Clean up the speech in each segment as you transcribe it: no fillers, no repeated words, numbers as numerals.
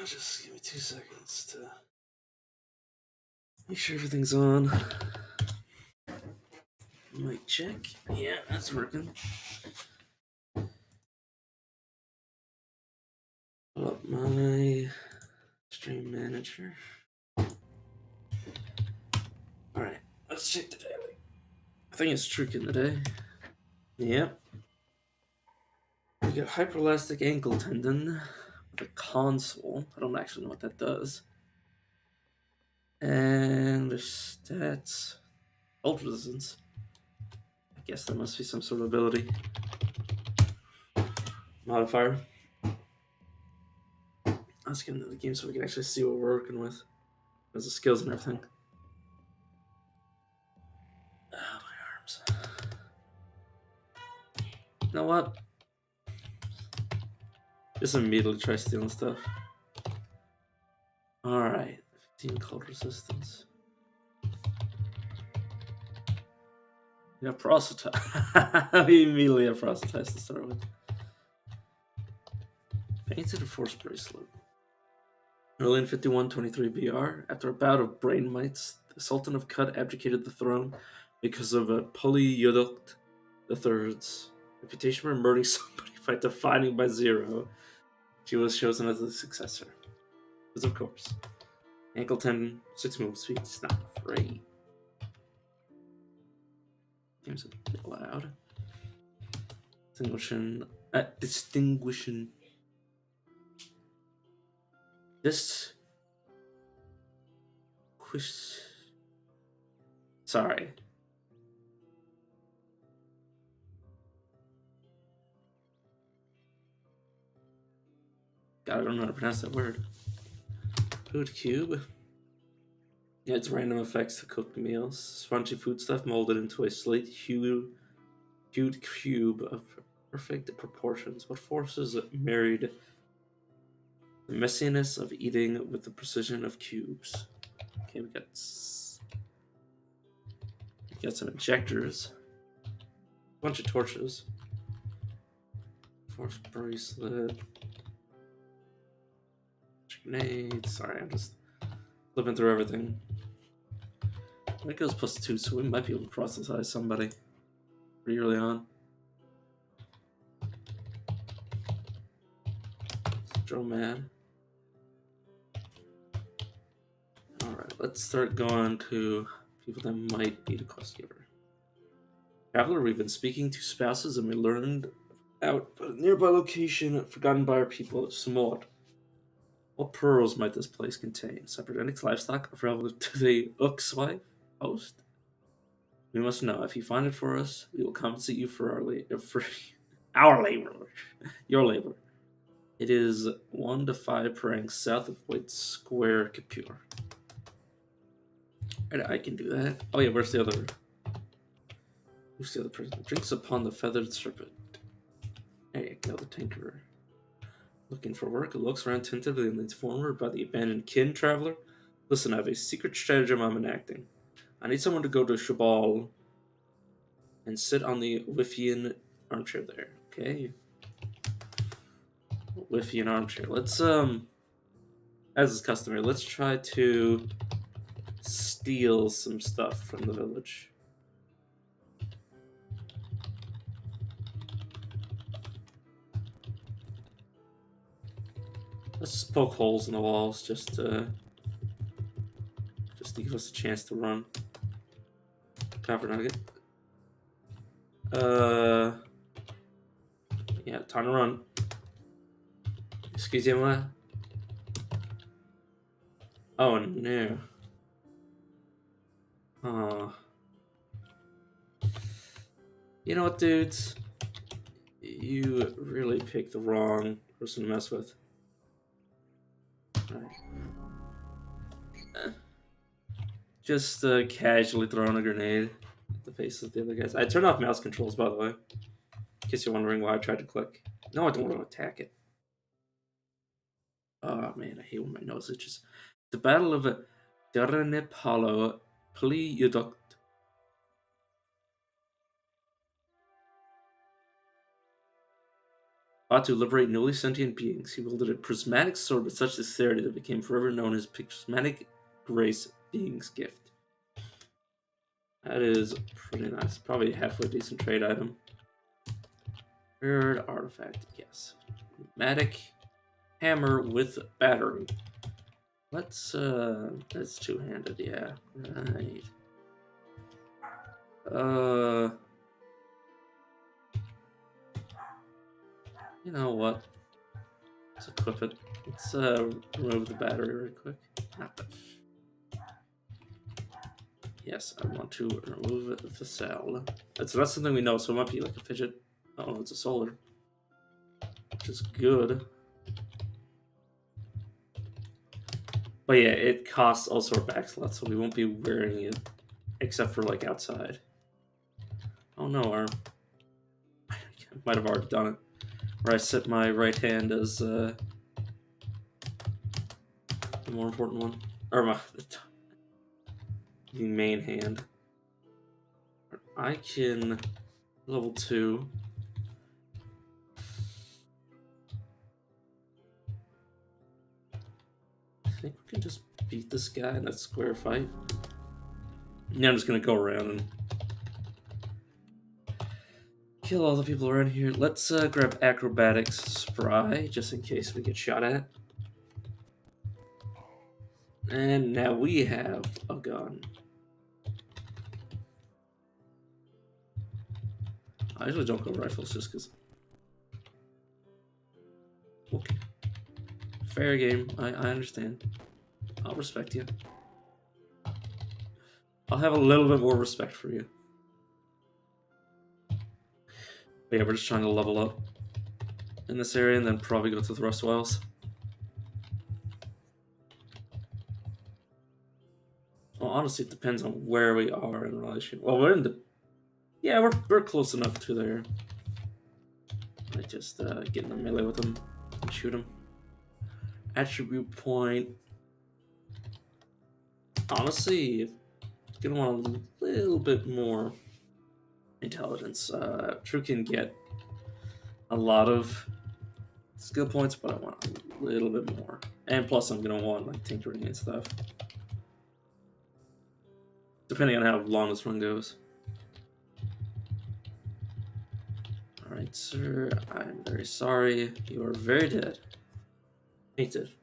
Just give me 2 seconds to make sure everything's on. Mic check. Yeah, that's working. Pull up my stream manager. Alright, let's check the daily. I think it's tricking the day. Yep. We got hyperelastic ankle tendon with a console. I don't actually know what that does. And there's stats. Ult resistance. I guess there must be some sort of ability. Modifier. Let's get into the game so we can actually see what we're working with. There's the skills and everything. Oh, my arms. You know what? Just immediately try stealing stuff. Alright. 15 cold resistance. We got proselytize. We immediately have proselytize to start with. Painted a force bracelet. Early in 5123 BR, after a bout of brain mites, the Sultan of Kud abdicated the throne because of a Polyeucte III's reputation for murdering somebody by defining by zero. She was chosen as the successor. Because of course. Ankle tendon, 6 move speed, it's not great. Game's a bit loud. Distinguishing. This. Sorry. God, I don't know how to pronounce that word. Food cube. Yeah, it's random effects to cook meals. Spongy food stuff molded into a slate hued cube of perfect proportions. What forces married the messiness of eating with the precision of cubes? Okay, we got some injectors. A bunch of torches. Force bracelet. Grenades. Sorry, I'm just flipping through everything. It goes +2, so we might be able to proselytize somebody pretty early on. Stromad. Alright, let's start going to people that might be the quest giver. Traveler, we've been speaking to spouses and we learned out a nearby location forgotten by our people of Samod. What pearls might this place contain? Cybernetics livestock available to the Uxwife host? We must know. If you find it for us, we will compensate you for our labor. Your labor. It is 1 to 5 per rank south of White Square Capure. I can do that. Oh yeah, where's the other? Who's the other person? Drinks upon the feathered serpent. There you go, the tinkerer. Looking for work, looks around tentatively and leads forward by the abandoned kin traveler. Listen, I have a secret stratagem I'm enacting. I need someone to go to Shabal and sit on the Wiffian armchair there. Okay. Wiffian armchair. Let's, as is customary, let's try to steal some stuff from the village. Let's just poke holes in the walls just to give us a chance to run. Copper nugget. Yeah, time to run. Excusez-moi. Oh no. Oh. You know what, dudes? You really picked the wrong person to mess with. Right. Just casually throwing a grenade at the face of the other guys. I turned off mouse controls, by the way. In case you're wondering why I tried to click. No, I don't want to attack it. Oh man, I hate when my nose itches. The Battle of Darnepalo Polyeucte. Fought to liberate newly sentient beings. He wielded a prismatic sword with such dexterity that it became forever known as Prismatic Grace Being's Gift. That is pretty nice. Probably a halfway decent trade item. Third artifact, yes. Pneumatic hammer with battery. Let's that's two-handed, yeah. Right. You know what? Let's equip it. Let's remove the battery real quick. Not that. Yes, I want to remove the cell. That's not something we know, so it might be like a fidget. Oh, it's a solar. Which is good. But yeah, it costs also our back slots, so we won't be wearing it except for like outside. Oh no, I might have already done it. Where I set my right hand as the more important one. Or the main hand. I can level 2. I think we can just beat this guy in that square fight. Yeah, I'm just gonna go around and kill all the people around here. Let's grab acrobatics spry just in case we get shot at. And now we have a gun. I usually don't go rifles just because. Okay. Fair game. I understand. I'll respect you. I'll have a little bit more respect for you. But yeah, we're just trying to level up in this area and then probably go to the Rust Wells. Well, honestly, it depends on where we are in relation. Well, we're in the. Yeah, we're close enough to there. I just get in the melee with them and shoot them. Attribute point. Honestly, gonna want a little bit more intelligence. True can get a lot of skill points, but I want a little bit more. And plus, I'm gonna want like tinkering and stuff, depending on how long this run goes. All right, sir. I'm very sorry. You are very dead. Painted.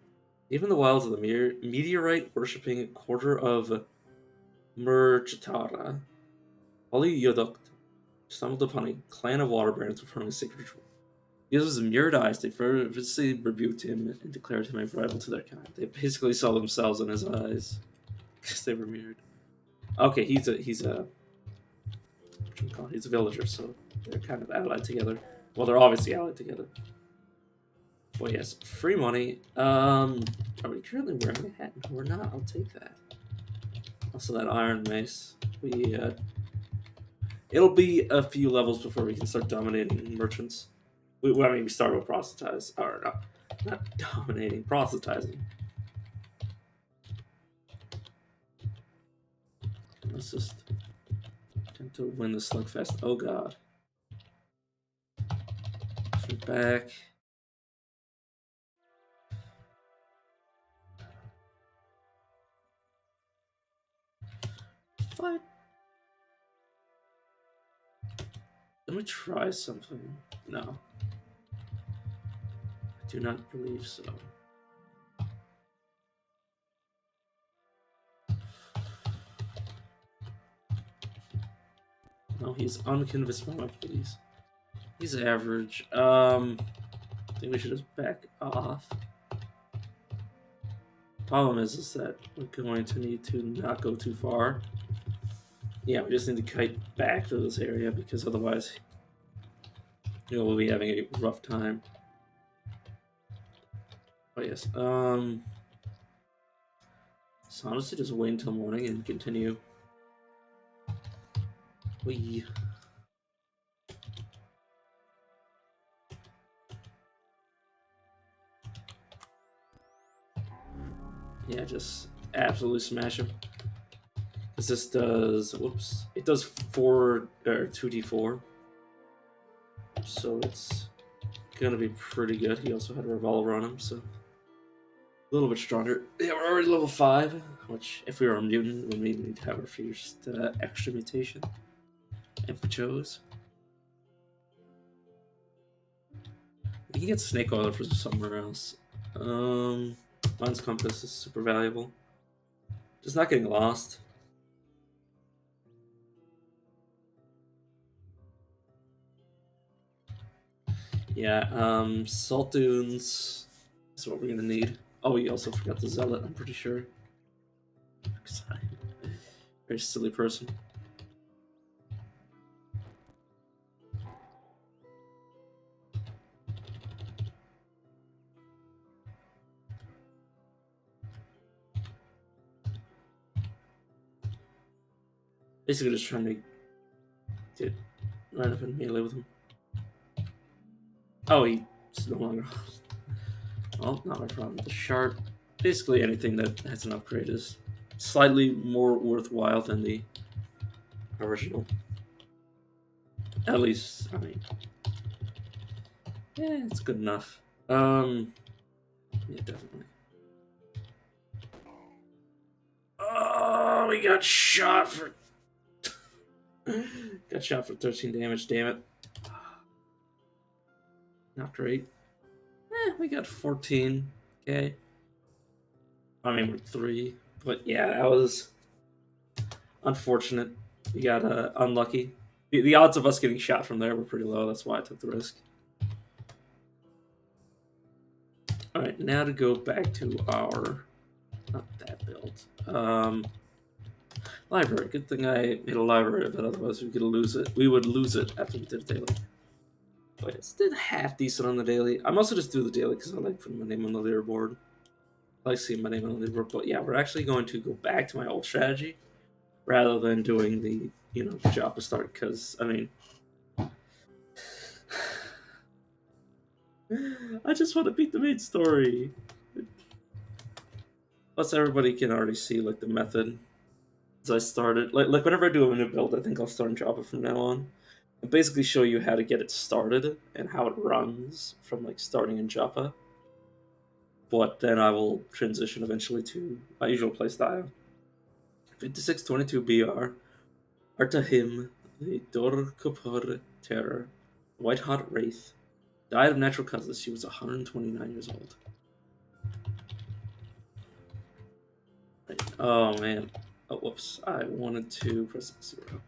Even the wilds of the meteorite worshipping quarter of Murchitara, Holy Yodukt stumbled upon a clan of water barons performing a sacred ritual. Because of his mirrored eyes, they ferociously rebuked him and declared him a rival to their kind. They basically saw themselves in his eyes because they were mirrored. Okay, he's a he's a villager, so they're kind of allied together. Well, they're obviously allied together. Well, yes, free money. Are we currently wearing a hat? No, we're not. I'll take that. Also, that iron mace. It'll be a few levels before we can start dominating merchants. I mean, we start with proselytize, or not dominating, proselytizing. Let's just attempt to win this slugfest. Oh god. Shoot back. Fight. Let me try something. No. I do not believe so. No, he's unconvinced by my pleas. He's average. I think we should just back off. Problem is that we're going to need to not go too far. Yeah, we just need to kite back to this area because otherwise, we'll be having a rough time. Oh yes. So honestly, just wait until morning and continue. We. Yeah, just absolutely smash him. Because this does, whoops, it does 2d4. So it's gonna be pretty good. He also had a revolver on him, so a little bit stronger. Yeah, we're already level 5, which if we were a mutant, would mean we'd have our first extra mutation if we chose. We can get snake oil for somewhere else. Mine's compass is super valuable. Just not getting lost. Yeah, salt dunes is what we're gonna need. Oh, we also forgot the zealot, I'm pretty sure. Very silly person. Basically just trying to get right up in melee with him. Oh, he's no longer. Well, not my problem. The sharp. Basically anything that has an upgrade is slightly more worthwhile than the original. At least, I mean, yeah, it's good enough. Yeah, definitely. Oh, we got shot for 13 damage. Damn it. Not great. We got 14. Okay. I mean, we're 3, but yeah, that was unfortunate. We got unlucky. The odds of us getting shot from there were pretty low. That's why I took the risk. All right, now to go back to our not that build. Library. Good thing I made a library, but otherwise we could lose it. We would lose it after we did a daily. But it's did half decent on the daily. I'm also just doing the daily because I like putting my name on the leaderboard. I like seeing my name on the leaderboard. But yeah, we're actually going to go back to my old strategy rather than doing the Joppa start because I mean. I just want to beat the main story. Plus, everybody can already see like the method as I started. Like whenever I do a new build, I think I'll start in Java from now on. And basically show you how to get it started and how it runs from like starting in Java. But then I will transition eventually to my usual playstyle. 5622 BR, Artahim, the Dor Kupur Terror, White Hot Wraith, died of natural causes. She was 129 years old. Right. Oh man. Oh, whoops. I wanted to press 0.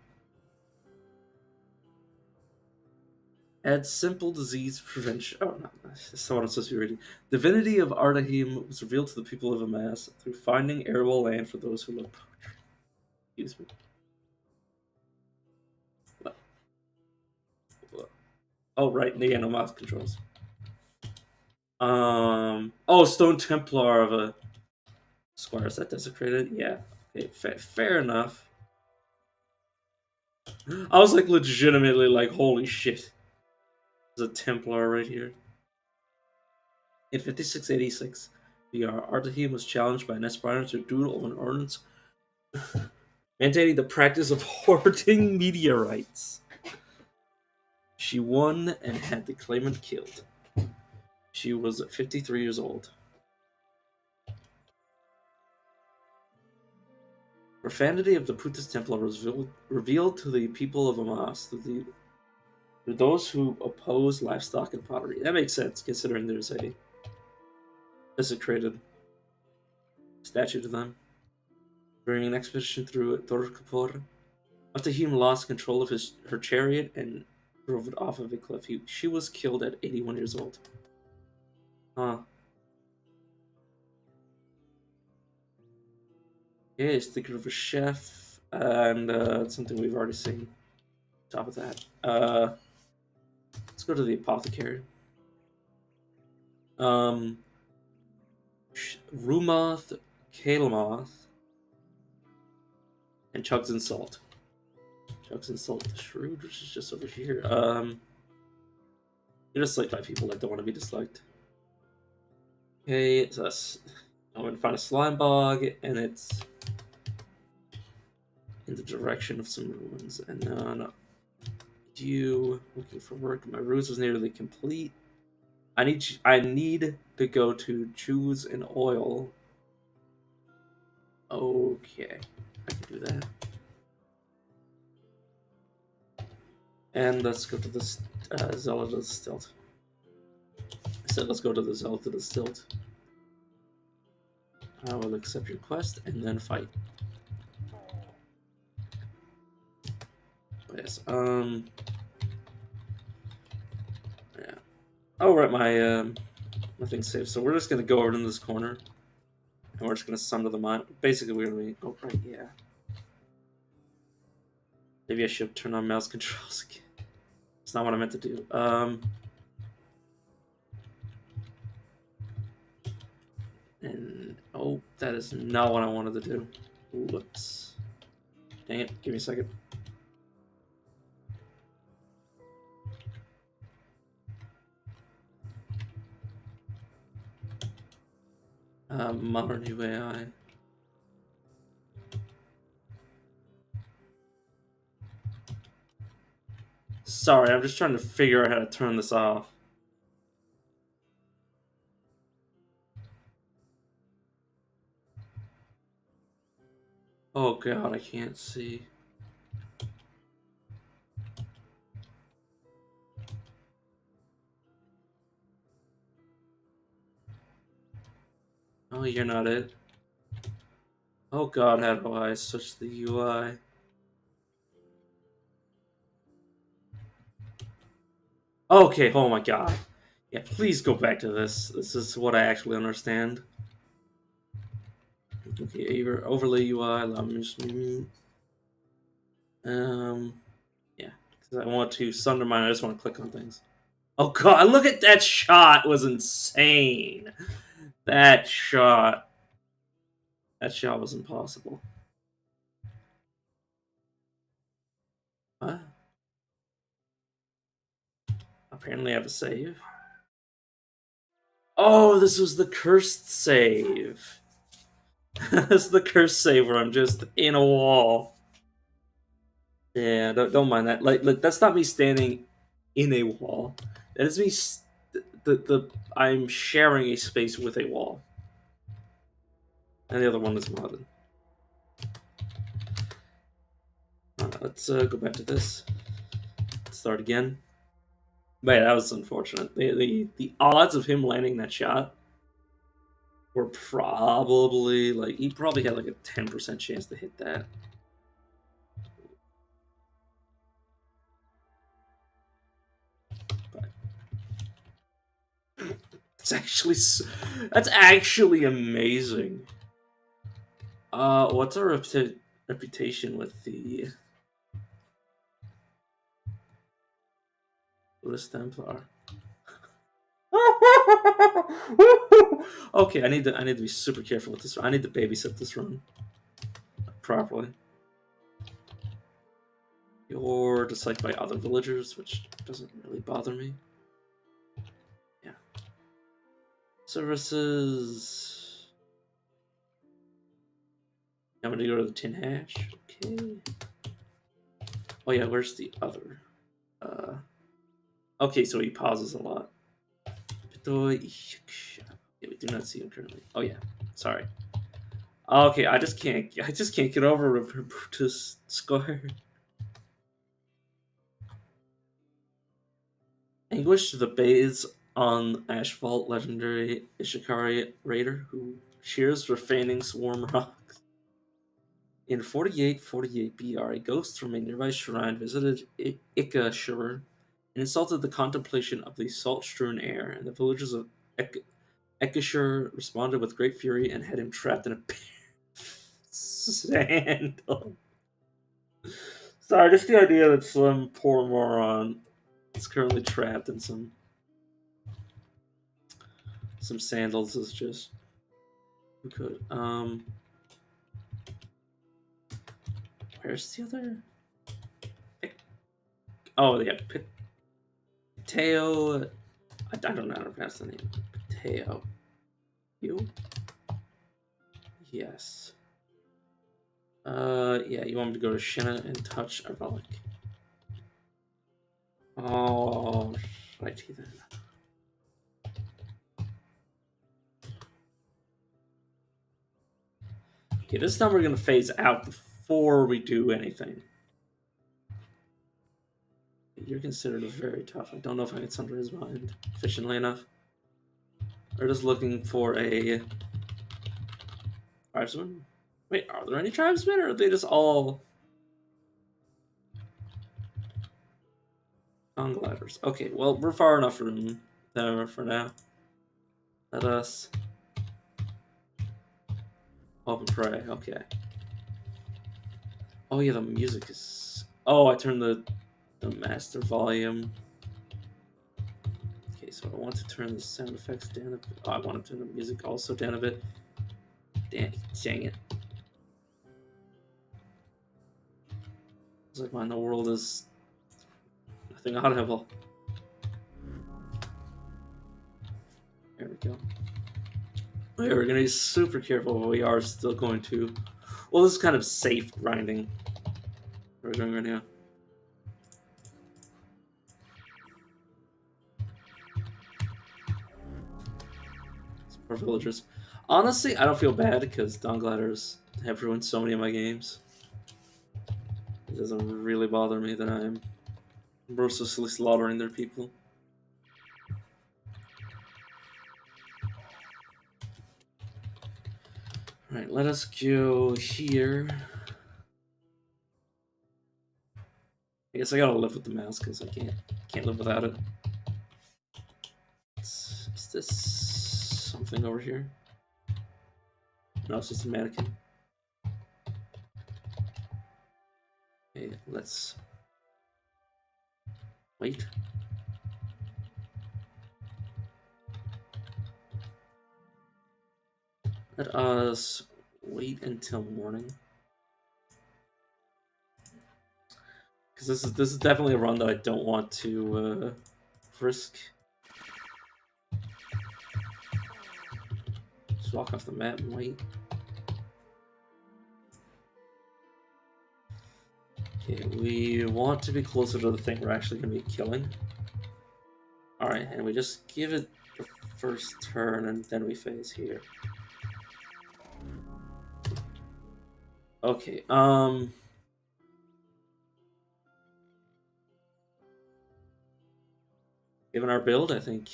Add simple disease prevention. Oh, no. That's not what I'm supposed to be reading. Divinity of Ardahim was revealed to the people of Amass through finding arable land for those who love poetry. Excuse me. Oh, right. The Anomath controls. Oh, Stone Templar of a Squire. Is that desecrated? Yeah. Okay, fair enough. I was like legitimately like, holy shit. There's a Templar right here. In 5686, the Ardahim was challenged by an Aspirant to duel over an ordinance mandating the practice of hoarding meteorites. She won and had the claimant killed. She was 53 years old. Profanity of the Putus Templar was revealed to the people of Amass through those who oppose livestock and pottery. That makes sense, considering there's a desecrated statue to them. During an expedition through Dorkapur, Atahim lost control of her chariot and drove it off of a cliff. She was killed at 81 years old. Huh. Yeah, it's the of a chef, and something we've already seen. Top of that. Let's go to the apothecary. Rumoth, Kalemoth, and Chugs and Salt. Chugs and Salt, the Shrewd, which is just over here. You're disliked by people that don't want to be disliked. Okay, it's us. I'm gonna find a slime bog, and it's in the direction of some ruins. And no. You looking for work. My ruse was nearly complete. I need to go to choose an oil. Okay, I can do that. And let's go to this Zelda Stilt. I said let's go to the Zelda Stilt. I will accept your quest and then fight. But yes, yeah. Oh, right, my thing's saved. So we're just gonna go over in this corner, and we're just gonna summon the mine. Basically, we're gonna be. Oh, right, yeah. Maybe I should turn on mouse controls again. It's not what I meant to do. And oh, that is not what I wanted to do. Whoops. Dang it! Give me a second. Modern UAI. Sorry, I'm just trying to figure out how to turn this off. Oh god, I can't see. Oh, you're not it. Oh god, how do I switch the UI? Okay, oh my god. Yeah, please go back to this. This is what I actually understand. Okay, overlay UI, allow me. Yeah, because I want to sunder mine. I just want to click on things. Oh god, look at that shot! It was insane. That shot. That shot was impossible. What? Apparently, I have a save. Oh, this was the cursed save. This is the cursed save where I'm just in a wall. Yeah, don't mind that. Like that's not me standing in a wall. That is me. The I'm sharing a space with a wall, and the other one is modded. Let's go back to this. Let's start again. Man, that was unfortunate. The odds of him landing that shot were probably like he probably had like a 10% chance to hit that. That's actually amazing. What's our reputation with the List Templar? Okay, I need to be super careful with this. I need to babysit this run properly. You're disliked by other villagers, which doesn't really bother me. Yeah. Services. I'm gonna go to the Tin Hash. Okay. Oh yeah, where's the other? Okay, so he pauses a lot. Yeah, we do not see him currently. Oh yeah, sorry. Okay, I just can't get over Brutus Square. Anguish to the base on Ashfalt legendary Ishikari Raider who cheers for feigning swarm rocks. In 4848 BR, a ghost from a nearby shrine visited Ikashur and insulted the contemplation of the salt-strewn air, and the villagers of Ekashur responded with great fury and had him trapped in a sandal. Sorry, just the idea that some poor moron is currently trapped in some sandals is just who could. Where's the other? Oh yeah, Piteo. I don't know how to pronounce the name. Piteo. You? Yes. Yeah, you want me to go to Shanna and touch a relic. Oh, righty then. Okay, this time we're gonna phase out before we do anything. You're considered very tough. I don't know if I can sunder his mind efficiently enough. We're just looking for a tribesman. Wait, are there any tribesmen, or are they just all gliders? Okay, well, we're far enough from there for now. Let us hope and pray. Okay. Oh yeah, the music is. Oh, I turned the master volume. Okay, so I want to turn the sound effects down a bit. Oh, I want to turn the music also down a bit. Dang it. It's like mine, the world is nothing audible. There we go. Okay, we're gonna be super careful, but we are still going to. Well, this is kind of safe grinding. We're doing right now. For villagers. Honestly, I don't feel bad because Dawn Gliders have ruined so many of my games. It doesn't really bother me that I'm mercilessly slaughtering their people. Alright, let us go here. I guess I gotta live with the mouse because I can't live without it. Is this something over here? No, it's just a mannequin. Okay, let's wait. Let us wait until morning. Because this is definitely a run that I don't want to risk. Just walk off the map and wait. Okay, we want to be closer to the thing we're actually going to be killing. Alright, and we just give it the first turn and then we phase here. Okay, given our build, I think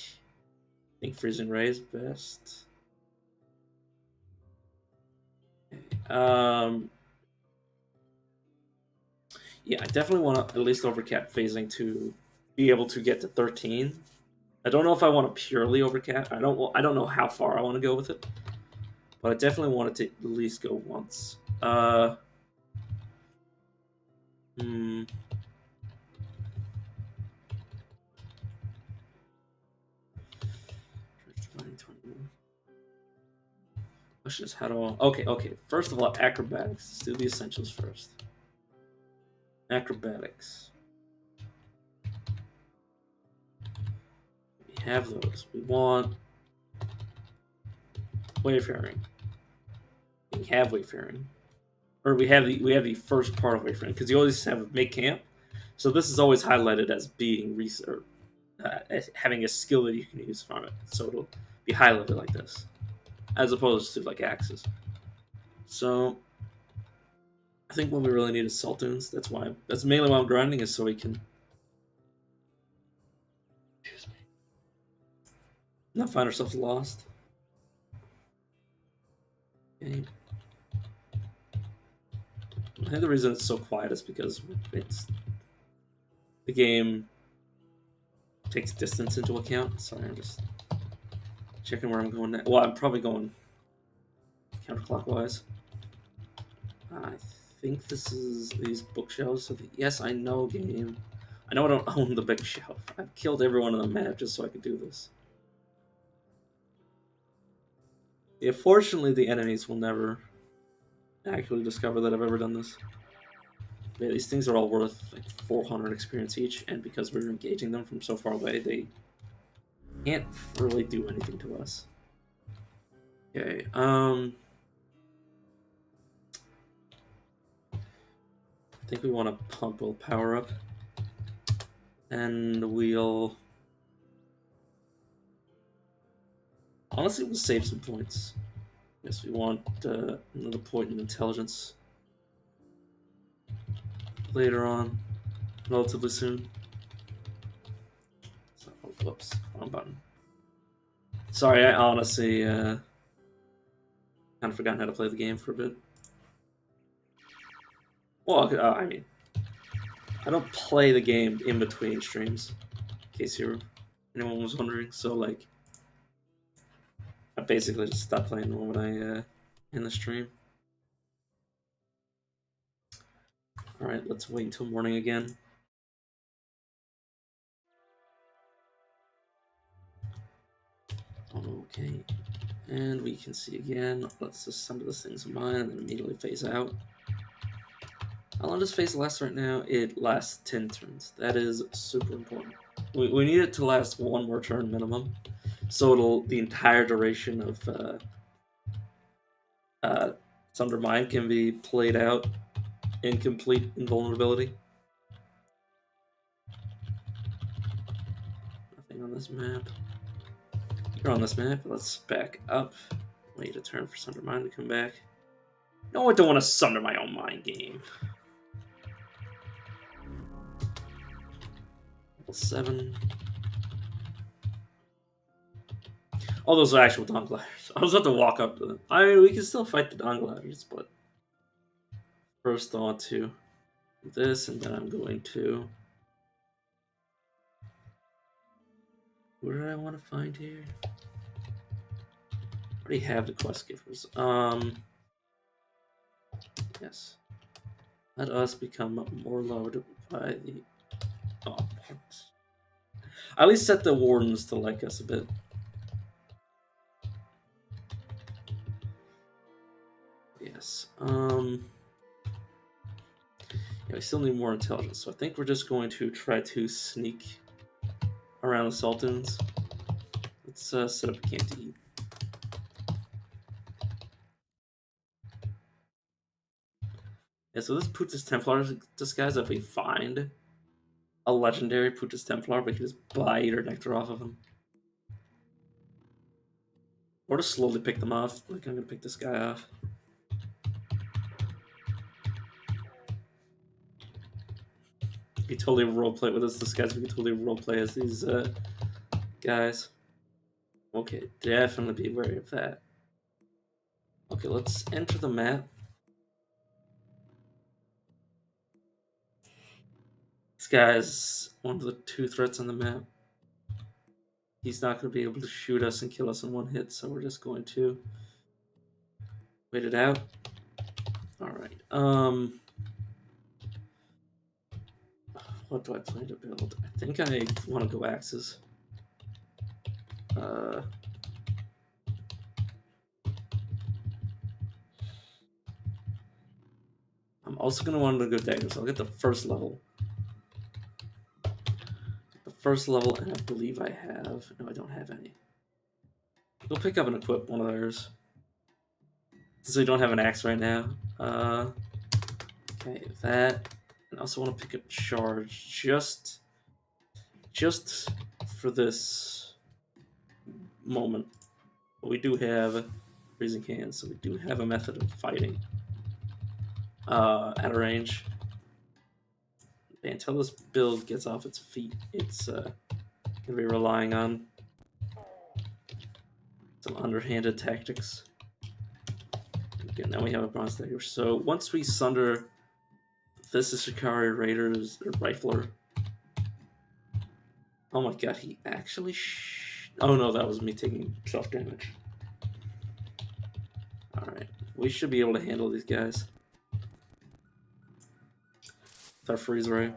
Freezing Ray is best. Okay, yeah, I definitely want to at least overcap phasing to be able to get to 13. I don't know if I want to purely overcap. I don't know how far I want to go with it, but I definitely want it to at least go once. Let's just how do I... Okay. First of all, acrobatics. Let's do the essentials first. Acrobatics. We have those. We want wayfaring. We have wayfaring, or we have the first part of wayfaring because you always have make camp. So this is always highlighted as being research, as having a skill that you can use from it. So it'll be highlighted like this, as opposed to like axes. So I think what we really need is saltoons. That's mainly why I'm grinding, is so we can not find ourselves lost. Okay. I think the reason it's so quiet is because the game takes distance into account. Sorry, I'm just checking where I'm going next. Well, I'm probably going counterclockwise. I think this is these bookshelves. So yes, I know game. I know I don't own the bookshelf. I've killed everyone on the map just so I could do this. Yeah, fortunately, the enemies will never actually discover that I've ever done this. Yeah, these things are all worth like 400 experience each, and because we're engaging them from so far away, they can't really do anything to us. Okay, I think we want to pump willpower up, and we'll honestly save some points. Yes, we want another point in intelligence later on, relatively soon. So, oh, whoops, wrong button. Sorry, I honestly kind of forgotten how to play the game for a bit. Well, I mean, I don't play the game in between streams, in case anyone was wondering. So, like, I basically just stopped playing the moment I in the stream. All right, let's wait until morning again. Okay, and we can see again. Let's just sum this things of mine and then immediately phase out. How long does phase last right now? It lasts 10 turns. That is super important. We need it to last one more turn minimum, so the entire duration of Sunder Mind can be played out in complete invulnerability. Nothing on this map. You're on this map. Let's back up. Wait a turn for Sunder Mind to come back. No, I don't want to sunder my own mind game. Level 7. Oh, those are actual Dawn Gliders. I was about to walk up to them. I mean, we can still fight the Dawn Gliders, but first I want to do this, and then I'm going to... Where do I want to find here? I already have the quest givers. Yes. Let us become more loved by the... Oh, at least set the wardens to like us a bit. Yes. Yeah, we still need more intelligence, so I think we're just going to try to sneak around the Sultans. Let's set up a camp to eat. Yeah, so this Putus Templar disguise, if we find a legendary Putus Templar, we can just buy Eater Nectar off of him. Or just slowly pick them off. Like, I'm gonna pick this guy off. We totally roleplay with this disguise. We can totally roleplay as these guys. Okay, definitely be wary of that. Okay, let's enter the map. This guy's one of the 2 threats on the map. He's not going to be able to shoot us and kill us in one hit, so we're just going to wait it out. Alright, what do I plan to build? I think I want to go axes. I'm also going to want to go daggers. I'll get the first level. And I believe I have... No, I don't have any. We'll pick up and equip one of theirs. Since we don't have an axe right now. Okay, that. And I also want to pick up charge just for this moment. But we do have freezing hands, so we do have a method of fighting at a range. And until this build gets off its feet, it's gonna be relying on some underhanded tactics. Okay, now we have a bronze dagger. So once we sunder this is Shikari Raiders or Rifler. Oh my god, he actually oh no, that was me taking self damage. Alright, we should be able to handle these guys. With our freeze ray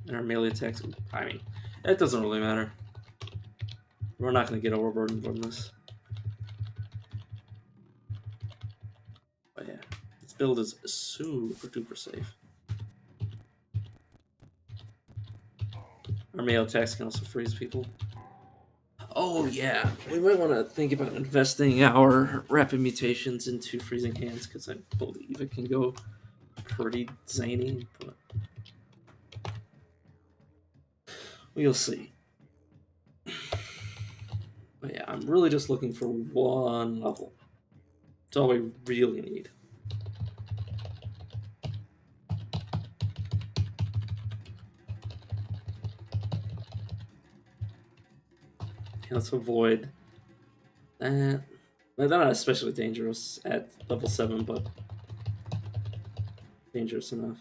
and our melee attacks. I mean, it doesn't really matter. We're not going to get overburdened from this. But yeah, this build is super duper safe. Our melee attacks can also freeze people. Oh yeah, we might want to think about investing our rapid mutations into freezing hands because I believe it can go pretty zany, but we'll see. But yeah, I'm really just looking for one level. That's all we really need. Let's avoid that. They're not especially dangerous at level 7, but dangerous enough.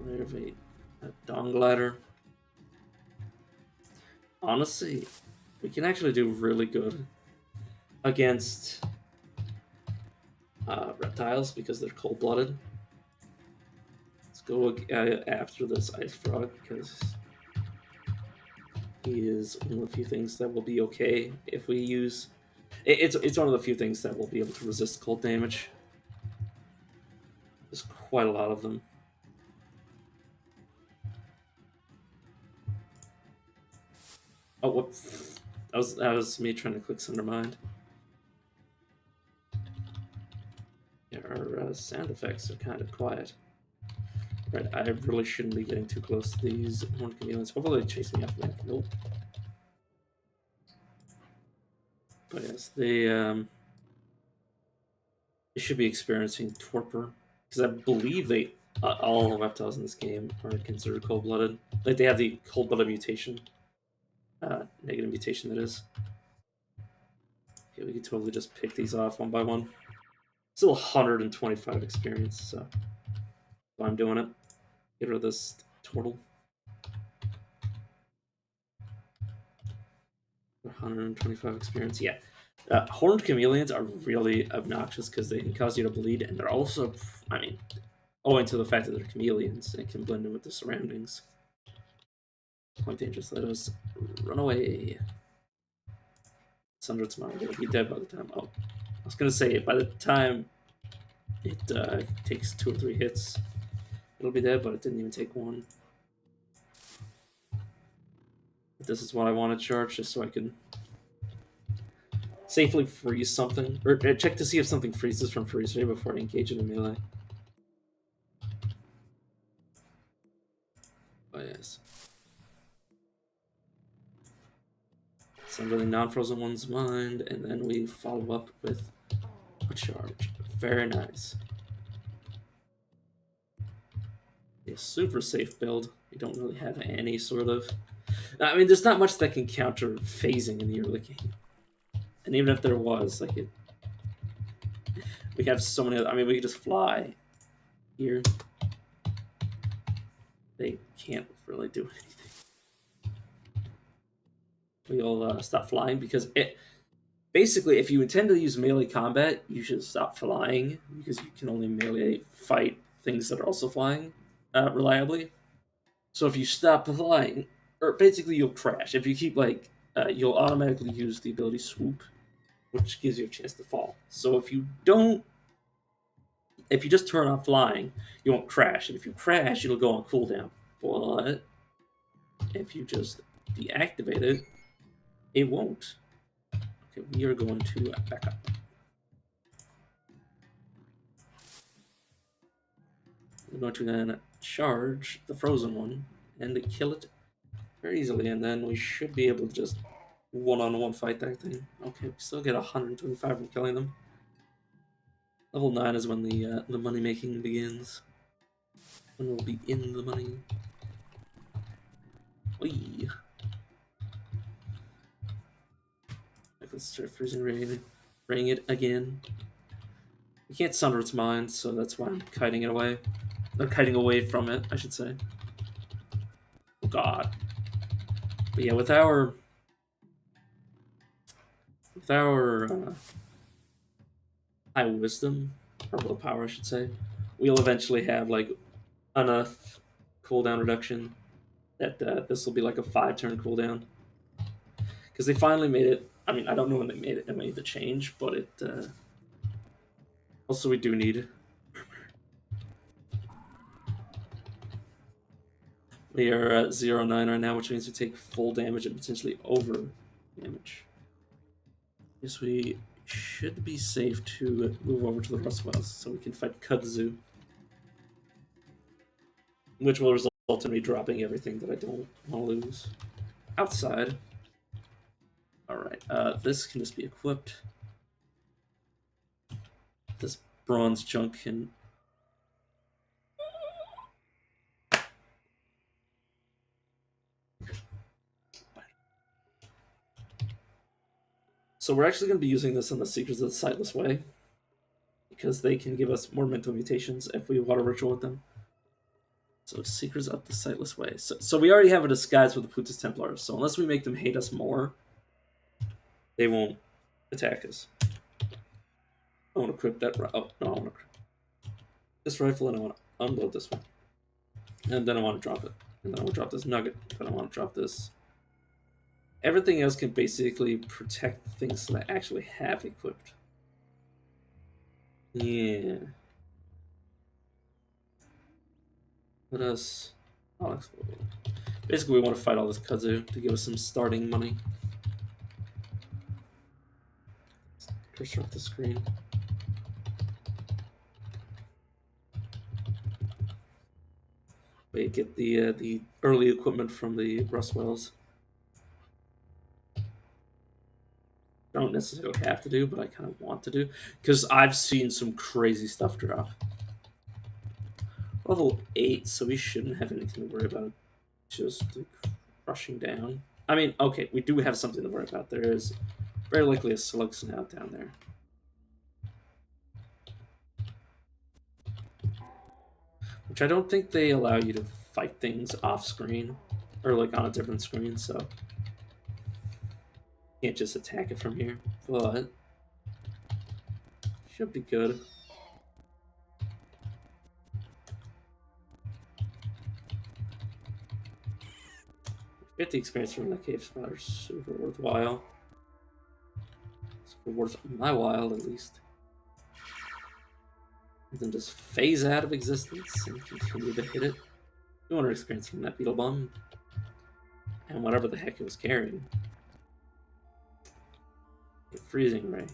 Nervate a Dawn Glider. Honestly, we can actually do really good against reptiles because they're cold-blooded. Let's go after this Ice Frog because he is one of the few things that will be okay if we use. It's one of the few things that will be able to resist cold damage. There's quite a lot of them. Oh, what? That was me trying to click Sundermind. Yeah, our sound effects are kind of quiet. Right, I really shouldn't be getting too close to these horned chameleons. Hopefully they chase me off the map. Nope. But yes, they should be experiencing torpor because I believe they all reptiles in this game are considered cold-blooded. Like they have the cold-blooded mutation, negative mutation that is. Okay, we could totally just pick these off one by one. Still 125 experience, so I'm doing it. Get rid of this turtle. 125 experience, yeah. Horned chameleons are really obnoxious because they can cause you to bleed, and they're also, I mean, owing to the fact that they're chameleons and can blend in with the surroundings. Quite dangerous. Let us run away. Sundred's Mine will be dead by the time. Oh, I was gonna say by the time it takes 2 or 3 hits, it'll be dead, but it didn't even take one. But this is what I want to charge just so I can safely freeze something, or check to see if something freezes from freeze ray before I engage in a melee. Oh yes. Sunder the non-frozen one's mind, and then we follow up with a charge. Very nice. A super safe build. You don't really have any sort of. I mean, there's not much that can counter phasing in the early game, and even if there was, like it, we have so many. I mean, we could just fly here. They can't really do anything. We'll stop flying because it. Basically, if you intend to use melee combat, you should stop flying because you can only melee fight things that are also flying reliably. So if you stop flying, or basically you'll crash. If you keep you'll automatically use the ability swoop, which gives you a chance to fall. So if you just turn off flying, you won't crash. And if you crash, it'll go on cooldown. But if you just deactivate it, it won't. Okay, we are going to back up. We're going to then charge the frozen one and kill it very easily, and then we should be able to just one-on-one fight that thing. Okay, we still get 125 from killing them. Level 9 is when the money making begins. When we'll be in the money. Whee! Let's start freezing raying it again. We can't sunder its mind, so that's why I'm kiting it away. Or kiting away from it, I should say. Oh god. But yeah, with our high wisdom, or willpower, I should say, we'll eventually have like enough cooldown reduction that this will be like a 5-turn cooldown. Because they finally made it. I mean, I don't know when they made it. They made the change, but it. Also, we do need. We are at 0-9 right now, which means we take full damage and potentially over damage. Yes, we should be safe to move over to the Rustwells so we can fight Kudzu. Which will result in me dropping everything that I don't want to lose. Outside. Alright, this can just be equipped. This bronze junk can... So we're actually going to be using this on the Seekers of the Sightless Way, because they can give us more mental mutations if we water ritual with them. So Seekers of the Sightless Way. So we already have a disguise with the Plutus Templars, so unless we make them hate us more, they won't attack us. I want to equip that... Oh, no, I want to equip this rifle, and I want to unload this one. And then I want to drop it. And then I want to drop this nugget. Then I want to drop this. Everything else can basically protect things that I actually have equipped. Yeah. Let us... I'll explode. Basically, we want to fight all this kudzu to give us some starting money. Cursor off the screen. We get the early equipment from the Rustwells. I don't necessarily have to do, but I kind of want to do, because I've seen some crazy stuff drop. Level 8, so we shouldn't have anything to worry about. Just rushing down. I mean, okay, we do have something to worry about. There is very likely a slug snout down there. Which I don't think they allow you to fight things off screen, or like on a different screen, so you can't just attack it from here, but should be good. Get the experience from the cave spotter, super worthwhile. Super worth my while, at least. And then just phase out of existence and continue to hit it. You want to experience from that beetle bomb and whatever the heck it was carrying. A freezing ray.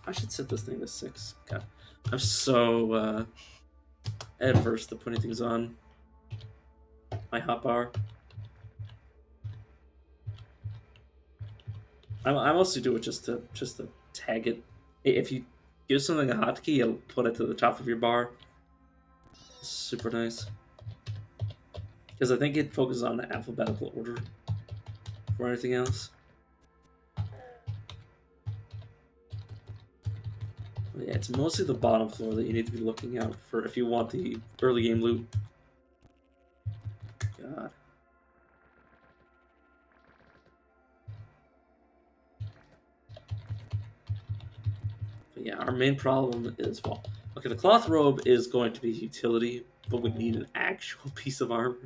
I should set this thing to 6. God, I'm so adverse to putting things on my hotbar. I mostly do it just to tag it. If you give something a hotkey, it'll put it to the top of your bar. It's super nice. Because I think it focuses on the alphabetical order for anything else. But yeah, it's mostly the bottom floor that you need to be looking out for if you want the early game loot. God. But yeah, our main problem is, well, okay, the cloth robe is going to be utility, but we need an actual piece of armor.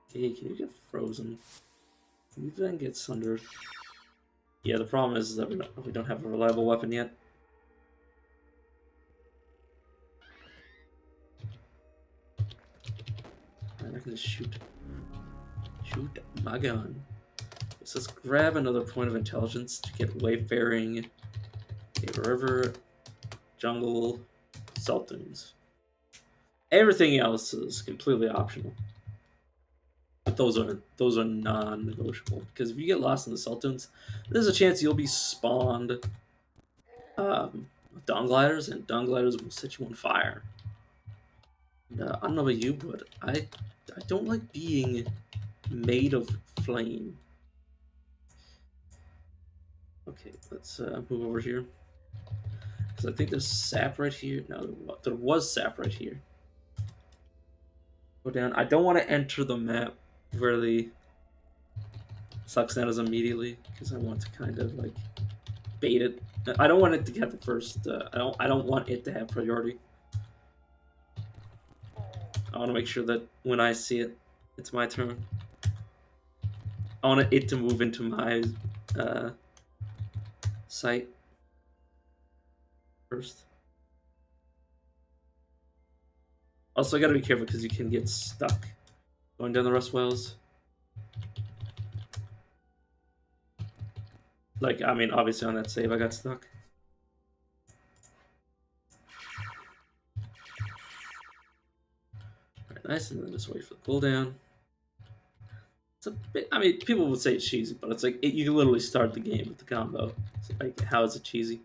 Okay, can you get frozen? Can you then get sundered? Yeah, the problem is that we don't have a reliable weapon yet. Alright, I can just shoot my gun. So let's grab another point of intelligence to get wayfaring, a river, jungle, salt dunes. Everything else is completely optional. But those are non-negotiable, because if you get lost in the salt dunes, there's a chance you'll be spawned with dung gliders, and dung gliders will set you on fire. And, I don't know about you, but I don't like being made of flame. Okay, let's move over here. Because I think there's sap right here. No, there was sap right here. Go down. I don't want to enter the map where the Stuxnet is immediately, because I want to kind of like bait it. I don't want it to get the first. I don't want it to have priority. I want to make sure that when I see it, it's my turn. I want it to move into my site first. Also, I gotta be careful because you can get stuck going down the Rustwells. Like, I mean, obviously on that save I got stuck. Alright, nice, and then just wait for the cooldown. It's a bit. I mean, people would say it's cheesy, but it's like you can literally start the game with the combo. So like, how is it cheesy?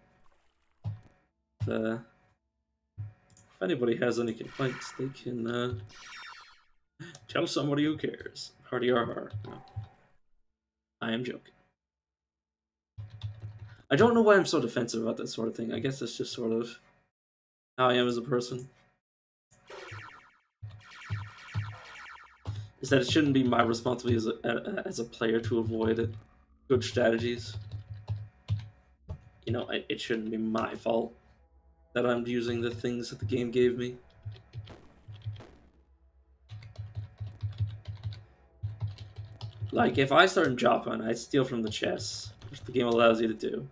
If anybody has any complaints, they can tell somebody who cares. Hardy RR. No, I am joking. I don't know why I'm so defensive about that sort of thing. I guess it's just sort of how I am as a person. Is that it shouldn't be my responsibility as a player to avoid good strategies. You know, it shouldn't be my fault that I'm using the things that the game gave me. Like, if I start in Japan, I steal from the chest, which the game allows you to do,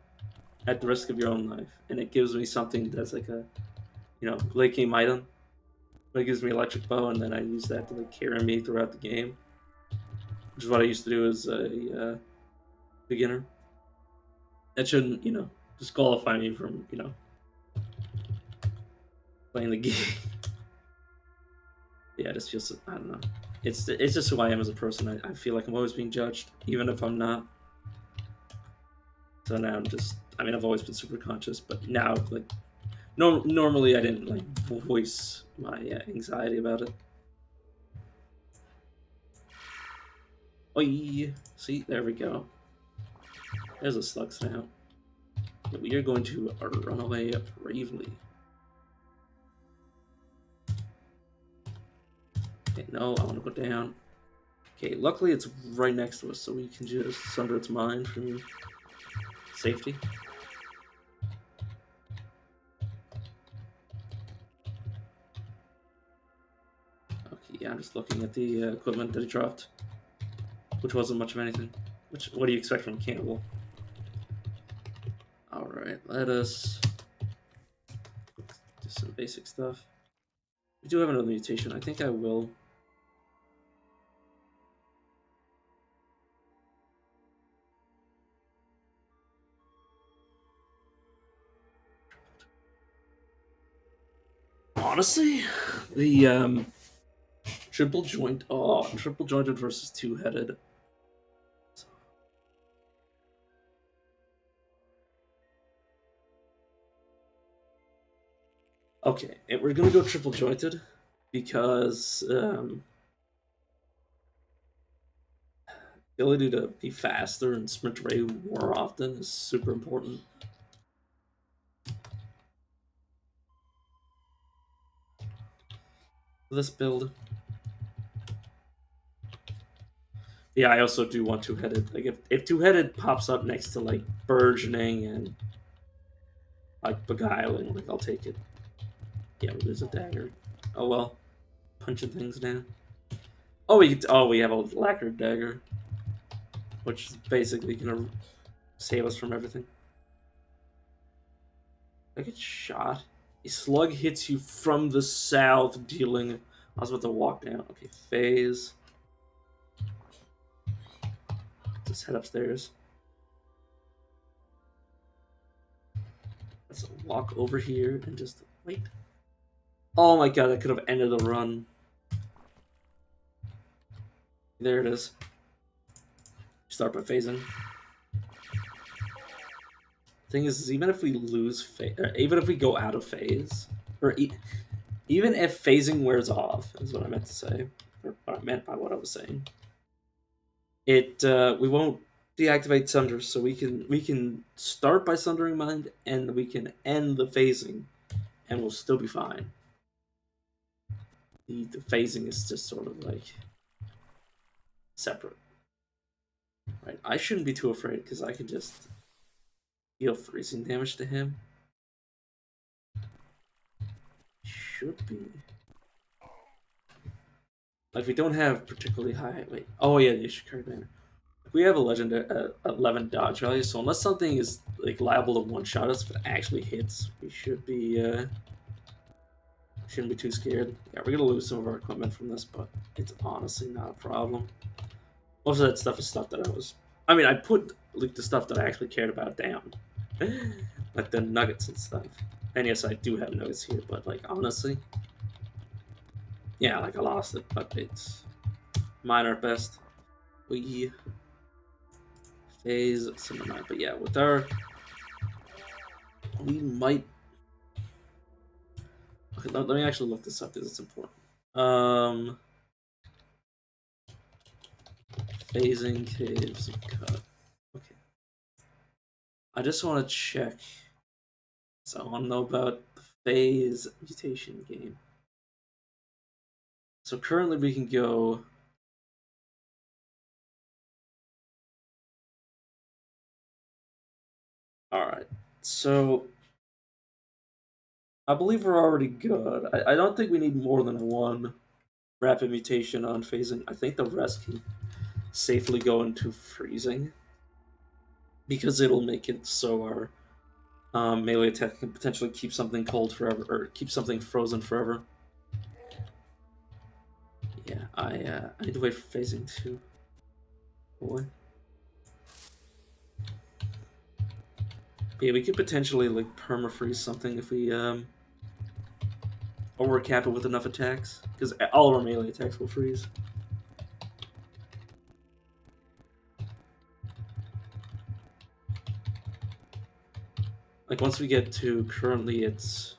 at the risk of your own life, and it gives me something that's like a, late game item. It gives me electric bow, and then I use that to like carry me throughout the game, which is what I used to do as a beginner. That shouldn't, disqualify me from, playing the game. Yeah, it just feels, I don't know. It's just who I am as a person. I feel like I'm always being judged, even if I'm not. So now I've always been super conscious, but now, like, normally I didn't, like, voice my anxiety about it. Oi! See, there we go. There's a slug snout. We are going to run away bravely. Okay, no, I want to go down. Okay, luckily it's right next to us, so we can just sunder its mind from safety. Okay, yeah, I'm just looking at the equipment that he dropped, which wasn't much of anything. What do you expect from a cannibal? Alright, let us do some basic stuff. We do have another mutation. I think I will. Honestly, the triple jointed versus two-headed. Okay, and we're gonna go triple jointed because ability to be faster and sprint away more often is super important. This build. Yeah, I also do want two-headed. Like, if two-headed pops up next to, like, burgeoning and, like, beguiling, like, I'll take it. Yeah, we lose a dagger. Oh well. Punching things down. Oh, we have a lacquered dagger, which is basically gonna save us from everything. I get shot. A slug hits you from the south, dealing. I was about to walk down. Okay, phase. Just head upstairs. Let's walk over here and just wait. Oh my god, that could have ended the run. There it is. Start by phasing. Thing is even if we lose even if we go out of phase, or even if phasing wears off, is what I meant to say, or what I meant by what I was saying, it we won't deactivate Sunder, so we can start by Sundering Mind, and we can end the phasing, and we'll still be fine. The phasing is just sort of like separate, right? I shouldn't be too afraid because I can just deal freezing damage to him. Should be. Like, we don't have particularly high. Wait. Oh yeah, the Ishikari banner. We have a legendary 11 dodge value, so unless something is like liable to one shot us, if it actually hits, we shouldn't be too scared. Yeah, we're gonna lose some of our equipment from this, but it's honestly not a problem. Most of that stuff is stuff that I put like the stuff that I actually cared about down, like the nuggets and stuff. And yes, I do have nuggets here, but like honestly, yeah, like I lost it, but it's minor at best. we phase 79. But yeah, with our, we might. Okay, let me actually look this up because it's important. Phasing caves of cut. Okay. I just want to check. So I want to know about the phase mutation game. So currently we can go. Alright. So I believe we're already good. I don't think we need more than one rapid mutation on phasing. I think the rest can safely go into freezing. Because it'll make it so our melee attack can potentially keep something cold forever, or keep something frozen forever. Yeah, I need to wait for phasing 2. Boy. Yeah, we could potentially like perma-freeze something if we overcap it with enough attacks, because all of our melee attacks will freeze. Like once we get to currently it's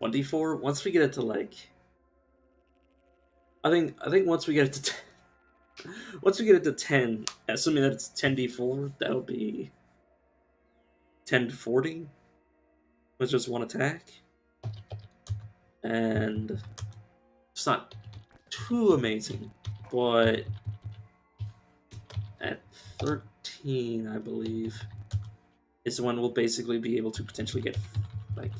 1d4. Once we get it to like, I think once we get it to once we get it to 10, assuming that it's 10d4, that'll be 10 to 40 with just one attack. And it's not too amazing, but at 13, I believe, is when we'll basically be able to potentially get, like,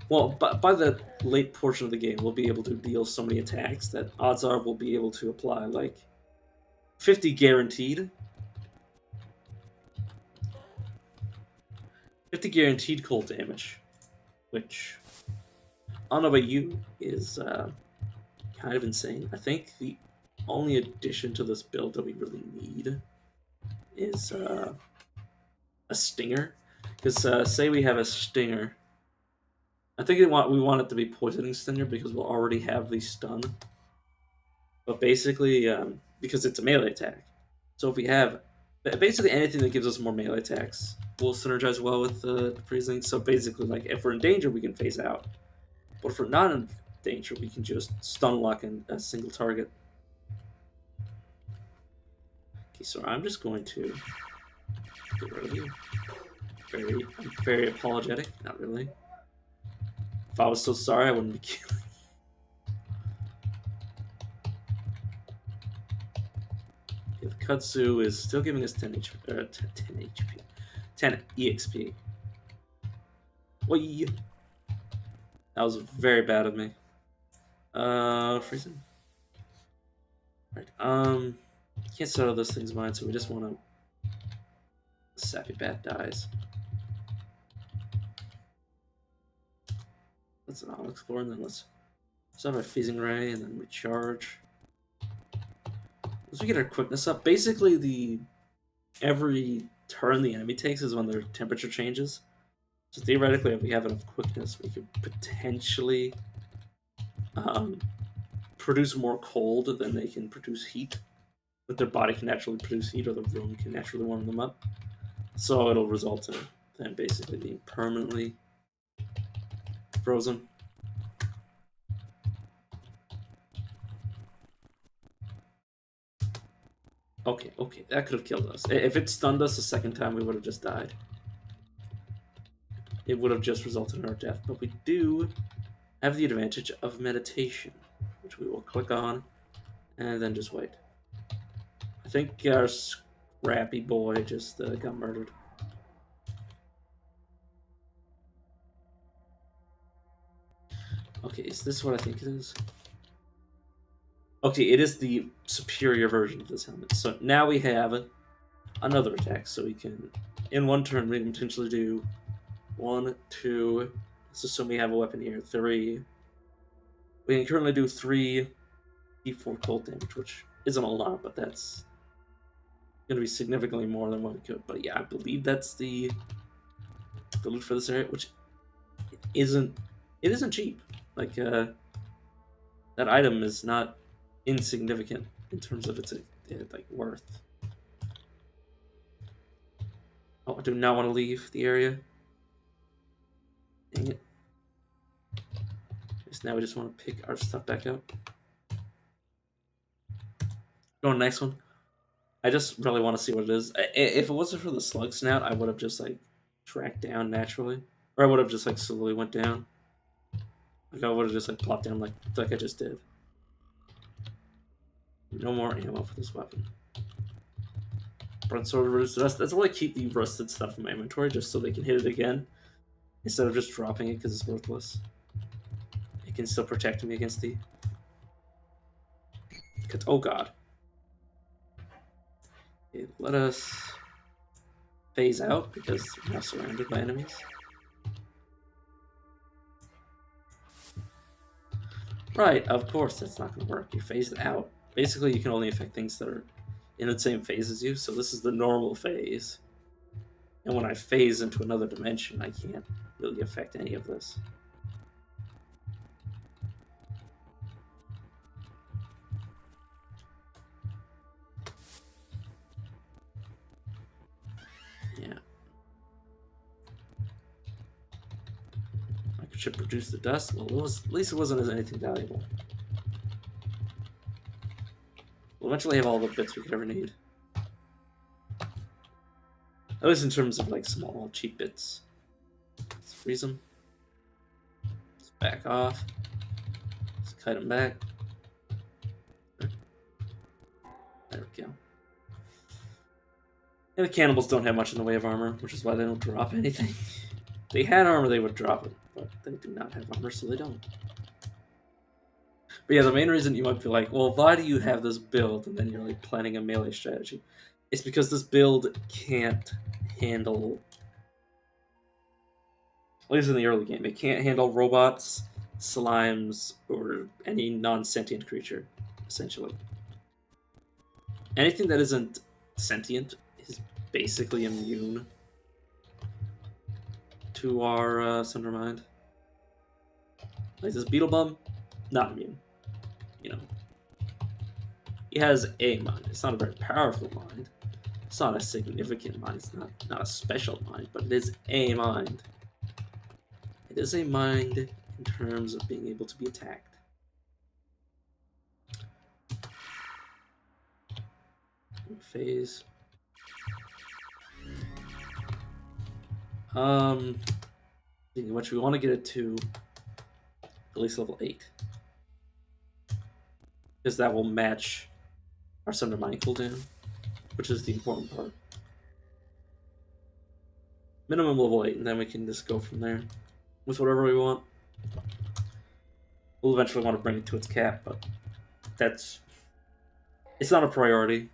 well, by the late portion of the game, we'll be able to deal so many attacks that odds are we'll be able to apply, like, 50 guaranteed. 50 guaranteed cold damage, which, I don't know about you, is kind of insane. I think the only addition to this build that we really need is a stinger. Because say we have a stinger, I think we want it to be poisoning stinger because we'll already have the stun. But basically, because it's a melee attack, so if we have basically anything that gives us more melee attacks will synergize well with the freezing. So basically, like if we're in danger, we can phase out. But if we're not in danger, we can just stun lock in a single target. Okay, so I'm just going to get rid of you. I'm very apologetic. Not really. If I was so sorry, I wouldn't be killing. If Kutsu is still giving us 10 HP, 10 HP, 10 EXP. Whee! That was very bad of me. Freezing. Right. Can't settle this thing's mind, so we just want to. Sappy Bat dies. Let's not explore, and then let's have our Phasing Ray, and then we charge. Once we get our quickness up, basically every turn the enemy takes is when their temperature changes. So theoretically, if we have enough quickness, we could potentially produce more cold than they can produce heat. That their body can naturally produce heat, or the room can naturally warm them up. So it'll result in them basically being permanently frozen. Okay, that could have killed us. If it stunned us the second time, we would have just died. It would have just resulted in our death. But we do have the advantage of meditation, which we will click on, and then just wait. I think our scrappy boy just got murdered. Okay, is this what I think it is? Okay, it is the superior version of this helmet. So now we have another attack, so we can, in one turn, we can potentially do 1, 2, let's assume we have a weapon here, 3. We can currently do 3 d4 cold damage, which isn't a lot, but that's going to be significantly more than what we could. But yeah, I believe that's the loot for this area, which isn't cheap. Like, that item is not insignificant. in terms of its like worth. Oh, I do not want to leave the area. Dang it. Now we just want to pick our stuff back up. Go on next one. I just really want to see what it is. If it wasn't for the slug snout, I would have just like tracked down naturally, or I would have just like slowly went down. Like I would have just like plopped down like I just did. No more ammo for this weapon. Broadsword rusted dust. That's why I keep the rusted stuff in my inventory, just so they can hit it again instead of just dropping it because it's worthless. It can still protect me against the. Oh god. Okay, let us phase out because we're now surrounded by enemies. Right, of course that's not going to work. You phased out. Basically, you can only affect things that are in the same phase as you, so this is the normal phase. And when I phase into another dimension, I can't really affect any of this. Yeah. Should produce the dust. Well, at least it wasn't as anything valuable. We'll eventually have all the bits we could ever need. At least in terms of like small, cheap bits. Let's freeze them. Let's back off. Let's kite them back. There we go. And the cannibals don't have much in the way of armor, which is why they don't drop anything. If they had armor, they would drop it, but they do not have armor, so they don't. But yeah, the main reason you might be like, well, why do you have this build? And then you're like planning a melee strategy. It's because this build can't handle, at least in the early game, it can't handle robots, slimes, or any non-sentient creature, essentially. Anything that isn't sentient is basically immune to our Sundermind. Like this Beetlebum, not immune. You know, he has a mind. It's not a very powerful mind. It's not a significant mind. It's not a special mind, but it is a mind. It is a mind in terms of being able to be attacked. Phase. Which we want to get it to at least level 8. Because that will match our Sundermind cooldown, which is the important part. Minimum level 8, and then we can just go from there with whatever we want. We'll eventually want to bring it to its cap, but it's not a priority.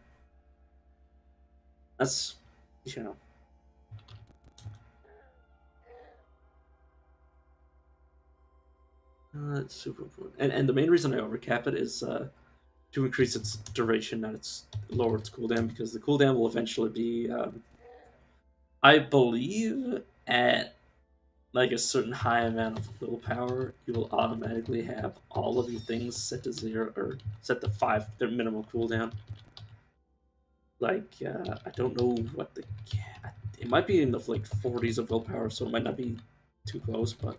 That's, you know. That's super important. And the main reason I overcap it is to increase its duration and lower its cooldown, because the cooldown will eventually be, I believe, at like a certain high amount of willpower, you will automatically have all of your things set to 0 or set to 5, their minimal cooldown. Like, I don't know what it might be in the like 40s of willpower, so it might not be too close, but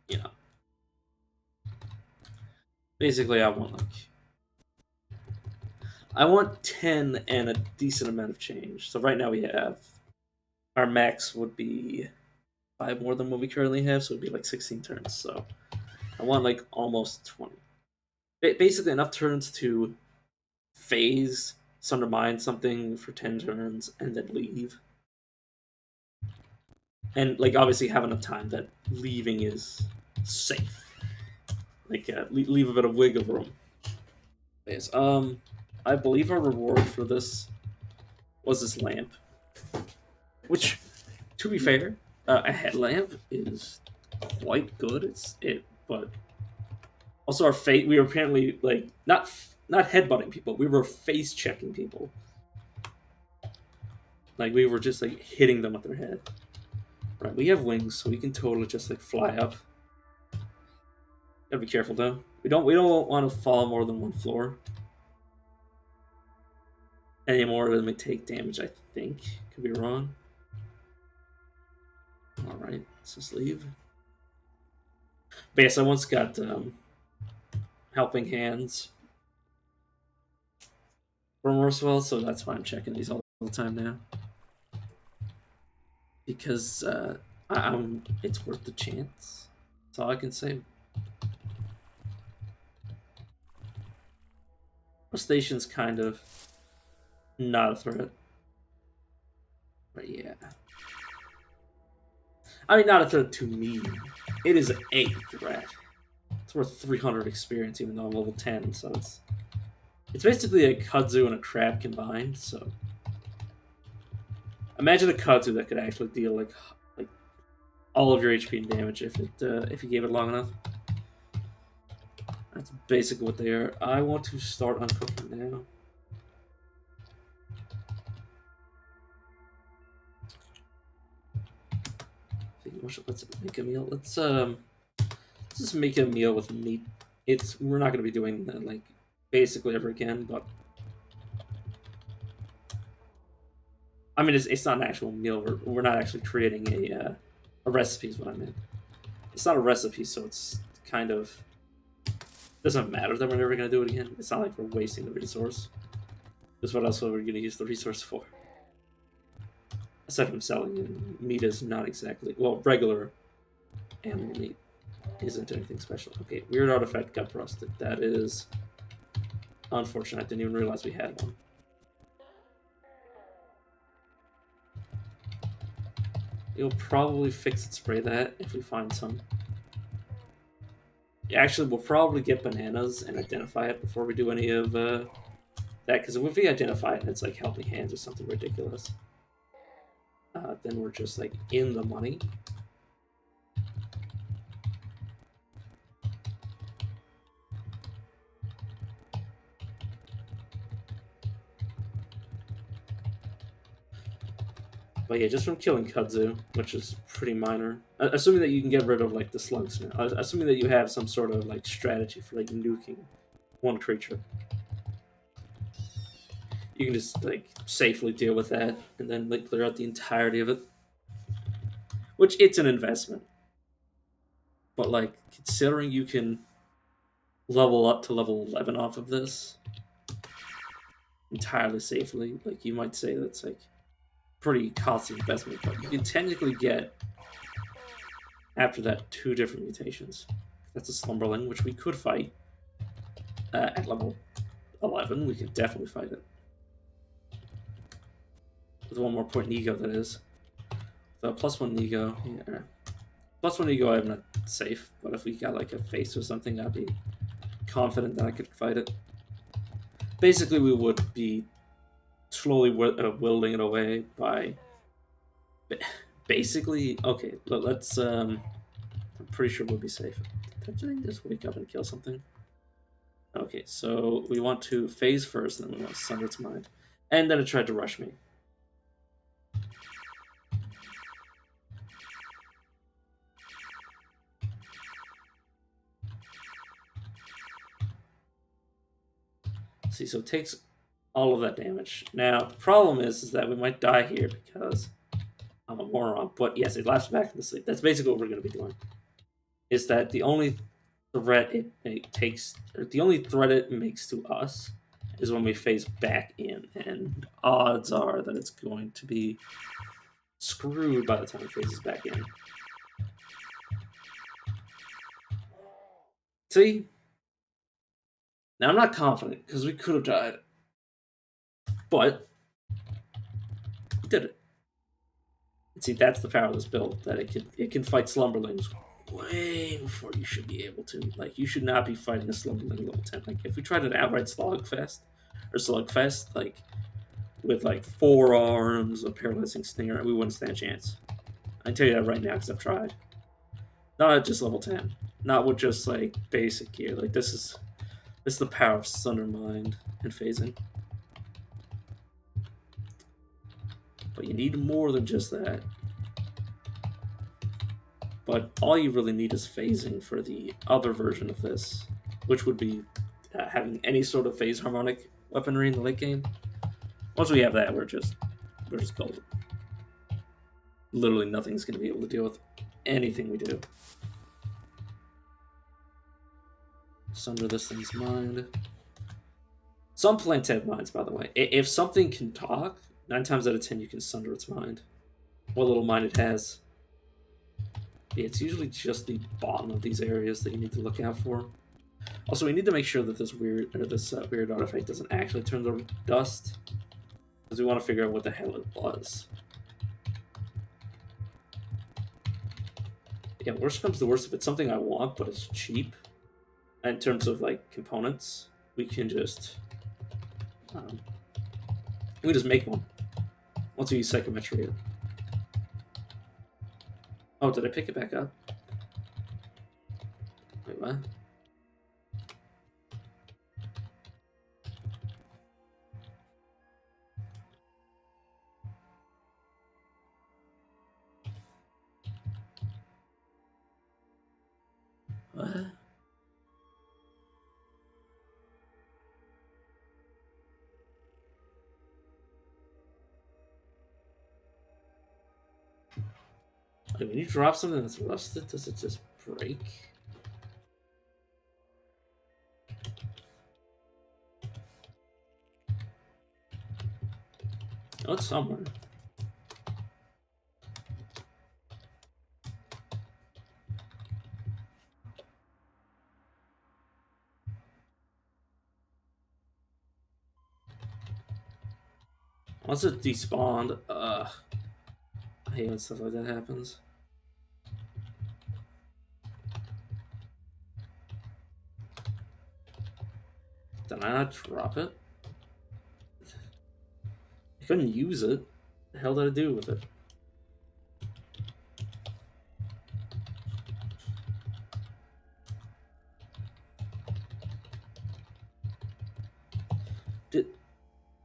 you know. Basically, I want 10 and a decent amount of change. So right now we have our max would be 5 more than what we currently have, so it'd be like 16 turns. So I want like almost 20. Basically enough turns to phase, Sundermind something for 10 turns, and then leave. And like obviously have enough time that leaving is safe. Like leave a bit of wiggle room. Yes. I believe our reward for this was this lamp, which, to be fair, a headlamp is quite good. But also our fate. We were apparently like not headbutting people. We were face checking people. Like we were just like hitting them with their head. Right. We have wings, so we can totally just like fly up. Gotta be careful though. We don't want to fall more than one floor. Any more than we take damage, I think. Could be wrong. Alright, let's just leave. But yes, I once got helping hands from Roswell, so that's why I'm checking these all the time now. Because it's worth the chance. That's all I can say. The station's kind of not a threat. But yeah. I mean, not a threat to me. It is a threat. It's worth 300 experience, even though I'm level 10, so it's basically a kudzu and a crab combined, so... Imagine a kudzu that could actually deal, like all of your HP and damage if you gave it long enough. That's basically what they are. I want to start on cooking now. Let's make a meal. Let's just make a meal with meat. We're not going to be doing that like basically ever again, but I mean it's not an actual meal. We're not actually creating a recipe is what I meant. It's not a recipe, so it's kind of doesn't matter that we're never going to do it again. It's not like we're wasting the resource. Just what else are we going to use the resource for? Aside from selling, meat is not exactly regular animal meat isn't anything special. Okay, weird artifact got rusted. That is unfortunate. I didn't even realize we had one. You'll probably fix and spray that if we find some. Actually, we'll probably get bananas and identify it before we do any of that, because if we identify it and it's like helping hands or something ridiculous, then we're just like in the money. But yeah, just from killing kudzu, which is pretty minor. Assuming that you can get rid of like the slugs now. Assuming that you have some sort of like strategy for like nuking one creature. You can just like safely deal with that and then like clear out the entirety of it. Which it's an investment. But like considering you can level up to level 11 off of this entirely safely, like you might say that's like pretty costly investment, but you can technically get after that 2 different mutations. That's a Slumberling, which we could fight at level 11. We could definitely fight it with 1 more point in ego. That is the +1 ego. Yeah. +1 ego, I'm not safe, but if we got like a face or something, I'd be confident that I could fight it. Basically, we would be slowly wielding it away by basically. Okay, let's. I'm pretty sure we'll be safe. Did I just wake up and kill something? Okay, so we want to phase first, and then we want to sunder its mind, and then it tried to rush me. See, so it takes all of that damage. Now, the problem is that we might die here because I'm a moron. But yes, it lasts back into sleep. That's basically what we're going to be doing. Is that the only threat it takes, or the only threat it makes to us is when we phase back in, and odds are that it's going to be screwed by the time it phases back in. See? Now, I'm not confident, because we could have died. But we did it. And see, that's the power of this build, that it can fight Slumberlings way before you should be able to. Like, you should not be fighting a Slumberling level 10. Like, if we tried an outright Slugfest, like, with, like, 4 arms, a paralyzing stinger, we wouldn't stand a chance. I can tell you that right now, because I've tried. Not at just level 10. Not with just, like, basic gear. Like, this is the power of Sundermind and phasing. But you need more than just that. but all you really need is phasing for the other version of this, which would be having any sort of phase harmonic weaponry in the late game. Once we have that, we're just golden. Literally nothing's going to be able to deal with anything we do. Sunder this thing's mind. Some plants have minds, by the way. If something can talk, 9 times out of 10 you can sunder its mind. What little mind it has. Yeah, it's usually just the bottom of these areas that you need to look out for. Also, we need to make sure that this weird artifact doesn't actually turn to dust, because we want to figure out what the hell it was. Yeah, worst comes to worst, if it's something I want but it's cheap, in terms of like components, we can just make one once we use psychometry. Oh, did I pick it back up? Wait, what? What? Wait, when you drop something that's rusted, does it just break? Oh, it's somewhere. Once it despawned, I hate when stuff like that happens. Did I not drop it? I couldn't use it. What the hell did I do with it?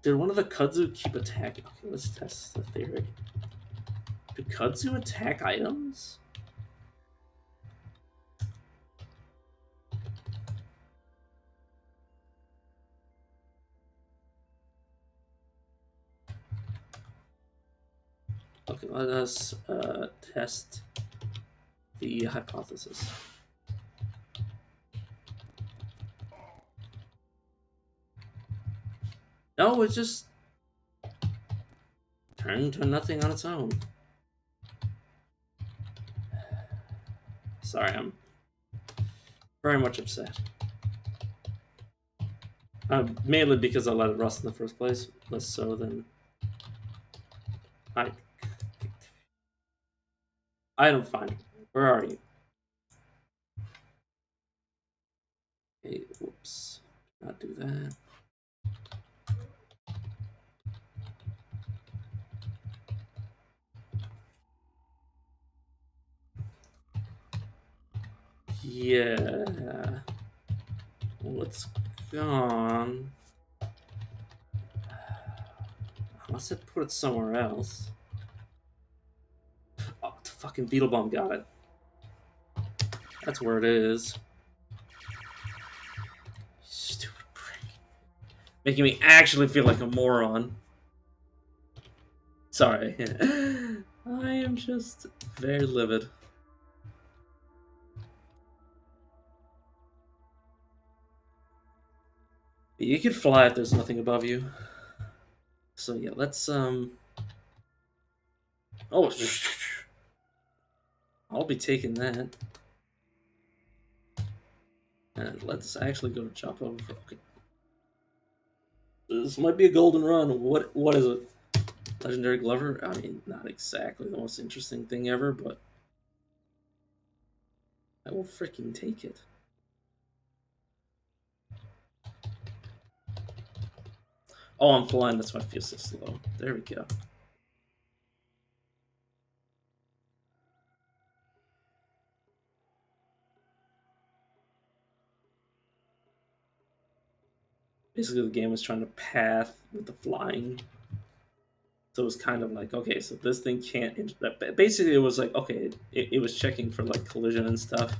Did one of the kudzu keep attacking? Okay, let's test the theory. Do kudzu attack items? Okay, let us test the hypothesis. No, it just turned to nothing on its own. Sorry, I'm very much upset. Mainly because I let it rust in the first place. Less so than I don't find it. Where are you? Okay, whoops. Not do that. Yeah. What's gone? Unless I put it somewhere else. Oh, the fucking beetle bomb got it. That's where it is. Stupid prick. Making me actually feel like a moron. Sorry. I am just very livid. You could fly if there's nothing above you. So yeah, let's Oh, I'll be taking that. And let's actually go to chop over. Okay. This might be a golden run. What is it? Legendary Glover? I mean, not exactly the most interesting thing ever, but I will freaking take it. Oh, I'm flying. That's why I feel so slow. There we go. Basically, the game is trying to path with the flying. So it was kind of like, okay, so this thing can't. Basically, it was like, okay, it was checking for like collision and stuff.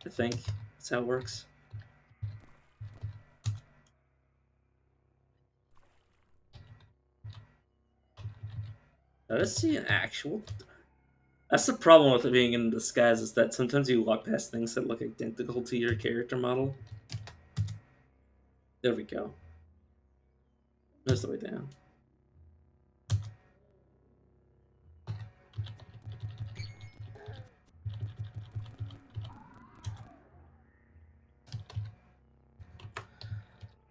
I think that's how it works. Now, let's see an actual. That's the problem with it being in disguise, is that sometimes you walk past things that look identical to your character model. There we go. There's the way down.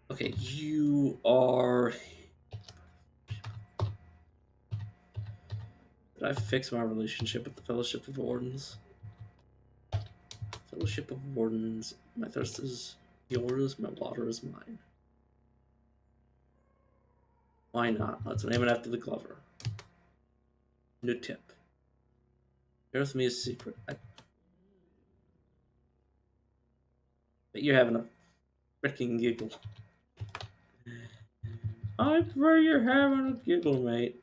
Okay, you are. Did I fix my relationship with the Fellowship of Wardens? Fellowship of Wardens. My thirst is yours, my water is mine. Why not? Let's name it after the Glover. New tip. Share with me a secret. I bet you're having a freaking giggle. I bet you're having a giggle, mate.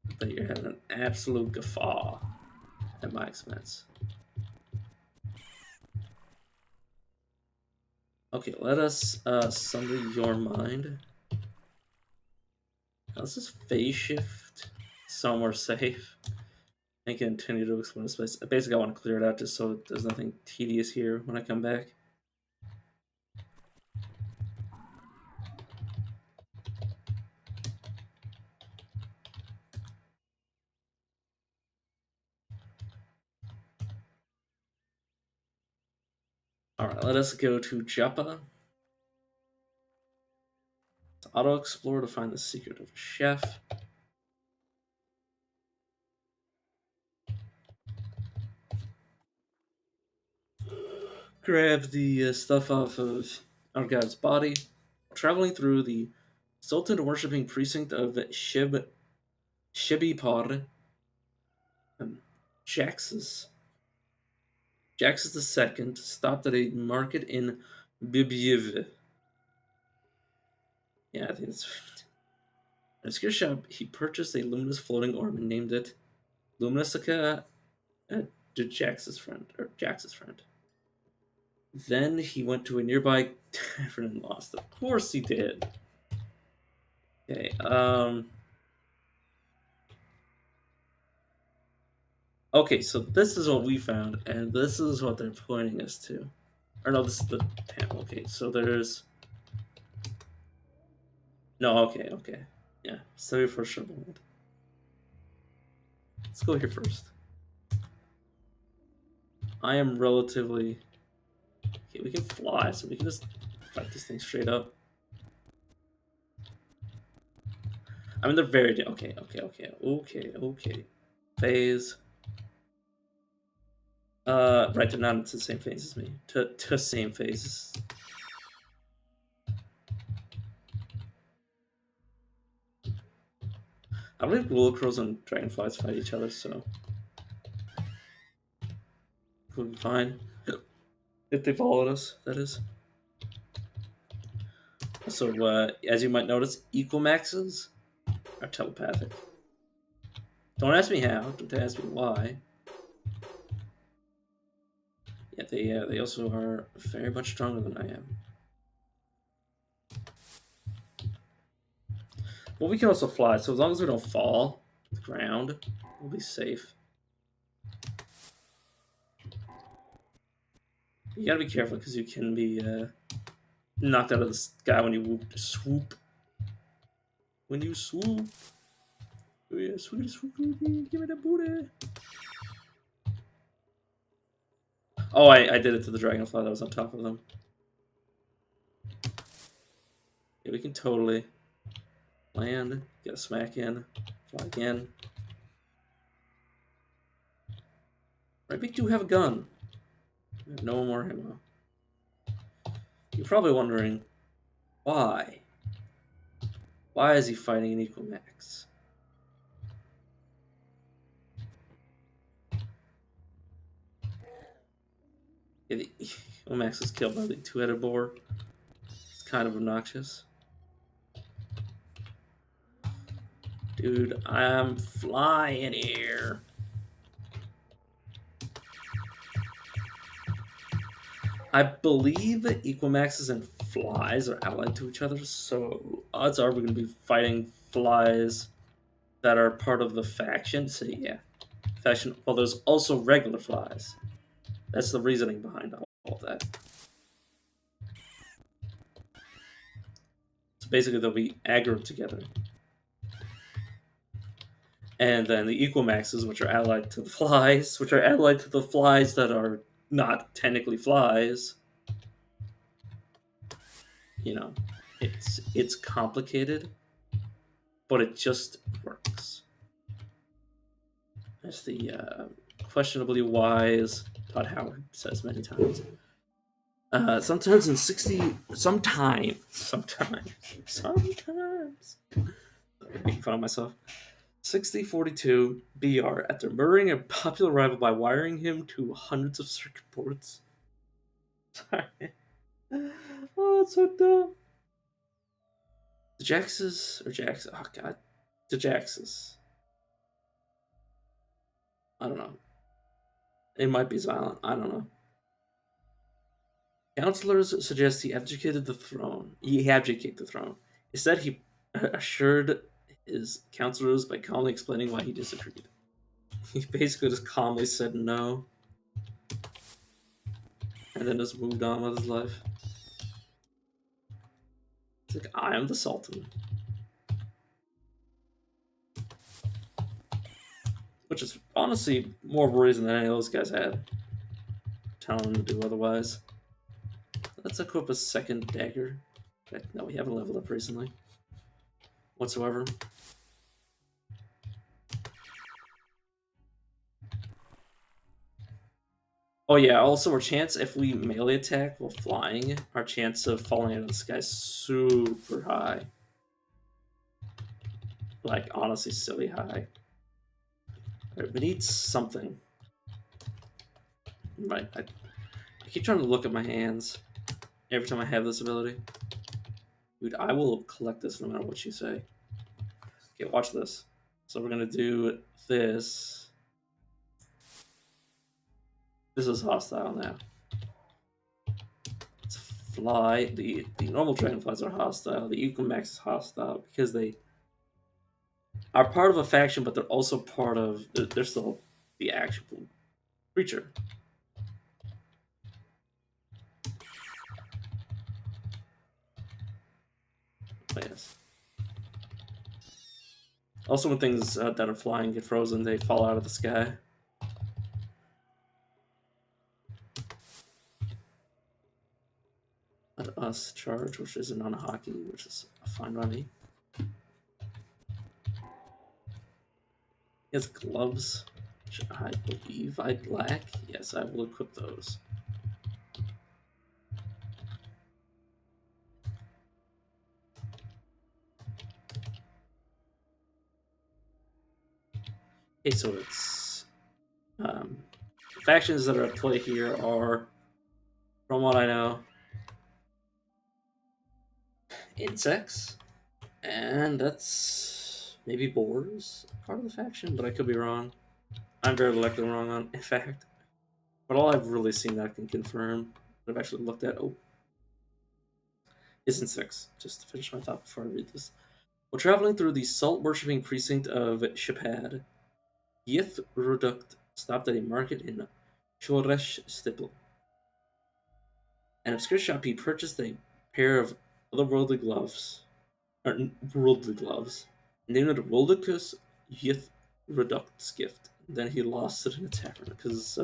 I bet you're having an absolute guffaw at my expense. Okay, let us sunder your mind. Now, let's just phase shift somewhere safe and continue to explore this place. Basically, I want to clear it out just so there's nothing tedious here when I come back. Alright, let us go to Joppa. Auto explore to find the secret of a chef. Grab the stuff off of our guy's body. Traveling through the Sultan worshipping precinct of Shibipar, Jaxus. Jaxus II stopped at a market in Bibyev. Yeah, I think that's right. At a obscure shop, he purchased a luminous floating orb and named it Luministica Jax's friend, or Jax's friend. Then he went to a nearby tavern and lost. Of course he did. Okay, okay, so this is what we found, and this is what they're pointing us to. Or no, this is the town. Okay, so there's. No, okay. Yeah, sorry for Shovelland. Let's go here first. I am relatively. Okay, we can fly, so we can just fight this thing straight up. I mean, they're very. Okay. Phase. Right, they're not into the same phase as me. To same phases. I believe Willicrows and Dragonflies fight each other, so we'll be fine. If they followed us, that is. So, as you might notice, Equamaxes are telepathic. Don't ask me how. Don't ask me why. Yeah, they also are very much stronger than I am. Well, we can also fly, so as long as we don't fall to the ground, we'll be safe. You gotta be careful because you can be knocked out of the sky when you swoop. When you swoop. Oh yeah, swoop, give me the booty. Oh, I did it to the dragonfly that was on top of them. Yeah, we can totally land, get a smack in, fly again. Right, we do have a gun. We have no more ammo. You're probably wondering, why? Why is he fighting an Equamax? Yeah, the Equamax was killed by the two-headed boar. It's kind of obnoxious. Dude, I'm flying here. I believe Equimaxes and flies are allied to each other, so odds are we're going to be fighting flies that are part of the faction. So yeah, faction. Well, there's also regular flies. That's the reasoning behind all of that. So basically, they'll be aggroed together. And then the Equimaxes, which are allied to the flies, which are allied to the flies that are not technically flies. You know, it's complicated, but it just works. As the questionably wise Todd Howard says many times. Sometimes in 60, sometimes, making fun of myself. 6042 BR after murdering a popular rival by wiring him to hundreds of circuit boards. Sorry. Oh, it's so dumb. The Jaxes, or Jax, oh god. The Jaxes. I don't know. It might be violent. I don't know. Counselors suggest he abdicated the throne. He abdicated the throne. Instead, he assured his counselors by calmly explaining why he disagreed. He basically just calmly said no, and then just moved on with his life. It's like, I am the Sultan. Which is honestly more of a reason than any of those guys had. Telling them to do otherwise. Let's equip a second dagger. No, we haven't leveled up recently. Whatsoever. Oh yeah, also our chance, if we melee attack while flying, our chance of falling out of the sky is super high. Like, honestly, silly high. Alright, we need something. Right, I keep trying to look at my hands every time I have this ability. Dude, I will collect this no matter what you say. Okay, watch this. So we're gonna do this. This is hostile now. Let's fly. The normal dragonflies are hostile. The Equimax is hostile because they are part of a faction, but they're also part of. They're still the actual creature. But yes. Also, when things that are flying get frozen, they fall out of the sky. Let us charge, which is a non-hockey, which is fine by me. He has gloves, which I believe I lack. Yes, I will equip those. Okay, so it's factions that are at play here are, from what I know, insects, and that's maybe boars, part of the faction, but I could be wrong. I'm very likely wrong on, in fact. But all I've really seen that I can confirm, that I've actually looked at, is insects. Just to finish my thought before I read this. While traveling through the salt-worshipping precinct of Shepad, Yith Rudukt stopped at a market in Shoresh Stipple. An obscure shop, he purchased a pair of otherworldly gloves, or worldly gloves, named it Roldicus Yith Reduct's gift. Then he lost it in a tavern because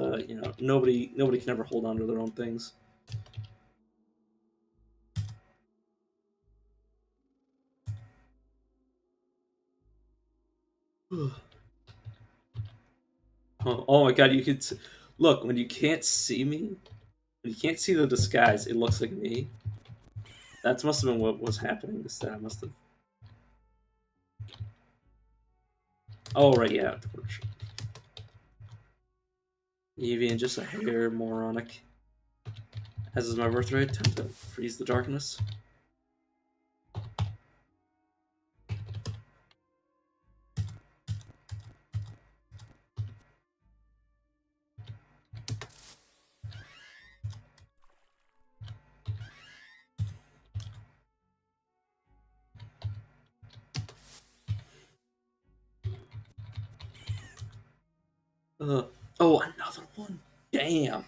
nobody can ever hold on to their own things. Oh my god! You could look when you can't see me. When you can't see the disguise, it looks like me. That must have been what was happening this time. Must have. Oh right, yeah, torch. Evian, just a hair moronic. As is my birthright, time to freeze the darkness. Oh, another one. Damn.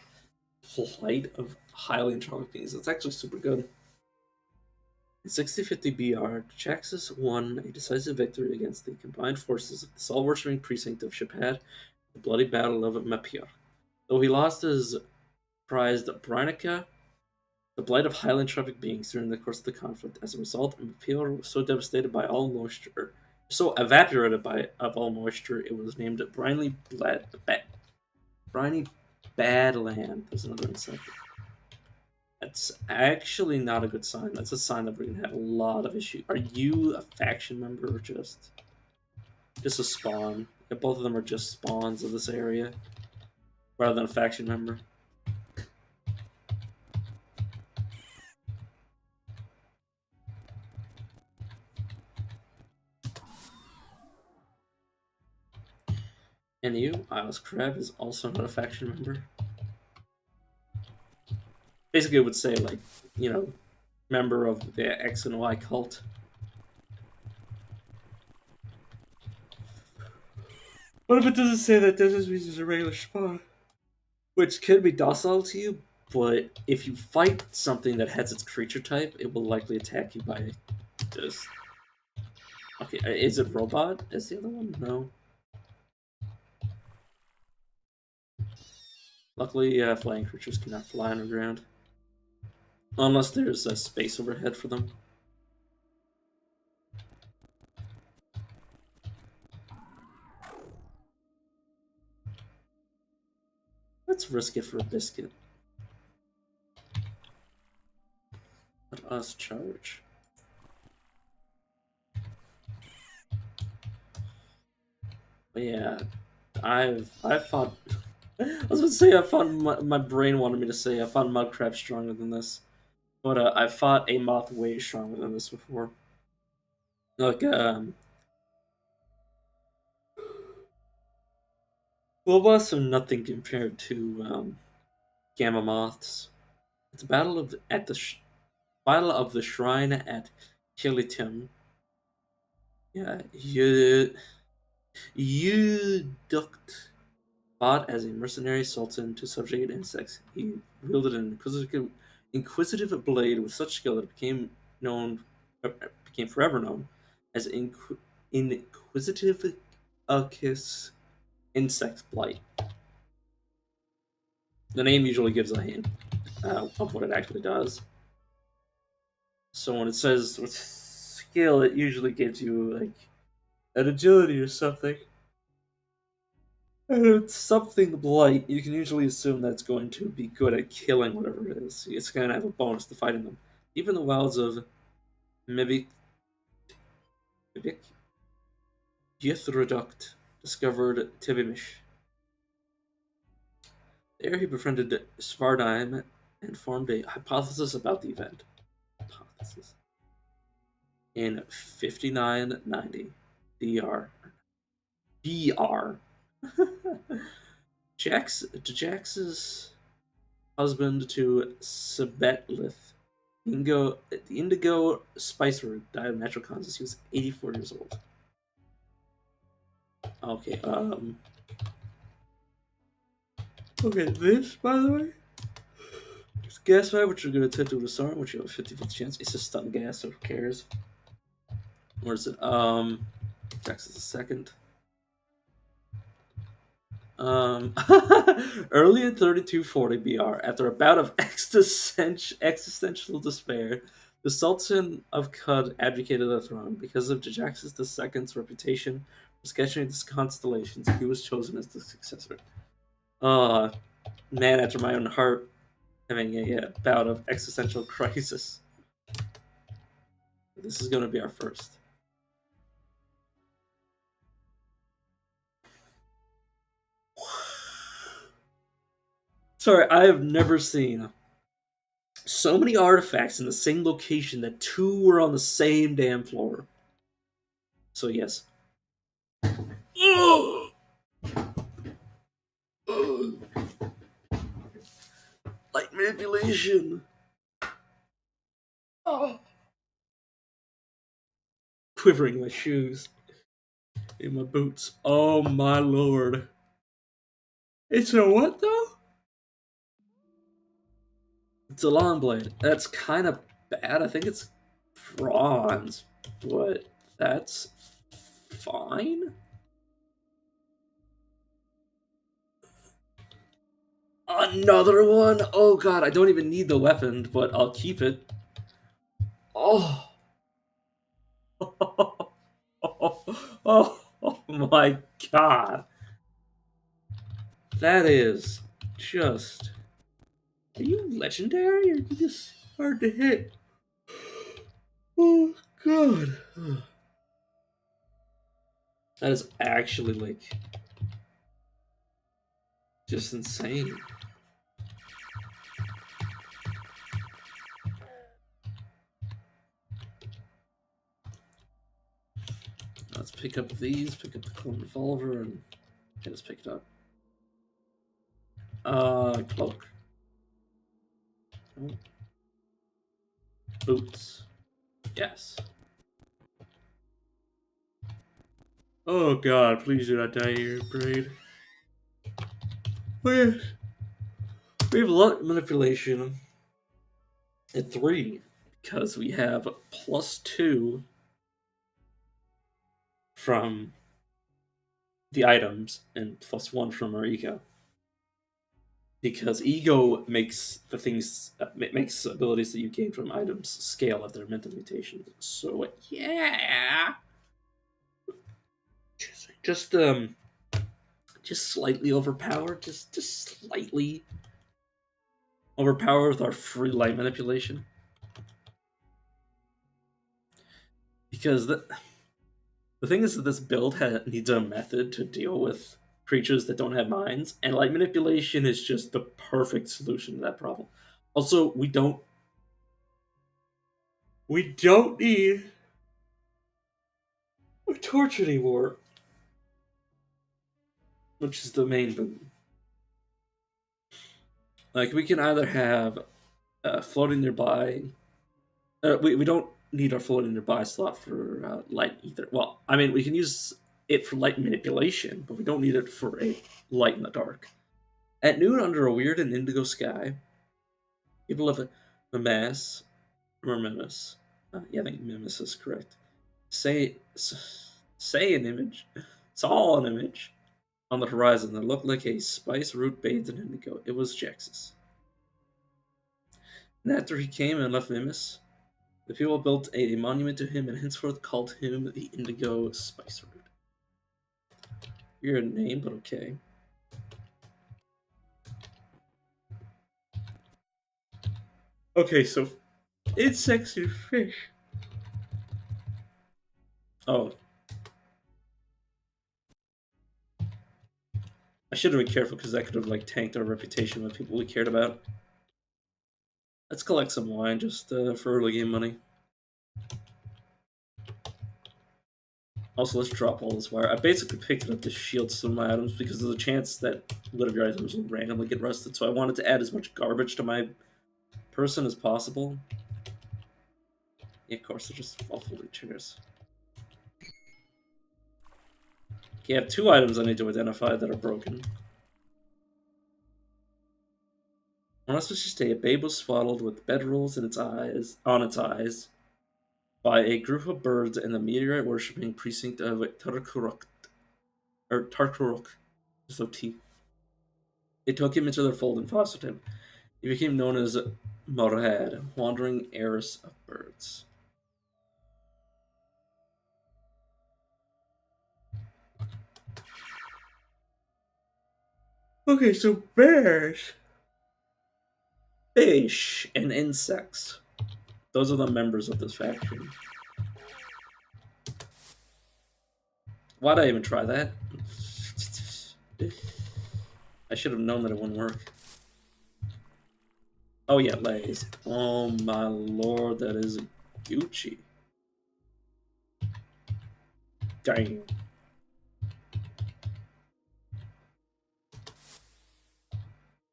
Flight of highly entropic beings. That's actually super good. In 6050 BR, Jaxus won a decisive victory against the combined forces of the Sol-worshipping precinct of Shepad, the bloody battle of Mapir. Though he lost his prized Brinica, the blight of highly entropic beings during the course of the conflict. As a result, Mapir was so devastated by all moisture, so evaporated of all moisture, it was named Briny Badland. There's another insect. That's actually not a good sign. That's a sign that we're gonna have a lot of issues. Are you a faction member or just a spawn? Yeah, both of them are just spawns of this area, rather than a faction member. And you, Isles Crab, is also not a faction member. Basically, it would say like, you know, member of the X and Y cult. What if it doesn't say that? This just means it's a regular spawn, which could be docile to you, but if you fight something that has its creature type, it will likely attack you by just. Okay, is it robot? Is the other one? No. Luckily, flying creatures cannot fly underground. Unless there's a space overhead for them. Let's risk it for a biscuit. Let us charge. But yeah, I've fought. I was gonna say I found my brain wanted me to say I found Mudcrab stronger than this, but I fought a moth way stronger than this before. Like Lobos are nothing compared to Gamma Moths. It's a battle of Battle of the Shrine at Kilitim. Yeah, you ducked fought as a mercenary sultan to subjugate insects. He wielded an inquisitive blade with such skill that it became forever known as Inquisitive Alkis Insect Blight. The name usually gives a hint of what it actually does. So when it says with skill, it usually gives you like an agility or something. And it's something blight. You can usually assume that's going to be good at killing whatever it is. It's going to have a bonus to fighting them. Even the wilds of Mivik Yithroduct discovered Tivimish. There he befriended Svardaim and formed a hypothesis about the event. Hypothesis. In 5990 DR. DR. Jax's husband to Sebetlith, the indigo spicer, died of natural causes. He was 84 years old. Okay, okay, this, by the way, is gas fire, which you're going to attempt to disarm, which you have a 50-50 chance. It's a stun gas, so who cares? Where is it? Jax is the second. Early in 3240 BR, after a bout of existential despair, the Sultan of Qud abdicated the throne. Because of Jaxus II's reputation for sketching the constellations, he was chosen as the successor. Man after my own heart, having a bout of existential crisis. This is going to be our first. Sorry, I have never seen so many artifacts in the same location that two were on the same damn floor. So yes. Light manipulation. Oh. Quivering my shoes in my boots. Oh my lord. It's a what though? It's a long blade. That's kind of bad. I think it's bronze, but that's fine. Another one? Oh god, I don't even need the weapon, but I'll keep it. Oh. Oh my god. That is just. Are you legendary or are you just hard to hit? Oh god. That is actually like just insane. Let's pick up these, pick up the cold revolver, and okay, let's pick it up. Cloak. Oh. Boots. Yes. Oh god, please do not die here, Braid. We have a lot of manipulation at 3 because we have +2 from the items and +1 from our ego. Because ego makes the things makes abilities that you gain from items scale if they're mental mutations. So yeah, just slightly overpowered, just slightly overpowered with our free light manipulation. Because the thing is that this build needs a method to deal with creatures that don't have minds, and light manipulation is just the perfect solution to that problem. Also, we don't need a torch anymore, which is the main boon. Like, we can either have floating nearby. We don't need our floating nearby slot for light either. Well, I mean, we can use it for light manipulation, but we don't need it for a light in the dark. At noon, under a weird and indigo sky, people of Mimas, or Mimas, yeah, I think Mimas is correct. Say an image, saw an image on the horizon that looked like a spice root bathed in indigo. It was Jaxus. And after he came and left Mimas, the people built a monument to him and henceforth called him the Indigo Spice Root. Weird name, but okay. Okay, so insects and fish. Oh. I should have been careful because that could have like tanked our reputation with people we cared about. Let's collect some wine just for early game money. Also, let's drop all this wire. I basically picked it up to shield some of my items because there's a chance that one of your items will randomly get rusted, so I wanted to add as much garbage to my person as possible. Yeah, of course, they're just awful triggers. Okay, I have 2 items I need to identify that are broken. Unless it's just a babe was swaddled with bedrolls in its eyes, on its eyes, by a group of birds in the meteorite worshipping precinct of Tarkuruk, or Tarkuruk, so T. They took him into their fold and fostered him. He became known as Morad, wandering heiress of birds. Okay, so bears, fish, and insects. Those are the members of this faction. Why'd I even try that? I should have known that it wouldn't work. Oh yeah, lays. Oh my lord, that is Gucci. Dang.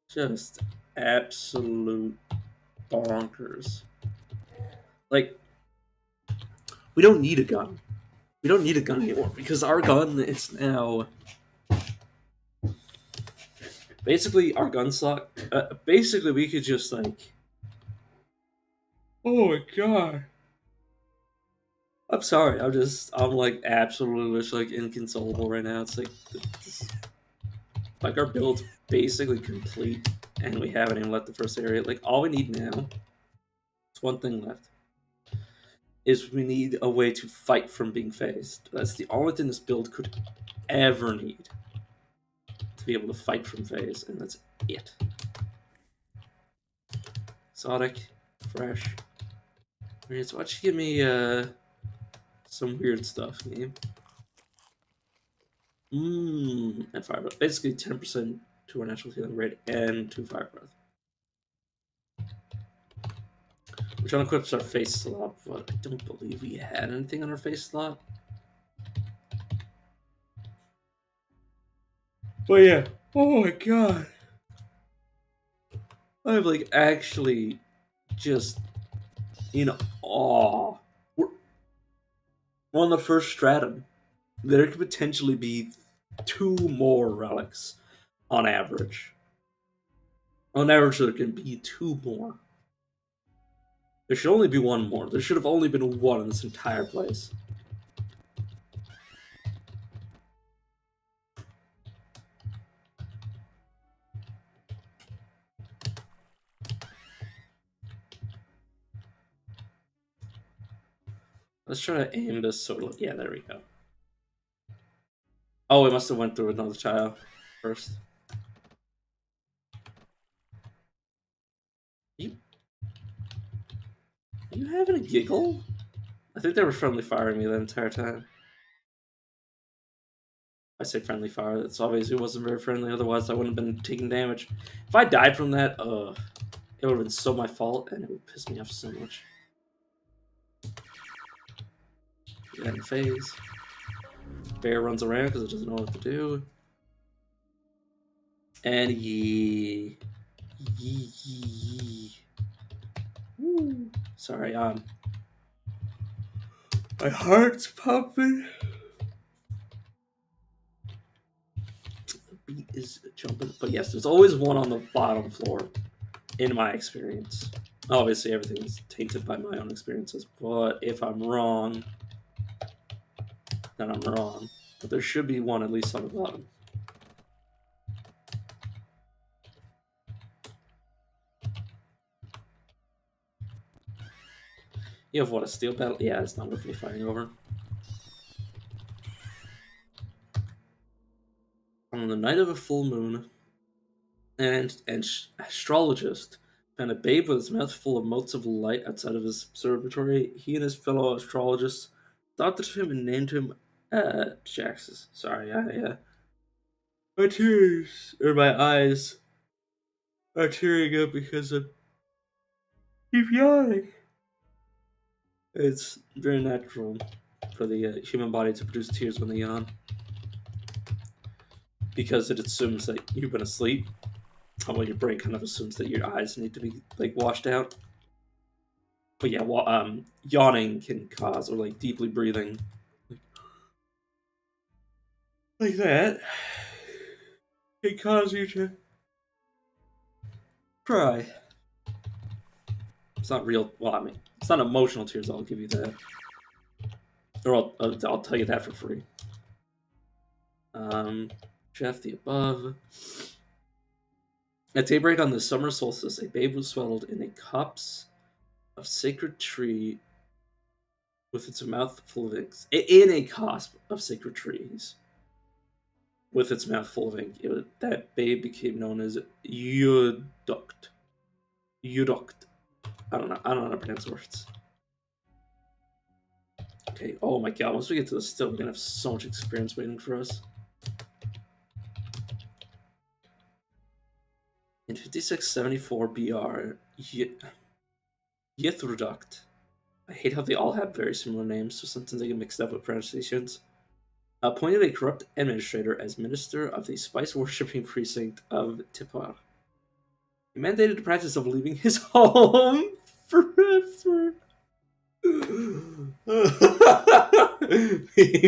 Just absolute bonkers. Like, we don't need a gun. We don't need a gun anymore because our gun is now Basically, our gun slot. Basically, we could just like. Oh my god. I'm sorry. I'm like absolutely just like inconsolable right now. It's like like our build's basically complete, and we haven't even left the first area. Like all we need now, it's one thing left, is we need a way to fight from being phased. That's the only thing this build could ever need to be able to fight from phase, and that's it. Exotic, fresh. Weird. So why don't you give me some weird stuff, game? And fire breath. Basically 10% to our natural healing rate and 2 fire breath. We're trying to equip our face slot, but I don't believe we had anything on our face slot. But yeah. Oh my god. I'm like actually just in awe. We're on the first stratum. There could potentially be 2 more relics on average. On average, there can be 2 more. There should only be 1 more. There should have only been 1 in this entire place. Let's try to aim this sort of. Yeah, there we go. Oh, we must have went through another tile first. You having a giggle? I think they were friendly firing me the entire time. I say friendly fire. It's obviously wasn't very friendly. Otherwise, I wouldn't have been taking damage. If I died from that, it would have been so my fault, and it would piss me off so much. Get in phase. Bear runs around because it doesn't know what to do. And yee. Woo. Sorry, my heart's pumping. The beat is jumping. But yes, there's always 1 on the bottom floor, in my experience. Obviously, everything is tainted by my own experiences, but if I'm wrong, then I'm wrong. But there should be 1 at least on the bottom. You have what, a steel battle? Yeah, it's not worth me fighting over. On the night of a full moon, an astrologist found a babe with his mouth full of motes of light outside of his observatory. He and his fellow astrologists adopted him and named him Jaxus. Sorry, my tears, or my eyes, are tearing up because of keep yawning. It's very natural for the human body to produce tears when they yawn, because it assumes that you've been asleep. Well, your brain kind of assumes that your eyes need to be like washed out. But yeah, yawning can cause, or like deeply breathing, like that, can cause you to cry. It's not real. Well, I mean, it's not emotional tears. I'll give you that, or I'll tell you that for free. Jeff the above. At daybreak on the summer solstice, a babe was swaddled in a copse of sacred tree with its mouth full of ink. In a copse of sacred trees with its mouth full of ink. That babe became known as Eudoct. Eudoct. I don't know how to pronounce words. Okay, oh my god, once we get to the still, we're gonna have so much experience waiting for us. In 5674 BR, Yithruduct. I hate how they all have very similar names, so sometimes they get mixed up with pronunciations. Appointed a corrupt administrator as minister of the spice-worshipping precinct of Tipar. He mandated the practice of leaving his home forever. He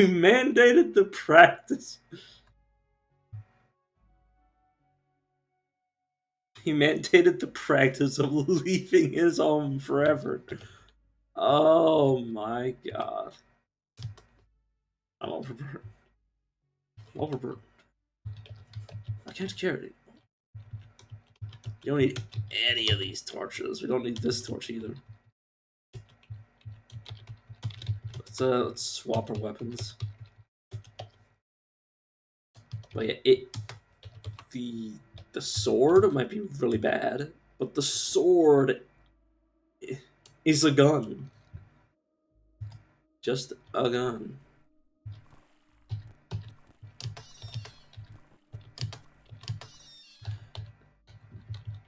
mandated the practice. He mandated the practice of leaving his home forever. Oh my god. I'm overburdened. Overburdened. I can't carry it. You don't need any of these torches. We don't need this torch either. Let's swap our weapons. But yeah, the sword might be really bad, but the sword is a gun. Just a gun.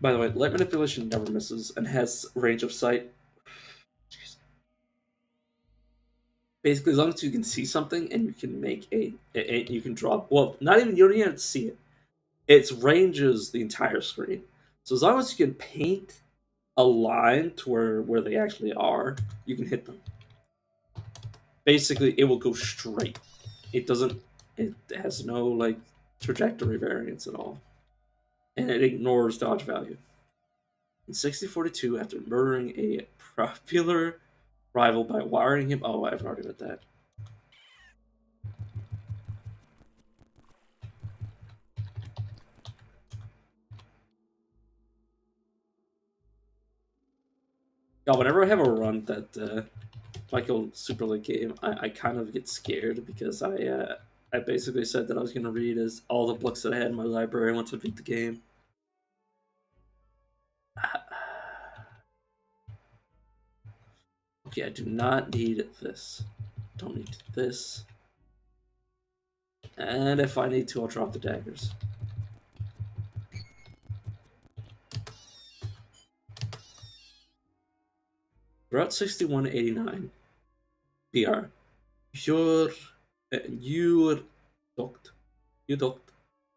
By the way, light manipulation never misses and has range of sight. Jeez. Basically, as long as you can see something and you can make you can draw. Well, not even you don't even have to see it. It ranges the entire screen. So as long as you can paint a line to where they actually are, you can hit them. Basically, it will go straight. It doesn't. It has no like trajectory variance at all, and it ignores dodge value. In 6042, after murdering a popular rival by wiring him. Oh, I've already read that. Yeah, whenever I have a run that Michael Super League game, I kind of get scared because I basically said that I was going to read as all the books that I had in my library once I beat the game. Okay, I do not need this. Don't need this. And if I need to, I'll drop the daggers. Route 6189. PR. Your duct. You duct.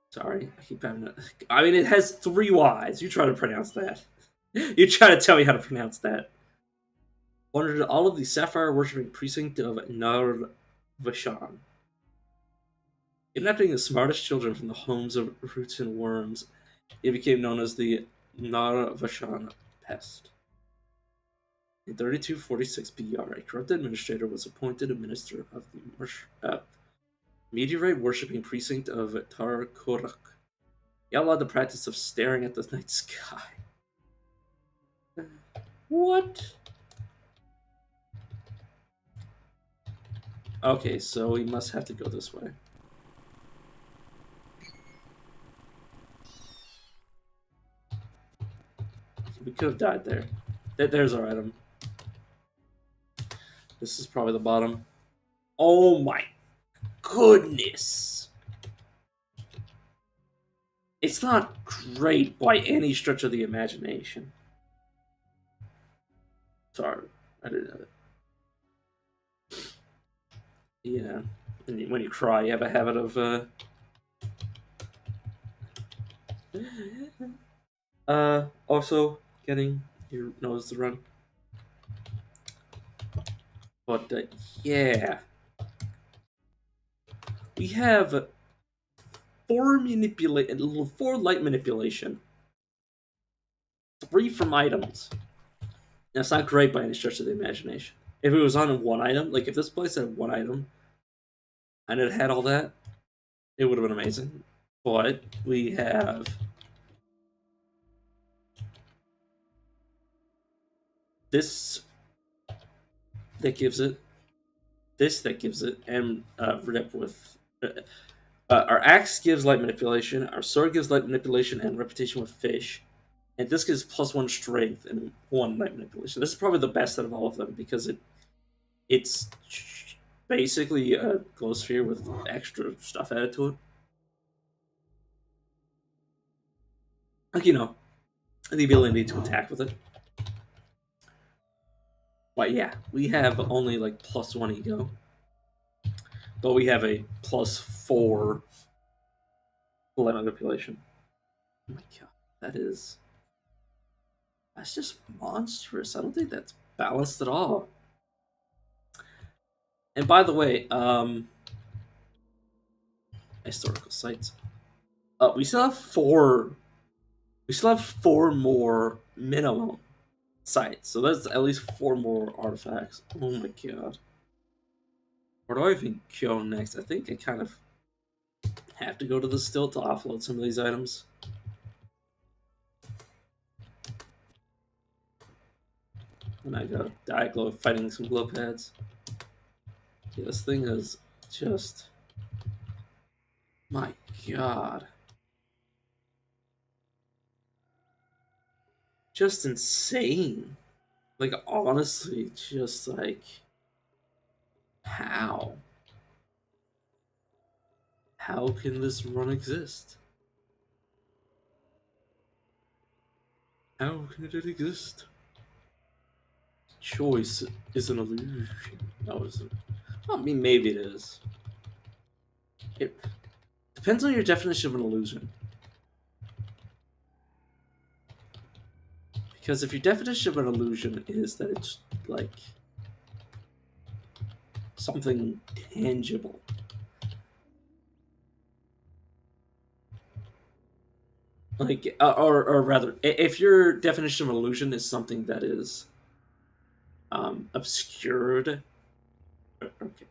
Sorry, I keep having to. I mean, it has 3 Y's. You try to pronounce that. You try to tell me how to pronounce that. Wandered all of the sapphire worshipping precinct of Nar Vashan. Kidnapping the smartest children from the homes of roots and worms, it became known as the Nar Vashan pest. In 3246 BR, a corrupt administrator was appointed a minister of the meteorite worshipping precinct of Tar Korak. He outlawed the practice of staring at the night sky. What? Okay, so we must have to go this way. We could have died there. There's our item. This is probably the bottom. Oh my goodness! It's not great by any stretch of the imagination. Sorry, I didn't know that. Yeah, when you cry, you have a habit of also getting your nose to run. But yeah, we have 4 light manipulation, 3 from items. That's not great by any stretch of the imagination. If it was on 1 item, like if this place had 1 item and it had all that, it would have been amazing. But we have this that gives it, this that gives it, and rep with. Our axe gives light manipulation, our sword gives light manipulation and reputation with fish, and this gives +1 strength and 1 light manipulation. This is probably the best out of all of them because it's basically a glow sphere with extra stuff added to it. Like, you know, the ability to attack with it. But yeah, we have only like +1 ego. But we have a +4 light manipulation. Oh my god, that's just monstrous. I don't think that's balanced at all. And by the way, historical sites. We still have 4 We still have 4 more minimum sites, so that's at least 4 more artifacts. Oh my god. Where do I even go next? I think I kind of have to go to the still to offload some of these items. And I got Diaglow fighting some glow pads. Yeah, this thing is just... My god. Just insane. Like, honestly, just like... How? How can this run exist? How can it exist? Choice is an illusion. No, is it? Well, I mean, maybe it is. It depends on your definition of an illusion. Because if your definition of an illusion is that it's like something tangible, like, or rather, if your definition of an illusion is something that is obscured, okay,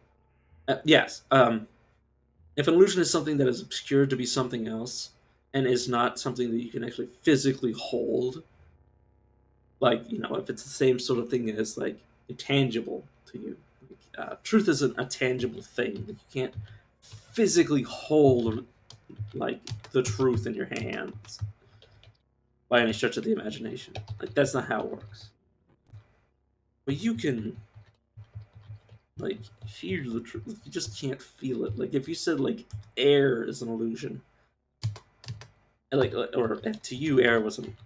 yes, if an illusion is something that is obscured to be something else and is not something that you can actually physically hold, like, you know, if it's the same sort of thing as like intangible to you, like, truth isn't a tangible thing. Like, you can't physically hold like the truth in your hands by any stretch of the imagination. Like, that's not how it works. But you can like hear the truth. You just can't feel it. Like, if you said like air is an illusion, like, or if to you air was an...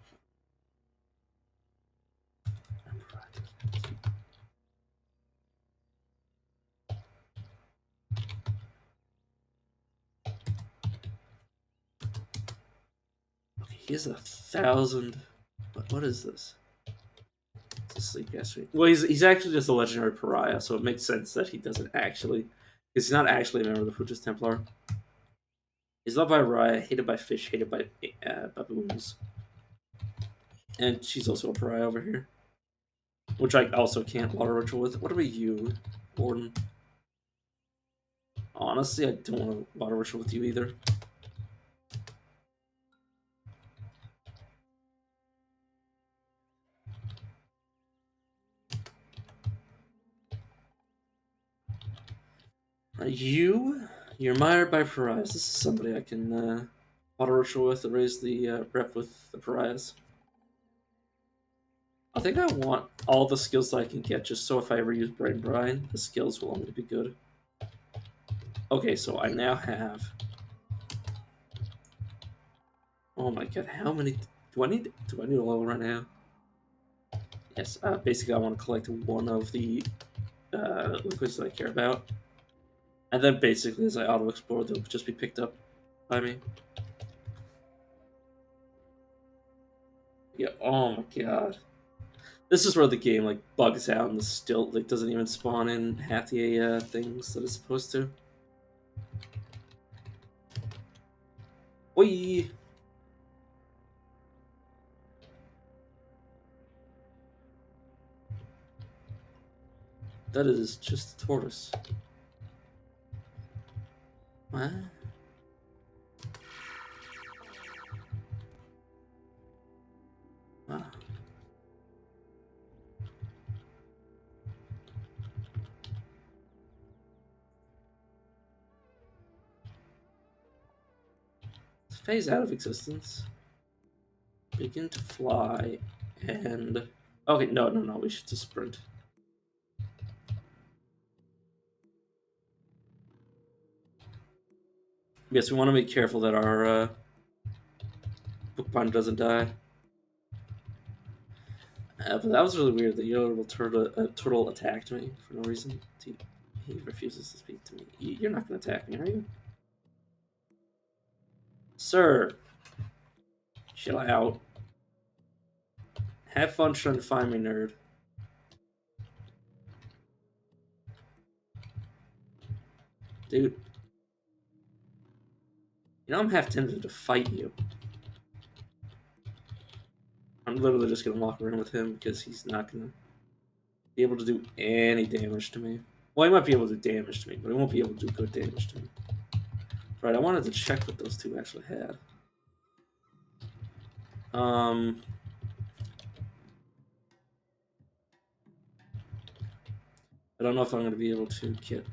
Okay, he has 1,000. What is this? It's a sleep yesterday. Well, he's actually just a legendary pariah, so it makes sense that he doesn't actually, because he's not actually a member of the Fruitus Templar. He's loved by Raya, hated by fish, hated by baboons. And she's also a pariah over here, which I also can't water ritual with. What about you, Gordon? Honestly, I don't want to water ritual with you either. You're mired by pariahs. This is somebody I can water ritual with to raise the rep with the pariahs. I think I want all the skills that I can get, just so if I ever use Brain Brine, the skills will only be good. Okay, so I now have... Oh my god, how many... Do I need a level right now? Yes, basically I want to collect one of the liquids that I care about. And then basically as I auto-explore, they'll just be picked up by me. Yeah, oh my god. This is where the game like bugs out and the still like doesn't even spawn in half the things that it's supposed to. Whee! That is just a tortoise. What? Wow. Phase out of existence. Begin to fly and... Okay, no, we should just sprint. Yes, we want to be careful that our bookbinder doesn't die. But that was really weird that your little turtle attacked me for no reason. He refuses to speak to me. You're not going to attack me, are you? Sir! Chill out. Have fun trying to find me, nerd. Dude. You know, I'm half tempted to fight you. literally just gonna walk around with him because he's not gonna be able to do any damage to me. Well, he might be able to do damage to me, but he won't be able to do good damage to me. Right, I wanted to check what those two actually had. I don't know if I'm going to be able to get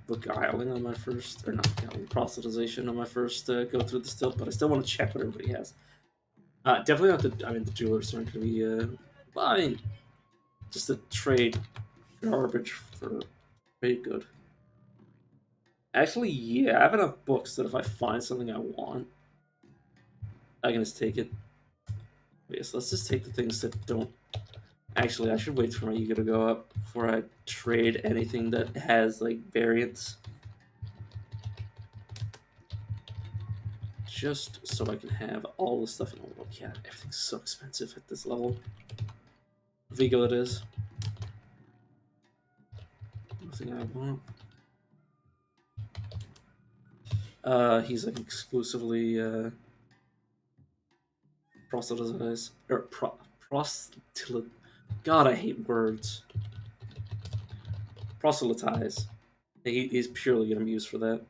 beguiling on my first, or not beguiling, proselytization on my first go through the still, but I still want to check what everybody has. Definitely not the, I mean, the jewelers aren't going to be, well, I mean, just the trade garbage for pretty good. Actually, yeah, I have enough books that if I find something I want, I can just take it. Yes, let's just take the things that don't. Actually, I should wait for my ego to go up before I trade anything that has like variants. Just so I can have all the stuff in the world. Yeah, everything's so expensive at this level. Vigo it is. Nothing I want. He's like exclusively proselytize or proselyte. God, I hate words. Proselytize. He's purely gonna be used for that.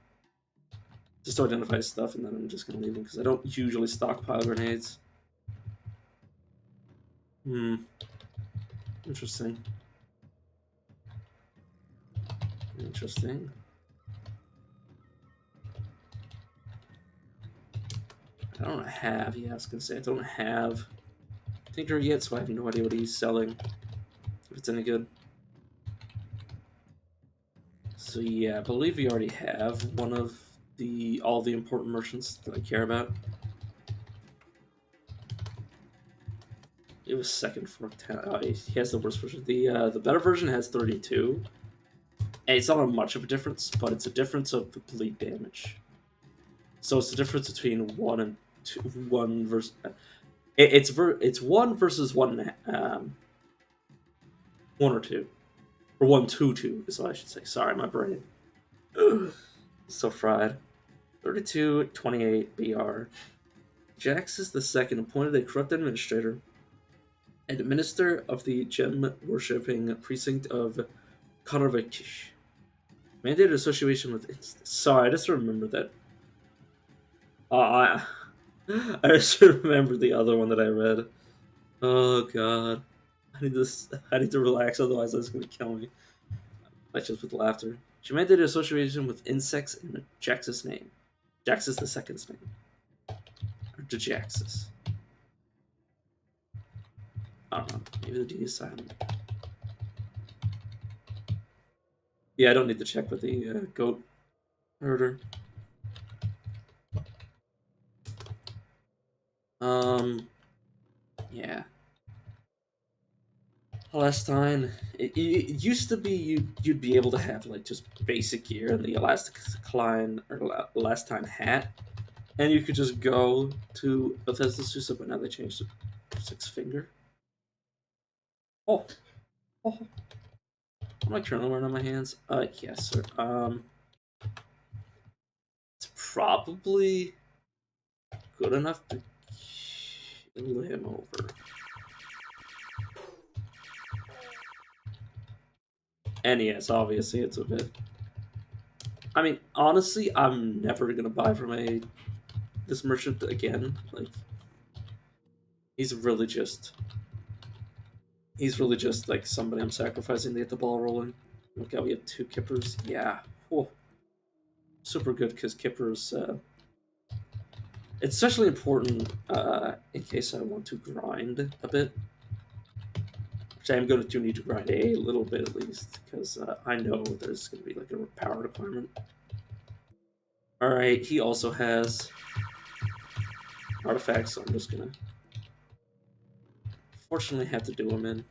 Just to identify stuff, and then I'm just gonna leave him because I don't usually stockpile grenades. Interesting. Interesting. I don't have. Yeah, I was gonna say I don't have Tinker yet, so I have no idea what he's selling. If it's any good. So yeah, I believe we already have one of all the important merchants that I care about. It was second for 10. Oh, he has the worst version. The better version has 32. And it's not much of a difference, but it's a difference of the bleed damage. So it's the difference between 1 and 2. 1 versus. It's 1 versus 1. 1 or 2. Or 1, 2, 2 is what I should say. Sorry, my brain. So fried. 32, 28, BR. Jaxus II appointed a corrupt administrator and minister of the gem-worshipping precinct of Karvakish. Mandated association with... Sorry, I just remember that. I just remember the other one that I read. Oh god. I need to relax, otherwise that's gonna kill me. Like just with laughter. She mandated association with insects in Jaxus' name. Jaxus II's name. Or Jaxus. I don't know. Maybe the D is silent. Yeah, I don't need to check with the goat herder. Yeah. Palestine. It used to be you'd be able to have like just basic gear and the elastic Klein or Palestine hat, and you could just go to Bethesda Susa, but now they changed it. 6 finger. Oh, oh. Am I currently wearing on my hands? Yes, sir. It's probably good enough to kill him over. And yes, obviously it's a bit. I mean, honestly, I'm never gonna buy from this merchant again. Like, he's really just like somebody I'm sacrificing to get the ball rolling. Okay, we have 2 Kippers. Yeah, oh, super good because Kippers. It's especially important in case I want to grind a bit. Which I am going to need to grind a little bit at least, because I know there's going to be like a power requirement. Alright, he also has artifacts, so I'm just going to fortunately have to do them in.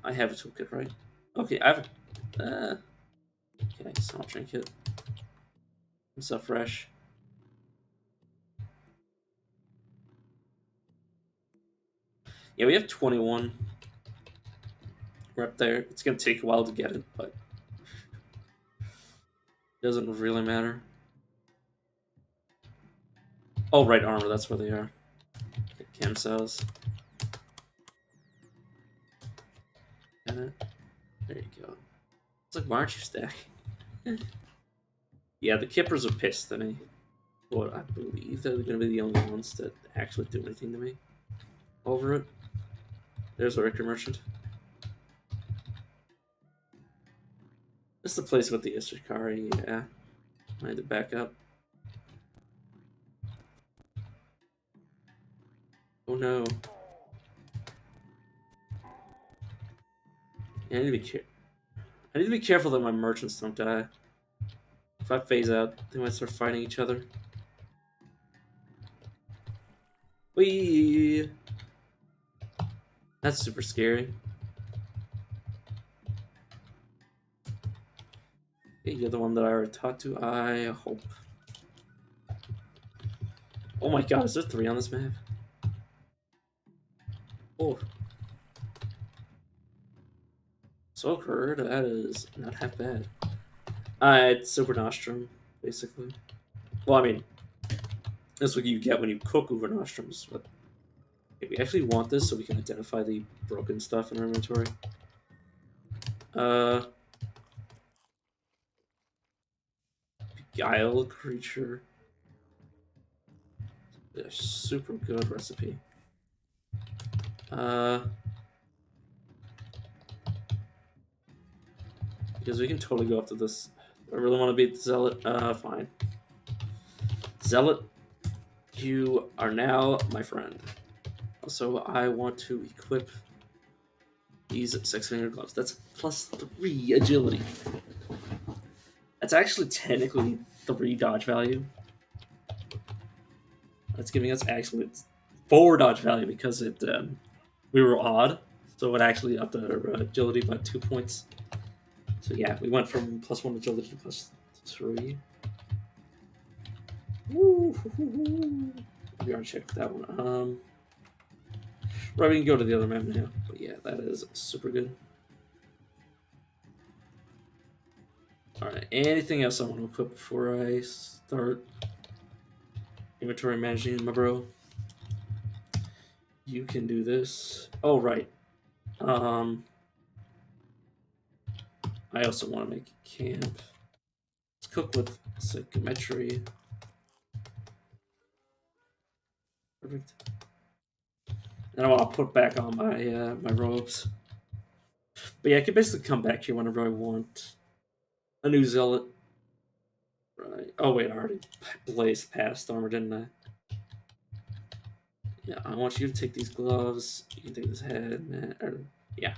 I have a toolkit, right? Okay, I have a... okay, small trinket. What's up, fresh? Yeah, we have 21. We're up there. It's going to take a while to get it, but it doesn't really matter. Oh, right, armor. That's where they are. Chem cells. Got it. There you go. It's like, why aren't you stacking? Yeah, the Kippers are pissed at me. But I believe they're going to be the only ones that actually do anything to me. Over it. There's a Richter Merchant. This is the place with the Ishikari, yeah. I had to back up. Oh no. Yeah, I need to be careful that my merchants don't die. If I phase out, they might start fighting each other. Whee! That's super scary. Okay, you're the one that I already talked to, I hope. Oh my god, is there 3 on this map? Oh. Soaker, that is not half bad. It's Super Nostrum, basically. Well, I mean, that's what you get when you cook Uber Nostrums, but okay, we actually want this so we can identify the broken stuff in our inventory. Beguile creature. A super good recipe. Because we can totally go after this. I really want to beat the Zealot. Fine. Zealot, you are now my friend. Also, I want to equip these 6-finger gloves. That's +3 agility. That's actually technically 3 dodge value. That's giving us actually 4 dodge value because it we were odd, so it actually upped our agility by 2 points. So yeah, we went from +1 agility to +3. Woo! We already checked that one. Right, we can go to the other map now. But yeah, that is super good. Alright, anything else I want to equip before I start inventory managing, my bro? You can do this. Oh, right. I also want to make a camp. Let's cook with psychometry. Perfect. And I want to put back on my my robes. But yeah, I can basically come back here whenever I want. A new zealot. Right. Oh wait, I already blazed past armor, didn't I? Yeah, I want you to take these gloves. You can take this head, man. Yeah.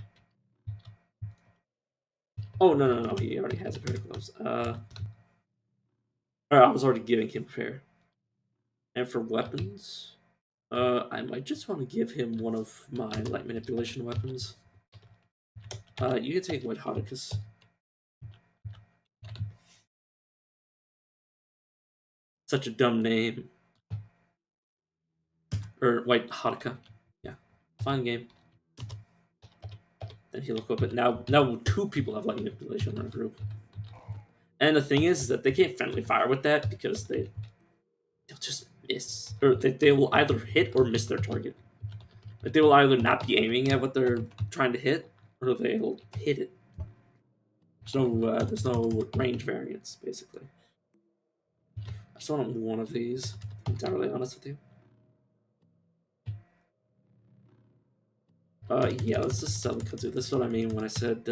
Oh no! He already has a pair of gloves. I was already giving him a pair. And for weapons, I might just want to give him one of my light manipulation weapons. You can take White Hodicus. Such a dumb name. Or White Hotica. Yeah. Fine game. Then he'll equip it. Now 2 people have light manipulation in our group. And the thing is that they can't friendly fire with that because they'll just miss. Or they will either hit or miss their target. Like they will either not be aiming at what they're trying to hit, or they'll hit it. There's no range variance, basically. I just want one of these, to be entirely honest with you. Yeah, let's just sell the Kudzu. That's what I mean when I said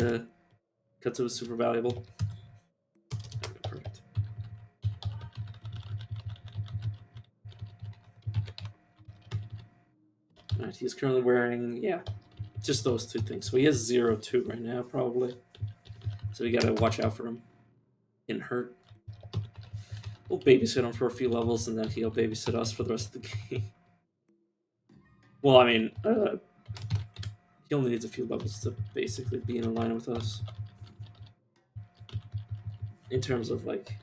Kudzu was super valuable. Okay, perfect. Alright, he's currently wearing, yeah, just those 2 things. So he has 0-2 right now, probably. So we gotta watch out for him. Getting hurt. We'll babysit him for a few levels, and then he'll babysit us for the rest of the game. Well, I mean, he only needs a few levels to basically be in line with us. In terms of, like,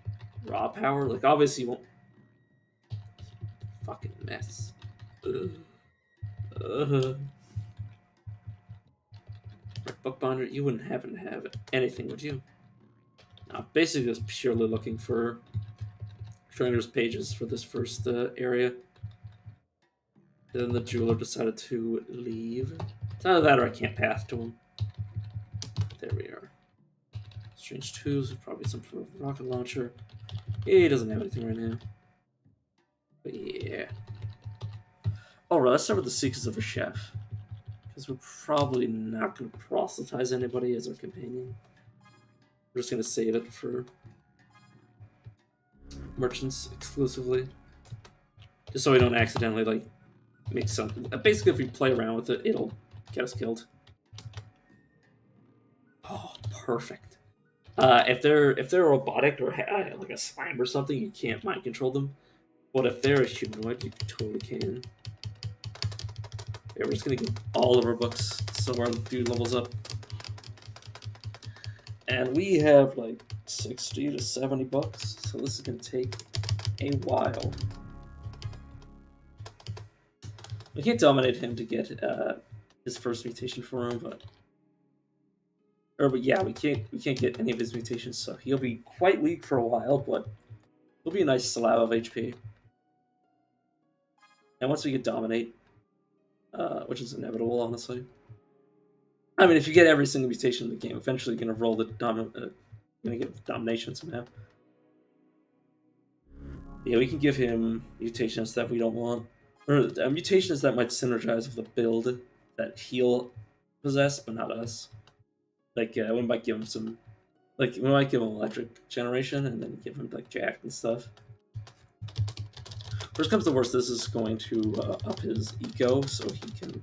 raw power. Like, obviously, he won't... Fucking mess. Bookbinder, you wouldn't happen to have anything, would you? No, basically just purely looking for Stringer's pages for this first area. Then the jeweler decided to leave. It's either that or I can't path to him. There we are. Strange tools, probably some sort of rocket launcher. He doesn't have anything right now. But yeah. Alright, let's start with the secrets of a chef. Because we're probably not going to proselytize anybody as our companion. We're just going to save it for merchants exclusively. Just so we don't accidentally, like, make something. Basically, if we play around with it, it'll get us killed. Oh, perfect. If they're robotic or like a slime or something, you can't mind control them. But if they're a humanoid, you totally can. Yeah, we're just gonna get all of our books so our dude levels up. And we have like 60 to 70 bucks, so this is gonna take a while. We can't dominate him to get his first mutation for him, but yeah, we can't get any of his mutations, so he'll be quite weak for a while, but he'll be a nice slab of HP. And once we get dominate, which is inevitable, honestly. I mean, if you get every single mutation in the game, eventually you're gonna roll the gonna get domination somehow. Yeah, we can give him mutations that we don't want, or mutations that might synergize with the build that he'll possess, but not us. Like we might give him some, like we might give him electric generation, and then give him like jack and stuff. Worst comes to worst, this is going to up his eco, so he can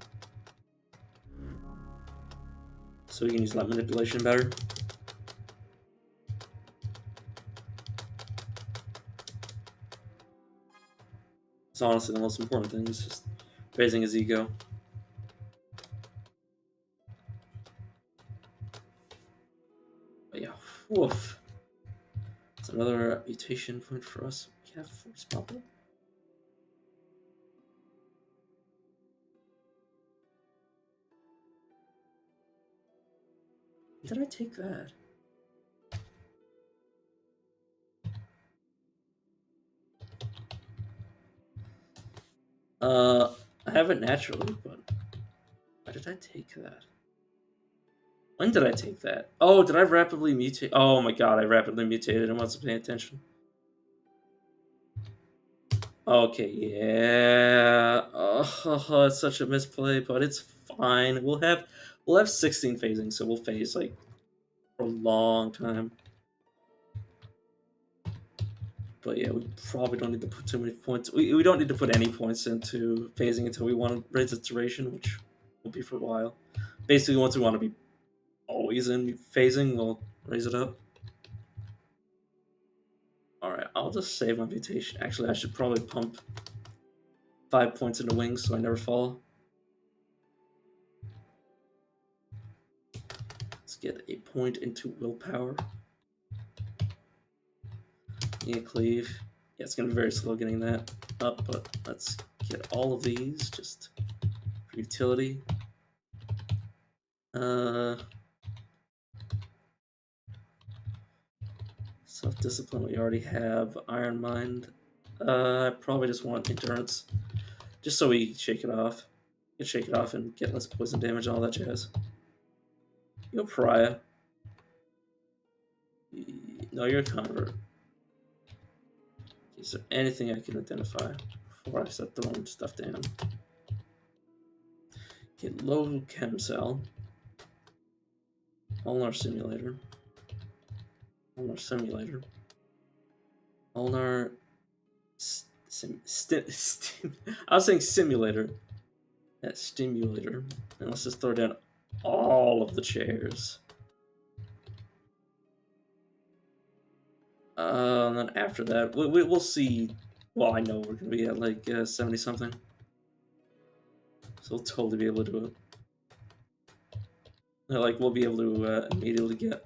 use light manipulation better. It's honestly the most important thing, is just raising his ego. But yeah, woof. It's another mutation point for us. We have force bubble. Did I take that? I have it naturally, but why did I take that? When did I take that? Oh, did I rapidly mutate? Oh my god, I rapidly mutated and wasn't paying attention. Okay, yeah. Oh, it's such a misplay, but it's fine. We'll have 16 phasing, so we'll phase like for a long time. But yeah, we probably don't need to put too many points. We don't need to put any points into phasing until we want to raise its duration, which will be for a while. Basically, once we want to be always in phasing, we'll raise it up. Alright, I'll just save my mutation. Actually, I should probably pump 5 points into wings so I never fall. Let's get a point into willpower. Yeah, cleave. Yeah, it's gonna be very slow getting that up, but let's get all of these just for utility. Self-discipline we already have. Iron Mind. I probably just want endurance. Just so we shake it off. Get shake it off and get less poison damage and all that jazz. Yo, Pariah. No, you're a convert. Is there anything I can identify before I start throwing stuff down? Get low chem cell. Ulnar simulator. Ulnar simulator. Ulnar I was saying simulator. That stimulator. And let's just throw down all of the chairs. And then after that, we'll see. Well, I know we're gonna be at like 70 something, so we'll totally be able to do it. Like we'll be able to immediately get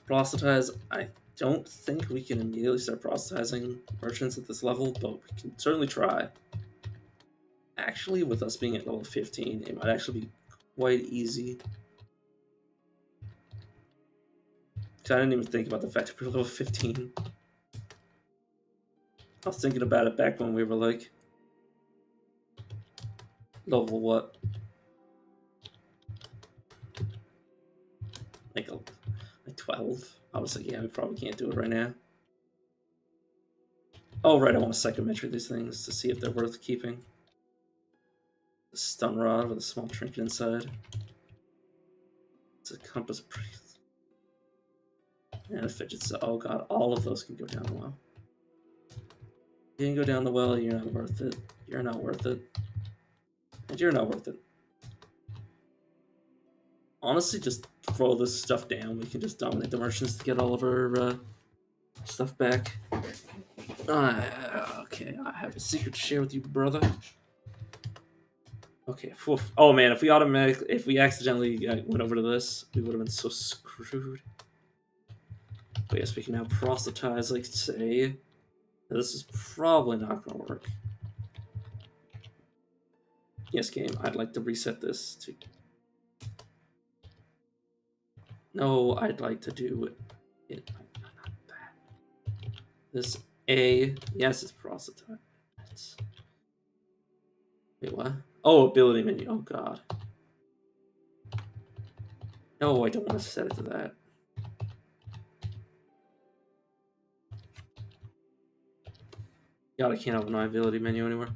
proselytize. I don't think we can immediately start proselytizing merchants at this level, but we can certainly try. Actually, with us being at level 15, it might actually be quite easy. I didn't even think about the fact that we're level 15. I was thinking about it back when we were like Level what? Like 12? I was like, yeah, we probably can't do it right now. Oh, right, I want to psychometry these things to see if they're worth keeping. The stun rod with a small trinket inside. It's a compass priest. And a fidget cell. Oh god, all of those can go down the well. You can go down the well, you're not worth it. You're not worth it. And you're not worth it. Honestly, just throw this stuff down. We can just dominate the merchants to get all of our stuff back. Okay, I have a secret to share with you, brother. Okay. Oh man, if we accidentally went over to this, we would have been so screwed. But yes, we can now proselytize, like say. This is probably not gonna work. Yes, game. I'd like to reset this to. No, I'd like to do it. Not that. This A. Yes, it's proselytize. Wait, what? Oh, ability menu. Oh god. No, I don't want to set it to that. God, I can't open my ability menu anymore.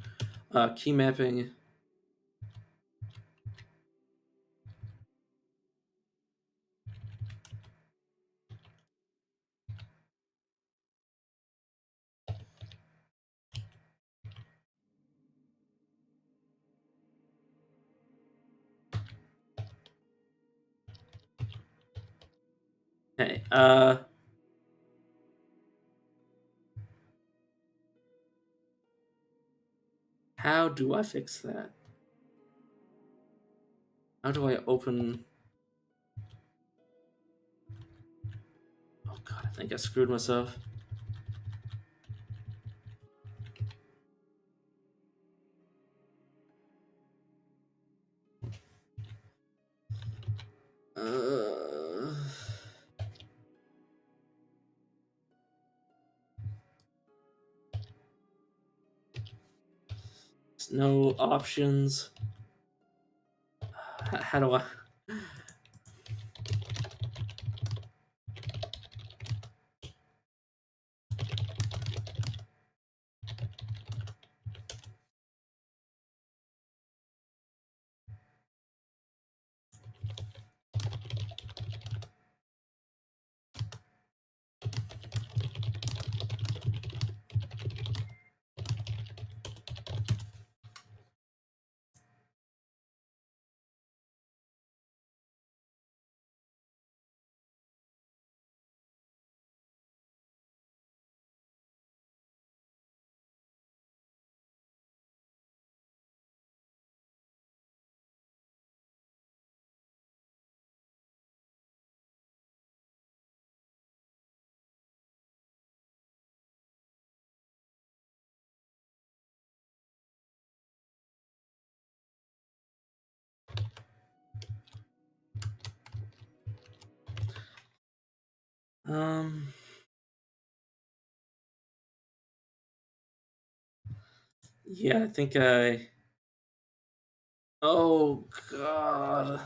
Key mapping. Hey, how do I fix that? How do I open? Oh god, I think I screwed myself. No options. How do I? Yeah, I think I. Oh god.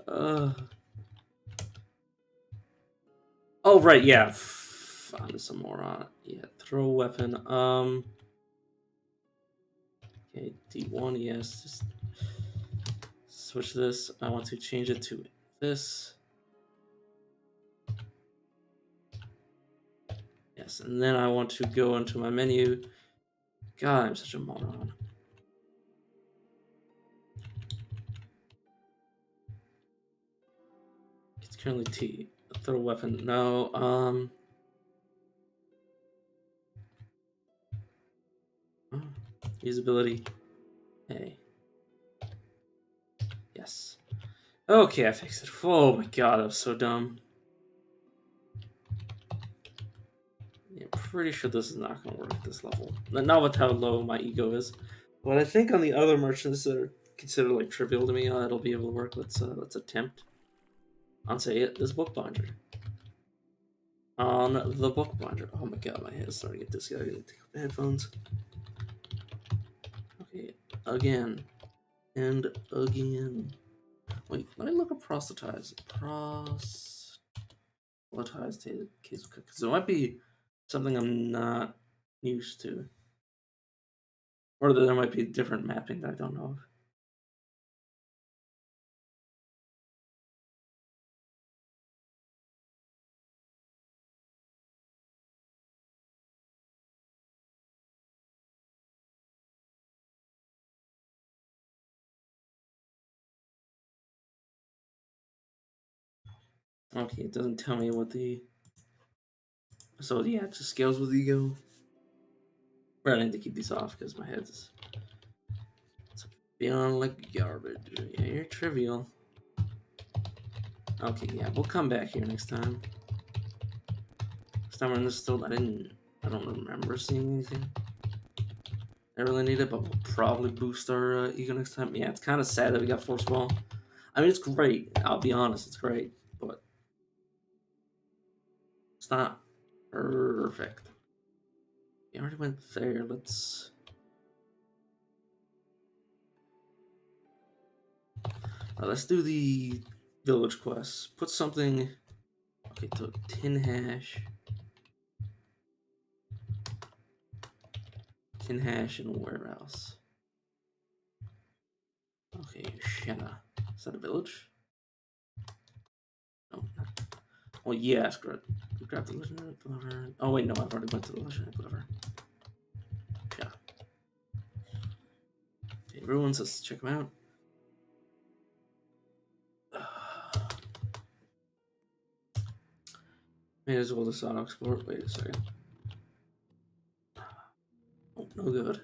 Uh. Oh right, yeah. I'm some moron. Yeah, throw a weapon. Okay, D1. Yes. Just switch this. I want to change it to this. Yes, and then I want to go into my menu. God, I'm such a moron. It's currently T. Throw a weapon. No. Usability. Hey. Yes. Okay, I fixed it. Oh my god, that was so dumb. Yeah, I'm pretty sure this is not going to work at this level. Not with how low my ego is. But I think on the other merchants that are considered like trivial to me, it'll be able to work. Let's attempt. On say it. This bookbinder. On the bookbinder. Oh my god, my head is starting to get dizzy. I need to take off the headphones. again and again. Wait, let me look at proselytize. Proselytize case because it might be something I'm not used to, or there might be different mapping that I don't know of. Okay, it doesn't tell me what the. So yeah, it just scales with ego. Right, I need to keep these off because my head's feeling like garbage. Yeah, you're trivial. Okay, yeah, we'll come back here next time. Next time we're in this still, I don't remember seeing anything. I really need it, but we'll probably boost our ego next time. Yeah, it's kind of sad that we got Force Wall. I mean, it's great. I'll be honest, it's great, but it's not perfect. We already went there. Let's do the village quest. Put something. Okay, so tin hash. Tin hash and warehouse. Okay, Shenna. Is that a village? No, not. Oh yeah, grab the legendary deliver. Oh wait, no, I've already went to the legendary deliver. Yeah. Okay, ruins. Let's check them out. May as well just auto explore. Wait a second. Oh, no good.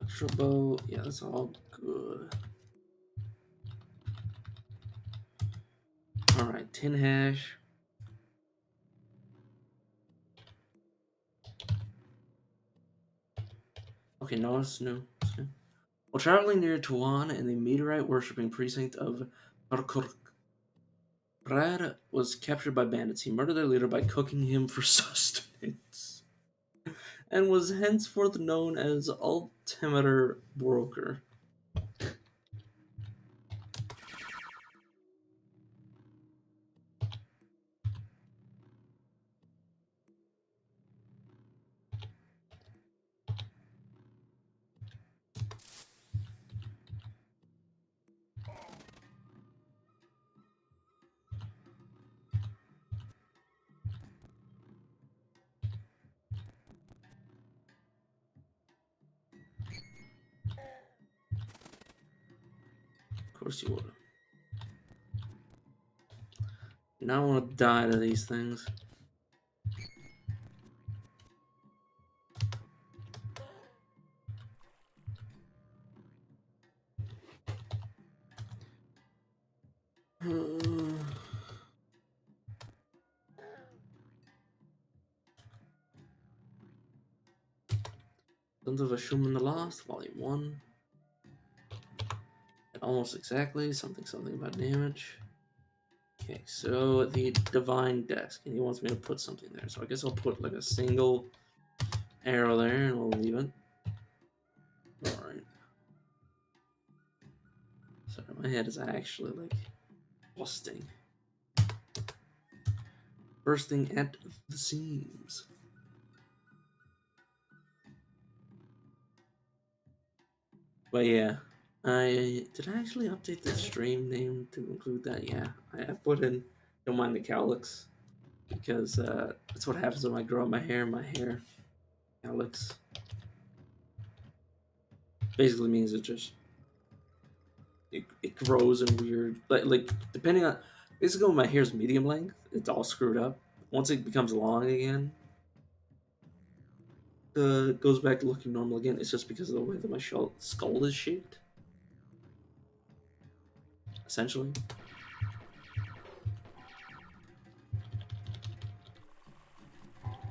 Extra bow. Yeah, that's all good. Alright, tin hash. Okay, no, it's new. While traveling near Tuan in the meteorite worshipping precinct of Parkurk, Brad was captured by bandits. He murdered their leader by cooking him for sustenance, and was henceforth known as Altimeter Broker. Of course you would. You now want to die to these things. Sons of Ashum the Lost, Volume 1. And almost exactly, something about damage. Okay, so the Divine Desk, and he wants me to put something there. So I guess I'll put like a single arrow there and we'll leave it. Alright. Sorry, my head is actually like busting. Bursting at the seams. But yeah, did I actually update the stream name to include that? Yeah, I put in Don't Mind the Cowlicks because that's what happens when I grow out my hair. My hair cowlicks basically means it grows in weird like depending on basically when my hair's medium length, it's all screwed up. Once it becomes long again, goes back to looking normal again. It's just because of the way that my skull is shaped. Essentially.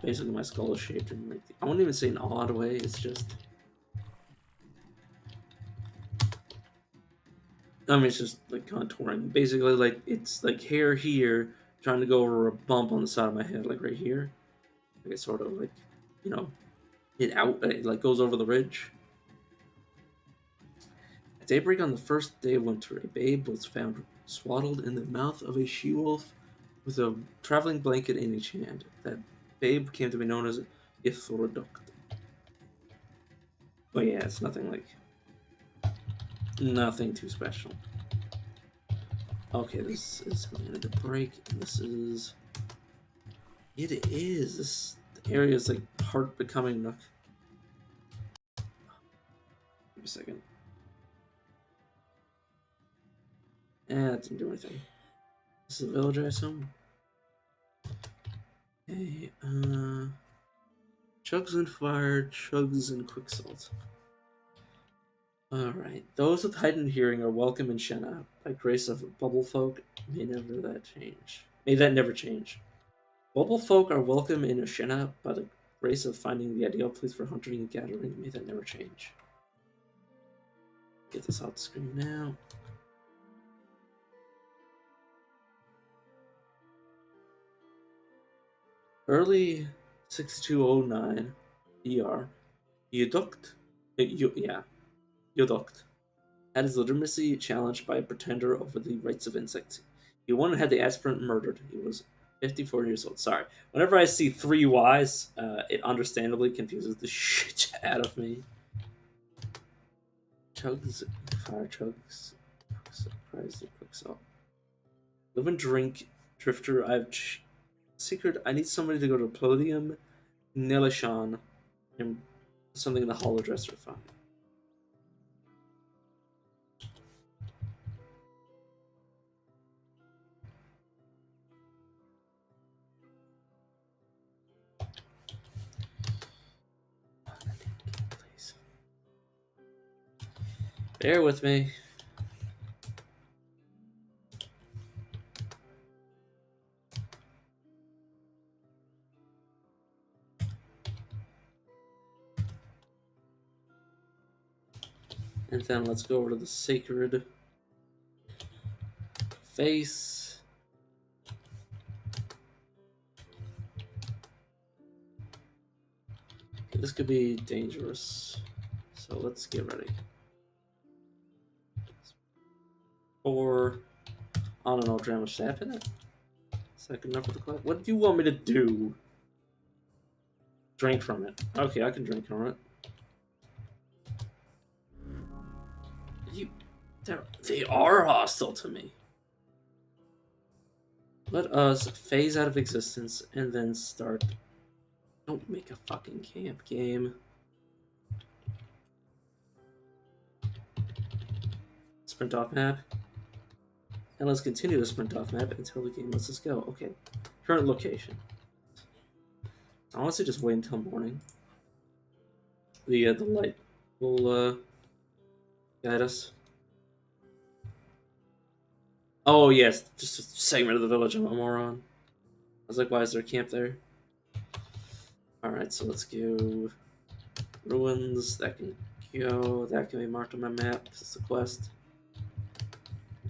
Basically, my skull is shaped in like I wouldn't even say an odd way. It's just I mean it's just like contouring. Basically, like it's like hair here trying to go over a bump on the side of my head, like right here. Like it's sort of like you know It like goes over the ridge. At daybreak on the first day of winter, a babe was found swaddled in the mouth of a she-wolf with a traveling blanket in each hand. That babe came to be known as Ithroduct. Oh yeah, it's nothing too special. Okay, this is going to break, and this is... It is! This area is like part becoming Nook. Give me a second. It didn't do anything. This is a village, I assume? Okay, Chugs and fire, chugs and quicksalt. Alright. Those with heightened hearing are welcome in Shenna. By grace of bubble folk, may that never change. Bubble folk are welcome in Shenna by the grace of finding the ideal place for hunting and gathering. May that never change. Get this off the screen now. Early 6209 ER. Yoduct. Yoduct had his legitimacy challenged by a pretender over the rights of insects. He wanted had the aspirant murdered. He was 54 years old. Sorry. Whenever I see 3 Ys, it understandably confuses the shit out of me. Chugs, fire chugs, surprise, quicksalt. Live and drink, drifter. Secret. I need somebody to go to Plodium, Nilishan, and something in the hollow dresser. Fine. Bear with me. And then let's go over to the sacred face. Okay, this could be dangerous. So let's get ready. 4, I don't know, dram of sap in it? Is that good enough for the class? What do you want me to do? Drink from it. Okay, I can drink from it. They are hostile to me. Let us phase out of existence and then start. Don't make a fucking camp game. Sprint off map. And let's continue the sprint off map until the game lets us go. Okay. Current location. I honestly just wait until morning. The light will guide us. Oh yes, just a segment of the village. I'm a moron. I was like, why is there a camp there? Alright, so let's go ruins. That can go. That can be marked on my map. This is the quest.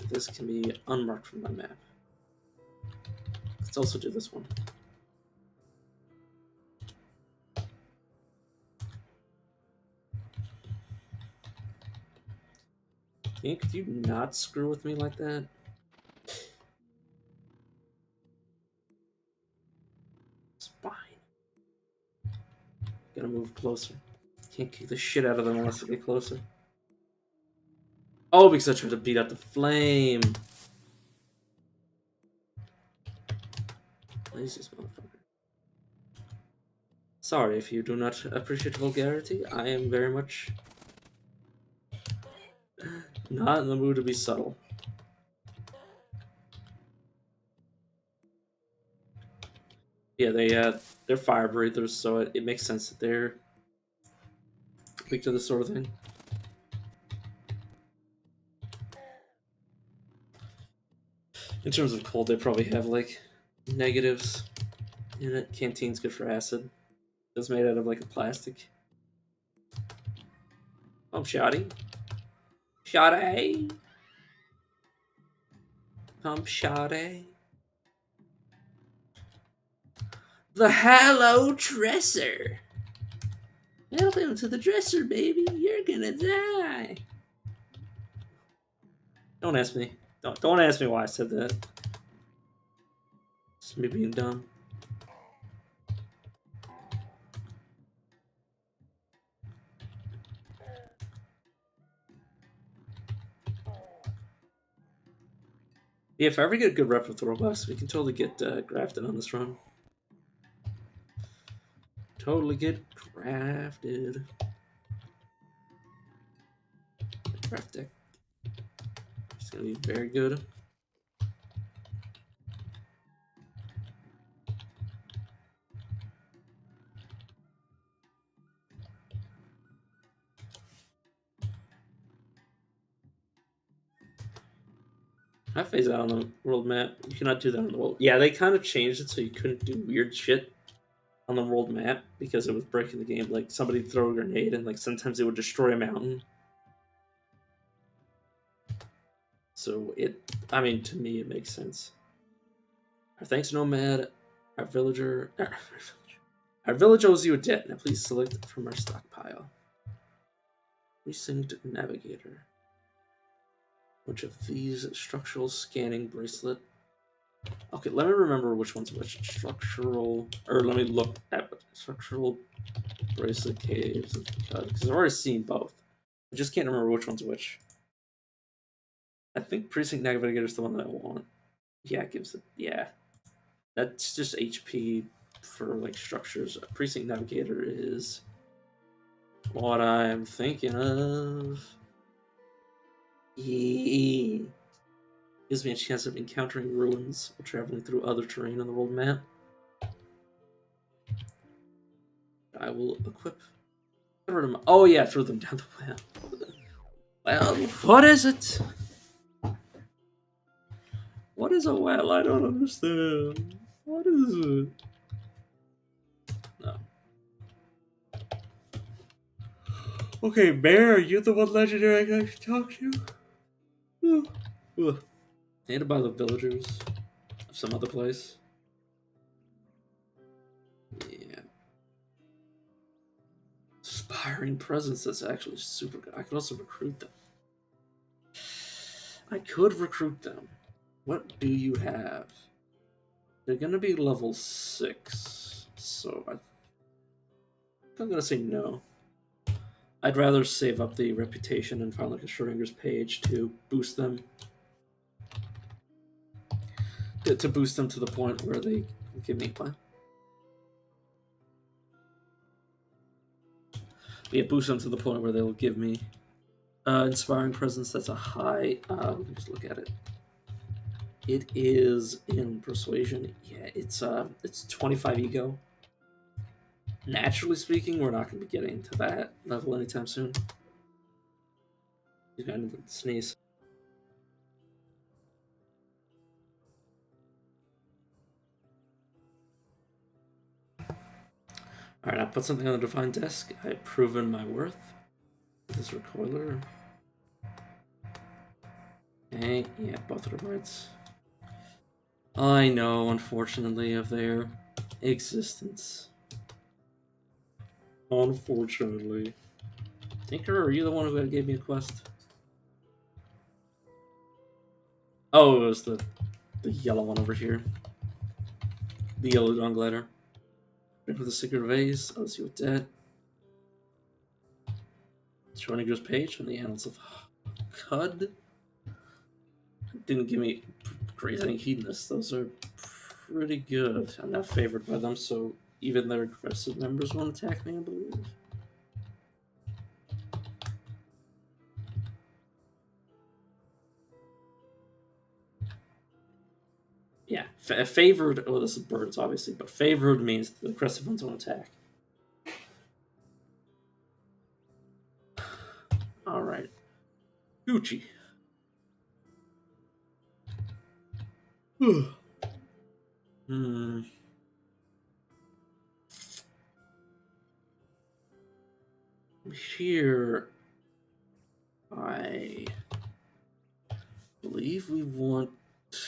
This can be unmarked from my map. Let's also do this one. Could you not screw with me like that? It's fine. Gotta move closer. Can't kick the shit out of them unless I get closer. Oh, because I tried to beat out the flame. Lazy motherfucker. Sorry if you do not appreciate vulgarity. I am very much not in the mood to be subtle. Yeah, they're fire breathers, so it makes sense that they're weak to this sort of thing. In terms of cold, they probably have like negatives in it. Canteen's good for acid. It's made out of like a plastic. Pump shotty. Shotty. Pump shotty. The Hallow Dresser. Help him to the dresser, baby. You're gonna die. Don't ask me. Don't ask me why I said that. It's me being dumb. Yeah, if I ever get a good rep with Roblox, we can totally get grafted on this run. Totally get grafted. Craft deck. It's gonna be very good. I phase out on the world map. You cannot do that on the world. Yeah, they kind of changed it so you couldn't do weird shit on the world map because it was breaking the game. Like somebody would throw a grenade and like sometimes it would destroy a mountain. So I mean, to me, it makes sense. Our thanks, Nomad. Our villager. Our village owes you a debt. Now please select from our stockpile. Precinct Navigator. Which of these structural scanning bracelet? Okay, let me remember which one's which. Structural, or let me look at structural bracelet caves because I've already seen both. I just can't remember which one's which. I think Precinct Navigator is the one that I want. Yeah, it gives it. Yeah, that's just HP for like structures. Precinct Navigator is what I'm thinking of. Yeah. Gives me a chance of encountering ruins while traveling through other terrain on the world map. I will equip. Oh yeah, throw them down the well. Well, what is it? What is a well? I don't understand. What is it? No. Okay, Bear, are you the one legendary I got to talk to? Hated by the villagers of some other place. Yeah. Inspiring presence, that's actually super good. I could also recruit them. I could recruit them. What do you have? They're gonna be level 6, so I'm gonna say no. I'd rather save up the reputation and find like a Schrodinger's page to boost them. To boost them to the point where they give me one. Yeah, boost them to the point where they will give me inspiring presence. That's a high. We can just look at it. It is in persuasion. Yeah, it's 25 ego. Naturally speaking, we're not going to be getting to that level anytime soon. He's going to sneeze. Alright, I put something on the defined desk. I've proven my worth. This recoiler. Okay, yeah, both are rights. I know, unfortunately, of their existence. Unfortunately. Tinker, are you the one who gave me a quest? Oh, it was the yellow one over here. The yellow dawn glider. Drink with the secret vase. Oh, see what that. Schrodinger's page from the Annals of Cud. Didn't give me Grazing Hedonist. Those are pretty good. I'm not favored by them, so even their aggressive members won't attack me, I believe. Yeah, favored. Oh, this is birds, obviously, but favored means the aggressive ones won't attack. All right, Gucci. Here, I believe we want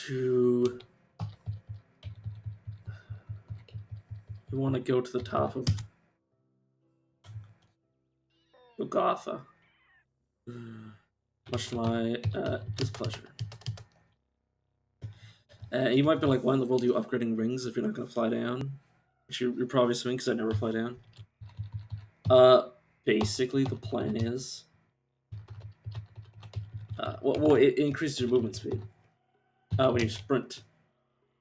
to. We want to go to the top of Golgotha. Much to my displeasure. You might be like, why in the world are you upgrading rings if you're not going to fly down? Which you're probably assuming because I never fly down. Basically, the plan is... well, it increases your movement speed when you sprint.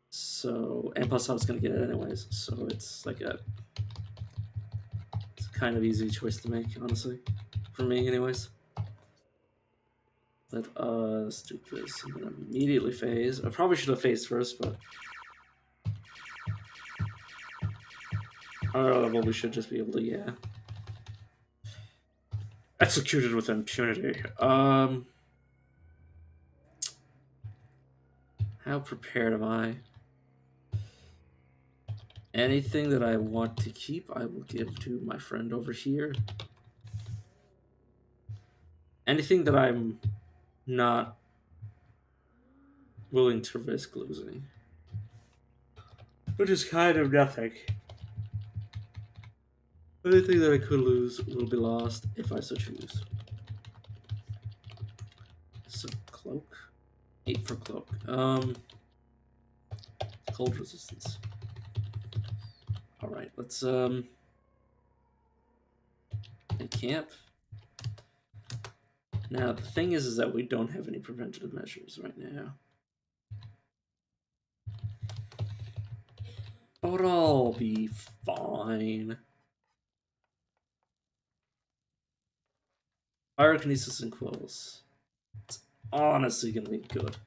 So, and plus I was going to get it anyways, so it's like it's a kind of easy choice to make, honestly. For me, anyways. Let us do this. I'm going to immediately phase. I probably should have phased first, but... well, we should just be able to, yeah. Executed with impunity. How prepared am I? Anything that I want to keep, I will give to my friend over here. Anything that I'm not willing to risk losing, which is kind of nothing. Anything that I could lose will be lost if I so choose. So, cloak. 8 for cloak. Cold resistance. Alright, let's, encamp. Now, the thing is that we don't have any preventative measures right now. But I'll be fine. Pyrokinesis and quills. It's honestly gonna be good.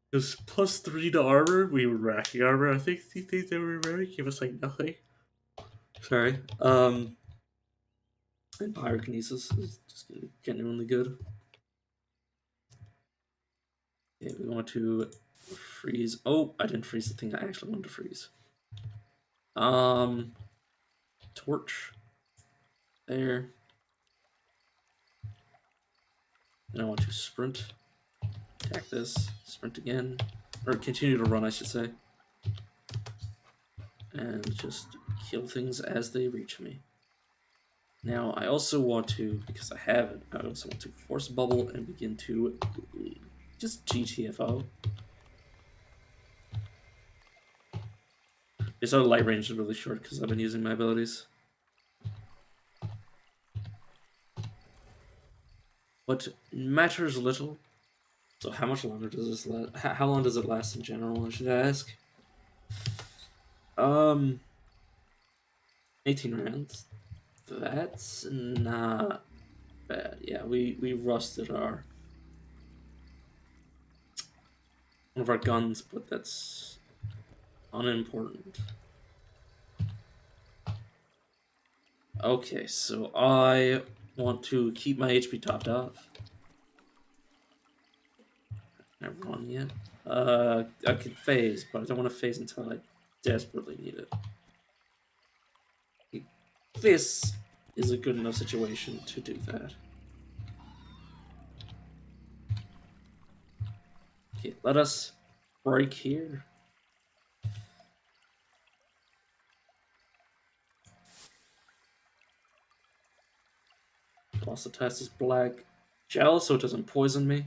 Because +3 to armor, we were racking armor. I think the things that we were wearing gave us like nothing. Sorry. And pyrokinesis is just gonna be genuinely good. Okay, we want to freeze. Oh, I didn't freeze the thing I actually wanted to freeze. Torch. There. And I want to sprint. Attack this. Sprint again. Or continue to run, I should say. And just kill things as they reach me. Now, I also want to, because I have it, I also want to force bubble and begin to just GTFO. This other light range is really short because I've been using my abilities. What matters little. So how much longer does this last? How long does it last in general, I should ask? 18 rounds. That's not bad. Yeah, we rusted one of our guns, but that's unimportant. Okay, so I want to keep my HP topped off. Never run yet. I could phase, but I don't want to phase until I desperately need it. This is a good enough situation to do that. Okay, let us break here. Velocitas is black gel, so it doesn't poison me.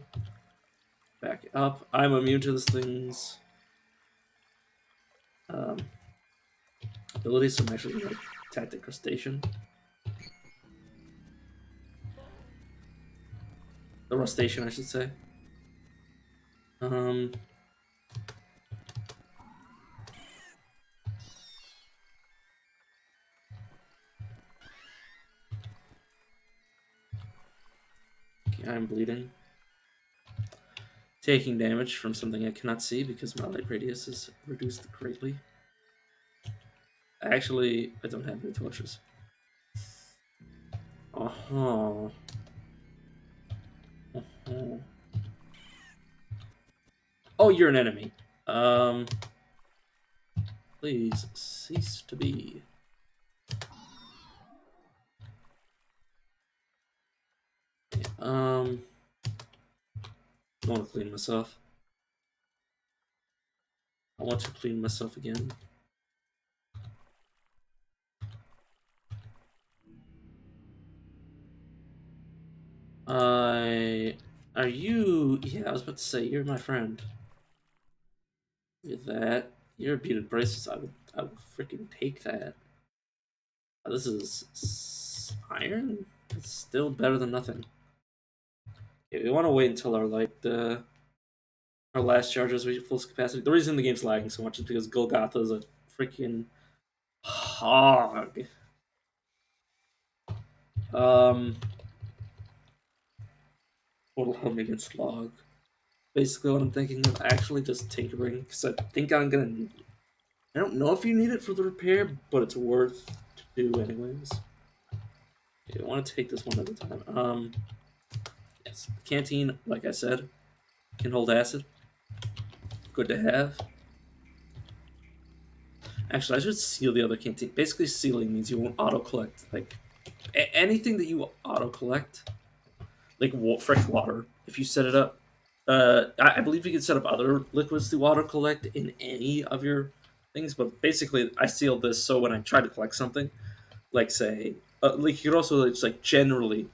Back up. I'm immune to this thing's abilities, so I'm actually going to Tactic Crustacean. The Rustacean, I should say. Okay, I'm bleeding. Taking damage from something I cannot see because my light radius is reduced greatly. Actually, I don't have any torches. Uh-huh. Uh-huh. Oh, you're an enemy. Please cease to be. Okay, I want to clean myself. I want to clean myself again. Are you? Yeah, I was about to say you're my friend. With that, you're beaded bracelets. I would freaking take that. This is iron. It's still better than nothing. Yeah, we want to wait until our last chargers reach full capacity. The reason the game's lagging so much is because Golgotha is a freaking hog. Um, what'll help me against log? Basically, what I'm thinking of actually just tinkering because I think I'm gonna. I don't know if you need it for the repair, but it's worth to do anyways. Okay, I want to take this one at a time. Yes, canteen, like I said, can hold acid. Good to have. Actually, I should seal the other canteen. Basically, sealing means you won't auto collect like anything that you auto collect, like fresh water. If you set it up, I believe you can set up other liquids to auto collect in any of your things. But basically, I sealed this so when I try to collect something, like say, like you could also just like generally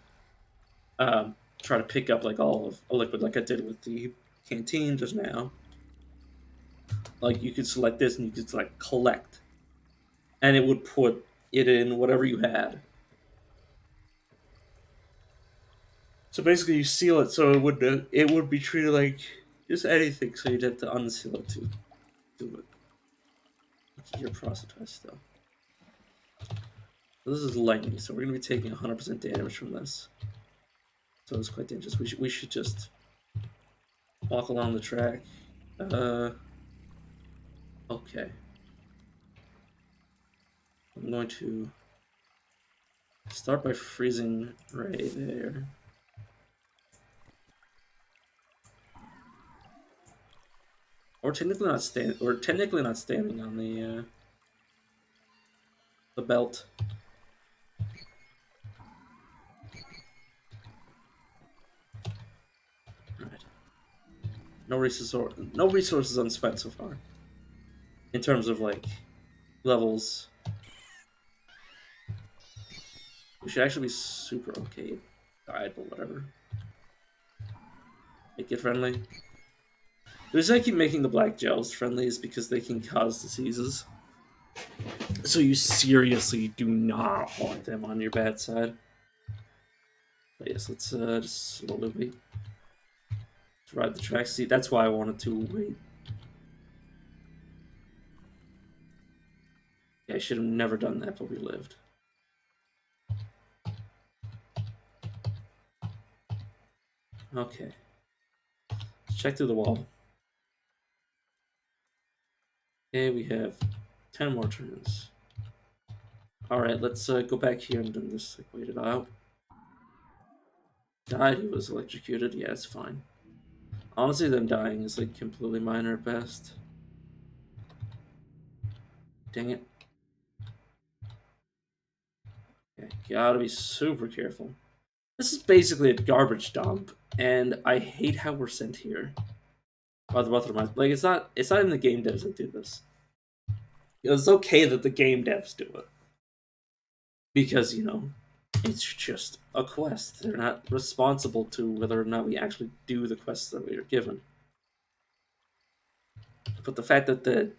try to pick up like all of a liquid, like I did with the canteen just now. Like you could select this and you could select collect, and it would put it in whatever you had. So basically, you seal it so it would be treated like just anything. So you'd have to unseal it to do it. Your process though. So this is lightning, so we're gonna be taking 100% damage from this. So it's quite dangerous. We should just walk along the track. Okay. I'm going to start by freezing right there. Or technically not standing on the belt. Alright. No resources unspent so far. In terms of like levels. We should actually be super okay. Died, but whatever. Make it friendly. The reason I keep making the black gels friendly is because they can cause diseases. So you seriously do not want them on your bad side. But yes, let's just slowly wait. Let's ride the track. See, that's why I wanted to wait. Yeah, I should have never done that, but we lived. Okay. Let's check through the wall. Okay, we have 10 more turns. Alright, let's go back here and then just like wait it out. Died, he was electrocuted. Yeah, it's fine. Honestly, them dying is like completely minor at best. Dang it. Okay, gotta be super careful. This is basically a garbage dump, and I hate how we're sent here. By the both of my like, it's not even the game devs that do this. It's okay that the game devs do it because it's just a quest. They're not responsible to whether or not we actually do the quests that we are given. But the fact that the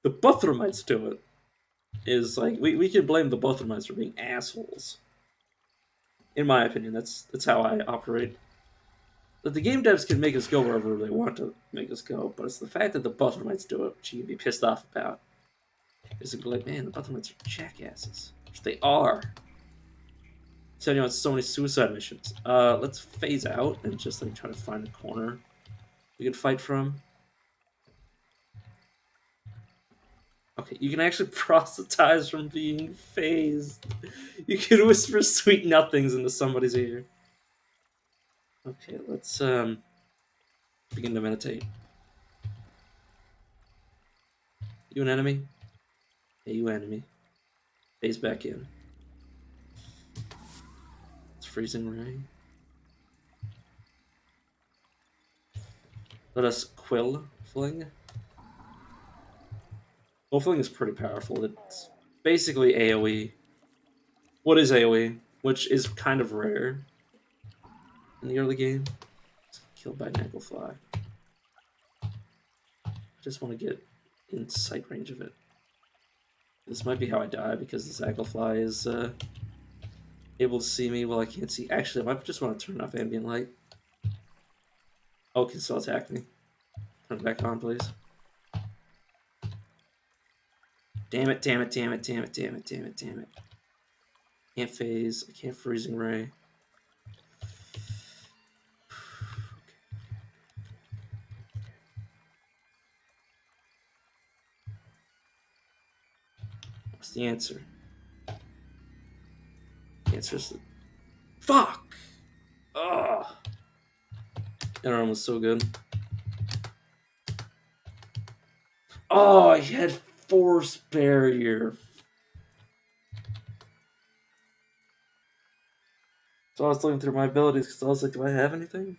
Buthramites do it is like we can blame the Buthramites for being assholes. In my opinion, that's how I operate. But the game devs can make us go wherever they want to make us go, but it's the fact that the Buthramites do it, which you can be pissed off about. Is it like, man, the Buthramites are jackasses. Which they are. Sending out so many suicide missions. Let's phase out and just like try to find a corner we can fight from. Okay, you can actually proselytize from being phased. You can whisper sweet nothings into somebody's ear. Okay, let's begin to meditate. You an enemy? Hey, you enemy. Phase back in. It's freezing rain. Let us quill fling. Quill fling is pretty powerful. It's basically AoE. What is AoE? Which is kind of rare. in the early game. Killed by Naglfly. I just want to get in sight range of it. This might be how I die because this Naglfly is able to see me while I can't see. Actually, I might just want to turn off ambient light. Oh, it can still attack me. Turn it back on, please. Damn it, damn it, damn it, damn it, damn it, damn it, damn it. Can't phase. I can't freezing ray. What's the answer? The answer is fuck! Ugh! That arm was so good. Oh, I had force barrier. So I was looking through my abilities because I was like, do I have anything?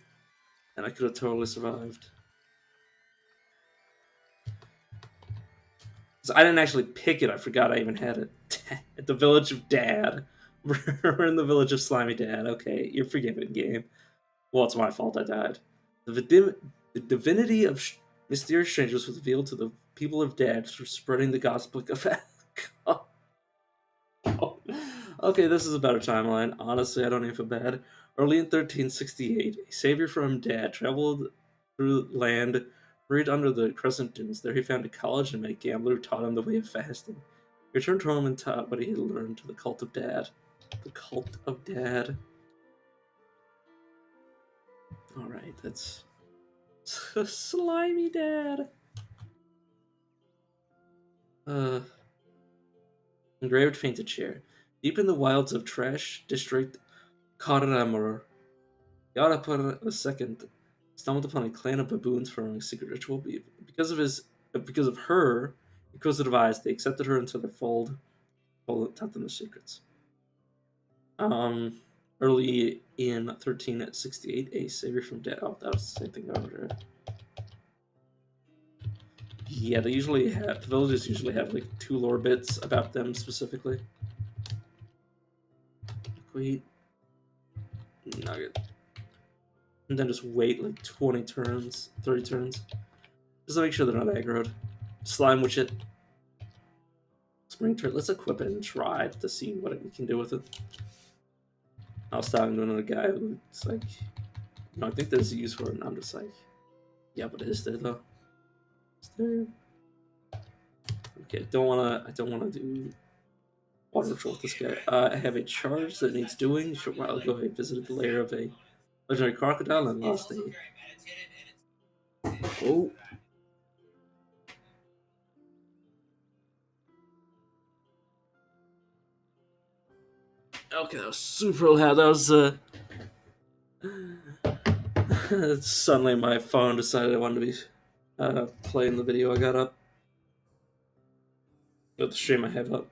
And I could have totally survived. So I didn't actually pick it. I forgot I even had it. At the village of Dad. We're in the village of Slimy Dad. Okay, you're forgiven, game. Well, it's my fault I died. The divinity of mysterious strangers was revealed to the people of Dad through spreading the gospel of oh. Okay, this is a better timeline. Honestly, I don't even feel bad. Early in 1368, a savior from Dad traveled through land buried under the Crescent Dunes. There he found a college and met a gambler who taught him the way of fasting. He returned home and taught what he had learned to the cult of Dad. The cult of Dad. Alright, that's Slimy Dad. Engraved fainted chair. Deep in the wilds of Trash District Karamur, Yarapur II stumbled upon a clan of baboons forming a secret ritual. Because of her inquisitive eyes, they accepted her into their fold, taught them the secrets. Early in 1368, a savior from Dead. Oh, that was the same thing over there. Yeah, the villages usually have like 2 lore bits about them specifically. Wait. Nugget. And then just wait like 20 turns, 30 turns. Just to make sure they're not aggroed. Slime Witch it. Spring turret. Let's equip it and try to see what we can do with it. I was talking to another guy who's like, no, I think there's a use for it, and I'm just like, yeah, but is there though? Is there? Okay, I don't wanna do water ritual with this guy. I have a charge that needs doing. A short while ago, I visited the lair of a legendary crocodile and lost a. Oh. Okay, that was super loud. That was suddenly my phone decided I wanted to be playing the video I got up. With the stream I have up.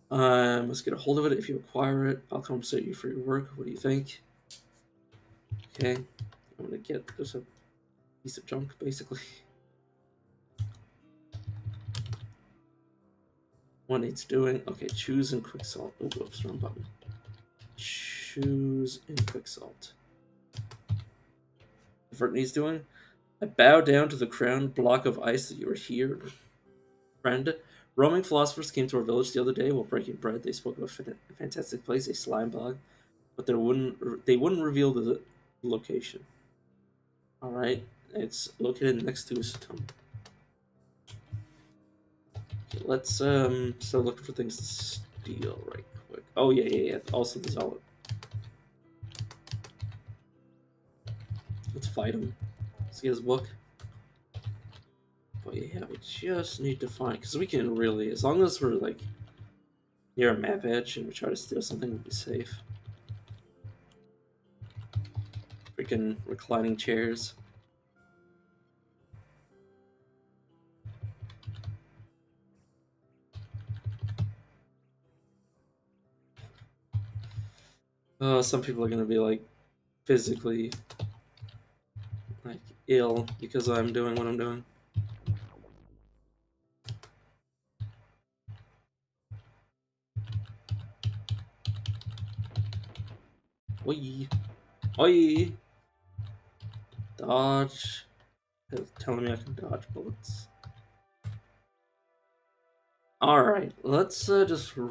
I must get a hold of it. If you acquire it, I'll compensate you for your work. What do you think? Okay. I'm gonna get there's a piece of junk basically. What needs doing? Okay, choose and quick salt. Oh, whoops, wrong button. Choose and quick salt. If needs doing, I bow down to the crowned block of ice that you are here. Friend, roaming philosophers came to our village the other day while breaking bread. They spoke of a fantastic place, a slime bog, but they wouldn't reveal the location. All right, it's located next to Usatum. Okay, let's start looking for things to steal right quick. Oh yeah. Also the Zealot. Let's fight him. Let's get his book. But yeah, we just need to find, because we can really, as long as we're like near a map edge and we try to steal something, we'll be safe. Freaking reclining chairs. Some people are gonna be like physically like ill because I'm doing what I'm doing. Oi. Oi. Dodge. It's telling me I can dodge bullets. Alright, let's just. I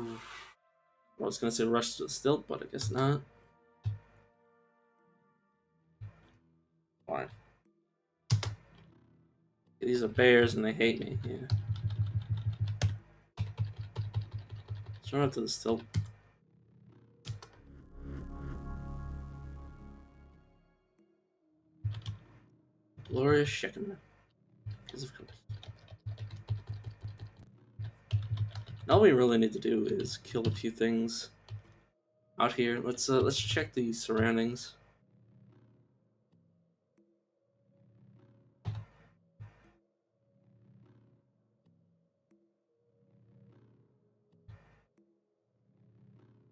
was gonna say rush to the stilt, but I guess not. Fine. These are bears and they hate me, yeah. Let's run up to the stilt. Glorious Shekinah. All we really need to do is kill a few things out here. Let's check the surroundings.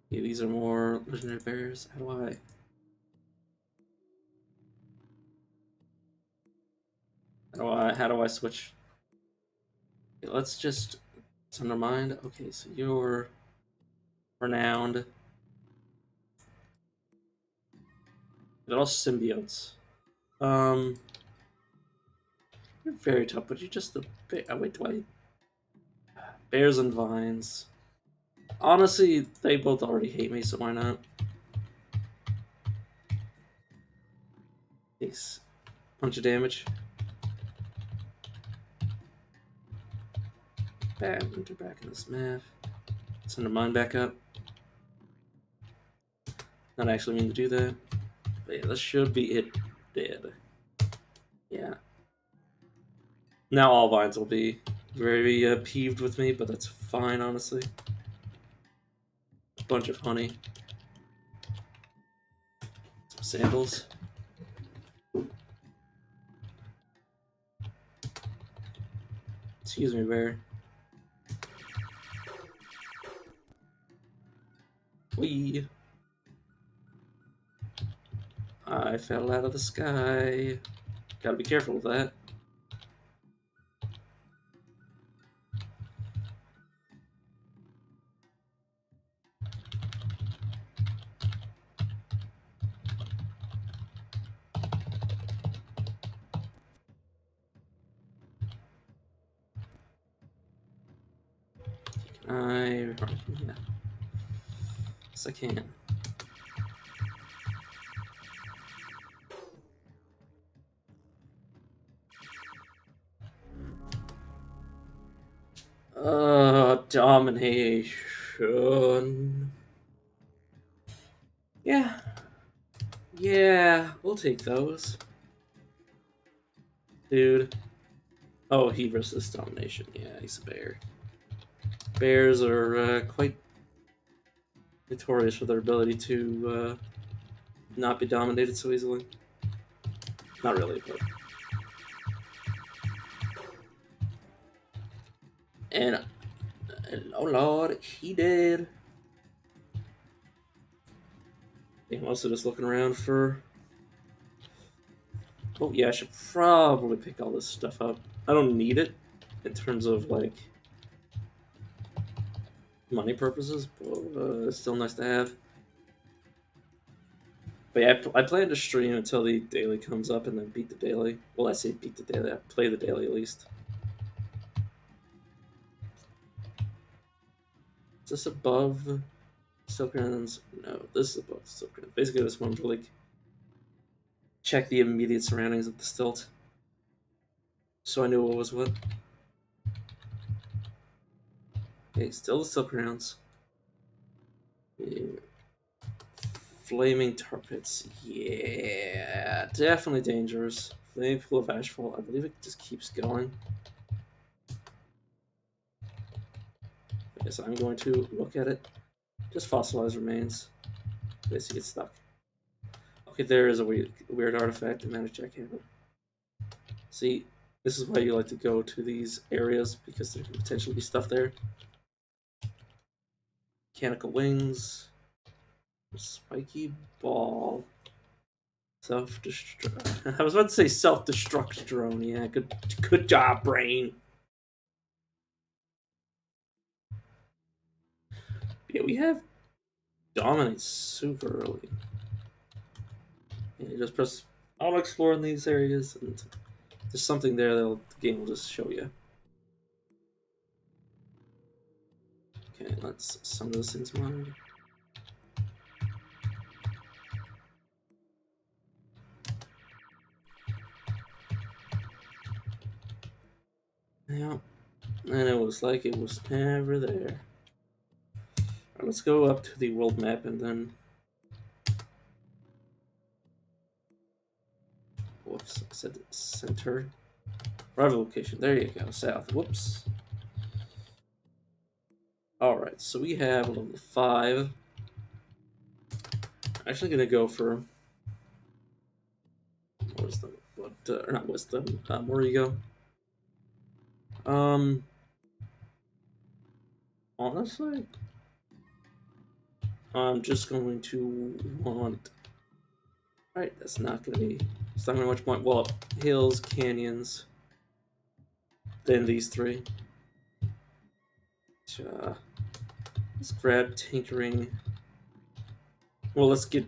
Yeah, these are more legendary bears. How do I switch? Okay, let's just undermine. Okay, so you're renowned. They're all symbiotes. You're very tough, but you're just the wait, do I? Bears and vines. Honestly, they both already hate me, so why not? Takes a bunch of damage. Enter back in this map. Let's undermine back up. Not actually mean to do that. But yeah, this should be it dead. Yeah. Now all vines will be very peeved with me, but that's fine, honestly. A bunch of honey. Some sandals. Excuse me, bear. Whee! I fell out of the sky. Gotta be careful with that. Yeah. Yes, I can. Domination. Yeah. Yeah, we'll take those. Dude. Oh, he versus domination. Yeah, he's a bear. Bears are quite notorious for their ability to not be dominated so easily. Not really, but. And oh lord, he did. I'm also just looking around for. Oh yeah, I should probably pick all this stuff up. I don't need it in terms of like money purposes, but it's still nice to have. But yeah, I plan to stream until the daily comes up and then beat the daily. Well, I say beat the daily. I play the daily at least. Is this above Silkgrounds? No, this is above Silkgrounds. Basically, this one to like check the immediate surroundings of the stilt, so I knew what was what. Okay, still the Silkgrounds. Yeah. Flaming tar pits. Yeah, definitely dangerous. Flaming pool of ashfall. I believe it just keeps going. Okay, so I'm going to look at it. Just fossilized remains. Basically, get stuck. Okay, there is a weird artifact. Managed jackhammer. See, this is why you like to go to these areas because there can potentially be stuff there. Mechanical wings. Spiky ball. Self-destruct. I was about to say self-destruct drone. Yeah, good job, brain. Yeah, we have dominate super early. You just press auto explore in these areas, and there's something there that the game will just show you. Okay, let's some of those things mine. Yeah, and it was like it was never there. Alright, let's go up to the world map and then. Whoops, I said center. Rival location. There you go, south. Whoops. Alright, so we have level 5. I'm actually gonna go for wisdom, but or not wisdom. Where you go? Honestly, I'm just going to want. Right, that's not gonna be. It's not gonna be much point. Well, hills, canyons. Then these three. Let's grab tinkering. Well, let's get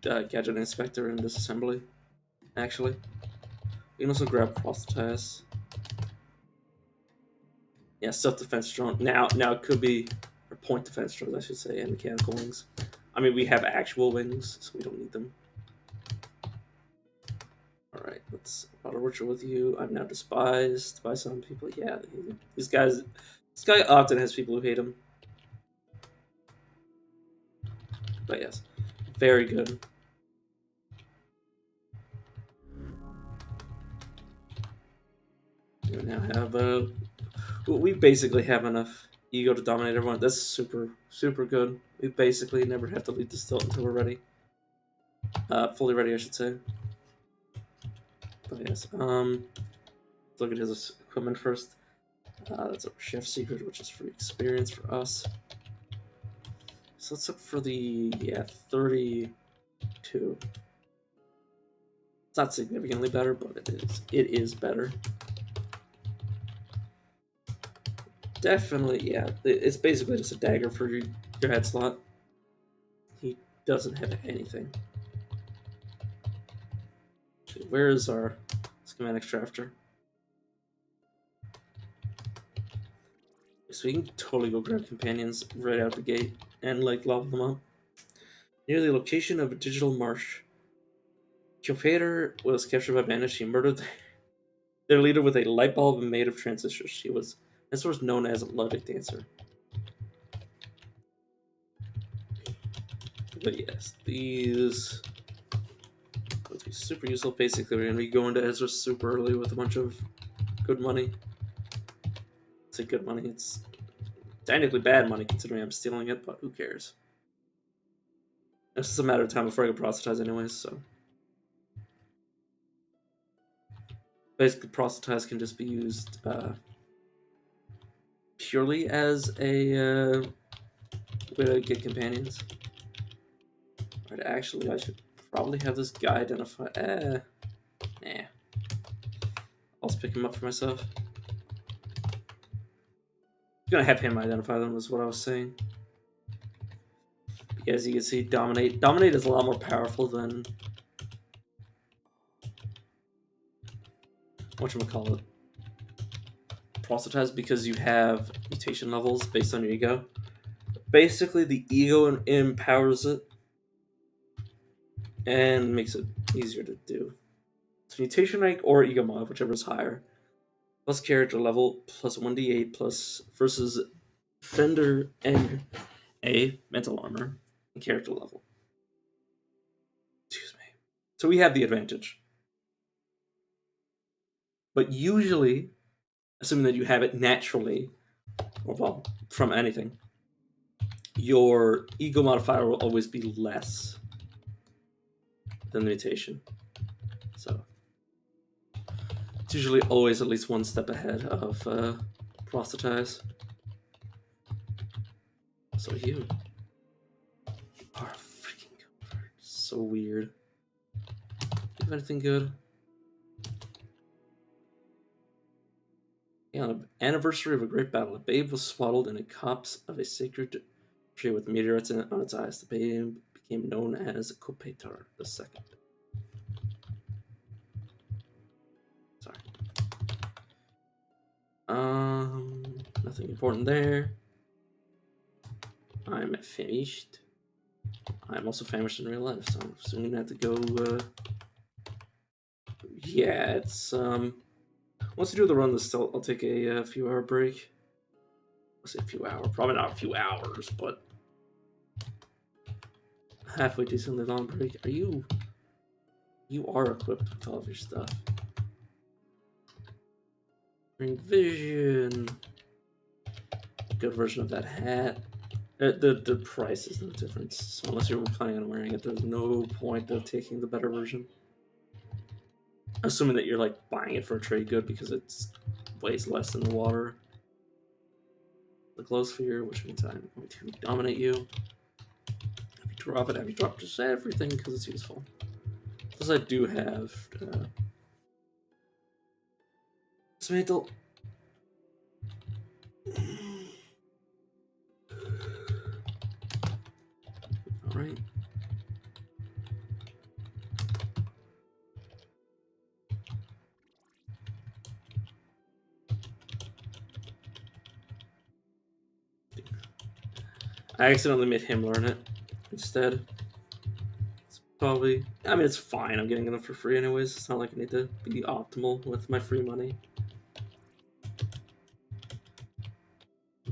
gadget inspector in disassembly. Actually, you can also grab proselytize. Yeah, self-defense drone. Now it could be, or point defense drones, I should say, and mechanical wings. I mean, we have actual wings, so we don't need them. All right, let's auto ritual with you. I'm now despised by some people. Yeah, these guys. This guy often has people who hate him. But yes, very good. We now have we basically have enough ego to dominate everyone. That's super good. We basically never have to lead this tilt until we're ready. Fully ready, I should say. But yes, look at his equipment first. That's a chef secret, which is free experience for us. So let's look for the 32. It's not significantly better, but it is better. Definitely, yeah. It's basically just a dagger for your head slot. He doesn't have anything. Actually, where is our schematics drafter? So we can totally go grab companions right out the gate and like level them up. Near the location of a digital marsh, Kyofader was captured by bandits. She murdered their leader with a light bulb made of transistors. She was known as a logic dancer. But yes, these would be super useful. Basically, we're going to be going to Ezra super early with a bunch of good money. It's a good money. It's technically bad money considering I'm stealing it, but who cares? It's just a matter of time before I get proselytize anyways, so. Basically, proselytize can just be used purely as a way to get companions. Right, actually, I should probably have this guy identify. Nah. I'll just pick him up for myself. I'm gonna have him identify them, is what I was saying. As you can see, Dominate. Dominate is a lot more powerful than whatchamacallit. Proselytize, because you have mutation levels based on your ego. Basically, the ego empowers it and makes it easier to do. It's mutation rank or ego mod, whichever is higher. Plus character level, plus 1d8, plus versus Fender and a mental armor and character level. Excuse me. So we have the advantage. But usually, assuming that you have it naturally, or well, from anything, your ego modifier will always be less than the mutation. So it's usually always at least one step ahead of proselytize. So you are freaking covered. So weird. Do you have anything good? Yeah, on the anniversary of a great battle, a babe was swaddled in a copse of a sacred tree with meteorites on its eyes. The babe became known as Kopetar II. Nothing important there. I'm famished. I'm also famished in real life, so I'm assuming I have to go. Yeah, it's Once you do the run, I'll take a few hour break. I'll say a few hours, probably not a few hours, but halfway decently long break. You are equipped with all of your stuff. Ring vision. Good version of that hat. The price is no difference. So unless you're planning on wearing it, there's no point of taking the better version. Assuming that you're like buying it for a trade good because it's weighs less than the water. The glow sphere, which means I'm going to dominate you. If you drop just everything because it's useful. Plus, I do have Dismantle. Alright. I accidentally made him learn it instead. It's probably... I mean, it's fine. I'm getting enough for free anyways. It's not like I need to be optimal with my free money.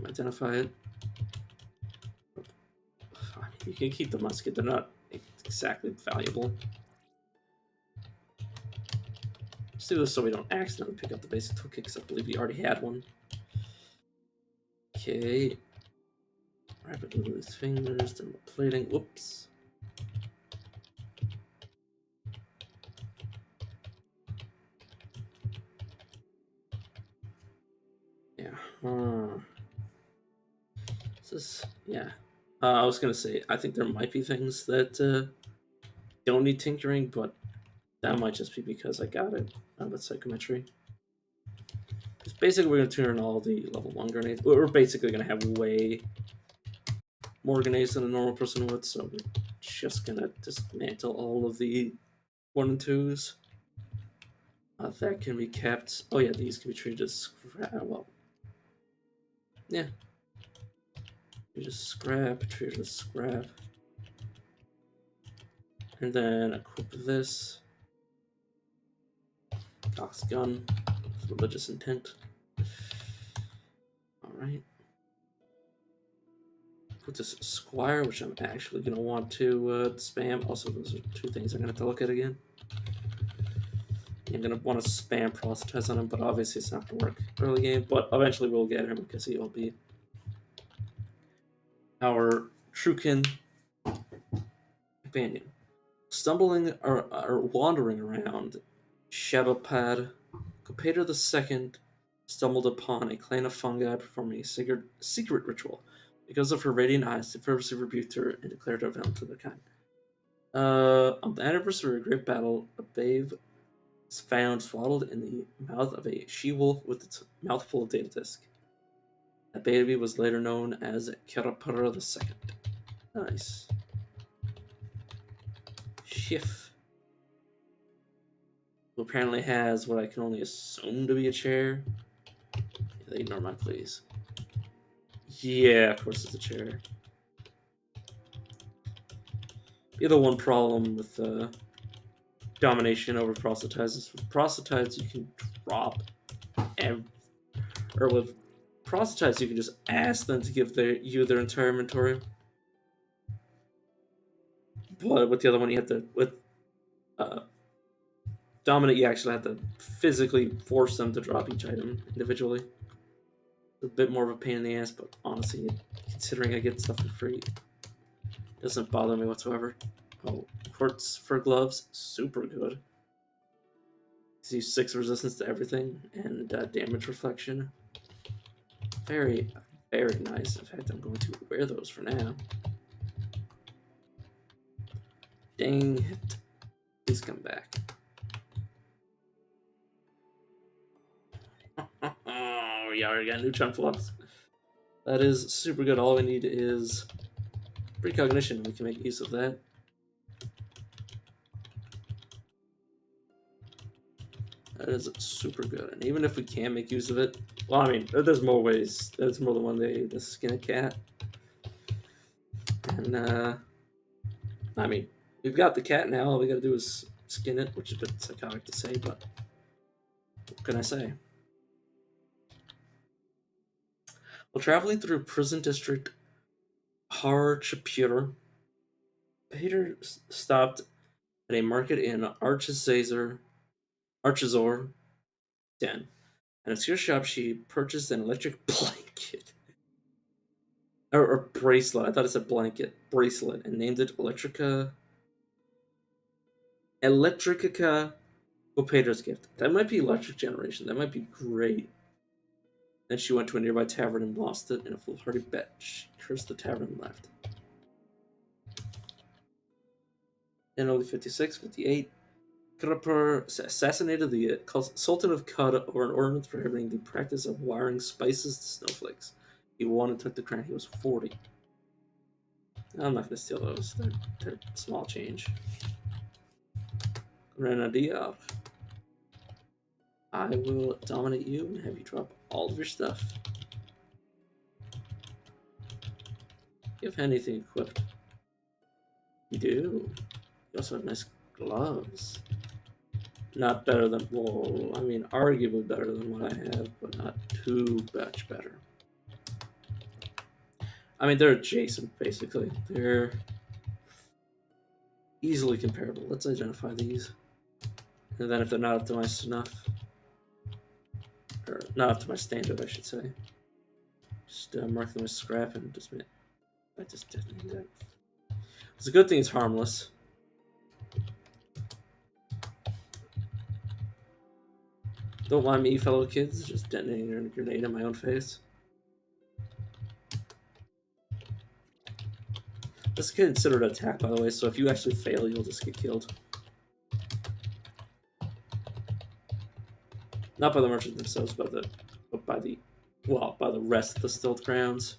Identify it. I mean, you can keep the musket. They're not exactly valuable. Let's do this so we don't accidentally pick up the basic toolkit, because I believe we already had one. Okay. Rapidly loose fingers, thermal plating. Whoops. Yeah. Yeah. I was gonna say, I think there might be things that don't need tinkering, but that might just be because I got it with psychometry. Because basically, we're gonna turn all the level 1 grenades. We're basically gonna have way more grenades than a normal person would, so we're just gonna dismantle all of the 1 and 2s. That can be kept. Oh yeah, these can be treated as scrap. Well, yeah. You just scrap, treat it as scrap. And then equip this. Ox gun with religious intent. Alright. Put this Squire, which I'm actually going to want to spam. Also, those are 2 things I'm going to have to look at again. I'm going to want to spam Proselytize on him, but obviously it's not going to work early game. But eventually we'll get him because he will be our Truekin companion. Stumbling or wandering around Shadowpad, Copator II stumbled upon a clan of fungi performing a secret ritual. Because of her radiant eyes, they purposely rebuked her and declared her venom to their kind. On the anniversary of a great battle, a babe was found swaddled in the mouth of a she-wolf with its mouth full of data disk. That baby was later known as Kirapura II. Nice. Schiff, who apparently has what I can only assume to be a chair. Yeah, ignore my please. Yeah, of course it's a chair. The other one problem with domination over proselytize is with proselytize you can drop or with proselytize you can just ask them to give you their entire inventory. But with the other one you have to dominate you actually have to physically force them to drop each item individually. It's a bit more of a pain in the ass, but honestly, considering I get stuff for free, it doesn't bother me whatsoever. Oh, quartz for gloves, super good. Gives 6 resistance to everything and damage reflection. Very, very nice. In fact, I'm going to wear those for now. Dang it. Please come back. Oh, we already got neutron flux. That is super good. All we need is precognition. We can make use of that. That is super good. And even if we can't make use of it, well, I mean, there's more ways. There's more than one way to skin a cat. And, I mean, we've got the cat now. All we gotta do is skin it, which is a bit psychotic to say, but what can I say? While traveling through prison district Harchapur, Peter stopped at a market in Archazor Den. At an obscure shop, she purchased an electric blanket. Or bracelet. I thought it said blanket. Bracelet. And named it Electrica for Peter's gift. That might be electric generation. That might be great. Then she went to a nearby tavern and lost it in a foolhardy bet. She cursed the tavern and left. In only 56, 58, Krapur assassinated the Sultan of Qad over an ordinance prohibiting the practice of wiring spices to snowflakes. He won and took the crown. He was 40. I'm not going to steal those. They're small change. Grenadier. I will dominate you and have you drop all of your stuff. You have anything equipped? You do. You also have nice gloves. Not better than, well, I mean, arguably better than what I have, but not too much better. I mean, they're adjacent, basically. They're easily comparable. Let's identify these. And then if they're not optimized enough, or not up to my standard, I should say, just mark them as scrap and just I just detonated that. It's a good thing it's harmless. Don't mind me, fellow kids, just detonating a grenade in my own face. This is considered an attack, by the way, so if you actually fail, you'll just get killed. Not by the merchants themselves, but by the rest of the stealth grounds.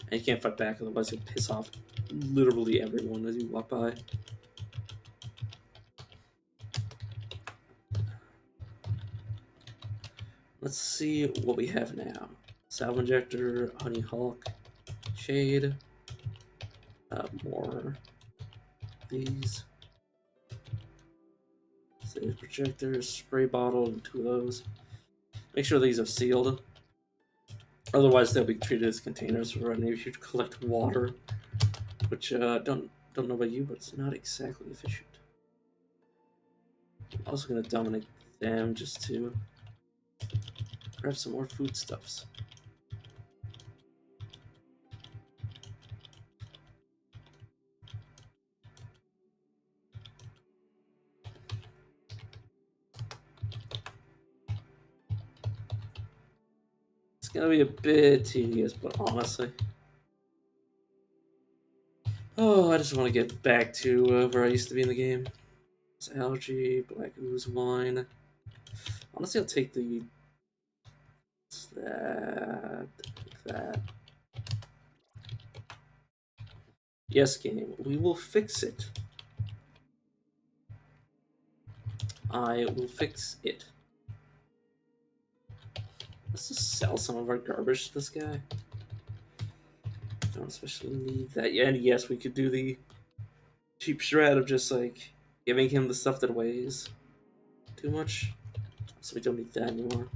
And you can't fight back, otherwise you'll piss off literally everyone as you walk by. Let's see what we have now. Salve injector, honey hulk, shade, more these. Save projectors, spray bottle, and 2 of those. Make sure these are sealed. Otherwise, they'll be treated as containers for any of you to collect water, which don't know about you, but it's not exactly efficient. I'm also gonna dominate them just to grab some more foodstuffs. It's gonna be a bit tedious, but honestly. Oh, I just want to get back to where I used to be in the game. It's allergy, black ooze wine. Honestly, I'll take that. Yes, game. We will fix it. I will fix it. Let's just sell some of our garbage to this guy. Don't especially need that. Yeah, and yes, we could do the cheap strat of just like giving him the stuff that weighs too much. So we don't need that anymore.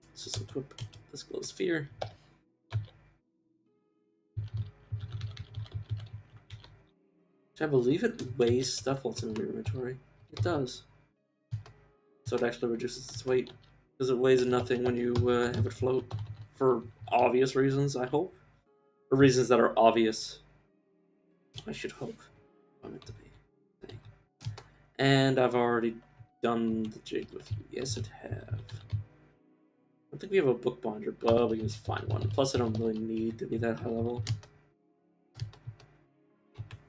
Let's just equip this glow sphere. I believe it weighs stuff while it's in your inventory. It does. So it actually reduces its weight. Because it weighs nothing when you have it float. For obvious reasons, I hope. For reasons that are obvious. I should hope. I want it to be. And I've already done the jig with you. Yes, it have. I don't think we have a bookbinder, but we can just find one. Plus, I don't really need to be that high level.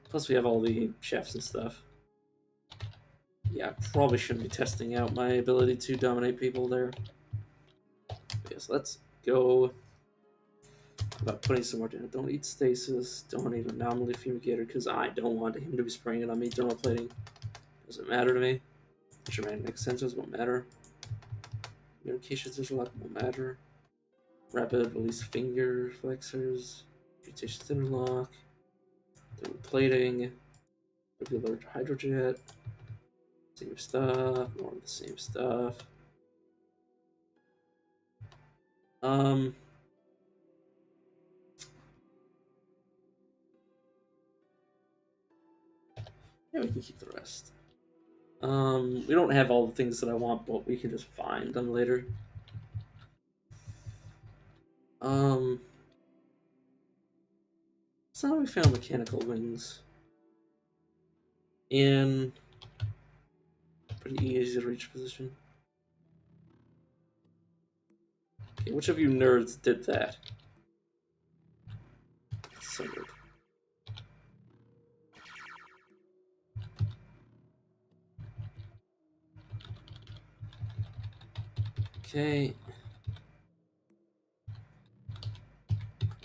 Plus, we have all the chefs and stuff. Yeah, I probably shouldn't be testing out my ability to dominate people there. But yes, let's go about putting some more down. Don't eat stasis. Don't eat anomaly fumigator because I don't want him to be spraying it on me. Thermoplating. Doesn't matter to me. Germanic sensors won't matter. Communications interlock won't matter. Rapid release finger flexors. Mutations interlock. Thermal plating. Regular hydrojet. Same stuff. More of the same stuff. Yeah, we can keep the rest. We don't have all the things that I want, but we can just find them later. So we found mechanical wings. In pretty easy to reach position. Okay, which of you nerds did that? That's so weird. Okay.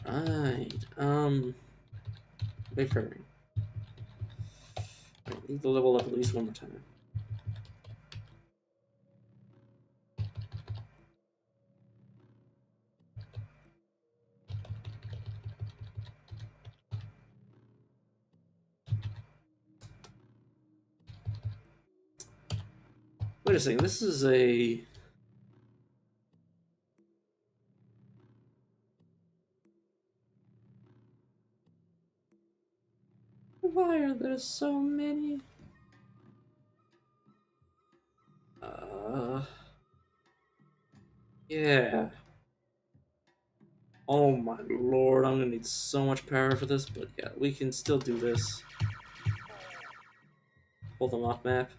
Right. Wayfaring. I need to level up at least one more time. Wait a second, this is a... Why are there so many? Yeah. Oh my lord, I'm gonna need so much power for this, but yeah, we can still do this. Pull them off map.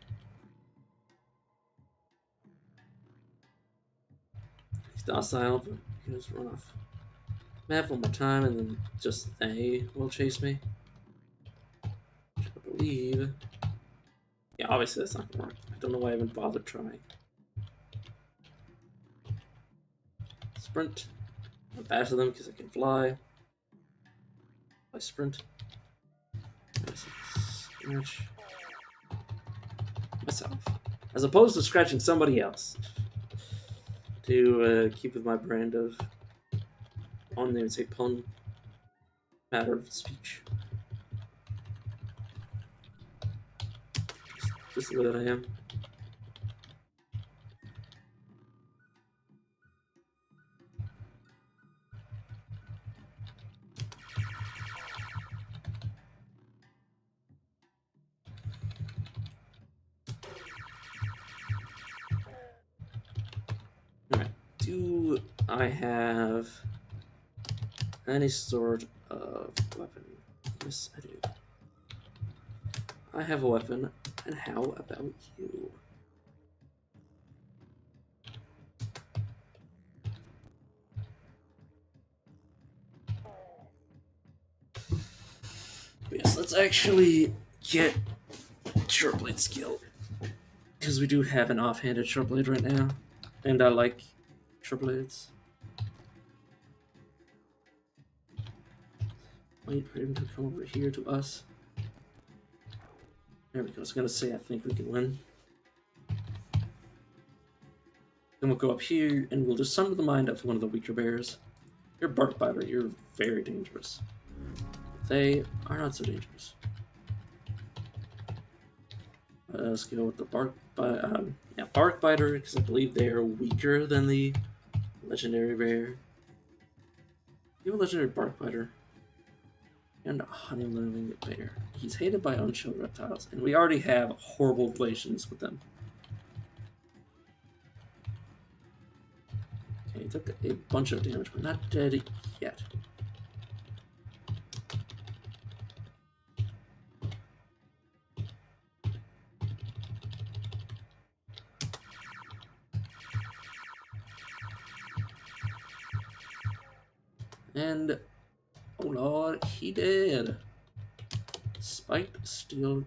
He's docile, but he can just run off map one more time, and then just they will chase me. Which I believe. Yeah, obviously that's not gonna work. I don't know why I even bothered trying. Sprint. I'm faster than them because I can fly. I sprint. Scratch myself. As opposed to scratching somebody else. To keep with my brand of, I wouldn't even say pun, matter of speech. Just the way that I am. Alright, do I have any sort of weapon? Yes, I do. I have a weapon, and how about you? Yes, let's actually get short blade skill. Because we do have an offhanded short blade right now. And I like short blades. Wait for him to come over here to us. There we go. I was gonna say I think we can win. Then we'll go up here and we'll just summon the mind of one of the weaker bears. You're Bark Biter, you're very dangerous. They are not so dangerous. Let's go with the Bark Biter, because I believe they are weaker than the legendary bear. You have a legendary Bark Biter. And a honey-living bear. He's hated by unchilled reptiles, and we already have horrible relations with them. Okay, he took a bunch of damage, but not dead yet. And, oh lord, he did. Spiked steel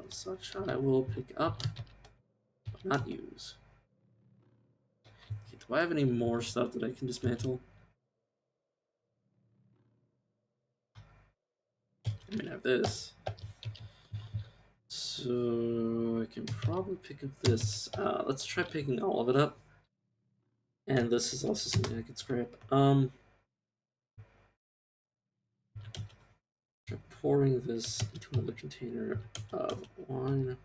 such I will pick up, but not use. Okay, do I have any more stuff that I can dismantle? I mean, I have this. So, I can probably pick up this. Let's try picking all of it up. And this is also something I can scrap. Try pouring this into another container of wine.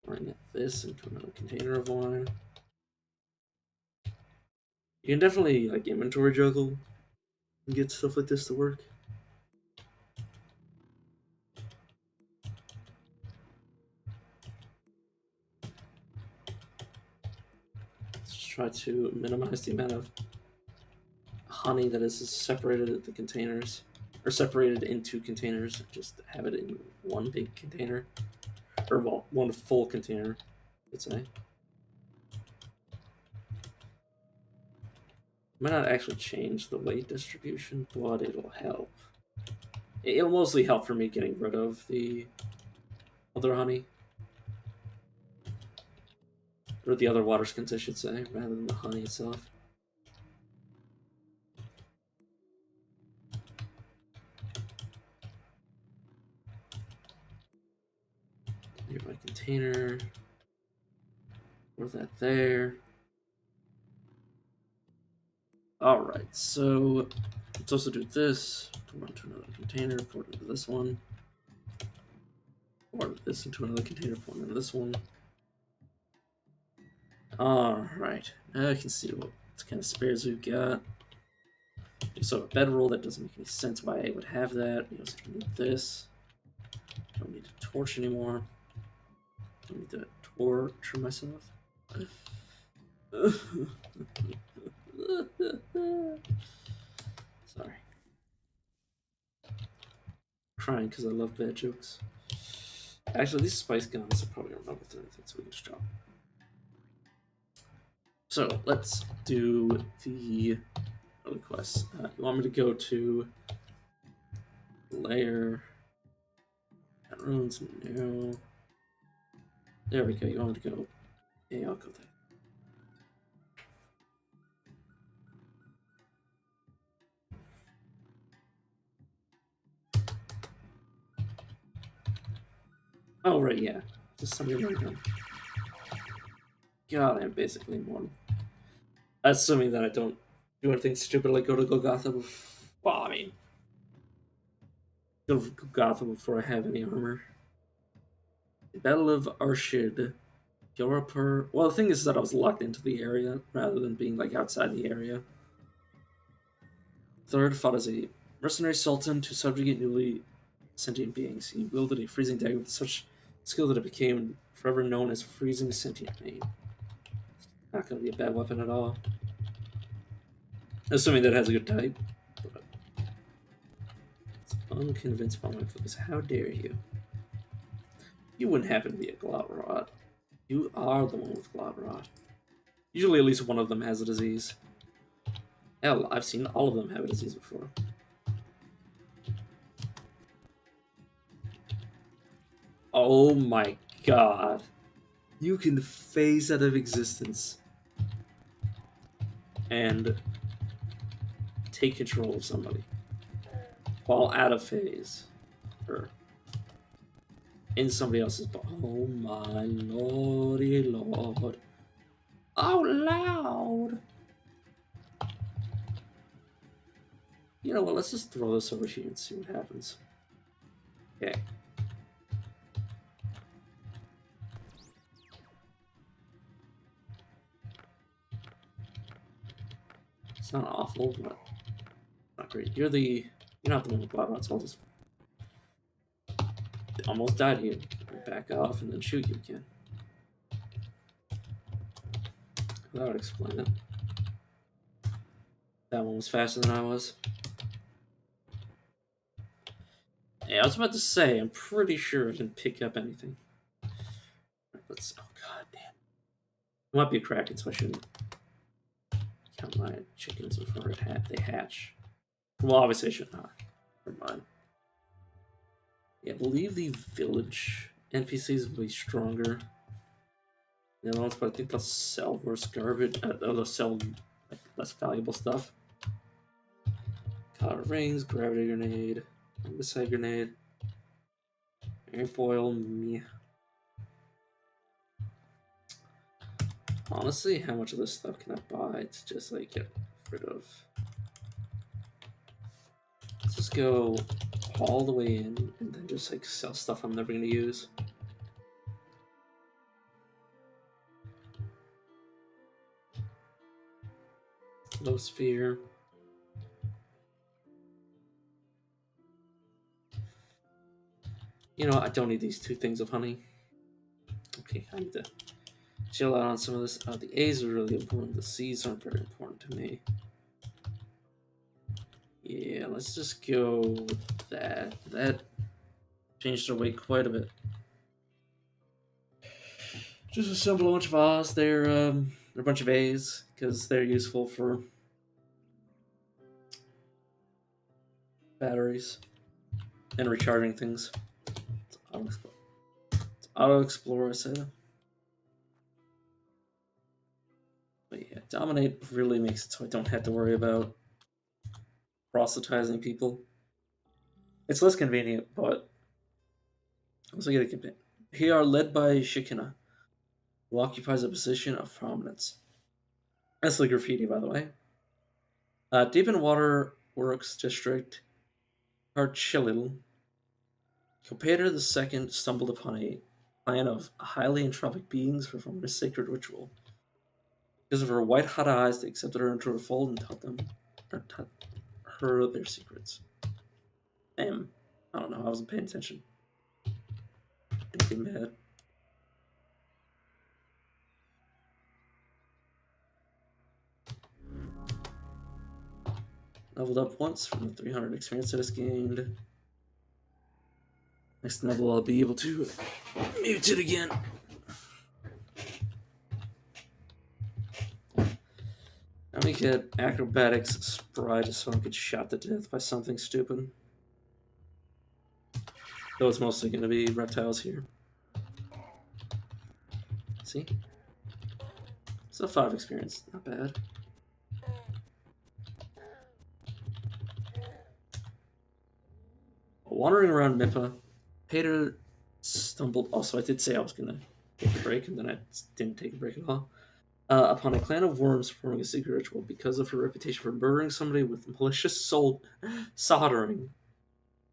Pouring this into another container of wine. You can definitely like inventory juggle and get stuff like this to work. Let's try to minimize the amount of honey that is separated at the containers, or separated into containers. Just have it in one big container, or well, one full container, let's say. Might not actually change the weight distribution, but it'll help. It'll mostly help for me getting rid of the other honey. Or the other water skins, I should say, rather than the honey itself. Nearby container. Pour that there. Alright, so let's also do this. Pour into another container, pour it into this one. Pour this into another container, pour it into this one. Alright, now I can see what kind of spares we've got. So a bedroll, that doesn't make any sense why I would have that. We also need this. Don't need a torch anymore. Don't need to torture myself. Sorry. Crying because I love bad jokes. Actually, these spice guns I probably don't remember anything, so we can just drop. So let's do the other quests. You want me to go to layer runes? No. There we go. You want me to go? Yeah, I'll go there. Oh right, yeah. Just somebody right now. God, I'm basically immortal. Assuming that I don't do anything stupid like go to Golgotha. Well, I mean, go to Golgotha before I have any armor. The Battle of Arshid. Yorapur. Well, the thing is that I was locked into the area rather than being like outside the area. Third fought as a mercenary sultan to subjugate newly sentient beings. He wielded a freezing dagger with such skill that it became forever known as Freezing Sentient Pain. Not going to be a bad weapon at all. Assuming that it has a good type. But it's unconvinced by my focus. How dare you? You wouldn't happen to be a Globrot. You are the one with Globrot. Usually at least one of them has a disease. Hell, I've seen all of them have a disease before. Oh my god. You can phase out of existence and take control of somebody while out of phase. Or in somebody else's body. Oh my lordy lord. Oh, loud! You know what, let's just throw this over here and see what happens. Okay. It's not awful, but not great. You're not the one with Blood Rots, so I'll just almost died here. Back off and then shoot you again. That would explain it. That one was faster than I was. Yeah, I was about to say, I'm pretty sure I didn't pick up anything. Right, let's. Oh god damn. It might be a Kraken, so I shouldn't count my chickens before they hatch. Well, obviously I should not. Never mind. Yeah, I believe the village NPCs will be stronger than the ones, but I think they'll sell worse garbage. They'll sell like less valuable stuff. Collar rings, gravity grenade, homicide grenade. Airfoil, me. Honestly, how much of this stuff can I buy to just like get rid of? Let's just go all the way in and then just like sell stuff I'm never gonna use. Low sphere. You know, I don't need these 2 things of honey. Okay, I need to chill out on some of this. The A's are really important. The C's aren't very important to me. Yeah, let's just go with that. That changed our weight quite a bit. Just assemble a bunch of A's. They're a bunch of A's because they're useful for batteries and recharging things. It's Auto Explorer, I said. But yeah, Dominate really makes it so I don't have to worry about proselytizing people. It's less convenient, but also get a campaign. Here are led by Shikina, who occupies a position of prominence. That's the graffiti, by the way. Deep in Water Works District, Archilil, Kopater II stumbled upon a plan of highly entropic beings performing a sacred ritual. Because of her white-hot eyes, they accepted her into her fold and taught her their secrets. Damn. I don't know, I wasn't paying attention. Getting mad. Leveled up once from the 300 experience I just gained. Next level, I'll be able to mute it again. Let me get acrobatics spry just so I don't get shot to death by something stupid. Though it's mostly going to be reptiles here. See? It's a 5 experience, not bad. Wandering around Mippa, Pater stumbled. Also, I did say I was going to take a break, and then I didn't take a break at all. Upon a clan of worms performing a secret ritual because of her reputation for murdering somebody with malicious soldering.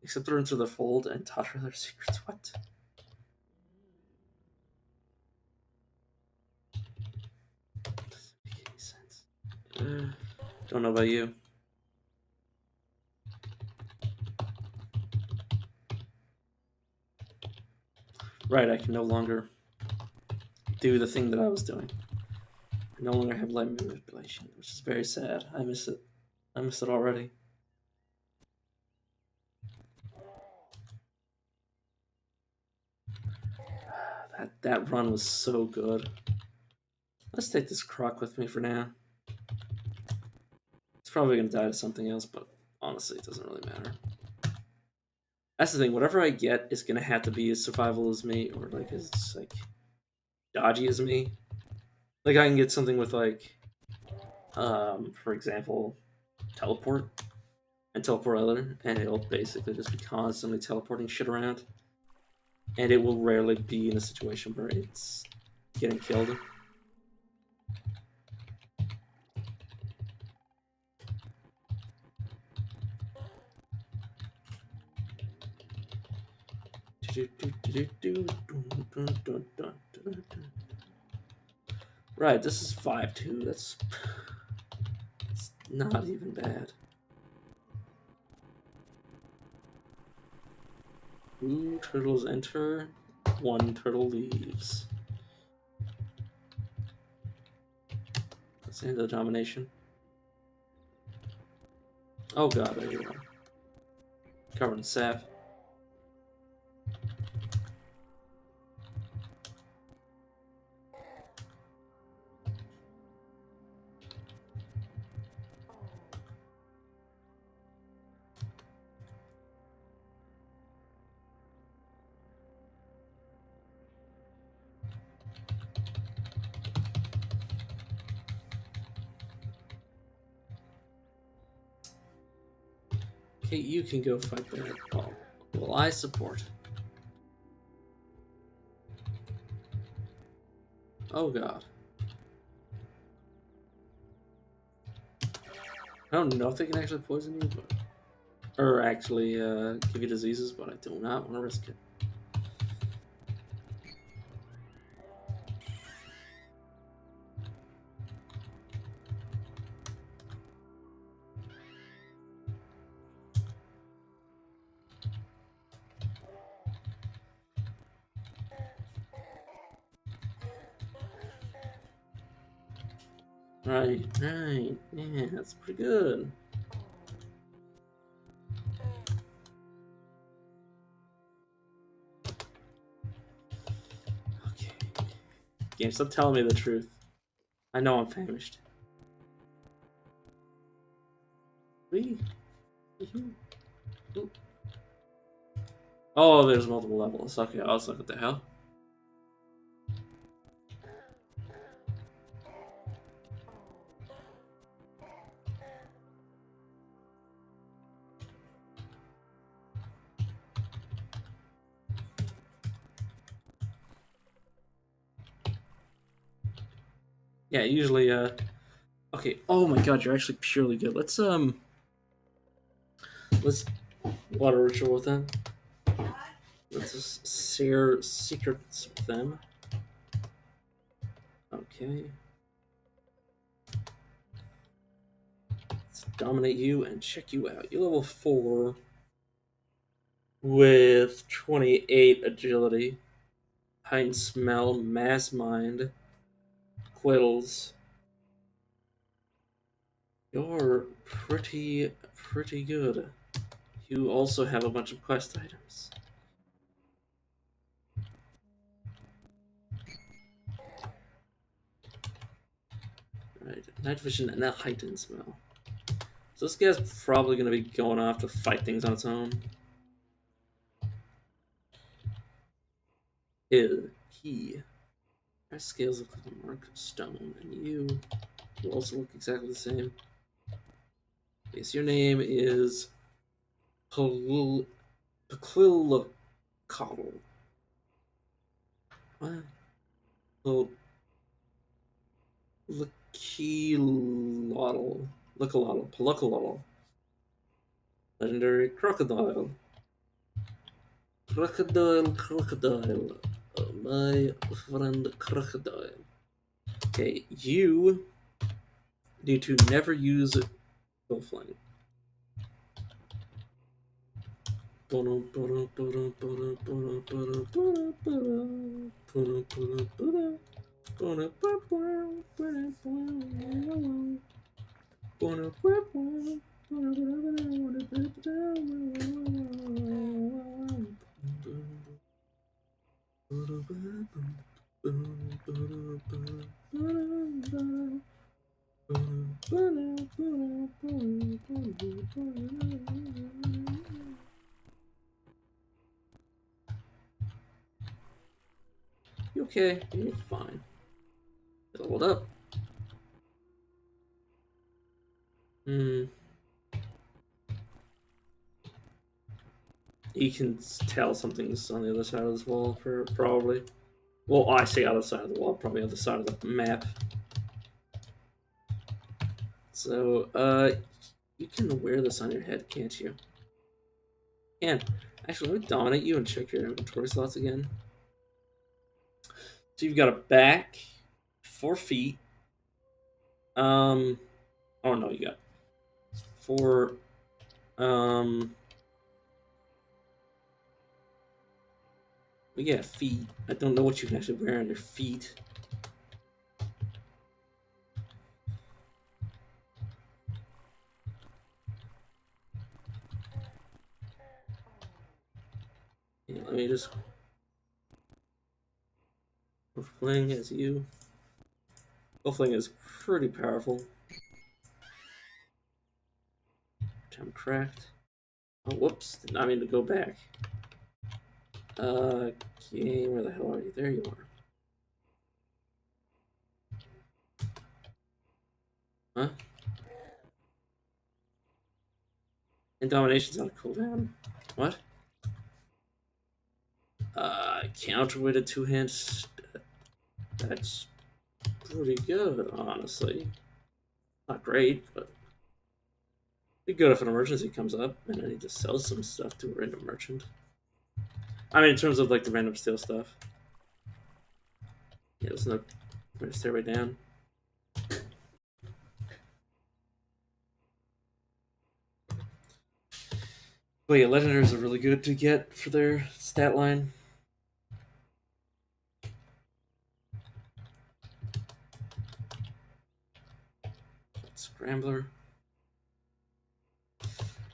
Accepted her into the fold and taught her their secrets. What? Doesn't make any sense. Don't know about you. Right, I can no longer do the thing that I was doing. I no longer have light manipulation, which is very sad. I miss it. I miss it already. That run was so good. Let's take this croc with me for now. It's probably gonna die to something else, but honestly, it doesn't really matter. That's the thing. Whatever I get is gonna have to be as survival as me, or like as like dodgy as me. Like I can get something with like, for example, teleport and teleport other, and it'll basically just be constantly teleporting shit around, and it will rarely be in a situation where it's getting killed. Right, this is 5-2. That's it's not even bad. 2 turtles enter, 1 turtle leaves. Let's end the domination. Oh god, there you are. Covered in sap. Okay, you can go fight that. Well, I support. Oh god. I don't know if they can actually poison you, but or actually give you diseases, but I do not want to risk it. Right, right, yeah, that's pretty good. Okay. Game, stop telling me the truth. I know I'm famished. Wee. Oh, there's multiple levels. Okay, I was like, what the hell? Yeah, usually, okay. Oh my god, you're actually purely good. Let's water ritual with them. Let's just share secrets with them. Okay. Let's dominate you and check you out. You're level 4 with 28 agility, heightened smell, mass mind, quittles. You're pretty good. You also have a bunch of quest items. Right, night vision and a heightened smell. So this guy's probably going to be going off to fight things on its own. He our scales look like a mark stone, and you also look exactly the same. Okay, so your name is Paquilacotl. What? Lickilotl. Palacalotl. Legendary crocodile. Crocodile. Oh, my friend crocodile. Okay, you need to never use Bowflang. You okay? You're fine. Hold up. You can tell something's on the other side of this wall, probably. Well, I say other side of the wall, probably other side of the map. So, you can wear this on your head, can't you? Can. Actually, let me dominate you and check your inventory slots again. So you've got a back, 4 feet. Oh no, you got 4. We got feet. I don't know what you can actually wear on your feet. Yeah, let me just. Fling as you. Fling is pretty powerful. Time cracked. Oh, whoops. Did not mean to go back. Game, where the hell are you? There you are. Huh? And domination's on a cooldown. What? Counter with a 2 hands. That's pretty good, honestly. Not great, but be good if an emergency comes up and I need to sell some stuff to a random merchant. I mean, in terms of like the random steal stuff. Yeah, there's no way to stay right down. But yeah, legendaries are really good to get for their stat line. Scrambler.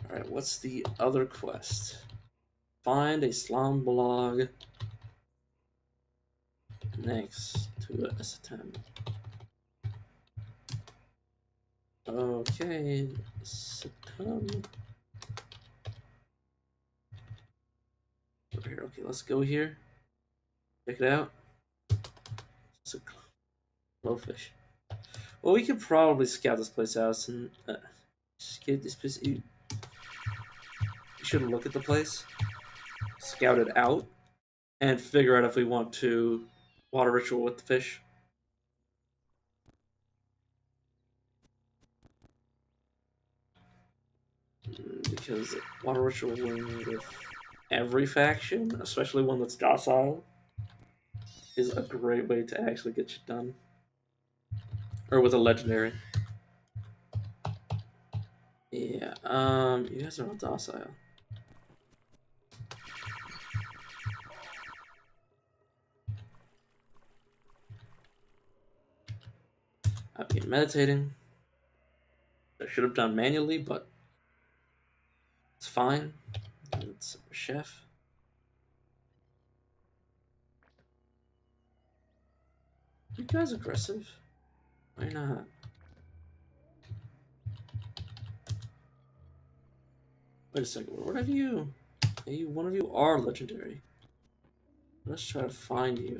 Alright, what's the other quest? Find a slum blog next to a Satam. Okay, Satam. Over here. Okay, let's go here. Check it out. It's a glowfish. Well, we could probably scout this place out and get this place. You should look at the place, scout it out, and figure out if we want to water ritual with the fish. Because water ritual with every faction, especially one that's docile, is a great way to actually get shit done. Or with a legendary. Yeah, you guys are all docile. I've been meditating. I should have done manually, but it's fine. It's a chef. You guys aggressive? Why not? Wait a second. What have you? Hey, one of you are legendary. Let's try to find you.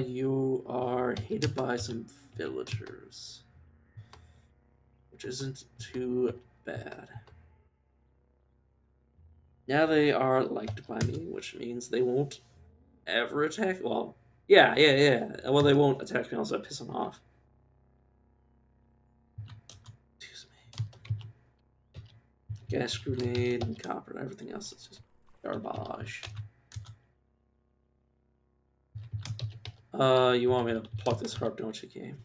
You are hated by some villagers, which isn't too bad. Now they are liked by me, which means they won't ever attack. Well, yeah. Well, they won't attack me unless I piss them off. Excuse me. Gas grenade and copper. Everything else is just garbage. You want me to pluck this harp, don't you, game?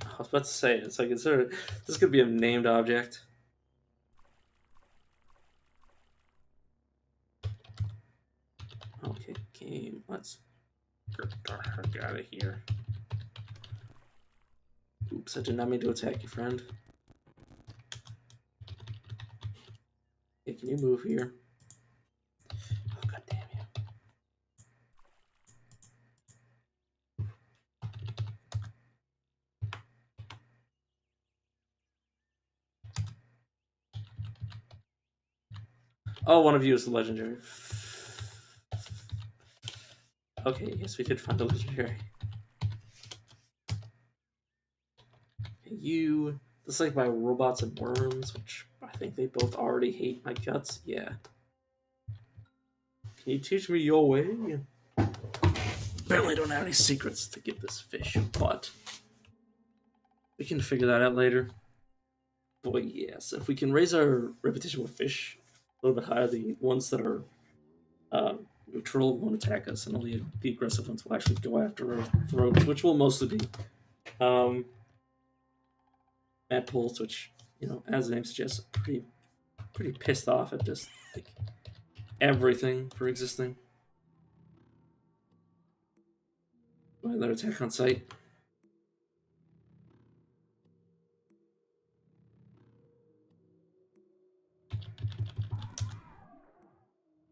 I was about to say, it's like, this could be a named object. Okay, game, let's get the heck out of here. Oops, I did not mean to attack you, friend. Okay, can you move here? Oh, god damn you. Oh, one of you is the legendary. Okay, yes, we did find a legendary. You, this like my robots and worms, which I think they both already hate my guts. Yeah. Can you teach me your way? Apparently, I don't have any secrets to give this fish, but we can figure that out later. Boy, yes, if we can raise our reputation with fish a little bit higher, the ones that are neutral won't attack us, and only the aggressive ones will actually go after our throats, which will mostly be mad pulls, which, you know, as the name suggests, pretty pissed off at just like everything for existing. Another attack on sight.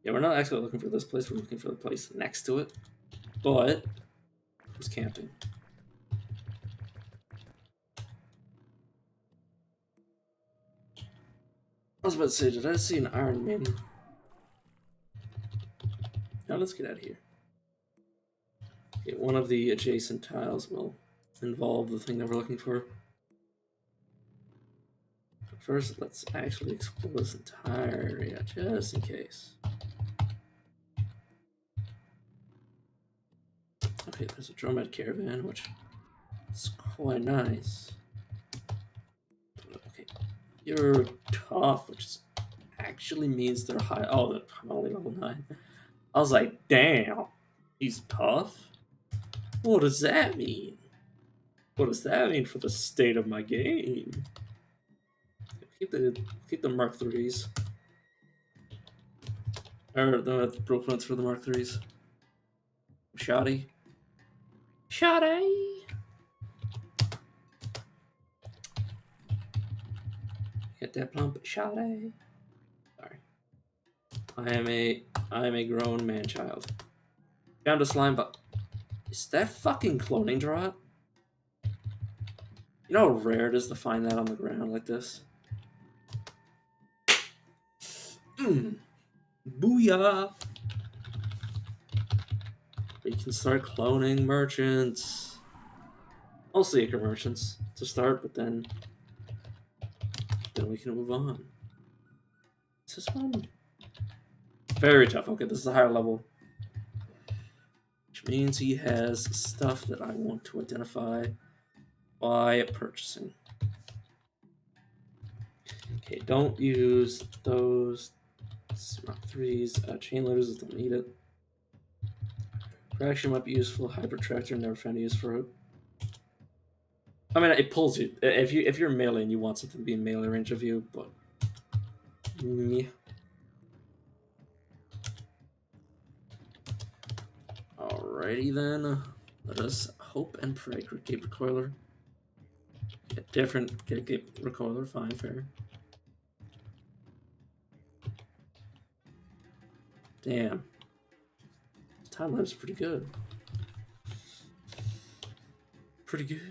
Yeah, we're not actually looking for this place, we're looking for the place next to it. But who's camping? I was about to say, did I see an Iron Maiden? Now let's get out of here. Okay, one of the adjacent tiles will involve the thing that we're looking for. But first, let's actually explore this entire area, just in case. Okay, there's a Dromad Caravan, which is quite nice. Okay, you're tough, which actually means they're high. Oh, I'm only level 9. I was like, damn, he's tough? What does that mean? What does that mean for the state of my game? Keep the Mark 3s. Or the blueprints for the Mark 3s. Shoddy. Shoddy! Get that plump shoddy. Sorry. I am a grown man child. Found a slime but is that fucking cloning drop? You know how rare it is to find that on the ground like this? Booyah! We can start cloning merchants. Mostly acre merchants to start, but then we can move on. This is fun. Very tough. Okay, this is a higher level. Which means he has stuff that I want to identify by purchasing. Okay, don't use those Mark 3s. Chain loaders, don't need it. Fraction might be useful. Hybrid tractor, never found a use for it. I mean, it pulls you. If you're melee and you want something to be in melee range of you, but yeah. Alrighty then. Let us hope and pray. Gate recoiler. Get different. Get recoiler. Fine, fair. Damn. Time lapse pretty good. Pretty good.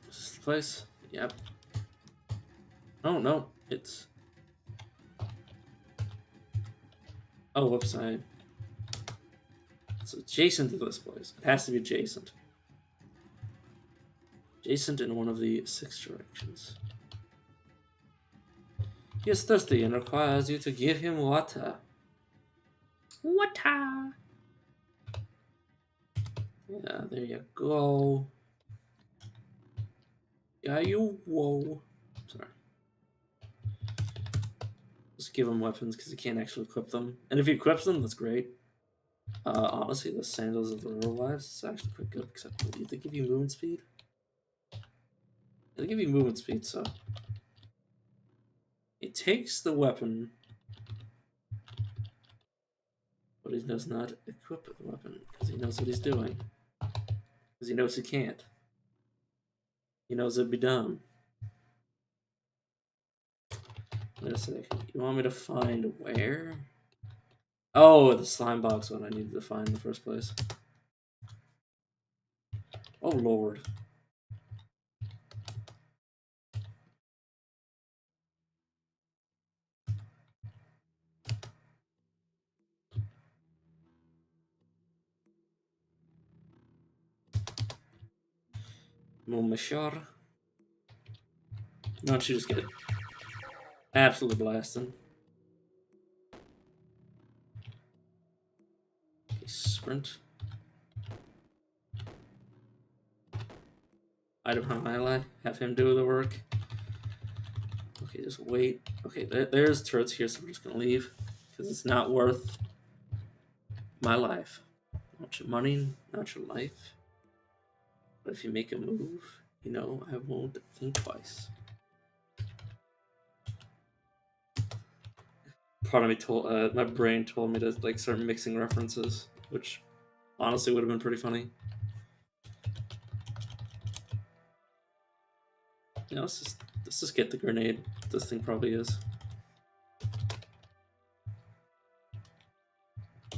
Is this the place? Yep. Oh no, it's. Oh, whoops! It's adjacent to this place. It has to be adjacent. Adjacent in one of the 6 directions. He is thirsty and requires you to give him water. Water! Yeah, there you go. Yeah, you whoa. Sorry. Just give him weapons because he can't actually equip them. And if he equips them, that's great. Honestly, the Sandals of the Rural Lives is actually quite good because I believe they give you movement speed. They give you movement speed, so he takes the weapon, but he does not equip the weapon because he knows what he's doing. Because he knows he can't. He knows it'd be dumb. Wait a second. You want me to find where? Oh, the slime box one I needed to find in the first place. Oh, Lord. Momashar. Why don't you just get it absolutely blasting? Okay, sprint. Item highlight. Have him do the work. Okay, just wait. Okay, there's turrets here, so we're just gonna leave. Because it's not worth my life. Not your money, not your life. But if you make a move, you know, I won't think twice. Part of me told, my brain told me to like start mixing references, which honestly would have been pretty funny. You know, let's just get the grenade. This thing probably is.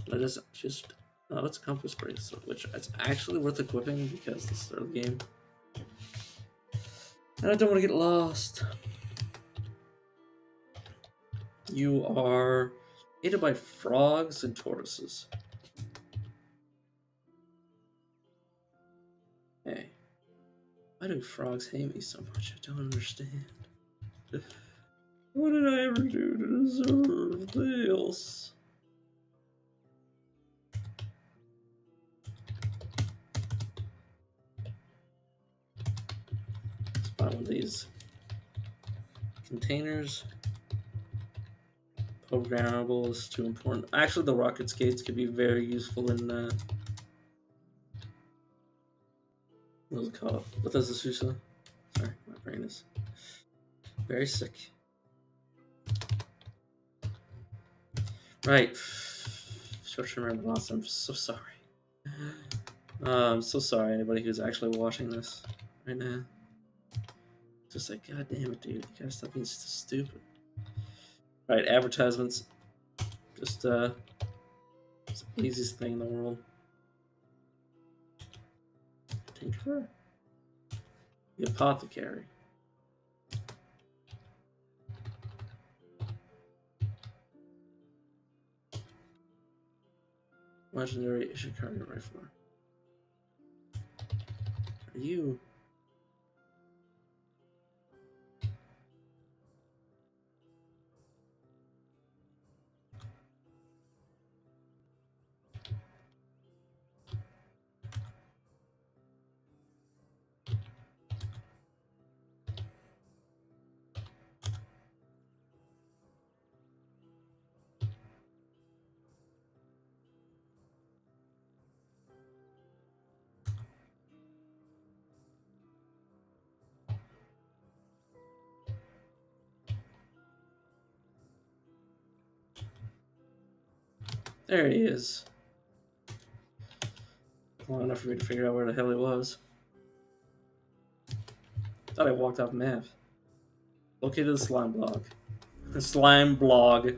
Let us just. Oh, it's a compass bracelet, which is actually worth equipping because this is early game. And I don't want to get lost. You are hated by frogs and tortoises. Hey, why do frogs hate me so much? I don't understand. What did I ever do to deserve this? Let's buy one of these containers. Programmable is too important. Actually, the rocket skates could be very useful in what's it called? What does this use? Sorry, my brain is very sick. Right. Short-term memory loss. I'm so sorry. I'm so sorry, anybody who's actually watching this right now. Just like, god damn it, dude. You gotta stop being so stupid. Right, advertisements. Just, it's the easiest thing in the world. Tinkerer. The apothecary. Legendary Ishikari Rifler. Are you? There he is. Long enough for me to figure out where the hell he was. Thought I walked off map. Located the slime blog. The slime blog.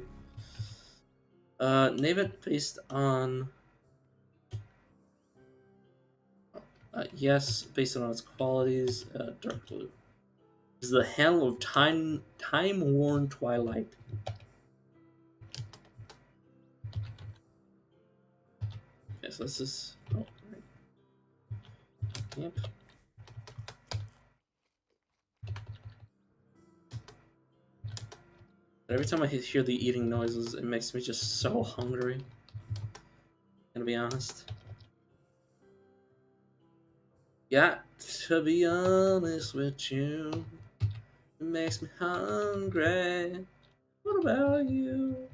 Name it based on. Yes, based on its qualities. Dark blue. Is the hell of time-worn twilight. Okay, so this is. Oh, right. Yep. Every time I hear the eating noises, it makes me just so hungry. Gonna be honest. Got to be honest with you. It makes me hungry. What about you?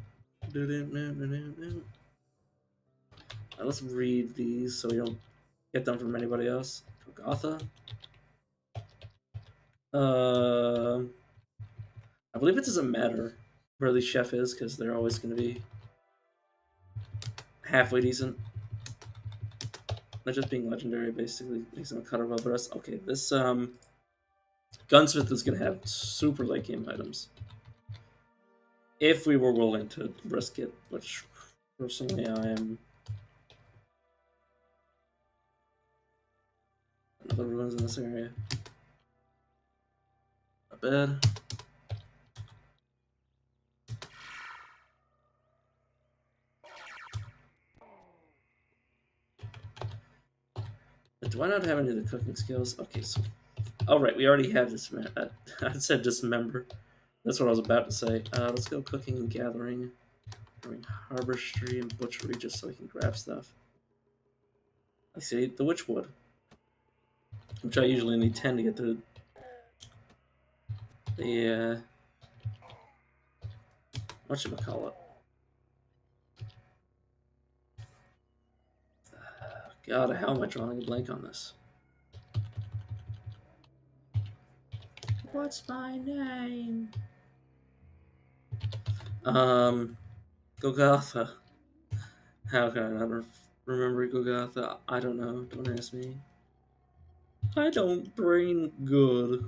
Let's read these so we don't get them from anybody else. Golgotha. I believe it doesn't matter where the chef is because they're always going to be halfway decent. Not just being legendary basically makes them a cut above the rest. Okay, this Gunsmith is going to have super late game items. If we were willing to risk it, which personally I am. Another ruins in this area. Not bad. But do I not have any of the cooking skills? Okay, so. Oh, right, we already have this. I said dismember. That's what I was about to say. Let's go cooking and gathering. Harborstry and butchery just so I can grab stuff. I see the witchwood, which I usually need 10 to get to the whatchamacallit. God, how am I drawing a blank on this? What's my name? Golgotha. How can I not remember Golgotha? I don't know. Don't ask me. I don't brain good.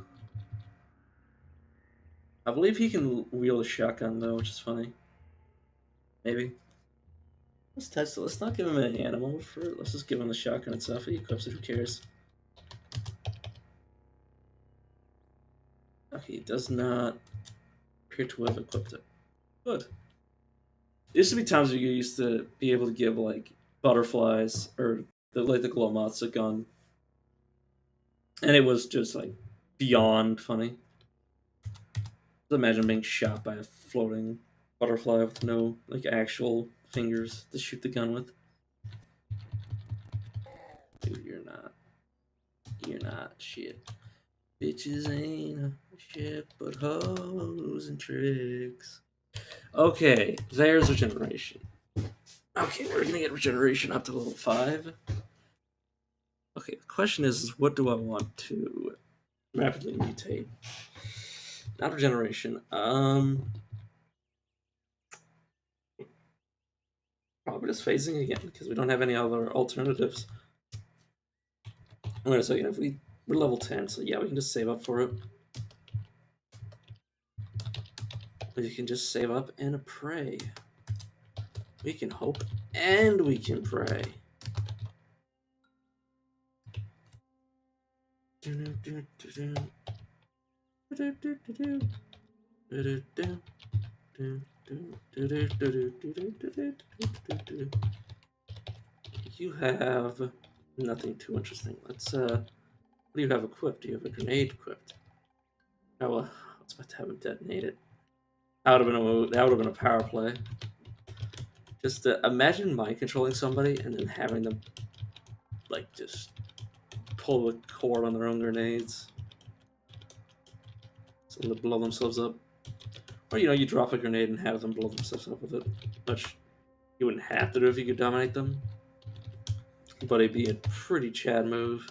I believe he can wield a shotgun though, which is funny. Maybe. Let's test it. Let's not give him an animal. Let's just give him the shotgun itself. He equips it. Who cares? Okay, he does not appear to have equipped it. Good. There used to be times where you used to be able to give like butterflies or the glow moths a gun, and it was just like beyond funny. Just imagine being shot by a floating butterfly with no like actual fingers to shoot the gun with. Dude, you're not. You're not shit. Bitches ain't shit but hoes and tricks. Okay, there's regeneration. Okay, we're gonna get regeneration up to level 5. Okay, the question is what do I want to rapidly mutate? Not regeneration. Probably just phasing again because we don't have any other alternatives. Wait a second, if we're level 10, so yeah, we can just save up for it. We can just save up and pray. We can hope and we can pray. You have nothing too interesting. Let's what do you have equipped? Do you have a grenade equipped? Oh well, I was about to have him detonate it. That would have been a power play. Just imagine mind controlling somebody and then having them like just pull the cord on their own grenades, so they blow themselves up. Or you drop a grenade and have them blow themselves up with it, which you wouldn't have to do if you could dominate them, but it'd be a pretty Chad move.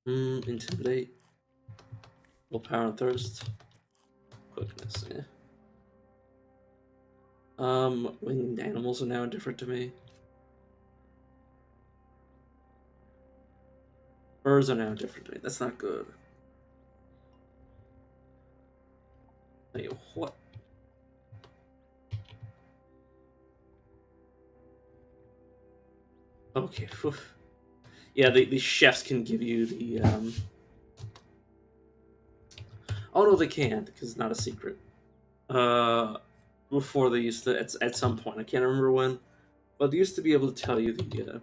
Intimidate, willpower and thirst, quickness. Yeah. Winged animals are now indifferent to me. Birds are now indifferent to me. That's not good. Tell you what. Okay. Whew. Yeah, the chefs can give you the. Oh no, they can't because it's not a secret. Before they used to, at some point, I can't remember when, but they used to be able to tell you the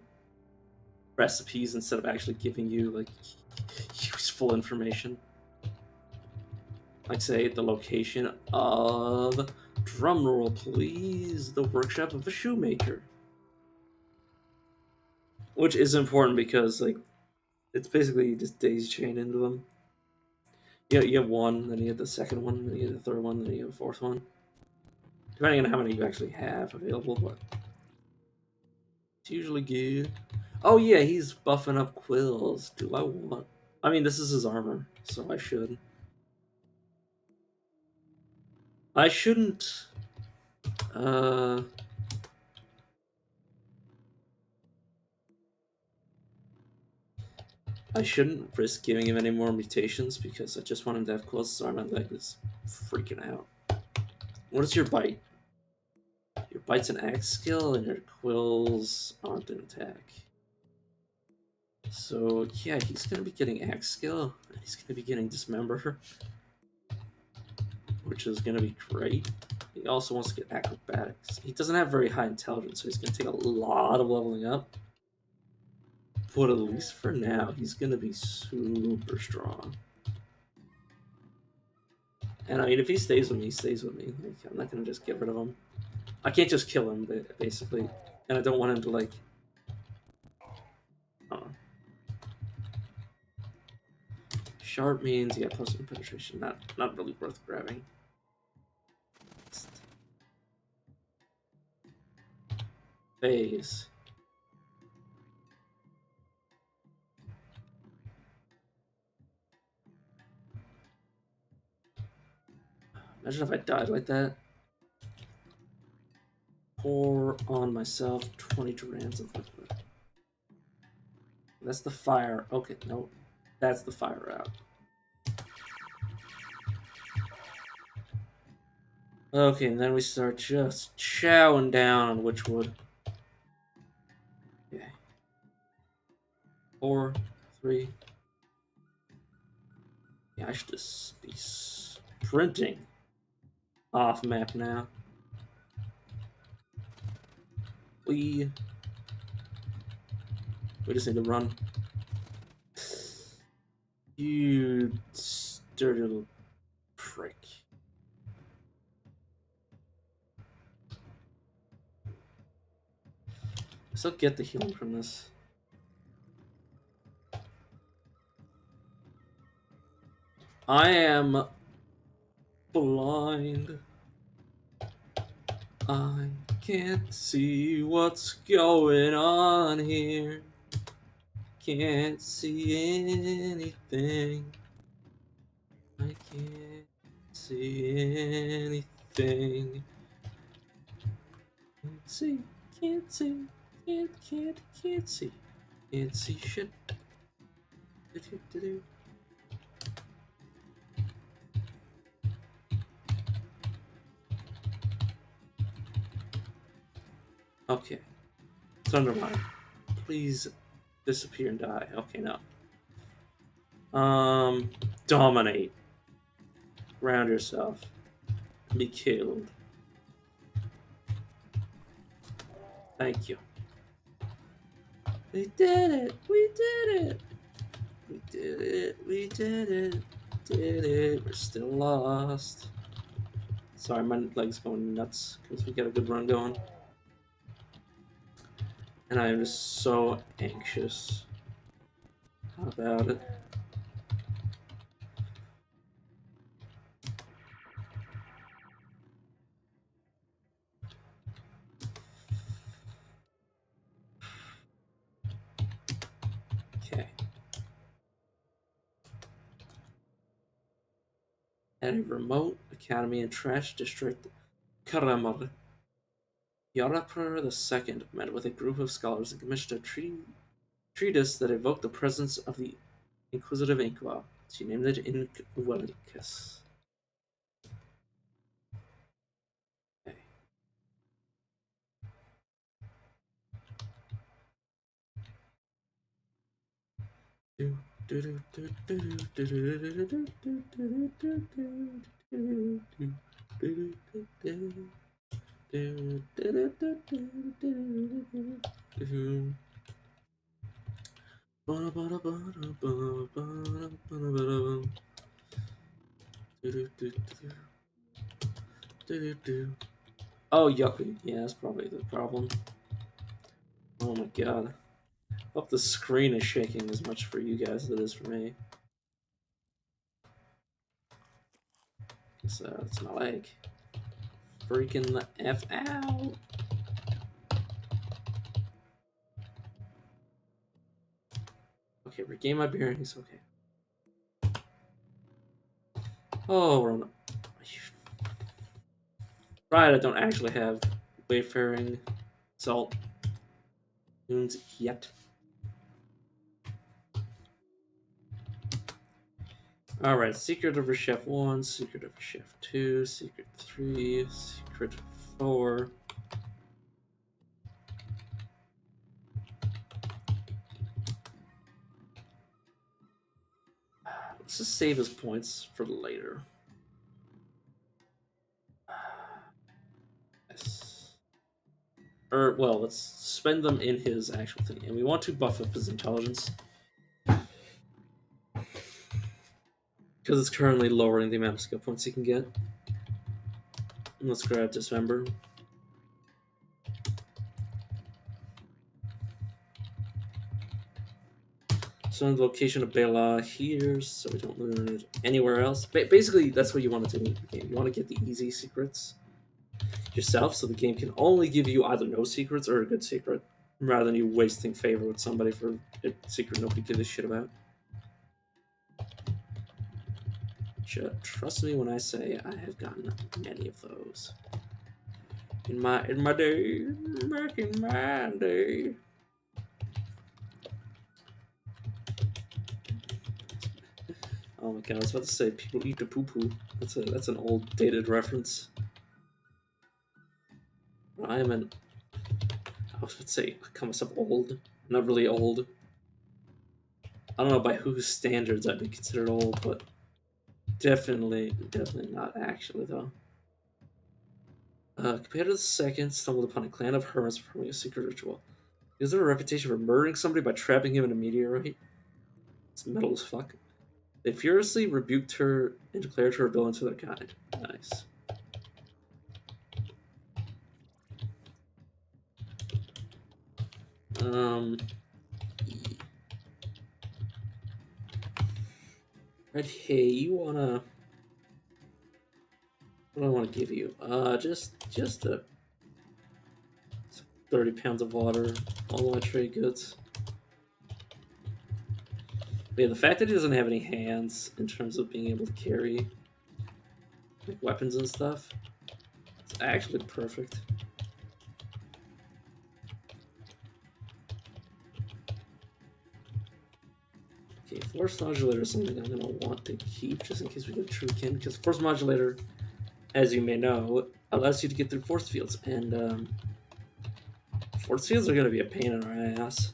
recipes instead of actually giving you like useful information. Like say the location of, drumroll please, the workshop of a shoemaker, which is important because like it's basically just daisy chain into them. Yeah, you have one, then you have the second one, then you have the third one, then you have the fourth one. Depending on how many you actually have available, but it's usually good. Oh yeah, he's buffing up quills. Do I want? I mean, this is his armor, so I should. I shouldn't. Uh. I shouldn't risk giving him any more mutations because I just want him to have quills, so my leg is freaking out. What is your bite? Your bite's an axe skill, and your quills aren't an attack. So yeah, he's gonna be getting axe skill, and he's gonna be getting dismember, which is gonna be great. He also wants to get acrobatics. He doesn't have very high intelligence, so he's gonna take a lot of leveling up. But at least for now, he's gonna be super strong. And I mean, if he stays with me, he stays with me. Like, I'm not gonna just get rid of him. I can't just kill him, basically, and I don't want him to like. Sharp means yeah, plus one penetration. Not really worth grabbing. Phase. Imagine if I died like that. Pour on myself 20 drams of liquid. That's the fire. Okay, no, that's the fire out. Okay, and then we start just chowing down on Witchwood. Okay. 4, 3. Yeah, I should just be sprinting. off map now. We just need to run. You dirty little prick. I still get the healing from this. I am blind. I can't see what's going on here. Can't see anything. I can't see anything. Can't see, can't see, can't see. Can't see shit. Okay. Thundermine, please disappear and die. Okay, no. Dominate. Ground yourself. Be killed. Thank you. We did it! We did it! We did it! We did it! Did it! We're still lost. Sorry, my leg's going nuts because we got a good run going. And I am just so anxious about it. Okay. At a remote academy in Trash District, Karamar, Yarapur II met with a group of scholars and commissioned a treatise that evoked the presence of the inquisitive Inqua. She named it Inquelicus. Okay. Oh, yucky. Yeah, that's probably the problem. Oh my god. I hope the screen is shaking as much for you guys as it is for me. So, it's not like freaking the F out. Okay, regain my bearings. Okay. Oh, we're on the... Right, I don't actually have Wayfaring Salt Moons yet. Alright, Secret of Chef 1, Secret of Chef 2, Secret 3, Secret 4. Let's just save his points for later. Yes. Or, well, let's spend them in his actual thing. And we want to buff up his intelligence. Because it's currently lowering the amount of skill points he can get. And let's grab Dismember. So the location of Bela here, so we don't learn it anywhere else. Basically, that's what you want to do in the game. You want to get the easy secrets yourself, so the game can only give you either no secrets or a good secret, rather than you wasting favor with somebody for a secret nobody gives a shit about. Trust me when I say I have gotten many of those. In my day, back in my day. Oh my god, I was about to say people eat the poo poo. That's an old dated reference. I was about to say, I call myself old. I'm not really old. I don't know by whose standards I'd be considered old, but definitely not actually though. Compared to the second, stumbled upon a clan of hermits performing a secret ritual. Is there a reputation for murdering somebody by trapping him in a meteorite? It's metal as fuck. They furiously rebuked her and declared her a villain to their kind. Nice. Right, hey, you wanna? What do I want to give you? Just a 30 pounds of water, all my trade goods. But yeah, the fact that he doesn't have any hands in terms of being able to carry like weapons and stuff, it's actually perfect. Okay, force modulator is something I'm gonna want to keep just in case we get a Truekin, because force modulator, as you may know, allows you to get through force fields, and force fields are gonna be a pain in our ass.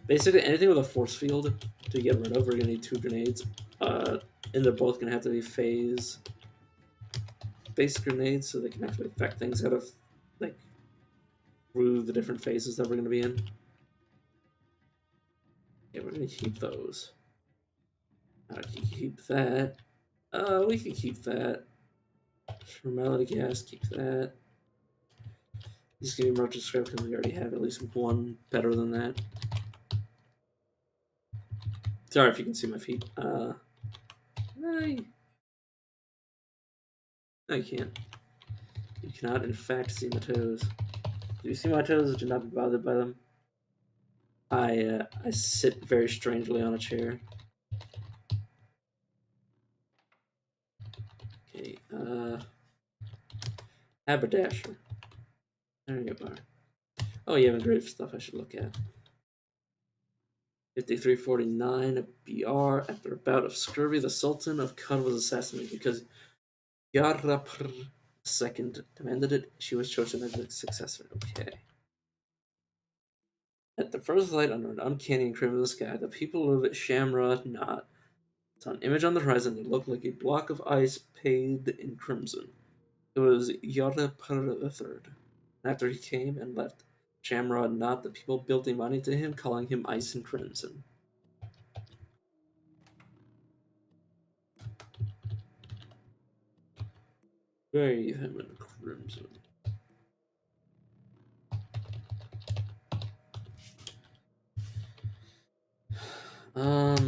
Basically, anything with a force field to get rid of, we're gonna need 2 grenades. And they're both gonna have to be phase-based grenades, so they can actually affect things out of like through the different phases that we're gonna be in. Yeah, we're gonna keep those. Keep that. We can keep that. Formality gas, keep that. These can be marked as scrap because we already have at least one better than that. Sorry if you can see my feet. No, you can't. You cannot, in fact, see my toes. Do you see my toes? Do not be bothered by them. I sit very strangely on a chair. Okay, haberdasher. There you are. Oh, you have engraved stuff I should look at. 5349 BR. After a bout of scurvy, the Sultan of Qad was assassinated because Yarrapr II demanded it. She was chosen as its successor. Okay. At the first light under an uncanny and crimson sky, the people of Shamra Nod saw an image on the horizon that looked like a block of ice painted in crimson. It was Yarrapr III. After he came and left Shamra Nod, the people built a monument to him, calling him Ice and Crimson. Very him in crimson.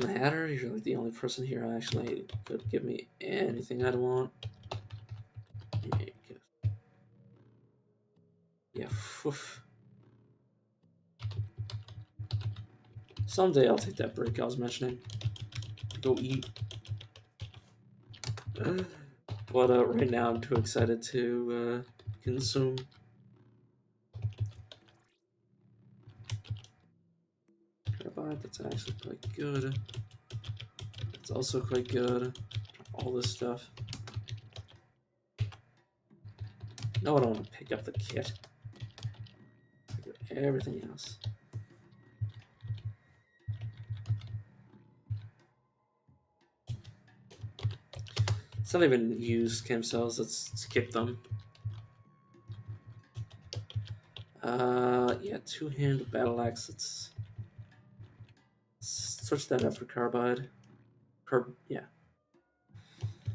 Hatter, you're like the only person here who actually could give me anything I'd want. Yeah, someday I'll take that break I was mentioning. Go eat. But right now I'm too excited to consume. Carbide, that's actually quite good. It's also quite good. All this stuff. No, I don't want to pick up the kit. Everything else. It's not even used chem cells. Let's skip them. Yeah, two-hand battle axe. Let's search that up for carbide. Yeah.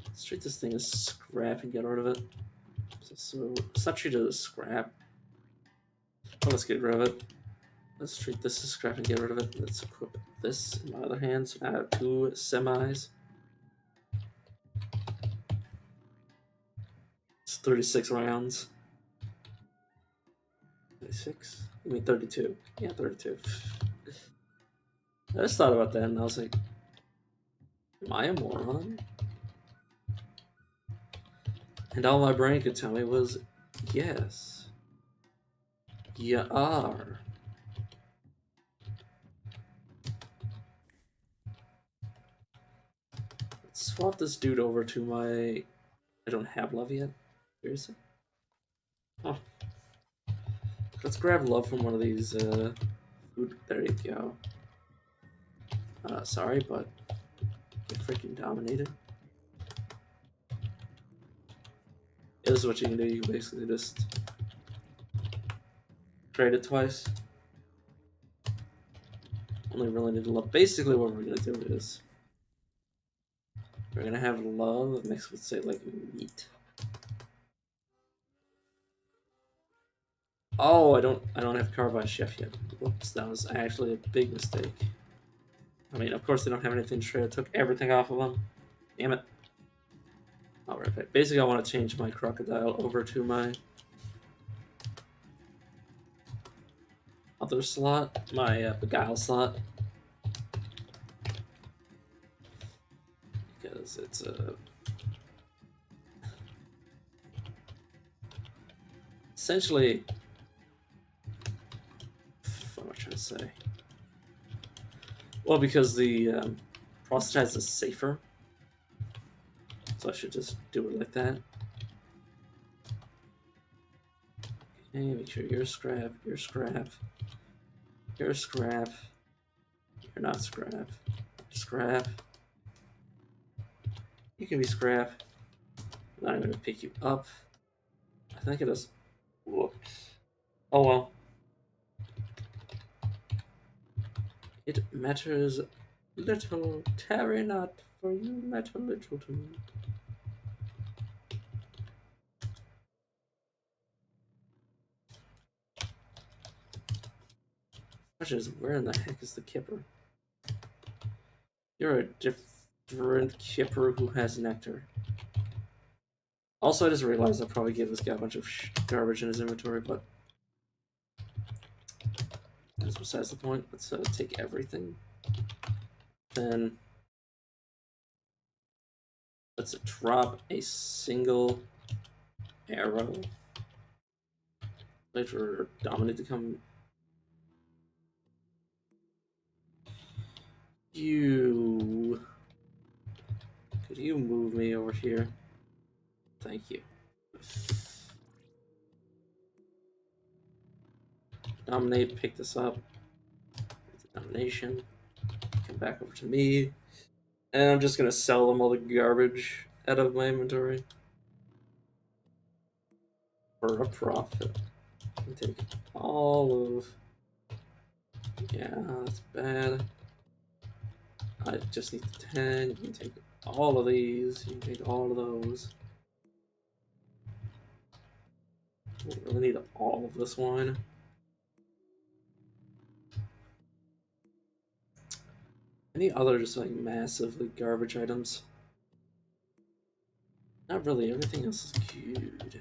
Let's treat this thing as scrap and get rid of it. So it's not treated as scrap. Oh, let's get rid of it. Let's treat this as scrap and get rid of it. Let's equip this in my other hand. So now I have 2 semis. It's 36 rounds. 36? You mean 32? Yeah, 32. I just thought about that and I was like, am I a moron? And all my brain could tell me was, yes, you are. Let's swap this dude over to my... I don't have love yet. Seriously? Oh. Let's grab love from one of these food. There you go. Sorry, but get freaking dominated. This is what you can do. You can basically just trade it twice. Only really need love. Basically, what we're gonna do is we're gonna have love mixed with, say, like meat. Oh, I don't have Carbide Chef yet. Whoops, that was actually a big mistake. I mean, of course they don't have anything to trade. I took everything off of them. Damn it. Alright, basically I want to change my crocodile over to my other slot, my beguile slot. Because it's essentially, what am I trying to say? Well, because the proselytize is safer, so I should just do it like that. Okay, make sure you're scrap, you're scrap, you're scrap, you're not scrap, scrap. You can be scrap. Now I'm going to pick you up. I think it is. Whoops. Oh well. It matters little. Tarry not, for you matter little to me. Question is, where in the heck is the Kipper? You're a different Kipper who has nectar. Also, I just realized I probably gave this guy a bunch of garbage in his inventory, but that's besides the point. Let's take everything. Then let's drop a single arrow. Wait for Dominic to come. You. Could you move me over here? Thank you. Dominate, pick this up. Domination. Come back over to me. And I'm just gonna sell them all the garbage out of my inventory. For a profit. I can take all of. Yeah, that's bad. I just need 10. You can take all of these. You can take all of those. I don't really need all of this wine. Any other just like massively garbage items? Not really. Everything else is cute.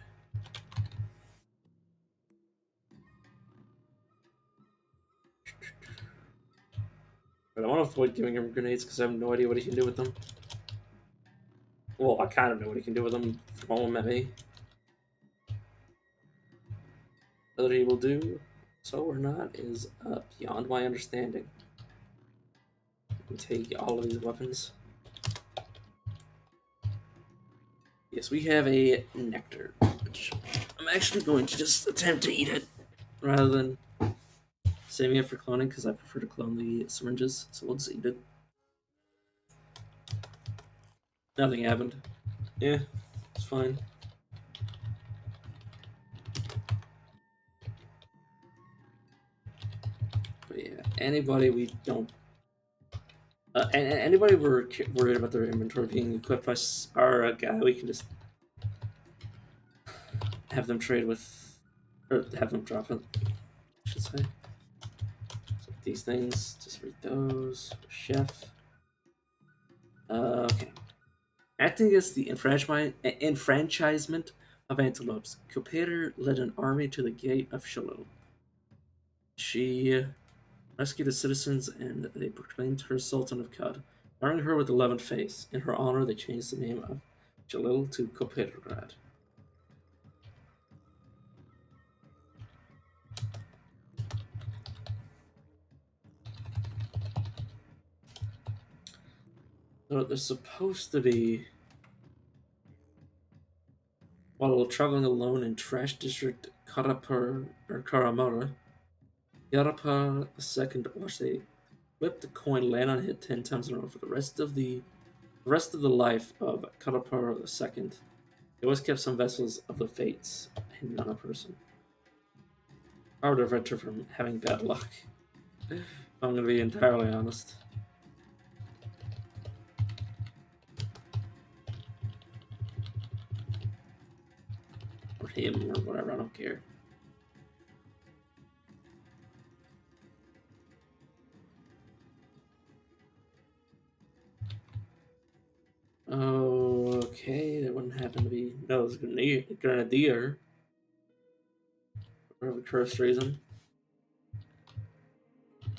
But I want to avoid giving him grenades because I have no idea what he can do with them. Well, I kind of know what he can do with them. Throw them at me. Whether he will do so or not is beyond my understanding. We take all of these weapons. Yes, we have a nectar, which I'm actually going to just attempt to eat it rather than saving it for cloning because I prefer to clone the syringes. So we'll just eat it. Nothing happened. Yeah, it's fine. But yeah, anybody we don't. Anybody we're worried about their inventory being equipped by our guy, we can just have them trade with, or have them drop it, I should say. So these things, just read those. Chef. Okay. Acting against the enfranchisement of antelopes, Copaitor led an army to the gate of Shalom. She rescued the citizens and they proclaimed her Sultan of Qad, honoring her with 11 face. In her honor, they changed the name of Jalil to Copaitorgrad. So they're supposed to be, while traveling alone in Trash District Karapur or Karamara, Yarapa II watched a whip the coin land on hit 10 times in a row for the rest of the life of Karapur II. They always kept some vessels of the fates hidden on a person. I would have venture from having bad luck. If I'm going to be entirely honest. Or him, or whatever, I don't care. Okay, that wouldn't happen to be. No, it's Grenadier. For a cursed reason.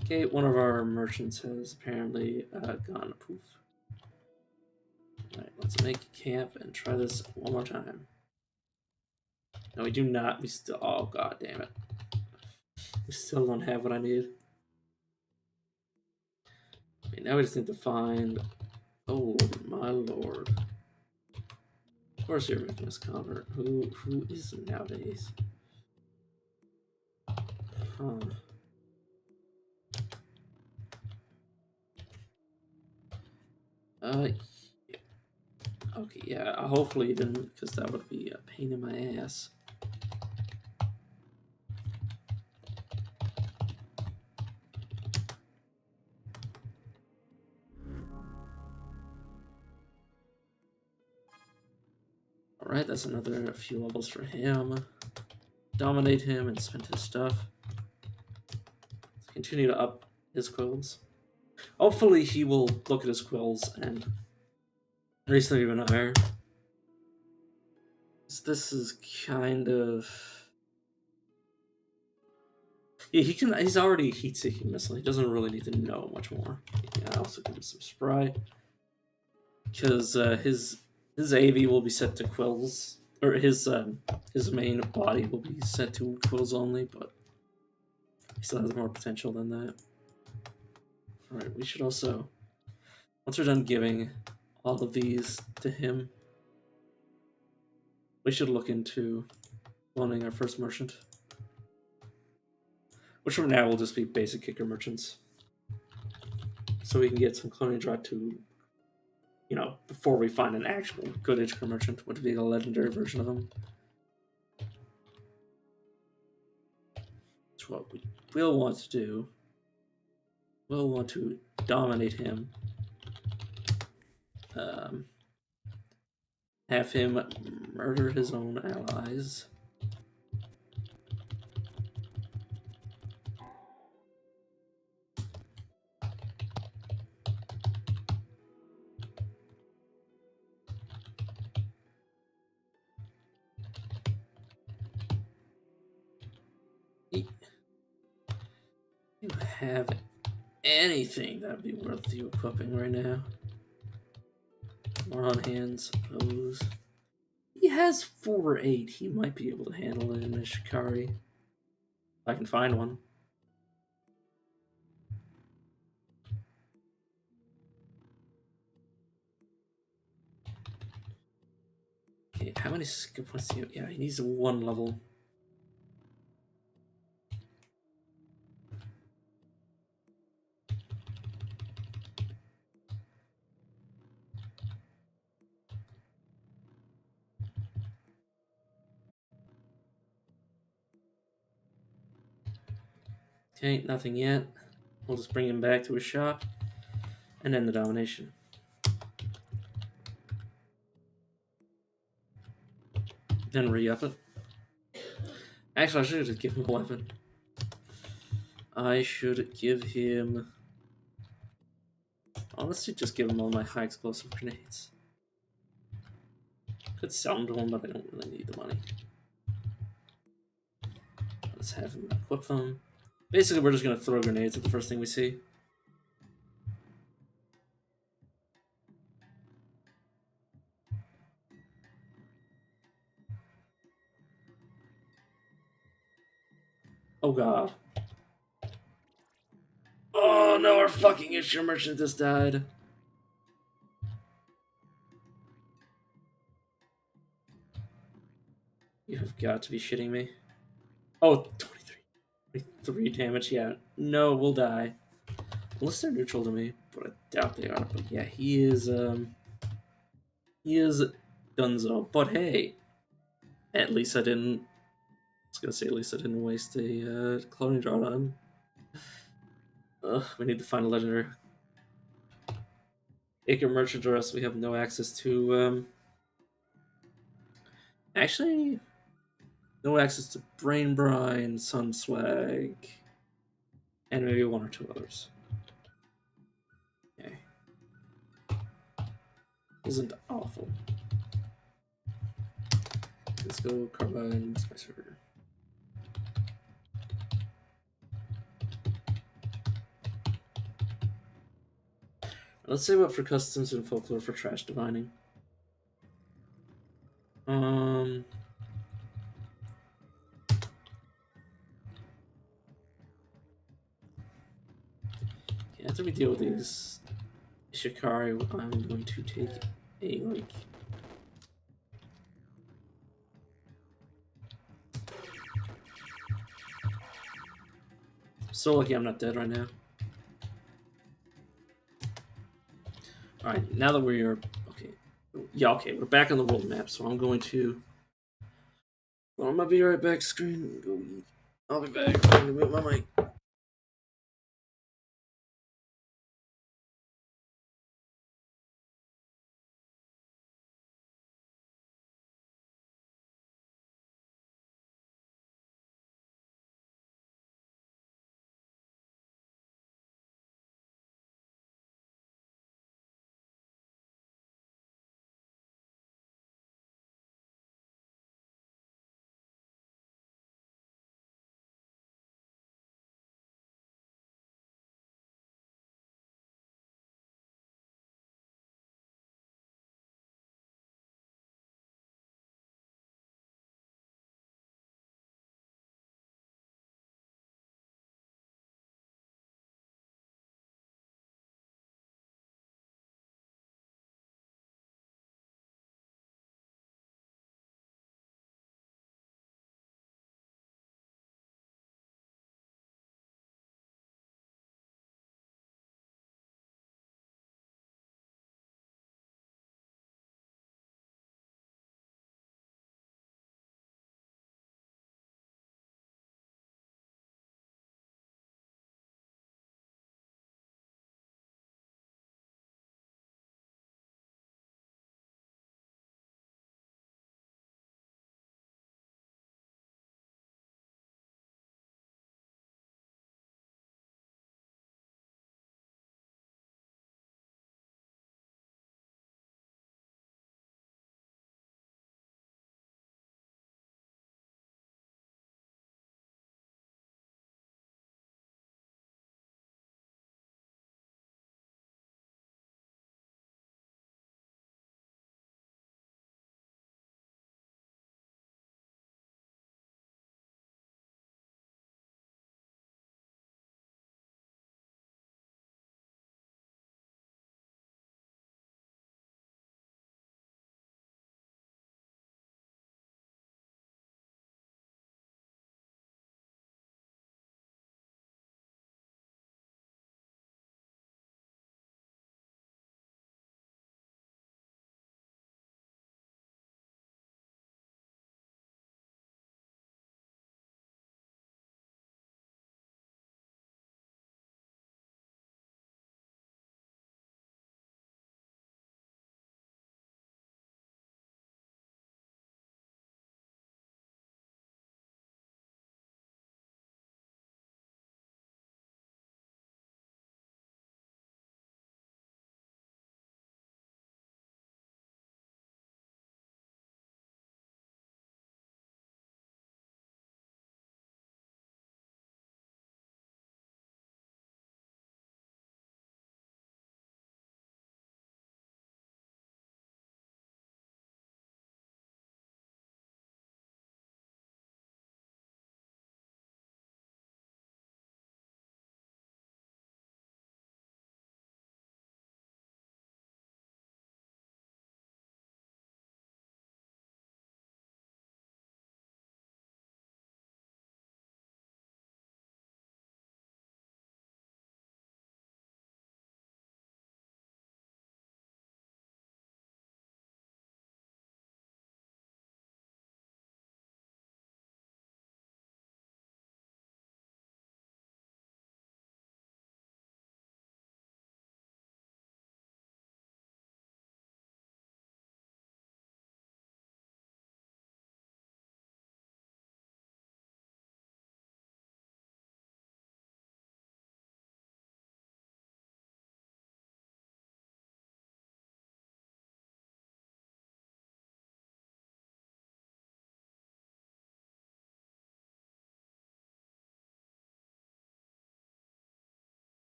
Okay, one of our merchants has apparently gone poof. Alright, let's make camp and try this one more time. No, we do not. We still. Oh, god damn it. We still don't have what I need. Okay, now we just need to find. Oh, my lord. Of course you're making us convert. Who is nowadays? Huh. Yeah. Okay, yeah, hopefully you didn't, because that would be a pain in my ass. Alright, that's another few levels for him. Dominate him and spend his stuff. Let's continue to up his quills. Hopefully he will look at his quills and raise them even higher. This is kind of... Yeah, he's already heat-seeking missile. He doesn't really need to know much more. Yeah, I also give him some spry. Because his AV will be set to quills, or his main body will be set to quills only, but he still has more potential than that. Alright, we should also, once we're done giving all of these to him, we should look into loaning our first merchant. Which from now will just be basic kicker merchants. So we can get some cloning draw to, before we find an actual good kicker merchant, which would be a legendary version of him. That's what we will want to do. We'll want to dominate him. Have him murder his own allies. You have anything that'd be worth you equipping right now? More on hands, suppose. He has 4-8. He might be able to handle it in a Shikari. If I can find one. Okay, how many skill points do you have? Yeah, he needs 1 level. Okay, nothing yet. We'll just bring him back to his shop and end the domination. Then re-up it. Actually, I should just give him a weapon. I should give him... Honestly, just give him all my high explosive grenades. Could sell them to him, but I don't really need the money. Let's have him equip them. Basically, we're just going to throw grenades at the first thing we see. Oh god. Oh no, our fucking issue merchant just died. You have got to be shitting me. Oh, 23. 23 damage, yeah. No, we'll die. Unless they're neutral to me, but I doubt they are. But yeah, he is Dunzo. But hey, at least I didn't. I was gonna say at least I didn't waste a cloning draw on him. We need to find a legendary. Acre Merchant Dress. We have no access to. Actually, no access to Brain Brine, Sun Swag, and maybe one or two others. Okay. Isn't awful. Let's go Carbine Spicer. Let's save up for customs and folklore for trash divining. After we deal with these Shikari, I'm going to take a like. So lucky I'm not dead right now. Alright, now that we're okay. Yeah, okay, we're back on the world map, so I'm going to. Well, I'm gonna be right back screen. Go eat. I'll be back. I'm gonna mute my mic.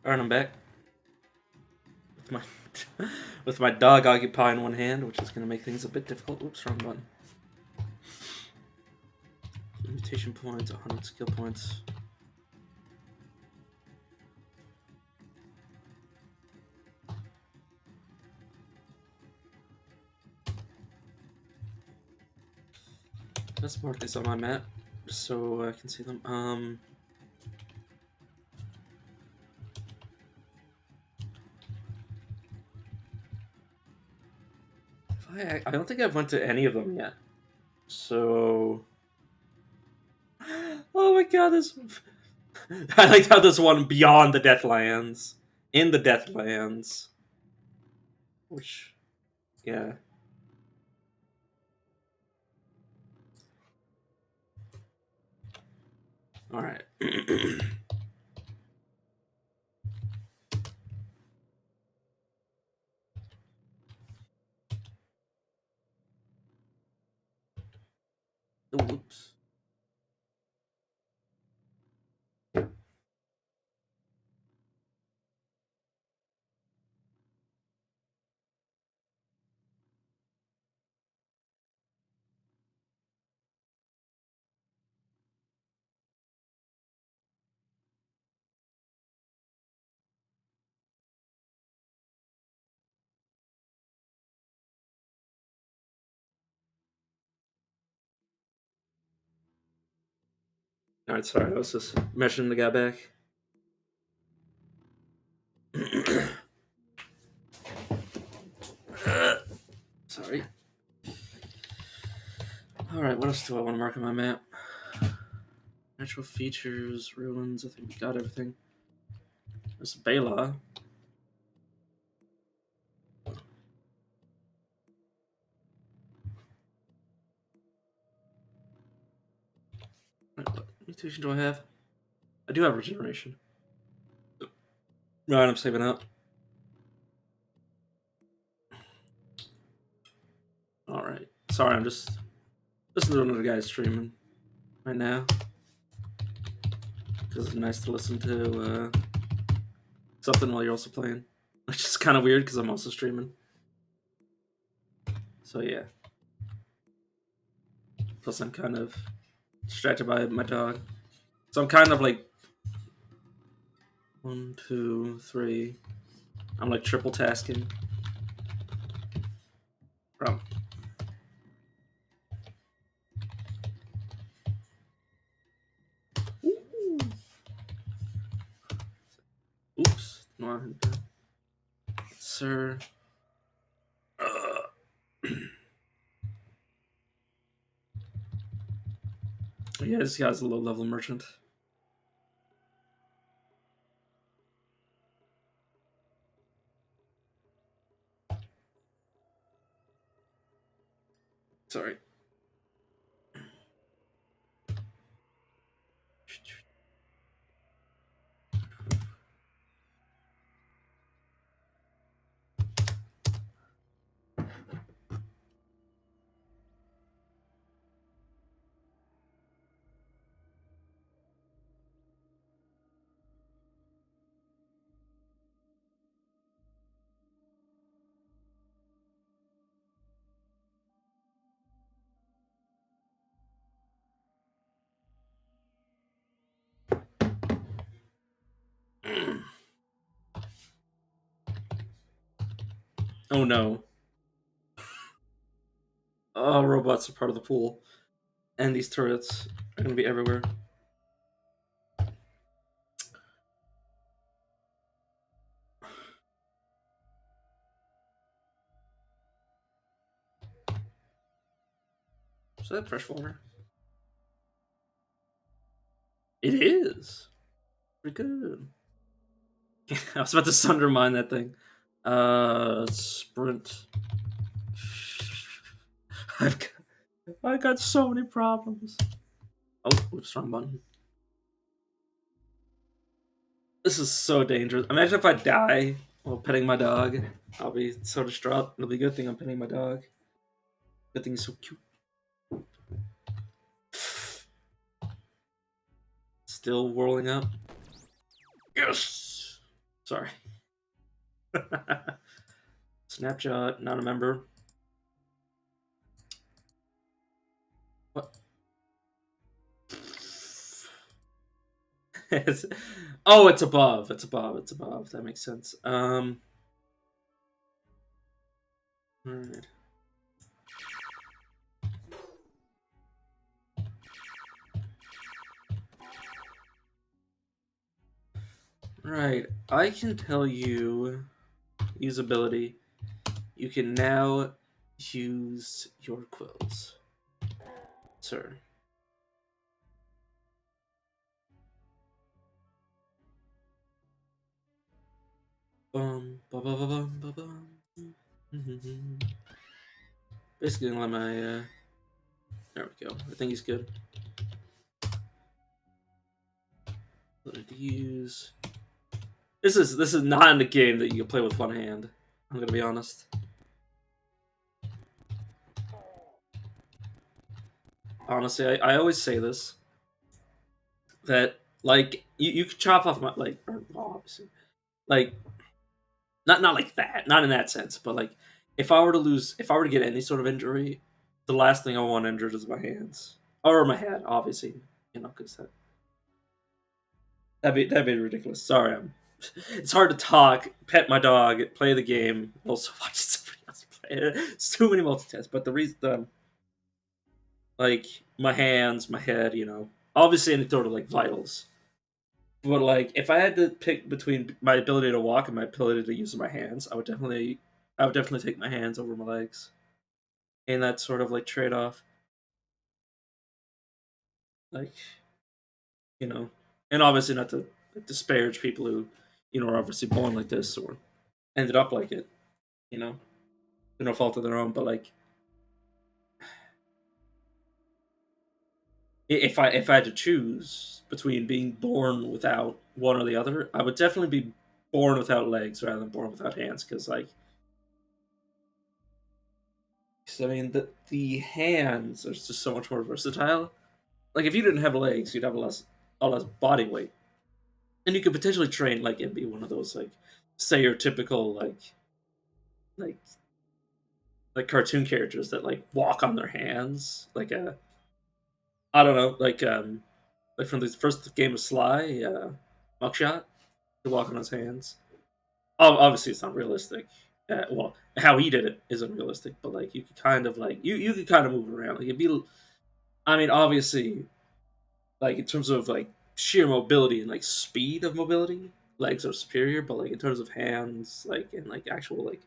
Alright, I'm back. With my, with my dog occupying one hand, which is going to make things a bit difficult. Oops, wrong button. Mutation points, 100 skill points. Let's mark this on my map so I can see them. I don't think I've went to any of them yet. So, oh my god, this. I like how this one beyond the Deathlands, in the Deathlands, which, yeah. All right. Oops. All right, sorry, I was just measuring the guy back. Sorry. All right, what else do I want to mark on my map? Natural features, ruins. I think we got everything. There's Bela. What mutation do I have? I do have regeneration. Right, I'm saving up. All right. Sorry, I'm just listening to another guy streaming right now because it's nice to listen to something while you're also playing, which is kind of weird because I'm also streaming. So yeah. Plus, I'm kind of distracted by my dog. So I'm kind of like 1, 2, 3. I'm like triple tasking. From oops, no, sir. Yeah, this guy's a low-level merchant. Sorry. Oh no. Oh, robots are part of the pool. And these turrets are gonna be everywhere. Is that fresh water? It is. Pretty good. I was about to sundermine that thing. Sprint. I got so many problems. Oh, oops, wrong button. This is so dangerous. Imagine if I die while petting my dog. I'll be so distraught. It'll be a good thing I'm petting my dog. Good thing he's so cute. Still whirling up. Yes! Sorry. Snapshot, not a member. What? Oh, it's above. It's above. It's above. That makes sense. All right. Right. I can tell you usability. You can now use your quills, sir. Bum, bum, bum, bum. Basically, let my there we go. I think he's good. Let it use. This is not in the game that you can play with one hand. I'm gonna be honest. Honestly, I always say this that like you could chop off my like or, well, obviously like not like that, not in that sense, but like if I were to get any sort of injury, the last thing I want injured is my hands or my head, obviously, because that'd be ridiculous. Sorry, it's hard to talk, pet my dog, play the game, also watch somebody else play it. It's too many multitasks. But the reason, like my hands, my head, obviously any sort of like vitals. But like, if I had to pick between my ability to walk and my ability to use my hands, I would definitely take my hands over my legs. In that sort of like trade off, like you know, and obviously not to disparage people who, are obviously born like this or ended up like it, you know, through no fault of their own. But like, if I had to choose between being born without one or the other, I would definitely be born without legs rather than born without hands. Because like, 'cause, I mean, the hands are just so much more versatile. Like if you didn't have legs, you'd have a less body weight, and you could potentially train like and be one of those like stereotypical like like cartoon characters that like walk on their hands, like a I don't know, like from the first game of Sly, Muckshot, to walk on his hands. Obviously, it's not realistic. Well, how he did it isn't realistic, but like you could kind of like you could kind of move around. Like it'd be, I mean, obviously, like in terms of like sheer mobility and like speed of mobility, legs are superior. But like in terms of hands, like and like actual like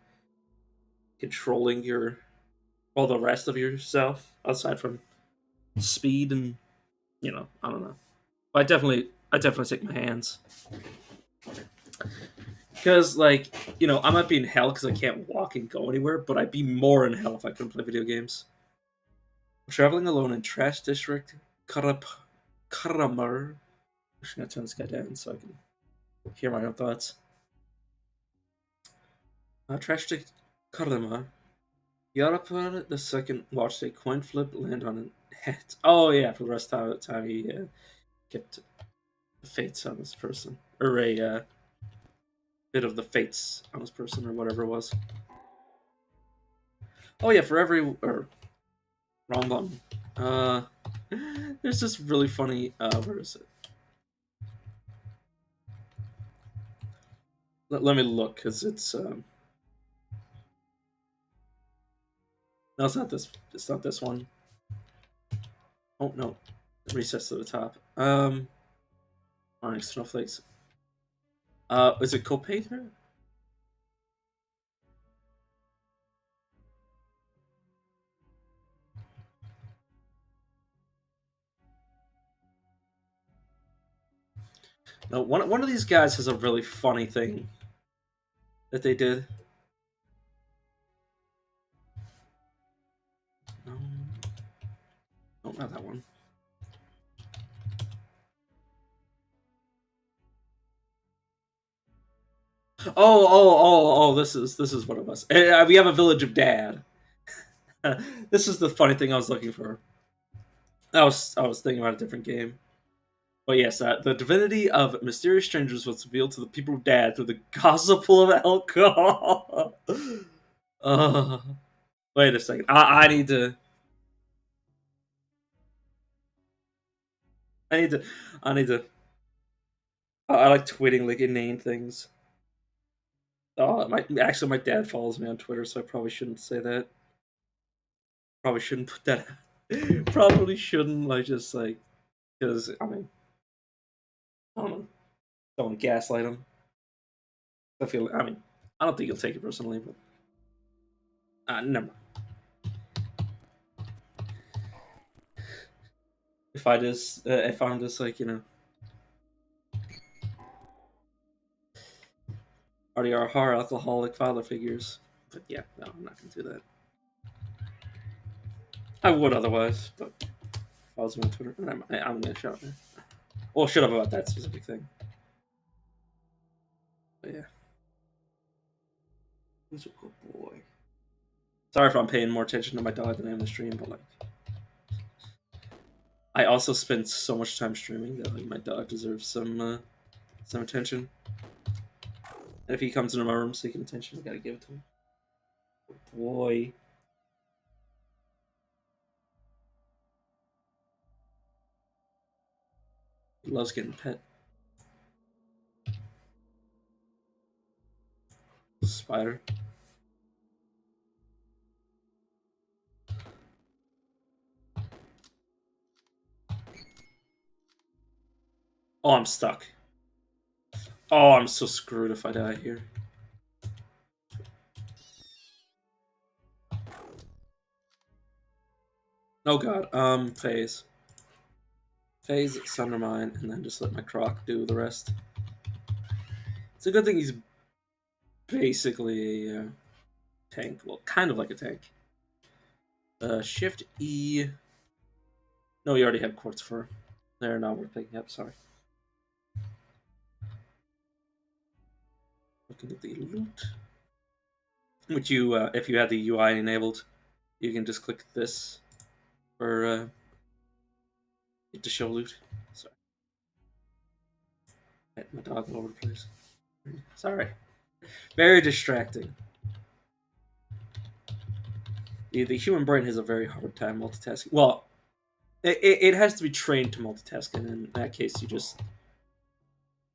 controlling your all the rest of yourself aside from speed and I don't know. But I definitely take my hands because like I might be in hell because I can't walk and go anywhere, but I'd be more in hell if I couldn't play video games. Traveling alone in Trash District Karamur. I'm just gonna turn this guy down so I can hear my own thoughts. Trash District Karamur. Yarapur the second watched a coin flip land on a head. Oh yeah, for the rest of the time he kept the fates on this person or a bit of the fates on this person or whatever it was. Oh yeah, for every or wrong button. Uh, there's this really funny. Where is it? Let me look because it's no, it's not this. It's not this one. Oh no, it resets to the top. Onyx snowflakes. Is it Copater? No, one of these guys has a really funny thing that they did. No, no, not that one. Oh! This is what it was. We have a village of dad. This is the funny thing I was looking for. I was thinking about a different game. But yes, the divinity of mysterious strangers was revealed to the people of Dad through the gospel of alcohol. uh, Wait a second. I need to. I need to. I need to. I like tweeting like inane things. Oh, my dad follows me on Twitter, so I probably shouldn't say that. Probably shouldn't put that. Probably shouldn't. Like just like because I mean I don't know. Don't want to gaslight him. I feel. I mean I don't think he'll take it personally, but never. If I'm just like already our hard alcoholic father figures. But yeah, no, I'm not gonna do that. I would otherwise, but if I was on Twitter, I'm gonna shut up. Well, shut up about that specific thing. But yeah, he's a good boy. Sorry if I'm paying more attention to my dog than I am the stream, but like, I also spend so much time streaming that like my dog deserves some attention. And if he comes into my room seeking attention, I gotta give it to him. Good boy. He loves getting pet. Spider. Oh, I'm stuck. Oh, I'm so screwed if I die here. Oh god. Phase. Phase, Sundermine, and then just let my Croc do the rest. It's a good thing he's basically a tank. Well, kind of like a tank. Shift E. No, you already have Quartz Fur. They're not worth picking up, sorry. Looking at the loot. Which if you have the UI enabled, you can just click this for to show loot. Sorry. My dog all over the place. Sorry. Very distracting. The human brain has a very hard time multitasking. Well, it has to be trained to multitask, and in that case, you just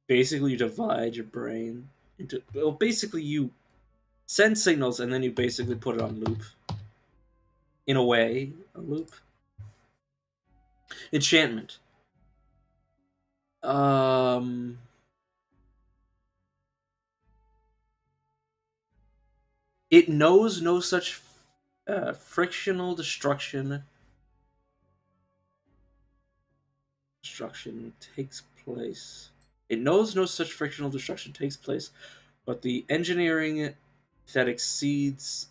basically divide your brain into. Well, basically, you send signals, and then you basically put it on loop. In a way, a loop. Enchantment. Um. It knows no such frictional destruction takes place. It knows no such frictional destruction takes place, but the engineering that exceeds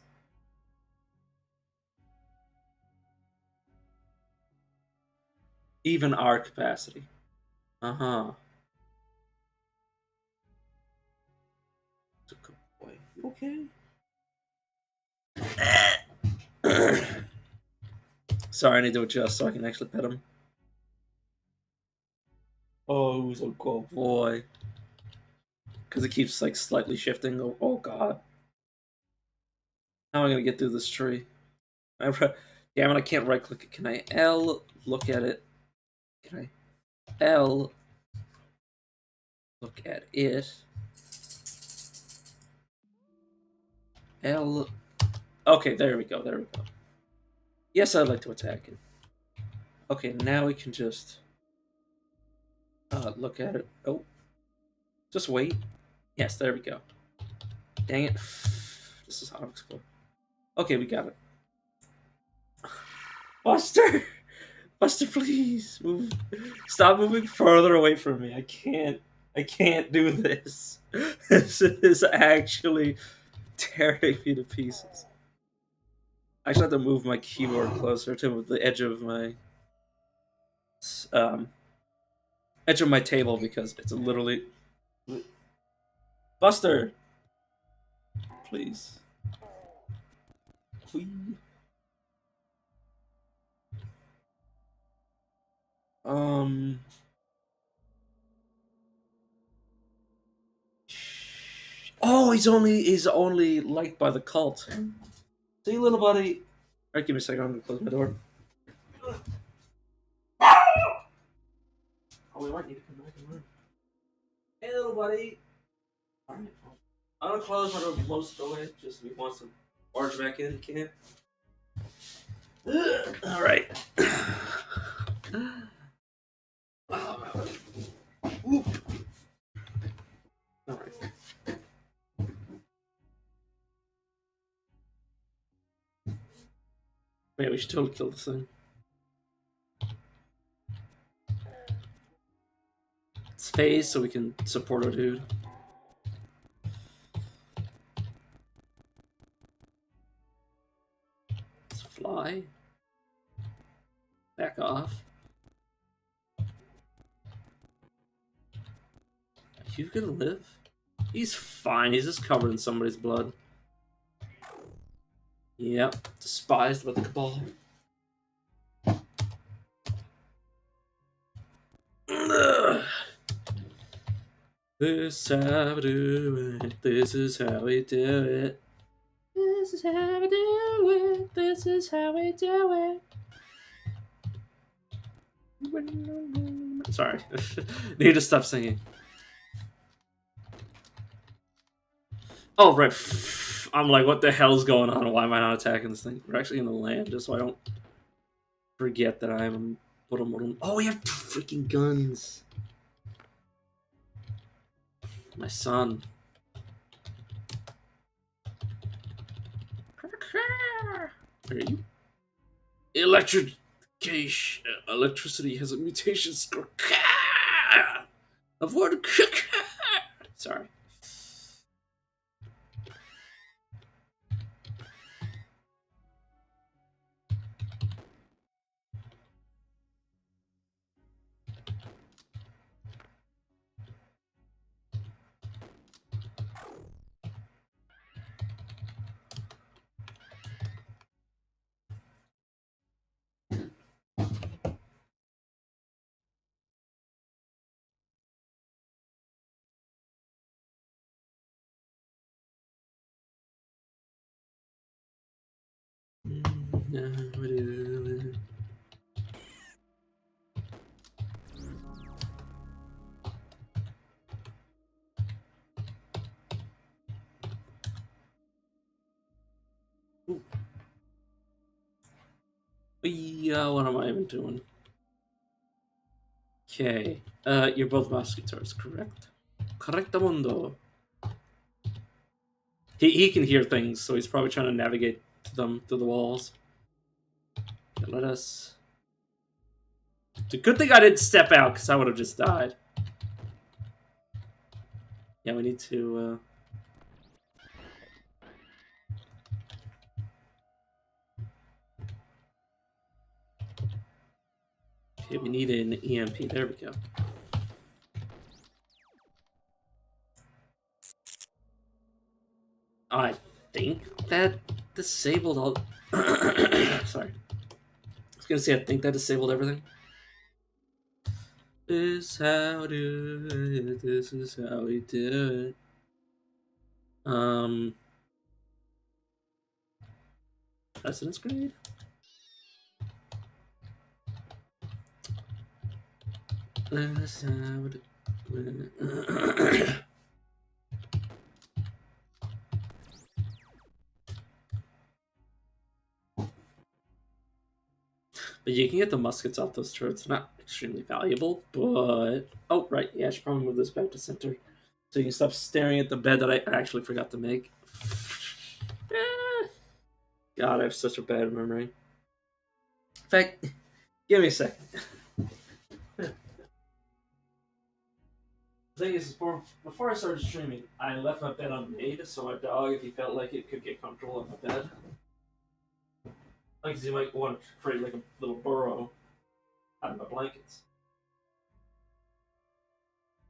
even our capacity. Uh huh. Good boy. Okay. Sorry, I need to adjust so I can actually pet him. Oh, who's a good boy? Because it keeps like slightly shifting. Oh god. How am I gonna get through this tree? Damn it, I can't right click it. Can I L look at it? Can I L look at it? L. Okay, there we go. There we go. Yes, I'd like to attack it. Okay, now we can just look at it. Oh, just wait. Yes, there we go. Dang it. This is how to explore. Okay, we got it. Buster! Buster, please move. Stop moving further away from me. I can't do this. This is actually tearing me to pieces. I actually have to move my keyboard closer to the um edge of my table because it's literally Buster. Please. Please. Um Oh, he's only liked by the cult. See, little buddy. Alright, give me a second. I'm gonna close my door. Oh, we might need to come back and run. Hey, little buddy. Alright. I'm gonna close my door most of the way, just if he wants to barge back in, he can. Alright. Alright. Yeah, we should totally kill this thing. It's phase so we can support our dude. Let's fly. Back off. Are you gonna live? He's fine. He's just covered in somebody's blood. Yep. Despised by the Cabal. This is how we do it. This is how we do it. This is how we do it. This is how we do it. Sorry. Need to stop singing. Oh, right. I'm like, what the hell's going on? Why am I not attacking this thing? We're actually gonna land just so I don't forget that I'm. Oh, we have 2 freaking guns. My son. Where are you? Electricity has a mutation score. Avoid. Sorry. Yeah, what am I even doing? Okay. You're both musketeers, correct? Correctamundo. He can hear things, so he's probably trying to navigate to them through the walls. Okay, let us. It's a good thing I didn't step out, because I would have just died. Yeah, we need to. Okay, we need an EMP. There we go. I think that disabled all. Sorry. I was gonna say, I think that disabled everything. This is how we do it. This is how we do it. President's grade? This is how we do it. But you can get the muskets off those turrets. They're not extremely valuable, but... Oh, right. Yeah, I should probably move this back to center. So you can stop staring at the bed that I actually forgot to make. God, I have such a bad memory. In fact, give me a second. The thing is, before I started streaming, I left my bed unmade, so my dog, if he felt like it, could get comfortable in my bed. Like, he might want to create like a little burrow out of my blankets.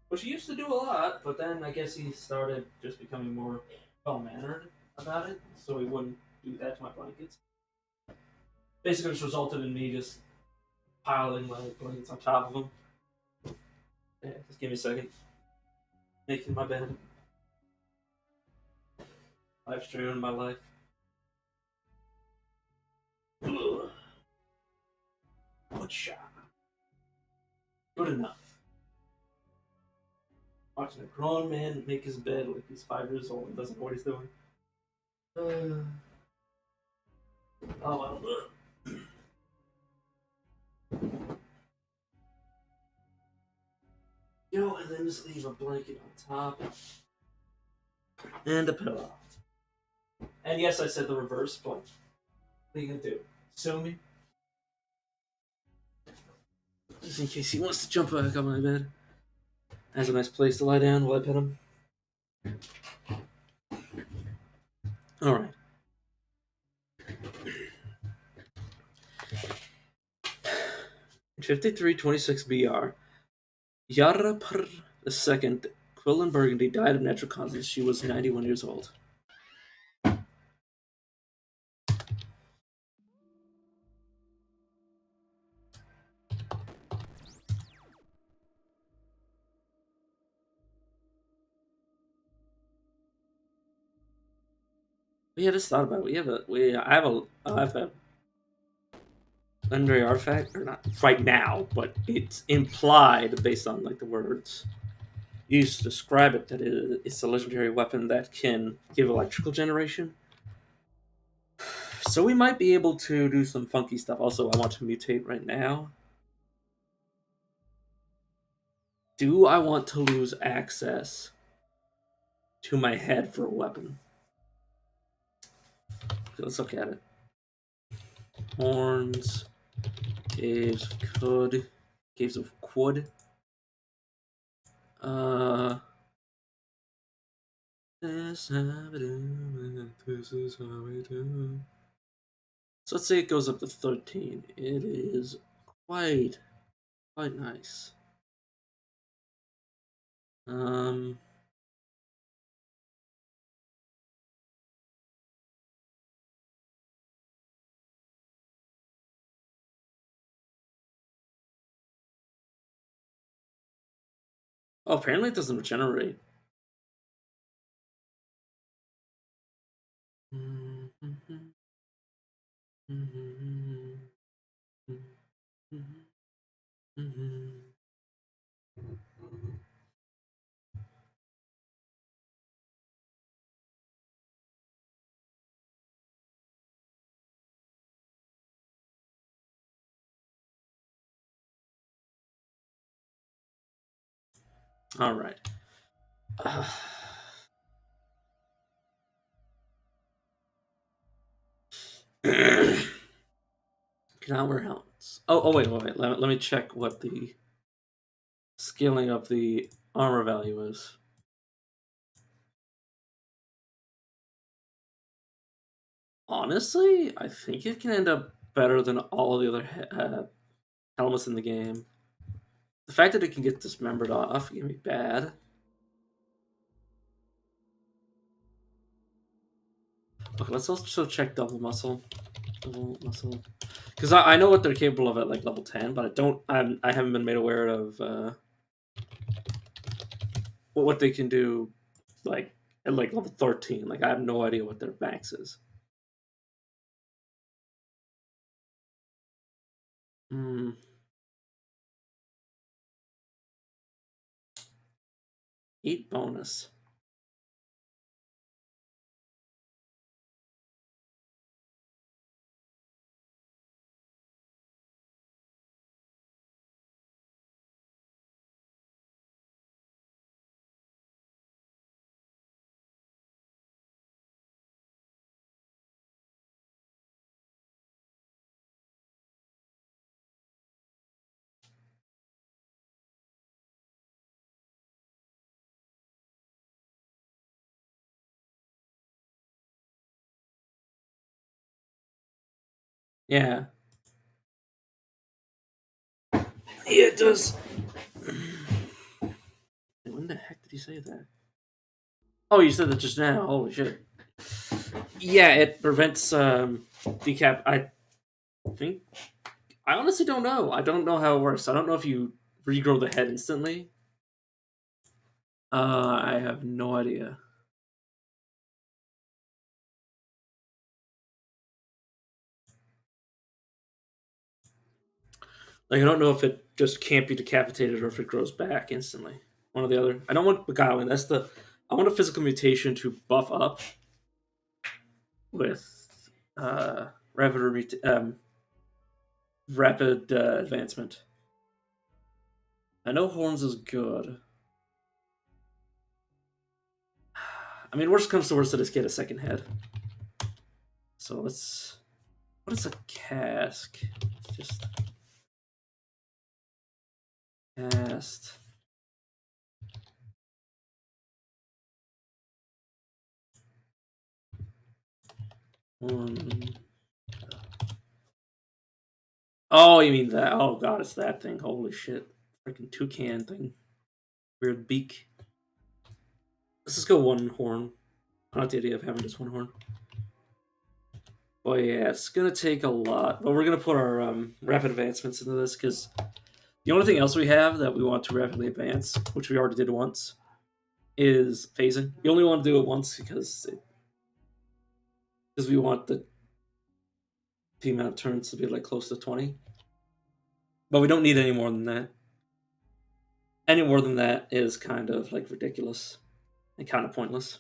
Which he used to do a lot, but then I guess he started just becoming more well-mannered about it, so he wouldn't do that to my blankets. Basically, it's resulted in me just piling my blankets on top of them. Yeah, just give me a second. Making my bed. live streaming my life. Good shot. Good enough. Watching a grown man make his bed like he's 5 years old and doesn't know what he's doing. Oh well. And then just leave a blanket on top. And a pillow. And yes, I said the reverse, but what are you gonna do? Sue me? Just in case he wants to jump back on my bed. Has a nice place to lie down while I pet him. Alright. In 5326 BR, Yarapr II, Quillan Burgundy, died of natural causes. She was 91 years old. Yeah, just thought about it. I have a legendary artifact, or not right now, but it's implied based on like the words used to describe it that it's a legendary weapon that can give electrical generation. So we might be able to do some funky stuff. Also, I want to mutate right now. Do I want to lose access to my head for a weapon? So let's look at it. Horns, caves of Cud, caves of Quad. This is how we do. So let's say it goes up to 13. It is quite nice. Oh, apparently it doesn't regenerate. All right. Cannot wear helmets. Oh, wait. Let me check what the scaling of the armor value is. Honestly, I think it can end up better than all of the other helmets in the game. The fact that it can get dismembered off can be bad. Okay, let's also check double muscle. Because I know what they're capable of at like level 10, but I haven't been made aware of what they can do like at like level 13. Like I have no idea what their max is. Hmm. 8 bonus. Yeah. Yeah, it does. When the heck did you say that? Oh, you said that just now. Holy shit. Yeah, it prevents decap. I think. I honestly don't know. I don't know how it works. I don't know if you regrow the head instantly. I have no idea. Like I don't know if it just can't be decapitated or if it grows back instantly. One or the other. I don't want Beguiling. I want a physical mutation to buff up with rapid advancement. I know Horns is good. I mean, worst comes to worst, I just get a second head. So let's. What is a cask? Just cast. One. Oh, you mean that? Oh god, it's that thing. Holy shit. Freaking toucan thing. Weird beak. Let's just go one horn. I like the idea of having just one horn. Oh yeah, it's gonna take a lot. But we're gonna put our rapid advancements into this because the only thing else we have that we want to rapidly advance, which we already did once, is phasing. We only want to do it once because we want the amount of turns to be like close to 20. But we don't need any more than that. Any more than that is kind of like ridiculous and kind of pointless.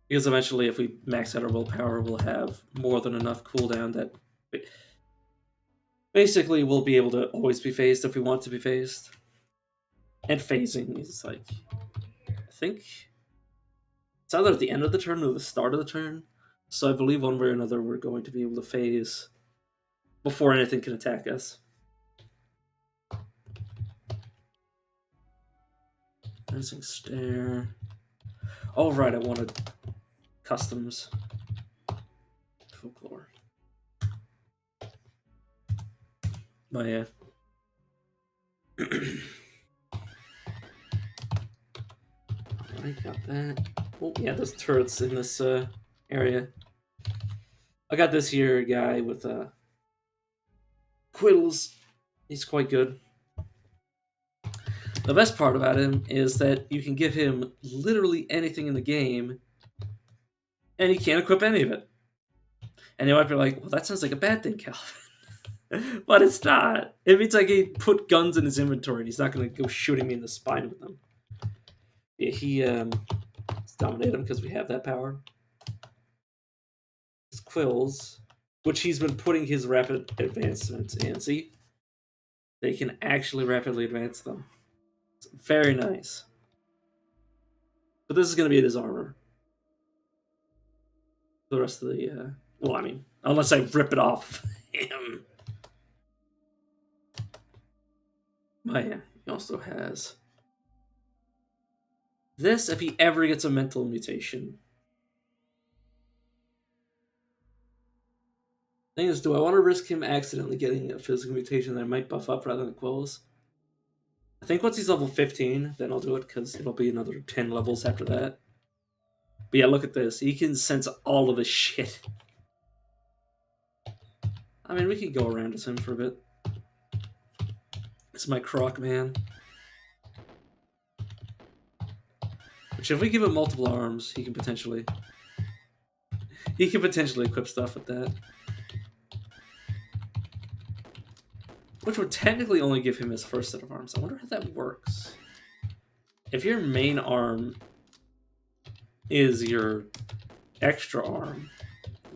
Because eventually, if we max out our willpower, we'll have more than enough cooldown that basically we'll be able to always be phased if we want to be phased. And phasing is like, I think it's either at the end of the turn or the start of the turn. So I believe one way or another we're going to be able to phase before anything can attack us. Dancing Stare. Oh, right, I wanted customs. Folklore. Oh, yeah. I got that. Oh, yeah, there's turrets in this area. I got this here guy with Quiddles. He's quite good. The best part about him is that you can give him literally anything in the game, and he can't equip any of it. And you might be like, well, that sounds like a bad thing, Calvin. But it's not. It means like he put guns in his inventory and he's not going to go shooting me in the spine with them. Yeah, let's dominate him because we have that power. His quills, which he's been putting his rapid advancements in. See? They can actually rapidly advance them. It's very nice. But this is going to be his armor. The rest of the, well, I mean, unless I rip it off him. Oh yeah, he also has this if he ever gets a mental mutation. Thing is, do I want to risk him accidentally getting a physical mutation that I might buff up rather than quills? I think once he's level 15, then I'll do it because it'll be another 10 levels after that. But yeah, look at this. He can sense all of his shit. I mean, we can go around as him for a bit. It's my Croc Man. Which, if we give him multiple arms, he can potentially equip stuff with that. Which would technically only give him his first set of arms. I wonder how that works. If your main arm is your extra arm,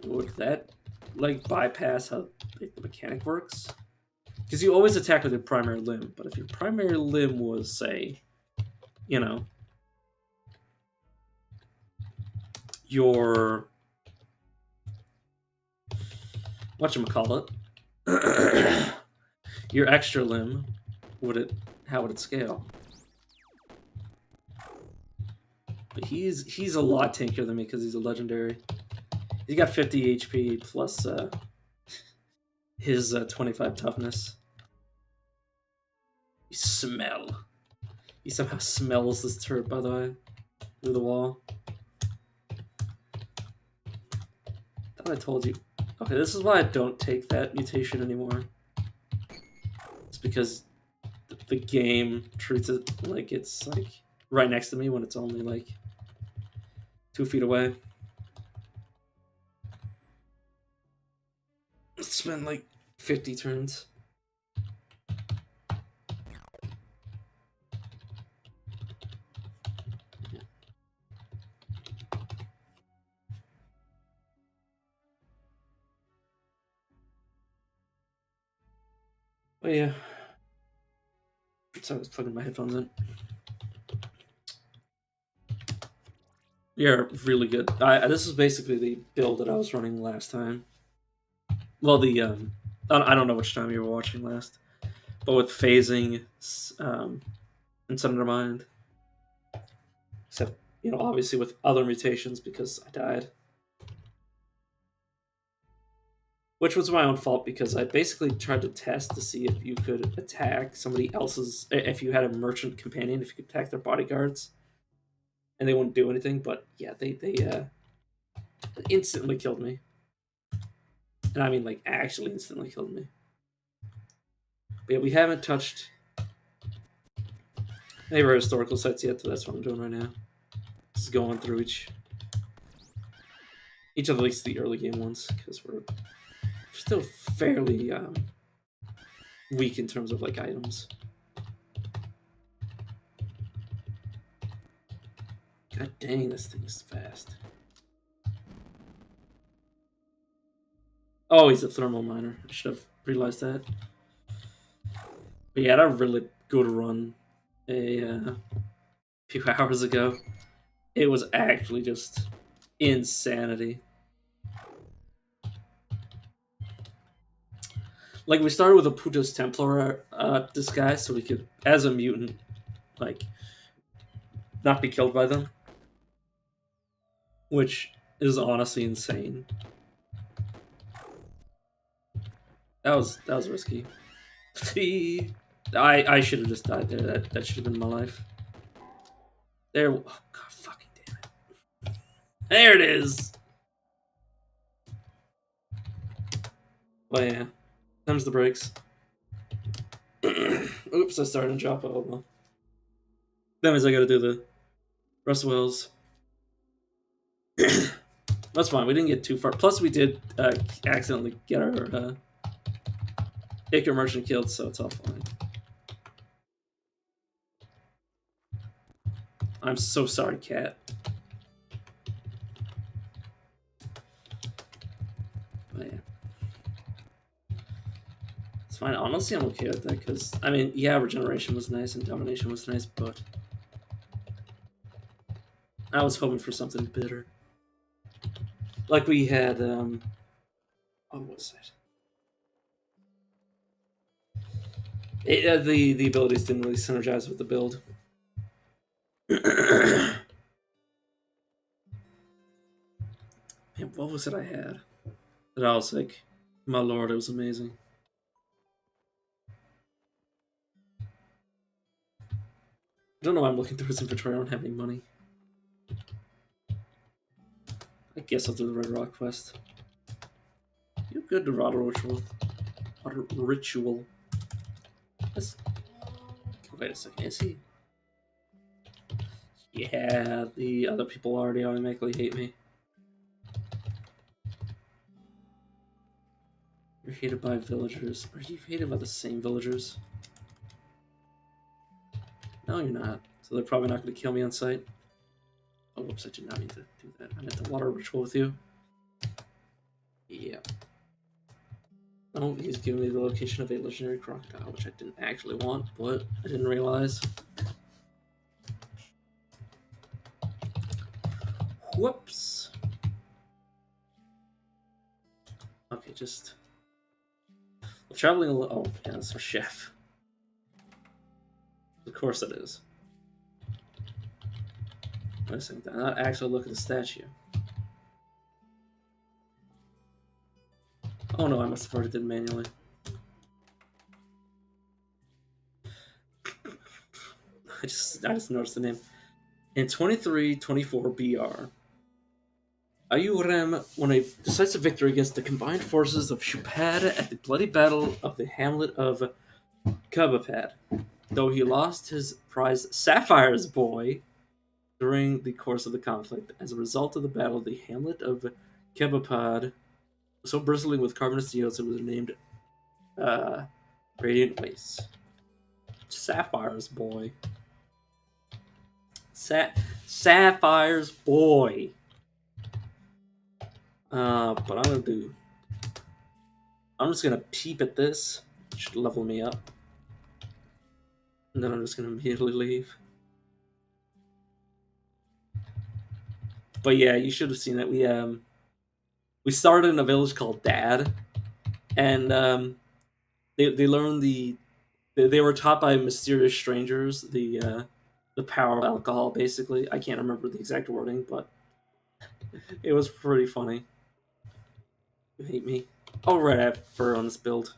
would that like bypass how the mechanic works? Because you always attack with your primary limb, but if your primary limb was, say, you know, your whatchamacallit, your extra limb, how would it scale? But he's a lot tankier than me because he's a legendary. He's got 50 HP plus his 25 toughness. You smell. He somehow smells this turret, by the way, through the wall. Thought I told you. Okay, this is why I don't take that mutation anymore. It's because the game treats it like it's like right next to me when it's only like 2 feet away. Let's spend like 50 turns. Oh yeah. So I was plugging my headphones in. Yeah, really good. This is basically the build that I was running last time. Well, I don't know which time you were watching last, but with phasing, and Sundered Mind, except obviously with other mutations because I died, which was my own fault because I basically tried to test to see if you could attack somebody else's, if you had a merchant companion, if you could attack their bodyguards, and they wouldn't do anything. But yeah, they instantly killed me. And I mean, like, actually instantly killed me. But yeah, we haven't touched any of our historical sites yet, so that's what I'm doing right now. Just going through each of at least the early game ones, because we're still fairly weak in terms of, like, items. God dang, this thing is fast. Oh, he's a thermal miner. I should have realized that. But yeah, I had a really good run a few hours ago. It was actually just insanity. Like, we started with a Putos Templar disguise, so we could, as a mutant, like, not be killed by them. Which is honestly insane. That was risky. I should have just died there. That should have been my life. There. Oh, God, fucking damn it. There it is. Well, yeah. Comes the brakes. Oops, I started to drop. Oh, well. That means I gotta do the Russ Wells. That's fine. We didn't get too far. Plus, we did accidentally get our Acre Merchant killed, so it's all fine. I'm so sorry, Cat. But yeah. It's fine. Honestly, I'm okay with that because, I mean, yeah, Regeneration was nice and Domination was nice, but I was hoping for something better. Like we had, what was it? The abilities didn't really synergize with the build. Man, what was it I had? That I was like, my lord, it was amazing. I don't know why I'm looking through his inventory. I don't have any money. I guess I'll do the Red Rock quest. You good to Rotto Ritual? Ritual. Let's... Wait a second. Is he? Yeah, the other people already automatically hate me. You're hated by villagers. Are you hated by the same villagers? No, you're not. So they're probably not going to kill me on sight. Oh, whoops, I did not mean to do that. I meant to water ritual with you. Yeah. Oh, he's giving me the location of a legendary crocodile, which I didn't actually want, but I didn't realize. Whoops. Okay, just... Well, traveling a little... Oh, yeah, that's our chef. Of course it is. Wait a second, I'm not actually looking at the statue. Oh no, I must have already did it manually. I just noticed the name. In 2324 BR, Ayurem won a decisive victory against the combined forces of Shupad at the bloody battle of the hamlet of Kabapad, though he lost his prize Sapphire's Boy during the course of the conflict. As a result of the battle, the hamlet of Kabapad was so bristling with carbonous yields it was named Uh, Radiant Wastes. Sapphires, boy. Sapphires, boy. But I'm just gonna peep at this. Should level me up. And then I'm just gonna immediately leave. But yeah, you should have seen it. We started in a village called Dad, and they learned they were taught by mysterious strangers the power of alcohol. Basically, I can't remember the exact wording, but it was pretty funny. You hate me. Oh right, I have fur on this build.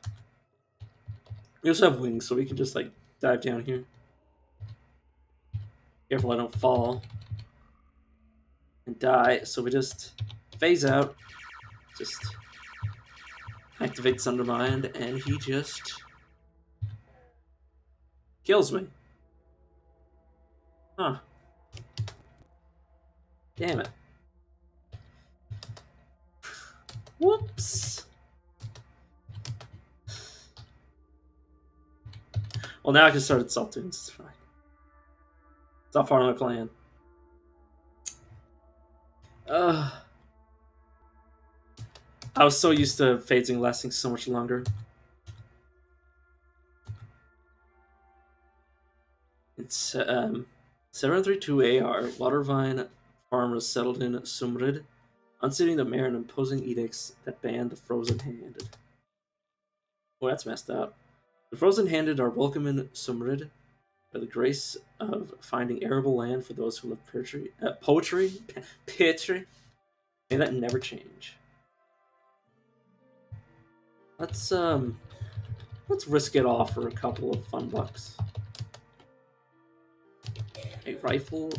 We also have wings, so we can just like dive down here. Careful I don't fall and die. So we just phase out, just activate Sundermind, and he just kills me. Huh. Damn it. Whoops. Well, now I can start at Salt Dunes. It's fine. It's not part of my plan. I was so used to phasing lasting so much longer. It's 732 AR. Watervine farmers settled in Sumrid, unseating the mayor and imposing edicts that banned the Frozen Handed. Oh, that's messed up. The Frozen Handed are welcome in Sumrid by the grace of finding arable land for those who love poetry. May that never change. Let's risk it all for a couple of fun bucks. A rifle,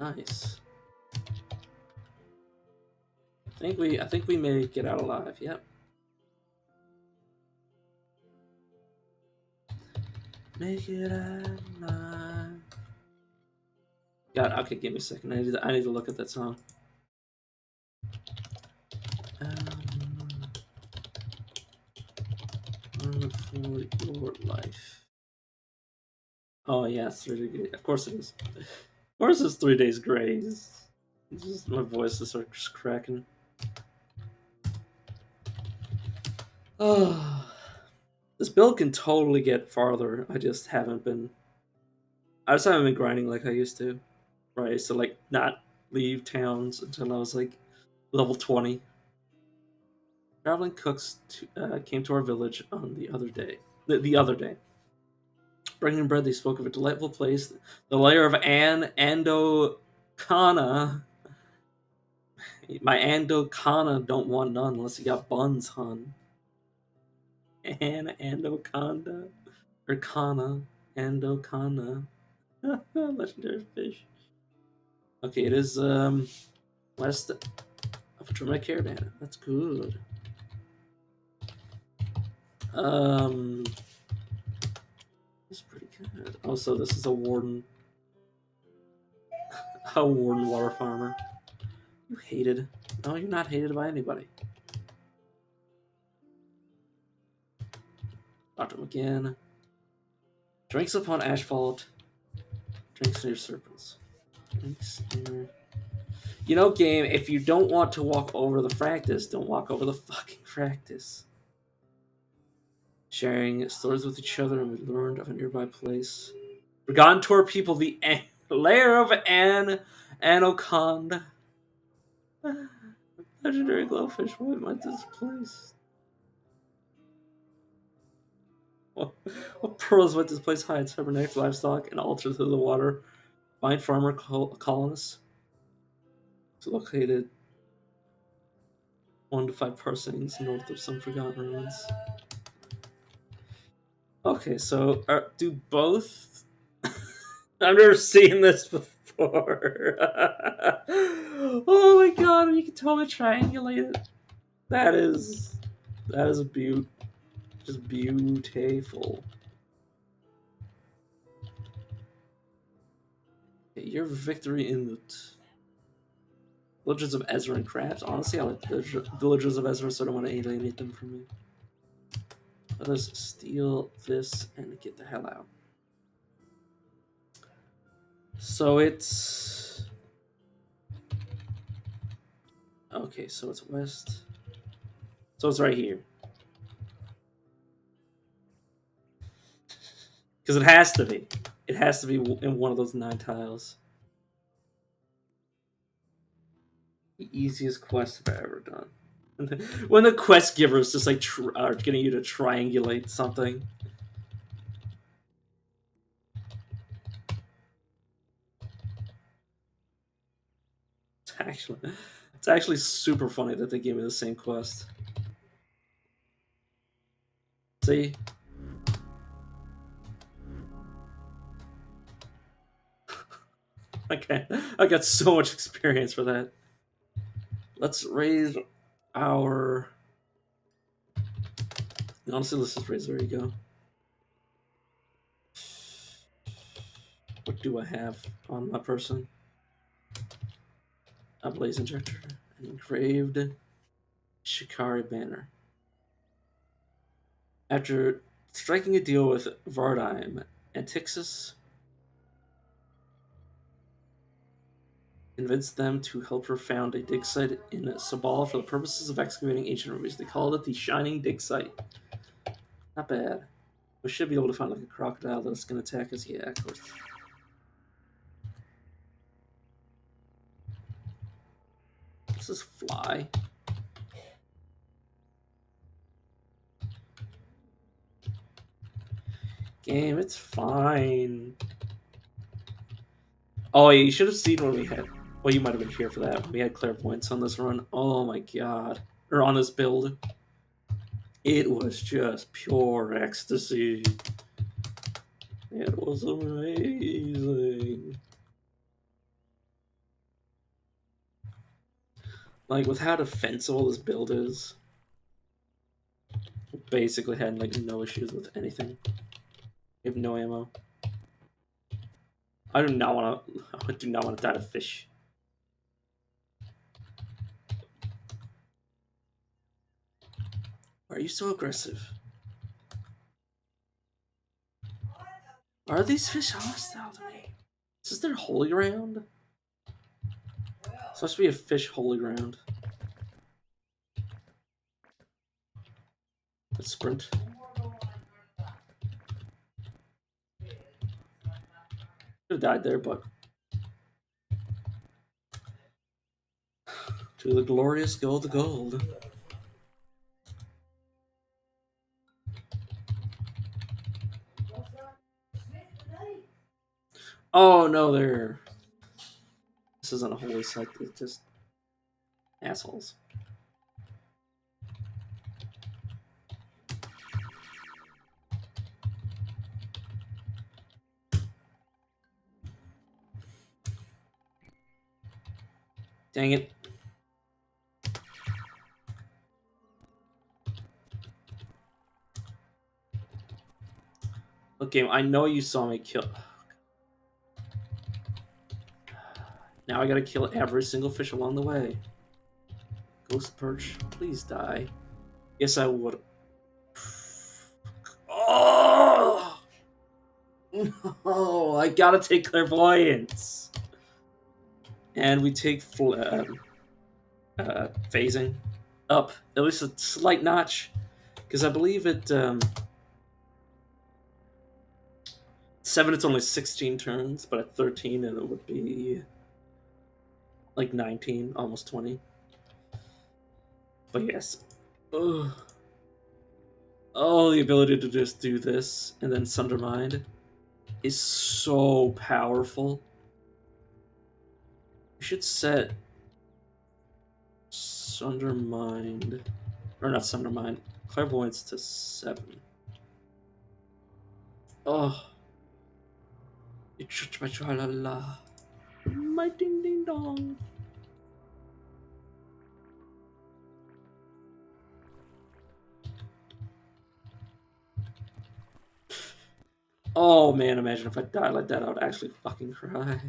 nice. I think we may get out alive. Yep. Make it out alive. God, okay, give me a second. I need to look at that song. For your life. Oh yeah, it's 3 days. Of course it is. Of course it's 3 days grace. It's just my voice is just cracking. Oh, this build can totally get farther. I just haven't been grinding like I used to. Right, so like not leave towns until I was like level 20. Traveling cooks came to our village on the other day. The other day. Bringing bread, they spoke of a delightful place, the lair of Anne Andokana. My Andokana don't want none unless you got buns, hun. Anne Andokana. Or Kana. Andokana. Legendary fish. Okay, it is west of a dramatic caravan. That's good. It's pretty good. Also, this is a warden. A warden water farmer. You hated. No, you're not hated by anybody. Talk to him again. Drinks upon asphalt. Drinks near serpents. Drinks near. You know, game, if you don't want to walk over the Fractus, don't walk over the fucking Fractus. Sharing stories with each other, and we learned of a nearby place. Forgotten to our people, the lair of Anaconda. Legendary glowfish, what might this place? What pearls might this place hide? Cybernetics, livestock, and altar through the water. Find farmer colonists. It's located 1 to 5 parsecs north of some forgotten ruins. Okay, so do both? I've never seen this before. Oh my god, you can totally triangulate it. That is a beaut. Just beautiful. Okay, your victory in the Villagers of Ezra and Crabs. Honestly, I like the Villagers of Ezra, so I don't want to alienate them from me. Let us steal this and get the hell out. So it's... Okay, so it's west. So it's right here. Because it has to be. It has to be in one of those 9 tiles. The easiest quest I've ever done. When the quest giver is just like are getting you to triangulate something. It's actually super funny that they gave me the same quest. See? Okay, I got so much experience for that. Let's raise our... Honestly, let's just raise... There you go. What do I have on my person? A blaze injector, an engraved Shikari banner. After striking a deal with Vardheim, Antixis convinced them to help her found a dig site in Sabal for the purposes of excavating ancient rubies. They called it the Shining Dig Site. Not bad. We should be able to find like a crocodile that's going to attack us. Yeah, of course. This is fly. Game, it's fine. Oh, yeah, you should have seen when we had... Well, you might have been here for that. We had clairvoyance on this run. Oh my god. Or on this build. It was just pure ecstasy. It was amazing. Like, with how defensible this build is, basically had like no issues with anything. You have no ammo. I do not want to. I do not want to die to fish. Why are you so aggressive? Are these fish hostile to me? Is this their holy ground? It's supposed to be a fish holy ground. Let's sprint. Could have died there, but to the glorious gold. Oh no, they're... This isn't a holy site. It's just assholes. Dang it. Okay, I know you saw me kill... Now I gotta kill every single fish along the way. Ghost perch, please die. Yes, I would. Oh! No, I gotta take clairvoyance. And we take phasing up at least a slight notch, because I believe it 7 it's only 16 turns, but at 13 it would be like 19, almost 20. But yes. Ugh. Oh, the ability to just do this and then Sundermind is so powerful. We should set Sundermind, or not Sundermind, Clairvoyance to 7. Oh, you touch my tra-la-la, my ding-ding-dong. Oh man, imagine if I died like that, I would actually fucking cry.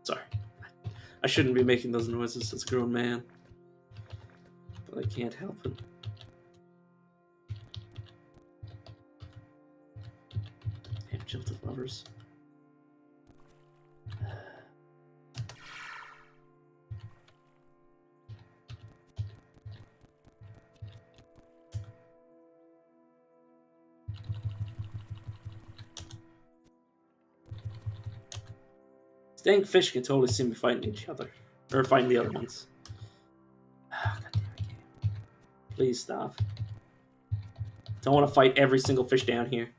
Sorry. I shouldn't be making those noises as a grown man. But I can't help it. Jilted lovers. Dang fish can totally see me fighting each other. Or fighting the other ones. God damn it. Please stop. Don't want to fight every single fish down here.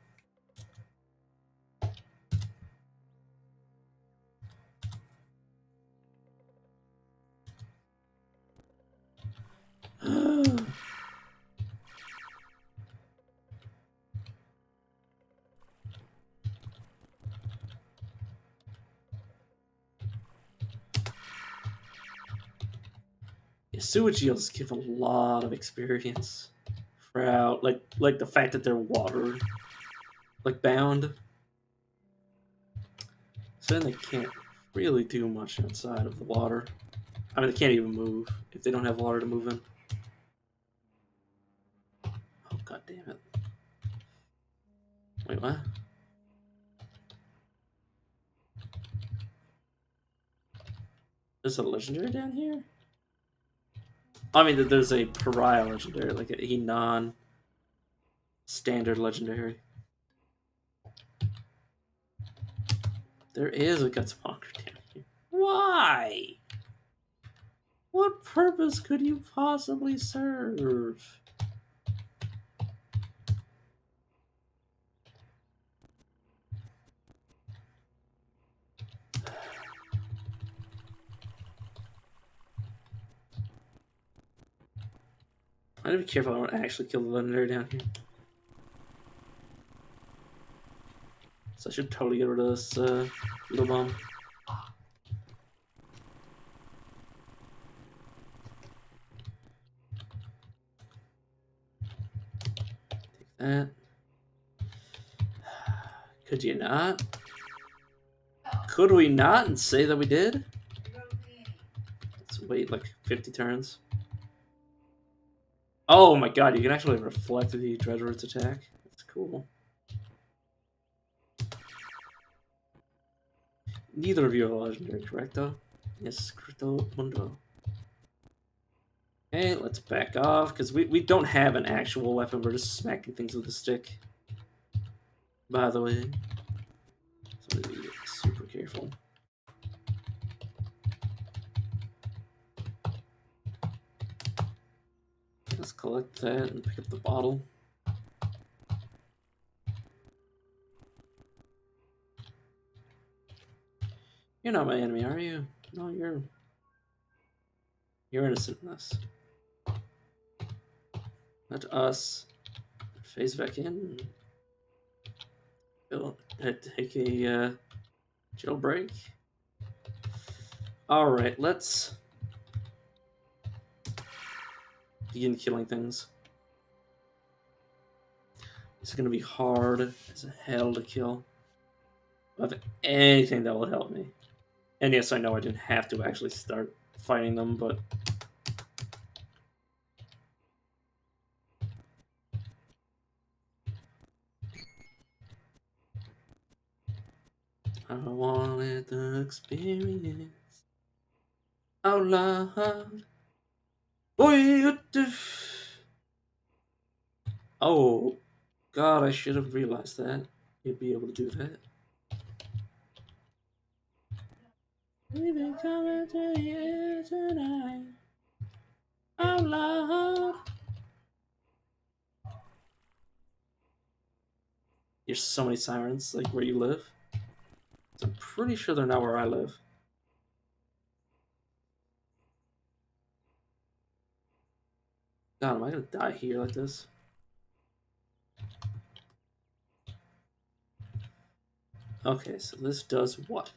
Yeah, sewage eels give a lot of experience. Trout, like the fact that they're water, like bound. So then they can't really do much outside of the water. I mean, they can't even move if they don't have water to move in. Oh, god damn it. Wait, what? There's a legendary down here? I mean, there's a pariah legendary, like a non-standard legendary. There is a Gutsmonger down here. Why? What purpose could you possibly serve? I gotta be careful I don't actually kill the legendary down here. So I should totally get rid of this little bomb. Take that. Could you not? Could we not and say that we did? Let's wait like 50 turns. Oh my god, you can actually reflect the Dreadroot's attack. That's cool. Neither of you are legendary, correct though? Yes, Crypto Mundo. Okay, let's back off, because we don't have an actual weapon, we're just smacking things with a stick. By the way. So we be super careful. Let's collect that and pick up the bottle. You're not my enemy, are you? No, you're innocent in this. Let us phase back in. Take a jailbreak. Alright, let's begin killing things. This is gonna be hard as hell to kill. I have anything that will help me. And yes, I know I didn't have to actually start fighting them, but I wanted the experience out loud. Boy, what the oh, God, I should have realized that. You'd be able to do that. We've been coming to you tonight. Out loud. There's so many sirens, like where you live. So I'm pretty sure they're not where I live. God, am I gonna die here like this? Okay, so this does what?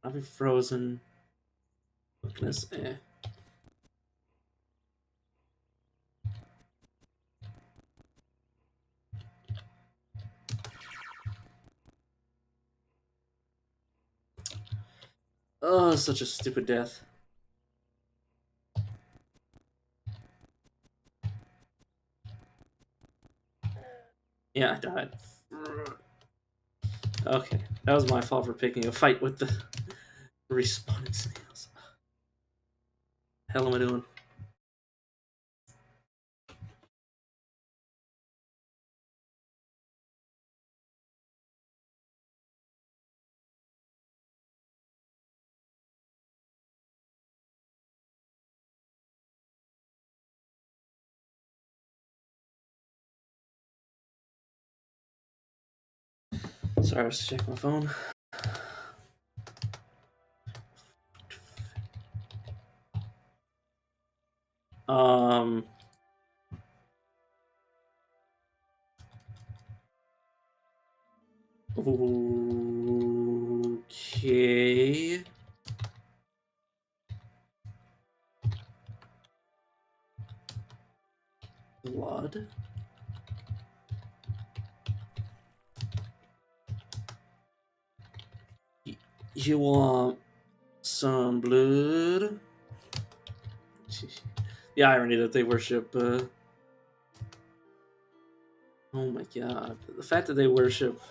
I'll be frozen. Weakness, eh. Oh, such a stupid death. Yeah, I died. Okay, that was my fault for picking a fight with the respawning snails. Hell am I doing? Sorry, I was checking my phone. Um. Okay. Blood. You want some blood? The irony that they worship. Oh my god. The fact that they worship.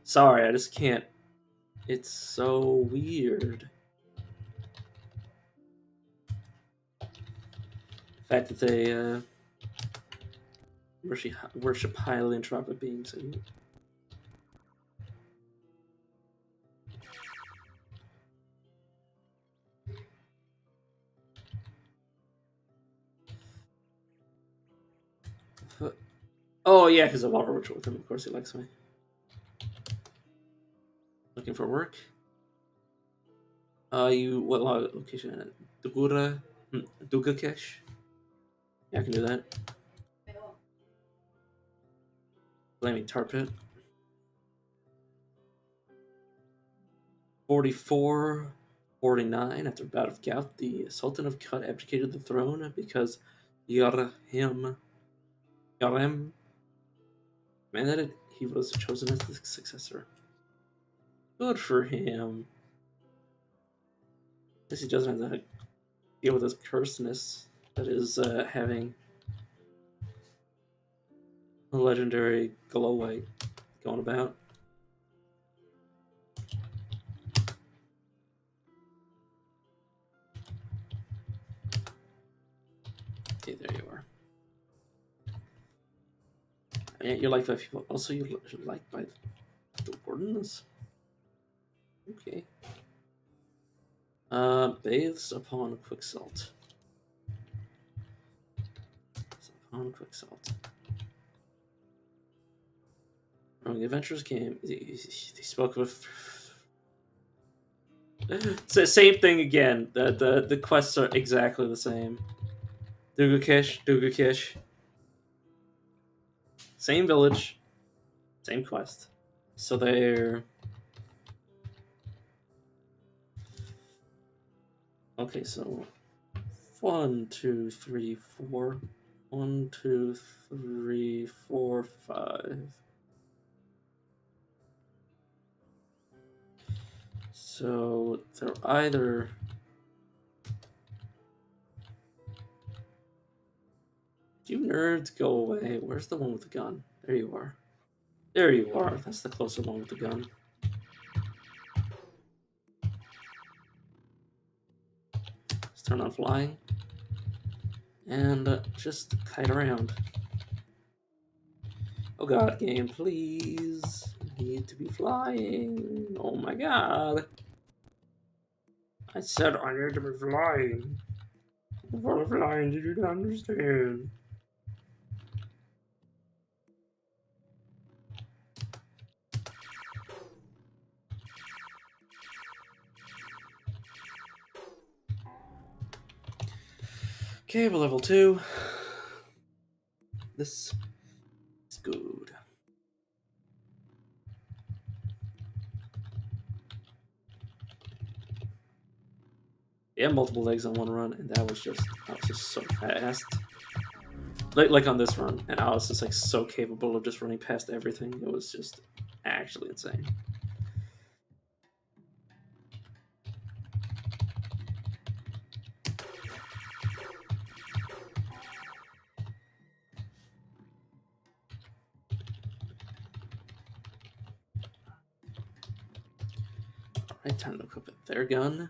Sorry, I just can't. It's so weird. The fact that they worship highly entropic beings. Oh yeah, because of Water Ritual with him. Of course, he likes me. Looking for work. You what location? Dugura, Dugakesh. Yeah, I can do that. Flaming Tar Pit. 44, 49. After a bout of gout, the Sultan of Kut abdicated the throne because Yarem mandated he was chosen as the successor. Good for him. At least he doesn't have to deal with his cursedness that is having a legendary glow white going about. Okay, there you are. And you're liked by people. Also, you're liked by the wardens. Okay. Bathes upon quicksalt. Upon quicksalt. Oh, the Adventures game. They spoke of. It's the same thing again. The quests are exactly the same. Dugakish. Same village, same quest. So they're okay. So 1, 2, 3, 4. 1, 2, 3, 4, 5. So they're either. You nerds, go away. Where's the one with the gun? There you are. There you are. That's the closer one with the gun. Let's turn on flying. And just kite around. Oh god, game, please. I need to be flying. Oh my god. I said I need to be flying. For flying, did you understand? Okay, we're level 2. This is good. Yeah, multiple legs on one run, and I was just so fast. Like on this run, and I was just like so capable of just running past everything. It was just actually insane. Alright, time to equip their gun.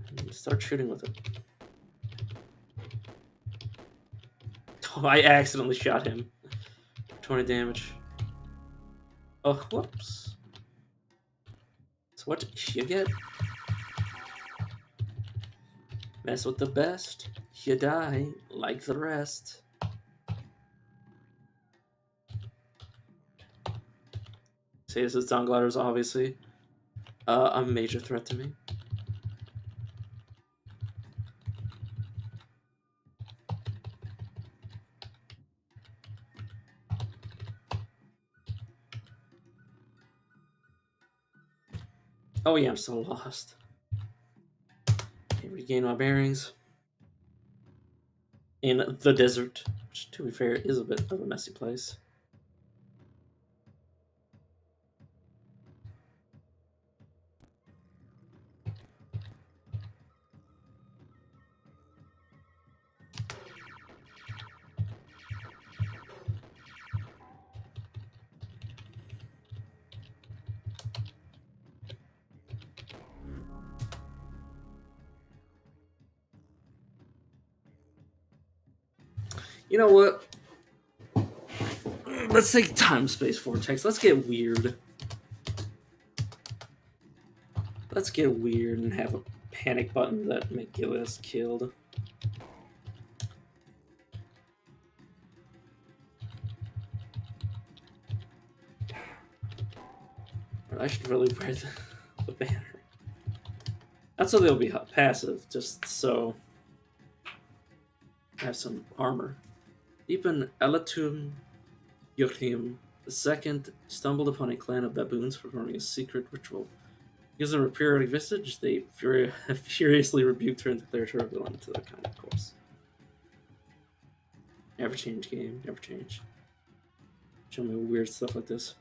And start shooting with it. Oh, I accidentally shot him. 20 damage. Oh, whoops. So what did you get? Mess with the best, you die like the rest. Stasis Dawn Glider is obviously a major threat to me. Oh yeah, I'm still lost. Okay, regain my bearings. In the desert, which to be fair is a bit of a messy place. You know what? Let's take time space vortex. Let's get weird. Let's get weird and have a panic button that make Gillis killed. I should really wear the banner. That's so they'll be passive, just so I have some armor. Ibn Elatum Yochim II stumbled upon a clan of baboons performing a secret ritual. Because of her periodic visage, they furiously rebuked her and declared her a villain to their kind, of course. Never change game, never change. Show me weird stuff like this.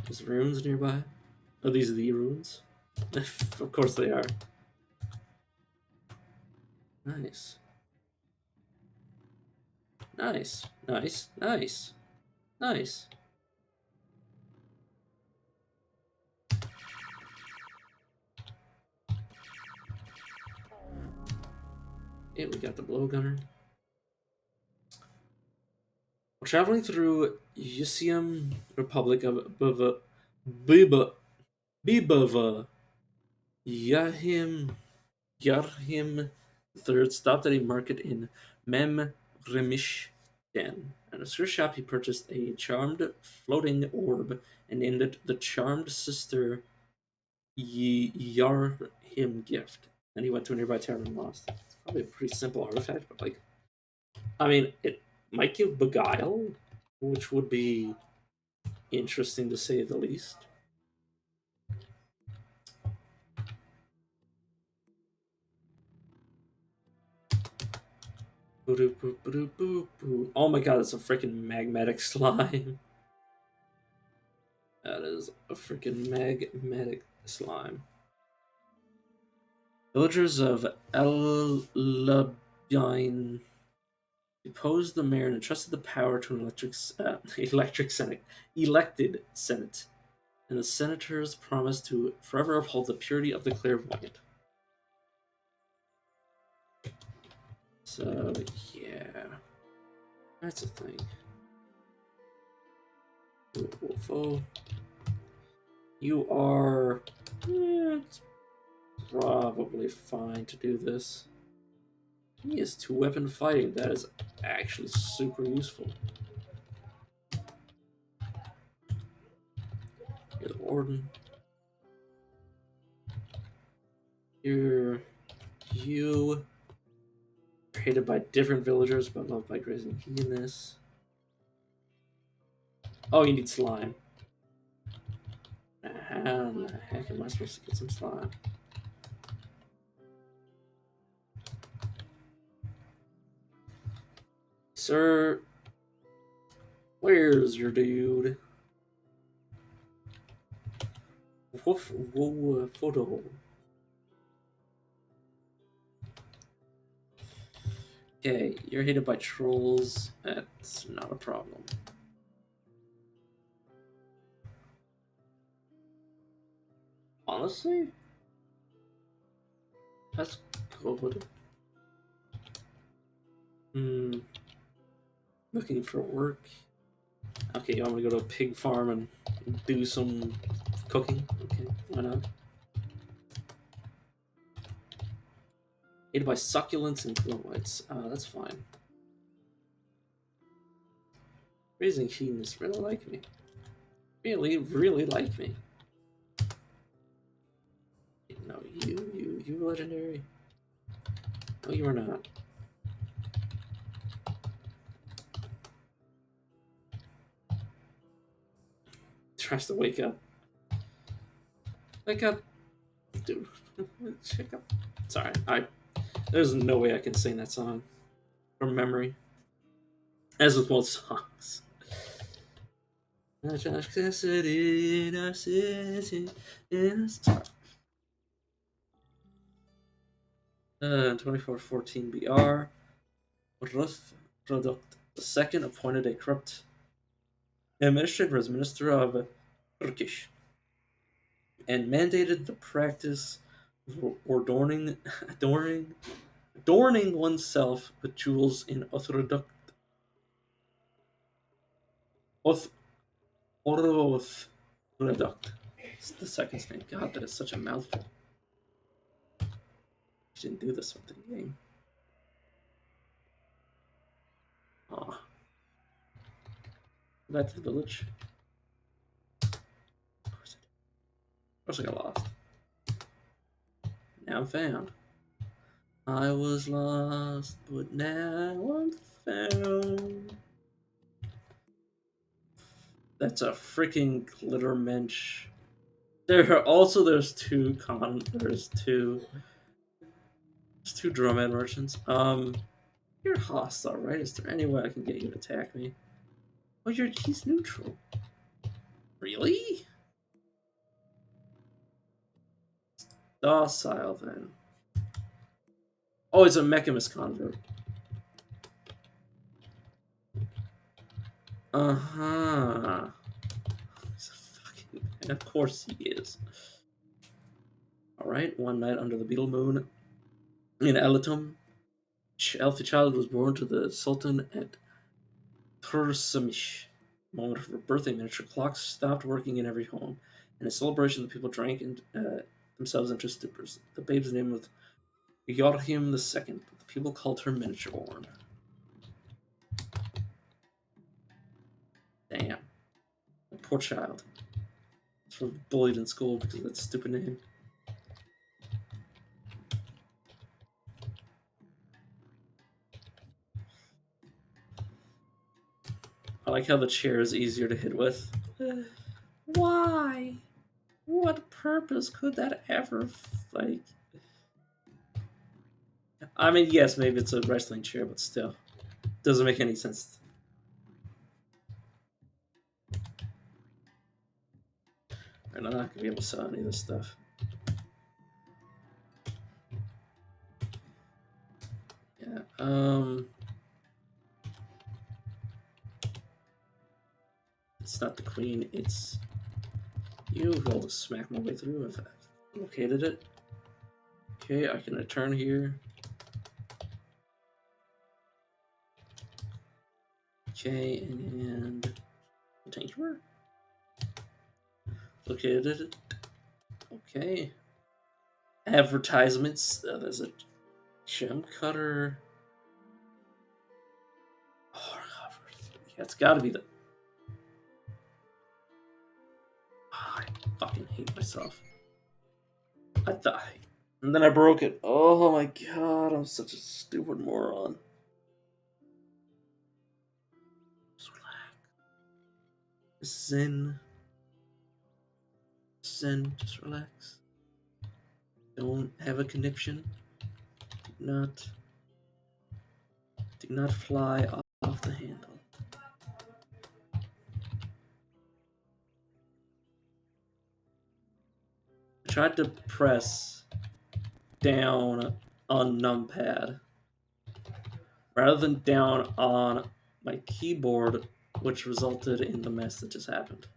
There's runes nearby. Are these the runes? Of course they are. Nice. Nice. Nice. Nice. Nice. Yeah, we got the blowgunner. We're traveling through Yusium Republic of Bibava. Yarhim III stopped at a market in Mem Remishdan. At a surf shop, he purchased a charmed floating orb and named it the Charmed Sister Yarhim Gift. Then he went to a nearby tavern and lost. It's probably a pretty simple artifact, but like, I mean, it might give Beguile, which would be interesting to say the least. Oh my god, it's a freaking magmatic slime. That is a freaking magmatic slime. Villagers of Elabine deposed the mayor and entrusted the power to an elected senate. And the senators promised to forever uphold the purity of the clairvoyant. So, yeah. That's a thing. Wolfo. You are... it's probably fine to do this. He is 2-weapon fighting. That is actually super useful. You're the warden. You are hated by different villagers, but loved by grazing heathness. Oh, you need slime. How the heck am I supposed to get some slime? Sir, where's your dude? Woof, whoa, photo. Okay, you're hated by trolls. That's not a problem. Honestly, that's good. Looking for work. Okay, you want me to go to a pig farm and do some cooking? Okay, why not? Aided by succulents and glow whites. That's fine. Raising Hedonists really like me. Really, really like me. No, you legendary. No, you are not. Tries to wake up. Wake up, dude. Wake up. Sorry, there's no way I can sing that song from memory. As with most songs. Josh Cassidy in our city. 2414 BR. Ruth Product II appointed a corrupt administrator as Minister of Turkish and mandated the practice of adorning oneself with jewels in Orthodox. It's the second name. God, that is such a mouthful. I didn't do this with the game. Aw. Back to the village. Of course I got lost. Now I'm found. I was lost, but now I'm found. That's a freaking glitter mensch. There's two drumhead merchants. You're hostile, right? Is there any way I can get you to attack me? Oh, he's neutral. Really? Docile then. Oh, it's a Mechamus convert. Uh-huh. He's a fucking... And of course he is. Alright, one night under the beetle moon in Elatum, Elfi child was born to the Sultan at Tursamish. The moment of her birth, a miniature clock stopped working in every home. In a celebration, the people drank themselves into stupors. The babe's name was Joachim II, but the people called her Miniature Born. Damn. Poor child. Sort of bullied in school because of that stupid name. I like how the chair is easier to hit with. Why? What purpose could that ever, like... I mean, yes, maybe it's a wrestling chair, but still. Doesn't make any sense. I'm not going to be able to sell any of this stuff. Yeah, it's not the queen, it's you. I'll just smack my way through. I've located it. Okay, I can return here. Okay, and tinkerer. Located it. Okay. Advertisements. There's a gem cutter. Oh, yeah, it's got to be the. Oh, I fucking hate myself. I died. And then I broke it. Oh my god, I'm such a stupid moron. Just relax. Zen, just relax. Don't have a conniption. Do not fly off the handle. I tried to press down on numpad rather than down on my keyboard, which resulted in the mess that just happened.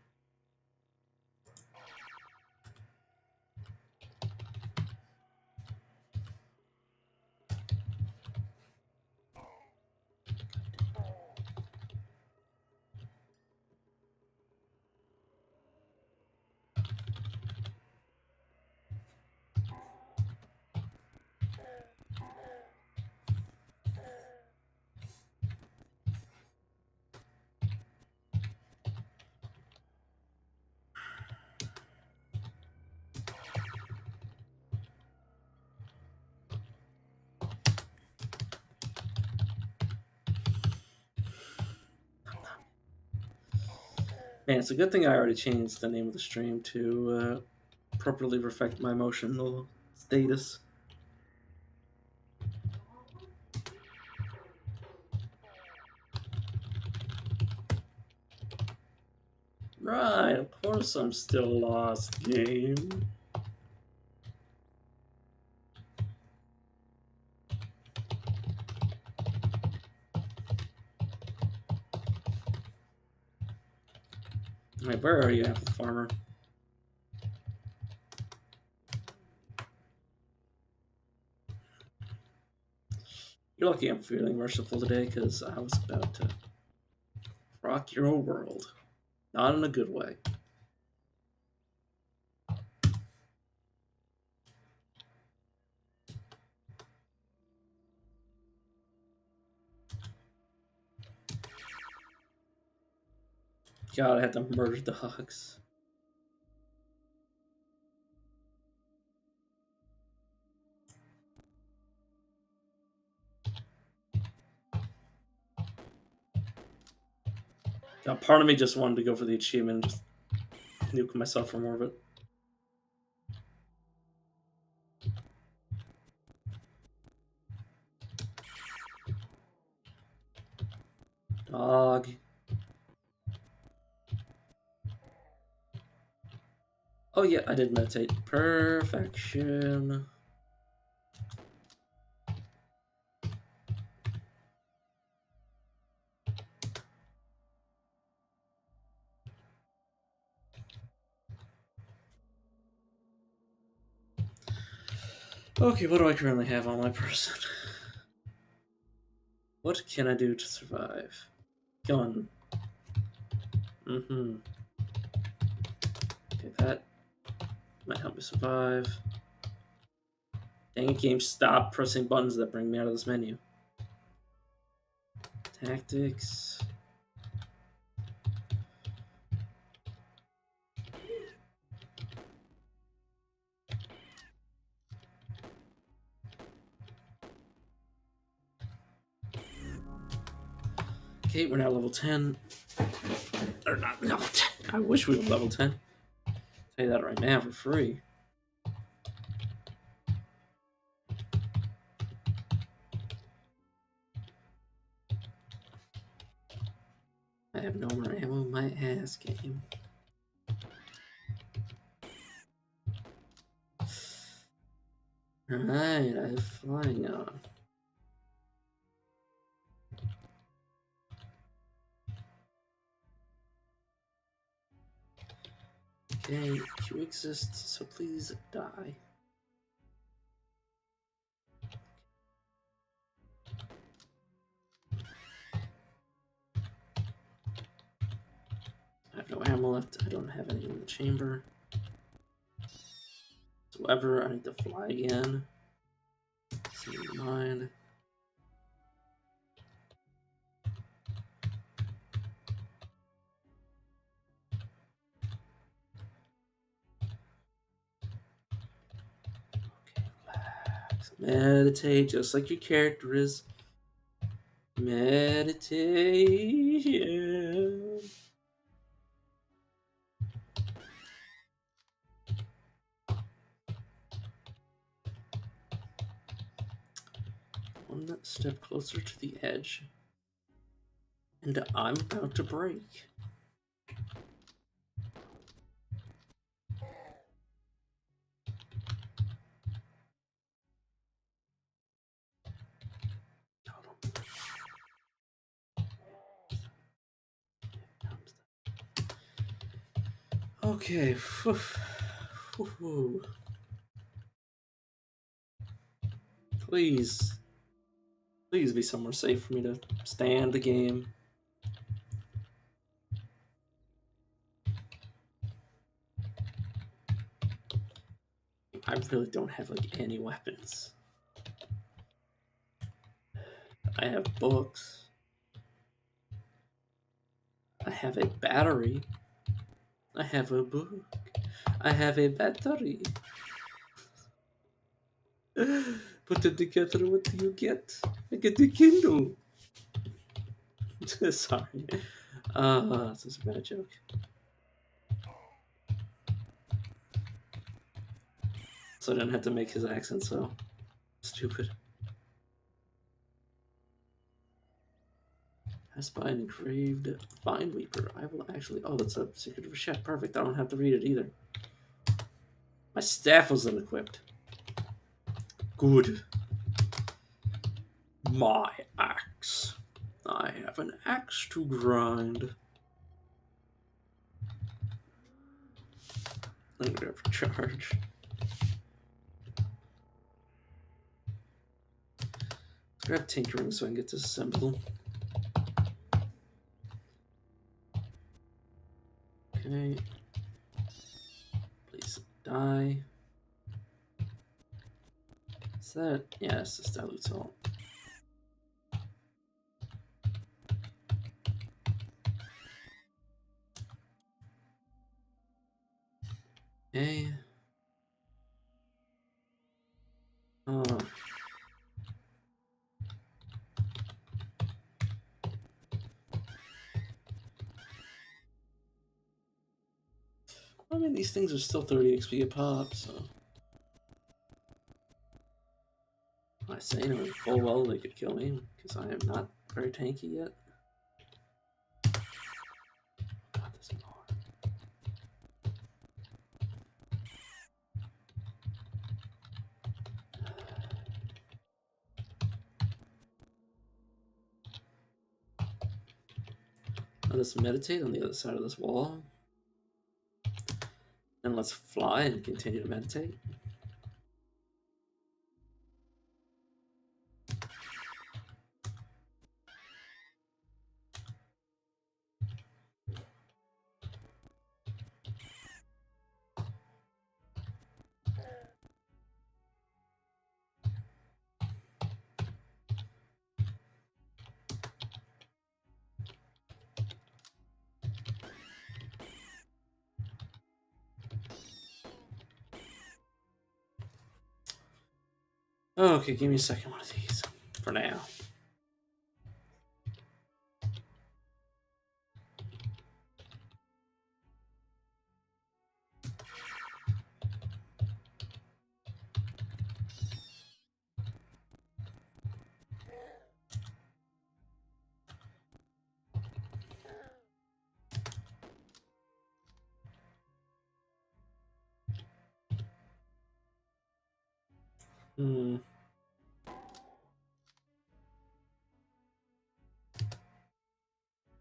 Man, it's a good thing I already changed the name of the stream to properly reflect my emotional status. Right, of course I'm still lost, game. Wait, where are you, Apple Farmer? You're lucky I'm feeling merciful today, because I was about to rock your world. Not in a good way. God, I had to murder dogs. God, part of me just wanted to go for the achievement and just nuke myself from orbit. Dog. Oh yeah, I did meditate. Perfection. Okay, what do I currently have on my person? What can I do to survive? Gun. Mm-hmm. Okay, that might help me survive. Dang it, game, stop pressing buttons that bring me out of this menu. Tactics. Okay, we're now level 10. Or not level 10. I wish we were level 10. I'll tell you that right now for free. I have no more ammo in my ass game. Alright, I have flying on. Okay, you exist, so please die. I have no ammo left. I don't have any in the chamber. Whatsoever, I need to fly again. Same mind. Okay, relax. Meditate just like your character is. Meditation. One step closer to the edge. And I'm about to break. Okay. Please. Please be somewhere safe for me to stand the game. I really don't have like any weapons. I have books. I have a battery. I have a book. I have a battery. Put it together, what do you get? I get a Kindle. Sorry. This is a bad joke. So I didn't have to make his accent so stupid. I spy an engraved Vine Weeper. I will actually. Oh, that's a secret of a chef. Perfect. I don't have to read it either. My staff was unequipped. Good. My axe. I have an axe to grind. I'm gonna charge. Let's grab tinkering so I can get disassemble. Okay. Please die. Is that? Yeah, it's just dilute salt. Okay. Oh. I mean, these things are still 30 XP a pop, so. I say, knowing full well they could kill me, because I am not very tanky yet. God, this is hard. Let us meditate on the other side of this wall. And let's fly and continue to meditate. Okay, give me a second one of these for now.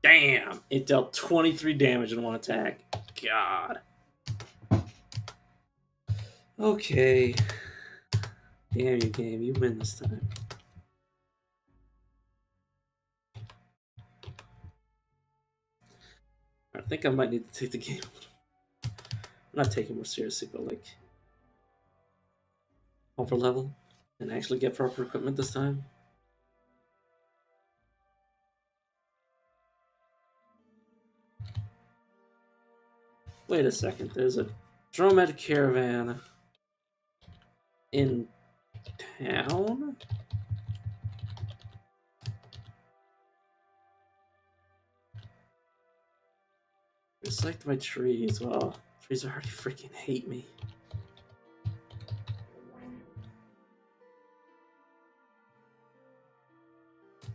Damn! It dealt 23 damage in one attack. God. Okay. Damn you, game. You win this time. I think I might need to take the game. I'm not taking it more seriously, but like over level and actually get proper equipment this time. Wait a second. There's a Dromed caravan in town? It's like my trees. Well, trees already freaking hate me.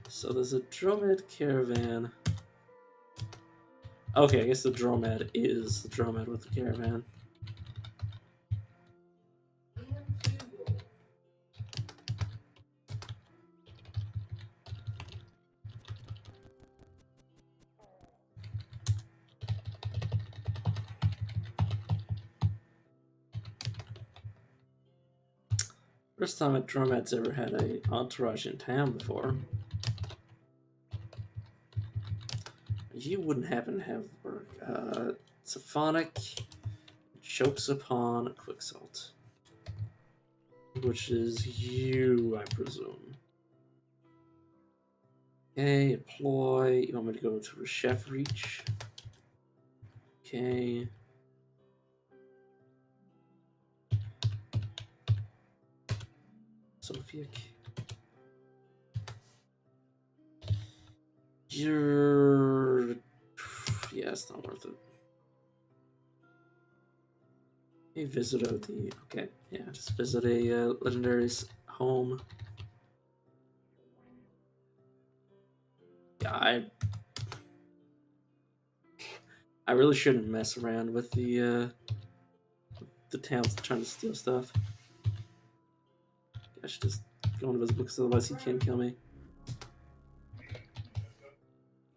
So there's a Dromed caravan. Okay, I guess the Dromed is the Dromed with the caravan. First time a Dromed's ever had a entourage in town before. You wouldn't happen to have work. Symphonic chokes upon Quicksalt. Which is you, I presume. Okay, employ. You want me to go to Chef Reach? Okay. Sophia. You're. Yeah, it's not worth it. A visit of the... Okay, yeah, just visit a legendary's home. Yeah, I really shouldn't mess around with the towns trying to steal stuff. I should just go invisible because otherwise he can't kill me.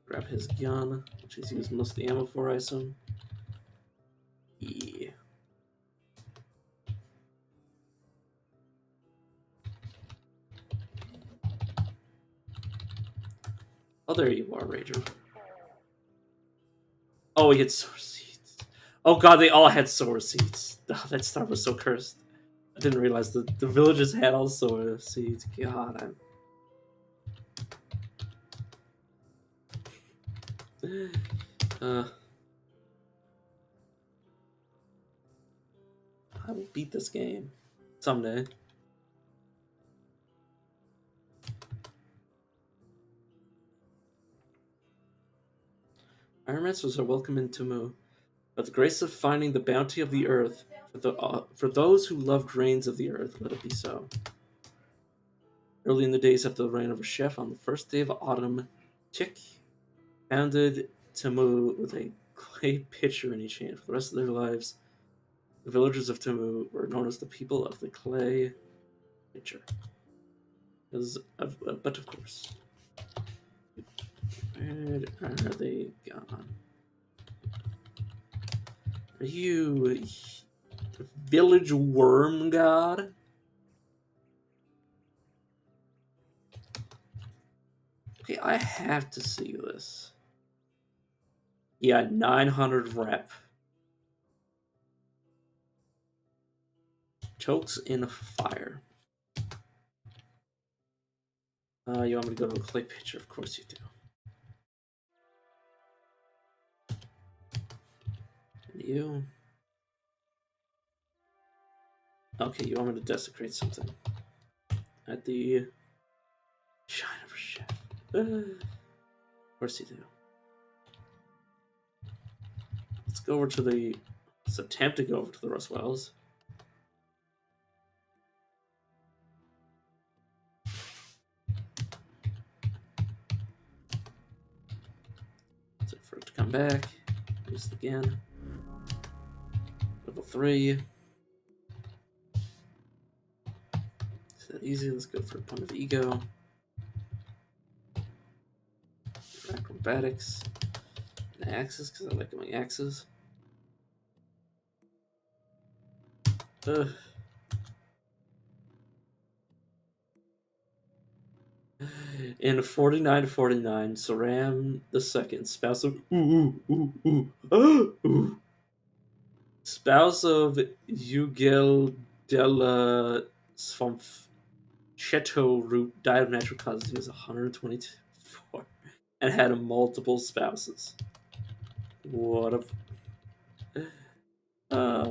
Grab his gun, which he's used most of the ammo for, I assume. Yeah. Oh, there you are, Rager. Oh, he had sour seeds. Oh god, they all had sour seeds. Oh, that star was so cursed. I didn't realize that the villages had all sour seeds. God, I will beat this game someday. Iron Masters are welcome in Tumu, but the grace of finding the bounty of the earth for those who love grains of the earth, let it be so. Early in the days after the reign of a chef, on the first day of autumn, Chick founded Tumu with a clay pitcher in each hand. For the rest of their lives, the villagers of Tumu were known as the people of the clay pitcher. But of course, where are they gone? Are you village worm god? Okay, I have to see this. Yeah, 900 rep. Chokes in fire. You want me to go to a clay pitcher? Of course you do. And you. Okay, you want me to desecrate something. At the Shine of a Chef. Of course you do. Let's go over to the... Let's attempt to go over to the Rustwells. So for it to come back. Use it again. Level 3. Is that easy? Let's go for a point of ego. For acrobatics. And axes, because I like doing axes. Ugh. In 4949, Saram II, spouse of spouse of Ugel della Swamp Chateau Root, died of natural causes. He was 124 and had multiple spouses. What a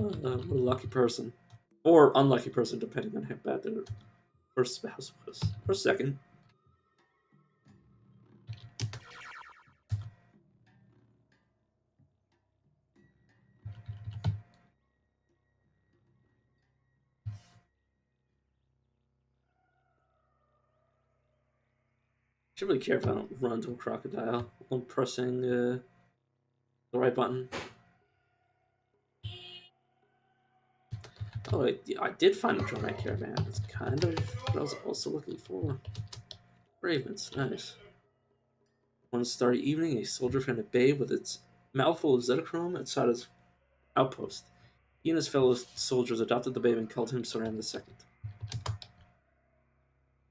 lucky person. Or unlucky person, depending on how bad their first spouse was. Or second. I should really care if I don't run into a crocodile while I'm pressing the right button. Oh, I did find a Dromat caravan. That's kind of what I was also looking for. Ravens, nice. One starry evening, a soldier found a babe with its mouthful of Zetachrome outside his outpost. He and his fellow soldiers adopted the babe and called him Saram II.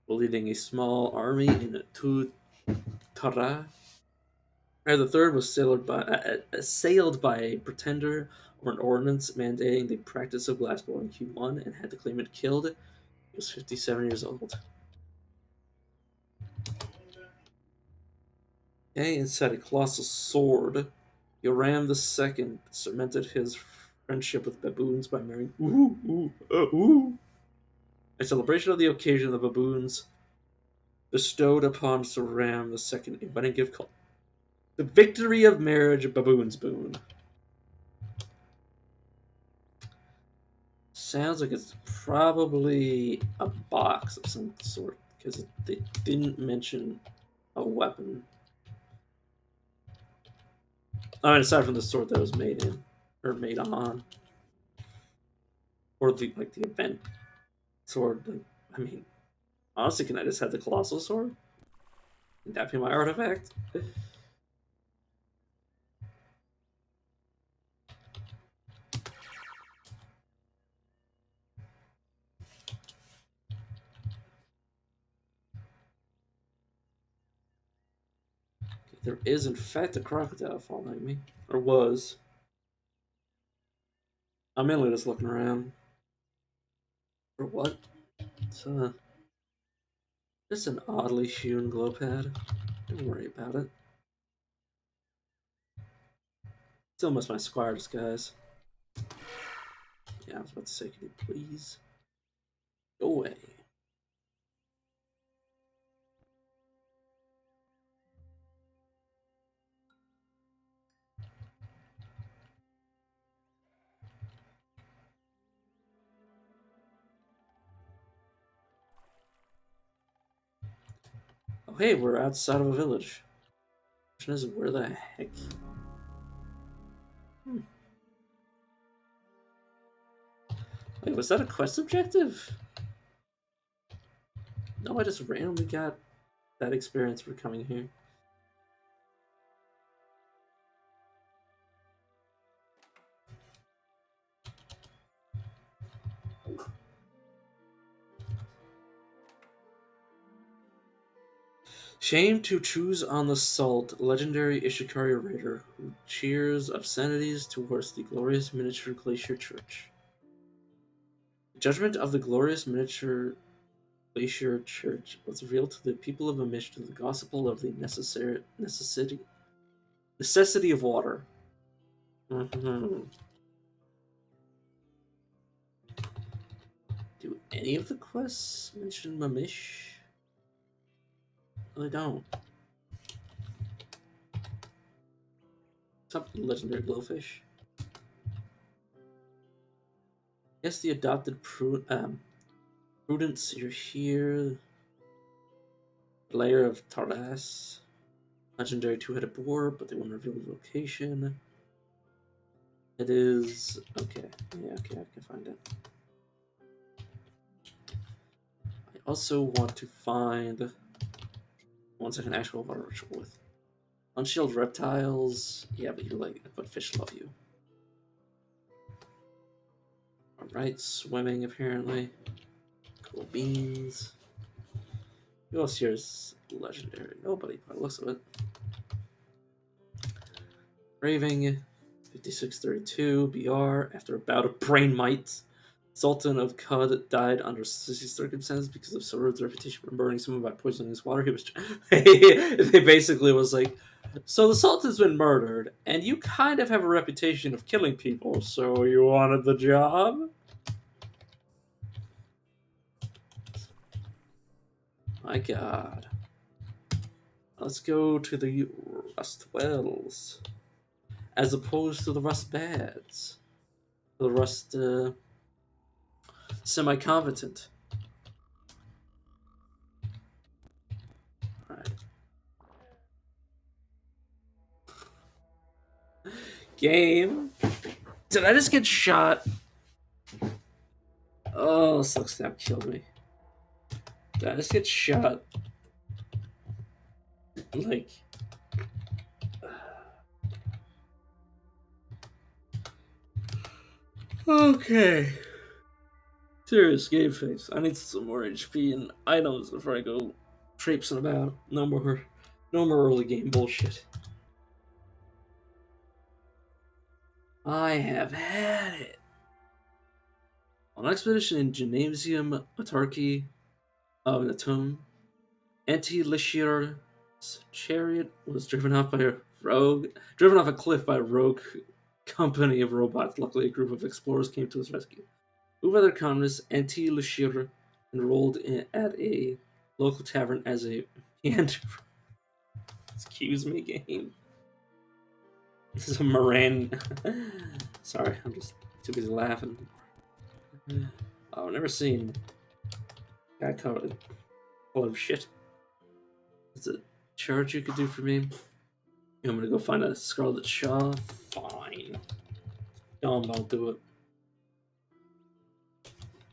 While leading a small army in Tutara, the third was assailed by a pretender or an ordinance mandating the practice of glassblowing. He won and had the claimant killed. He was 57 years old. Okay, inside a colossal sword, Yoram II cemented his friendship with baboons by marrying. A celebration of the occasion, the baboons bestowed upon Saram II a wedding gift called the Victory of Marriage Baboon's Boon. sounds like it's probably a box of some sort, because they didn't mention a weapon. I mean, aside from the sword that was made in, or made on, or the event sword. I mean, honestly, can I just have the colossal sword? Would that be my artifact? There is, in fact, a crocodile following me. Or was. I'm mainly just looking around. For what? It's just an oddly hewn glow pad. Don't worry about it. Still miss my squire disguise. Yeah, I was about to say, can you please go away? Oh, hey, we're outside of a village. The question is, where the heck? Wait, was that a quest objective? No, I just randomly got that experience for coming here. Shame to choose on the salt, legendary Ishikari raider who cheers obscenities towards the glorious miniature glacier church. Judgment of the glorious miniature glacier church was revealed to the people of Amish through the gospel of the necessity of water. Mm-hmm. Do any of the quests mention Mamish? No, they don't. Something legendary glowfish. Yes, the adopted Prudence, you're here. Layer of Tardas. Legendary two-headed boar, but they won't reveal the location. It is okay. Yeah, okay, I can find it. I also want to find one second actual water ritual with unshield reptiles. Yeah, but but fish love you. Alright, swimming apparently. Cool beans. Who else here is legendary? Nobody by the looks of it. Raving, 5632 BR. After a bout of brain might, Sultan of Qud died under suspicious circumstances because of Sarud's reputation for burning someone by poisoning his water. He was. They basically was like, so the Sultan's been murdered, and you kind of have a reputation of killing people, so you wanted the job? My god. Let's go to the Rust Wells. As opposed to the Rust Bads. The Rust, semi-competent. Alright. Game. Did I just get shot? Oh, Silksnap killed me. Did I just get shot? Like. Okay. Serious game face. I need some more HP and items before I go traipsing about. No more early game bullshit. I have had it. On expedition in Gymnasium Autarky of Natum, Anti-Lishir's chariot was driven off a cliff by a rogue company of robots. Luckily, a group of explorers came to his rescue. Moved by their calmness, Anti-Lishir enrolled at a local tavern as a meander. Excuse me, game. This is a Moran. Sorry, I'm just too busy laughing. Oh, I've never seen a guy full of shit. Is it a charge you could do for me? I'm gonna go find a Scarlet Shaw. Fine. I'll do it.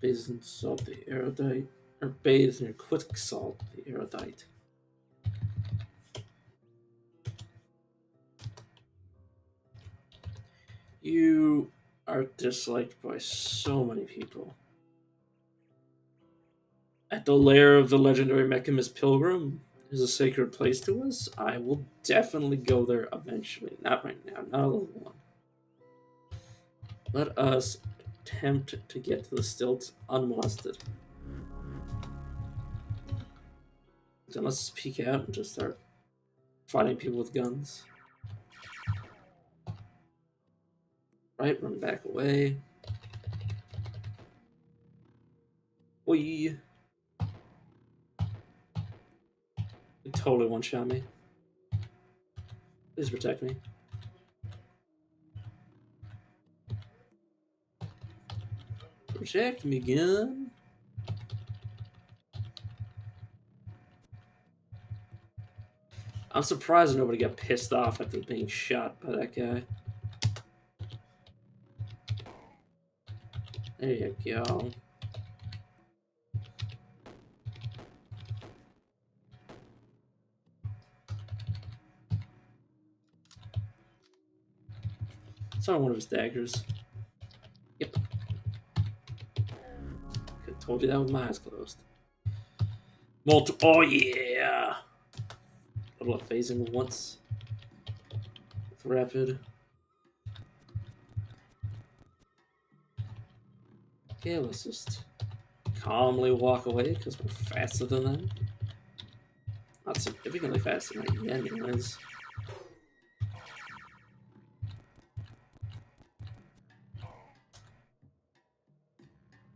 Bathe in salt the erudite. Or bathe in quick salt the erudite. You are disliked by so many people. At the lair of the legendary Mechamus Pilgrim is a sacred place to us. I will definitely go there eventually. Not right now, not a little one. Let us attempt to get to the stilts unmolested. Then let's just peek out and just start fighting people with guns. Right, run back away. We totally one-shot me. Please protect me. Protect me, gun. I'm surprised nobody got pissed off after being shot by that guy. There you go. Saw one of his daggers. Yep. Could've told you that with my eyes closed. Oh yeah! A little phasing once. With rapid. Okay, let's just calmly walk away because we're faster than them. Not significantly faster than that yet, anyways.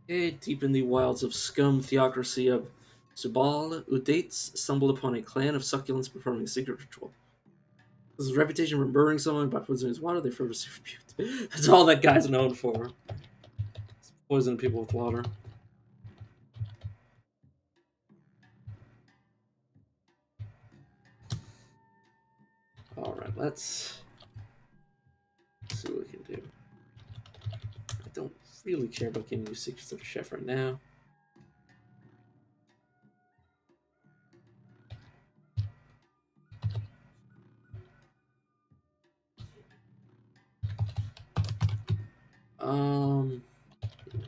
Okay, deep in the wilds of scum theocracy of Subal, Udates stumbled upon a clan of succulents performing a secret ritual. This is reputation for murdering someone by poisoning his water. They fervently rebuked. That's all that guy's known for. Poisoning people with water. Alright, let's see what we can do. I don't really care about getting you Secrets of a Chef right now.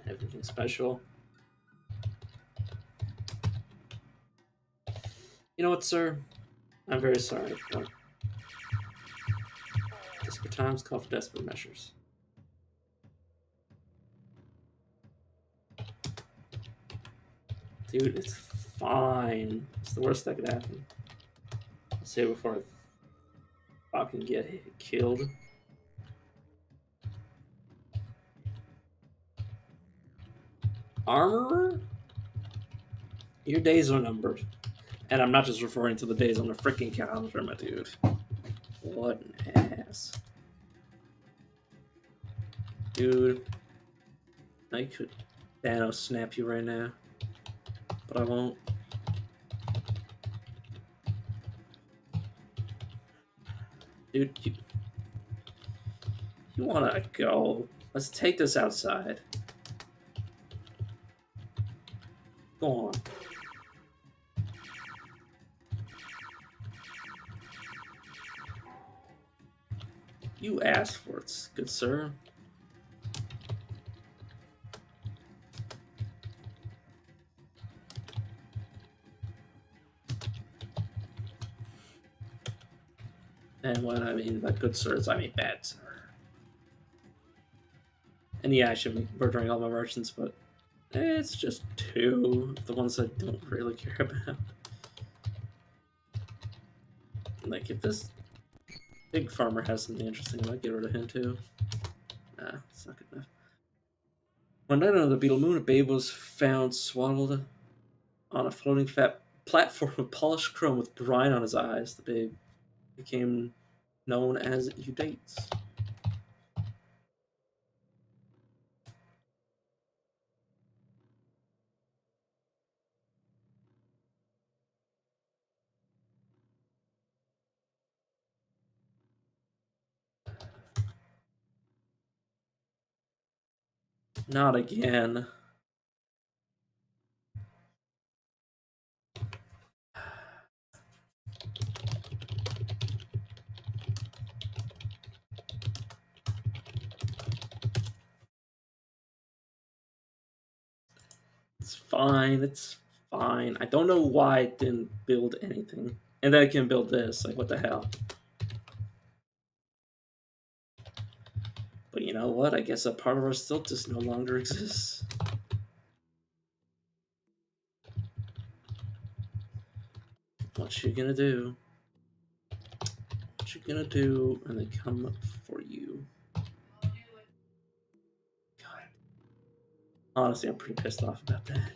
Everything special. You know what, sir? I'm very sorry, but desperate times call for desperate measures. Dude, it's fine. It's the worst that could happen. I'll say it before I fucking get killed. Armorer? Your days are numbered. And I'm not just referring to the days on the freaking calendar, my dude. What an ass. Dude. I could Thanos snap you right now. But I won't. Dude, you wanna go? Let's take this outside. Go on. You asked for it, good sir. And when I mean by good sirs, I mean bad sir. And yeah, I should be murdering all my merchants, but it's just two of the ones I don't really care about. Like, if this big farmer has something interesting, I might get rid of him too. Nah, it's not good enough. One night on the Beetle Moon, a babe was found swaddled on a floating fat platform of polished chrome with brine on his eyes. The babe became known as Eudates. Not again. It's fine. It's fine. I don't know why it didn't build anything. And then I can build this. Like, what the hell? But you know what? I guess a part of our still just no longer exists. What you gonna do? What you gonna do when they come for you? God. Honestly, I'm pretty pissed off about that.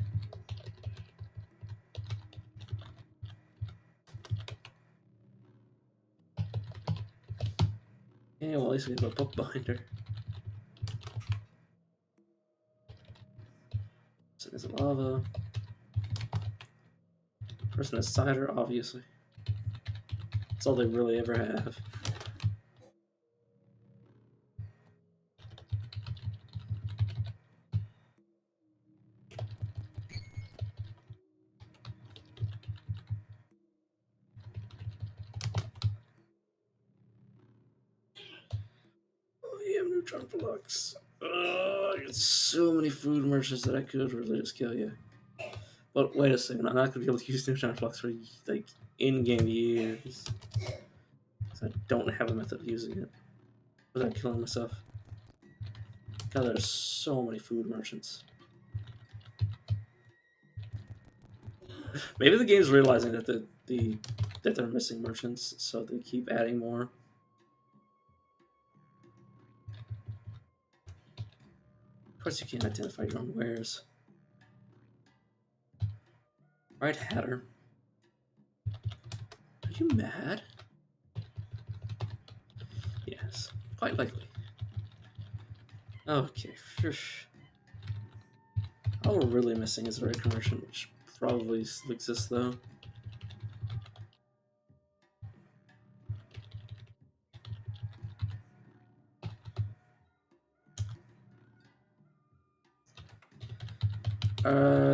Yeah, well, at least we have a book binder. So there's lava. Person has cider, obviously. That's all they really ever have. Oh, you have neutron flux. I got so many food merchants that I could really just kill you. But wait a second, I'm not gonna be able to use neutron flux for like in-game years. Because I don't have a method of using it without killing myself. God, there's so many food merchants. Maybe the game's realizing that that they're missing merchants, so they keep adding more. Of course, you can't identify your own wares. Right, Hatter. Are you mad? Yes, quite likely. Okay. All we're really missing is a red merchant, which probably still exists though.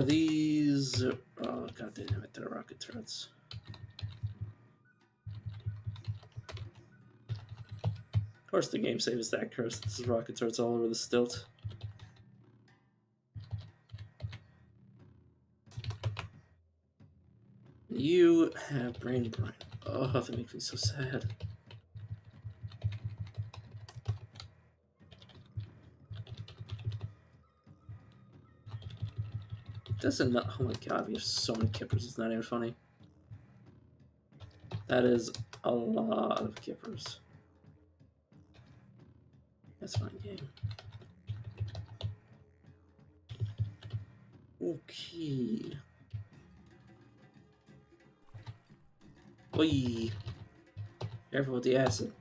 These. Oh, god damn it, they're rocket turrets. Of course, the game save is that cursed. This is rocket turrets all over the stilt. You have brain brine. Oh, that makes me so sad. Doesn't know. Oh my god, we have so many kippers. It's not even funny. That is a lot of kippers. That's fine, game. Okay. Oi. Careful with the acid.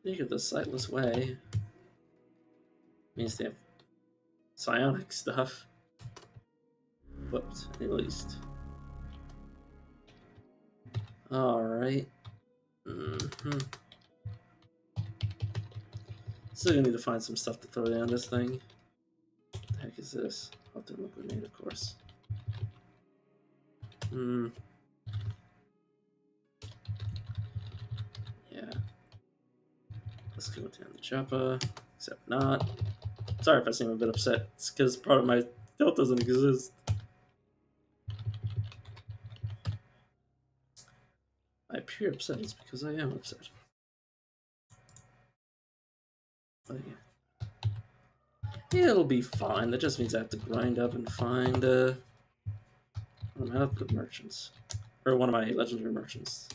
Think of the sightless way. Means they have psionic stuff. Whoops, at least. Alright. Still gonna need to find some stuff to throw down this thing. What the heck is this? Ultimate grenade, of course. Yeah. Let's go down the chopper. Except not. Sorry if I seem a bit upset. It's because part of my stealth doesn't exist. I appear upset. It's because I am upset. But yeah. It'll be fine. That just means I have to grind up and find one of my other merchants. Or one of my legendary merchants.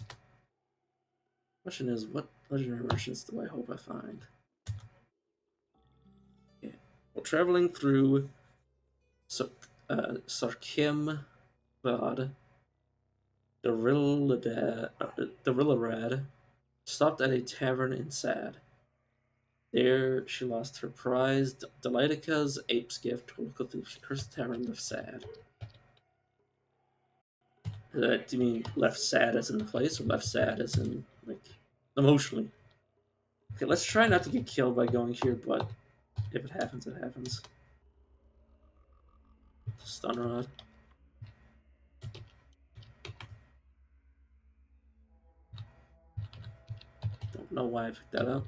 Question is, what legendary merchants do I hope I find? Yeah. Well, traveling through Sarkim Vod, Darillarad stopped at a tavern in Sad. There, she lost her prize, Delitica's ape's gift, to look at the cursed tavern of Sad. Do you mean left sad as in the place, or left sad as in, like... emotionally. Okay, let's try not to get killed by going here, but if it happens, it happens. Stun rod. Don't know why I picked that up.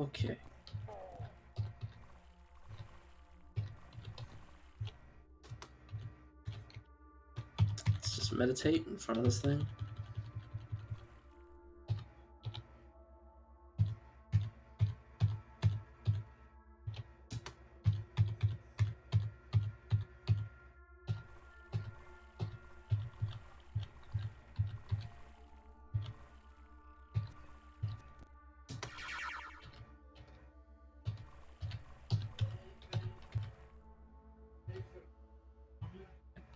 Okay. Let's just meditate in front of this thing.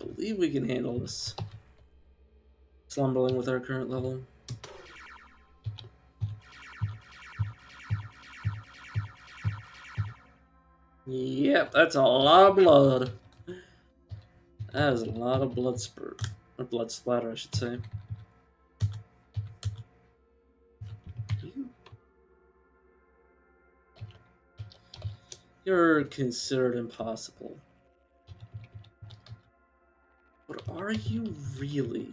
I believe we can handle this. Slumbering with our current level. Yep, that's a lot of blood. That is a lot of blood spurt. Or blood splatter, I should say. You're considered impossible. But are you really?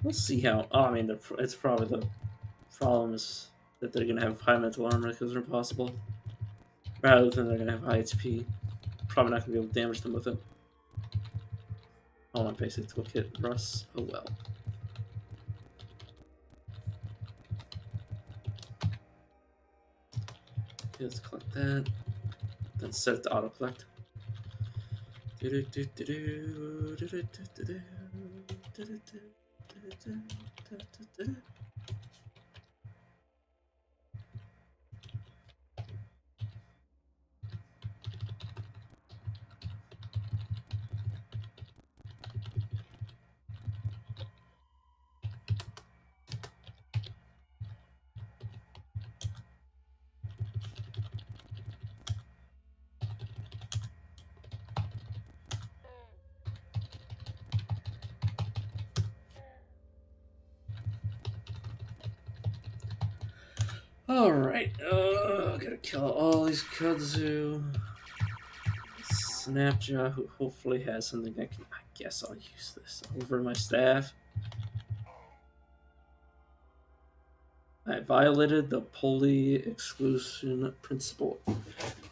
We'll see how. Oh, I mean, it's probably the problem is that they're gonna have high mental armor because they're impossible, rather than they're gonna have high HP. Probably not gonna be able to damage them with it. Oh, my basic toolkit, Russ. Oh well. Okay, let's collect that. Then set it to auto collect. Alright, gotta kill all these kudzu. Snapjaw, who hopefully has something I can. I guess I'll use this over my staff. I violated the Pauli exclusion principle.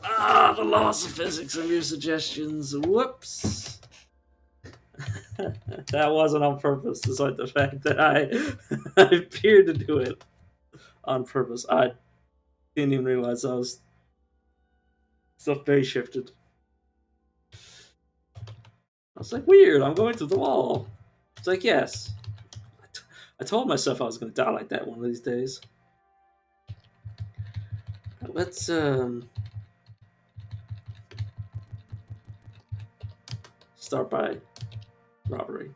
Ah, the laws of physics of your suggestions. Whoops. That wasn't on purpose, despite the fact that I appeared to do it on purpose. I didn't even realize I was so very shifted. I was like, weird, I'm going through the wall. It's like, yes. I told myself I was going to die like that one of these days. Let's, start by robbery.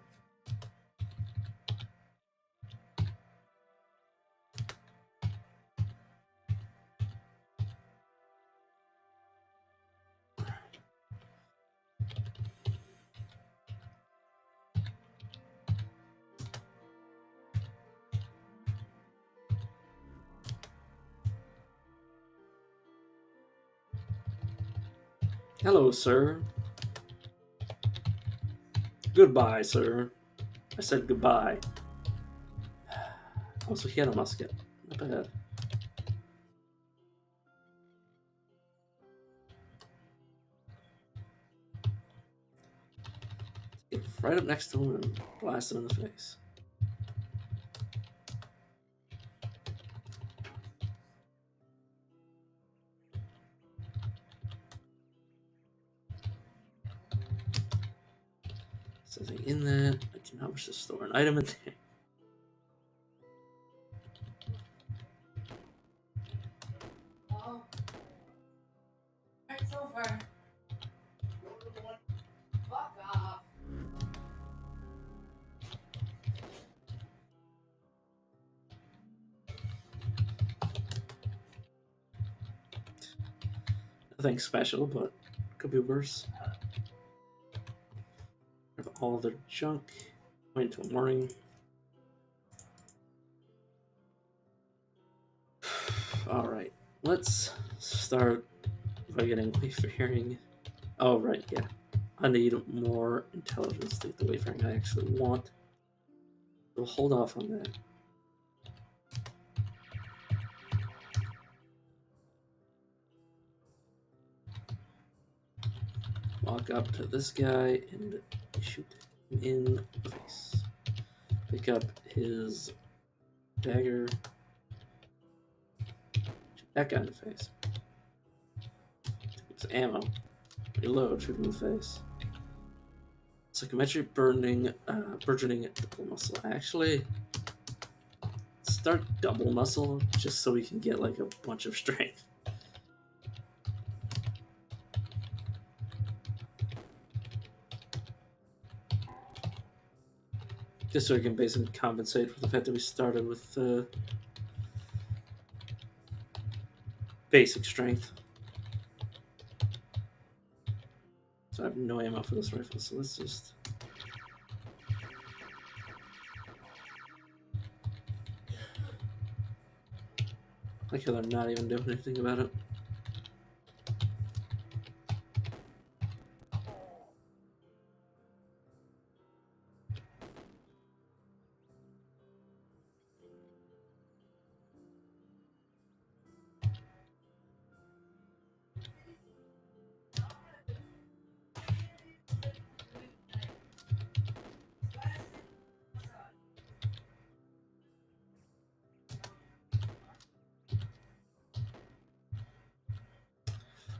Hello, sir. Goodbye, sir. I said goodbye. Also, he had a musket. Not bad. Get right up next to him and blast him in the face. Something in that. I do not wish to store an item in there. Oh. It's over. Fuck off. Nothing special, but could be worse. Have all their junk. Wait until morning. Alright, let's start by getting wayfaring. Oh, right, yeah. I need more intelligence to get the wayfaring I actually want. We'll hold off on that. Walk up to this guy and shoot him in the face. Pick up his dagger. Shoot that guy in the face. Take his ammo. Reload, shoot him in the face. Psychometric burdening double muscle. Actually, start double muscle just so we can get like a bunch of strength. Just so we can basically compensate for the fact that we started with basic strength. So I have no ammo for this rifle, so let's just... like how they're not even doing anything about it.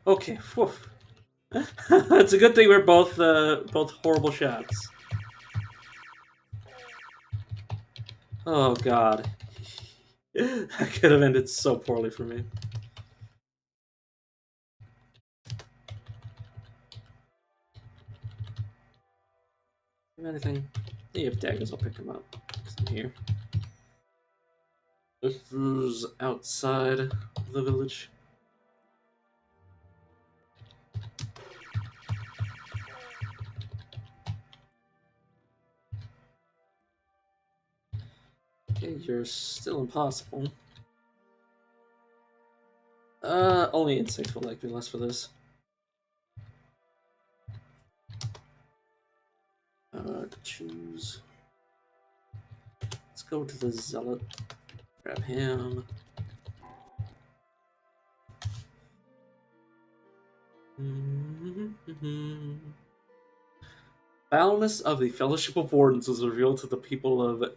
Okay, whew. It's a good thing we're both horrible shots. Oh god. That could have ended so poorly for me. Have anything? Yeah, you have daggers, I'll pick them up. Because I'm here. This is outside the village. Okay, you're still impossible. Only insects will likely last for this. Choose. Let's go to the zealot. Grab him. Foulness of the Fellowship of Wardens is revealed to the people of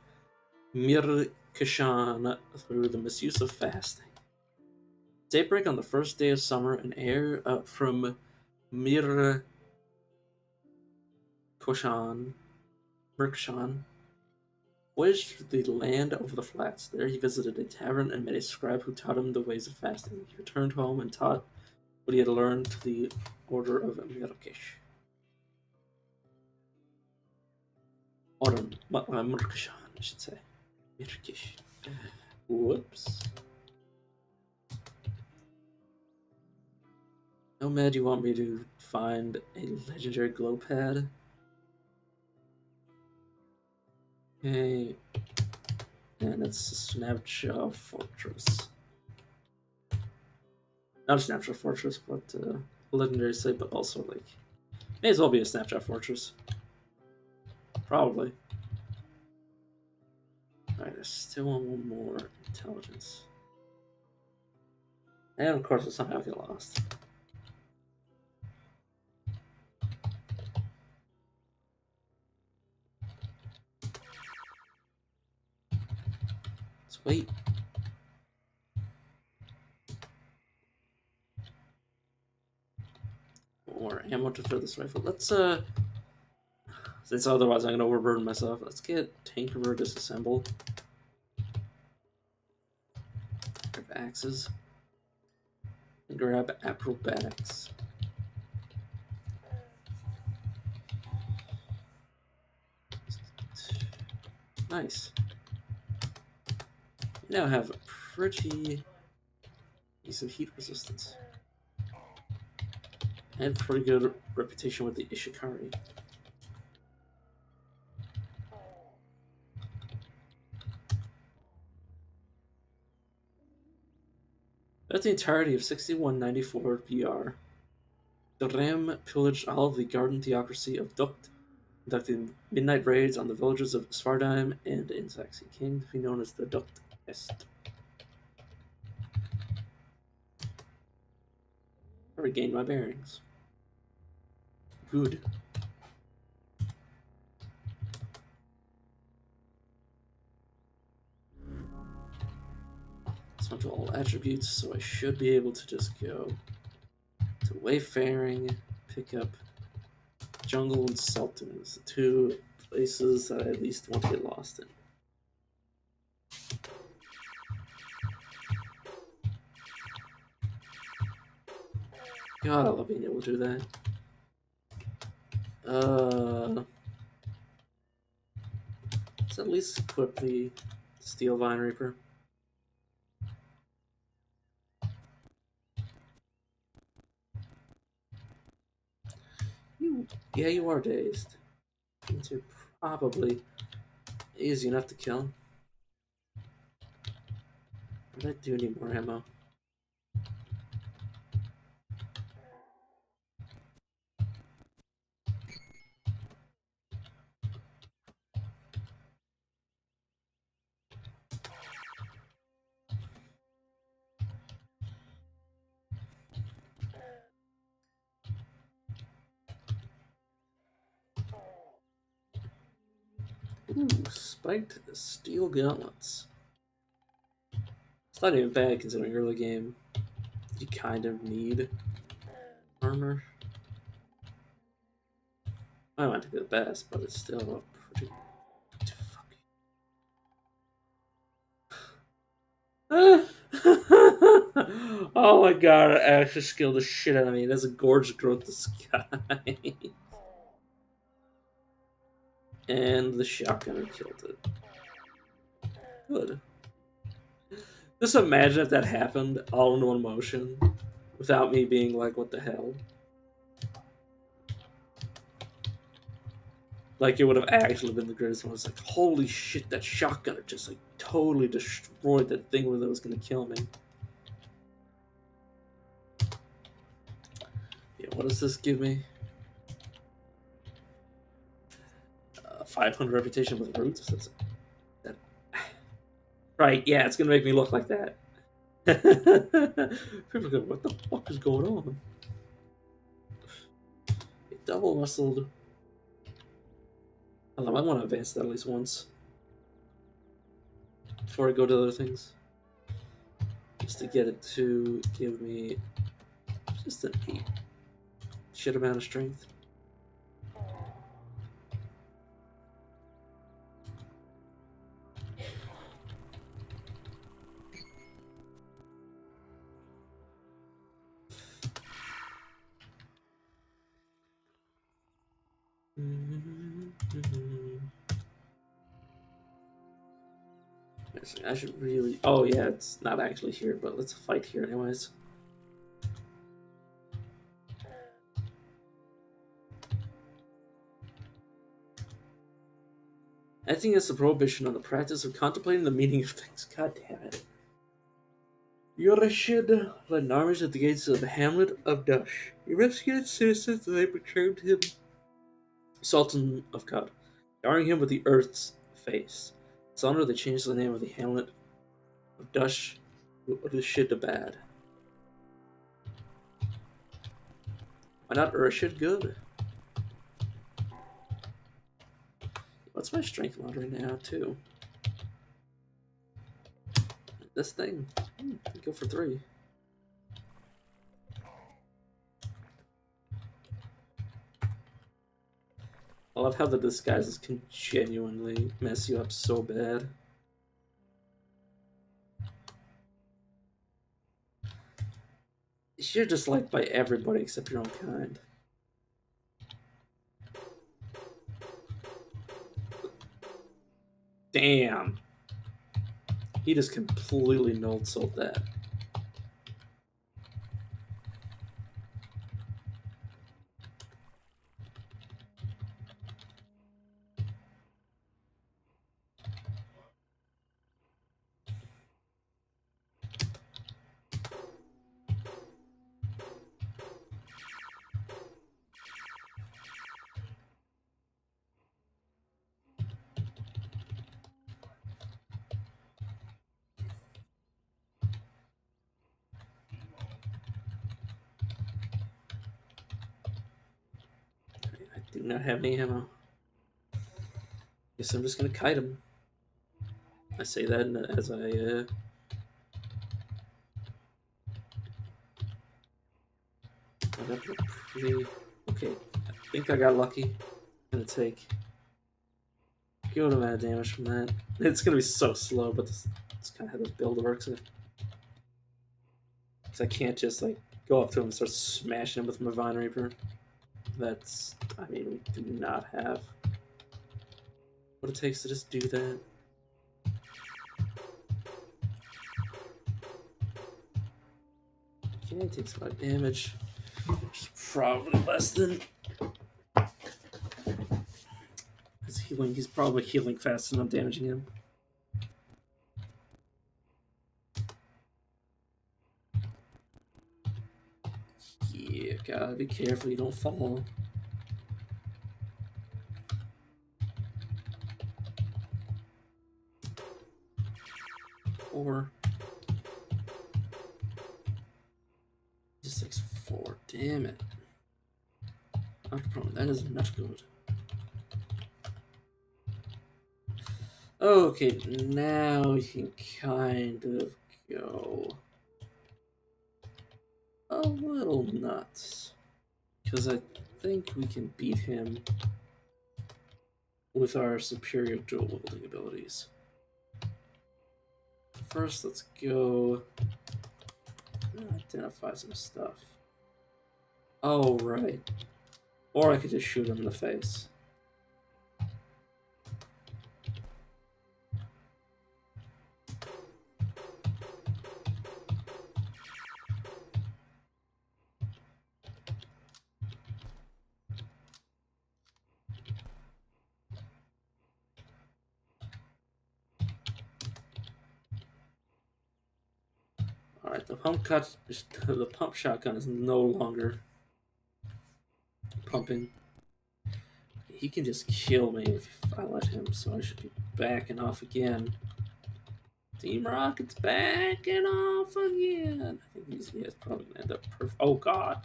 Mir Kashan through the misuse of fasting. Daybreak on the first day of summer, an air from Mir Koshan, Mirkshan, voyaged through the land over the flats. There he visited a tavern and met a scribe who taught him the ways of fasting. He returned home and taught what he had learned to the order of Mirkish. Or Mirkashan, I should say. Mirkish. Whoops. Nomad, you want me to find a legendary glow pad? Okay. And it's a Snapshot Fortress. Not a Snapshot Fortress, but a legendary site, but also, like, may as well be a Snapshot Fortress. Probably. Alright, I still want one more intelligence. And of course, it somehow get lost. Let's wait. More ammo to fill this rifle. Let's, since otherwise I'm gonna overburden myself, let's get Tankerer disassembled. Grab axes. And grab acrobatics. Nice. We now have a pretty decent heat resistance. I had pretty good reputation with the Ishikari. Throughout the entirety of 6194 PR, the Ram pillaged all of the garden theocracy of Dukt, conducting midnight raids on the villages of Svartheim and insects. He came to be known as the Dukt Est. I regained my bearings. Good. So to all attributes, so I should be able to just go to Wayfaring, pick up Jungle and Sultans, the two places that I at least want to get lost in. God, I love being able to do that. Let's at least equip the Steel Vine Reaper. Yeah, you are dazed. Means you're probably easy enough to kill. But I do need more ammo. Ooh, spiked steel gauntlets. It's not even bad considering early game you kind of need armor. I might not be the best, but it's still a pretty oh my god, it actually scared the shit out of me. That's a gorgeous growth the sky. And the shotgunner killed it. Good. Just imagine if that happened all in one motion without me being like, what the hell? Like, it would have actually been the greatest one. It's like, holy shit, that shotgunner just like totally destroyed that thing that was gonna kill me. Yeah, what does this give me? 500 reputation with roots. That's that. Right? Yeah, it's gonna make me look like that. People go, what the fuck is going on? Double muscled. I want to advance that at least once before I go to other things, just to get it to give me just an 8 shit amount of strength. I should really. Oh yeah, it's not actually here, but let's fight here anyways. I think it's a prohibition on the practice of contemplating the meaning of things. God damn it. Yorashid led armies at the gates of the hamlet of Dush. He rescued citizens and they proclaimed him Sultan of Kod, honoring him with the Earth's face. Its honor, they changed the name of the hamlet of Dush to Urshidabad. Why not Urshid? Good. What's my strength mod right now, too? This thing. Go for 3. I love how the disguises can genuinely mess you up so bad. You're just liked by everybody except your own kind. Damn. He just completely no-sold that. do not have any ammo. Guess I'm just gonna kite him. I say that as I got a pretty... Okay, I think I got lucky. I'm gonna take a good amount of damage from that. It's gonna be so slow, but this kind of how this build works. Because I can't just like go up to him and start smashing him with my Vine Reaper. That's, I mean, we do not have what it takes to just do that. Okay, it takes a lot of damage. Which is probably less than his healing. He's probably healing faster than I'm damaging him. Yeah, gotta be careful you don't fall. Or just takes 4. Damn it. That is not good. Okay, now we can kind of go a little nuts. Because I think we can beat him with our superior dual wielding abilities. First, let's go identify some stuff. Oh, right. Or I could just shoot him in the face. Alright, the pump shotgun is no longer pumping. He can just kill me if I let him, so I should be backing off again. Team Rocket's backing off again. I think he's probably gonna end up perfect. Oh god.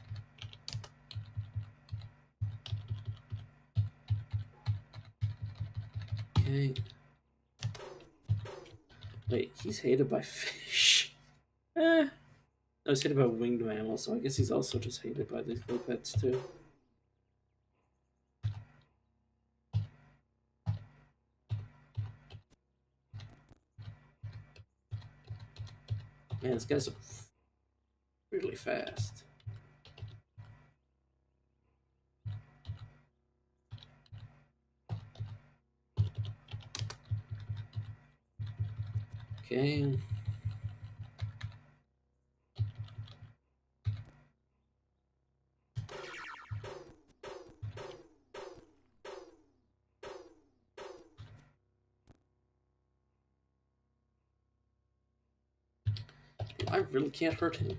Okay. Wait, he's hated by fish. I was hated by winged mammals, so I guess he's also just hated by these little pets too. Man, this guy's really fast. Okay. I really can't hurt him.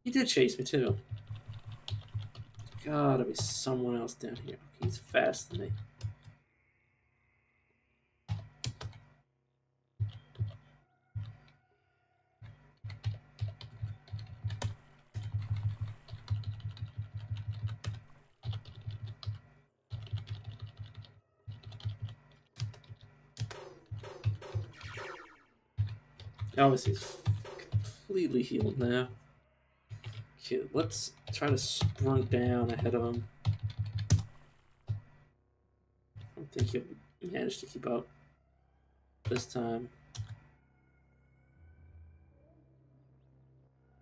He did chase me too. Gotta be someone else down here. He's faster than me. Obviously, he's completely healed now. Okay, let's try to sprint down ahead of him. I don't think he'll manage to keep up this time.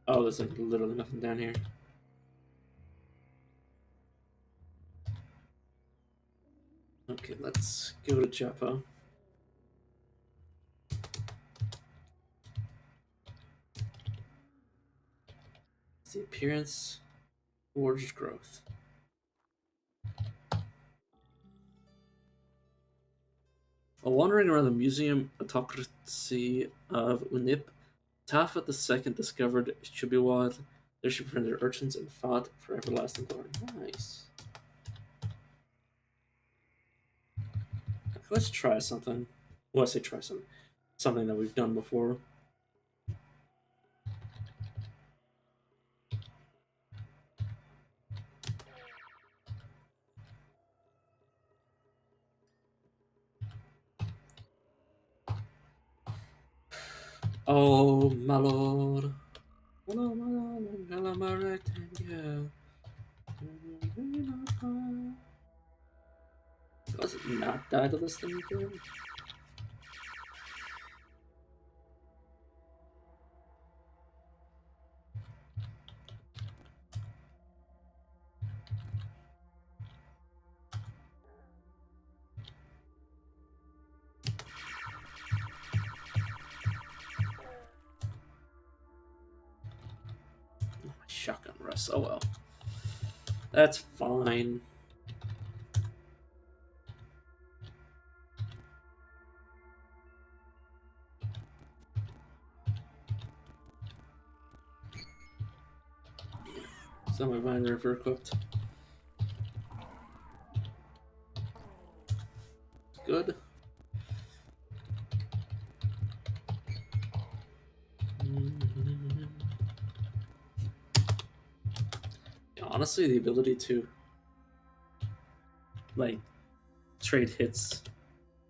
Oh, there's like literally nothing down here. Okay, let's go to Joppa. The appearance, gorgeous growth. While wandering around the museum autocracy of Unip, Tafet the Second discovered Chubbiwad. There she befriended urchins and fought for everlasting glory. Nice. Let's try something. Well, I say try something. Something that we've done before. Oh, my lord. Hello, my lord. Hello, my rectangle. Does it not die to this thing again? Oh, my shotgun rest. Oh well. That's fine. So my vine river equipped. Good. Yeah, honestly, the ability to like trade hits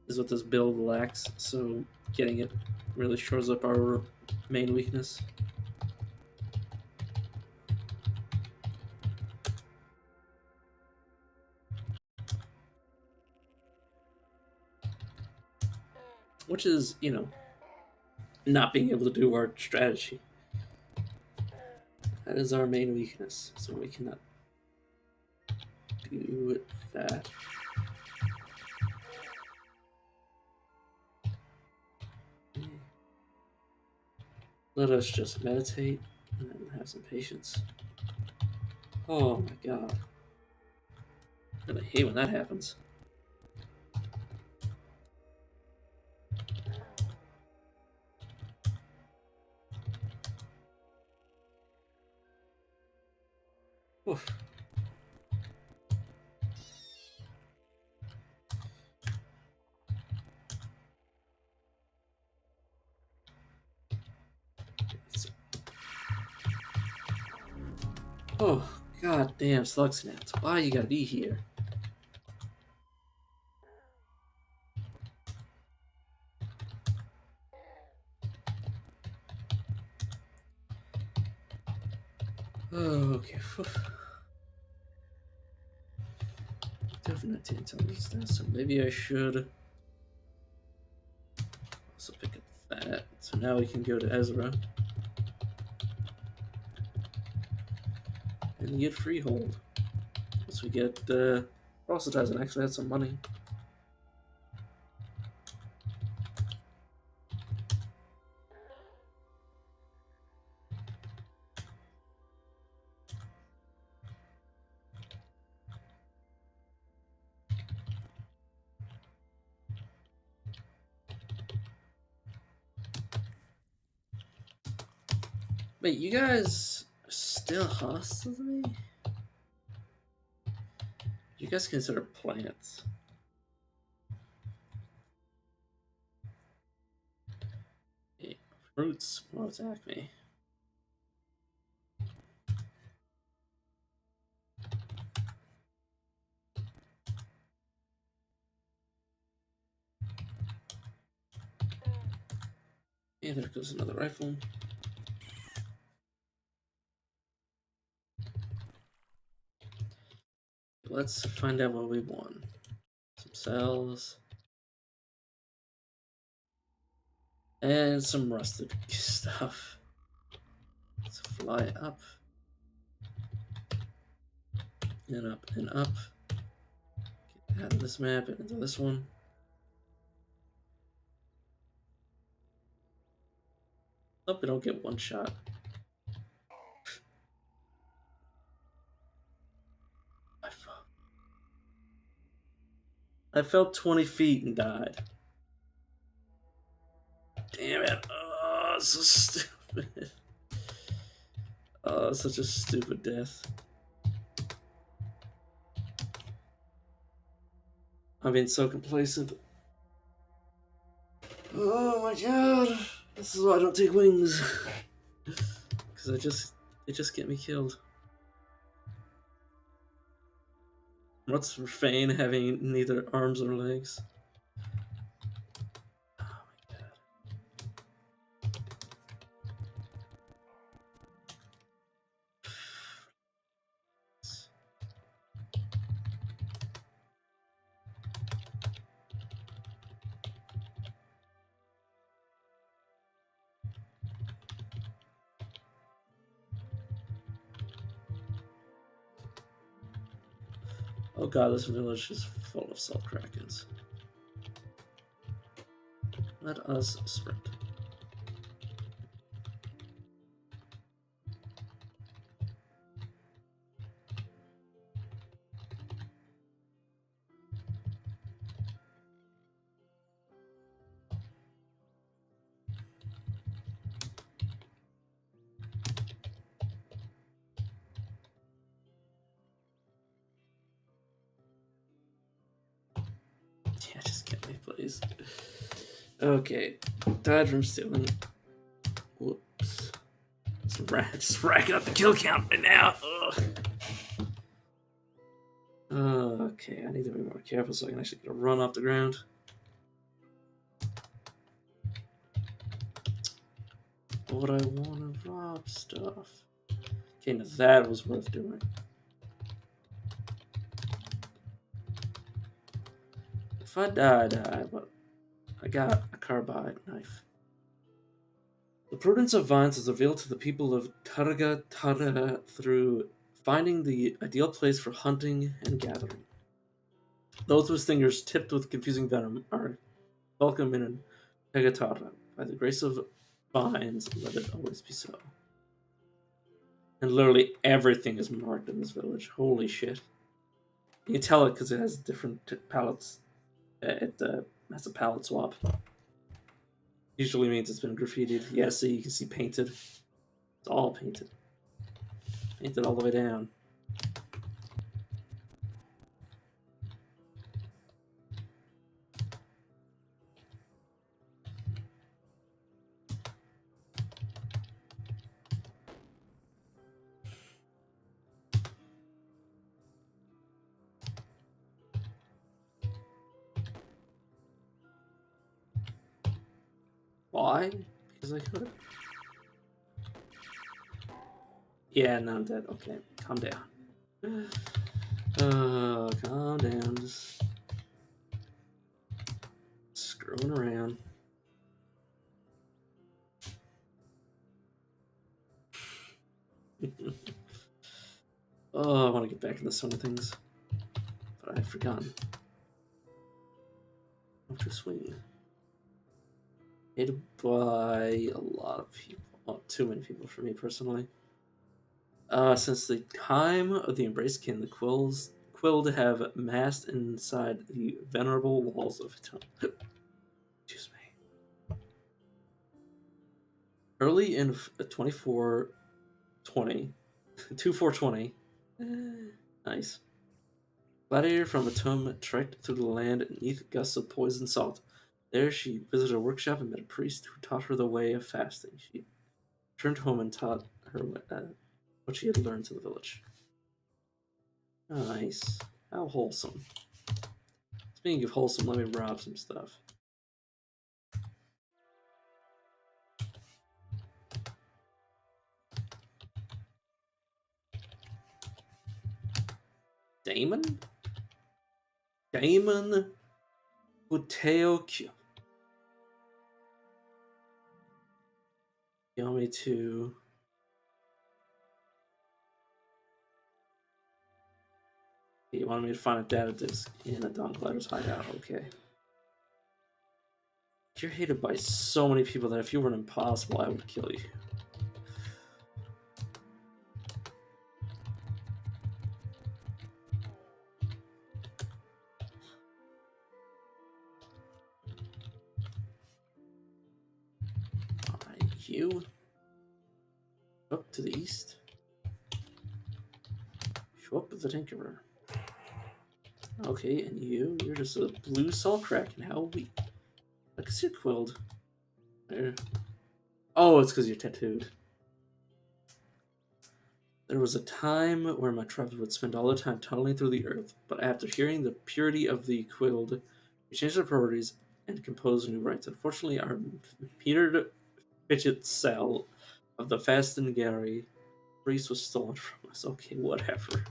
is what this build lacks. So getting it really shores up our main weakness. Which is, not being able to do our strategy. That is our main weakness, so we cannot do that. Let us just meditate and have some patience. Oh my god. I really hate when that happens. Oof. Oh, god damn, slug snaps. Why you gotta be here? Oh, okay. Definitely intelligence that, so maybe I should also pick up that. So now we can go to Ezra and get Freehold. Once we get proselytize and actually have some money. Wait, you guys are still hostile to me? You guys consider plants? Yeah, fruits will attack me. Yeah, there goes another rifle. Let's find out what we won. Some cells. And some rusted stuff. Let's fly up. And up and up. Get out of this map and into this one. Hope we don't get one shot. I fell 20 feet and died. Damn it. Oh, so stupid. Such a stupid death. I'm being so complacent. Oh my god! This is why I don't take wings. Because they just get me killed. What's Fane having neither arms or legs? Oh my god. Oh god, this village is full of salt krakens. Let us sprint. Yeah, just get me, please. Okay, died from stealing. Whoops. Just racking up the kill count right now. Ugh. Okay, I need to be more careful so I can actually get a run off the ground. But I want to rob stuff. Okay, now that was worth doing. If I die, I die, but I got a carbide knife. The prudence of vines is revealed to the people of Targa Tara through finding the ideal place for hunting and gathering. Those whose fingers tipped with confusing venom are welcome in Tegatara. By the grace of vines, let it always be so. And literally everything is marked in this village. Holy shit. You can tell it because it has different palettes. It has a palette swap. Usually means it's been graffitied. Yeah, see, you can see painted. It's all painted. Painted all the way down. Why? Because I could. Yeah, now I'm dead. Okay, calm down. Calm down. Just screwing around. Oh, I want to get back into some of things, but I've forgotten how to swing. Hated by a lot of people. Well, too many people for me personally. Since the time of the Embraced Kin, the Quilled have massed inside the venerable walls of Hiton. Excuse me. Early in 2420, 2420, nice. Gladiator from Atum trekked through the land beneath gusts of poison salt. There she visited a workshop and met a priest who taught her the way of fasting. She returned home and taught her what she had learned to the village. Nice. How wholesome. Speaking of wholesome, let me rob some stuff. Damon? Damon Buteokyo. You want me to... You wanted me to find a data disk in a Dawnglider's hideout. Okay. You're hated by so many people that if you were an impossible, I would kill you. Alright, you. to the east. Show up with the Tinkerer. Okay, and you're just a blue salt kraken. How weak. I can see a quilled. There. Oh, it's because you're tattooed. There was a time where my tribe would spend all their time tunneling through the earth, but after hearing the purity of the quilled, we changed our priorities and composed new rites. Unfortunately, our Peter Fidget cell of the Fasten Gary priest was stolen from us. Okay, whatever.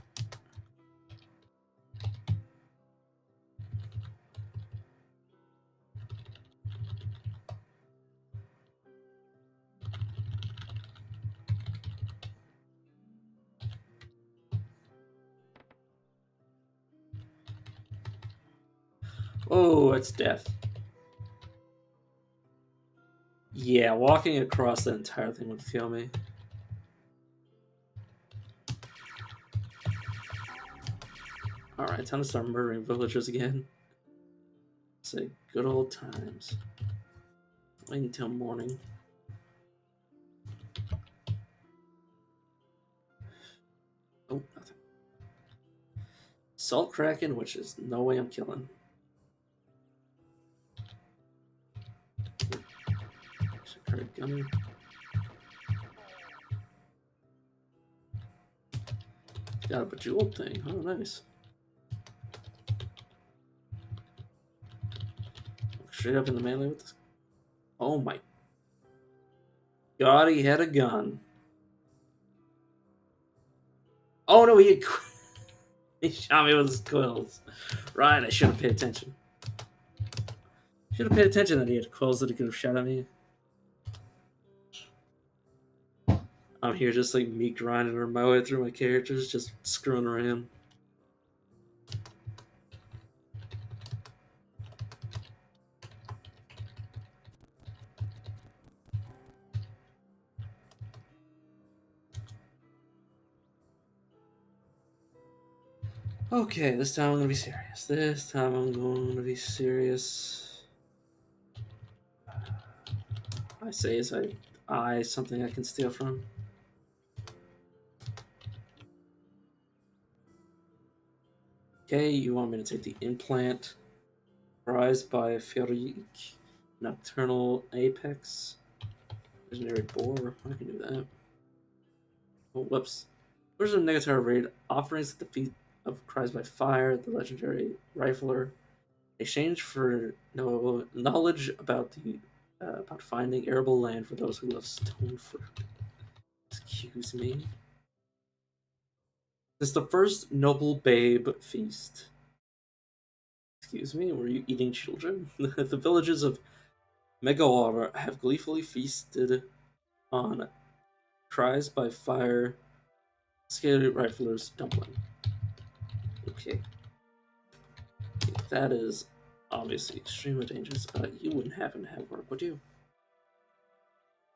Oh, it's death. Yeah, walking across the entire thing would kill me. Alright, time to start murdering villagers again. Say good old times. Wait until morning. Oh, nothing. Salt Kraken, which is no way I'm killing. Card gunner. Got a bejeweled thing. Oh, nice. Straight up in the melee with this. Oh my god, he had a gun. Oh no, he he shot me with his quills. Right, I should have paid attention. Should have paid attention that he had quills that he could have shot at me. I'm here just like me grinding my way through my characters, just screwing around. Okay, this time I'm gonna be serious. This time I'm going to be serious. I say is I something I can steal from. Okay, you want me to take the implant. Prized by Feric. Nocturnal Apex. Legendary Boar. I can do that. Oh, whoops. There's a Negatara raid. Offerings at the feet of Cries by Fire, the legendary rifler. Exchange for no knowledge about the about finding arable land for those who love stone fruit. Excuse me. This is the first noble babe feast. Excuse me, were you eating children? The villages of Megawater have gleefully feasted on Cries by Fire, Scaly Rifler's dumpling. Okay. That is obviously extremely dangerous. You wouldn't happen to have work, would you?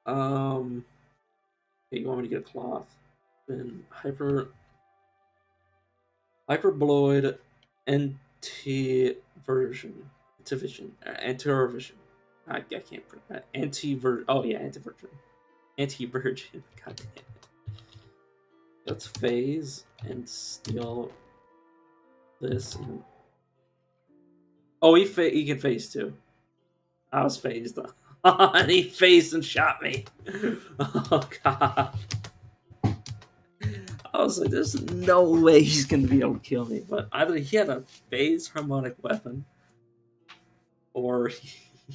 Okay, you want me to get a cloth? Then Hyperbloid Anti-Version. Anti-Version. I can't print that. Oh yeah, Anti-Version. Anti-Virgin. God damn it. Let's phase and steal this. Oh, he can phase too. I was phased. And he phased and shot me. Oh god. I was like, there's no way he's gonna be able to kill me. But either he had a phase harmonic weapon, or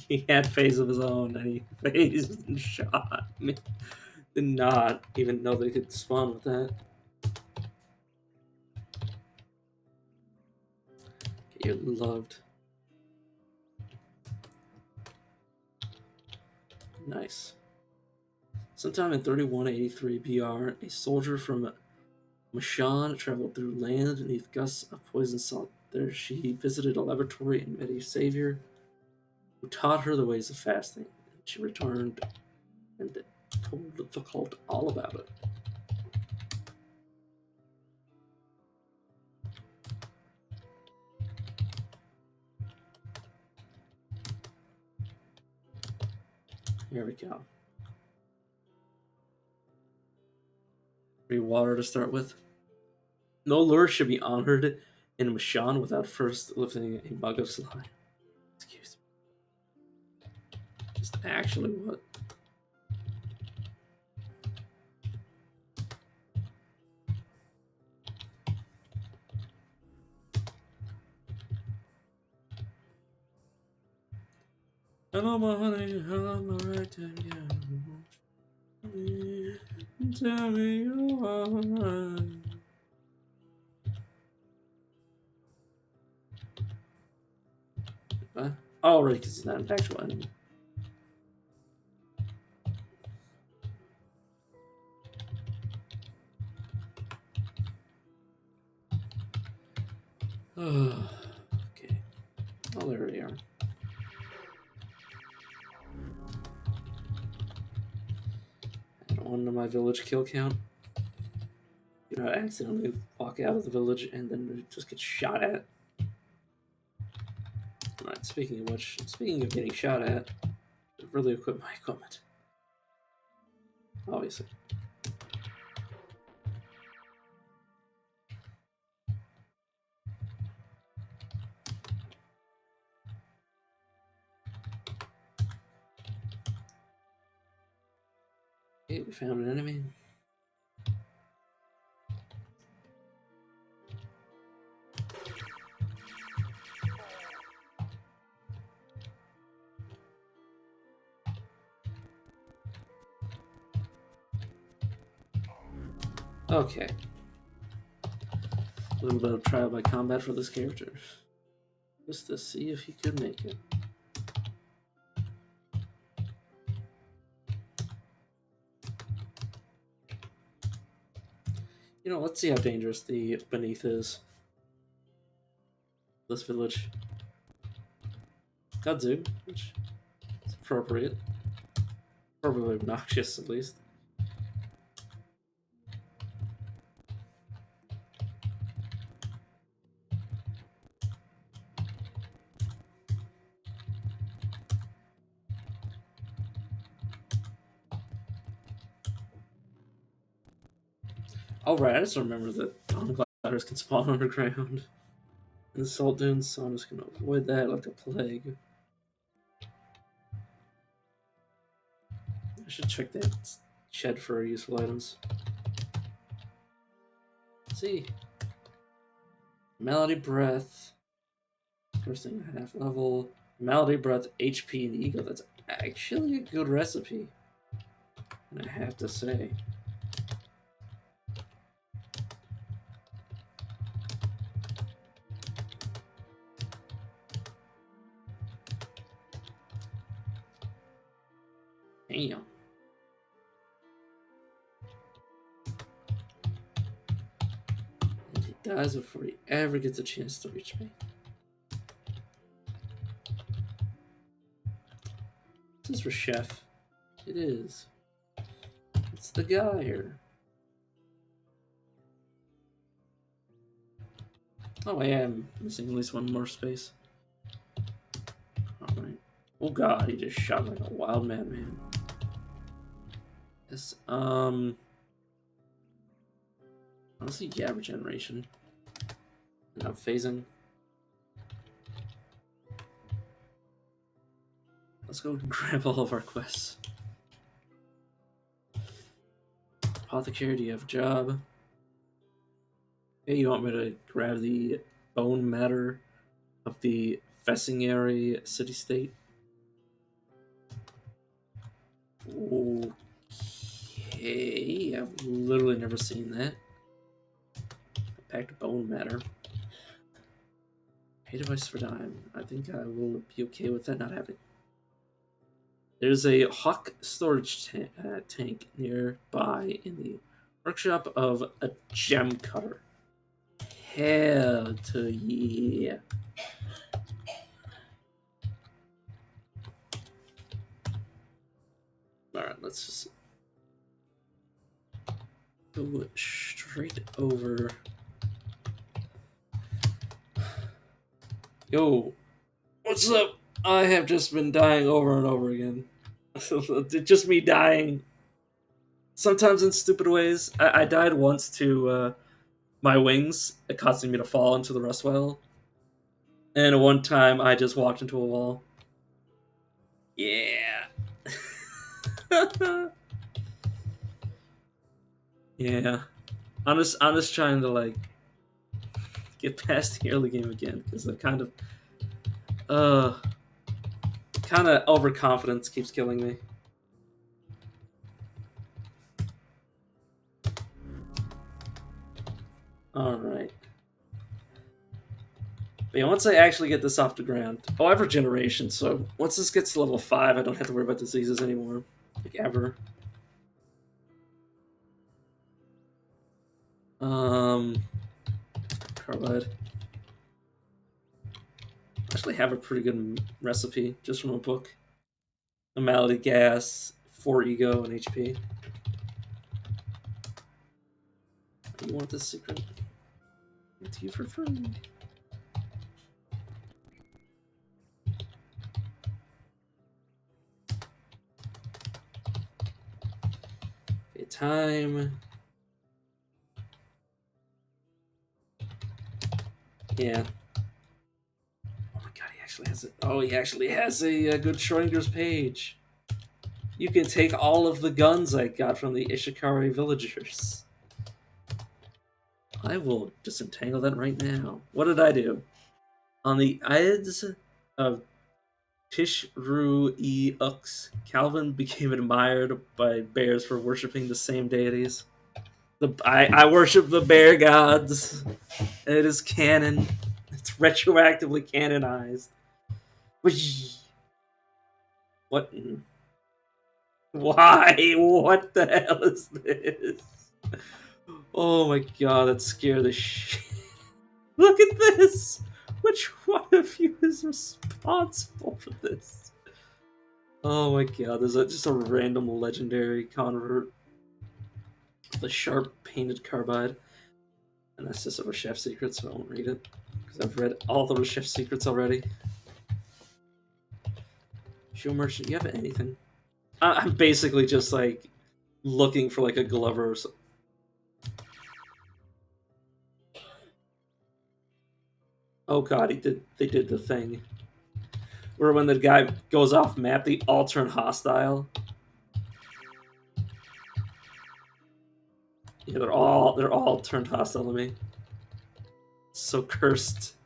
he had phase of his own and he phased and shot me. Did not even know they could spawn with that. You're loved. Nice. Sometime in 3183 BR, a soldier from Mashan traveled through land beneath gusts of poison salt. There she visited a laboratory and met a savior who taught her the ways of fasting. She returned and told the cult all about it. Here we go. Free water to start with. No lure should be honored in Mashan without first lifting a mug of slime. Excuse me. Just actually what? Hello, my honey. Hello, my right to you. Tell me you are mine. What? Oh, right, because he's not an actual enemy. Okay. Oh, there we are. Add one to my village kill count. You know, accidentally walk out of the village and then just get shot at. Alright, speaking of which, speaking of getting shot at, I've really equipped my equipment. Obviously. Okay, we found an enemy. Okay. A little bit of trial by combat for this character. Just to see if he could make it. You know, let's see how dangerous the Beneath is. This village. Kudzu, which is appropriate. Probably obnoxious, at least. Oh, right, I just remember that Dawn Gliders can spawn underground in the Salt Dunes, so I'm just gonna avoid that like a plague. I should check that shed for useful items. Let's see. Melody Breath. First thing, half level. Melody Breath, HP, and Ego. That's actually a good recipe. And I have to say. Damn. And he dies before he ever gets a chance to reach me. This is for Chef. It is. It's the guy here. Oh, I am missing at least one more space. Alright. Oh god, he just shot like a wild madman. Yes, honestly, yeah, regeneration. And I'm phasing. Let's go grab all of our quests. Apothecary, do you have a job? Hey, you want me to grab the bone matter of the Fessingary city-state? Okay, I've literally never seen that. Packed bone matter. Pay device for dime. I think I will be okay with that not having. There's a Hawk storage tank nearby in the workshop of a gem cutter. Hell to yeah. Alright, let's just go straight over. Yo, what's up? I have just been dying over and over again. It's just me dying. sometimes in stupid ways. I died once to my wings, causing me to fall into the rust well. And one time I just walked into a wall. Yeah. Yeah. I'm just trying to like get past the early game again because the uh kind of overconfidence keeps killing me. All right. But yeah, once I actually get this off the ground, oh, I have regeneration, so once this gets to level 5, I don't have to worry about diseases anymore. Like, ever. Carbide. I actually have a pretty good recipe just from a book. A malady gas, 4 ego, and HP. You want this secret? It's you for free. Okay, time. Yeah. Oh my god, he actually has it. Oh, he actually has a good Schrodinger's page. You can take all of the guns I got from the Ishikari villagers. I will disentangle that right now. What did I do? On the Ides of Tishru-e-Ux, Calvin became admired by bears for worshipping the same deities. I worship the bear gods. It is canon. It's retroactively canonized. What? Why? What the hell is this? Oh my god, that scared the shit. Look at this! Which one of you is responsible for this? Oh my god, there's just a random legendary convert. The sharp painted carbide. And that's just a Reshef secret, so I won't read it. Because I've read all the Reshef secrets already. Show merchant, you have anything? I'm basically just like looking for like a Glover or something. Oh god, they did the thing. Where when the guy goes off map, they all turn hostile. Yeah, they're all turned hostile to me. So cursed.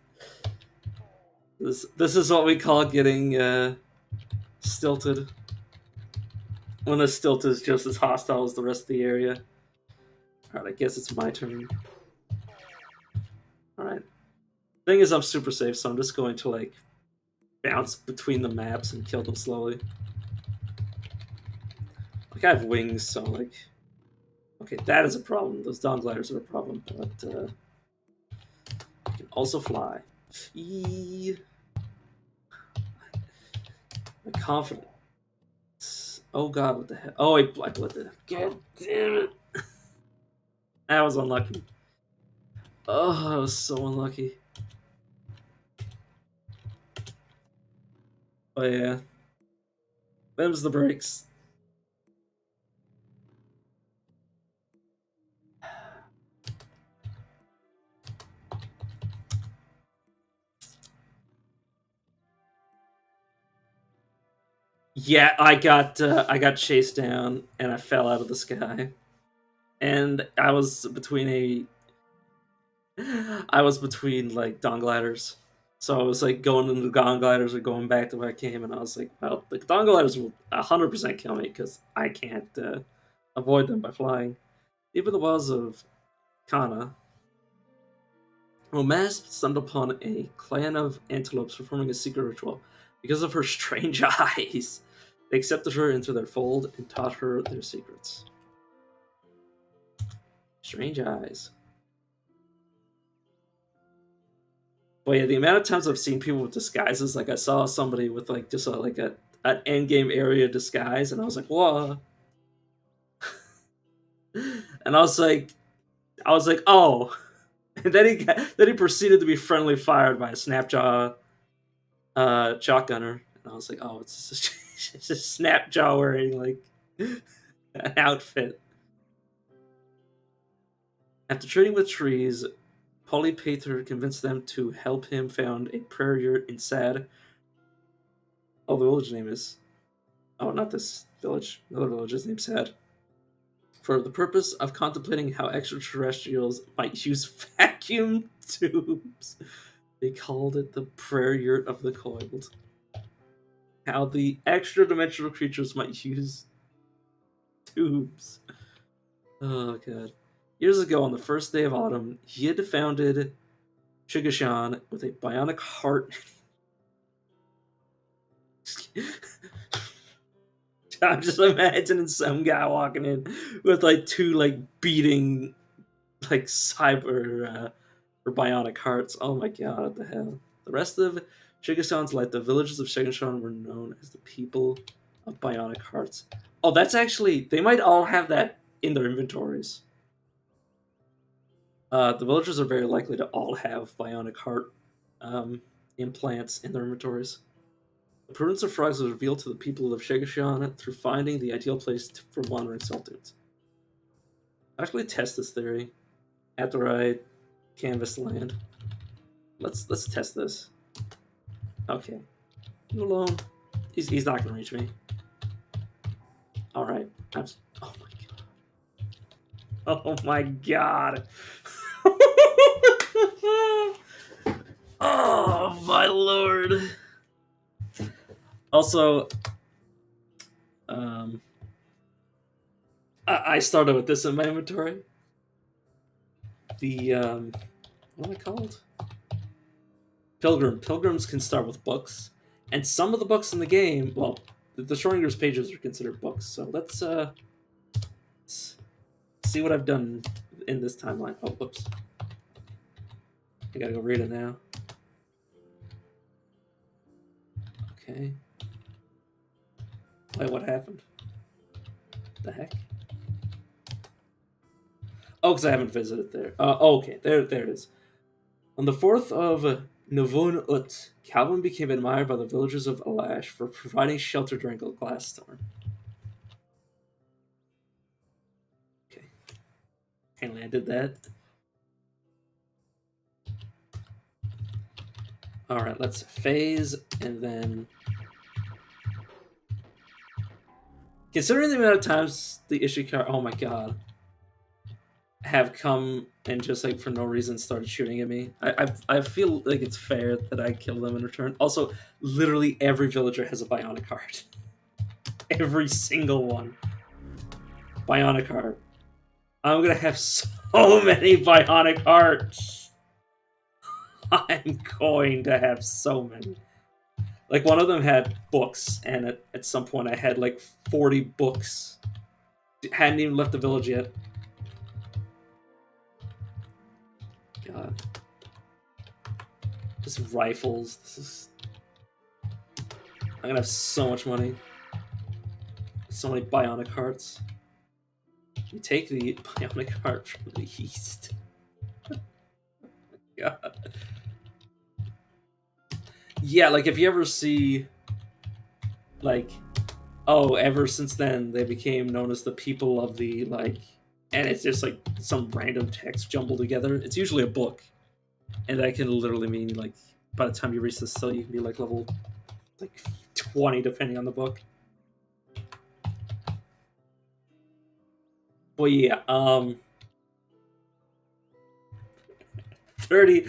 This is what we call getting stilted. When the stilt is just as hostile as the rest of the area. Alright, I guess it's my turn. Alright. Thing is, I'm super safe, so I'm just going to like bounce between the maps and kill them slowly. Like I have wings, so like, okay, that is a problem. Those dawn gliders are a problem, but I can also fly. Eee. I'm confident. Oh god, what the hell? Oh, I blipped it. God damn it! That was unlucky. Oh, that was so unlucky. Oh yeah. Them's the breaks. Yeah, I got chased down and I fell out of the sky, and I was between like dawn gliders, so I was like going into the dawn gliders or going back to where I came, and I was like, well, the dawn gliders will 100% kill me because I can't avoid them by flying. Even the wells of Kana. Romance stumbled upon a clan of antelopes performing a secret ritual. Because of her strange eyes, they accepted her into their fold and taught her their secrets. Strange eyes. But yeah, the amount of times I've seen people with disguises, like I saw somebody with like just like an end game area disguise, and I was like, whoa. And I was like, oh. And then he proceeded to be friendly fired by a Snapjaw shotgunner, and I was like, oh, it's just Snapjaw wearing like an outfit. After trading with trees, Polypater convinced them to help him found a prayer yurt in Sad. Oh, the village name is. Oh, not this village. Another village is named Sad. For the purpose of contemplating how extraterrestrials might use vacuum tubes. They called it the prayer yurt of the coiled. How the extra dimensional creatures might use tubes. Oh, God. Years ago, on the first day of autumn, he had founded Shigashan with a bionic heart. I'm just imagining some guy walking in with like two like beating like cyber or bionic hearts. Oh my god, what the hell? The rest of Shigashan's life, the villagers of Shigashan were known as the people of bionic hearts. Oh, that's actually they might all have that in their inventories. The villagers are very likely to all have bionic heart implants in their inventories. The prudence of frogs was revealed to the people of Shigashan through finding the ideal place for wandering salt dunes. I'll actually test this theory after I canvas land. Let's test this. Okay, you alone. He's not gonna reach me. All right. Oh my god. Oh my god. Oh my lord. Also, I started with this in my inventory. The what am I called? Pilgrims can start with books, and some of the books in the game, well, the Schrodinger's pages are considered books. So let's see what I've done in this timeline. Oh, whoops! I gotta go read it now. Okay. Wait, what happened? The heck? Oh, because I haven't visited there. Okay, there it is. On the 4th of Novun Ut, Calvin became admired by the villagers of Alash for providing shelter during a glass storm. Okay. Apparently I did that. Alright, let's phase, and then... Considering the amount of times the Ishikar... Oh my god. Have come and just, like, for no reason started shooting at me. I feel like it's fair that I kill them in return. Also, literally every villager has a bionic heart. Every single one. Bionic heart. I'm gonna have so many bionic hearts. I'm going to have so many. Like, one of them had books, and at some point I had like 40 books. Hadn't even left the village yet. God. Just rifles. This is... I'm gonna have so much money. So many bionic hearts. You take the bionic heart from the east. God. Yeah, like if you ever see, like, oh, ever since then they became known as the people of the, like, and it's just like some random text jumbled together. It's usually a book, and that can literally mean like by the time you reach the cell, you can be like level like 20 depending on the book. But yeah, 30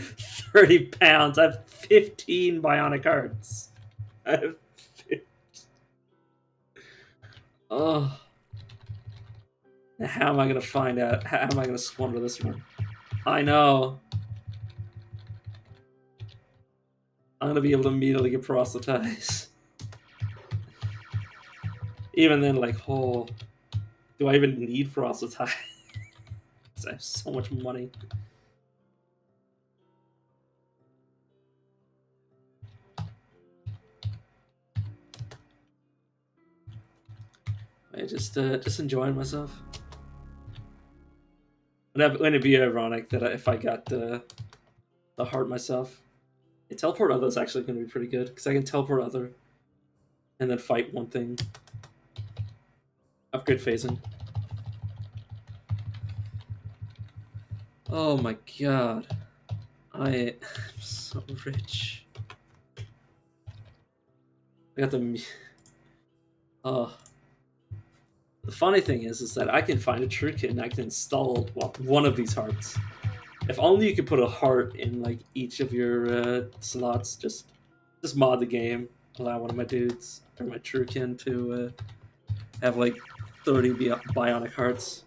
pounds. I have 15 bionic hearts. I have 15. Oh. Now how am I gonna find out? How am I gonna squander this one? I know. I'm gonna be able to immediately get proselytized. Even then, like, oh, do I even need proselytize? I have so much money. I just enjoying myself. Wouldn't it be ironic that if I got the heart myself? A teleport other is actually going to be pretty good because I can teleport other and then fight one thing. Upgrade phasing. Oh my god. I am so rich. I got the. Oh. The funny thing is that I can find a Shuriken and I can install one of these hearts. If only you could put a heart in like each of your slots. Just mod the game. Allow one of my dudes or my Shuriken to have like 30 bionic hearts.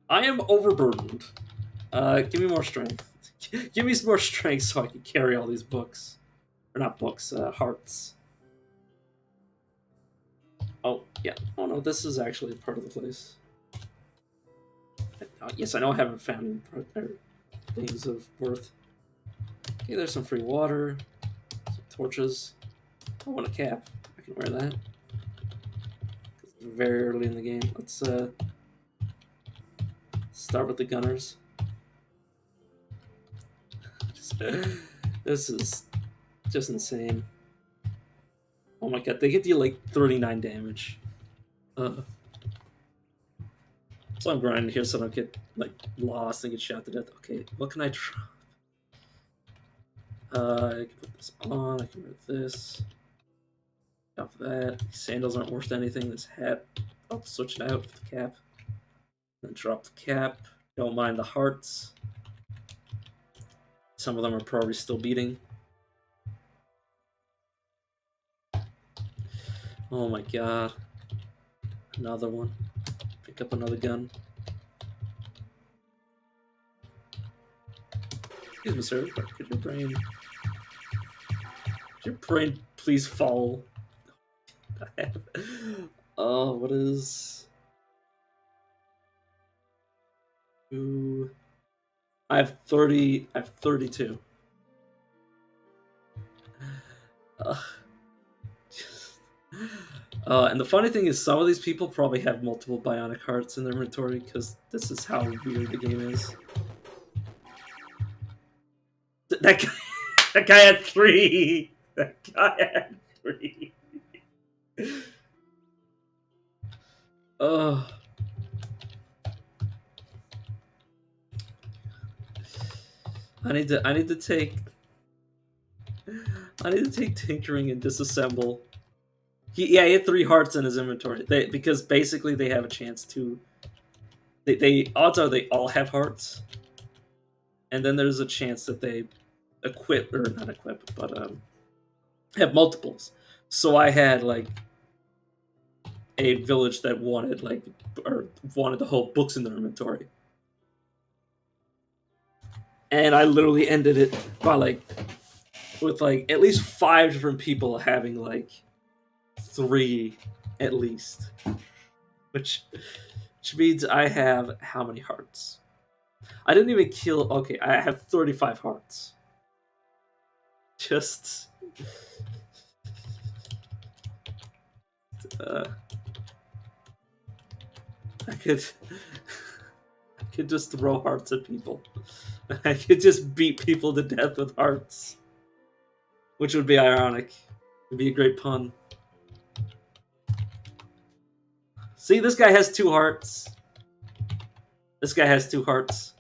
I am overburdened. Give me more strength. Give me some more strength so I can carry all these books. Or not books, hearts. Oh, yeah. Oh no, this is actually part of the place. Yes, I know I haven't found things of worth. Okay, there's some free water. Some torches. I want a cap. I can wear that. It's very early in the game. Let's start with the gunners. This is just insane. Oh my god, they can deal like 39 damage. So I'm grinding here so I don't get like lost and get shot to death. Okay, what can I try? I can put this on, I can wear this. Off that. These sandals aren't worth anything. This hat, I'll switch it out with the cap. Then drop the cap. Don't mind the hearts. Some of them are probably still beating. Oh my god. Another one. Pick up another gun. Excuse me, sir. Could your brain please fall? Oh, what is... Ooh. I have 32. And the funny thing is, some of these people probably have multiple bionic hearts in their inventory because this is how weird the game is. That guy had 3. That guy had 3. Oh. I need to take tinkering and disassemble. He had 3 hearts in his inventory. Because basically they have a chance to. They odds are they all have hearts, and then there's a chance that they equip or not equip, but have multiples. So I had like a village that wanted the whole books in their inventory, and I literally ended it by with at least 5 different people having 3 at least, which means I have how many hearts? I didn't even kill. Okay, I have 35 hearts. Just I could just throw hearts at people. I could just beat people to death with hearts, which would be ironic. It'd be a great pun. See, this guy has 2 hearts. This guy has 2 hearts.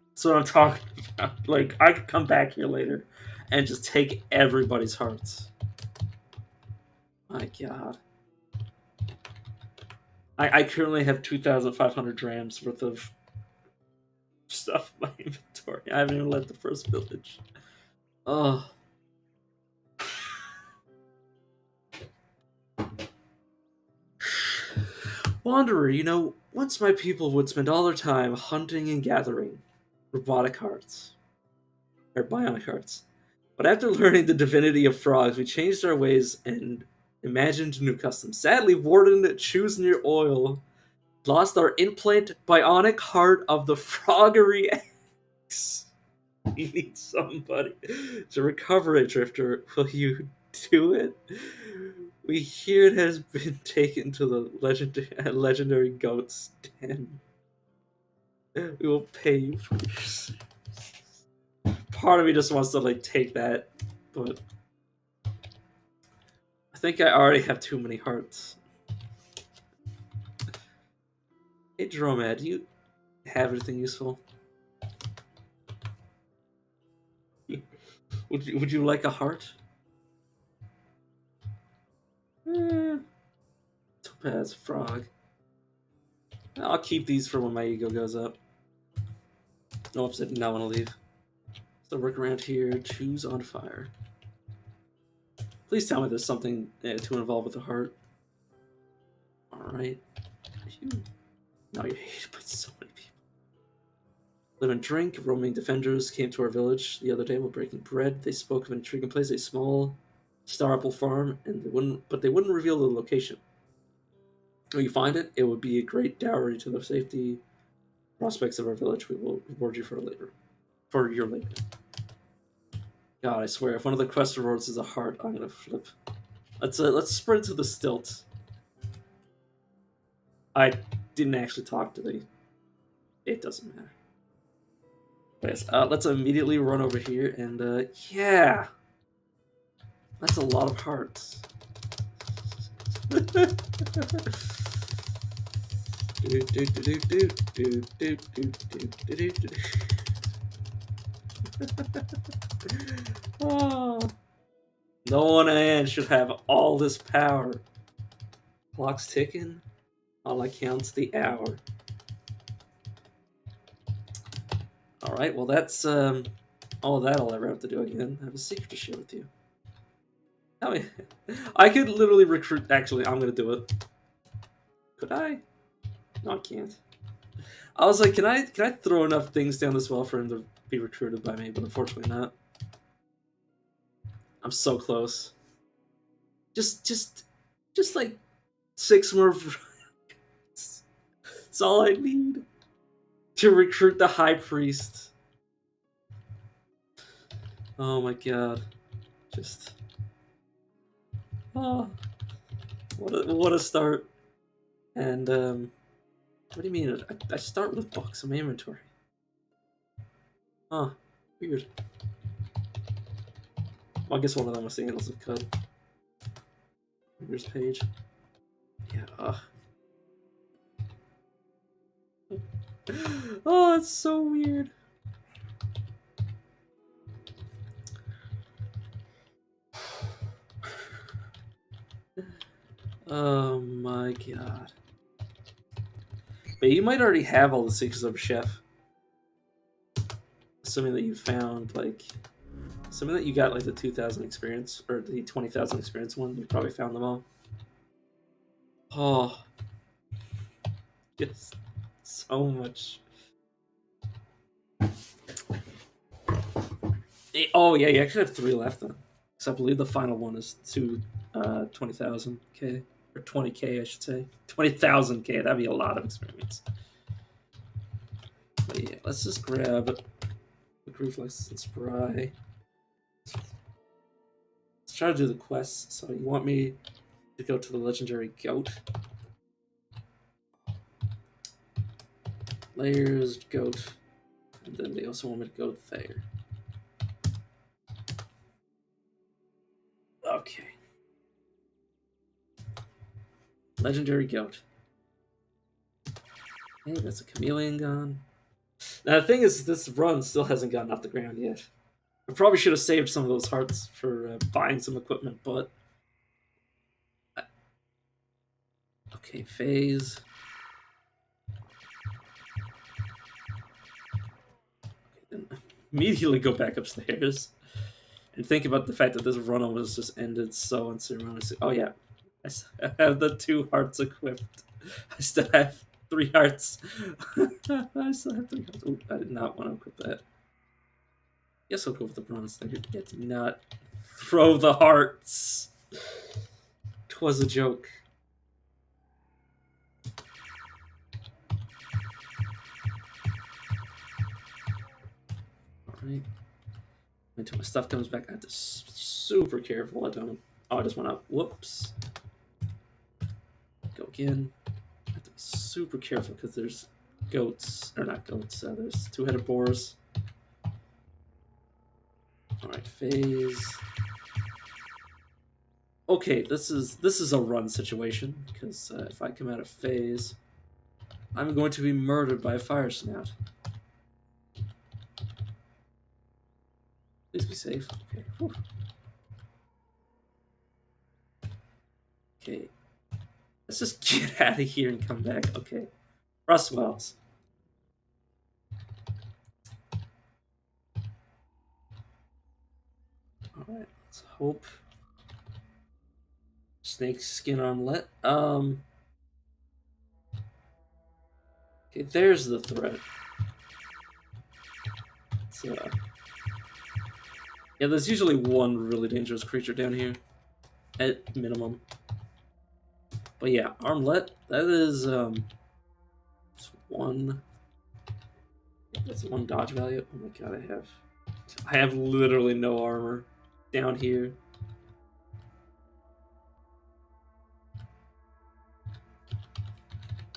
That's what I'm talking about. I could come back here later and just take everybody's hearts. My god. I currently have 2,500 drams worth of stuff in my inventory. I haven't even left the first village. Oh. Wanderer, once my people would spend all their time hunting and gathering robotic hearts. Or bionic hearts. But after learning the divinity of frogs, we changed our ways and imagined new customs. Sadly, Warden Choose Near Oil lost our implant bionic heart of the Froggery X. We need somebody to recover it, Drifter. Will you do it? We hear it has been taken to the legendary goat's den. We will pay you for your service. Part of me just wants to take that, but I think I already have too many hearts. Hey, Dromad, do you have anything useful? Would you like a heart? Topaz frog. I'll keep these for when my ego goes up. No, I've said now I want to leave. So work around here. Choose on fire. Please tell me there's something to involve with the heart. Alright. Now you're hated by so many people. Live and drink. Roaming defenders came to our village the other day while breaking bread. They spoke of an intriguing place, a small star apple farm, and they wouldn't reveal the location. When you find it, it would be a great dowry to the safety prospects of our village. We will reward you for your labor. God, I swear, if one of the quest rewards is a heart, I'm gonna flip. Let's sprint to the stilt. I didn't actually talk to the. It doesn't matter. Anyways, let's immediately run over here and yeah, that's a lot of hearts. Oh, no one and should have all this power. Clock's ticking. All I count's the hour. Alright, well that's all that I'll ever have to do again. I have a secret to share with you. I mean, I could literally recruit. Actually, I'm gonna do it. Could I? No, I can't. I was like, can I throw enough things down this well for him to be recruited by me? But unfortunately not. I'm so close. Just like 6 more. That's all I need to recruit the high priest. Oh my god! Just oh, what a start! And what do you mean? I start with books in my inventory. Huh? Weird. Well, I guess one of them was the Annals of Cud. Here's page. Yeah. Oh, it's so weird. Oh my god. But you might already have all the secrets of a chef. Assuming that you found, like... Assuming that you got, like, the 2,000 experience, or the 20,000 experience one, you probably found them all. Oh. Yes. So much. Oh, yeah, you actually have 3 left, then. Because I believe the final one is 20,000k. Or 20k, I should say. 20,000k, that'd be a lot of experience. But yeah, let's just grab the Reflex and Spry. Let's try to do the quests. So you want me to go to the legendary goat? Layers, goat. And then they also want me to go there. Okay. Legendary goat. Hey, that's a chameleon gone. Now the thing is, this run still hasn't gotten off the ground yet. I probably should have saved some of those hearts for buying some equipment, but... Okay, phase. Okay, then immediately go back upstairs. And think about the fact that this run was just ended so unceremoniously. Oh yeah, I still have the 2 hearts equipped. I still have 3 hearts. I still have 3 hearts. Ooh, I did not want to equip that. Guess I'll go with the bronze thing. Yeah, do not throw the hearts. 'Twas a joke. Alright. Until my stuff comes back, I have to be super careful. I don't. Oh, I just went up. Whoops. Go again. I have to be super careful because there's goats. Or not goats. There's 2-headed boars. Alright, phase. Okay, this is a run situation because if I come out of phase, I'm going to be murdered by a fire snout. Please be safe. Okay. Whew. Okay. Let's just get out of here and come back. Okay. Rustwells. Alright, let's hope. Snake skin armlet. Okay, there's the threat. So, yeah, there's usually one really dangerous creature down here, at minimum. But yeah, armlet, that is, it's one, that's one dodge value. Oh my god, I have literally no armor down here.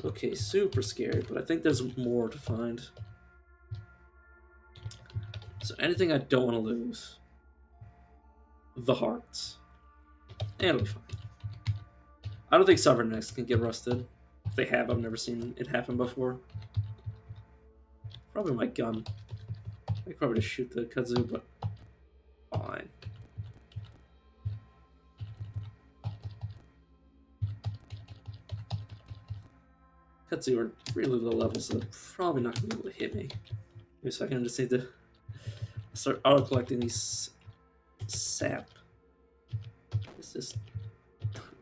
Okay, super scary, but I think there's more to find. So anything I don't want to lose. The hearts. And it'll be fine. I don't think Cybernetics can get rusted. If they have, I've never seen it happen before. Probably my gun. I could probably just shoot the kudzu, but fine. Kudzu are really low level, so they're probably not going to be able to hit me. Wait a second, I just need to start auto-collecting these sap. Let's just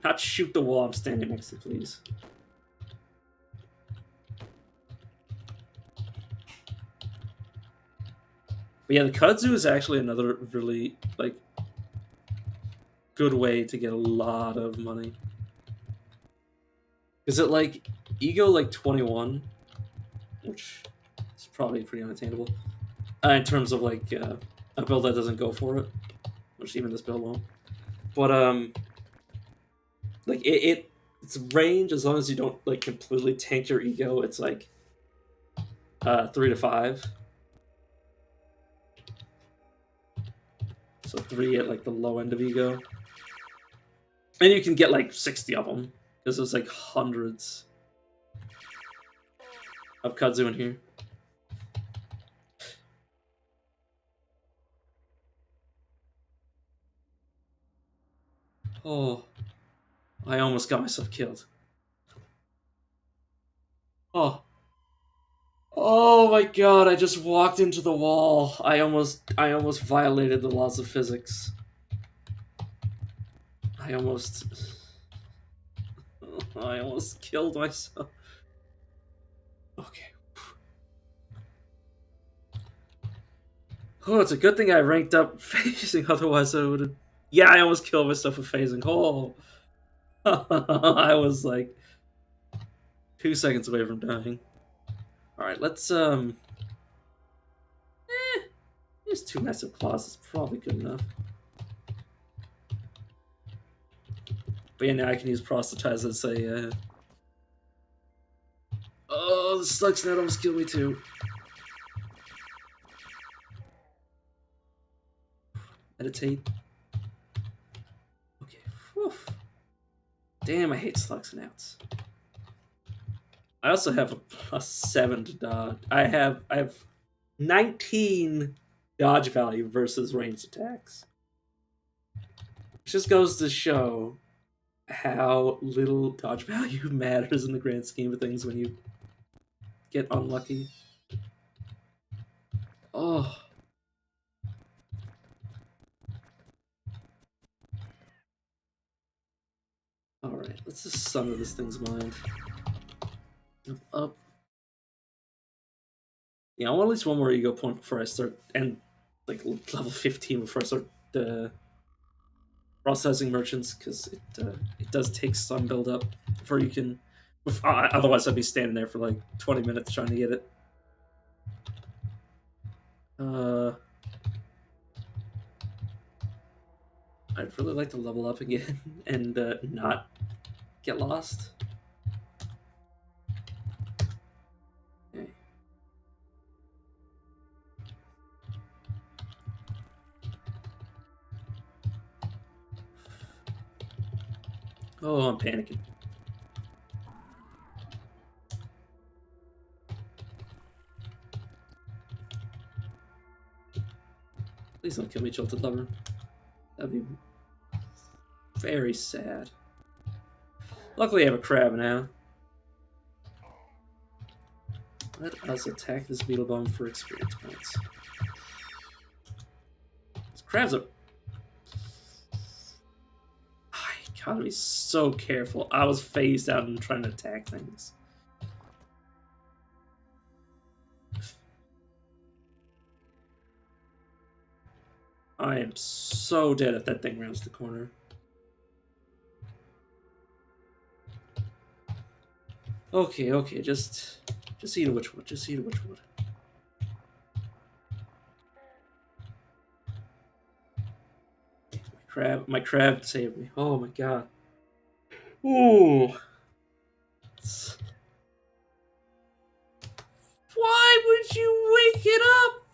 not shoot the wall I'm standing next to, please. But yeah, the kudzu is actually another really, like, good way to get a lot of money. Is it like ego like 21, which is probably pretty unattainable in terms of like a build that doesn't go for it, which even this build won't. But like it's range as long as you don't like completely tank your ego. It's like 3 to 5. So 3 at like the low end of ego, and you can get like 60 of them because there's like hundreds of kudzu in here. Oh, I almost got myself killed. Oh. Oh my god, I just walked into the wall. I almost violated the laws of physics. I almost killed myself. Okay. Oh, it's a good thing I ranked up phasing, otherwise I would have. Yeah, I almost killed myself with phasing. Oh. I was like 2 seconds away from dying. Alright, let's there's 2 massive claws, it's probably good enough. But yeah, now I can use proselytize as a oh, the slug snout almost killed me too. Meditate. Okay. Whew. Damn, I hate slug snouts. I also have a +7 to dodge. I have 19 dodge value versus ranged attacks. It just goes to show how little dodge value matters in the grand scheme of things when you get unlucky. Oh. Alright, let's just sunder this thing's mind. Up. Yeah, I want at least one more ego point before I start, and like level 15 before I start processing merchants, because it does take some build up before you can. Otherwise, I'd be standing there for like 20 minutes trying to get it. I'd really like to level up again and not get lost. Okay. Oh, I'm panicking. Please don't kill me, Jilted Lover. That'd be very sad. Luckily, I have a crab now. Let us attack this beetle bomb for experience points. This crabs are. I gotta be so careful. I was phased out and trying to attack things. I am so dead if that thing rounds the corner. Okay, just eat a witchwood. Just eat a witchwood. My crab saved me. Oh my god. Ooh. Why would you wake it up?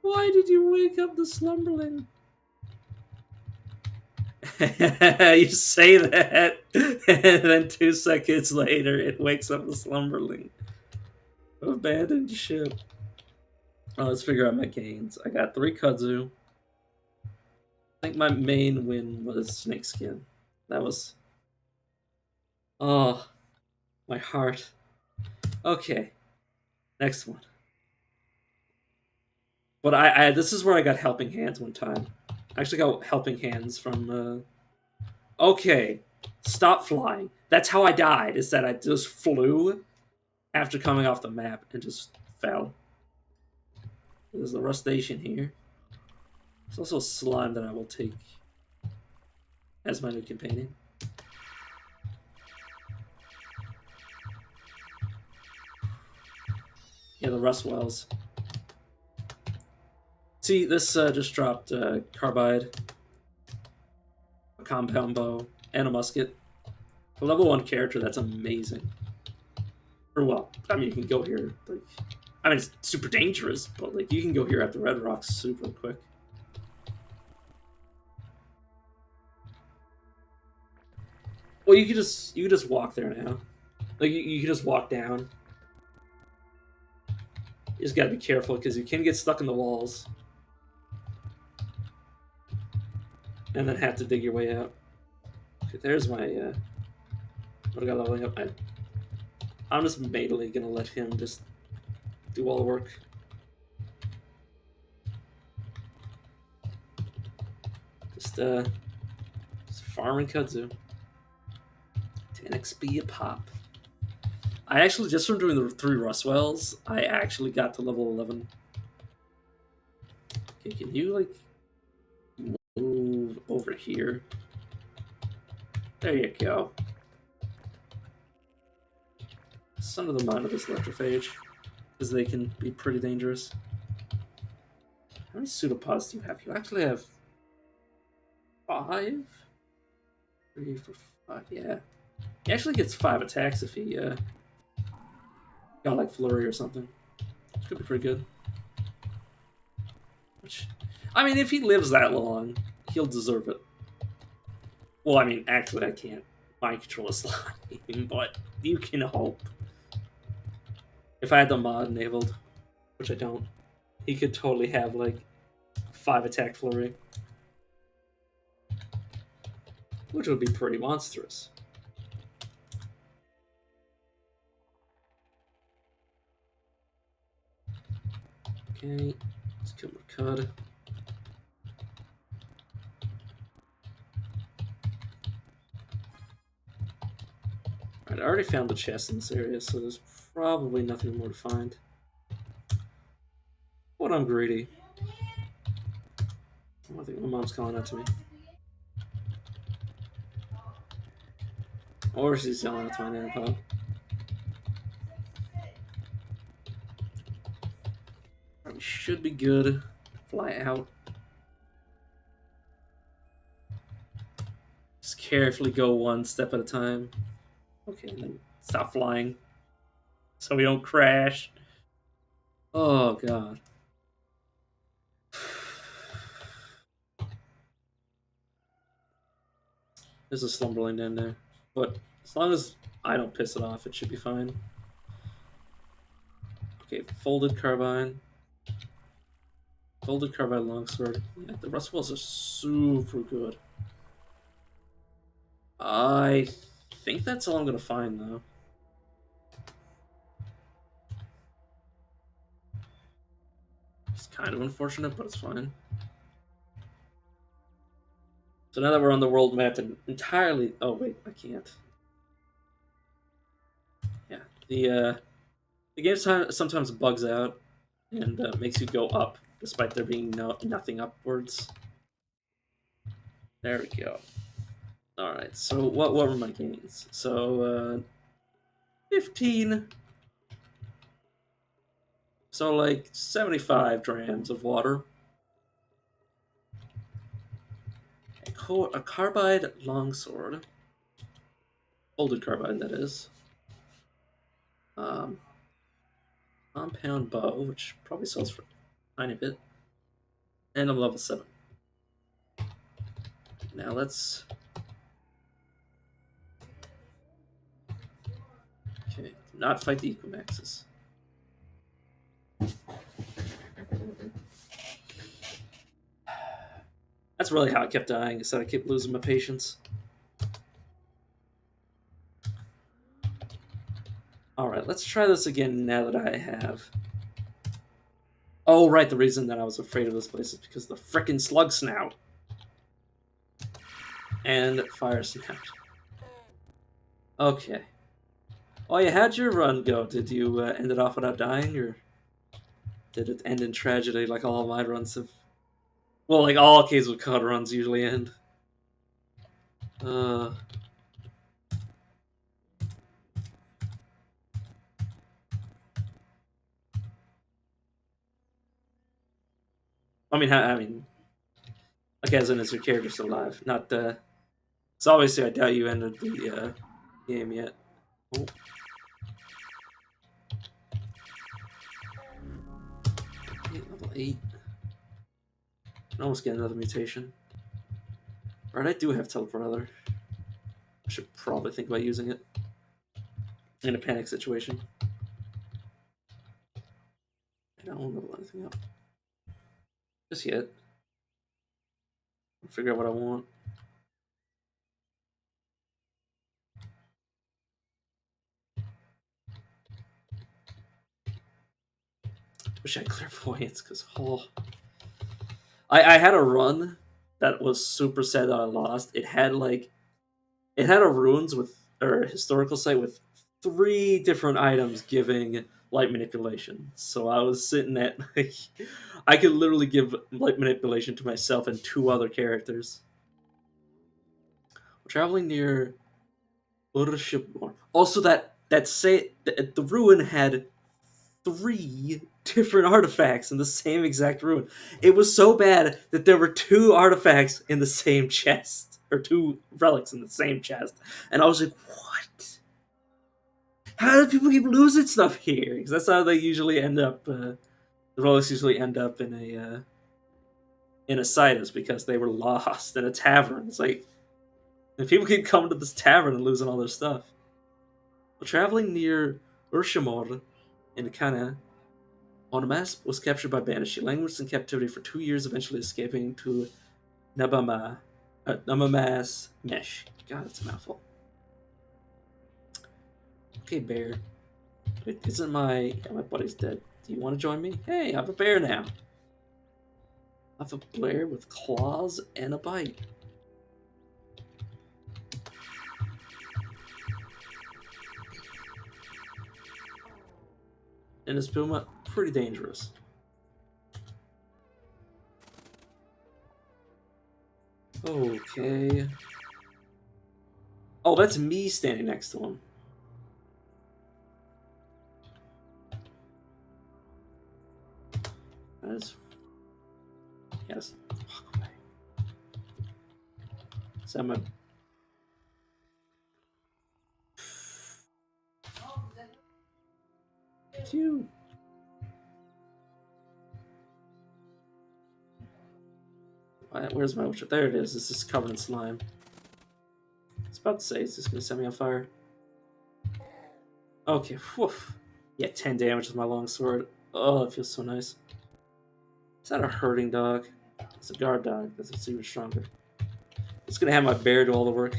Why did you wake up the slumberling? You say that, and then 2 seconds later, it wakes up the slumberling. Abandoned ship. Oh, let's figure out my gains. I got 3 kudzu. I think my main win was snakeskin. That was. Oh, my heart. Okay, next one. But I this is where I got helping hands one time. I actually got helping hands from. Okay, stop flying. That's how I died. Is that I just flew after coming off the map and just fell. There's the rustation here. There's also slime that I will take as my new companion. Yeah, the rust wells. See, this just dropped carbide, a compound bow, and a musket. For level 1 character, that's amazing. Or well, I mean, you can go here. Like, I mean, it's super dangerous, but like you can go here at the Red Rocks super quick. Well, you could just walk there now. Like you can just walk down. You just gotta be careful because you can get stuck in the walls, and then have to dig your way out. Okay, there's my. What I got leveling up. I'm just mainly gonna let him just do all the work. Just farming kudzu. 10 XP a pop. I actually, just from doing the 3 rust wells, I actually got to level 11. Okay, can you, like, move over here? There you go. Some of the mind of this electrophage, because they can be pretty dangerous. How many pseudopods do you have? You actually have 5? 3, 4, 5, yeah. He actually gets 5 attacks if he got like flurry or something. Which could be pretty good. Which, I mean, if he lives that long, he'll deserve it. Well, I mean, actually, I can't mind control a slime, but you can hope. If I had the mod enabled, which I don't, he could totally have like 5 attack flurry, which would be pretty monstrous. Okay, let's kill Mercad. Alright, I already found the chest in this area, so there's probably nothing more to find. But I'm greedy. I think my mom's calling out to me. Or she's yelling out to my nan pop. We should be good. Fly out. Just carefully go one step at a time. Okay, and then stop flying. So we don't crash. Oh, God. There's a Slumberland in there. But as long as I don't piss it off, it should be fine. Okay, Folded Carbine. Folded Carbine Longsword. Yeah, the Rust Walls are super good. I think that's all I'm gonna find, though. It's kind of unfortunate, but it's fine. So now that we're on the world map and entirely... Oh, wait, I can't. Yeah, the game sometimes bugs out and makes you go up, despite there being nothing upwards. There we go. Alright, so what were my gains? So, 15. So, like, 75 drams of water. A carbide longsword. Folded carbide, that is. Um, compound bow, which probably sells for a tiny bit. And I'm level 7. Now let's... Okay, do not fight the Equimaxes. That's really how I kept dying, is that I kept losing my patience. Alright, let's try this again now that I have... Oh, right, the reason that I was afraid of this place is because of the frickin' Slug Snout. And Fire Snout. Okay. Oh, yeah, how'd your run go? Did you end it off without dying, or did it end in tragedy like all of my runs have? Well, like all Caves of Cod runs usually end. I mean, like as in is your character still alive? Not so obviously I doubt you ended the game yet. Oh. Okay, level 8. Can almost get another mutation. Right, I do have Teleport Other. I should probably think about using it in a panic situation. I don't level anything up just yet. I'll figure out what I want. Wish I had clairvoyance, because I had a run that was super sad that I lost. It had a runes with or a historical site with 3 different items giving light manipulation. So I was sitting at like I could literally give light manipulation to myself and 2 other characters. We're traveling near Urshimor. Also, the ruin had 3 different artifacts in the same exact ruin. It was so bad that there were 2 artifacts in the same chest, or 2 relics in the same chest, and I was like, "What? How do people keep losing stuff here?" Because that's how they usually end up. The relics usually end up in a site, is because they were lost in a tavern. It's like, and people keep coming to this tavern and losing all their stuff. While traveling near Urshimor in Kana, Onomas was captured by bandits. She languished in captivity for 2 years, eventually escaping to Namamas Mesh. God, it's a mouthful. Okay, bear. Wait, isn't my buddy's dead? Do you want to join me? Hey, I have a bear now. I have a bear with claws and a bite. And this Puma, pretty dangerous. Okay. Oh, that's me standing next to him. That is... Yes. Fuck away. Is that my... Phew. Where's my Witcher? There it is. This is covered in slime. about to say, is this gonna set me on fire? Okay, whew. Yeah, 10 damage with my longsword. Oh, it feels so nice. Is that a herding dog? It's a guard dog. That's even stronger. It's gonna have my bear do all the work.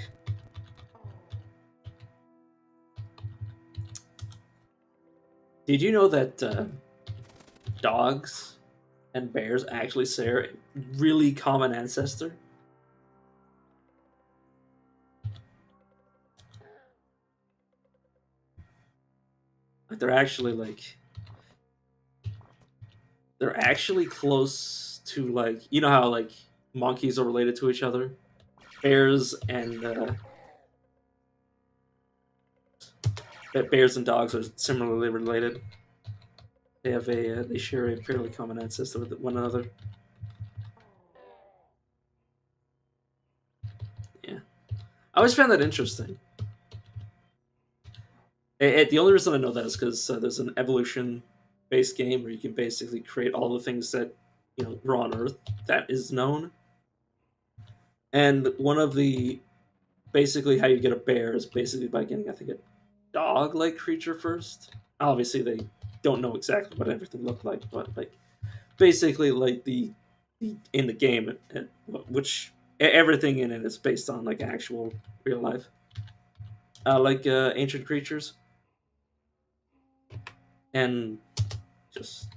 Did you know that dogs and bears actually share a really common ancestor? Like they're actually close to, like, you know how like monkeys are related to each other? Bears and bears and dogs are similarly related. They have they share a fairly common ancestor with one another. Yeah, I always found that interesting. The only reason I know that is because there's an evolution-based game where you can basically create all the things that were on Earth that is known, and one of the basically how you get a bear is basically by getting, I think, a dog-like creature first. Obviously, they don't know exactly what everything looked like, but like basically like the in the game, which everything in it is based on like actual real life, like ancient creatures, and just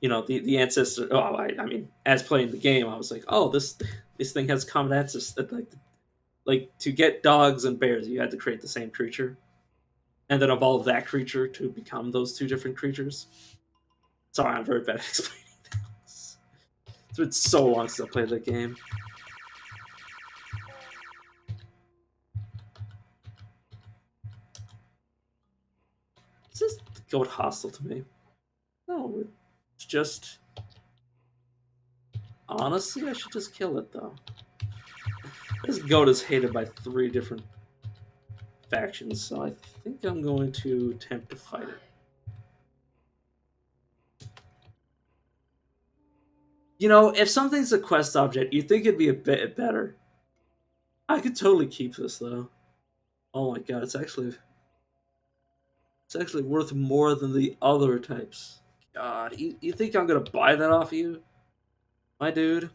the ancestor. Oh, I mean, as playing the game, I was like, oh, this thing has common ancestors. Like to get dogs and bears, you had to create the same creature, and then evolve that creature to become those two different creatures. Sorry, I'm very bad at explaining this. It's been so long since I played that game. Is this goat hostile to me? No, it's just. Honestly, I should just kill it though. This goat is hated by 3 different factions, so I think I'm going to attempt to fight it. If something's a quest object, you'd think it'd be a bit better. I could totally keep this though. Oh my god, it's actually worth more than the other types. God, you think I'm gonna buy that off you, my dude?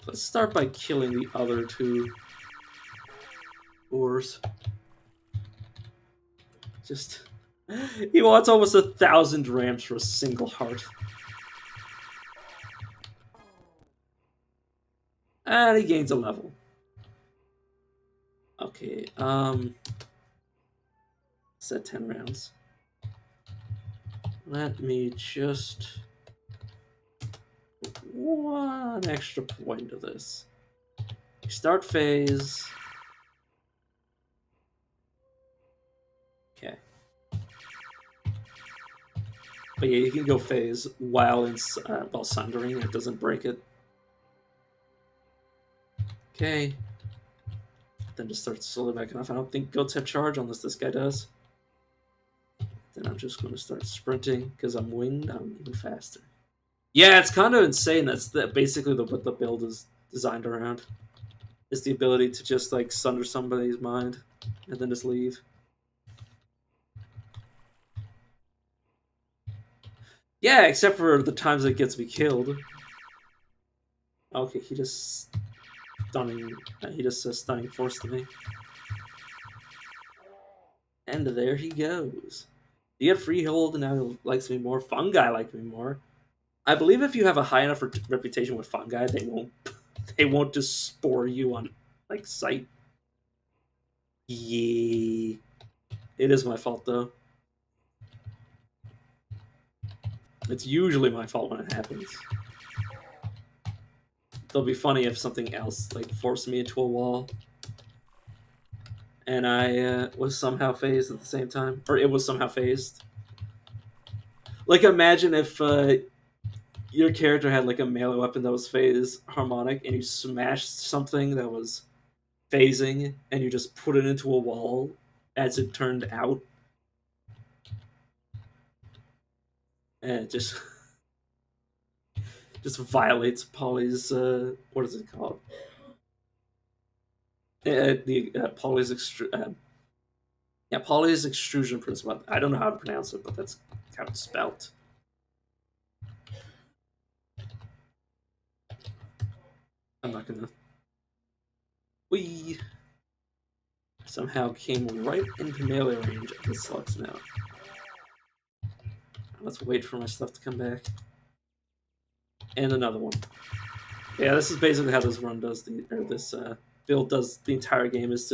Let's start by killing the other 2 ores. Just he wants almost 1,000 rams for a single heart. And he gains a level. Okay, set 10 rounds. Let me just one extra point to this. Start phase. Okay. But yeah, you can go phase while sundering. It doesn't break it. Okay. Then just start slowly backing off. I don't think goats have charge unless this guy does. Then I'm just going to start sprinting because I'm winged. I'm even faster. Yeah, it's kind of insane. That's basically what the build is designed around. Is the ability to just like sunder somebody's mind and then just leave. Yeah, except for the times it gets me killed. Okay, he just stunning force to me. And there he goes. You get freehold, and now he likes me more. Fungi like me more. I believe if you have a high enough reputation with fungi, they won't just spore you on like sight. Yeah, it is my fault though. It's usually my fault when it happens. It'll be funny if something else like forced me into a wall, and I was somehow phased at the same time, or it was somehow phased. Like imagine if your character had like a melee weapon that was phase harmonic, and you smashed something that was phasing, and you just put it into a wall as it turned out, and it just just violates Polly's what is it called? Polly's extrusion principle. I don't know how to pronounce it, but that's how it's spelled. I'm not gonna. We somehow came right into melee range of the slugs now. Let's wait for my stuff to come back. And another one. Yeah, this is basically how this run does this build does the entire game. Is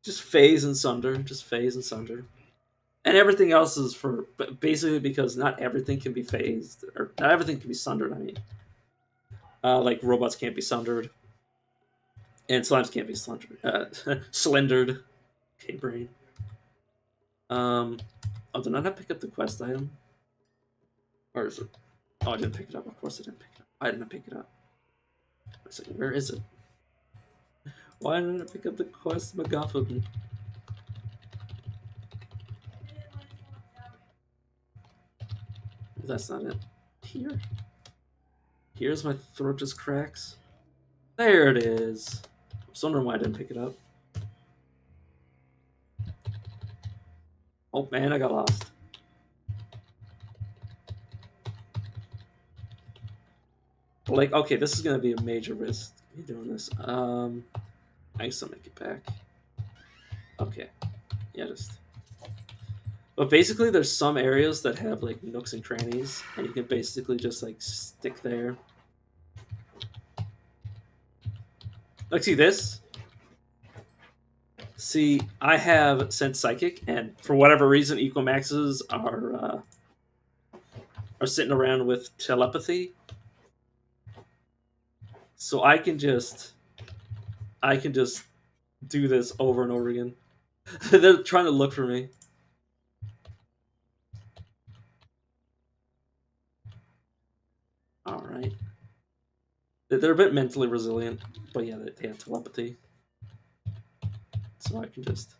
just phase and sunder, and everything else is for basically because not everything can be phased or not everything can be sundered. I mean, like robots can't be sundered, and slimes can't be sundered. Slendered. Okay, brain. Oh, did I not pick up the quest item? Or is it? Oh, I didn't pick it up. Of course I didn't pick it up. I didn't pick it up. I was like, where is it? Why didn't I pick up the quest MacGuffin? That's not it. Here? Here's my throat just cracks. There it is. I was wondering why I didn't pick it up. Oh man, I got lost. Like, okay, this is gonna be a major risk me doing this. I guess I'll make it back. Okay. Yeah, just. But basically, there's some areas that have like nooks and crannies, and you can basically just like stick there. Like, see this? See, I have Sense Psychic, and for whatever reason, Ecomaxes are sitting around with telepathy. So I can just do this over and over again. They're trying to look for me. All right. They're a bit mentally resilient, but yeah, they have telepathy. So I can just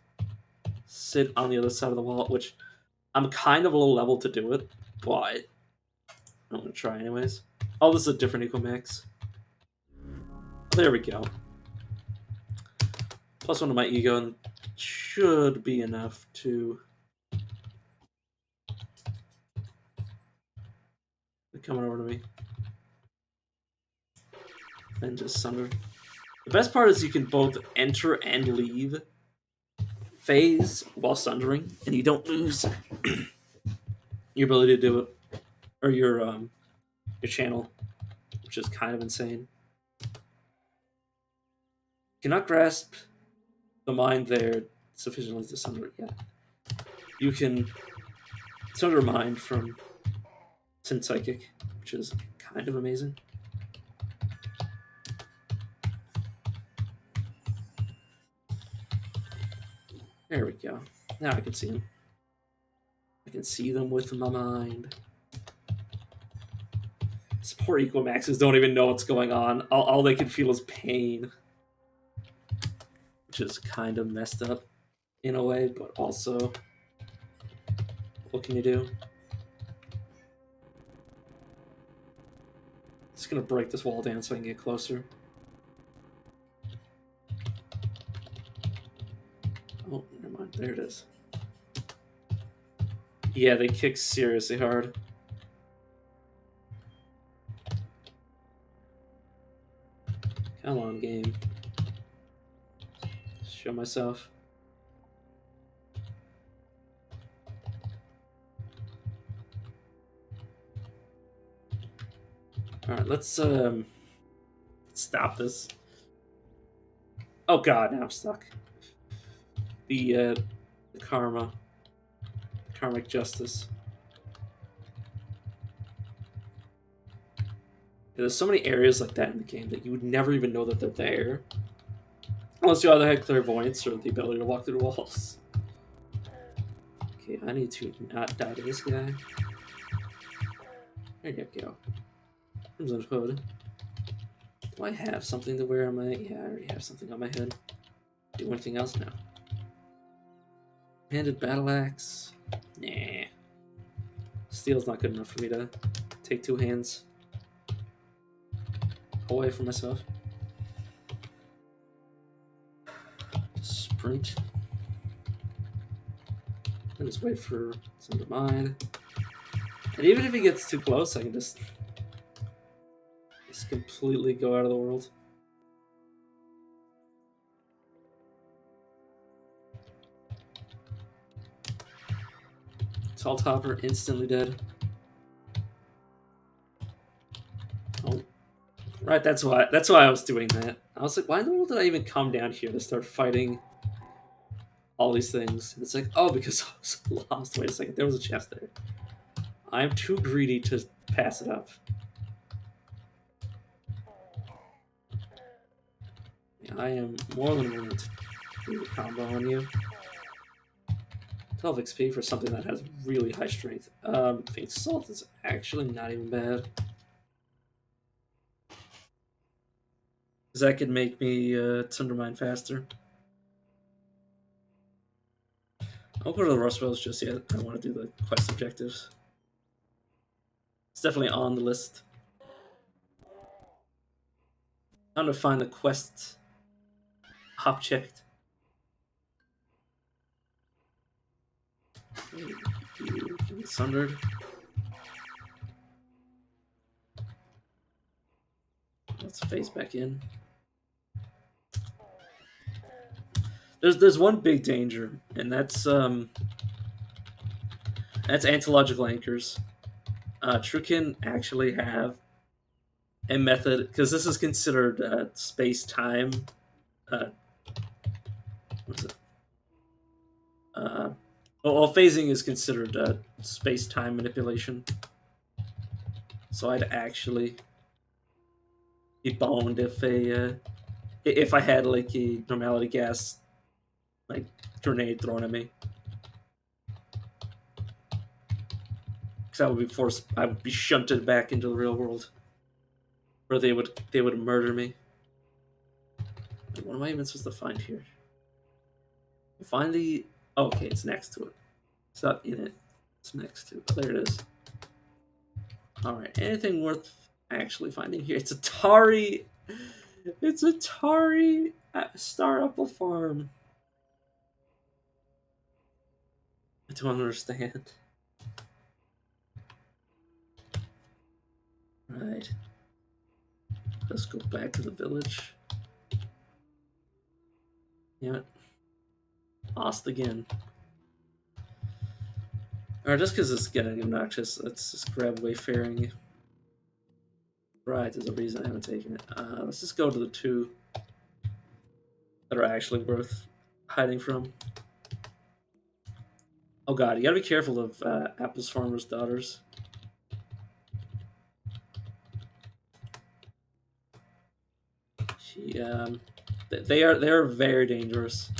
sit on the other side of the wall, which I'm kind of a low level to do it, but I'm gonna try anyways. Oh, this is a different Ecomax. There we go. Plus one of my ego and should be enough to. They're coming over to me. And just sunder. The best part is you can both enter and leave phase while sundering, and you don't lose your ability to do it, or your channel, which is kind of insane. Cannot grasp the mind there sufficiently to sunder it yet. You can sunder mind from Sense Psychic, which is kind of amazing. There we go. Now I can see them. I can see them with my mind. These poor Ecomaxes don't even know what's going on. All they can feel is pain. Which is kind of messed up in a way, but also, what can you do? Just gonna break this wall down so I can get closer. Oh, never mind. There it is. Yeah, they kick seriously hard. Come on, game. Show myself. Alright, let's stop this. Oh god, now I'm stuck. The karma. Karmic justice. Yeah, there's so many areas like that in the game that you would never even know that they're there. Unless you either had clairvoyance or the ability to walk through the walls. Okay, I need to not die to this guy. There you go. Crimson Hood. Do I have something to wear on my... Yeah, I already have something on my head. Do anything else now? Handed battle axe. Nah. Steel's not good enough for me to take two hands away from myself. Sprint. And just wait for some to mine. And even if he gets too close, I can just completely go out of the world. Tall Topper instantly dead. Oh, right. That's why I was doing that. I was like, why in the world did I even come down here to start fighting all these things? And it's like, oh, because I was lost. Wait a second, there was a chest there. I'm too greedy to pass it up. Yeah, I am more than willing to do the combo on you. 12 XP for something that has really high strength. Faint Salt is actually not even bad. Because that could make me Tundermine faster. I'll go to the Rust Wells just yet. I want to do the quest objectives. It's definitely on the list. Time to find the quest object. You Sundered. Let's face back in. There's one big danger, and that's antilogical anchors. Trukin actually have a method, because this is considered space-time. What's it? Well, phasing is considered space-time manipulation. So I'd actually be boned if I had like a normality gas like grenade thrown at me. Because I would be shunted back into the real world, where they would murder me. What am I even supposed to find here? Find the... Oh, okay, it's next to it. It's not in it. It's next to it. Oh, there it is. Alright, anything worth actually finding here? It's Atari! It's Atari Star Apple Farm. I don't understand. Right. Let's go back to the village. Yeah. Lost again. Alright, just because it's getting obnoxious, let's just grab Wayfaring. Right, there's a reason I haven't taken it. Let's just go to the two that are actually worth hiding from. Oh god, you gotta be careful of Apple's Farmer's Daughters. They are very dangerous.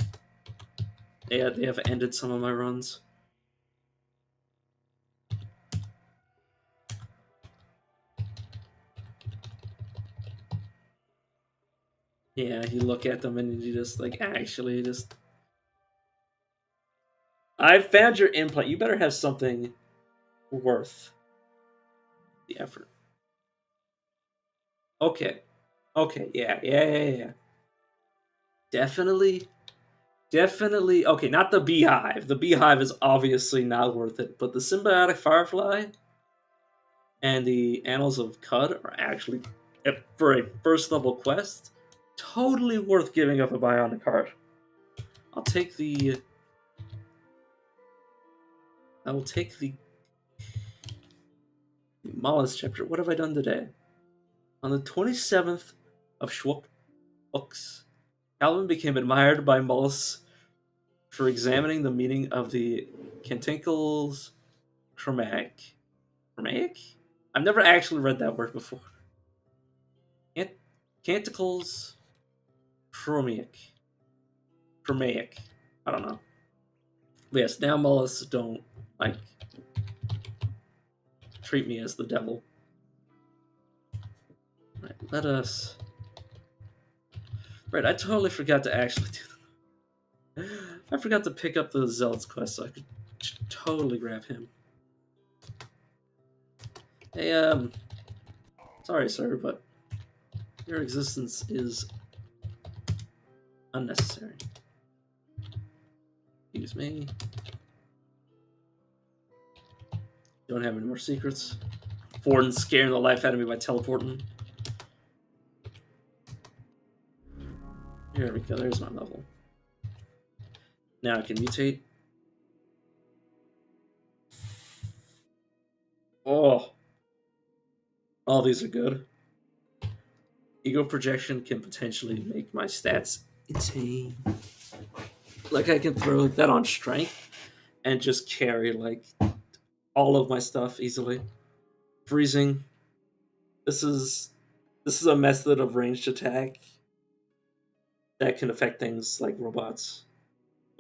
They have ended some of my runs. Yeah, you look at them and you just like actually just. I found your implant. You better have something worth the effort. Okay. Okay, yeah. Definitely. Okay, not the Beehive. The Beehive is obviously not worth it, but the Symbiotic Firefly and the Annals of Cud are actually, for a first level quest, totally worth giving up a bionic heart. I will take the Mollis chapter. What have I done today? On the 27th of Schwook books, Calvin became admired by Mollis for examining the meaning of the Canticles Chromatic. Chromatic? I've never actually read that word before. Canticles Chromatic. I don't know. But yes, now Mollis don't like treat me as the devil. Right, let us. Right, I totally forgot to actually do that. I forgot to pick up the Zealot's quest, so I could totally grab him. Hey, sorry, sir, but your existence is unnecessary. Excuse me. Don't have any more secrets. Borden's scaring the life out of me by teleporting. Here we go, there's my level. Now I can mutate. Oh. All these are good. Ego projection can potentially make my stats insane. Like I can throw that on strength and just carry like all of my stuff easily. Freezing. This is a method of ranged attack that can affect things like robots.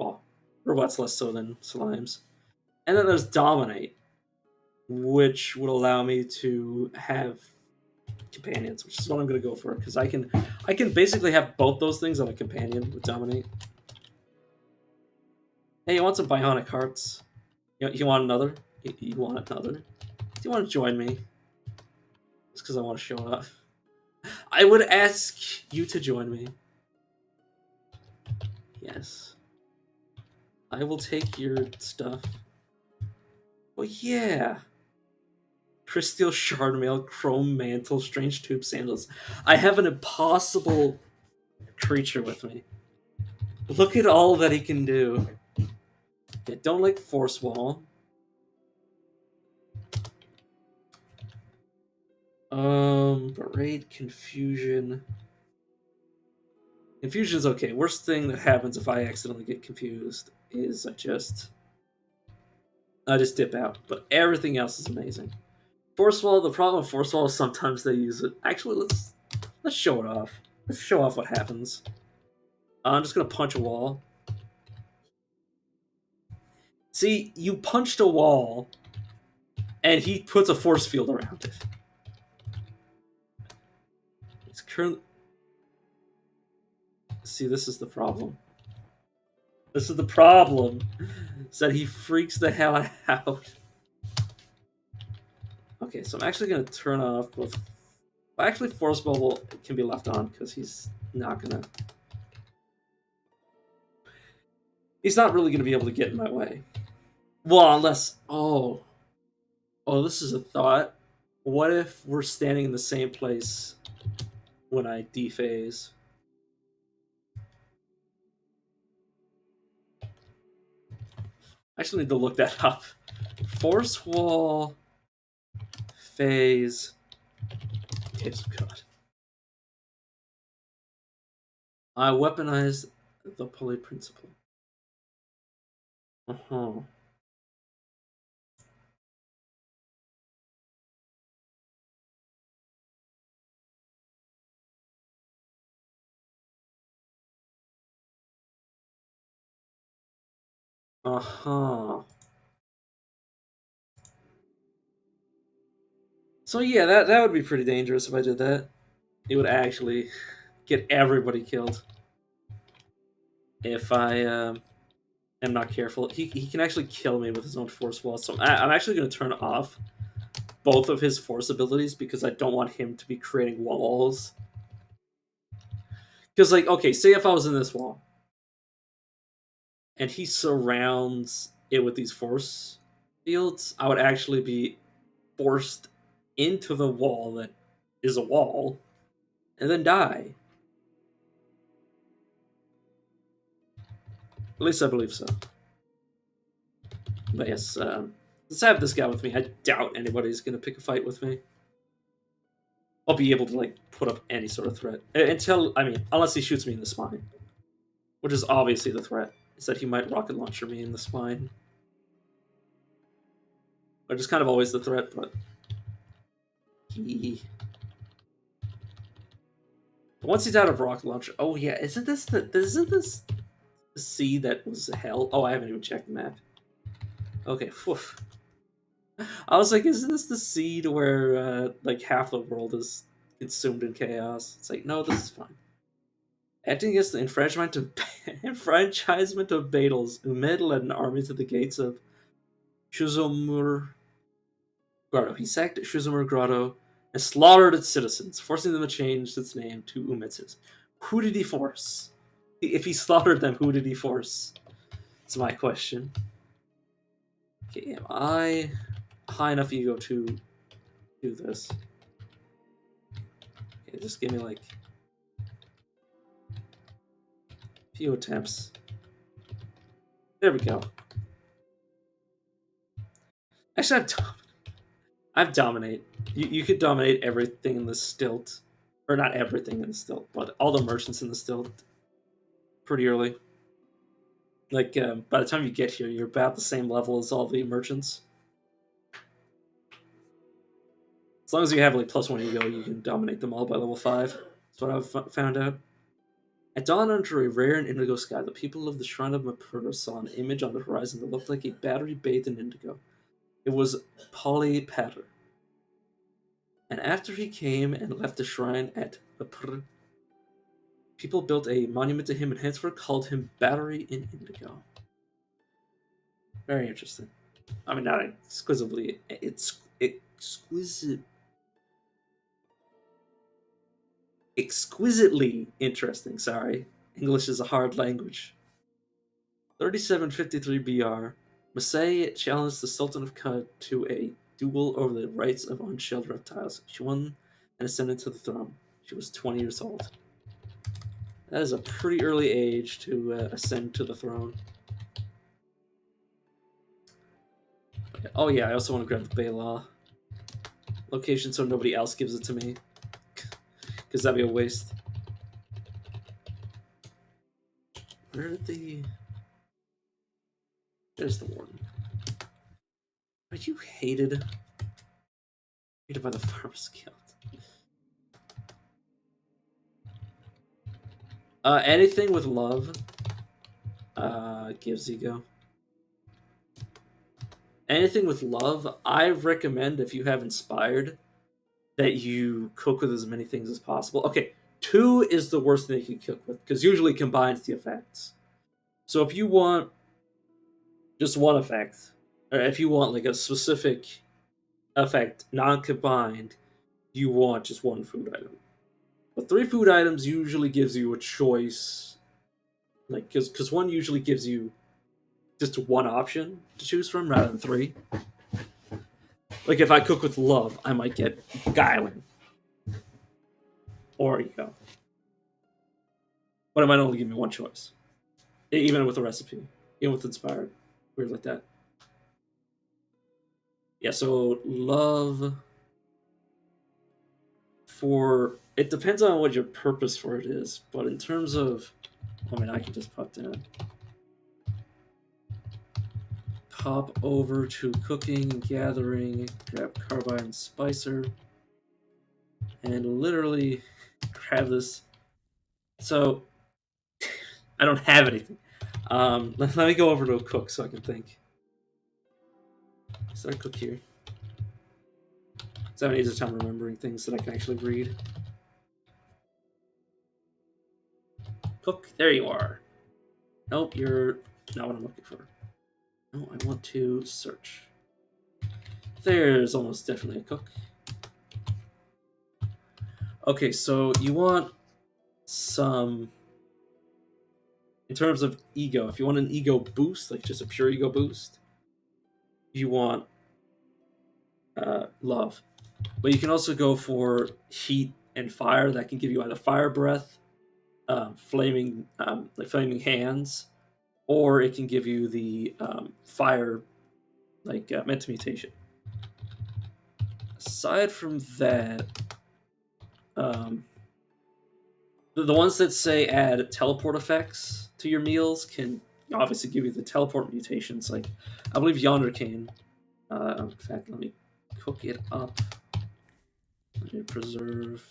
Well, robots less so than slimes. And then there's dominate, which would allow me to have companions, which is what I'm gonna go for because I can basically have both those things on a companion with dominate. Hey, you want some bionic hearts? You want another? You want another? Do you want to join me? Just because I want to show up. I would ask you to join me. Yes. I will take your stuff. Well, yeah. Crystal Shardmail, Chrome Mantle, Strange Tube Sandals. I have an impossible creature with me. Look at all that he can do. Okay, don't like Force Wall. Berate, Confusion. Confusion's okay. Worst thing that happens if I accidentally get confused is I just dip out. But everything else is amazing. Force Wall, the problem with Force Wall is sometimes they use it. Actually, let's show it off. Let's show off what happens. I'm just gonna punch a wall. See, you punched a wall, and he puts a force field around it. It's currently. See, this is the problem. This is the problem. Is that he freaks the hell out. Okay, so I'm actually gonna turn off both. Well, actually, Force Bubble can be left on because he's not gonna. He's not really gonna be able to get in my way. Well, unless oh, this is a thought. What if we're standing in the same place when I dephase? I actually need to look that up. Force Wall phase. Tapes of God. I weaponize the pulley principle. Uh-huh. Uh-huh. So yeah, that would be pretty dangerous if I did that. It would actually get everybody killed. If I am not careful. He can actually kill me with his own force wall. So I'm actually going to turn off both of his force abilities because I don't want him to be creating walls. Because, like, okay, say if I was in this wall and he surrounds it with these force fields, I would actually be forced into the wall that is a wall and then die. At least I believe so. But yes, let's have this guy with me. I doubt anybody's going to pick a fight with me. I'll be able to, like, put up any sort of threat. Until, I mean, unless he shoots me in the spine. Which is obviously the threat. Is that he might rocket launcher me in the spine. Which is kind of always the threat, but... But once he's out of rocket launcher... Oh yeah, isn't this the sea that was hell? Oh, I haven't even checked the map. Okay, whew. I was like, isn't this the seed where, like, half the world is consumed in chaos? It's like, no, this is fine. Acting against the enfranchisement of Badals, Umed led an army to the gates of Chuzomur Grotto. He sacked Shizumaru Grotto and slaughtered its citizens, forcing them to change its name to Umetsu. Who did he force? If he slaughtered them, who did he force? That's my question. Okay, am I high enough ego to do this? Okay, just give me like a few attempts. There we go. Actually, I've dominate. You could dominate everything in the stilt, or not everything in the stilt, but all the merchants in the stilt pretty early. Like by the time you get here, you're about the same level as all the merchants. As long as you have like +1 ego, you can dominate them all by level 5. That's what I've found out. At dawn, under a rare and indigo sky, the people of the Shrine of Mapur saw an image on the horizon that looked like a battery bathed in indigo. It was Polypater. And after he came and left the shrine at Mapur, people built a monument to him and henceforth called him Battery in Indigo. Very interesting. I mean, not exquisitely. It's exquisitely interesting. Sorry, English is a hard language. 3753 BR. Masai challenged the Sultan of Qud to a duel over the rights of unshelled reptiles. She won and ascended to the throne. She was 20 years old. That is a pretty early age to ascend to the throne. Oh yeah, I also want to grab the Bela location so nobody else gives it to me. Because that'd be a waste. Where did the... There's the warden. Are you hated? Hated by the Farmers Guild. Anything with love gives ego. Anything with love, I recommend if you have inspired that you cook with as many things as possible. Okay, 2 is the worst thing you can cook with because usually it combines the effects. So if you want just one effect, or if you want like a specific effect non-combined, you want just one food item. But 3 food items usually gives you a choice, like because 1 usually gives you just 1 option to choose from rather than 3. Like if I cook with love, I might get Guiling or ego, but it might only give me 1 choice, even with a recipe, even with inspired, weird like that. Yeah, so love for it depends on what your purpose for it is, but in terms of, I mean, I can just pop down. Hop over to cooking, gathering, grab carbide and spicer, and literally grab this. So I don't have anything. Let me go over to a cook so I can think. Start cook here. So I have an easier time remembering things that I can actually read. Cook, there you are. Nope, you're not what I'm looking for. No, I want to search. There's almost definitely a cook. Okay, so you want some... In terms of ego, if you want an ego boost, like just a pure ego boost, you want love. But you can also go for heat and fire. That can give you either fire breath, flaming hands, or it can give you the fire, like Meta Mutation. Aside from that, the ones that say add teleport effects to your meals can obviously give you the teleport mutations. Like, I believe Yonder Cane. In fact, let me cook it up. Let me preserve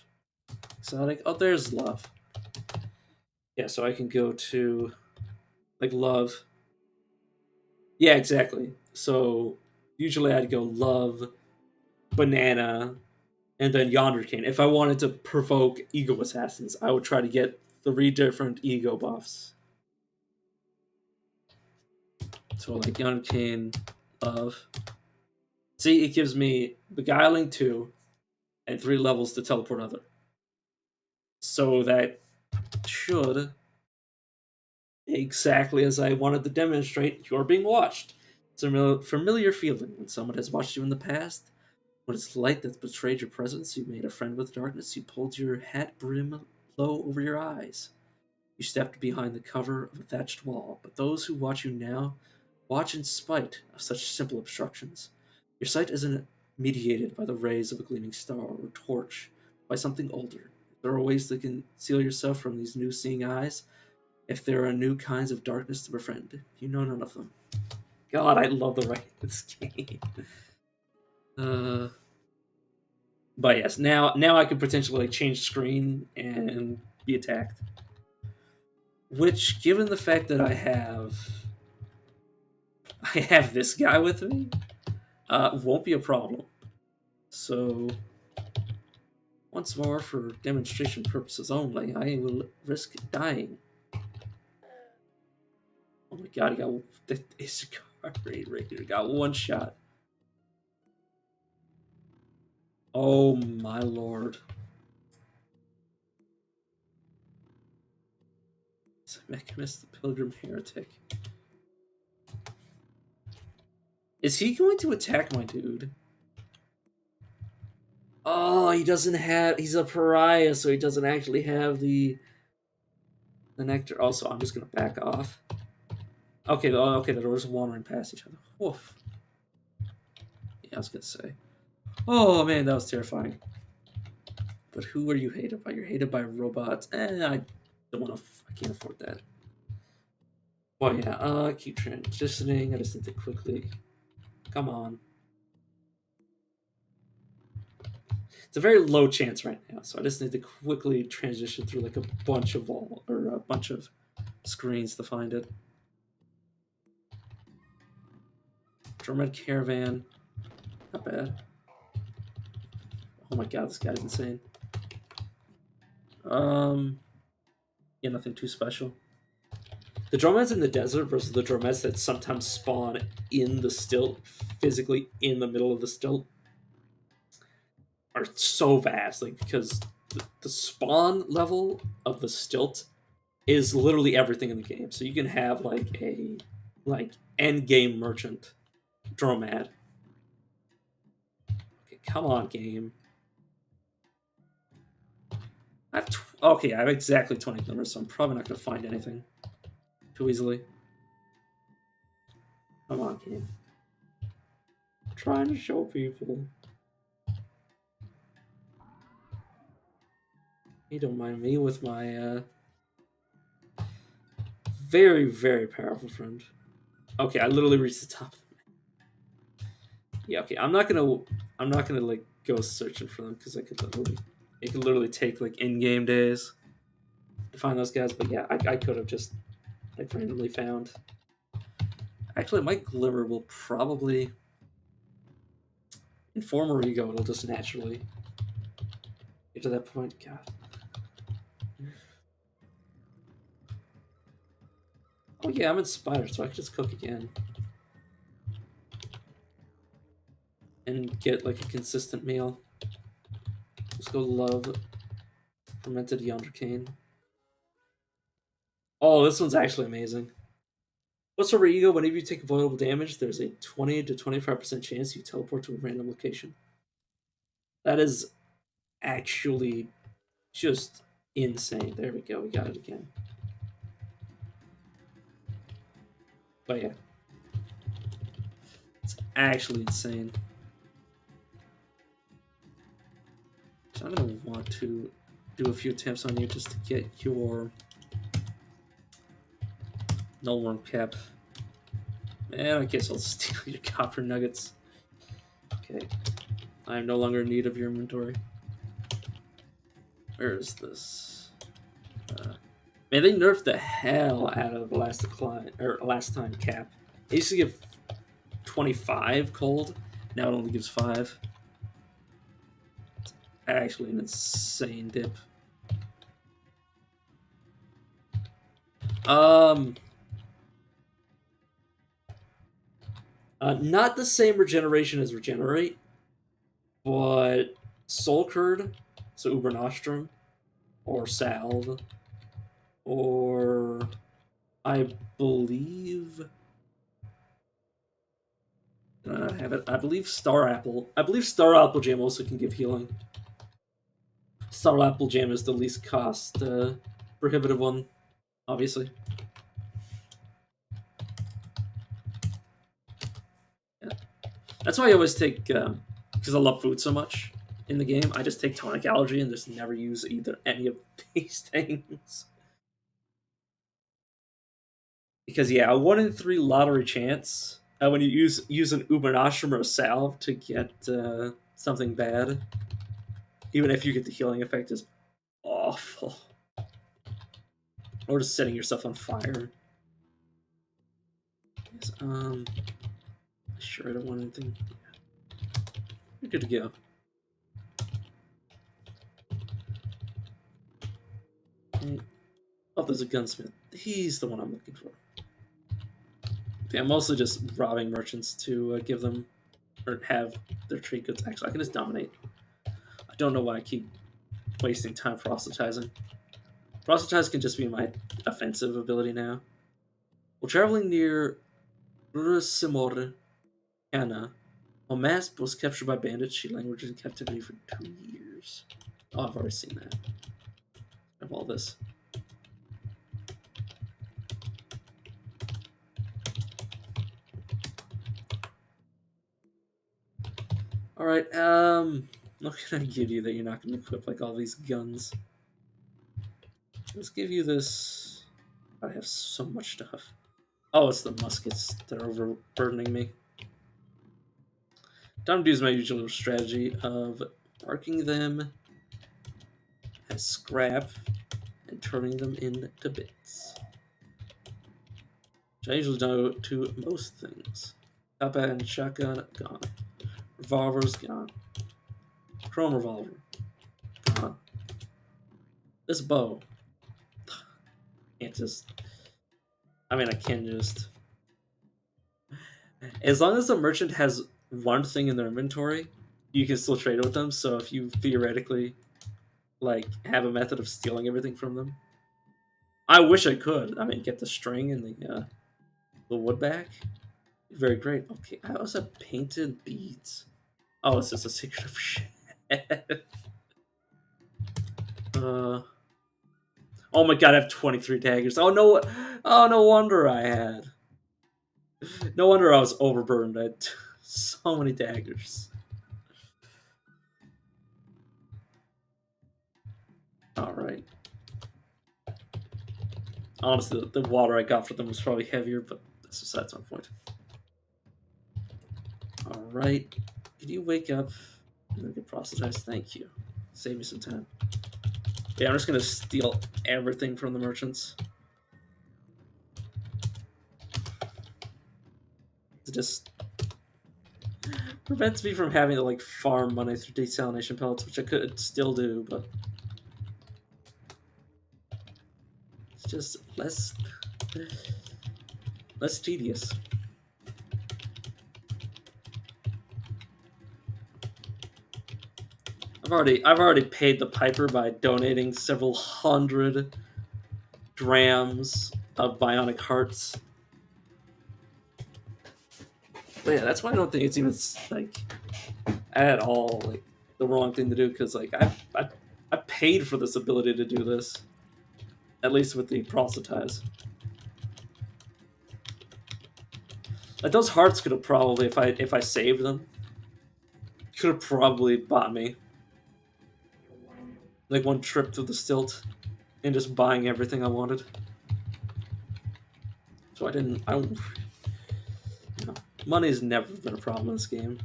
exotic. Oh, there's love. Yeah, so I can go to like love. Yeah, exactly. So usually I'd go love, banana, and then Yonder Cane. If I wanted to provoke ego assassins, I would try to get 3 different ego buffs. So like Yonder Cane, love, See, it gives me Beguiling 2 and 3 levels to teleport other. So that should, exactly as I wanted to demonstrate, you're being watched. It's a familiar feeling when someone has watched you in the past. When it's light that betrayed your presence, you made a friend with darkness, you pulled your hat brim low over your eyes. You stepped behind the cover of a thatched wall, but those who watch you now watch in spite of such simple obstructions. Your sight isn't mediated by the rays of a gleaming star or torch, by something older. There are ways to conceal yourself from these new seeing eyes. If there are new kinds of darkness to befriend, you know none of them. God, I love the writing of this game. Uh, but yes, now I could potentially like change screen and be attacked. Which, given the fact that I have this guy with me, won't be a problem. So, once more, for demonstration purposes only, I will risk dying. Oh my god, he got that Ishikari right here. Got one shot. Oh my lord. Mechanist the Pilgrim Heretic. Is he going to attack my dude? Oh, he doesn't have. He's a pariah, so he doesn't actually have the nectar. Also, I'm just gonna back off. Okay, okay, the doors are wandering past each other. Woof. Yeah, I was gonna say. Oh man, that was terrifying. But who are you hated by? You're hated by robots. I don't want to. I can't afford that. Well, yeah. Keep transitioning. I just need to quickly. Come on. It's a very low chance right now, so I just need to quickly transition through like a bunch of screens to find it. Dromed Caravan. Not bad. Oh my god, this guy's insane. Yeah, nothing too special. The Dromeds in the desert versus the Dromeds that sometimes spawn in the stilt, physically in the middle of the stilt, are so vast. Like, because the spawn level of the stilt is literally everything in the game. So you can have like a end game merchant Dromed. Okay, come on, game. I have exactly 20 glimmers, so I'm probably not going to find anything too easily. Come on, game. I'm trying to show people. You don't mind me with my very, very powerful friend. Okay, I literally reached the top. Yeah, okay. I'm not gonna like go searching for them because it could literally take like in-game days to find those guys. But yeah, I could have just like randomly found. Actually, my glimmer will probably in former ego. It'll just naturally get to that point. God. Oh yeah, I'm inspired, so I can just cook again and get like a consistent meal. Let's go love fermented yonder cane. Oh, this one's actually amazing. What's over ego? Whenever you take avoidable damage, there's a 20 to 25% chance you teleport to a random location. That is actually just insane. There we go. We got it again. But yeah, it's actually insane. So I'm gonna want to do a few attempts on you just to get your nullworm cap. And I guess I'll steal your copper nuggets. Okay, I am no longer in need of your inventory. Where is this? Man, they nerfed the hell out of last time cap. It used to give 25 cold. Now it only gives 5. It's actually an insane dip. Not the same regeneration as Regenerate, but Soul Curd, so Uber Nostrum, or Salve, or I believe I have it. I believe Star Apple. I believe Star Apple Jam also can give healing. Star Apple Jam is the least cost prohibitive one, obviously. Yeah. That's why I always take, because I love food so much in the game, I just take Tonic Allergy and just never use either any of these things. Because yeah, a 1 in 3 lottery chance when you use an Ubernashram or a Salve to get something bad, even if you get the healing effect, is awful. Or just setting yourself on fire. Yes, sure, I don't want anything. You're good to go. Okay. Oh, there's a gunsmith. He's the one I'm looking for. Yeah, I'm mostly just robbing merchants to give them or have their trade goods. Actually, I can just dominate. I don't know why I keep wasting time proselytizing. Proselytize can just be my offensive ability now. While traveling near Rusimor, Anna, a mask was captured by bandits. She languished in captivity for 2 years. Oh, I've already seen that. I have all this. Alright, what can I give you that you're not going to equip like all these guns? Let's give you this. I have so much stuff. Oh, it's the muskets that are overburdening me. Time to use my usual strategy of marking them as scrap and turning them into bits. Which I usually do to most things. Top end shotgun, gone. Revolver's gone. Chrome revolver, gone. This bow. Can't just. I mean, I can just. As long as the merchant has one thing in their inventory, you can still trade it with them. So if you theoretically like have a method of stealing everything from them, I wish I could. I mean, get the string and the wood back. Very great. Okay, I also have painted beads. Oh, it's just a secret of shit. Oh my god, I have 23 daggers. Oh no! Oh, no wonder I had. No wonder I was overburdened. I had so many daggers. Alright. Honestly, the water I got for them was probably heavier, but that's besides my point. Alright. Could you wake up and get proselytized? Thank you. Save me some time. Yeah, I'm just gonna steal everything from the merchants. It just prevents me from having to like farm money through desalination pellets, which I could still do, but it's just less tedious. I've already paid the piper by donating several hundred grams of bionic hearts. But yeah, that's why I don't think it's even like at all like the wrong thing to do, because like I paid for this ability to do this, at least with the proselytize. Like those hearts could have probably, if I saved them, could have probably bought me like one trip to the stilt and just buying everything I wanted. So I don't. You know, money's never been a problem in this game.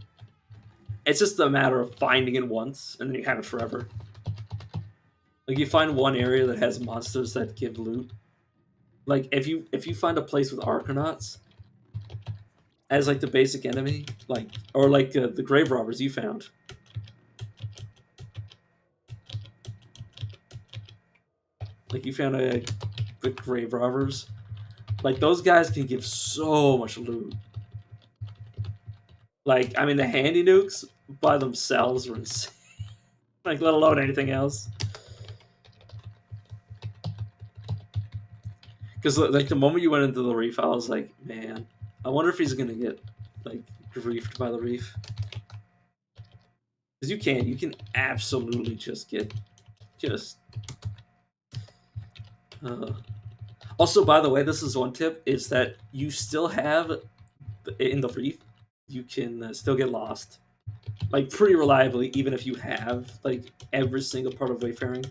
It's just a matter of finding it once and then you have it forever. Like you find one area that has monsters that give loot. Like if you find a place with Arcanauts as like the basic enemy, like or like the grave robbers you found. Like you found the grave robbers. Like those guys can give so much loot. Like, I mean, the handy nukes by themselves were insane. Like, let alone anything else. Because, like, the moment you went into the reef, I was like, man, I wonder if he's gonna get, like, griefed by the reef. Because you can absolutely just get, just. Also, by the way, this is one tip: is that you still have in the reef, you can still get lost, like pretty reliably, even if you have like every single part of wayfaring.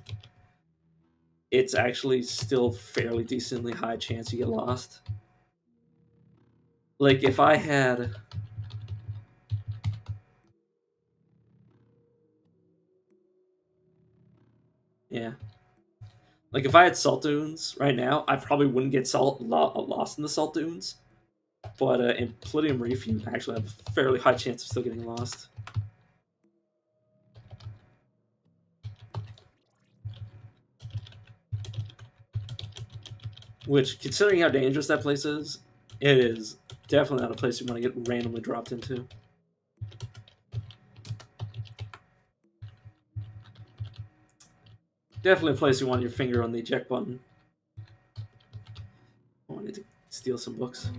It's actually still fairly decently high chance you get lost. Like if I had, yeah, like if I had salt dunes right now, I probably wouldn't get lost in the salt dunes. But in Palladium Reef, you actually have a fairly high chance of still getting lost. Which, considering how dangerous that place is, it is definitely not a place you want to get randomly dropped into. Definitely a place you want your finger on the eject button. Oh, I need to steal some books.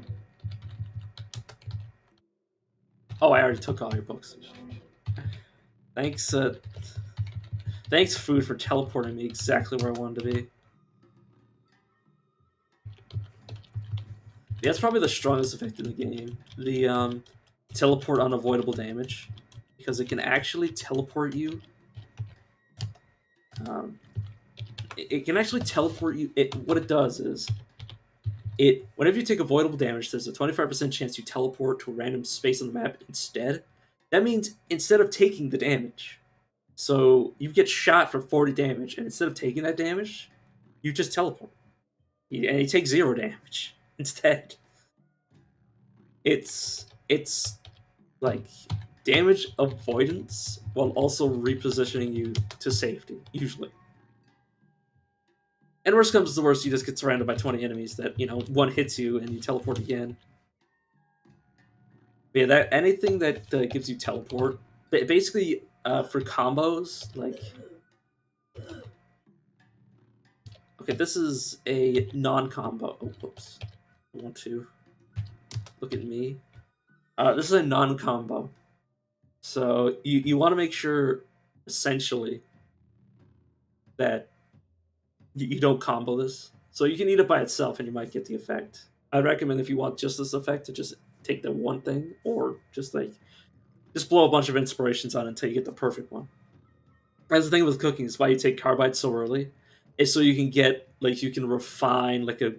Oh, I already took all your books. Thanks, thanks, food, for teleporting me exactly where I wanted to be. Yeah, that's probably the strongest effect in the game. The teleport unavoidable damage, because it can actually teleport you. It can actually teleport you. What it does is whenever you take avoidable damage, there's a 25% chance you teleport to a random space on the map instead. That means instead of taking the damage, so you get shot for 40 damage, and instead of taking that damage, you just teleport. And you take 0 damage instead. It's like damage avoidance while also repositioning you to safety, usually. And worst comes to worst, you just get surrounded by 20 enemies that, one hits you and you teleport again. But yeah, that anything that gives you teleport, basically for combos, like, okay, this is a non-combo. Oh, whoops! I want to look at me. This is a non-combo, so you want to make sure, essentially, that you don't combo this. So you can eat it by itself, and you might get the effect. I'd recommend, if you want just this effect, to just take the one thing, or just blow a bunch of inspirations on it until you get the perfect one. That's the thing with cooking, is why you take carbide so early, is so you can get, like, you can refine like a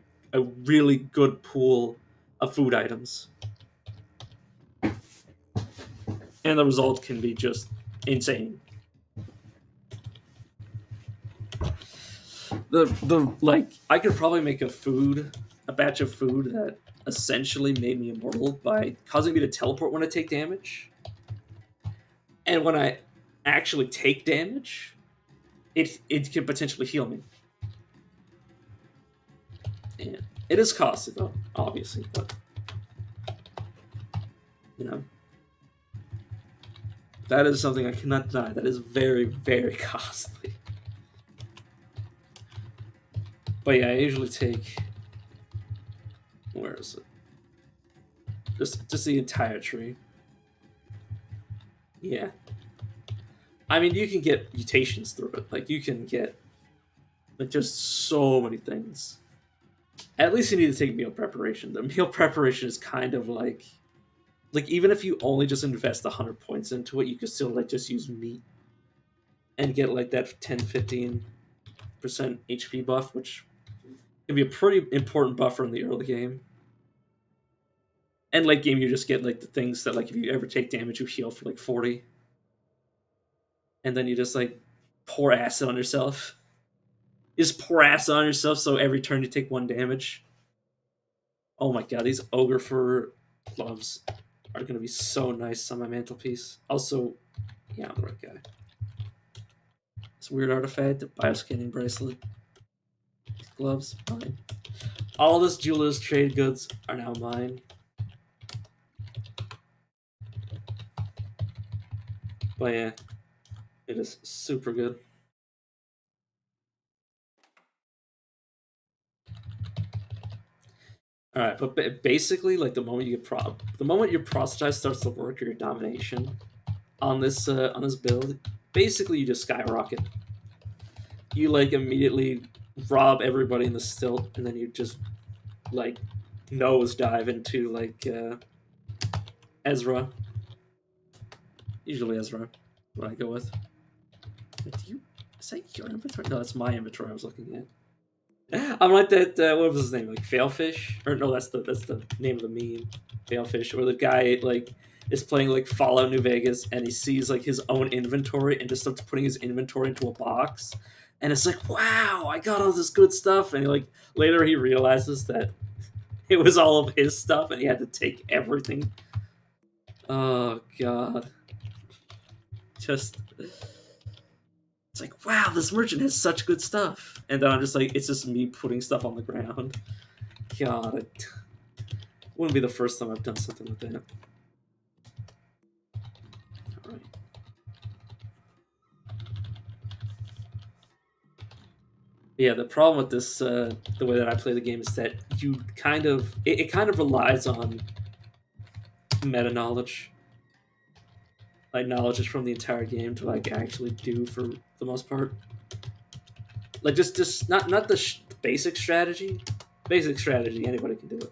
really good pool of food items, and the result can be just insane. The like, I could probably make a batch of food that essentially made me immortal by causing me to teleport when I take damage, and when I actually take damage, it can potentially heal me. And it is costly though, obviously, but you know that is something I cannot deny. That is very, very costly. But yeah, I usually take, where is it? Just the entire tree. Yeah. I mean, you can get mutations through it. Like, you can get, like, just so many things. At least you need to take meal preparation. The meal preparation is kind of like, even if you only just invest 100 points into it, you can still, like, just use meat and get, like, that 10-15% HP buff, which can be a pretty important buffer in the early game. And late game, you just get, like, the things that, like, if you ever take damage, you heal for like 40, and then you just, like, pour acid on yourself. You just pour acid on yourself, so every turn you take 1 damage. Oh my god, these ogre fur gloves are gonna be so nice on my mantelpiece. Also, yeah, I'm the right guy. This weird artifact, the bioscanning bracelet, these gloves, mine. All this jeweler's trade goods are now mine. But yeah, it is super good. All right, but basically, like the moment you get the moment your proselytize starts to work or your domination on this build, basically you just skyrocket. You like immediately rob everybody in the stilt, and then you just like nose dive into like Ezra. Usually Ezra, what I go with. Wait, is that your inventory? No, that's my inventory. I was looking at. I'm like that. What was his name? Like Failfish? Or no, that's the name of the meme. Failfish, where the guy like is playing like Fallout New Vegas, and he sees like his own inventory and just starts putting his inventory into a box, and it's like, wow, I got all this good stuff, and like later he realizes that it was all of his stuff, and he had to take everything. Oh god, just it's like, wow, this merchant has such good stuff, and then I'm just like, it's just me putting stuff on the ground. God, it wouldn't be the first time I've done something like that. All right. Yeah, the problem with this, the way that I play the game is that you kind of, it kind of relies on meta knowledge, like knowledge is from the entire game to like actually do for the most part. Like just not the basic strategy. Basic strategy, anybody can do it.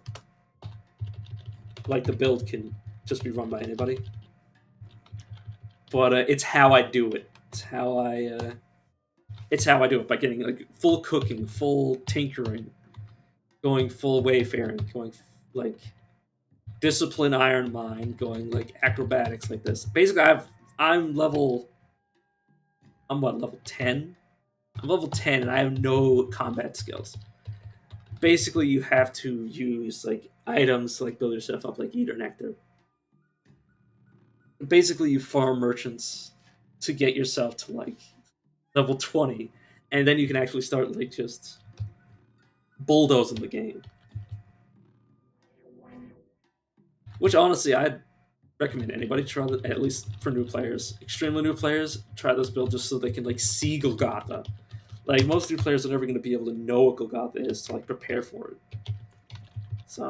Like the build can just be run by anybody. But it's how I do it. It's how I do it by getting like full cooking, full tinkering, going full wayfaring, going like discipline iron mine, going like acrobatics like this. Basically, I'm level. I'm what, level 10? I'm level 10 and I have no combat skills. Basically, you have to use like items to like build yourself up, like Eater Nectar. Basically, you farm merchants to get yourself to like level 20, and then you can actually start like just bulldozing the game. Which honestly, I'd recommend anybody try that, at least for new players, extremely new players. Try this build just so they can like see Golgotha. Like most new players are never going to be able to know what Golgotha is to like prepare for it. So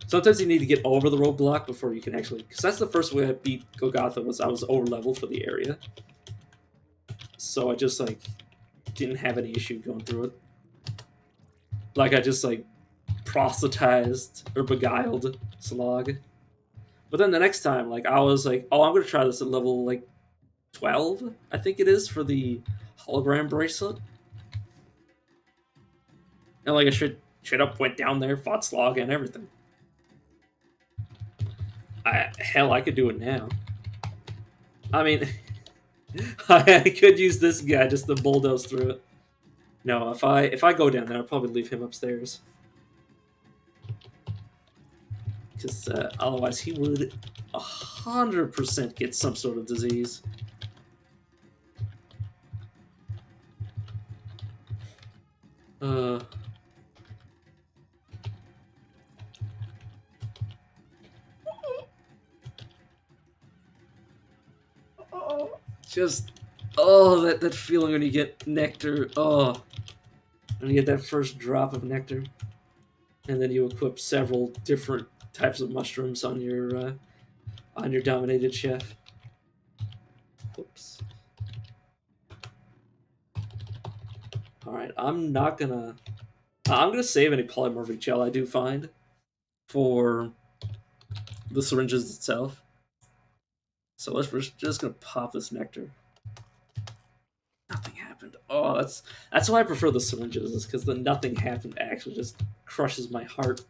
sometimes you need to get over the roadblock before you can actually. Because that's the first way I beat Golgotha was I was over leveled for the area. So I just like didn't have any issue going through it. Like I just like proselytized or beguiled Slog. But then the next time, like I was like, oh, I'm gonna try this at level like 12, I think it is, for the hologram bracelet. And like I straight up went down there, fought Slog and everything. Hell, I could do it now. I mean, I could use this guy just to bulldoze through it. No, if I go down there, I'll probably leave him upstairs. Because otherwise he would 100% get some sort of disease. Uh, just that feeling when you get nectar. Oh, when you get that first drop of nectar, and then you equip several different types of mushrooms on your dominated chef. Whoops. All right, I'm not gonna. I'm gonna save any polymorphic gel I do find for the syringes itself. So we're just gonna pop this nectar. Nothing happened. Oh, that's why I prefer the syringes, is because the nothing happened actually just crushes my heart.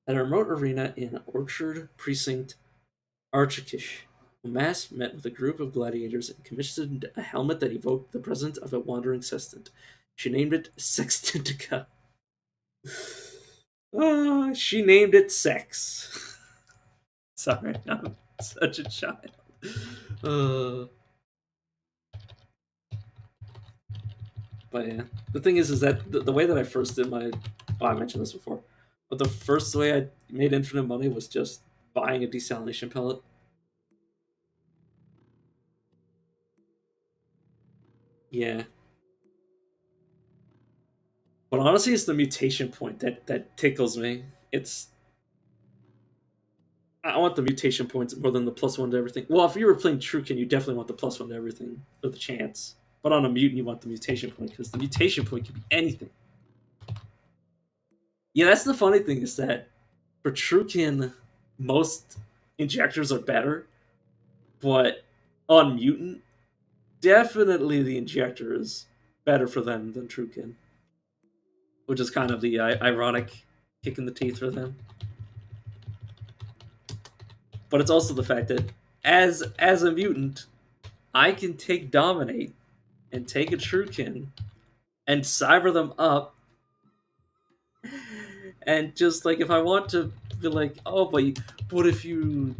At a remote arena in Orchard Precinct, Archikish, Mass met with a group of gladiators and commissioned a helmet that evoked the presence of a wandering sextant. She named it Sextantica. She named it Sex. Sorry, I'm such a child. Uh, but yeah, the thing is that the way that I first did my, oh, I mentioned this before, but But the first way I made infinite money was just buying a desalination pellet. Yeah. But honestly, it's the mutation point that tickles me. It's I want the mutation points more than the +1 to everything. Well, if you were playing Truekin, you definitely want the +1 to everything for the chance. But on a mutant, you want the mutation point because the mutation point can be anything. Yeah, that's the funny thing is that for Truekin, most injectors are better, but on mutant, definitely the injector is better for them than Truekin, which is kind of the ironic kick in the teeth for them. But it's also the fact that as a mutant, I can take Dominate and take a Truekin and cyber them up, and just like if I want to be like, oh, but if you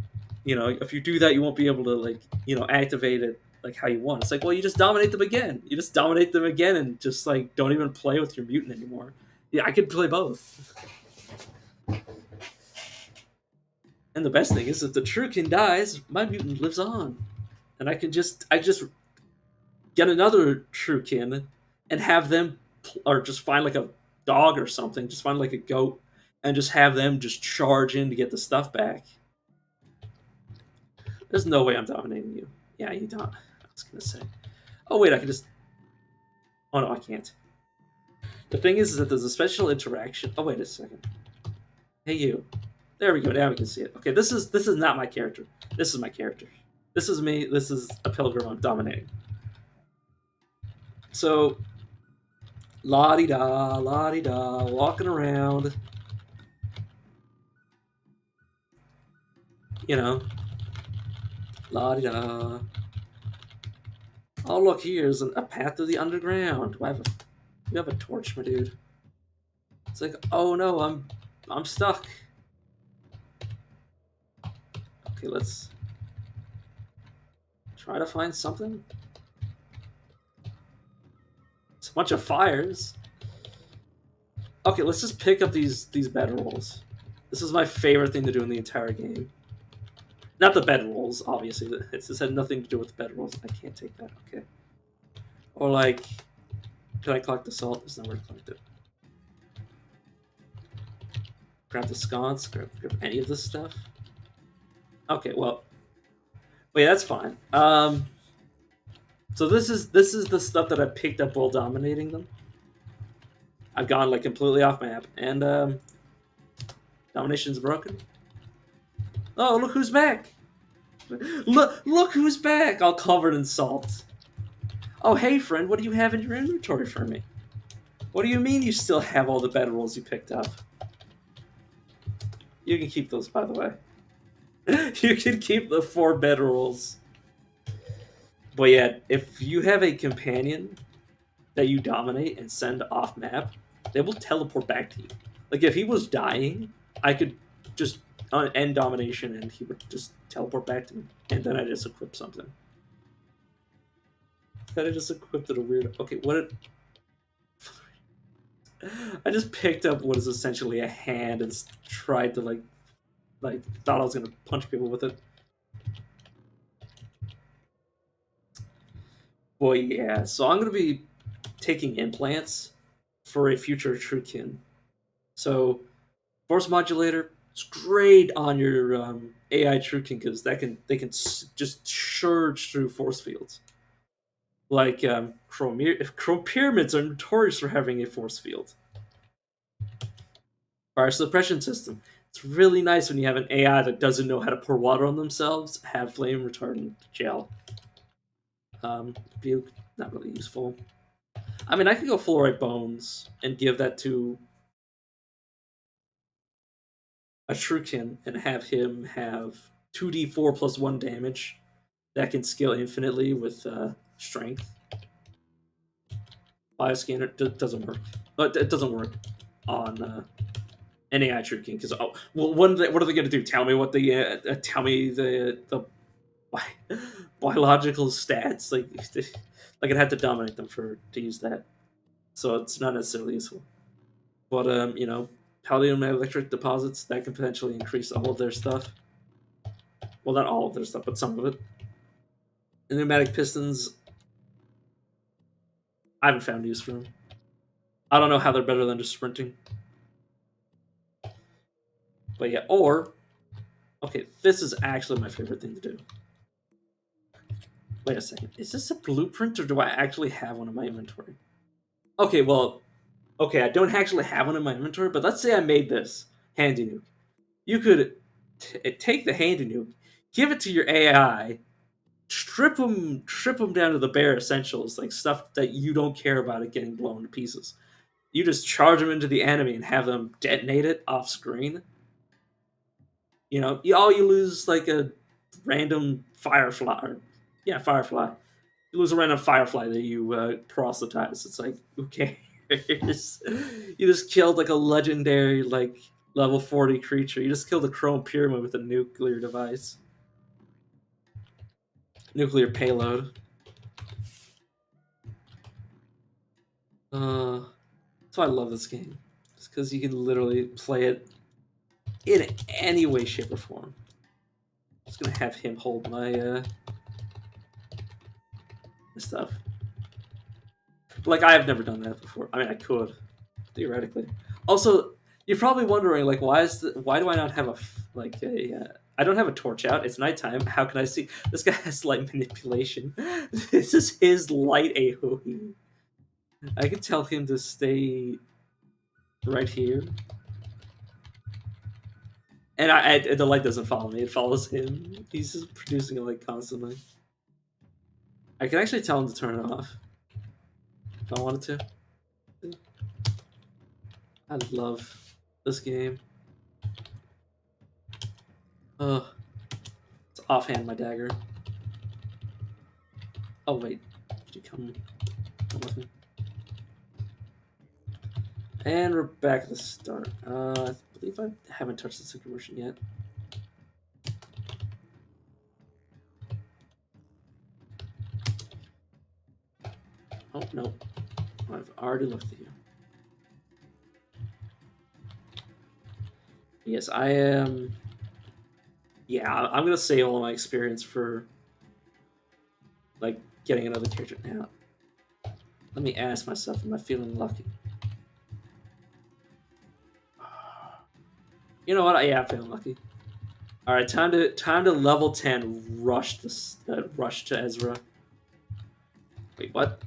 if you do that, you won't be able to like activate it like how you want. It's like, well, you just dominate them again. You just dominate them again, and just like don't even play with your mutant anymore. Yeah, I could play both. And the best thing is, if the Truekin dies, my mutant lives on, and I just get another Truekin and have them, or just find like a dog or something, just find like a goat, and just have them just charge in to get the stuff back. There's no way I'm dominating you. Yeah, you don't. I was gonna say. Oh wait, I can just. Oh no, I can't. The thing is that there's a special interaction. Oh wait a second. Hey you. There we go. Now we can see it. Okay, this is not my character. This is my character. This is me. This is a pilgrim. I'm dominating. So, la di da, walking around. La di da. Oh look, here's a path to the underground. You have a torch, my dude. It's like, oh no, I'm stuck. Okay, let's try to find something. It's a bunch of fires. Okay, let's just pick up these bedrolls. This is my favorite thing to do in the entire game. Not the bedrolls, obviously. This had nothing to do with the bedrolls. I can't take that. Okay. Or like, can I collect the salt? There's nowhere to collect it. Grab the sconce. Grab any of this stuff. Okay, well, wait, that's fine. So this is the stuff that I picked up while dominating them. I've gone like completely off map, and domination's broken. Oh, look who's back! Look who's back! All covered in salt. Oh, hey friend, what do you have in your inventory for me? What do you mean you still have all the bedrolls you picked up? You can keep those, by the way. You can keep the 4 bedrolls. But yeah, if you have a companion that you dominate and send off map, they will teleport back to you. Like if he was dying, I could just end domination and he would just teleport back to me, and then I just equip something. Then I just equipped it a weird. Okay, what? I just picked up what is essentially a hand and tried to like thought I was gonna punch people with it. Boy, yeah. So I'm gonna be taking implants for a future Truekin. So force modulator, it's great on your AI Truekin because they can just surge through force fields. Like Chrome Pyramids are notorious for having a force field. Fire suppression system. It's really nice when you have an AI that doesn't know how to pour water on themselves, have flame retardant gel. Buke, not really useful. I mean, I could go fluorite bones and give that to a Truekin and have him have 2d4 plus 1 damage that can scale infinitely with strength. Bioscanner doesn't work. But it doesn't work on an AI Truekin because what are they going to do? Tell me what the tell me the biological stats like I'd have to dominate them to use that, so it's not necessarily useful. But Palladium electric deposits that can potentially increase all of their stuff. Well, not all of their stuff, but some of it. The pneumatic pistons, I haven't found use for them. I don't know how they're better than just sprinting. But yeah, or okay, this is actually my favorite thing to do. Wait a second, is this a blueprint or do I actually have one in my inventory? Okay, well, okay, I don't actually have one in my inventory, but let's say I made this handy nuke. You could take the handy nuke, give it to your AI, strip them down to the bare essentials, like stuff that you don't care about it getting blown to pieces. You just charge them into the enemy and have them detonate it off screen. You know, all you lose like a random firefly. Firefly. You lose a random firefly that you proselytize. It's like, who cares? You just killed like a legendary like level 40 creature. You just killed a chrome pyramid with a nuclear device. Nuclear payload. That's why I love this game. It's because you can literally play it in any way, shape, or form. I'm just gonna have him hold my stuff. Like, I have never done that before. I mean, I could theoretically. Also, you're probably wondering, like, why do I not have I don't have a torch out. It's nighttime. How can I see? This guy has light manipulation. This is his light AoE. I can tell him to stay right here. And the light doesn't follow me; it follows him. He's just producing a light constantly. I can actually tell him to turn it off if I wanted to. I love this game. Ugh. Let's offhand my dagger. Oh wait, could you come with me? And we're back at the start. I believe I haven't touched the secret version yet. Oh no, I've already looked at you. Yes, I am. Yeah, I'm gonna save all of my experience for like getting another character now. Let me ask myself, am I feeling lucky? You know what? Yeah, I'm feeling lucky. All right, time to level 10. Rush to Ezra. Wait, what?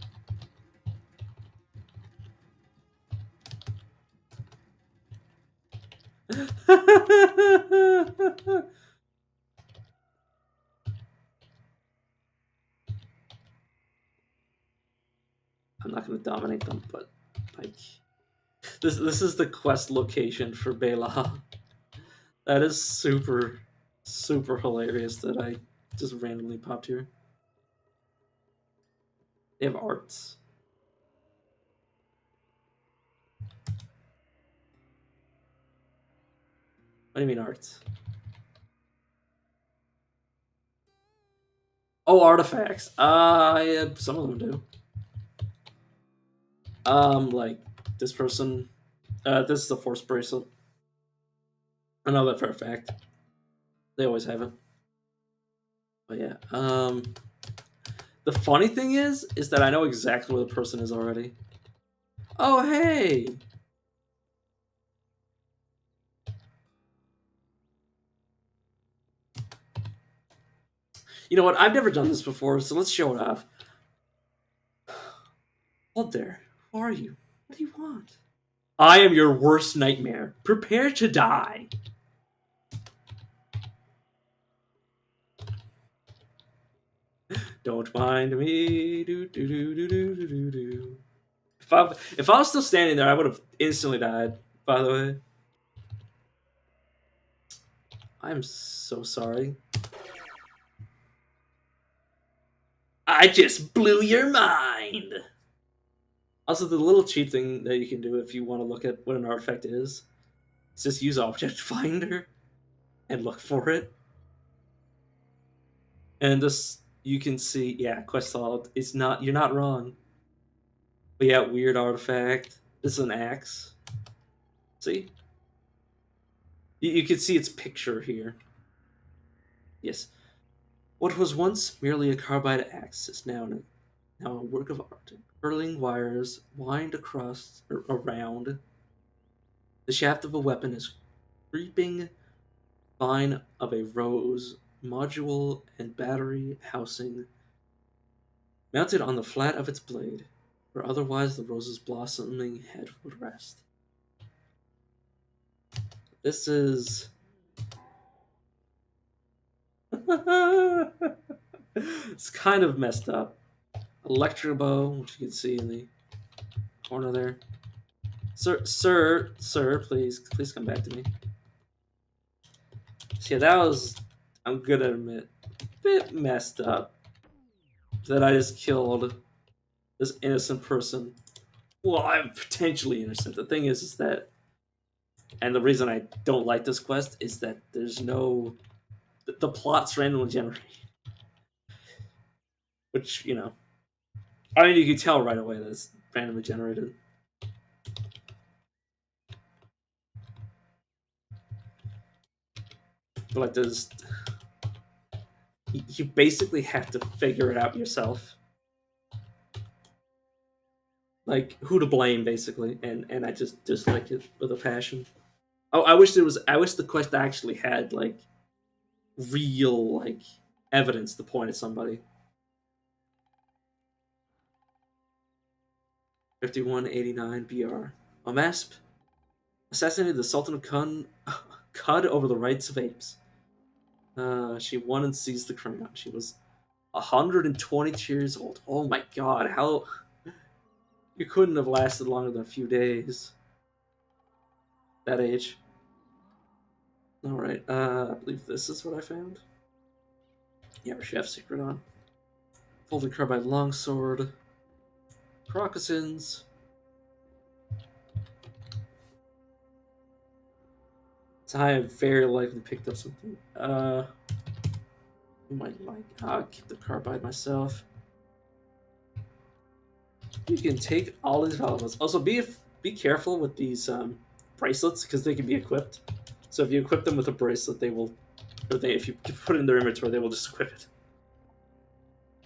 I'm not going to dominate them, but like this is the quest location for Bela. That is super hilarious that I just randomly popped here. They have arts. What do you mean arts? Oh, artifacts. Yeah, some of them do. Like this person. This is a force bracelet. I know that for a fact. They always have it. But yeah. The funny thing is that I know exactly where the person is already. Oh hey. You know what? I've never done this before, so let's show it off. Hold there. Who are you? What do you want? I am your worst nightmare. Prepare to die. Don't mind me. Do, do, do, do, do, do, do. If I was still standing there, I would have instantly died, by the way. I'm so sorry. I just blew your mind. Also, the little cheat thing that you can do if you want to look at what an artifact is just use Object Finder and look for it. And this, you can see, yeah, quest solved. It's not, you're not wrong. But yeah, weird artifact. This is an axe. See? You can see its picture here. Yes. What was once merely a carbide axe is now a work of art. Curling wires wind across or around. The shaft of a weapon is creeping vine of a rose, module and battery housing mounted on the flat of its blade, where otherwise the rose's blossoming head would rest. This is. It's kind of messed up. Electro bow, which you can see in the corner there. Sir, please come back to me. So yeah, that was, I'm gonna admit, a bit messed up. That I just killed this innocent person. Well, I'm potentially innocent. The thing is that, and the reason I don't like this quest is that there's no, the plot's randomly generated. Which, I mean, you can tell right away that it's randomly generated. But like, you basically have to figure it out yourself. Like, who to blame, basically, and I just dislike it with a passion. Oh, I wish the quest actually had like real like evidence to point at somebody. 5189 BR. Omasp assassinated the Sultan of Cud over the rights of apes. She won and seized the crown. She was 122 years old. Oh my god, how you couldn't have lasted longer than a few days. That age. Alright, I believe this is what I found. Yeah, Chef Secret on. Folded carbide longsword. Crocossins. So I have very likely picked up something. Who might like? I'll keep the carbide myself. You can take all these valuables. Also, be careful with these bracelets because they can be equipped. So if you equip them with a bracelet, they will, if you put it in their inventory, they will just equip it.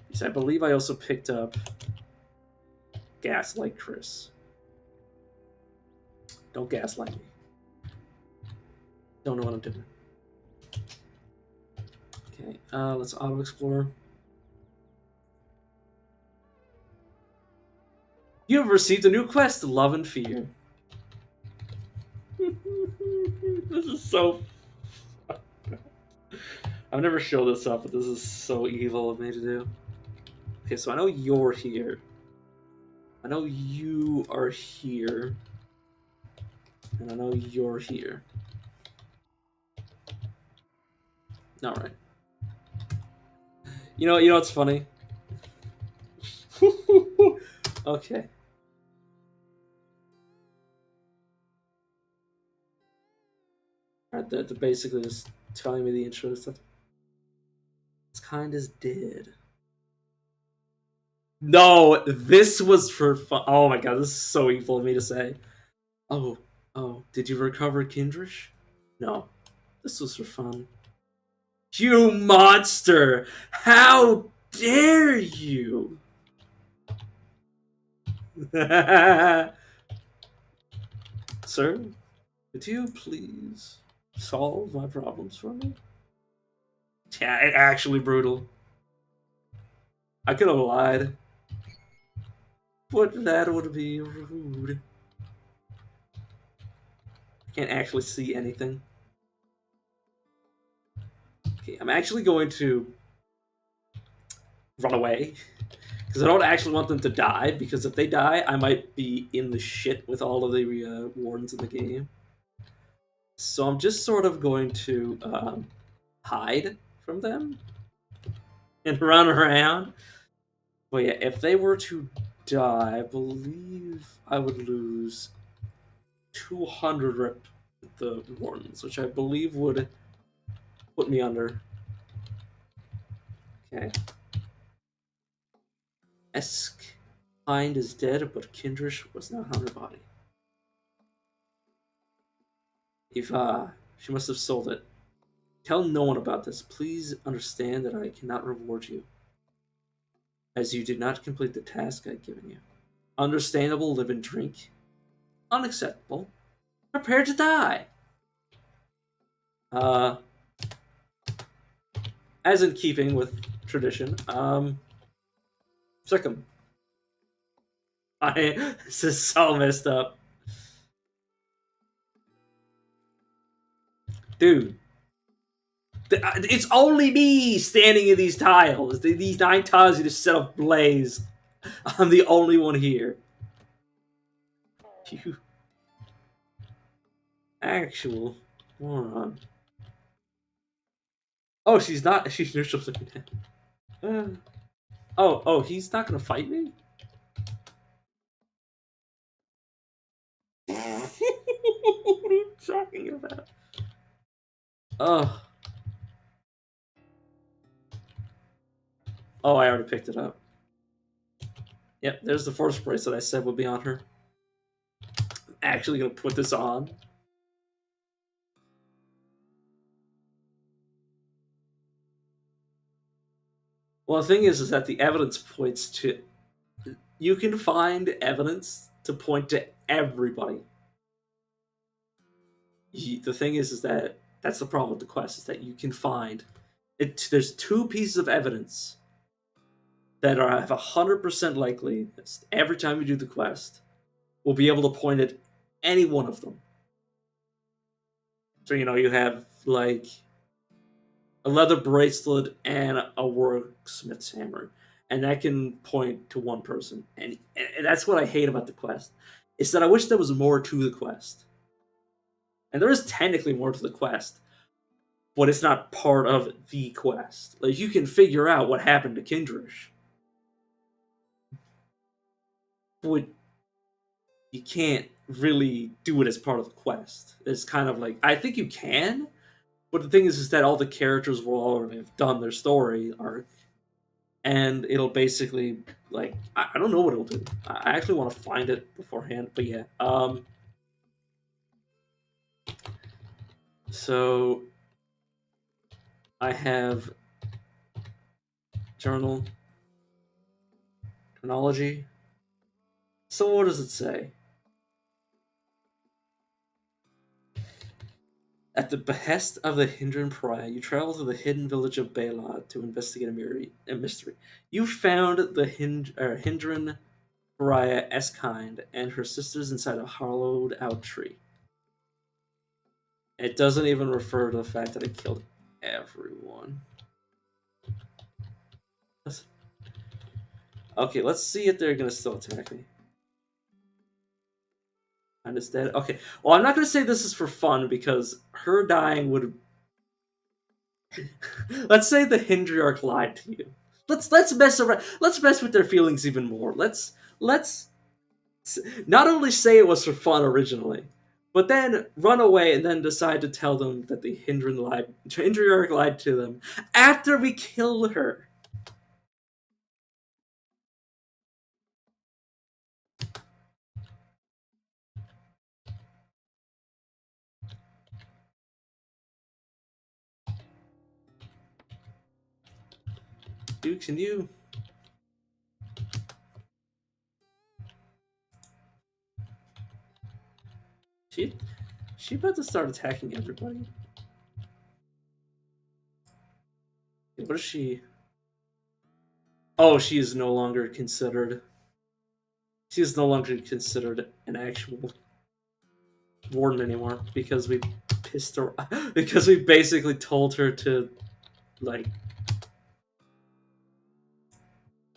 Because I believe I also picked up Gaslight Chris. Don't gaslight me. Don't know what I'm doing. Okay, let's auto explore. You have received a new quest, Love and Fear. This is so. I've never showed this up, but this is so evil of me to do. Okay, so I know you're here. I know you are here. And I know you're here. Alright. You know what's funny? Okay. Alright, they're basically just telling me the intro stuff. It's kind of dead. No, this was for fun. Oh my god, this is so evil of me to say. Oh, did you recover Kindrish? No, this was for fun. You monster! How dare you! Sir, could you please solve my problems for me? Yeah, it's actually brutal. I could have lied. But that would be rude. I can't actually see anything. Okay, I'm actually going to run away. Because I don't actually want them to die, because if they die, I might be in the shit with all of the wardens in the game. So I'm just sort of going to hide from them and run around. But yeah, if they were to die, I believe I would lose 200 rep with the wardens, which I believe would put me under. Okay. Esk Hind is dead, but Kindrish was not on her body. If She must have sold it. Tell no one about this. Please understand that I cannot reward you, as you did not complete the task I'd given you. Understandable, live and drink. Unacceptable. Prepare to die. As in keeping with tradition, Sikkim. This is so messed up. Dude. It's only me standing in these tiles. These 9 tiles you just set up blaze. I'm the only one here. You actual moron. Oh, she's not. She's neutral. Oh, he's not gonna fight me? What are you talking about? Oh. Oh, I already picked it up. Yep, there's the force bracelet I said would be on her. I'm actually gonna put this on. Well, the thing is that the evidence points to. You can find evidence to point to everybody. The thing is that that's the problem with the quest, is that you can find it. There's 2 pieces of evidence that are have 100% likely every time you do the quest, we'll be able to point at any one of them. So you have like a leather bracelet and a worksmith's hammer, and that can point to one person. And that's what I hate about the quest, is that I wish there was more to the quest. And there is technically more to the quest, but it's not part of the quest. Like, you can figure out what happened to Kindrish, but you can't really do it as part of the quest. It's kind of like, I think you can, but the thing is that all the characters will already have done their story arc, and it'll basically, like, I don't know what it'll do. I actually want to find it beforehand, but yeah. So I have journal, chronology. So what does it say? At the behest of the Hindran Pariah, you travel to the hidden village of Balad to investigate a mystery. You found the Hindran Pariah Eskind and her sisters inside a hollowed out tree. It doesn't even refer to the fact that it killed everyone. Okay, let's see if they're gonna still attack me. I'm just dead. Okay, well, I'm not gonna say this is for fun because her dying would. Let's say the Hindriarch lied to you. Let's mess around. Let's mess with their feelings even more. Let's not only say it was for fun originally, but then run away and then decide to tell them that the Hindriarch lied to them after we killed her. Dude, can you? She about to start attacking everybody. What is she? Oh, she is no longer considered. She is no longer considered an actual warden anymore because we pissed her. Because we basically told her to, like,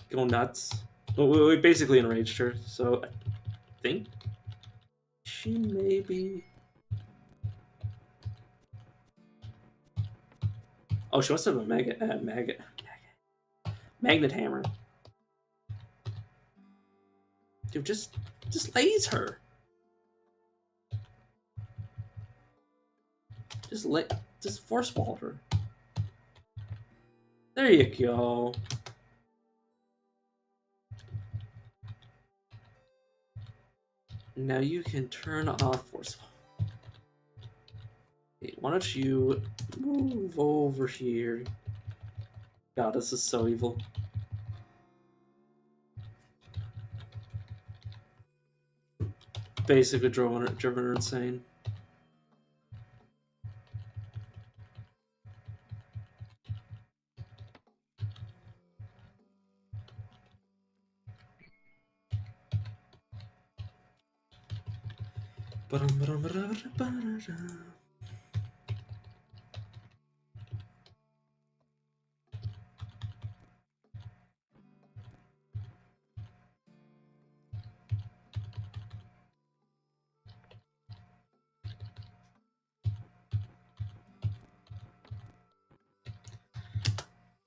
go nuts. We basically enraged her. So I think she may be. Oh, she must have a magnet hammer. Dude, just laze her. Just force wall her. There you go. Now you can turn off force wall. Why don't you move over here? God, this is so evil. Basically driven her insane.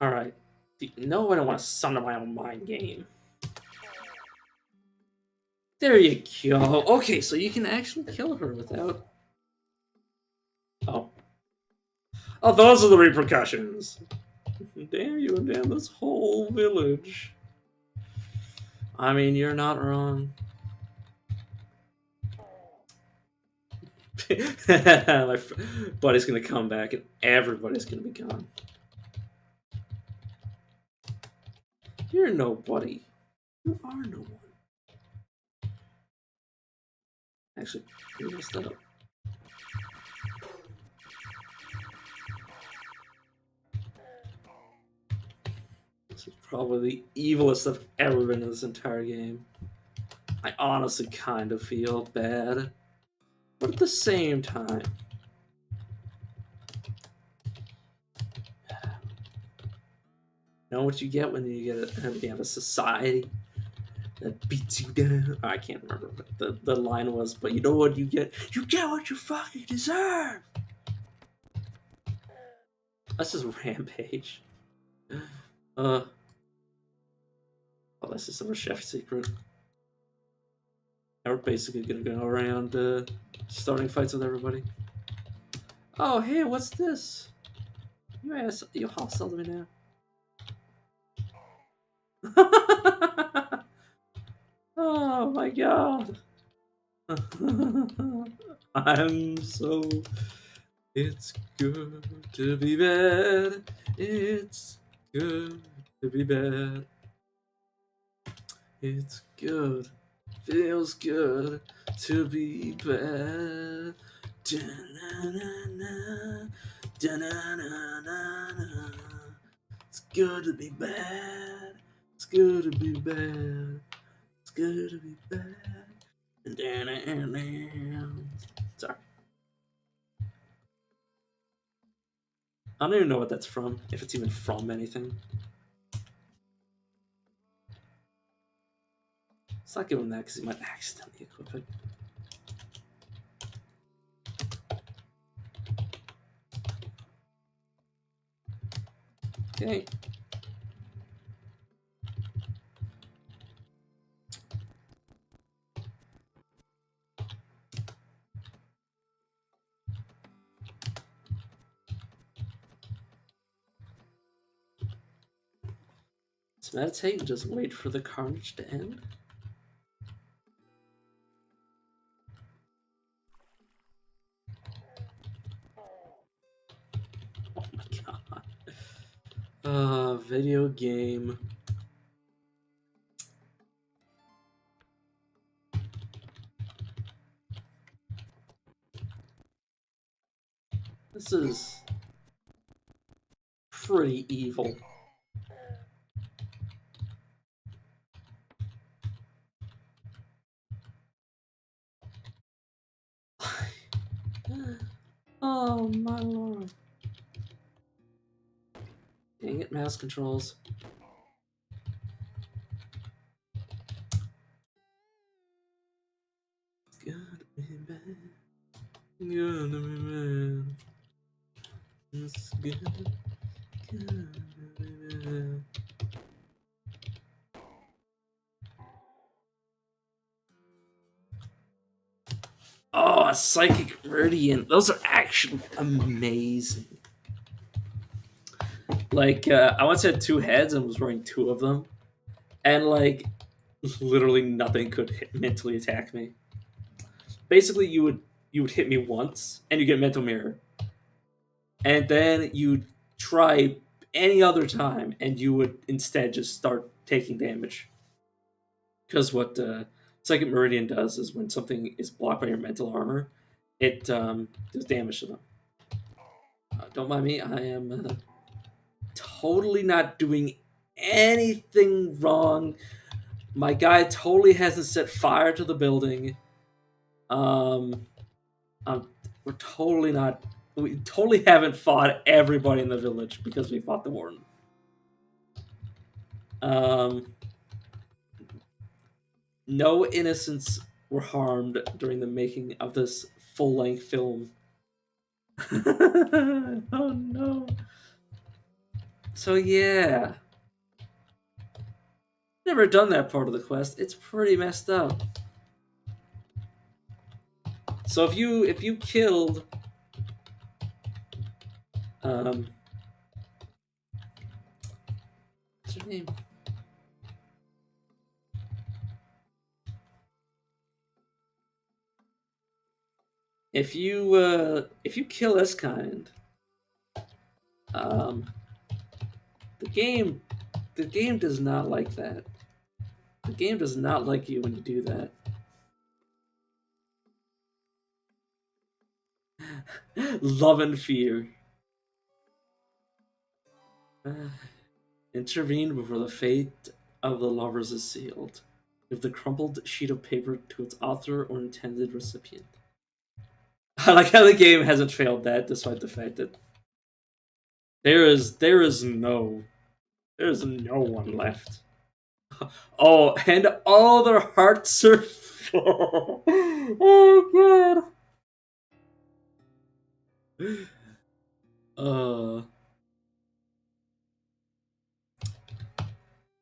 Alright. No, I don't want to summon my own mind game. There you go. Okay, so you can actually kill her without... Oh. Oh, those are the repercussions. Damn you and damn this whole village. I mean, you're not wrong. My buddy's gonna come back and everybody's gonna be gone. You're nobody. You are no one. Actually, we messed that up. This is probably the evilest I've ever been in this entire game. I honestly kind of feel bad, but at the same time, know what you get when you have a society that beats you down. I can't remember what the line was, but you know what you get? You get what you fucking deserve! That's just Rampage. Oh, that's just a chef secret. Now we're basically gonna go around starting fights with everybody. Oh, hey, what's this? You hostile to me now. Oh my god. I'm so... It's good to be bad. It's good to be bad. It's good. Feels good to be bad. Da-na-na-na, da-na-na-na-na. It's good to be bad. It's good to be bad. It's good to be bad. Sorry. I don't even know what that's from, if it's even from anything. Let's not give him that because he might accidentally equip it. Okay. Let's meditate and just wait for the carnage to end. Oh my god. Video game. This is pretty evil. Oh my lord. Dang it, mouse controls. It's gonna be bad. Gonna be bad. It's gonna be bad. Oh, a Psychic Meridian. Those are actually amazing. Like, I once had 2 heads and was wearing 2 of them. And, like, literally nothing could mentally attack me. Basically, you would hit me once, and you get Mental Mirror. and then you try any other time, and you would instead just start taking damage. Because what Second Meridian does is when something is blocked by your mental armor, it does damage to them. Don't mind me, I am totally not doing anything wrong. My guy totally hasn't set fire to the building. Um, we're totally not. We totally haven't fought everybody in the village because we fought the warden. No innocents were harmed during the making of this full-length film. Oh no. So yeah. Never done that part of the quest. It's pretty messed up. So if you killed what's her name? If you kill Eskind, the game does not like that. The game does not like you when you do that. Love and fear. Intervene before the fate of the lovers is sealed. Give the crumpled sheet of paper to its author or intended recipient. I like how the game hasn't failed that, despite the fact that there is no one left. Oh, and all their hearts are full. Oh god.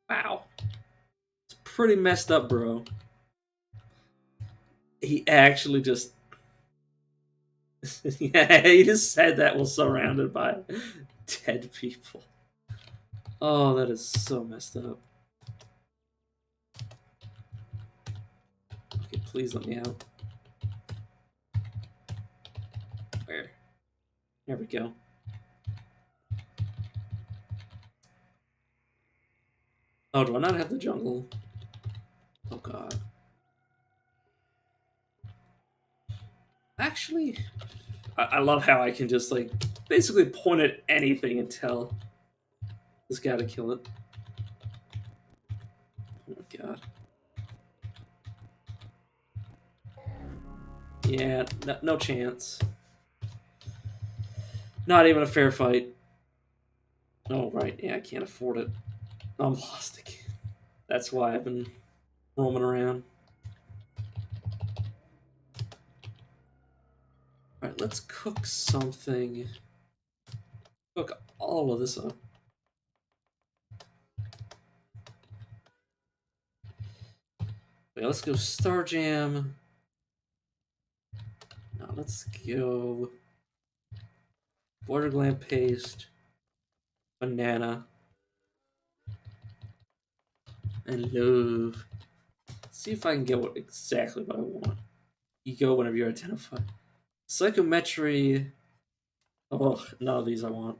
Wow. It's pretty messed up, bro. He actually just yeah, he just said that while surrounded by dead people. Oh, that is so messed up. Okay, please let me out. Where? There we go. Oh, do I not have the jungle? Oh god. Actually, I love how I can just like basically point at anything and tell this guy to kill it. Oh my god. Yeah, no chance. Not even a fair fight. Oh right, yeah, I can't afford it. I'm lost again. That's why I've been roaming around. Alright, let's cook something. Cook all of this up. Okay, let's go Star Jam. Now let's go Borderland paste, banana, and love. See if I can get exactly what I want. You go whenever you identify. Psychometry. Oh, none of these I want.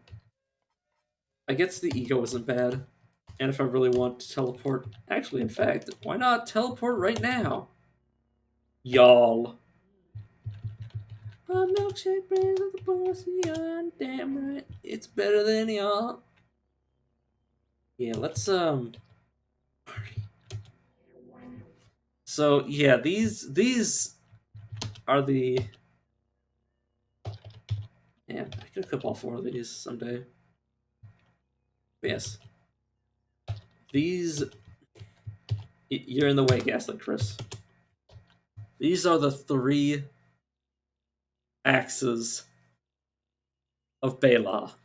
I guess the ego isn't bad. And if I really want to teleport, actually, in fact, why not teleport right now? Y'all. A milkshake brings up the boss of yon. Damn right, it's better than y'all. Yeah, let's So yeah, these are the. Yeah, I could equip all 4 of these someday. But yes, these. You're in the way, Gaslight Chris. These are the 3 axes of Bela.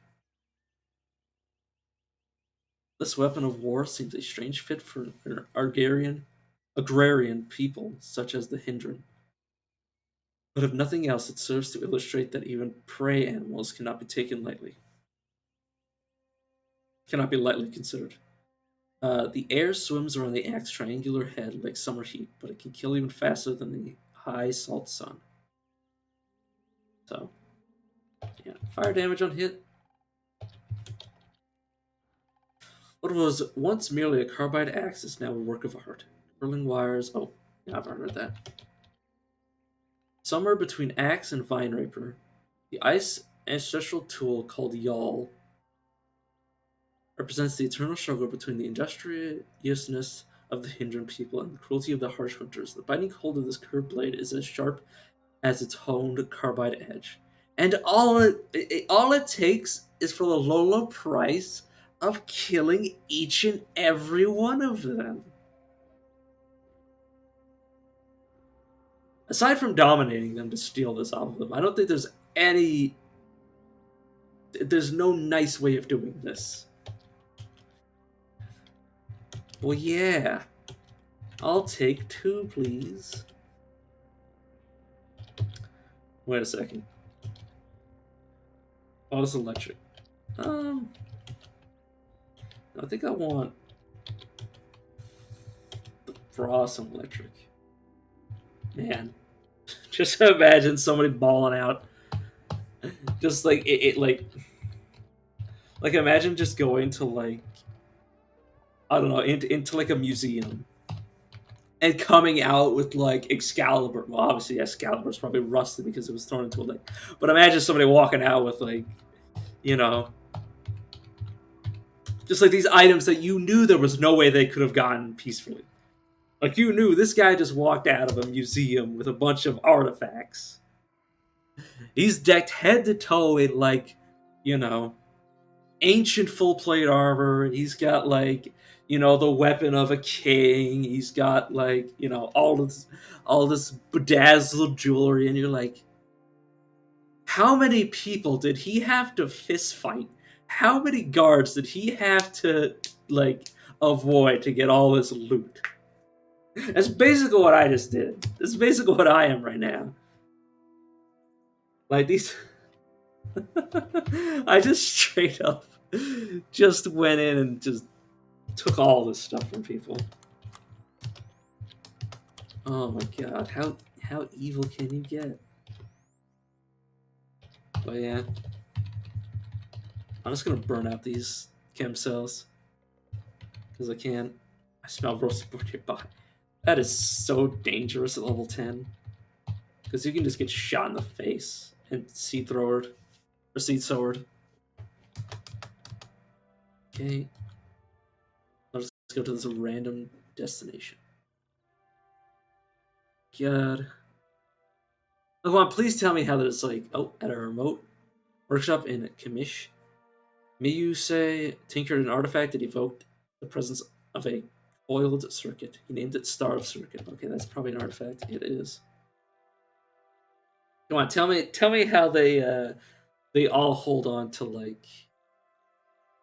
This weapon of war seems a strange fit for an agrarian people such as the Hindran. But if nothing else, it serves to illustrate that even prey animals cannot be taken lightly. Cannot be lightly considered. The air swims around the axe's triangular head like summer heat, but it can kill even faster than the high salt sun. So, Yeah, fire damage on hit. What was once merely a carbide axe is now a work of art. Curling wires. Oh, yeah, I've heard that. Somewhere between axe and vine raper, the ice ancestral tool called Yawl represents the eternal struggle between the industriousness of the Hindran people and the cruelty of the harsh winters. The biting cold of this curved blade is as sharp as its honed carbide edge. And all it takes is for the low, low price of killing each and every one of them. Aside from dominating them to steal this off of them, I don't think there's any. There's no nice way of doing this. Well, yeah. I'll take 2, please. Wait a second. Oh, it's electric. I think I want the frost and electric. Man, just imagine somebody balling out. Just like like imagine just going to like I don't know into like a museum and coming out with like Excalibur. Well, obviously Excalibur's probably rusted because it was thrown into a lake. But imagine somebody walking out with like, you know, just like these items that you knew there was no way they could have gotten peacefully. Like you knew this guy just walked out of a museum with a bunch of artifacts. He's decked head to toe in like, you know, ancient full plate armor. He's got like, you know, the weapon of a king. He's got like, you know, all this bedazzled jewelry, and you're like, how many people did he have to fist fight? How many guards did he have to like avoid to get all this loot? That's basically what I just did. This is basically what I am right now. Like these I just straight up just went in and just took all this stuff from people. Oh my god, how evil can you get? But yeah. I'm just gonna burn out these chem cells. Because I can. I smell roasted wood nearby. That is so dangerous at level 10. Because you can just get shot in the face and seed throwered. Or seed sowered. Okay. Let's go to this random destination. God. Oh, come on, please tell me how there's like, oh, at a remote workshop in Kamish. Miyuse tinkered an artifact that evoked the presence of a coiled circuit. He named it Star of Circuit. Okay, that's probably an artifact. It is. Come on, tell me how they all hold on to like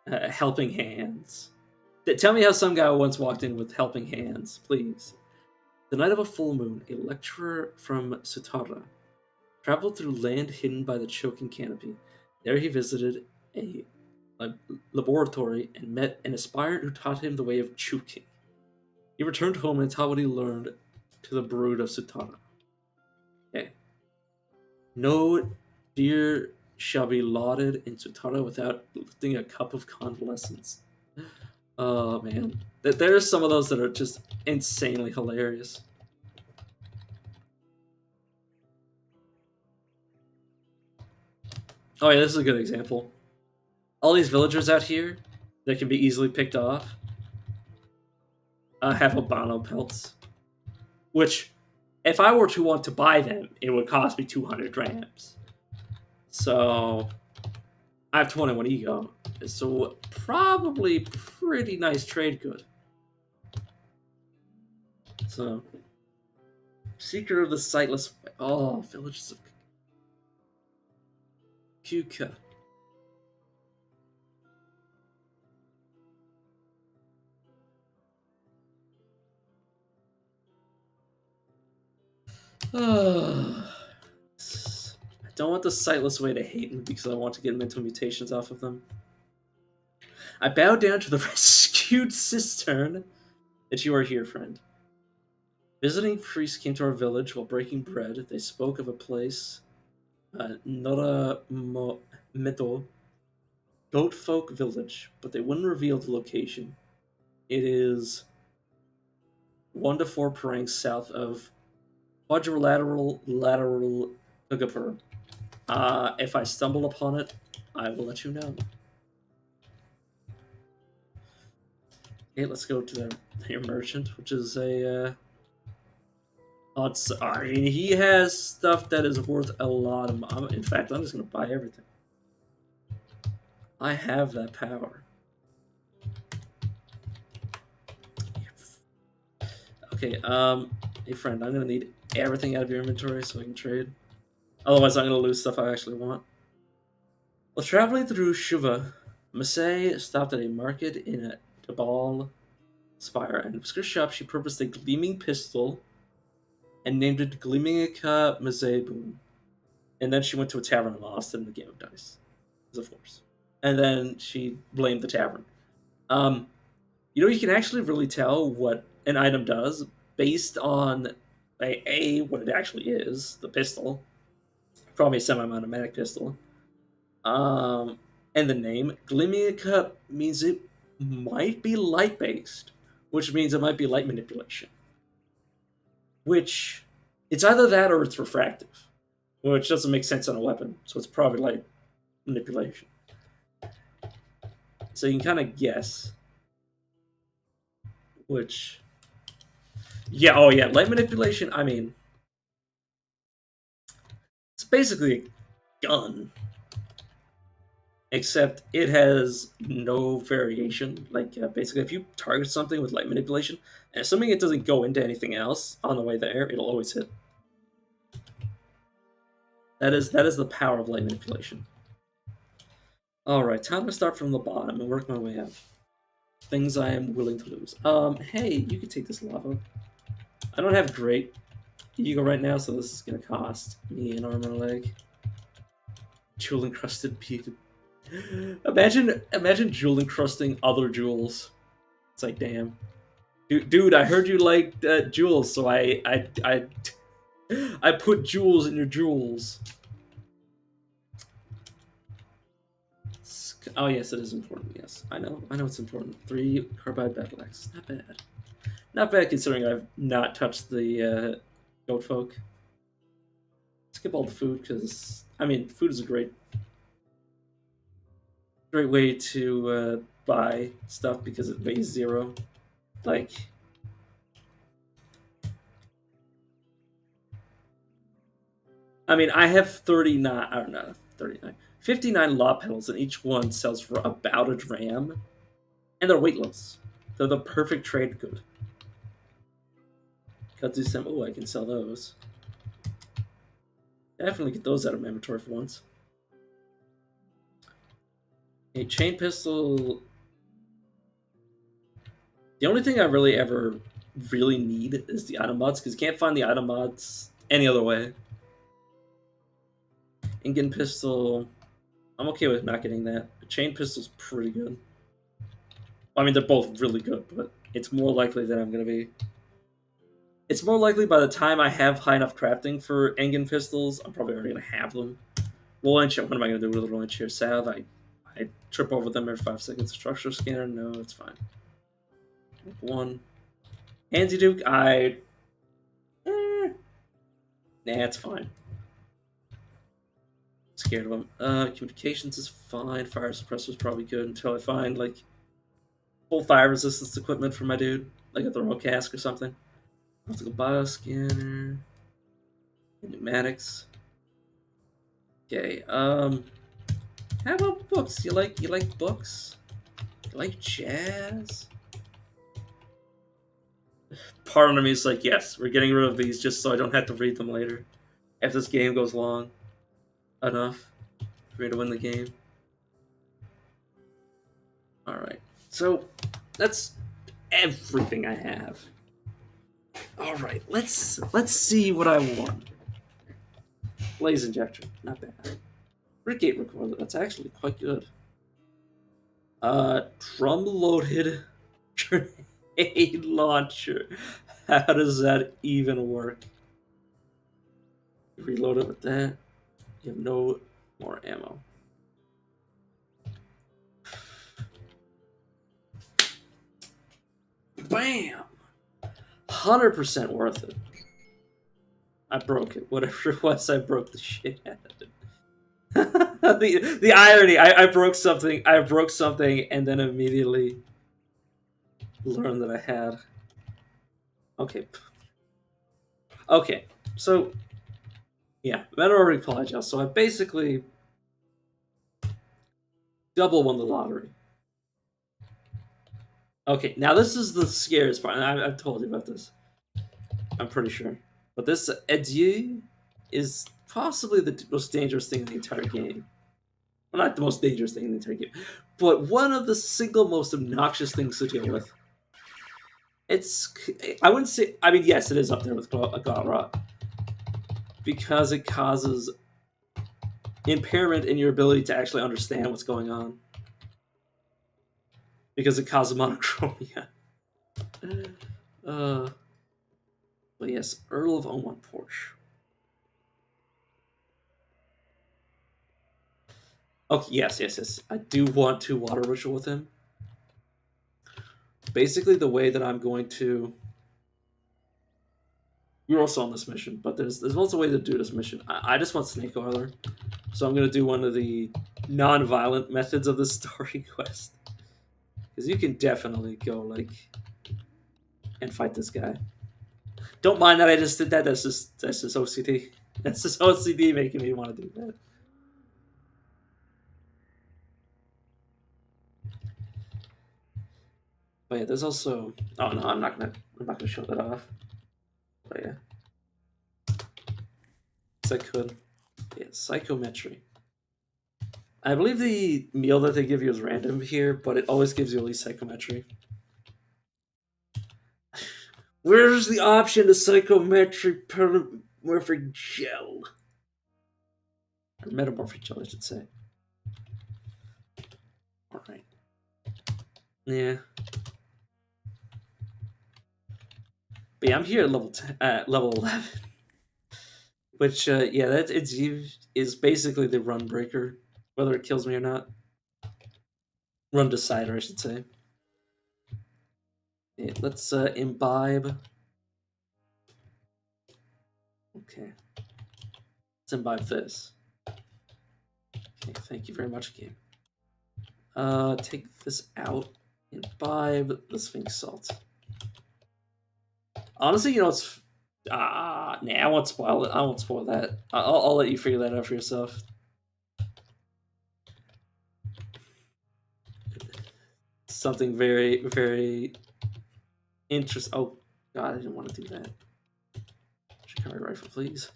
helping hands. Tell me how some guy once walked in with helping hands, please. The night of a full moon, a lecturer from Sutara traveled through land hidden by the choking canopy. There he visited a laboratory and met an aspirant who taught him the way of chuking. He returned home and taught what he learned to the brood of Sutara. Okay. No deer shall be lauded in Sutara without lifting a cup of convalescence. Oh man, there are some of those that are just insanely hilarious. Oh yeah, this is a good example. All these villagers out here that can be easily picked off have albino pelts, which, if I were to want to buy them, it would cost me 200 grams. So I have 21 ego, so probably pretty nice trade good. So, Seeker of the Sightless. Oh, Villages of Kuka. I don't want the Sightless Way to hate me because I want to get mental mutations off of them. I bow down to the rescued cistern that you are here, friend. Visiting priests came to our village while breaking bread. They spoke of a place Nora Meto Goat Folk Village, but they wouldn't reveal the location. It is 1 to 4 pranks south of Quadrilateral Lateral Ugapur. If I stumble upon it, I will let you know. Okay, let's go to their merchant, which is a. I mean, he has stuff that is worth a lot of. In fact, I'm just gonna buy everything. I have that power. Okay, hey friend, I'm gonna need everything out of your inventory so I can trade. Otherwise, I'm gonna lose stuff I actually want. While traveling through Shuva, Masay stopped at a market in a Tabal Spire, and in her shop she purchased a gleaming pistol and named it Gleamingika Mazebun. And then she went to a tavern and lost in the game of dice, of course. And then she blamed the tavern. You can actually really tell what an item does based on what it actually is, the pistol, probably a semi-automatic pistol, and the name. Gleamingika means it might be light-based, which means it might be light manipulation. Which, it's either that or it's refractive, which doesn't make sense on a weapon, so it's probably light manipulation. So you can kind of guess which. Yeah, oh yeah, light manipulation, I mean, it's basically a gun, except it has no variation. Like, basically, if you target something with light manipulation, and assuming it doesn't go into anything else on the way there, it'll always hit. That is the power of light manipulation. Alright, time to start from the bottom and work my way up. Things I am willing to lose. Hey, you can take this lava. I don't have great ego right now, so this is gonna cost me an armor leg. Jewel encrusted bead. Imagine jewel encrusting other jewels. It's like, damn, dude, I heard you like jewels, so I put jewels in your jewels. Oh yes, it is important. Yes, I know it's important. 3 carbide battle axe, not bad. Not bad considering I've not touched the goat folk. Skip all the food because I mean, food is a great way to buy stuff because it weighs 0. Like, I mean, I have 39. I don't know, 39. 59 law pedals, and each one sells for about a dram, and they're weightless. They're the perfect trade good. Cut do some. Oh, I can sell those. Definitely get those out of my inventory for once. A chain pistol. The only thing I really ever really need is the item mods, because you can't find the item mods any other way. Ingen pistol. I'm okay with not getting that. A chain pistol's pretty good. I mean, they're both really good, but it's more likely that I'm going to be. It's more likely by the time I have high enough crafting for Engen pistols, I'm probably already going to have them. Rolling chair. What am I going to do with a rolling chair salve? I trip over them every 5 seconds. Structure scanner. No, it's fine. 1. Anti-Duke. Nah, it's fine. Scared of them. Communications is fine. Fire suppressor is probably good until I find like full fire resistance equipment for my dude, like a thermocask or something. Optical bioscanner, pneumatics. Okay. How about books? You like books? You like jazz? Part of me is like, yes, we're getting rid of these just so I don't have to read them later. If this game goes long enough for me to win the game. Alright. So that's everything I have. Alright, let's see what I want. Blaze injector, not bad. Brickgate recorder, that's actually quite good. Drum loaded grenade launcher. How does that even work? Reload it with that. You have no more ammo. Bam! 100% worth it. I broke it. Whatever it was, I broke the shit out of it. the irony, I broke something, and then immediately learned that I had. Okay. Okay, so yeah, Menor reply, Joe. So I basically double won the lottery. Okay, now this is the scariest part. I've told you about this. I'm pretty sure. But this Adieu is possibly the most dangerous thing in the entire game. Well, not the most dangerous thing in the entire game, but one of the single most obnoxious things to deal with. It's, I wouldn't say, I mean, yes, it is up there with Galrot, because it causes impairment in your ability to actually understand what's going on. Because it causes monochromia. But yes, Earl of Oman Porsche. Okay, yes. I do want to water ritual with him. Basically, the way that I'm going to. You're also on this mission, but there's also a way to do this mission. I just want Snake Oiler, so I'm going to do one of the non-violent methods of the story quest. Because you can definitely go, like, and fight this guy. Don't mind that I just did that, that's just OCD. That's just OCD making me want to do that. But yeah, there's also. Oh no, I'm not gonna show that off. But yeah, yes, I could. Yeah, psychometry. I believe the meal that they give you is random here, but it always gives you at least psychometry. Where's the option to psychometry metamorphic gel? Or metamorphic gel, I should say. Alright. Yeah. But yeah, I'm here at level 11. Which, yeah, is basically the run breaker, whether it kills me or not. Run decider, I should say. Okay, let's imbibe. Okay. Let's imbibe this. Okay, thank you very much, game. Take this out. Imbibe the Sphinx Salt. Honestly, you know, it's. Nah, I won't spoil it. I won't spoil that. I'll let you figure that out for yourself. Something very, very interesting. Oh, God, I didn't want to do that. Shikari rifle, please.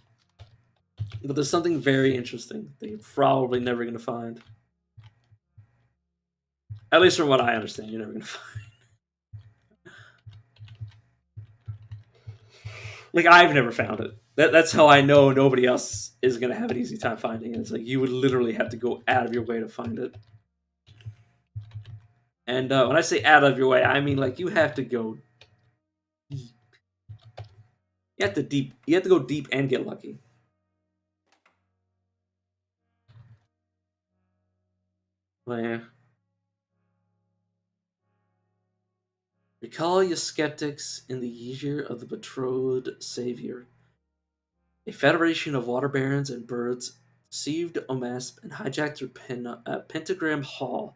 But there's something very interesting that you're probably never going to find. At least from what I understand, you're never going to find. Like, I've never found it. That's how I know nobody else is going to have an easy time finding it. It's like you would literally have to go out of your way to find it. And when I say out of your way, I mean like you have to go deep. You have to go deep and get lucky. Well, yeah. Recall your skeptics in the year of the betrothed savior. A federation of water barons and birds deceived Omasp and hijacked their pentagram hall.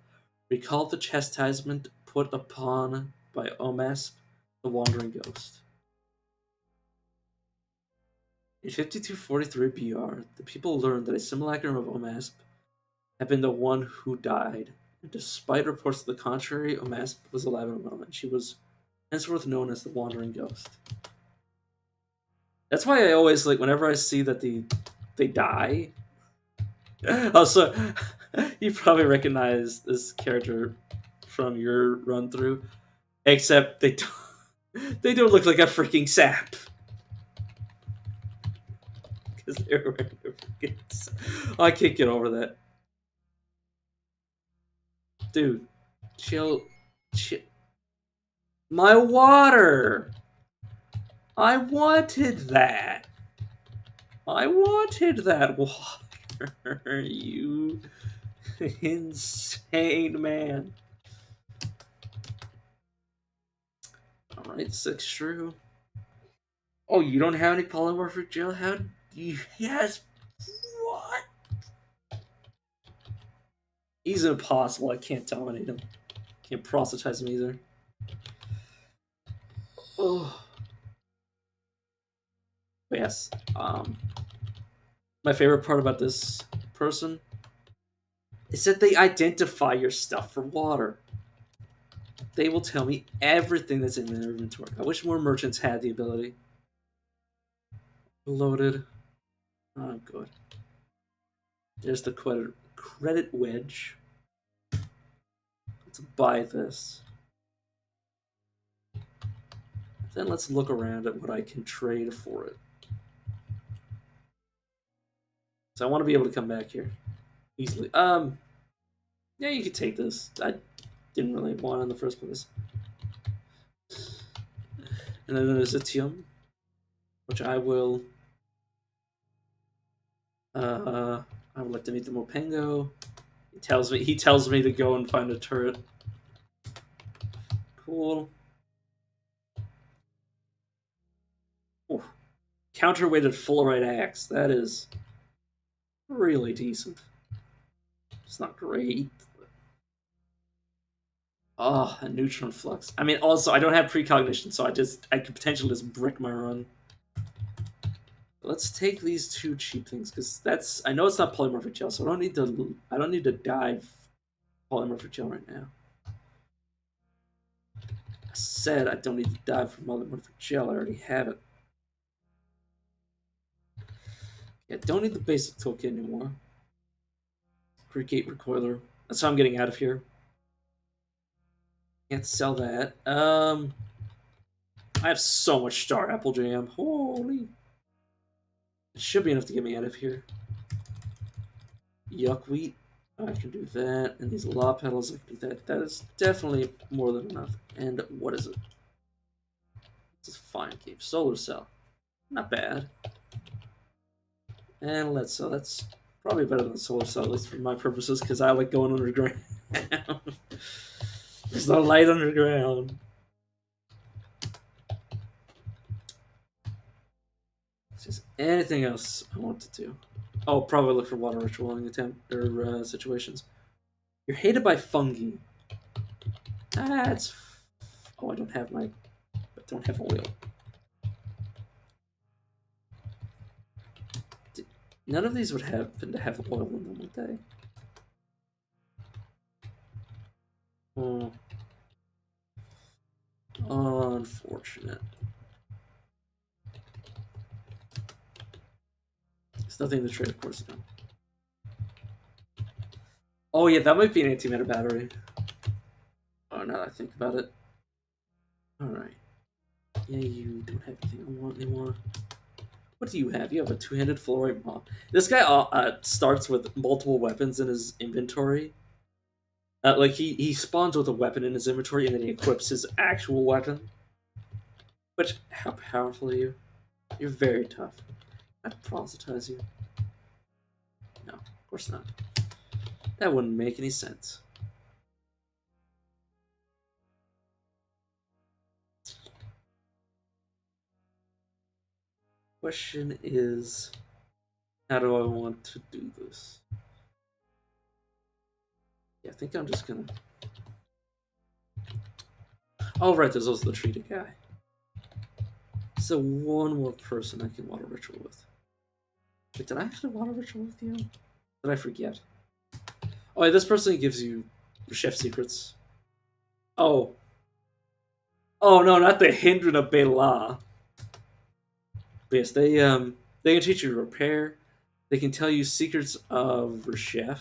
Recall the chastisement put upon by Omasp, the wandering ghost. In 5243 BR, the people learned that a simulacrum of Omasp had been the one who died. And despite reports to the contrary, Omasp was alive in a moment. She was henceforth known as the Wandering Ghost. That's why I always, like, whenever I see that they die. Also, you probably recognize this character from your run through, except they don't look like a freaking sap. Because they're wearing a freaking sap. Oh, I can't get over that. Dude, chill. My water! I wanted that. Why? You insane man. Alright, 6 true. Oh, you don't have any polymorphic gel? How do you? Yes. What? He's impossible. I can't dominate him. Can't proselytize him either. Oh. But yes. My favorite part about this person is that they identify your stuff for water. They will tell me everything that's in their inventory. I wish more merchants had the ability. Loaded. Oh, good. There's the credit wedge. Let's buy this. Then let's look around at what I can trade for it. So I want to be able to come back here easily. Yeah, you could take this. I didn't really want it in the first place. And then there's a Tium, which I will. I would like to meet the Mopengo. He tells me to go and find a turret. Cool. Ooh. Counterweighted Fullerite axe. That is really decent. It's not great. Oh, a neutron flux. I mean, also I don't have precognition, so I could potentially just brick my run. Let's take these 2 cheap things because I know it's not polymorphic gel, so I don't need to dive polymorphic gel right now. I said I don't need to dive for polymorphic gel. I already have it. Yeah, don't need the basic toolkit anymore. Great Gate Recoiler. That's how I'm getting out of here. Can't sell that. I have so much Star Apple Jam. Holy. It should be enough to get me out of here. Yuck Wheat. I can do that. And these law pedals, I can do that. That is definitely more than enough. And what is it? This is fine cave. Solar cell. Not bad. And lead cell. That's probably better than solar cell, at least for my purposes, because I like going underground. There's no light underground. Is there anything else I want to do? Oh, probably look for water ritualing attempt or situations. You're hated by fungi. That's. Oh, I don't have oil. None of these would happen to have oil in them, would they? Oh, unfortunate. There's nothing to trade, of course. No. Oh yeah, that might be an antimatter battery. Oh, now that I think about it. Alright. Yeah, you don't have anything I want anymore. What do you have? You have a 2-handed Fullerite Maw. This guy starts with multiple weapons in his inventory. Like, he spawns with a weapon in his inventory, and then he equips his actual weapon. Which, how powerful are you? You're very tough. I'd proselytize you. No, of course not. That wouldn't make any sense. Question is, how do I want to do this? Yeah, I think I'm just gonna... Oh, right, there's also the treated guy. So one more person I can water ritual with. Wait, did I actually water ritual with you? Did I forget? Oh, yeah, this person gives you chef secrets. Oh. Oh, no, not the Hindran of Bela. But yes, they can teach you to repair. They can tell you secrets of Reshef.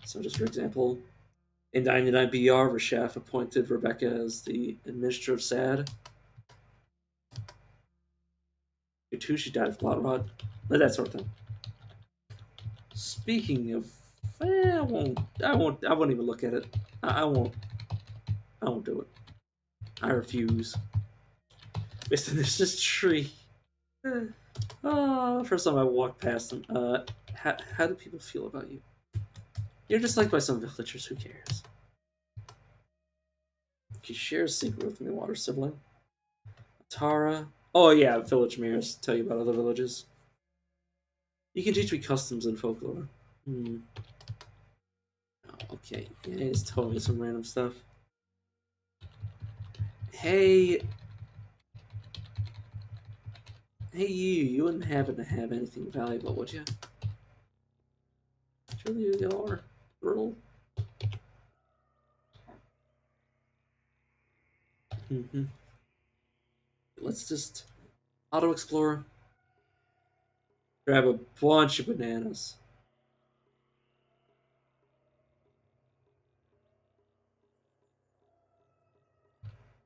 So just for example, in 99 BR, Reshef appointed Rebecca as the administrator of SAD. She died of blood rot. That sort of thing. Speaking of, I won't even look at it. I won't do it. I refuse. Listen, there's this tree. Oh, first time I walked past them. how do people feel about you? You're disliked by some villagers. Who cares? You share a secret with me, water sibling. Tara. Oh yeah, village mayors tell you about other villages. You can teach me customs and folklore. Oh, okay, yeah, he's telling me some random stuff. Hey, you wouldn't happen to have anything valuable, would you? Surely you are, girl. Let's just auto-explore. Grab a bunch of bananas.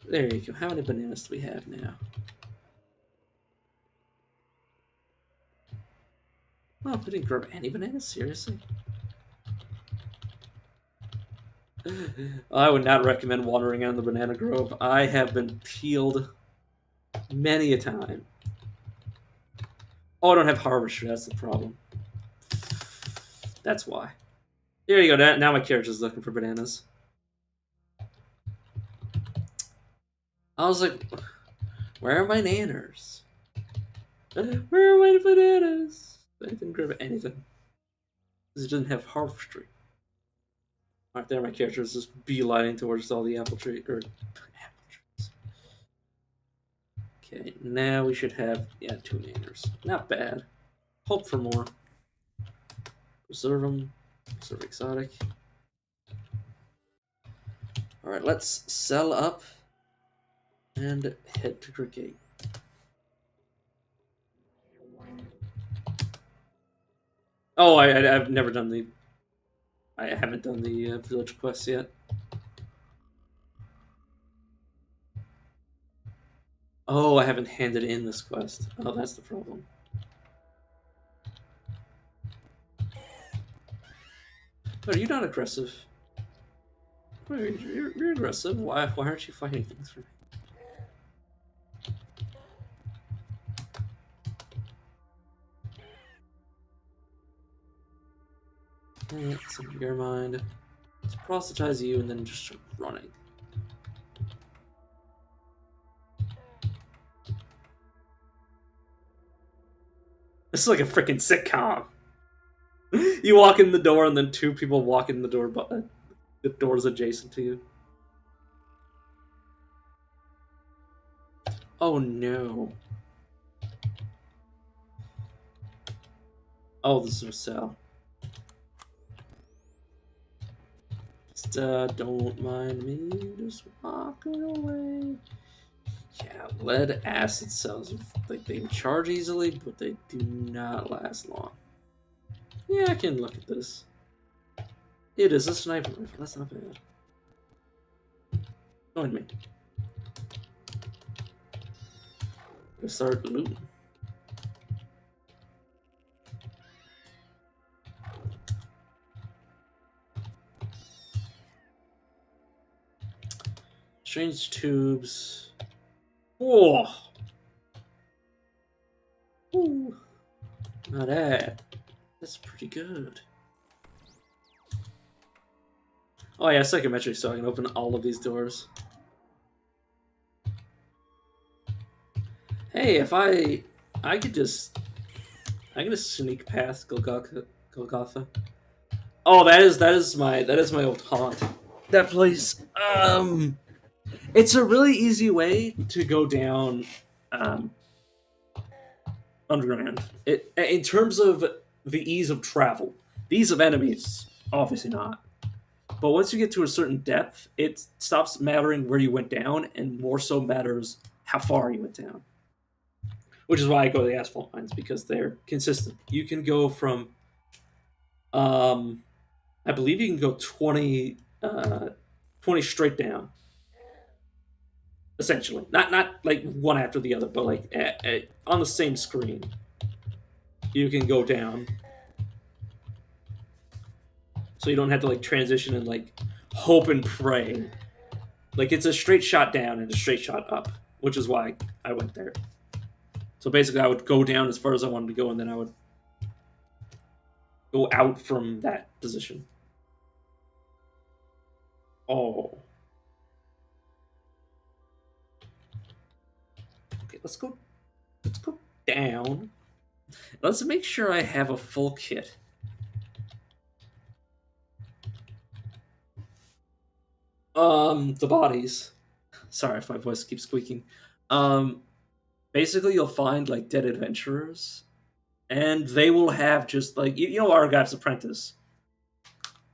There you go. How many bananas do we have now? Oh, I didn't grab any bananas? Seriously? I would not recommend wandering on the banana grove. I have been peeled many a time. Oh, I don't have harvester. That's the problem. That's why. There you go. Now my character's looking for bananas. I was like, where are my nanners? Where are my bananas? I didn't grab anything. Because it doesn't have harvestry. Alright, there my character is just beelining towards all the apple trees. Okay, now we should have, 2 nanners. Not bad. Hope for more. Preserve them. Preserve exotic. Alright, let's sell up and head to Cricket. Oh, I've never done the... I haven't done the village quest yet. Oh, I haven't handed in this quest. Oh, that's the problem. But are you not aggressive? You're aggressive. Why aren't you fighting things for me? It's in your mind. Let's proselytize you and then just start running. This is like a freaking sitcom. You walk in the door and then 2 people walk in the door, but the door's adjacent to you. Oh no. Oh, this is a cell. Just don't mind me, just walking away. Yeah, lead acid cells, like they charge easily, but they do not last long. Yeah, I can look at this. It is a sniper rifle, that's not bad. Join me. Let's start looting. Strange tubes. Whoa! Ooh. Not bad. That's pretty good. Oh yeah, psychometric, so I can open all of these doors. Hey, if I could just sneak past Golgotha. Oh, that is my old haunt. That place. It's a really easy way to go down underground. In terms of the ease of travel, the ease of enemies, obviously not. But once you get to a certain depth, it stops mattering where you went down, and more so matters how far you went down. Which is why I go to the asphalt mines, because they're consistent. You can go from, I believe you can go 20 straight down. Essentially, not like one after the other, but like on the same screen, you can go down. So you don't have to like transition and like hope and pray. Like it's a straight shot down and a straight shot up, which is why I went there. So basically, I would go down as far as I wanted to go, and then I would Go out from that position. Oh. Okay, let's go. Let's go down. Let's make sure I have a full kit. The bodies. Sorry if my voice keeps squeaking. Um, Basically, you'll find like dead adventurers, and they will have just like you know Argive's Apprentice,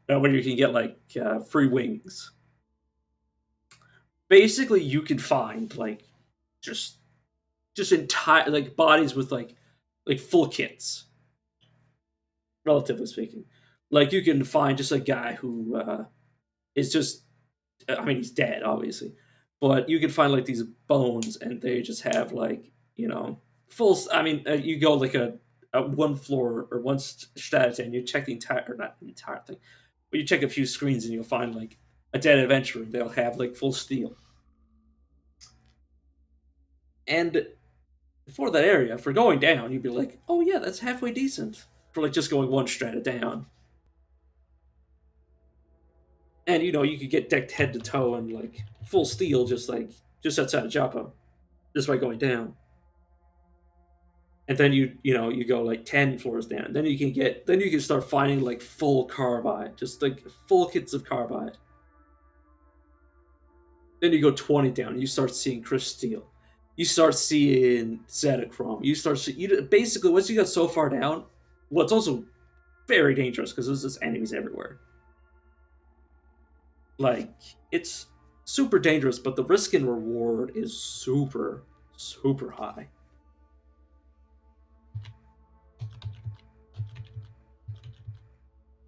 where you can get like free wings. Basically, you can find like just entire like bodies with like full kits, relatively speaking. Like you can find just a guy who is just I mean he's dead obviously, but you can find like these bones and they just have like you know full. I mean you go like a one floor or one status and you check the entire or not the entire thing, but you check a few screens and you'll find like a dead adventurer. They'll have like full steel and for that area for going down you'd be like oh yeah that's halfway decent for like just going one strata down. And you know you could get decked head to toe in like full steel just outside of Joppa just by going down. And then you go like 10 floors down. Then you can start finding like full carbide, just like full kits of carbide. Then you go 20 down and you start seeing Chris Steel. You start seeing Zetachrome. Basically once you get so far down, well it's also very dangerous because there's just enemies everywhere. Like it's super dangerous, but the risk and reward is super high.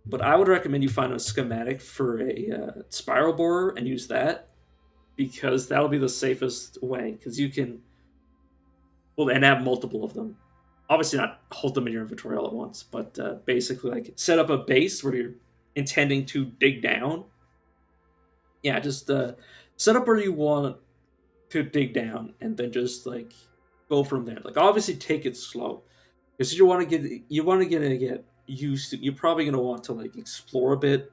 But I would recommend you find a schematic for a spiral borer and use that because that'll be the safest way because you can well and have multiple of them. Obviously, not hold them in your inventory all at once, but basically like set up a base where you're intending to dig down. Yeah, just set up where you want to dig down and then just like go from there. Like obviously take it slow because you want to get used to. You're probably gonna want to like explore a bit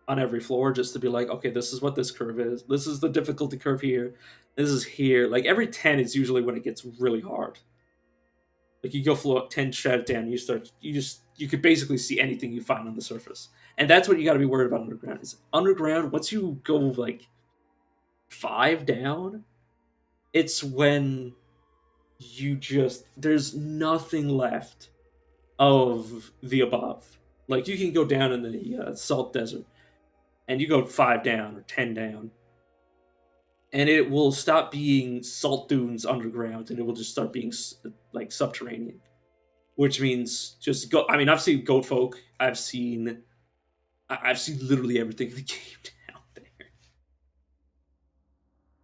on every floor just to be like, okay, this is what this curve is. This is the difficulty curve here. This is here. Like every 10 is usually when it gets really hard. Like you go floor 10 straight down, you could basically see anything you find on the surface. And that's what you got to be worried about underground. Is underground once you go like 5 down, it's when you just there's nothing left of the above. Like you can go down in the salt desert and you go 5 down or 10 down and it will stop being salt dunes underground and it will just start being like subterranean, which means just go. I mean, I've seen goat folk. I've seen literally everything in the game down there.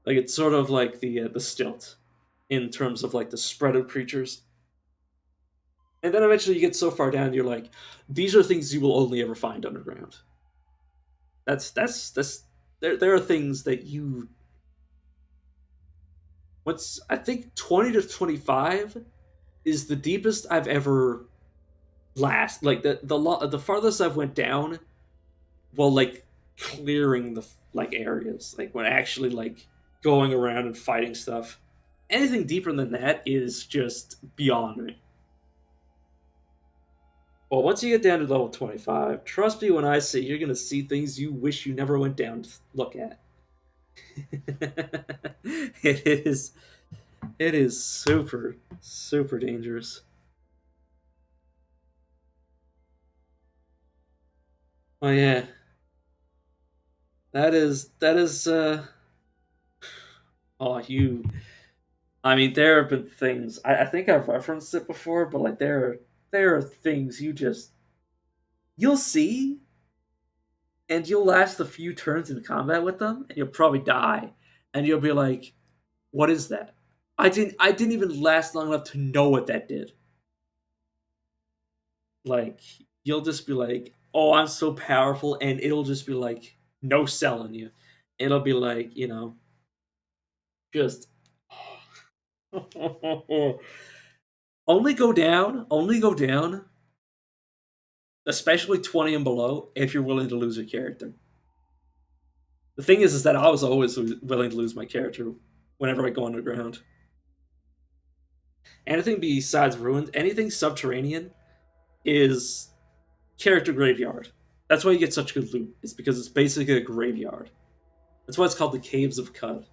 Like it's sort of like the stilt in terms of like the spread of creatures. And then eventually you get so far down, you're like, these are things you will only ever find underground. That's there are things that you what's I think 20 to 25 is the deepest I've ever like the farthest I've went down while like clearing the like areas like when actually like going around and fighting stuff. Anything deeper than that is just beyond me. Well, once you get down to level 25, trust me when I say you're gonna see things you wish you never went down to look at. it is it is super dangerous. Oh yeah, that is oh you. I mean, there have been things I think I've referenced it before, but like there are things you'll see, and you'll last a few turns in combat with them, and you'll probably die, and you'll be like, "What is that?" I didn't even last long enough to know what that did. Like you'll just be like, "Oh, I'm so powerful," and it'll just be like no selling you. It'll be like just only go down especially 20 and below, if you're willing to lose your character. The thing is that I was always willing to lose my character whenever I go underground. Anything besides ruined, anything subterranean is character graveyard. That's why you get such good loot. It's because it's basically a graveyard. That's why it's called the Caves of Cud.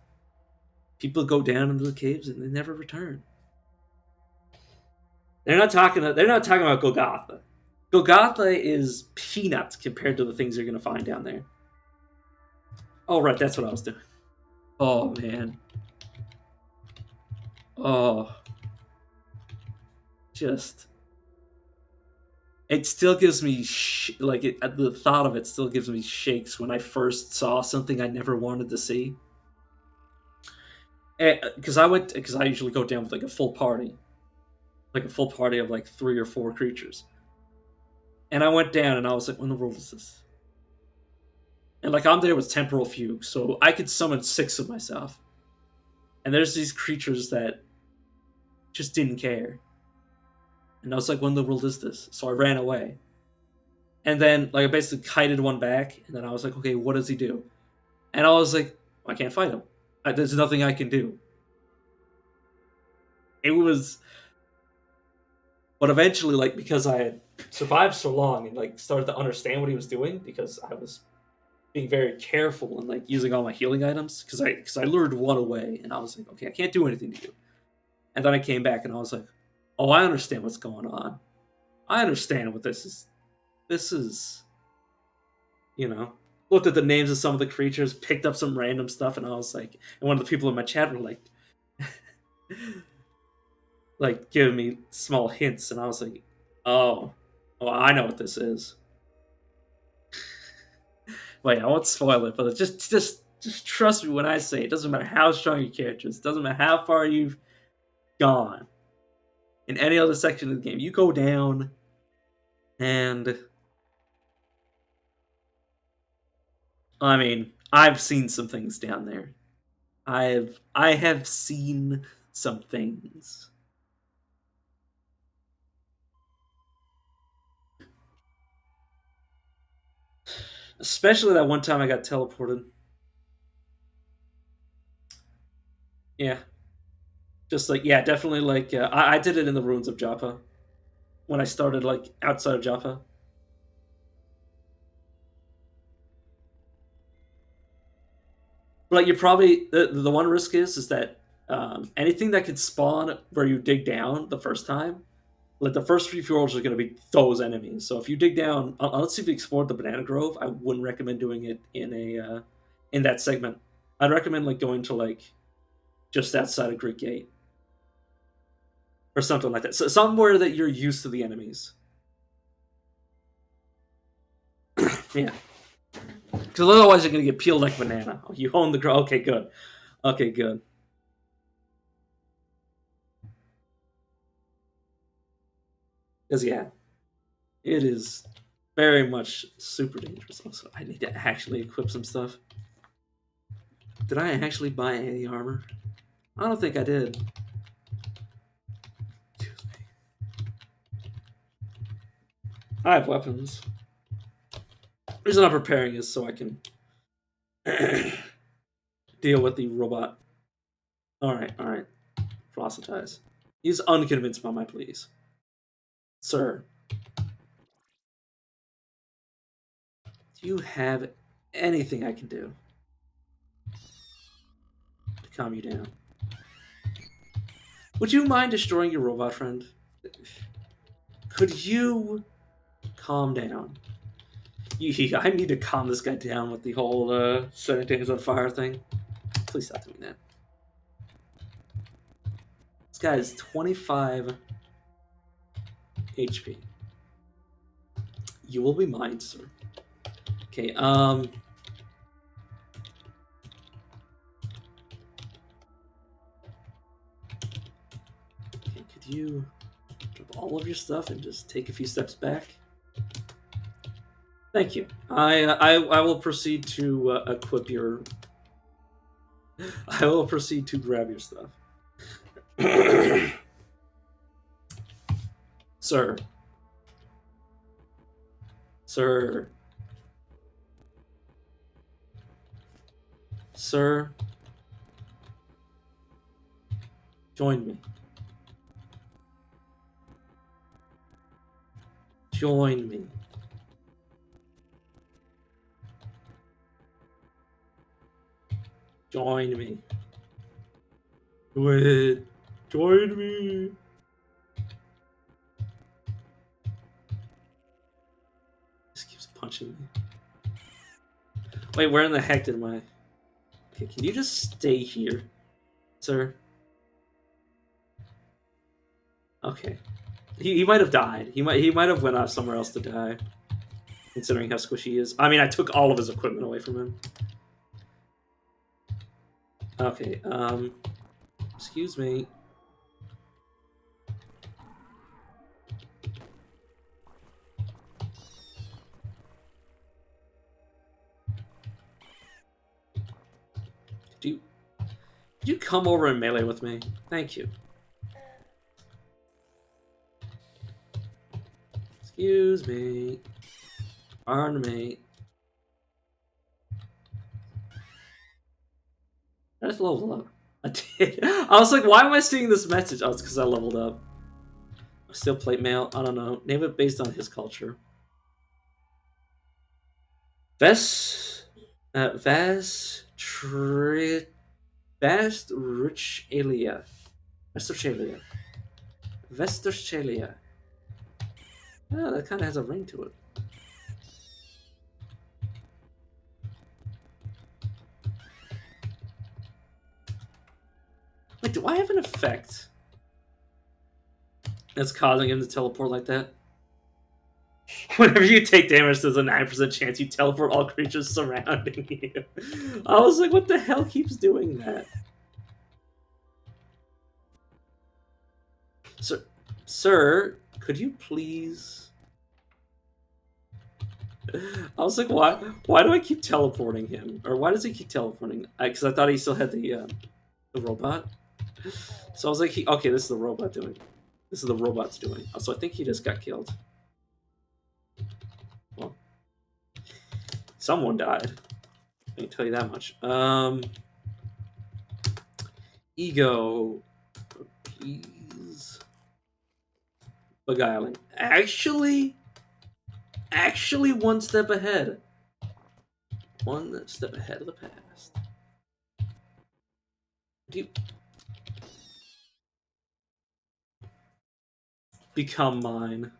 People go down into the caves and they never return. They're not talking about Golgotha. Golgotha is peanuts compared to the things you're gonna find down there. Oh right, that's what I was doing. Oh man. Oh. Just. It still gives me the thought of it still gives me shakes when I first saw something I never wanted to see. Because I usually go down with like a full party of like 3 or 4 creatures, and I went down and I was like, "What in the world is this?" And like I'm there with temporal fugue, so I could summon 6 of myself, and there's these creatures that just didn't care, and I was like, "What in the world is this?" So I ran away, and then like I basically kited one back, and then I was like, "Okay, what does he do?" And I was like, "I can't fight him. There's nothing I can do." It was, but eventually, like because I had survived so long and like started to understand what he was doing, because I was being very careful and like using all my healing items, because I lured one away and I was like, okay, I can't do anything to you. And then I came back and I was like, oh, I understand what's going on. I understand what this is. This is, looked at the names of some of the creatures, picked up some random stuff, and I was like, and one of the people in my chat were like, like giving me small hints, and I was like, oh, I know what this is. Wait, I won't spoil it, but just trust me when I say it doesn't matter how strong your character is, it doesn't matter how far you've gone in any other section of the game. You go down, and I mean, I've seen some things down there. I have seen some things. Especially that one time I got teleported. Yeah. Just like, yeah, definitely like, I did it in the ruins of Joppa. When I started like outside of Joppa. Like, you probably, the one risk is that anything that can spawn where you dig down the first time, like the first few floors are going to be those enemies. So if you dig down, let's see if you explored the Banana Grove. I wouldn't recommend doing it in that segment. I'd recommend like going to like just outside of Greek Gate or something like that. So somewhere that you're used to the enemies. Yeah, because otherwise you're going to get peeled like banana. Oh, you own the grove. Okay, good. Okay, good. Because yeah, it is very much super dangerous. Also, I need to actually equip some stuff. Did I actually buy any armor? I don't think I did. Excuse me. I have weapons. The reason I'm preparing is so I can deal with the robot. Alright. Proselytize. He's unconvinced by my pleas. Sir, do you have anything I can do to calm you down? Would you mind destroying your robot friend? Could you calm down? I need to calm this guy down with the whole setting things on fire thing. Please stop doing that. This guy is 25 HP. You will be mine, sir. Okay, okay, could you drop all of your stuff and just take a few steps back? Thank you. I will proceed to equip your. I will proceed to grab your stuff. Sir, Sir. Sir. Join me. Join me. Join me. Do it. Join me. This keeps punching me. Wait, where in the heck did my... Okay, can you just stay here, sir? Okay. He might have died. He might have went off somewhere else to die. Considering how squishy he is. I mean, I took all of his equipment away from him. Okay, excuse me. Could you come over and melee with me? Thank you. Excuse me. Pardon me. I just leveled up. I did. I was like, why am I seeing this message? Oh, it's because I leveled up. Still plate mail. I don't know. Name it based on his culture. Vestrichalia. Vestrichalia. Oh, that kind of has a ring to it. Wait, do I have an effect that's causing him to teleport like that? Whenever you take damage, there's a 9% chance you teleport all creatures surrounding you. I was like, what the hell keeps doing that? Sir, could you please... I was like, why do I keep teleporting him? Or why does he keep teleporting? Because I thought he still had the robot. So I was like, okay, this is the robot doing. This is the robot's doing. So I think he just got killed. Well, someone died. I can tell you that much. Ego, please. Beguiling. Actually, one step ahead. One step ahead of the past. Do you become mine?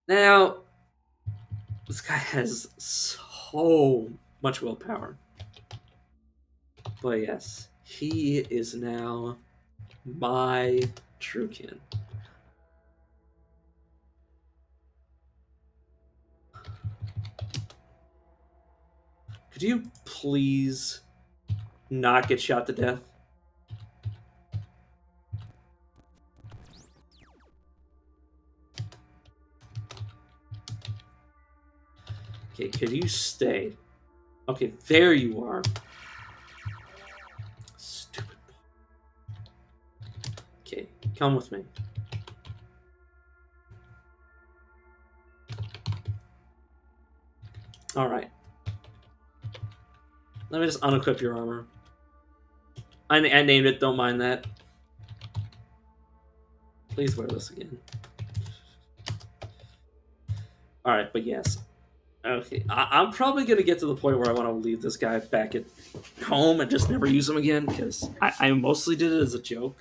Now, this guy has so much willpower. But yes, he is now my Truekin. Could you please not get shot to death? Okay, could you stay? Okay, there you are. Stupid. Okay, come with me. Alright. Let me just unequip your armor. I named it, don't mind that. Please wear this again. Alright, but yes. Okay, I'm probably going to get to the point where I want to leave this guy back at home and just never use him again, because I mostly did it as a joke.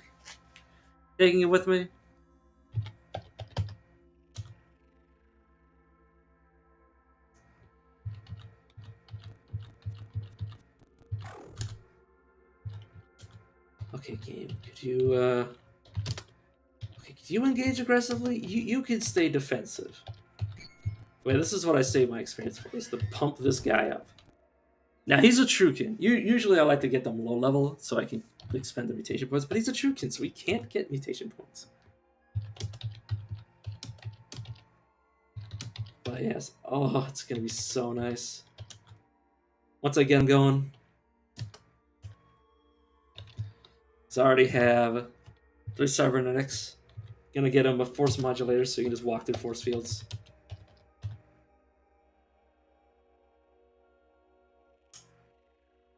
Taking it with me. Okay, game, could you, okay, could you engage aggressively? You can stay defensive. Wait, this is what I save my experience for, is to pump this guy up. Now, he's a Truekin. Usually I like to get them low level so I can expend the mutation points, but he's a Truekin, so he can't get mutation points. But yes, oh, it's gonna be so nice. Once I get him going, I already have 3 cybernetics. Gonna get him a force modulator so you can just walk through force fields.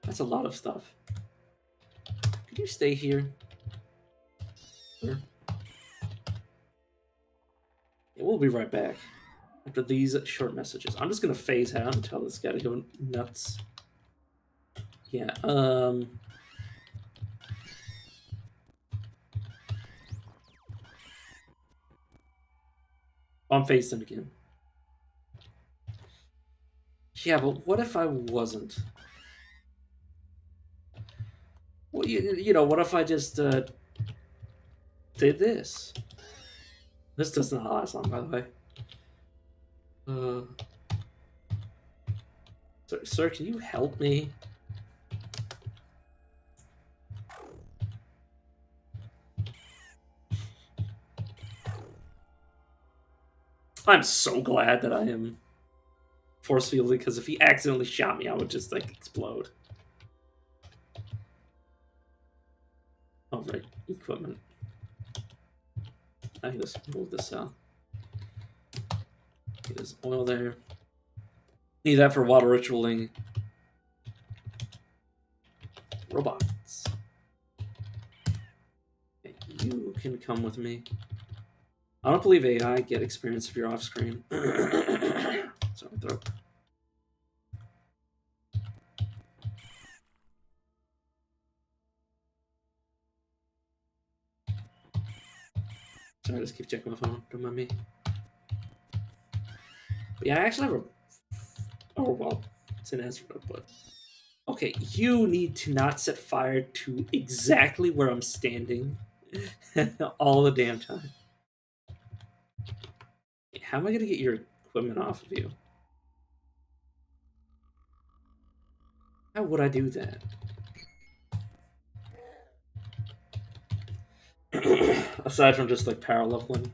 That's a lot of stuff. Could you stay here? Sure. Yeah, we'll be right back after these short messages. I'm just gonna phase out and tell this guy to go nuts. Yeah, I'm phasing again. Yeah, but what if I wasn't? Well, you know, what if I just did this? This does not last long, by the way. Sir, can you help me? I'm so glad that I am force fielded, because if he accidentally shot me, I would just like explode. Oh, right, equipment. I can just move this out. There's oil there. Need that for water ritualing. Robots. Okay, you can come with me. I don't believe AI get experience if you're off screen. Sorry, throat. Sorry, I just keep checking my phone. Don't mind me. But yeah, I actually have a. Oh, well, it's an answer, but. Okay, you need to not set fire to exactly where I'm standing all the damn time. How am I going to get your equipment off of you? How would I do that? Aside from just like power leveling.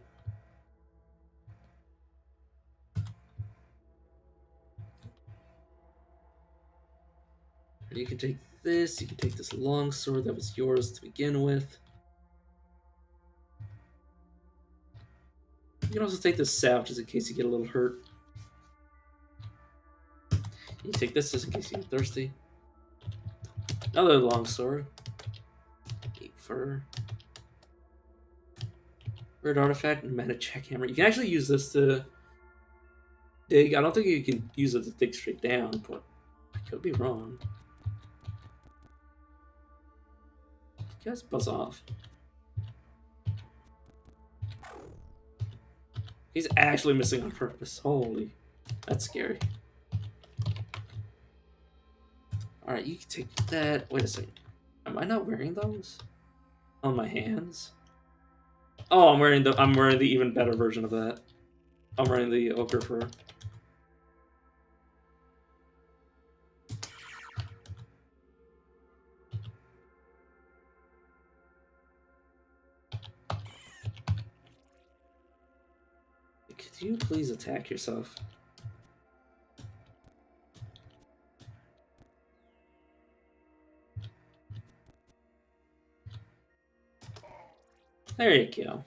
You can take this, you can take this longsword that was yours to begin with. You can also take this salve just in case you get a little hurt. You take this just in case you get thirsty. Another longsword. 8 fur. Red artifact and mana check hammer. You can actually use this to dig. I don't think you can use it to dig straight down, but I could be wrong. You guys buzz off. He's actually missing on purpose. Holy, that's scary. Alright, you can take that. Wait a second. Am I not wearing those? On my hands? Oh, I'm wearing the even better version of that. I'm wearing the ochre fur. Could you please attack yourself? There you go.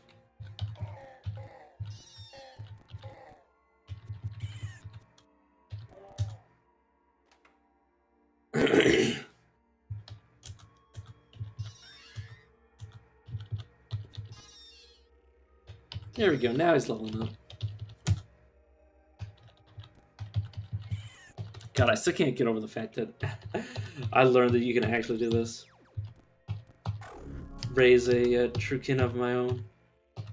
There we go. Now he's leveling up. God, I still can't get over the fact that I learned that you can actually do this. Raise a Truekin of my own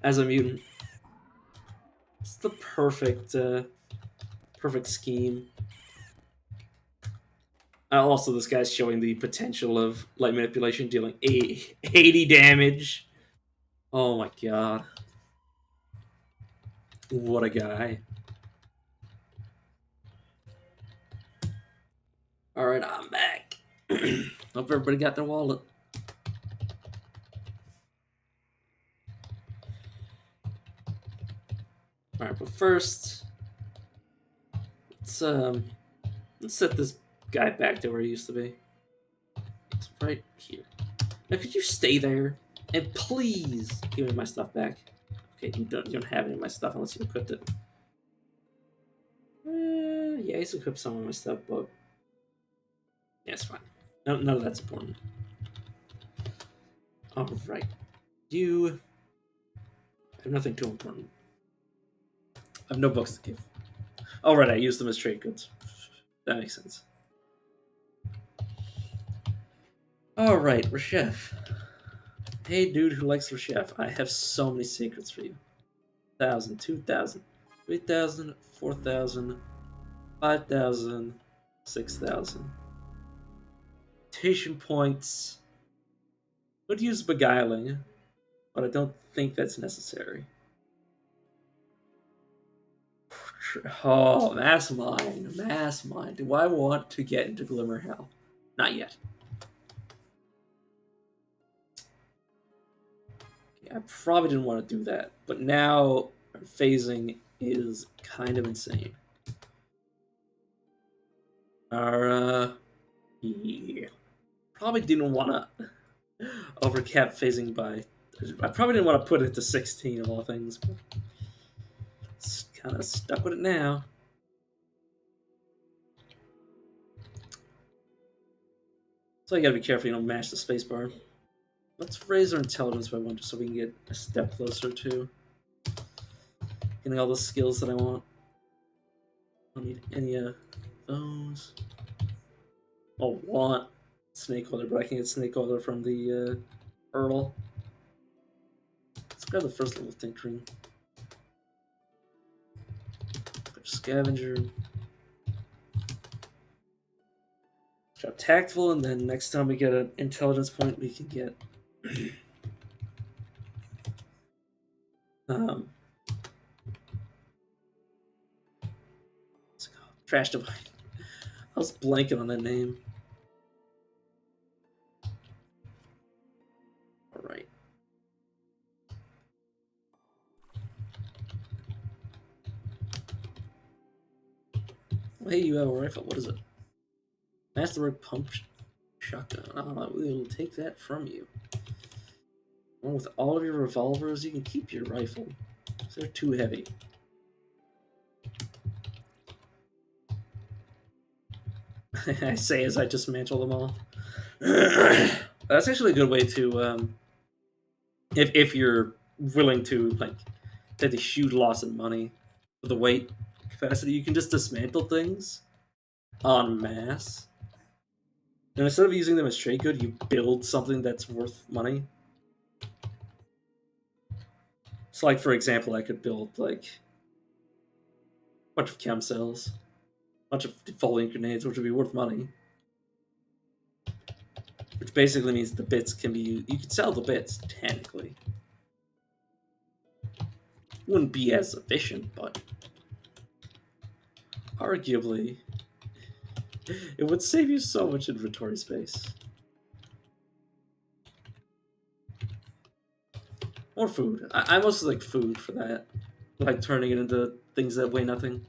as a mutant. It's the perfect, perfect scheme. Also, this guy's showing the potential of light manipulation, dealing 80 damage. Oh my god. What a guy. Alright, I'm back. Hope everybody got their wallet. Alright, but first, let's set this guy back to where he used to be. It's right here. Now, could you stay there? And please give me my stuff back. Okay, you don't have any of my stuff unless you equipped it. Yeah, he's equipped some of my stuff, but yeah, it's fine. No, none of that's important. All right, you have nothing too important. I have no books to give. All right, I use them as trade goods. That makes sense. All right, Reshef. Hey, dude who likes Reshef, I have so many secrets for you. 1,000, 2,000, 3,000, 4,000, 5,000, 6,000. Reputation points. Would use beguiling, but I don't think that's necessary. Oh, mass mine, mass mine. Do I want to get into Glimmerhell? Not yet. Okay, I probably didn't want to do that, but now our phasing is kind of insane. Yeah. Probably didn't want to overcap phasing by. I probably didn't want to put it to 16 of all things, but it's kind of stuck with it now. So you gotta be careful you don't mash the spacebar. Let's raise our intelligence by 1 just so we can get a step closer to getting all the skills that I want. I don't need any of those. I'll want Snake Holder, but I can get Snake Holder from the Earl. Let's grab the first level Tinkering. Scavenger. Drop Tactful, and then next time we get an intelligence point, we can get what's it called? Trash Divide. I was blanking on that name. Alright. Oh, hey, you have a rifle. What is it? Masterwork Pump Shotgun. I will take that from you. Along with all of your revolvers, you can keep your rifle. They're too heavy. I say as I dismantle them all. That's actually a good way to, if you're willing to like take the huge loss in money for the weight capacity, you can just dismantle things en masse. And instead of using them as trade good, you build something that's worth money. So, like for example, I could build like a bunch of chem cells, a bunch of defoliant grenades, which would be worth money. Which basically means the bits can be used. You could sell the bits, technically. Wouldn't be as efficient, but arguably, it would save you so much inventory space. Or food. I mostly like food for that. Like turning it into things that weigh nothing.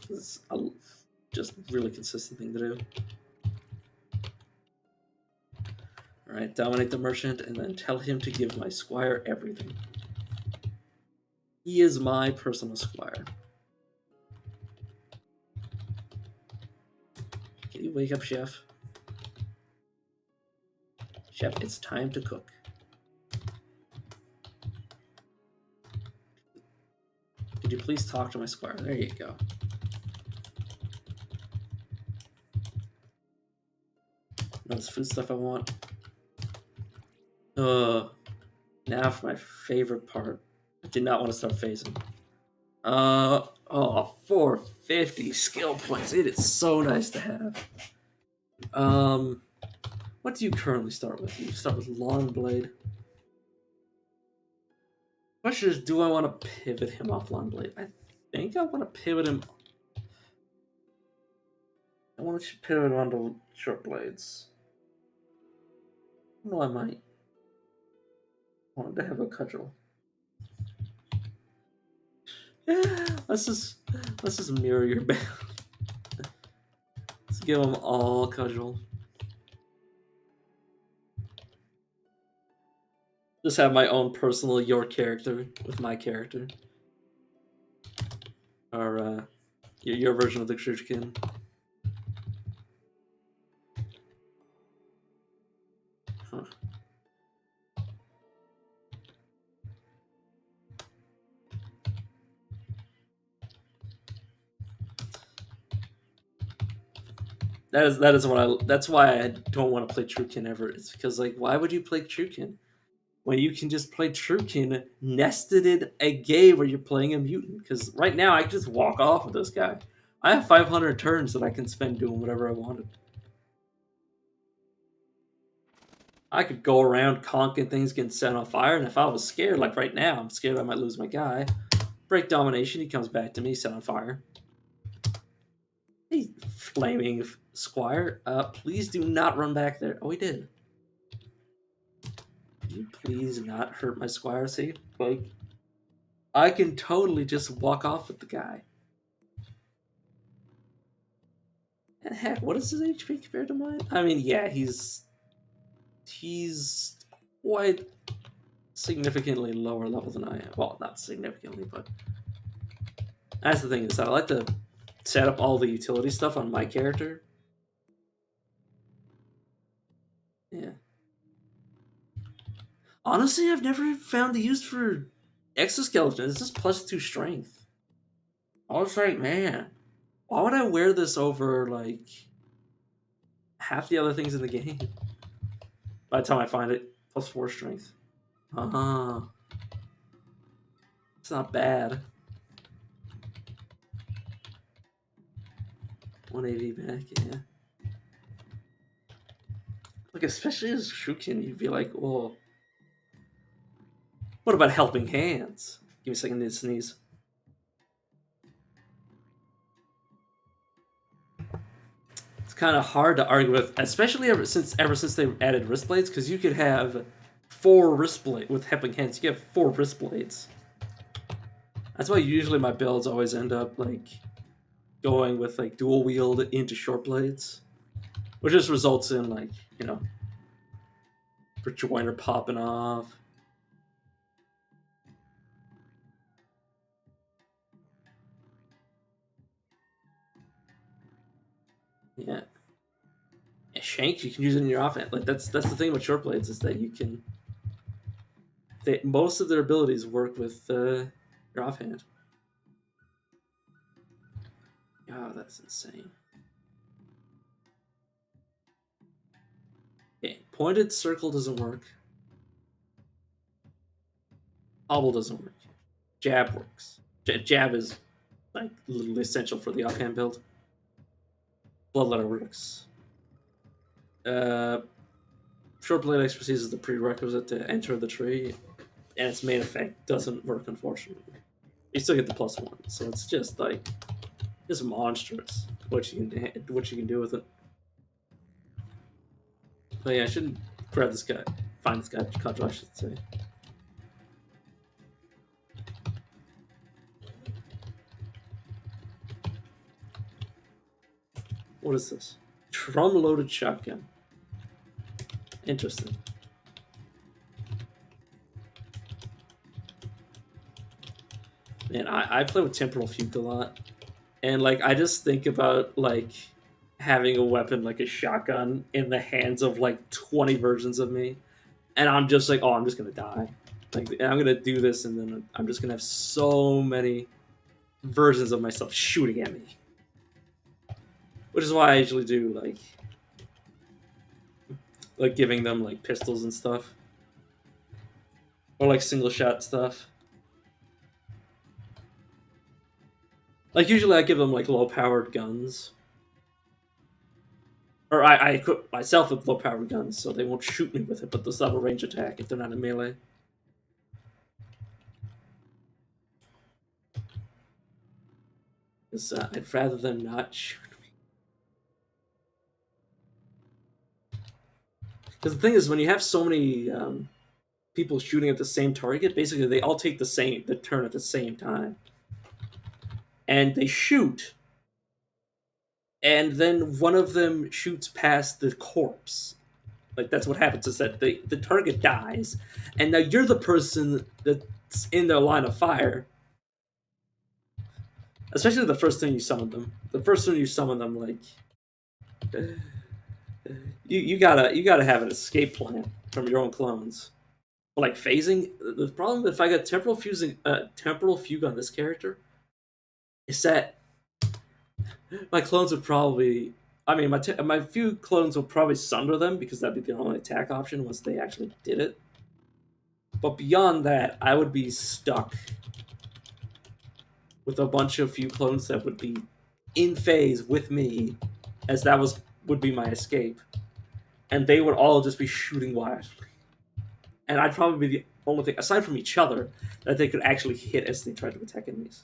It's just really consistent thing to do. Alright, dominate the merchant and then tell him to give my squire everything. He is my personal squire. Can you wake up, Chef? Chef, it's time to cook. Could you please talk to my squire? There you go. Now this food stuff I want. Now for my favorite part. I did not want to start phasing. 450 skill points. It is so nice to have. What do you currently start with? You start with Long Blade. Question is, do I want to pivot him off Long Blade? I think I want to pivot him. I want to pivot onto Short Blades. No, I might. I wanted to have a cudgel. Let's just mirror your build. Let's give them all cudgel. Just have my own personal your character with my character. Or your version of the Shuriken. Huh. That is what that's why I don't want to play Truekin ever. It's because like why would you play Truekin when you can just play Truekin nested in a game where you're playing a mutant? Because right now I can just walk off with this guy. I have 500 turns that I can spend doing whatever I wanted. I could go around conking things, getting set on fire, and if I was scared, like right now, I'm scared I might lose my guy. Break domination, he comes back to me, set on fire. Hey, flaming squire, please do not run back there. Oh, he did. Could you please not hurt my squire? See, like, I can totally just walk off with the guy. And heck, what is his HP compared to mine? I mean, yeah, he's quite significantly lower level than I am. Well, not significantly, but that's the thing is I like to set up all the utility stuff on my character. Yeah. Honestly, I've never found the use for exoskeleton. It's just +2 strength. I was like, man, why would I wear this over like half the other things in the game? By the time I find it, +4 strength. It's not bad. 180 back, yeah. Like, especially as Shukin, you'd be like, well, what about helping hands? Give me a second to sneeze. It's kind of hard to argue with, especially ever since they added wrist blades, because you could have 4 wrist blades with helping hands. You have 4 wrist blades. That's why usually my builds always end up like going with like dual wield into short blades, which just results in like for joiner popping off. Yeah. Shank, you can use it in your offhand. Like that's the thing with short blades is that you can. Most of their abilities work with your offhand. Oh, that's insane. Okay, pointed circle doesn't work. Hobble doesn't work. Jab works. Jab is like literally essential for the offhand build. Bloodletter works. Short blade expertise is the prerequisite to enter the tree, and its main effect doesn't work, unfortunately. You still get the +1, so it's just like just monstrous what you can do with it. But yeah, I shouldn't grab this guy, find this guy, Kadra, I should say. What is this? Drum-loaded shotgun. Interesting. Man, I play with Temporal Fugue a lot. And like I just think about like having a weapon like a shotgun in the hands of like 20 versions of me. And I'm just like, oh, I'm just gonna die. Like I'm gonna do this and then I'm just gonna have so many versions of myself shooting at me. Which is why I usually do like giving them like pistols and stuff. Or like single shot stuff. Like usually I give them like low powered guns. Or I equip myself with low powered guns so they won't shoot me with it, but they'll still have a range attack if they're not in melee. Because I'd rather them not shoot me. Because the thing is, when you have so many people shooting at the same target, basically they all take the turn at the same time. And they shoot. And then one of them shoots past the corpse. Like that's what happens is that the target dies, and now you're the person that's in their line of fire. Especially the first time you summon them. The first time you summon them, like you gotta have an escape plan from your own clones. But like phasing, the problem if I got temporal fugue on this character is that my clones would probably. I mean, my few clones will probably sunder them because that'd be the only attack option once they actually did it. But beyond that, I would be stuck with a bunch of few clones that would be in phase with me, as that would be my escape, and they would all just be shooting wildly. And I'd probably be the only thing, aside from each other, that they could actually hit as they tried to attack enemies.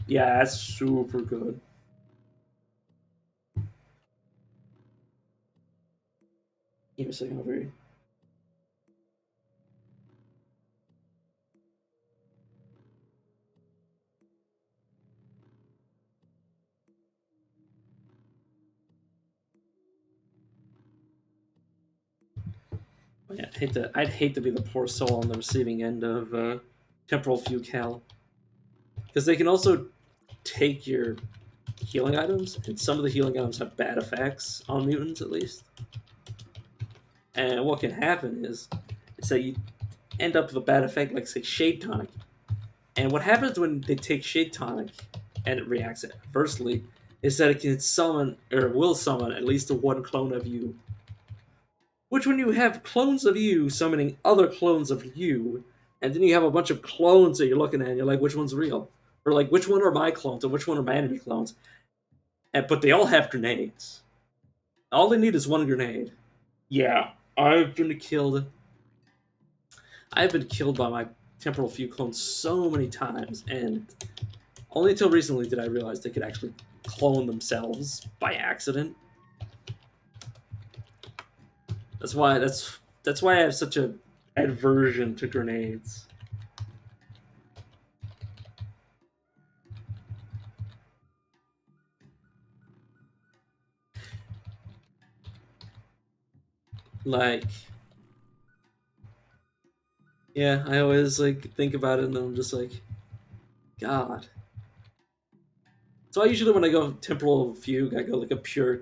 Yeah, that's super good. Give me a second over here. Oh, yeah, I'd hate to be the poor soul on the receiving end of temporal fugue hell, because they can also take your healing items, and some of the healing items have bad effects on mutants at least. And what can happen is that you end up with a bad effect, like say Shade Tonic. And what happens when they take Shade Tonic and it reacts adversely is that it can summon or will summon at least one clone of you. Which, when you have clones of you summoning other clones of you, and then you have a bunch of clones that you're looking at, and you're like, which one's real? Or like, which one are my clones and which one are my enemy clones? But they all have grenades. All they need is one grenade. Yeah, I've been killed. I've been killed by my temporal fugue clones so many times, and only until recently did I realize they could actually clone themselves by accident. That's why I have such a aversion to grenades. Like, yeah, I always like think about it, and I'm just like, God. So I usually when I go temporal fugue, I go like a pure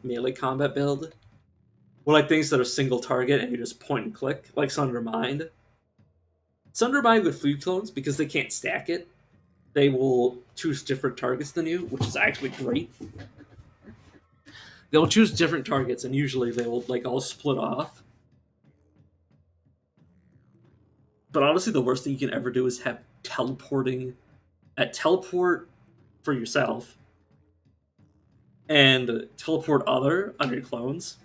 melee combat build, or like things that are single target and you just point and click, like Sunder Mind. Sunder Mind with fugue clones because they can't stack it. They will choose different targets than you, which is actually great. They'll choose different targets, and usually they will like all split off. But honestly, the worst thing you can ever do is have teleport for yourself and teleport other on your clones,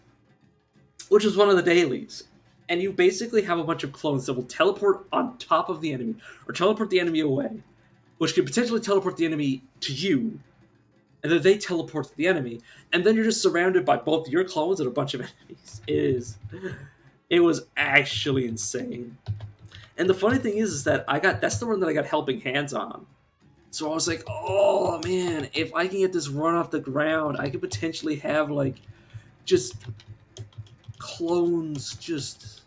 which is one of the dailies. And you basically have a bunch of clones that will teleport on top of the enemy or teleport the enemy away, which could potentially teleport the enemy to you, and then they teleport to the enemy, and then you're just surrounded by both your clones and a bunch of enemies. It was actually insane. And the funny thing is that that's the one that I got helping hands on. So I was like, oh man, if I can get this run off the ground, I could potentially have like just clones just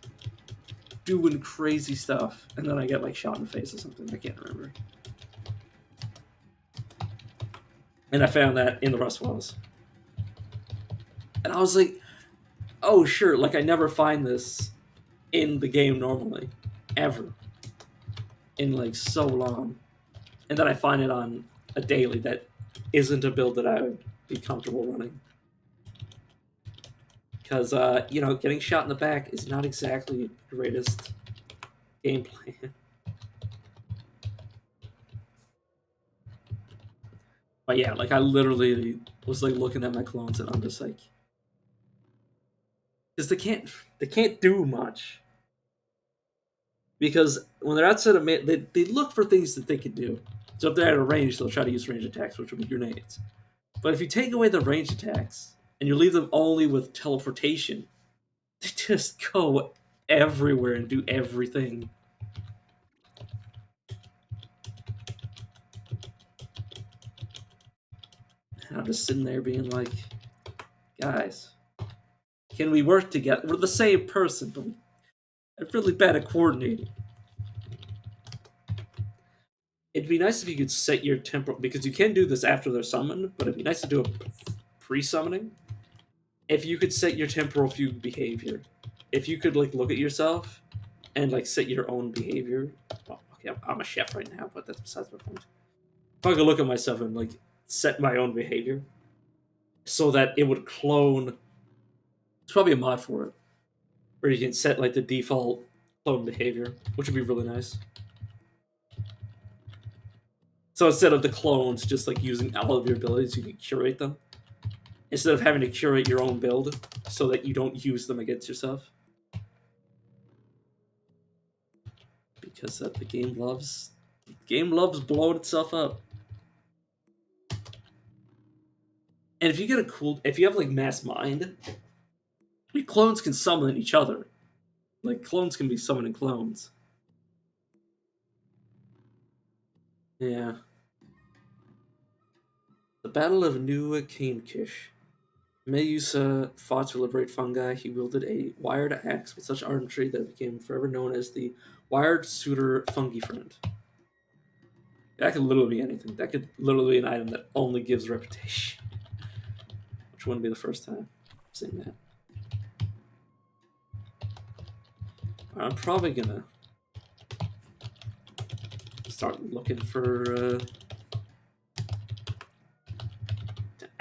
doing crazy stuff. And then I get like shot in the face or something. I can't remember. And I found that in the Rust Wells. And I was like, oh sure, like I never find this in the game normally. Ever. In like so long. And then I find it on a daily that isn't a build that I would be comfortable running. Because, getting shot in the back is not exactly the greatest game plan. But yeah, like I literally was like looking at my clones and I'm just like, because they can't do much. Because when they're outside of they look for things that they can do. So if they're at a range, they'll try to use range attacks, which would be grenades. But if you take away the range attacks and you leave them only with teleportation, they just go everywhere and do everything. And I'm just sitting there being like, guys, Can we work together? We're the same person, but I'm really bad at coordinating. It'd be nice if you could set your temporal, because you can do this after they're summoned, but it'd be nice to do a pre-summoning. If you could set your temporal fugue behavior, if you could like look at yourself and like set your own behavior. Well, okay, I'm a chef right now, but that's besides the point. If I could look at myself and like set my own behavior, so that it would clone. There's probably a mod for it, where you can set like the default clone behavior, which would be really nice. So instead of the clones just like using all of your abilities, you can curate them. Instead of having to curate your own build so that you don't use them against yourself. Because the game loves blowing itself up. And if you get if you have like mass mind, your clones can summon each other. Like clones can be summoning clones. Yeah. The Battle of New Kainkish. Meyusa fought to liberate fungi. He wielded a wired axe with such artistry that it became forever known as the Wired Suitor Fungi Friend. That could literally be anything. That could literally be an item that only gives reputation. Which wouldn't be the first time I've seen that. I'm probably gonna start looking for.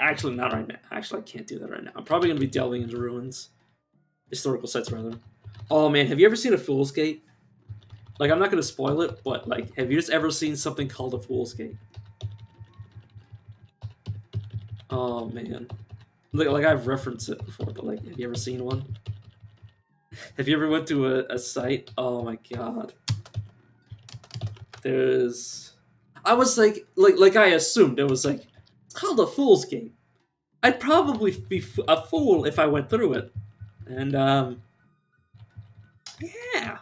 Actually, not right now. Actually, I can't do that right now. I'm probably gonna be delving into ruins, historical sites rather. Oh man, have you ever seen a Fool's Gate? Like, I'm not gonna spoil it, but like, have you just ever seen something called a Fool's Gate? Oh man, like I've referenced it before, but like, have you ever seen one? Have you ever went to a site? Oh my god. There's. I was like I assumed it was like it's called a Fool's Gate. I'd probably be a fool if I went through it, and yeah,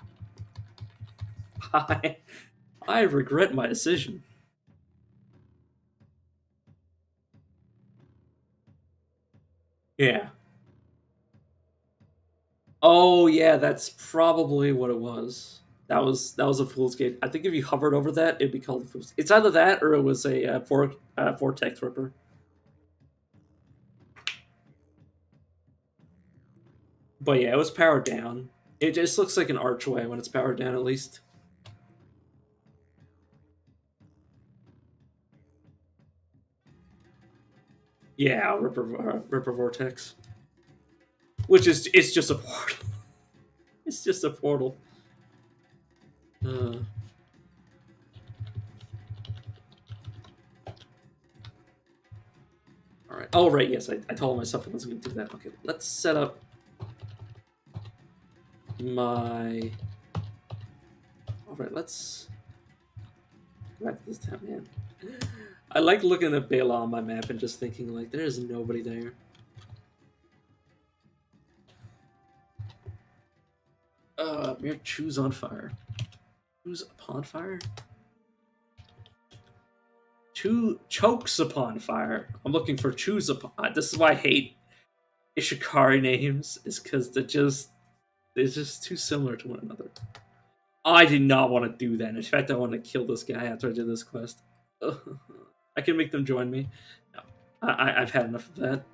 I regret my decision. Yeah. Oh yeah, that's probably what it was. That was a Fool's Gate. I think if you hovered over that, it'd be called a Fool's. It's either that or it was a vortex ripper. But yeah, it was powered down. It just looks like an archway when it's powered down, at least. Yeah, Ripper Vortex. Which is it's just a portal. It's just a portal. All right. Oh right, yes. I told myself I wasn't going to do that. Okay, let's set up my. All right, let's go back to this town, man. I like looking at Bela on my map and just thinking like, there is nobody there. Mere choose on fire. Choose upon fire. Chokes upon fire. I'm looking for choose upon. This is why I hate Ishikari names, is because they're just too similar to one another. I did not want to do that. In fact, I want to kill this guy after I did this quest. I can make them join me. No, I've had enough of that.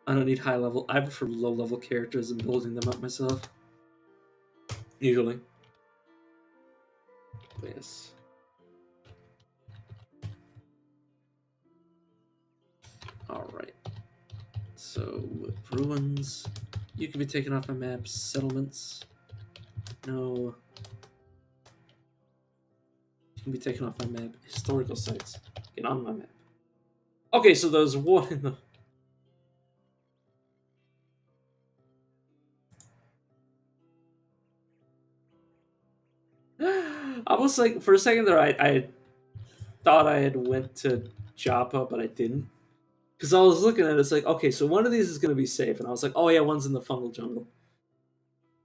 I don't need high level. I prefer low level characters and building them up myself. Usually. But yes. Alright. So, ruins. You can be taken off my map. Settlements. No. You can be taken off my map. Historical sites. Get on my map. Okay, so there's one in the. I was like, for a second there, I thought I had went to Joppa, but I didn't. Because I was looking at it, it's like, okay, so one of these is going to be safe. And I was like, oh yeah, one's in the fungal jungle.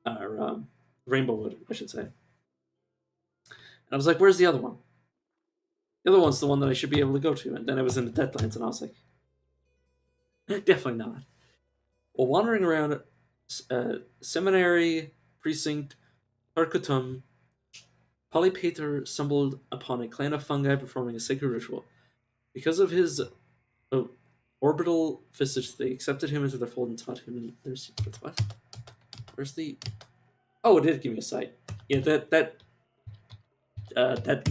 Or Rainbow Wood, I should say. And I was like, where's the other one? The other one's the one that I should be able to go to. And then it was in the Deadlands, and I was like, definitely not. While wandering around Seminary Precinct Tarkatum, Polypater stumbled upon a clan of fungi performing a sacred ritual. Because of his uh, orbital visage, they accepted him into their fold and taught him their secrets. What? Where's the? Oh, it did give me a site. Yeah, that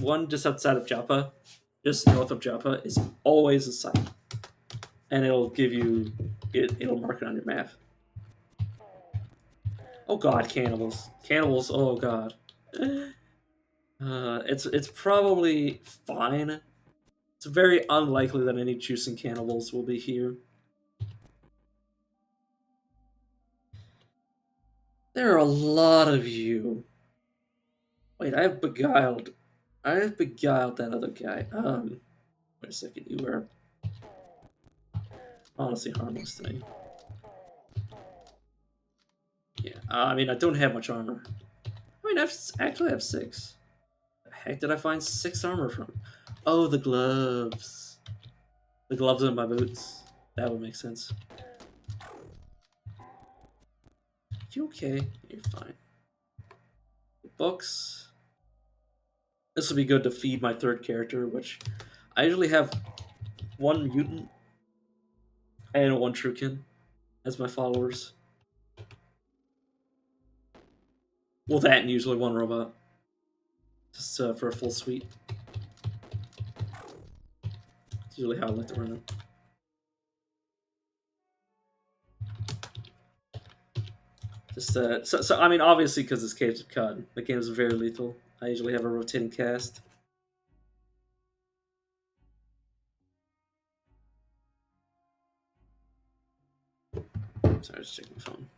one just outside of Joppa, just north of Joppa, is always a site, and it'll give you it'll mark it on your map. Oh god, cannibals! Cannibals! Oh god. It's probably fine. It's very unlikely that any juicing cannibals will be here. There are a lot of you. Wait, I have beguiled that other guy. Wait a second. You are honestly harmless to me. Yeah. I mean, I don't have much armor. I mean, actually have 6. The heck did I find 6 armor from? Oh, the gloves. The gloves on my boots. That would make sense. You okay? You're fine. Books. This will be good to feed my 3rd character, which I usually have 1 mutant and 1 Truekin as my followers. Well, that and usually 1 robot. Just for a full suite. It's usually how I like to run it. Just so I mean, obviously because it's Caves of Cod, the game is very lethal. I usually have a rotating cast. Sorry, just checking my phone.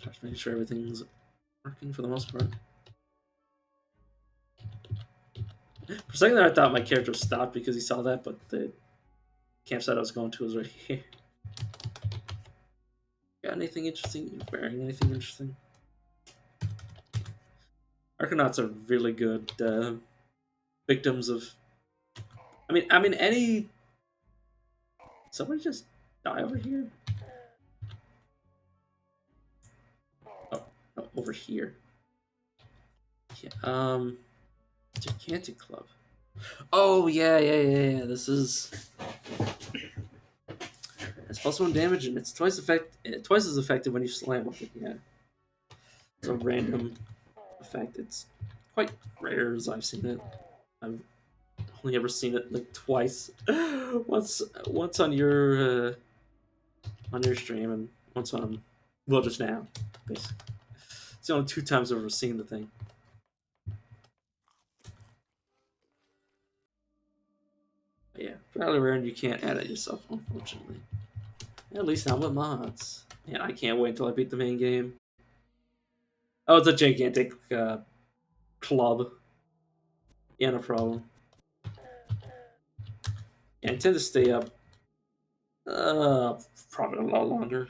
Just making sure everything's working for the most part. For a second there, I thought my character stopped because he saw that, but the campsite I was going to was right here. Got anything interesting? You wearing anything interesting? Arcanauts are really good victims of. I mean, any. Somebody just die over here? Oh, no, over here. Yeah, Gigantic Club. Oh yeah. This is. It's +1 damage and it's twice as effective when you slam with it. Yeah, it's a random effect. It's quite rare as I've seen it. I've only ever seen it like twice. once on your stream and once on just now. Basically, it's the only 2 times I've ever seen the thing. But yeah, fairly rare and you can't add it yourself, unfortunately. At least not with mods. And I can't wait until I beat the main game. Oh, it's a gigantic club. Yeah, no problem. Yeah, I tend to stay up probably a lot longer.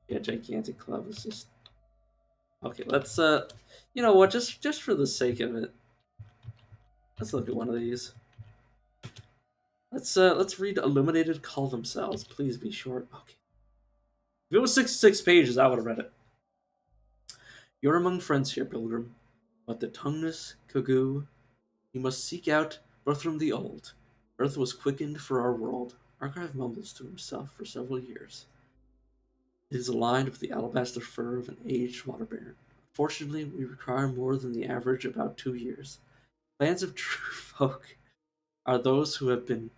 Yeah, gigantic club is just okay. Let's you know what? Just for the sake of it, let's look at one of these. Let's read Illuminated Call Themselves. Please be short. Okay. If it was 66 pages, I would have read it. You're among friends here, Pilgrim, but the tongueless Kagoo, you must seek out Bertram the Old. Earth was quickened for our world. Archive mumbles to himself for several years. It is aligned with the alabaster fur of an aged water baron. Fortunately, we require more than the average about 2 years. Plans of true folk are those who have been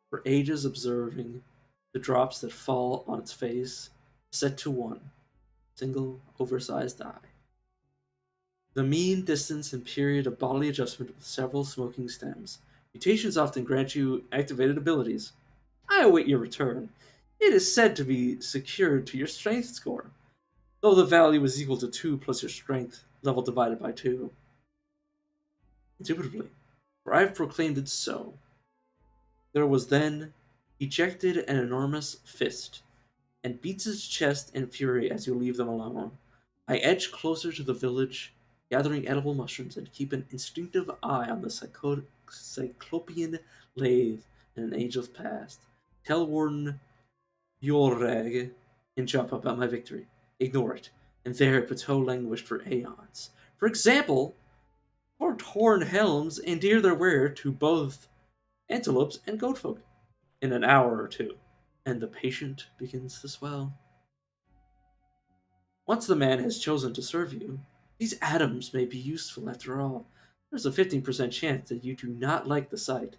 for ages observing the drops that fall on its face, set to one single oversized eye. The mean distance and period of bodily adjustment with several smoking stems. Mutations often grant you activated abilities. I await your return. It is said to be secured to your strength score, though the value is equal to 2 plus your strength level divided by 2. Indubitably, for I have proclaimed it so. There was then ejected an enormous fist, and beats his chest in fury as you leave them alone. I edge closer to the village, gathering edible mushrooms, and keep an instinctive eye on the Cyclopean lathe in an ageless past. Tell Warden Bjoreg in Jump about my victory. Ignore it. And there Plateau languished for aeons. For example, or torn helms endear their wearer to both antelopes and goatfolk in an hour or two, and the patient begins to swell. Once the man has chosen to serve you, these atoms may be useful after all. There's a 15% chance that you do not like the sight.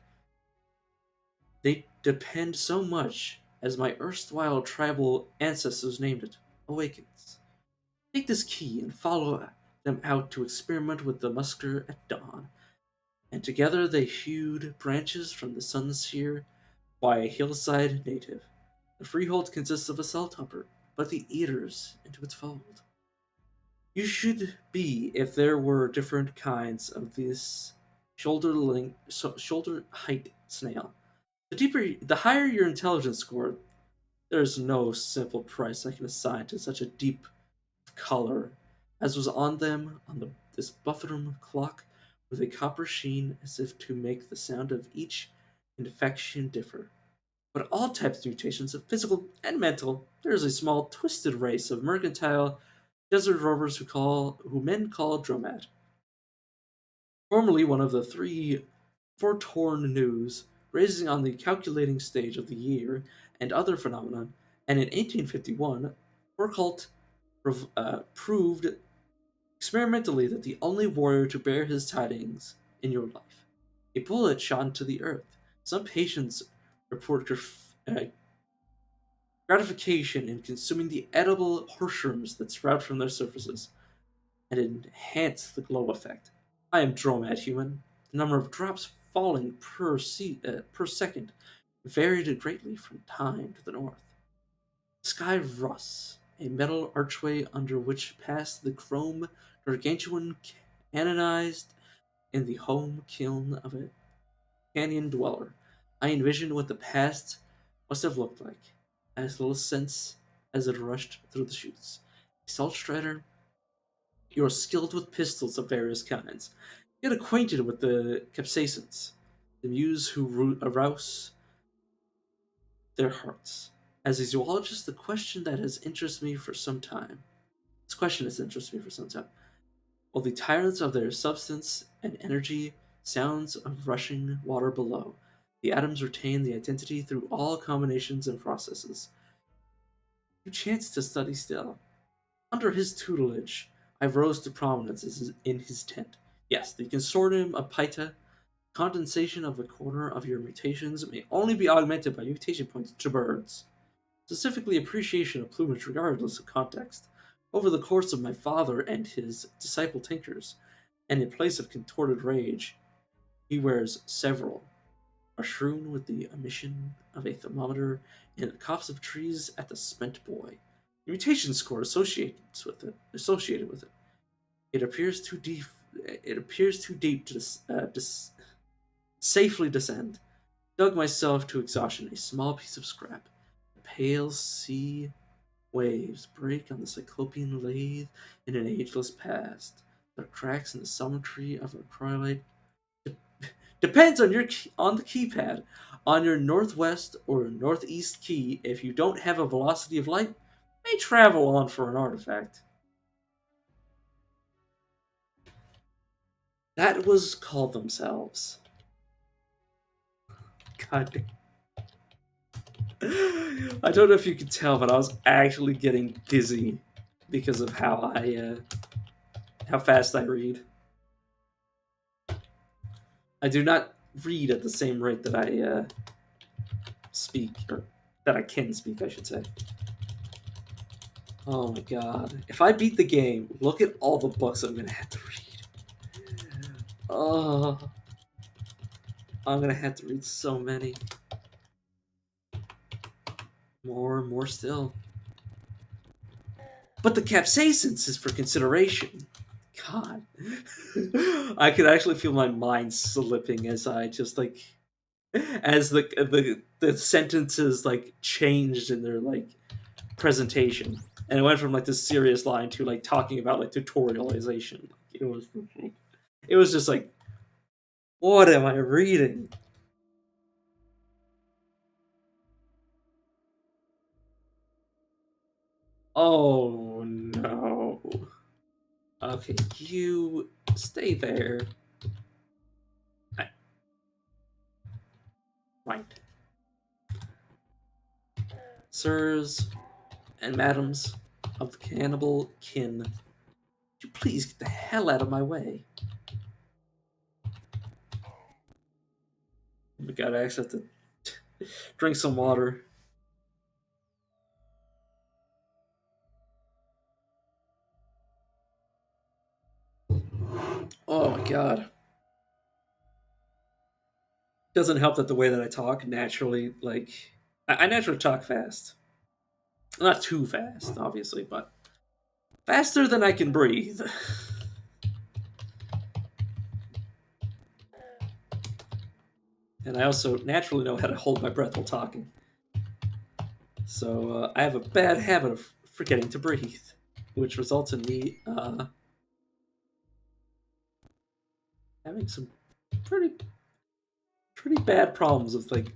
They depend so much, as my erstwhile tribal ancestors named it, awakens. Take this key and follow them out to experiment with the musker at dawn. And together they hewed branches from the sunseer by a hillside native. The freehold consists of a cell topper, but the eaters into its fold. You should be if there were different kinds of this shoulder height snail. The higher your intelligence score, there's no simple price I can assign to such a deep color as was on them on this Buffetum clock with a copper sheen as if to make the sound of each infection differ. But all types of mutations, of physical and mental, there is a small twisted race of mercantile desert rovers who men call Dromad. Formerly one of the three Fortorn news, raising on the calculating stage of the year and other phenomena, and in 1851, Foucault proved experimentally that the only warrior to bear his tidings in your life. A bullet shot into the earth. Some patients report gratification in consuming the edible mushrooms that sprout from their surfaces and enhance the glow effect. I am Dromad human. The number of drops falling per second varied greatly from time to the north. The sky rusts, a metal archway under which passed the chrome gargantuan canonized in the home kiln of a canyon dweller. I envisioned what the past must have looked like, as little sense as it rushed through the chutes. A salt strider, you are skilled with pistols of various kinds. Get acquainted with the capsaicins, the muse who arouse their hearts. As a zoologist, the question that has interested me for some time. This question has interested me for some time. While the tyrants of their substance and energy, sounds of rushing water below, the atoms retain the identity through all combinations and processes. You chance to study still. Under his tutelage, I rose to prominence in his tent. Yes, the consortium of Paita, condensation of a corner of your mutations may only be augmented by mutation points to birds. Specifically, appreciation of plumage regardless of context. Over the course of my father and his disciple tinkers, and in place of contorted rage, he wears several, are strewn with the emission of a thermometer in the copse of trees at the spent boy. The mutation score associated with it. It appears too deep. It appears too deep to safely descend. Dug myself to exhaustion. A small piece of scrap. The pale sea waves break on the cyclopean lathe in an ageless past. There are cracks in the symmetry of a cryolite. Depends on on the keypad. On your northwest or northeast key, if you don't have a velocity of light, may travel on for an artifact. That was called themselves. God damn. I don't know if you could tell, but I was actually getting dizzy because of how how fast I read. I do not read at the same rate that I speak, or that I can speak, I should say. Oh my god. If I beat the game, look at all the books I'm gonna have to read. Oh, I'm gonna have to read so many. More and more still. But the capsaicins is for consideration. God. I could actually feel my mind slipping as I just as the sentences changed in their presentation. And it went from this serious line to talking about tutorialization. It was just like, what am I reading? Oh no. Okay, you stay there. Right. Sirs and madams of the cannibal kin, would you please get the hell out of my way? Oh my god, I actually have to drink some water. Oh my god. Doesn't help that the way that I talk naturally, like, I naturally talk fast. Not too fast, obviously, but faster than I can breathe. And I also naturally know how to hold my breath while talking. So I have a bad habit of forgetting to breathe, which results in me having some pretty pretty bad problems with like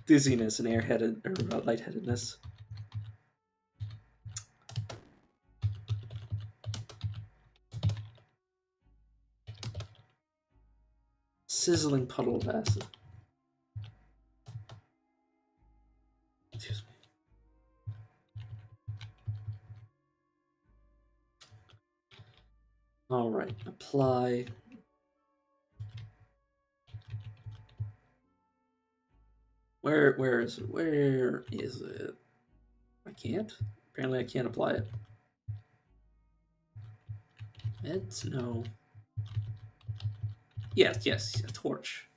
dizziness and airheaded or lightheadedness. Sizzling puddle of acid. Excuse me. All right, apply. Where is it? Where is it? I can't. Apparently, I can't apply it. It's no. Yes, a torch.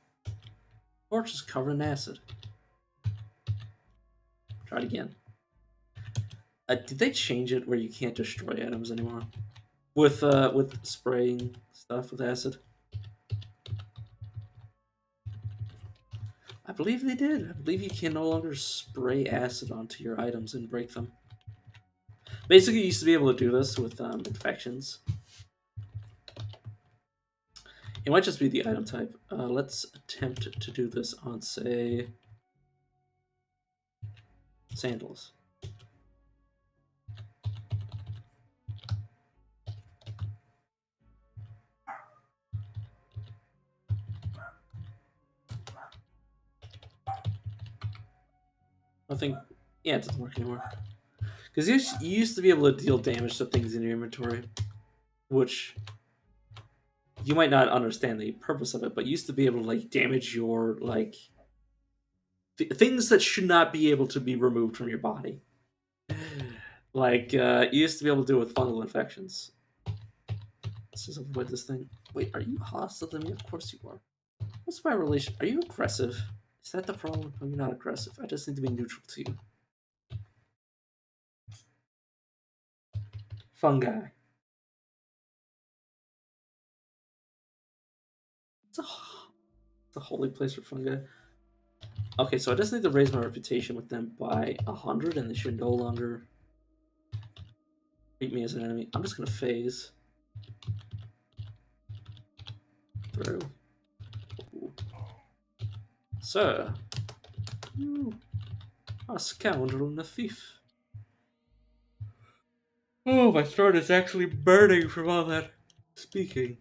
Torch is covered in acid. Try it again. Did they change it where you can't destroy items anymore? With spraying stuff with acid? I believe they did. I believe you can no longer spray acid onto your items and break them. Basically, you used to be able to do this with infections. It might just be the item type. Let's attempt to do this on, say, sandals. I think, yeah, it doesn't work anymore. Because you used to be able to deal damage to things in your inventory, which you might not understand the purpose of it, but you used to be able to like damage your like things that should not be able to be removed from your body. Like you used to be able to do it with fungal infections. Let's just avoid this thing. Wait, are you hostile to me? Of course you are. What's my relation? Are you aggressive? Is that the problem? No, you're not aggressive. I just need to be neutral to you. Fungi. It's a holy place for fungi. Okay, so I just need to raise my reputation with them by 100, and they should no longer treat me as an enemy. I'm just gonna phase through. Ooh. Sir, you are a scoundrel and a thief. Oh, my throat is actually burning from all that speaking.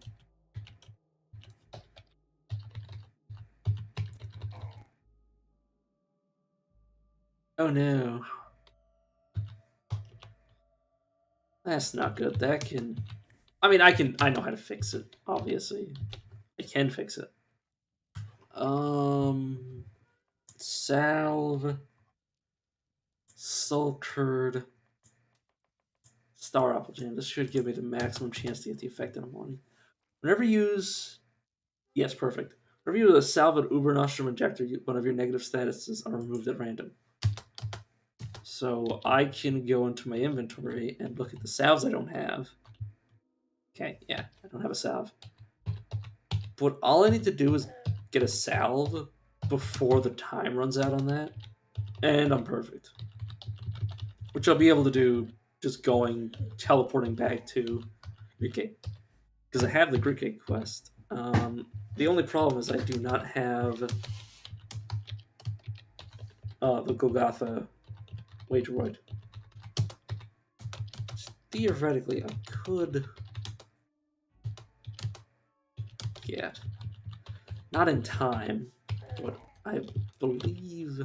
Oh no. That's not good. That can... I know how to fix it, obviously. I can fix it. Salve. Sulcured. Star Apple Jam. This should give me the maximum chance to get the effect in the morning. Whenever you use... Yes, perfect. Whenever you use a Salve and Uber Nostrum Injector, one of your negative statuses are removed at random. So I can go into my inventory and look at the salves I don't have. Okay, yeah, I don't have a salve. But all I need to do is get a salve before the time runs out on that, and I'm perfect. Which I'll be able to do just teleporting back to your gate. because I have the Cricket quest. The only problem is I do not have the Golgotha Wageroid. Theoretically, I could get. Not in time, but I believe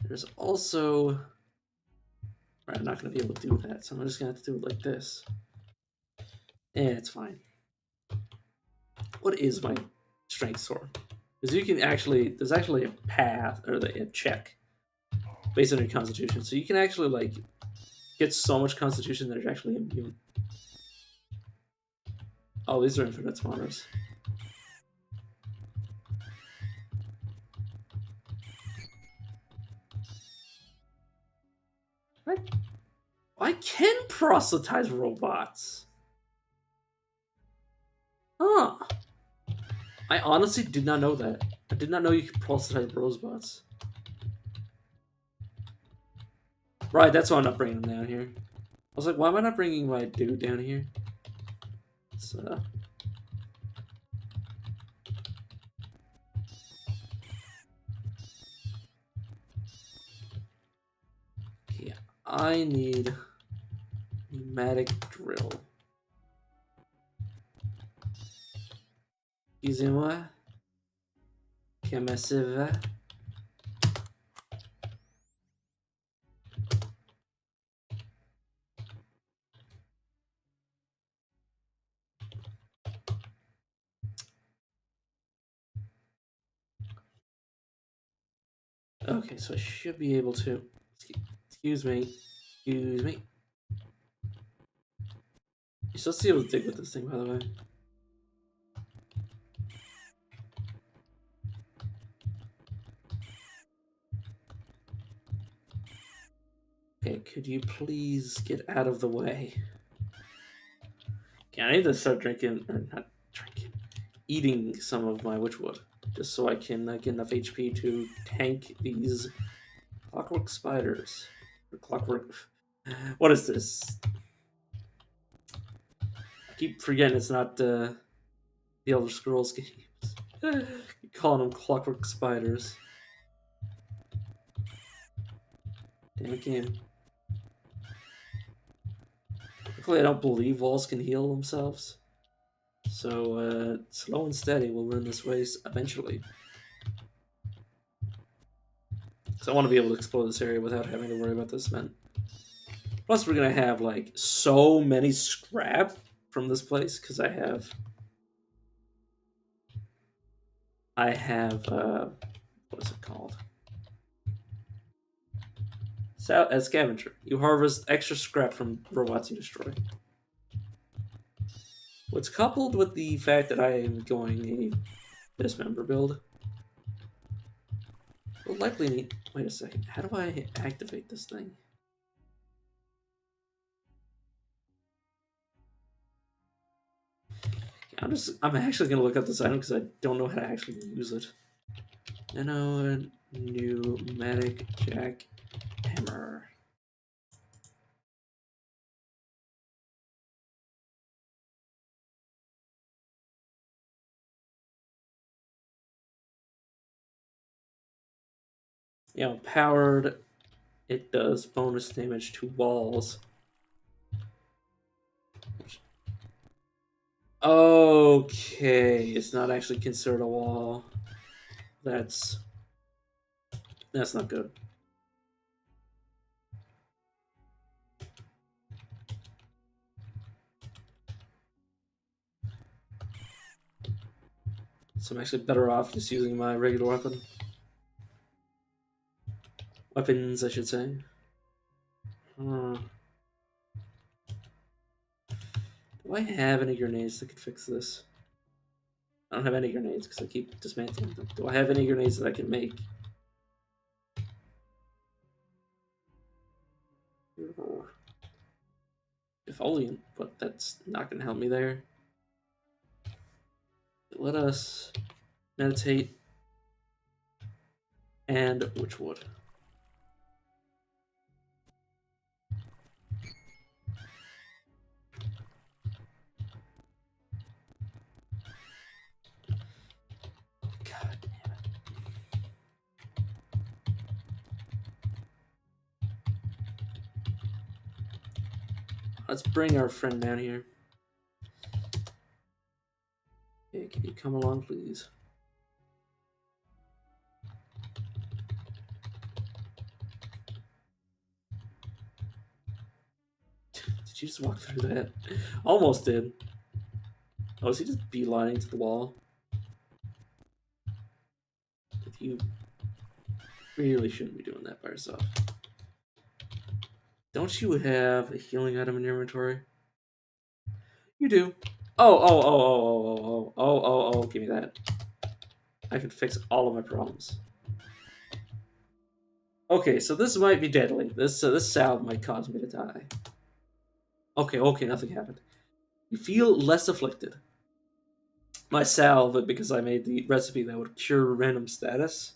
there's also. Right, I'm not going to be able to do that, so I'm just going to have to do it like this. It's fine. What is my strength score? Because you can actually, there's actually a path or a check based on your constitution, so you can actually like get so much constitution that you're actually immune. Oh, these are infinite spawners. I can proselytize robots. Huh. I honestly did not know that. I did not know you could proselytize robots. Right, that's why I'm not bringing them down here. I was like, why am I not bringing my dude down here? It's, yeah, I need pneumatic drill. Excusez-moi. Comment ça va? Okay, so I should be able to. Excuse me. Excuse me. You're supposed to be able to dig with this thing, by the way. Okay, could you please get out of the way? Okay, I need to start drinking, or not drinking, eating some of my witchwood, just so I can get enough HP to tank these clockwork spiders. Or clockwork. What is this? I keep forgetting it's not the Elder Scrolls games. Keep calling them clockwork spiders. Damn it, game. Luckily, I don't believe walls can heal themselves. So, slow and steady will win this race eventually. So I want to be able to explore this area without having to worry about this man. Plus, we're gonna have like so many scrap from this place because I have what is it called? A scavenger. You harvest extra scrap from robots you destroy. What's coupled with the fact that I am going a dismember build. We'll likely need. Wait a second. How do I activate this thing? I'm actually gonna look up this item because I don't know how to actually use it. Nano pneumatic jack hammer. Yeah, powered. It does bonus damage to walls. Okay, it's not actually considered a wall. That's not good. So I'm actually better off just using my regular weapon. Weapons, I should say. Do I have any grenades that could fix this? I don't have any grenades because I keep dismantling them. Do I have any grenades that I can make? Defoliant, but that's not going to help me there. Let us meditate and witchwood. Let's bring our friend down here. Okay, can you come along, please? Did you just walk through that? Almost did. Oh, is he just beelining to the wall? You really shouldn't be doing that by yourself. Don't you have a healing item in your inventory? You do. Oh, give me that. I can fix all of my problems. Okay, so this might be deadly. This salve might cause me to die. Okay, nothing happened. You feel less afflicted. My salve, because I made the recipe that would cure random status,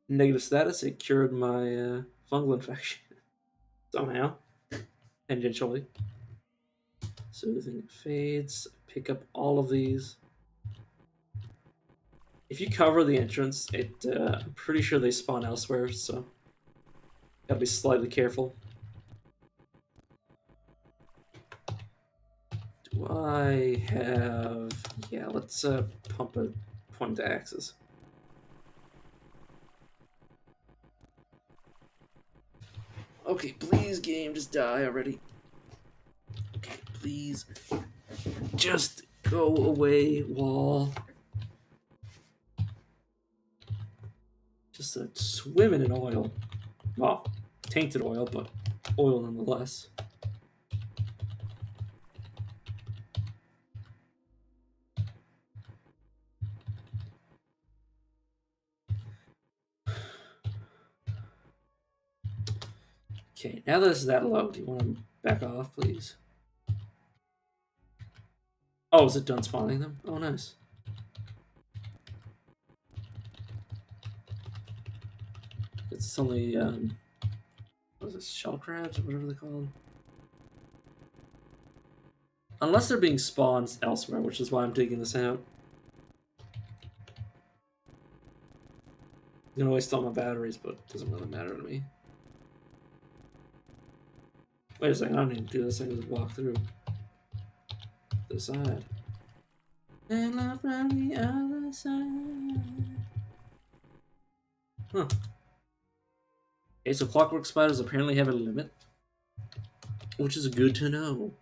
negative status, it cured my fungal infection. Somehow. Tangentially. Soothing fades. Pick up all of these. If you cover the entrance, I'm pretty sure they spawn elsewhere, so gotta be slightly careful. Do I have... Yeah, let's pump a point to axes. Okay, please, game, just die already. Okay, please. Just go away, wall. Just swimming in oil. Well, tainted oil, but oil nonetheless. Okay, now that this is that low, do you want to back off, please? Oh, is it done spawning them? Oh, nice. It's only, what is this, shell crabs or whatever they're called? Unless they're being spawned elsewhere, which is why I'm digging this out. I'm gonna waste all my batteries, but it doesn't really matter to me. Wait a second, I don't need to do this, I can just walk through the side. And love from the other side. Huh. Okay, so clockwork spiders apparently have a limit, which is good to know.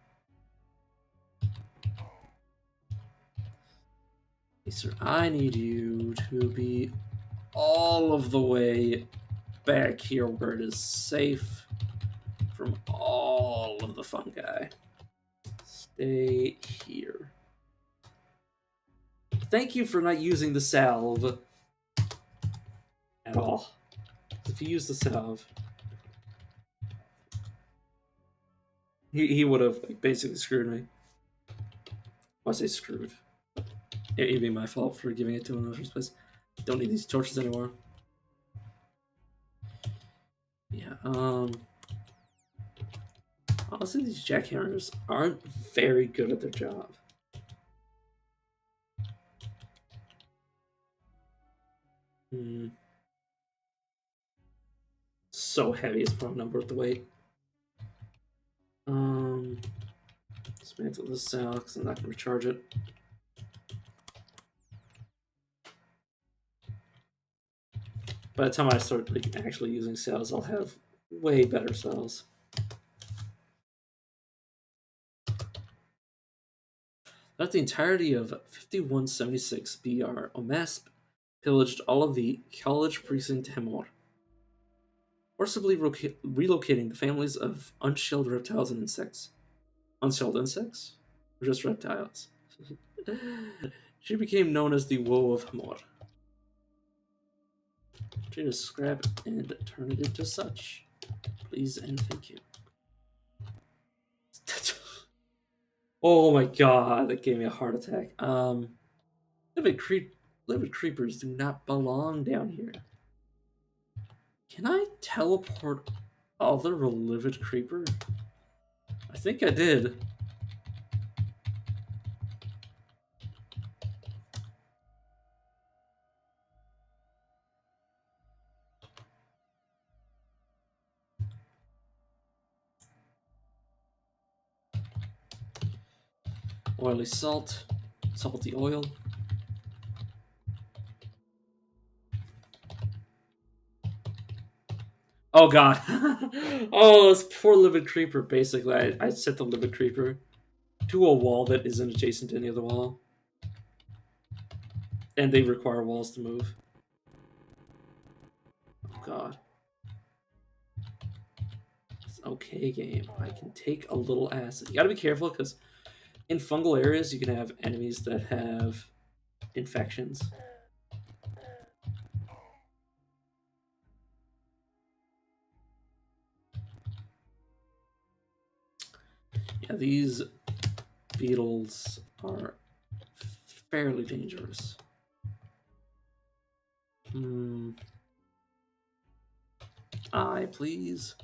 Okay, sir, I need you to be all of the way back here where it is safe from all of the fungi. Stay here. Thank you for not using the salve at all. If you use the salve, he would have like, basically screwed me. I say screwed. It'd be my fault for giving it to him in the first place. Don't need these torches anymore. Yeah, honestly, these jackhammers aren't very good at their job. So heavy, it's probably not worth the weight. Dismantle this cell because I'm not going to recharge it. By the time I start like actually using cells, I'll have way better cells. Throughout the entirety of 5176 BR, Omasp pillaged all of the college precinct Hemor, forcibly relocating the families of unshelled reptiles and insects. Unshelled insects? Or just reptiles? She became known as the Woe of Hemor. Try to scrap and turn it into such. Please and thank you. Oh my god, that gave me a heart attack. Livid creepers do not belong down here. Can I teleport other livid creeper? I think I did. Oily salt. Salty oil. Oh god. Oh, this poor living creeper. Basically, I set the living creeper to a wall that isn't adjacent to any other wall. And they require walls to move. Oh god. It's okay, game. I can take a little acid. You gotta be careful because in fungal areas you can have enemies that have infections. Yeah, these beetles are fairly dangerous. Aye, please.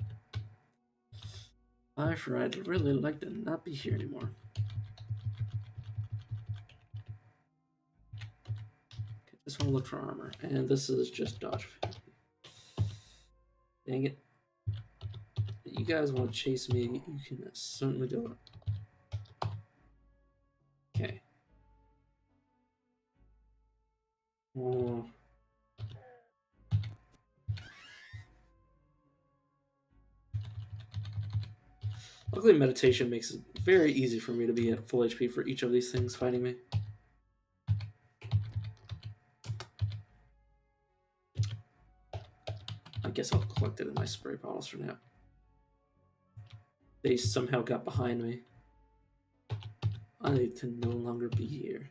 I'd really like to not be here anymore. Okay, just want to look for armor, and this is just dodge. Dang it. You guys want to chase me, you can certainly do it. Okay. Oh. Luckily, meditation makes it very easy for me to be at full HP for each of these things fighting me. I guess I'll collect it in my spray bottles for now. They somehow got behind me. I need to no longer be here.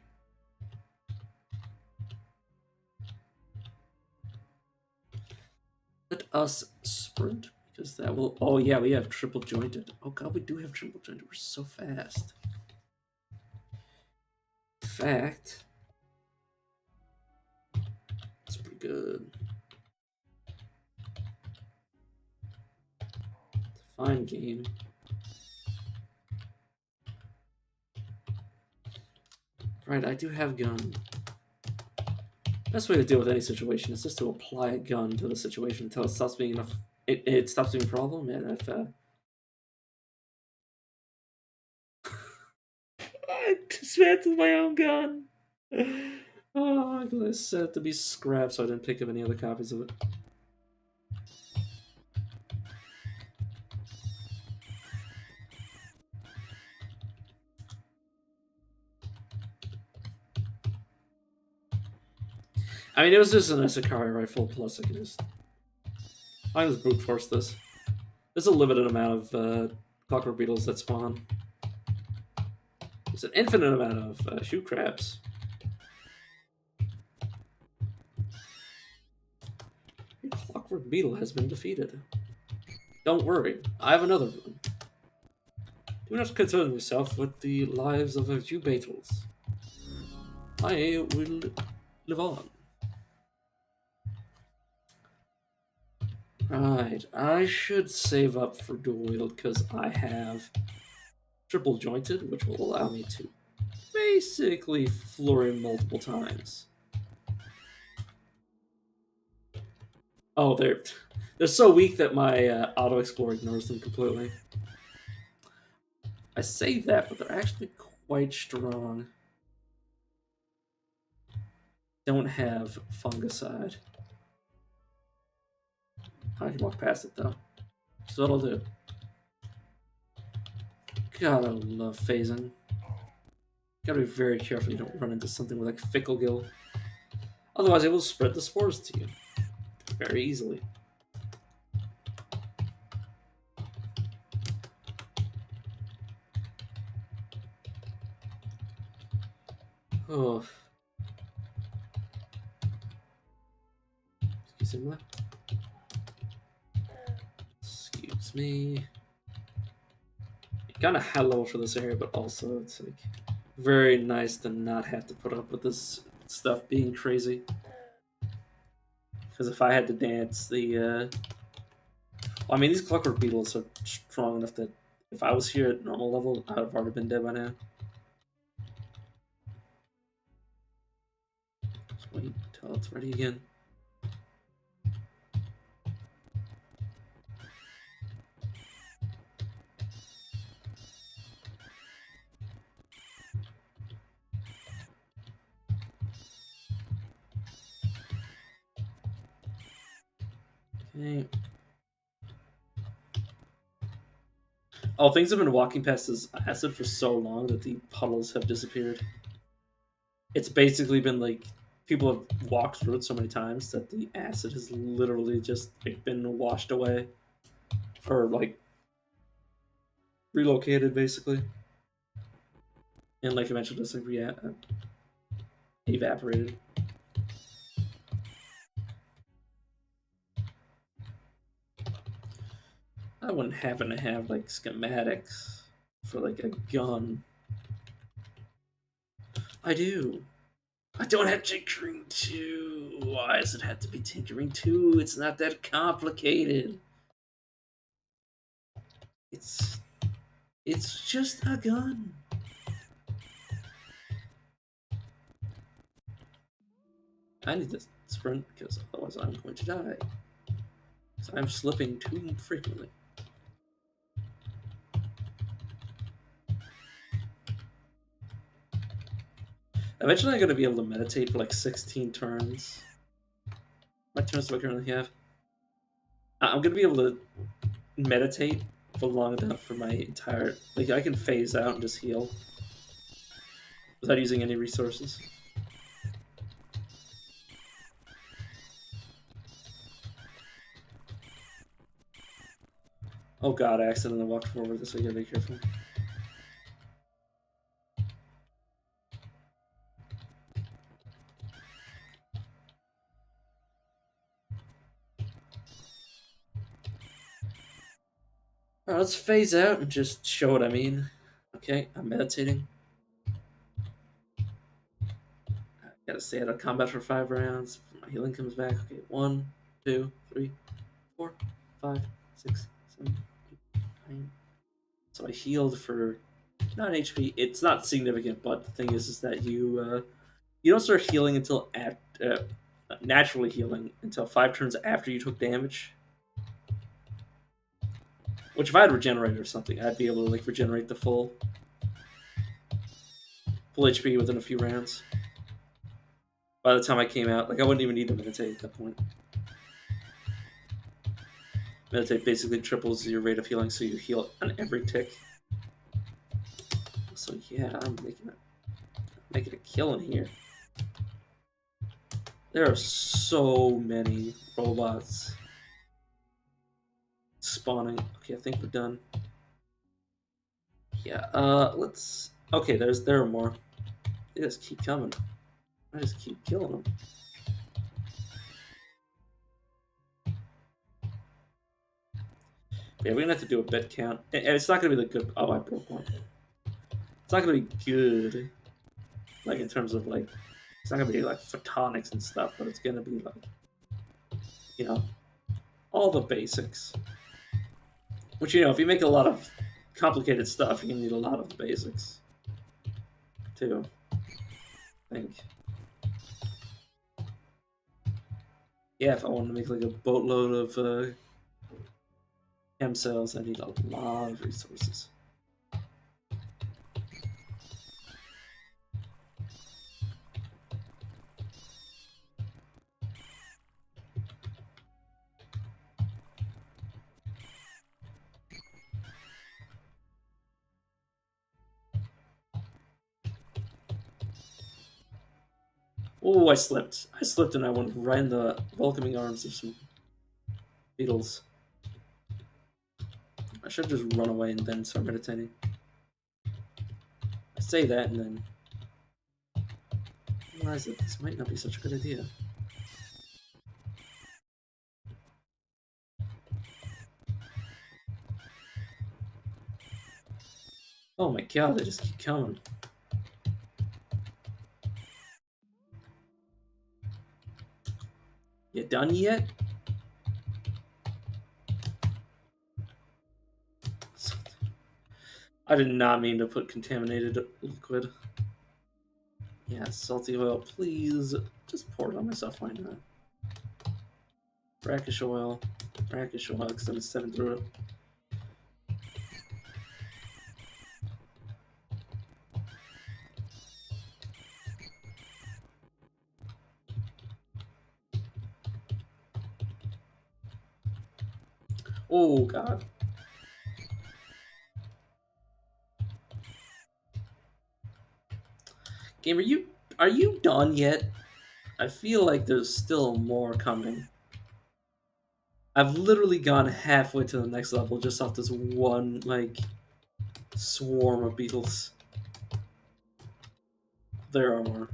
Let us sprint, because that will... Oh yeah, we have triple jointed. Oh god, we do have triple jointed. We're so fast. In fact, it's pretty good. It's a fine game. Right, I do have gun. Best way to deal with any situation is just to apply a gun to the situation until it stops being enough. It stops being a problem, and if I dismantled my own gun. Oh, I was set it to be scrap, so I didn't pick up any other copies of it. I mean, it was just an Isakari rifle, plus I could just... I can just brute force this. There's a limited amount of clockwork beetles that spawn. There's an infinite amount of shoe crabs. Your clockwork beetle has been defeated. Don't worry, I have another one. Do not concern yourself with the lives of a few beetles. I will live on. Right, I should save up for dual wield because I have triple jointed, which will allow me to basically flurry multiple times. Oh, they're so weak that my auto explorer ignores them completely. I say that, but they're actually quite strong. Don't have fungicide. I can walk past it though. So what I'll do. God, I love phasing. Gotta be very careful you don't run into something with like Fickle Gill. Otherwise, it will spread the spores to you very easily. Oh. Excuse me. Excuse me. Kind of high level for this area, but also it's like very nice to not have to put up with this stuff being crazy. Because if I had to dance, well, I mean, these clockwork beetles are strong enough that if I was here at normal level, I'd have already been dead by now. Just wait until it's ready again. Okay. Oh, things have been walking past this acid for so long that the puddles have disappeared. It's basically been like people have walked through it so many times that the acid has literally just like been washed away or like relocated basically, and like eventually just like evaporated. I wouldn't happen to have like schematics for like a gun. I do. I don't have tinkering 2. Why does it have to be tinkering 2? It's not that complicated. It's it's just a gun. I need to sprint because otherwise I'm going to die. Because I'm slipping too frequently. Eventually I'm going to be able to meditate for like 16 turns. What turns do I currently have? I'm going to be able to meditate for long enough for my entire... Like, I can phase out and just heal. Without using any resources. Oh god, I accidentally walked forward this way, you gotta be careful. Alright, let's phase out and just show what I mean. Okay, I'm meditating. I gotta stay out of combat for 5 rounds. My healing comes back. Okay, 1, 2, 3, 4, 5, 6, 7, 8, 9. So I healed for 9 HP. It's not significant, but the thing is that you don't start healing until naturally healing until 5 turns after you took damage. Which if I had regenerated or something, I'd be able to like regenerate the full HP within a few rounds. By the time I came out, like I wouldn't even need to meditate at that point. Meditate basically triples your rate of healing, so you heal on every tick. So yeah, I'm making a kill in here. There are so many robots spawning. Okay, I think we're done. Yeah, let's... Okay, there are more. They just keep coming. I just keep killing them. Yeah, we're gonna have to do a bit count. And it's not gonna be the good... Oh, I broke one. It's not gonna be good. Like, in terms of, like... It's not gonna be, like, photonics and stuff, but it's gonna be, like... You know, all the basics. Which, you know, if you make a lot of complicated stuff, you need a lot of the basics. Too. I think. Yeah, if I want to make, like, a boatload of, chem cells, I need a lot of resources. Oh, I slipped. I slipped and I went right in the welcoming arms of some beetles. I should just run away and then start meditating. I say that and then realize that this might not be such a good idea. Oh my god, they just keep coming. You done yet? I did not mean to put contaminated liquid. Yeah, salty oil, please. Just pour it on myself, why not? Brackish oil, because I'm 7 through it. Oh god. Game, are you done yet? I feel like there's still more coming. I've literally gone halfway to the next level just off this one, like, swarm of beetles. There are more.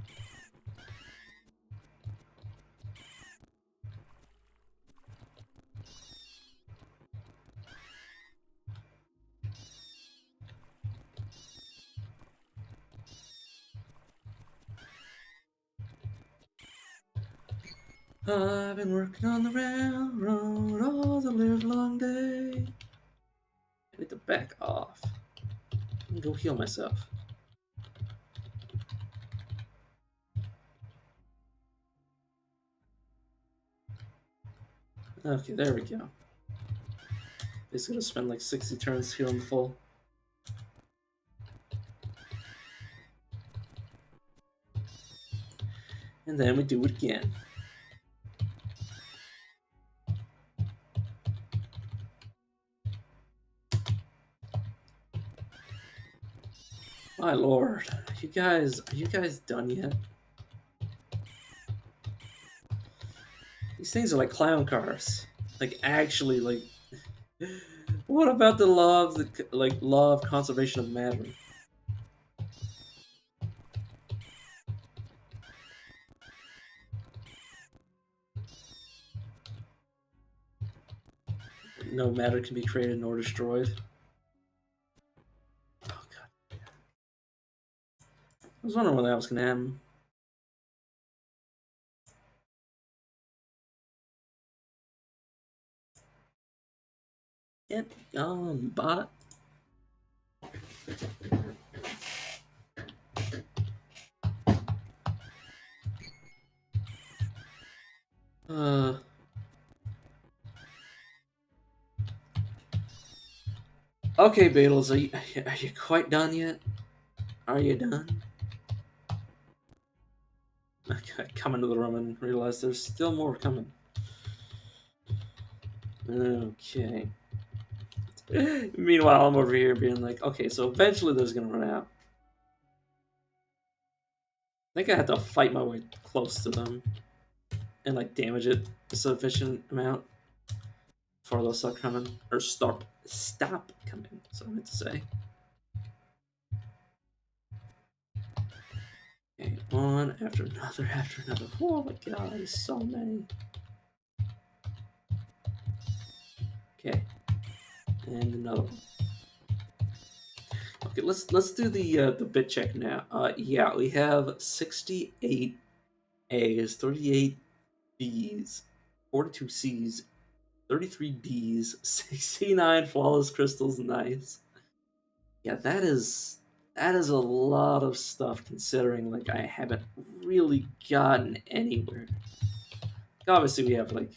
I've been working on the railroad all the live long day. I need to back off. And go heal myself. Okay, there we go. Basically gonna spend like 60 turns healing full. And then we do it again. My lord. Are you guys done yet? These things are like clown cars. Like actually like what about the law of conservation of matter? No matter can be created nor destroyed. Oh god. I was wondering when that was gonna happen. Get on, bot. Uh Okay, Beetles, are you quite done yet? Are you done? Okay, come into the room and realize there's still more coming. Okay. Meanwhile, I'm over here being like, okay, so eventually there's gonna run out. I think I have to fight my way close to them and like damage it a sufficient amount before they'll start coming or stop coming. So I meant to say. Okay, one after another after another. Oh my god, there's so many. Okay, and another one. Okay, let's do the bit check now. Yeah, we have 68 A's, 38 B's, 42 C's, 33 B's, 69 flawless crystals. Nice. Yeah, that is a lot of stuff considering like I haven't really gotten anywhere. Obviously, we have like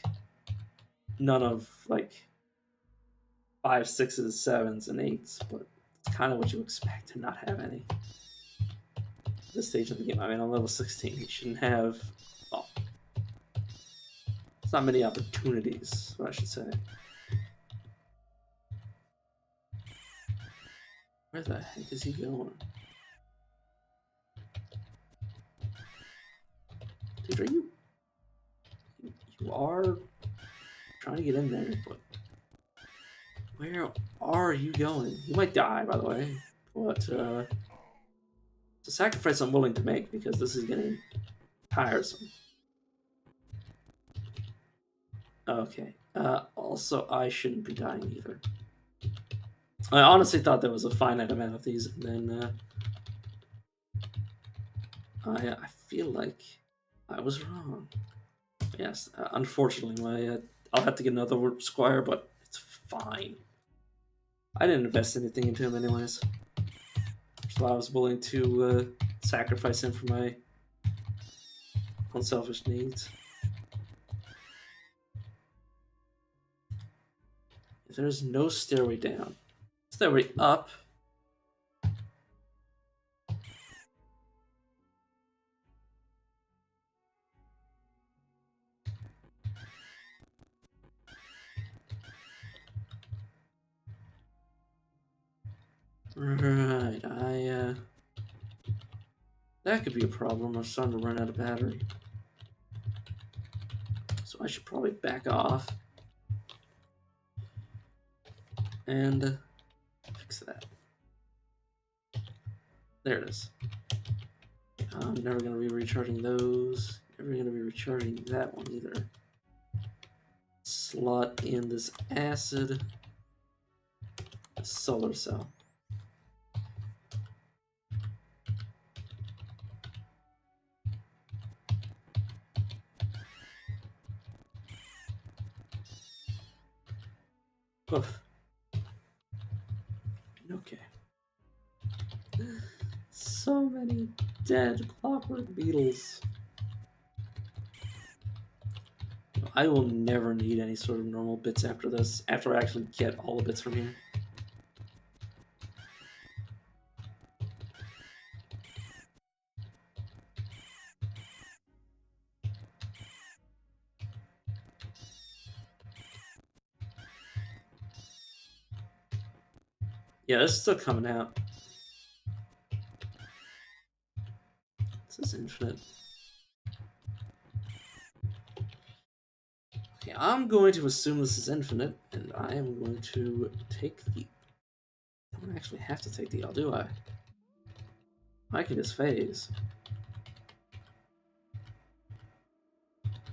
none of like 5s, 6s, 7s, and 8s, but it's kind of what you expect to not have any. This stage of the game. I mean, on level 16, you shouldn't have. Well, it's not many opportunities, what I should say. Where the heck is he going? Dude, are you. You are trying to get in there, but. Where are you going? You might die, by the way. But, it's a sacrifice I'm willing to make because this is getting tiresome. Okay. Also, I shouldn't be dying either. I honestly thought there was a finite amount of these, and then I feel like I was wrong. Yes, unfortunately, I'll have to get another squire, but it's fine. I didn't invest anything into him anyways, so I was willing to sacrifice him for my unselfish needs. If there's no stairway down, stairway up. Right, that could be a problem. I'm starting to run out of battery. So I should probably back off and fix that. There it is. I'm never going to be recharging those. Never going to be recharging that one either. Slot in this acid solar cell. Oof. Okay. So many dead clockwork beetles. I will never need any sort of normal bits after this, after I actually get all the bits from here. Yeah, this is still coming out. This is infinite. Okay, I'm going to assume this is infinite, and I am going to take the... I don't actually have to take the L, do I? I can just phase.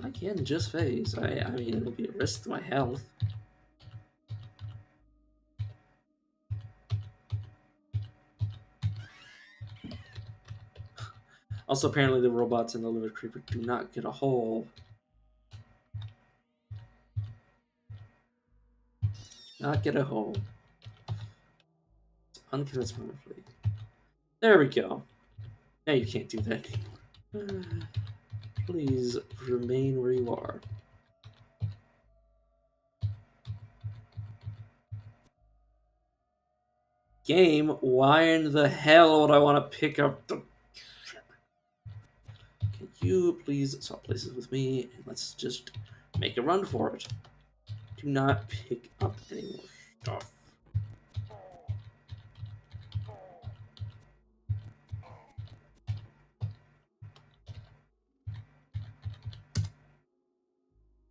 I can just phase. I mean, it'll be a risk to my health. Also, apparently the robots in the Livid Creeper do not get a hole. Not get a hole. Unconvinced permanently. There we go. Now you can't do that anymore. Please remain where you are. Game, why in the hell would I want to pick up the... Can you please swap places with me and let's just make a run for it. Do not pick up any more stuff.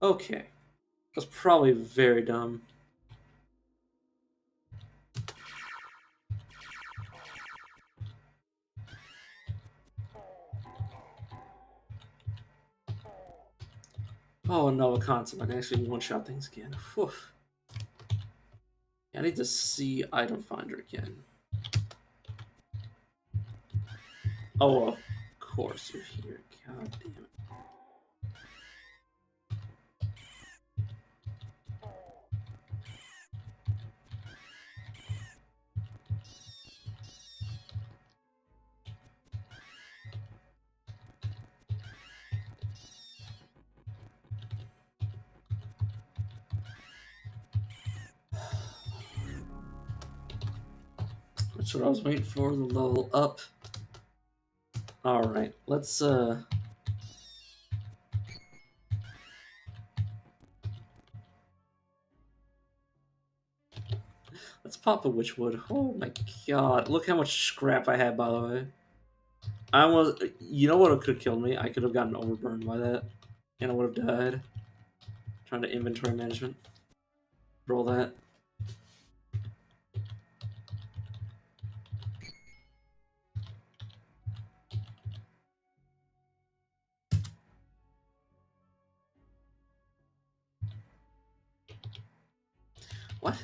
Okay. That's probably very dumb. Oh, no, a concept. I can actually one-shot things again. Whew. I need to see Item Finder again. Oh, of course you're here. God damn it. That's what I was waiting for, the level up. Alright, let's pop a Witchwood. Oh my god, look how much scrap I had, by the way. I almost, you know what could have killed me? I could have gotten overburned by that, and I would have died. Trying to inventory management. Roll that. What?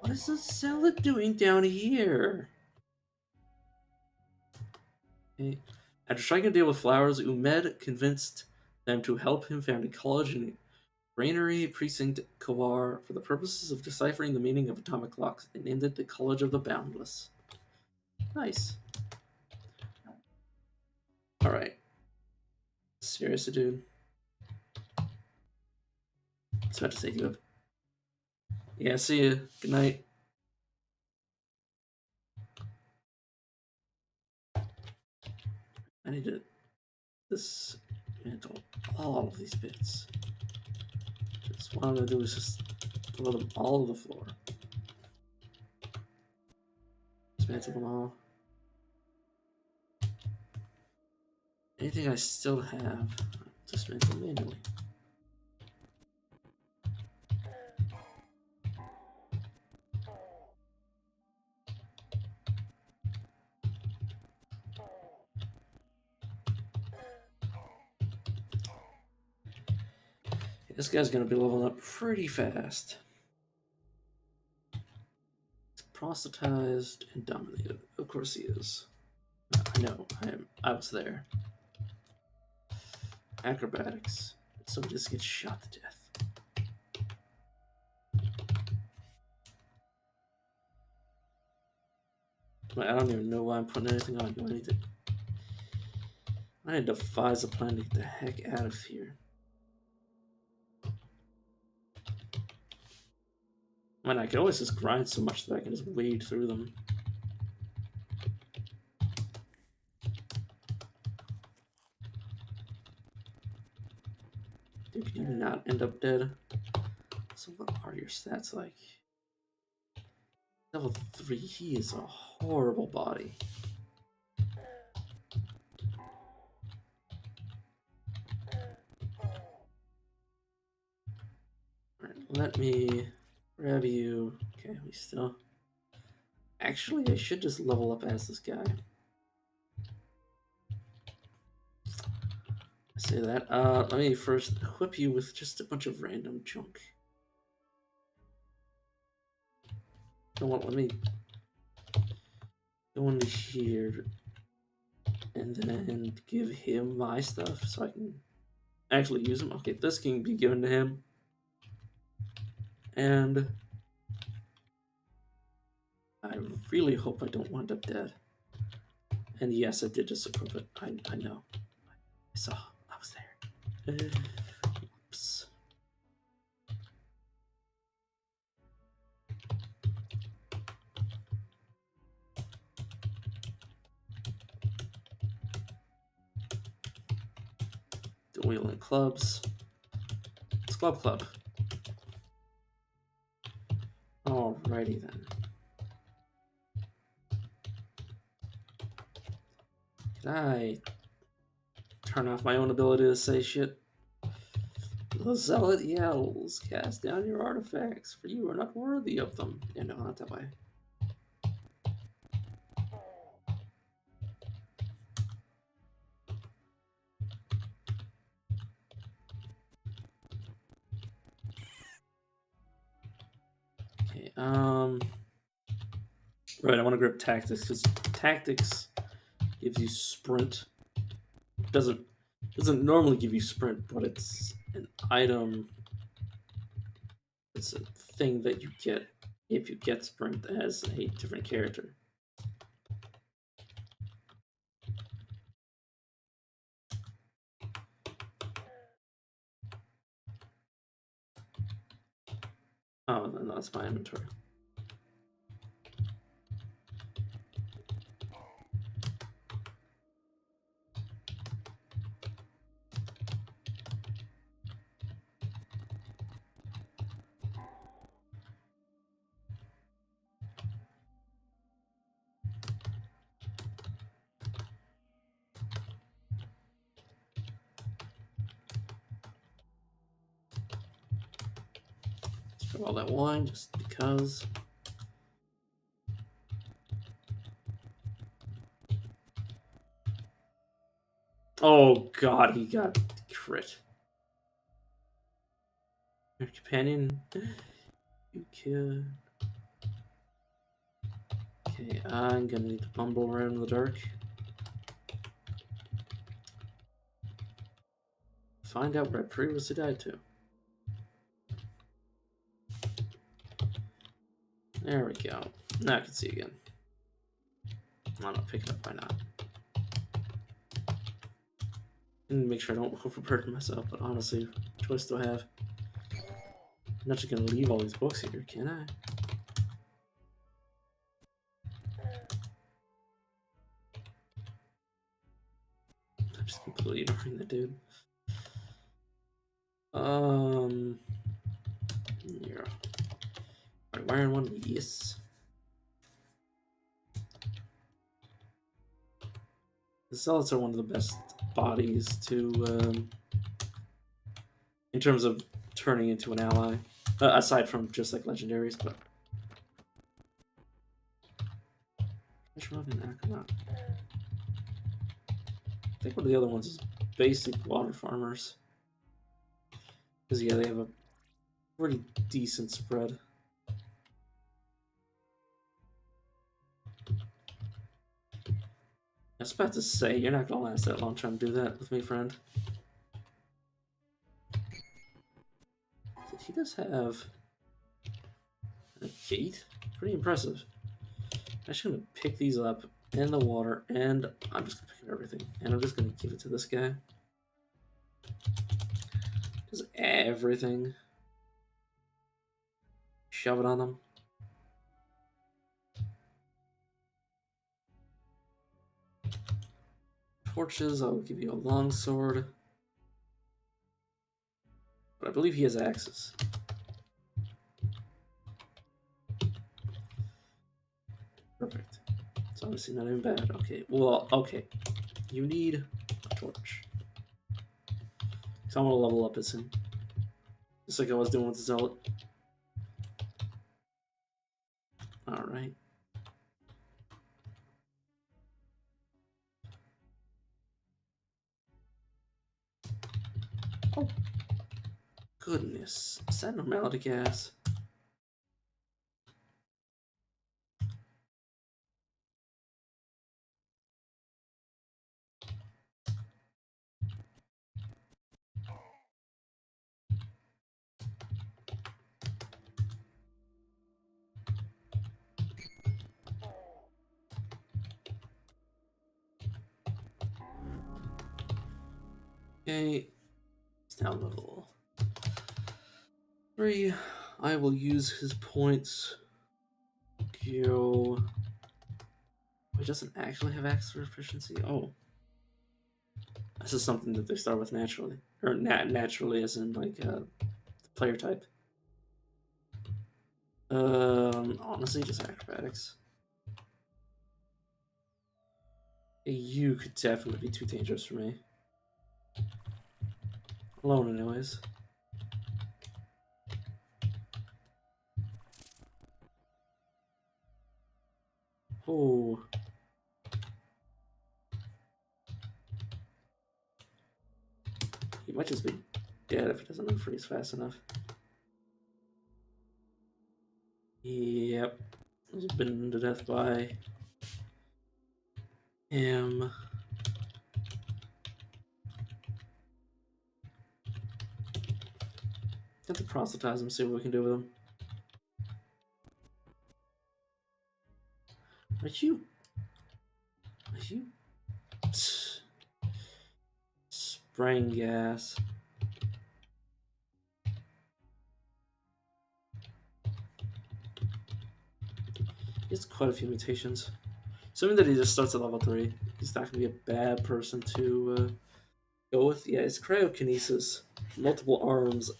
What is the Zella doing down here? Okay. After striking a deal with Flowers, Umed convinced them to help him found a college in Granary Precinct, Kawar, for the purposes of deciphering the meaning of atomic clocks. They named it the College of the Boundless. Nice. Alright. Seriously, dude. I was about to say you have... Yeah, see you. Good night. I need to dismantle all of these bits. Just what I'm gonna do is just Throw them all over the floor. Dismantle them all. Anything I still have, dismantle manually. This guy's gonna be leveling up pretty fast. He's proselytized and dominated. Of course he is. I know. I was there. Acrobatics. Somebody just gets shot to death. I don't even know why I'm putting anything on you. I need to devise a plan to get the heck out of here. I mean, I can always just grind so much that I can just wade through them. Dude, can you not end up dead? So what are your stats like? Level 3, he is a horrible body. Alright, let me grab you. Okay, we still... Actually, I should just level up as this guy. I say that. Let me first equip you with just a bunch of random junk. You know what, let me go into here and then give him my stuff so I can actually use them. Okay, this can be given to him. And I really hope I don't wind up dead. And yes, I did just equip it. I know. I saw. I was there. Oops. Dueling clubs. It's club. Alrighty then. Can I turn off my own ability to say shit? The zealot yells, cast down your artifacts, for you are not worthy of them. Yeah, no, not that way. Okay, right, I want to grab tactics, because tactics gives you sprint. Doesn't normally give you sprint, but it's an item. It's a thing that you get if you get sprint as a different character. Oh, then that's my inventory. Let's grab all that wine just because. Oh god, he got crit. Your companion, you killed. Okay, I'm gonna need to bumble around in the dark. Find out where I previously died to. There we go. Now I can see again. I'm not picking up, why not? And make sure I don't overburden myself, but honestly, what choice do I have? I'm not just gonna leave all these books here, can I? I'm just completely ignoring that dude. Yeah. Alright, wearing one, yes. The Zealots are one of the best bodies to, in terms of turning into an ally. Aside from just like legendaries, but. I think one of the other ones is basic water farmers. Because, yeah, they have a pretty decent spread. I was about to say, you're not gonna last that long trying to do that with me, friend. He does have a gate? Pretty impressive. I'm actually gonna pick these up in the water, and I'm just gonna pick up everything. And I'm just gonna give it to this guy. Just everything. Shove it on them. Torches, I'll give you a long sword. But I believe he has axes. Perfect. It's obviously not even bad. Okay, well, okay. You need a torch. So I'm gonna level up as him. Just like I was doing with the Zealot. Alright. Oh. Goodness. Is that normality gas? Okay. It's now level 3. I will use his points. Go. He doesn't actually have extra efficiency. Oh. This is something that they start with naturally. Or naturally, as in, like, the player type. Honestly, just acrobatics. You could definitely be too dangerous for me. Alone, anyways. Oh. He might just be dead if he doesn't unfreeze fast enough. Yep. He's been to death by him. Have to proselytize him, see what we can do with him. Are you? Spraying gas. He has quite a few mutations. Assuming that he just starts at level 3, he's not going to be a bad person to go with. Yeah, it's cryokinesis, multiple arms,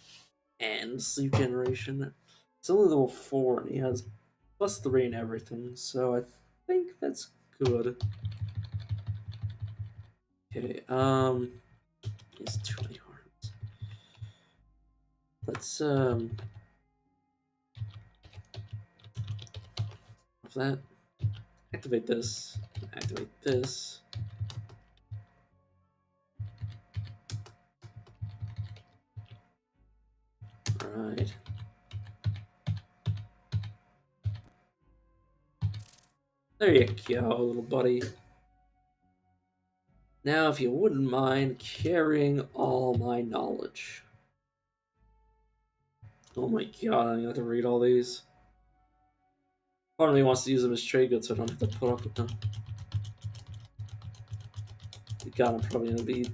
and sleep generation. It's only level 4, and he has +3 and everything, so I think that's good. Okay, he has too many arms. Let's, that. Activate this. Activate this. Alright. There you go, little buddy. Now, if you wouldn't mind carrying all my knowledge. Oh my god, I'm gonna have to read all these. Part of me wants to use them as trade goods so I don't have to put up with them. God, I'm probably gonna be.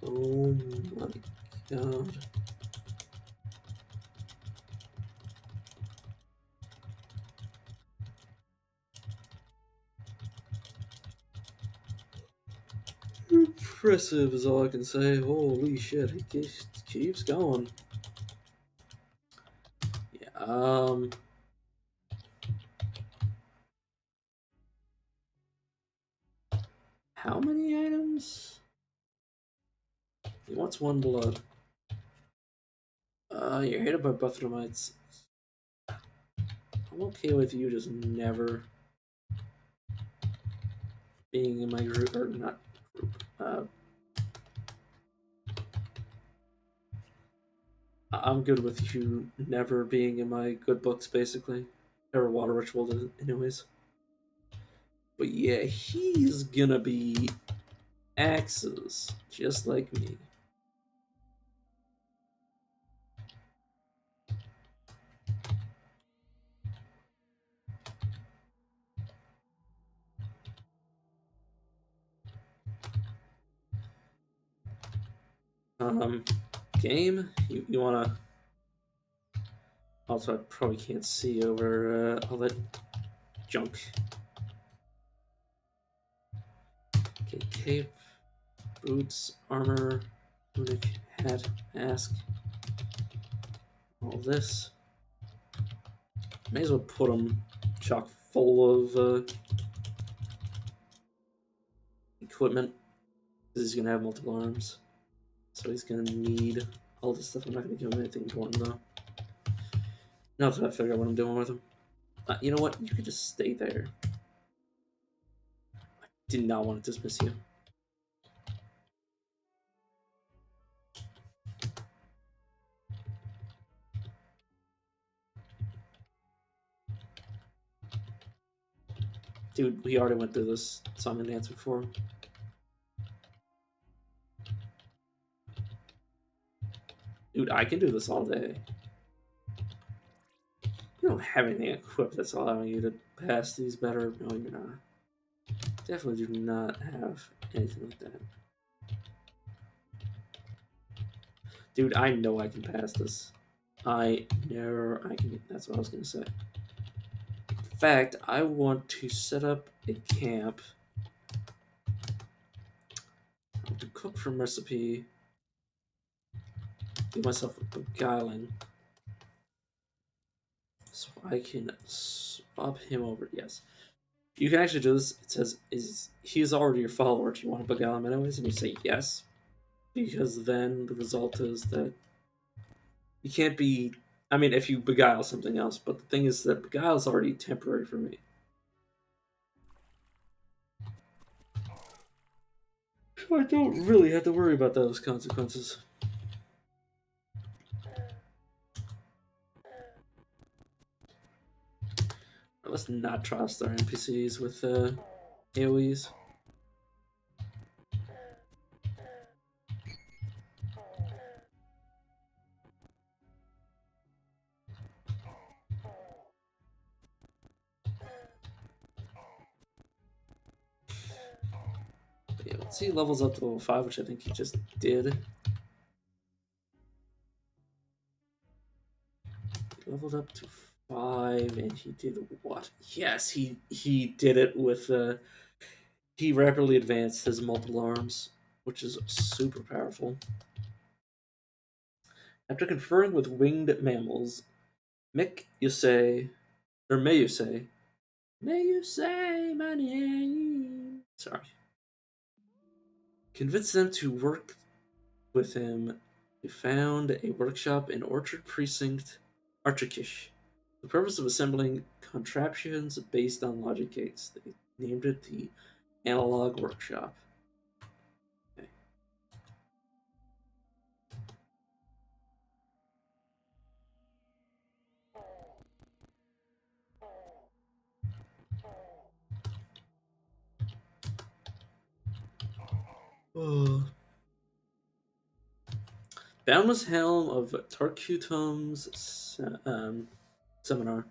Oh my god. Impressive is all I can say. Holy shit, he keeps going. Yeah, how many items? He wants one blood. You're hated by Buffalomites. I'm okay with you just never being in my group, or not group. I'm good with you never being in my good books, basically. Or water ritual, anyways. But yeah, he's gonna be axes, just like me. Um, game, you wanna? Also, I probably can't see over all that junk. Okay, cape, boots, armor, tunic, hat, mask, all this. May as well put him chock full of equipment because he's gonna have multiple arms, so he's gonna need all this stuff. I'm not gonna give him anything important though. Now that I figure out what I'm doing with him. You know what? You could just stay there. I did not want to dismiss you. Dude, we already went through this song and dance before. Dude, I can do this all day. You don't have anything equipped that's allowing you to pass these better. No, you're not. Definitely do not have anything like that. Dude, I know I can pass this. I know I can. That's what I was gonna say. In fact, I want to set up a camp. I want to cook from recipe. Do myself a beguiling. So I can swap him over. Yes. You can actually do this. It says, is he's already your follower? Do you want to beguile him anyways? And you say yes. Because then the result is that you can't be. I mean, if you beguile something else, but the thing is that beguile is already temporary for me. So I don't really have to worry about those consequences. Let's not trust our NPCs with AoEs. But yeah, once he levels up to level 5, which I think he just did. He leveled up to 5, and he did what? Yes, he did it with he rapidly advanced his multiple arms, which is super powerful. After conferring with winged mammals, Mick, you say, or may you say my name. Sorry. Convince them to work with him. We found a workshop in Orchard Precinct, Archikish. The purpose of assembling contraptions based on logic gates. They named it the Analog Workshop. Okay. Boundless Helm of Tarkutum's seminar.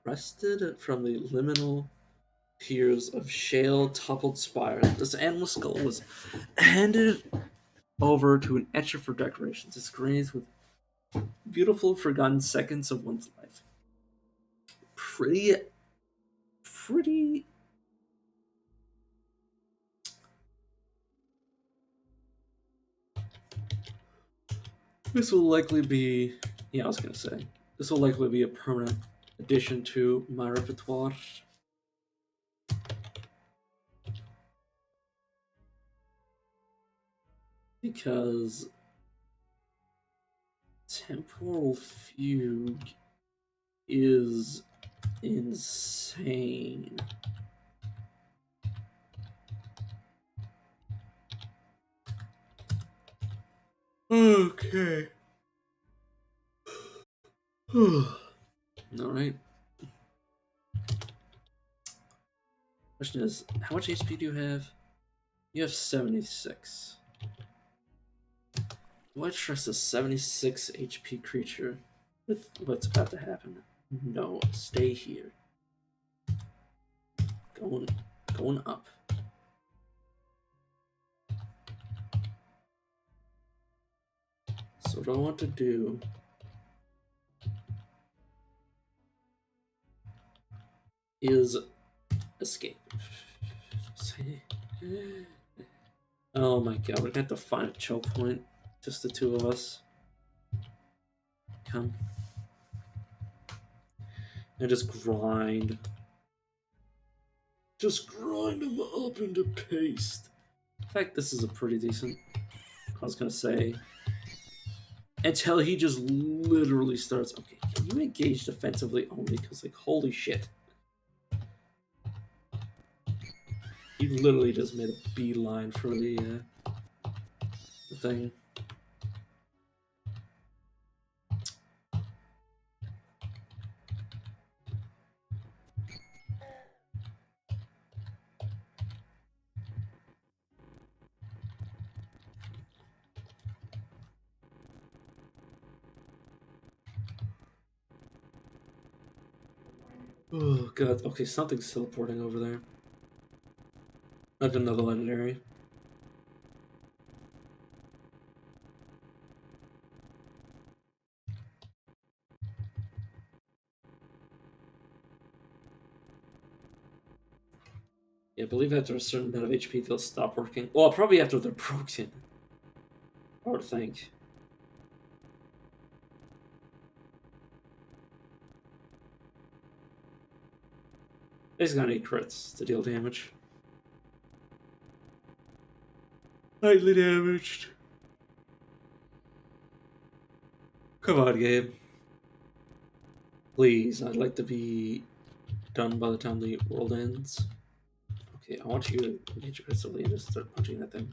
Wrested from the liminal piers of shale toppled spire, this animal skull was handed over to an etcher for decorations. It's graced with beautiful forgotten seconds of one's life. Pretty This will likely be, yeah, I was gonna say, this will likely be a permanent addition to my repertoire. Because Temporal Fugue is insane. Okay. Alright. Question is, how much HP do you have? You have 76. Do I trust a 76 HP creature with what's about to happen? No, stay here. Going up. So what I want to do is escape. Oh my god, we're gonna have to find a choke point. Just the two of us. Come. And just grind. Just grind them up into paste. In fact, this is a pretty decent. I was gonna say. Until he just literally starts. Okay, can you engage defensively only? Because, like, holy shit. He literally just made a beeline for the thing. Oh god, okay, something's teleporting over there. Like another legendary. Yeah, I believe after a certain amount of HP they'll stop working. Well, probably after they're broken. I would think. He's gonna need crits to deal damage. Lightly damaged. Come on, Gabe. Please, I'd like to be done by the time the world ends. Okay, I want you to get your crystal and just start punching that thing.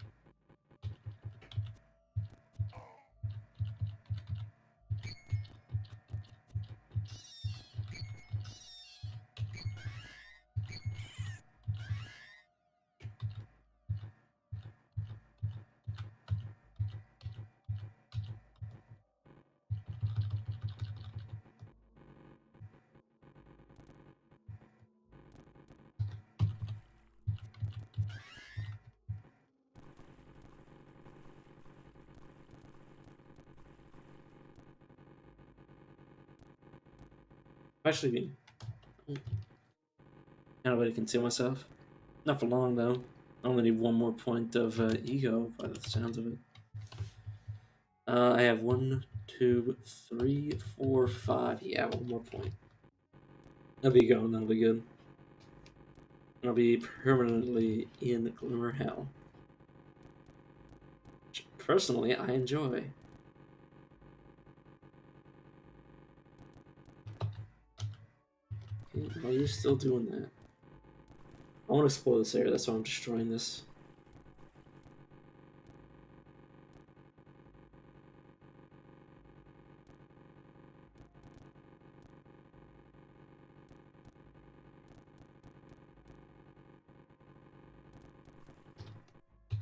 Actually, now I can see myself. Not for long though. I only need one more point of ego by the sounds of it. I have 1, 2, 3, 4, 5. Yeah, one more point. That'll be going. That'll be good. I'll be permanently in Glimmer Hell. Which, personally, I enjoy. Okay, oh, you're still doing that. I want to explore this area, that's why I'm destroying this.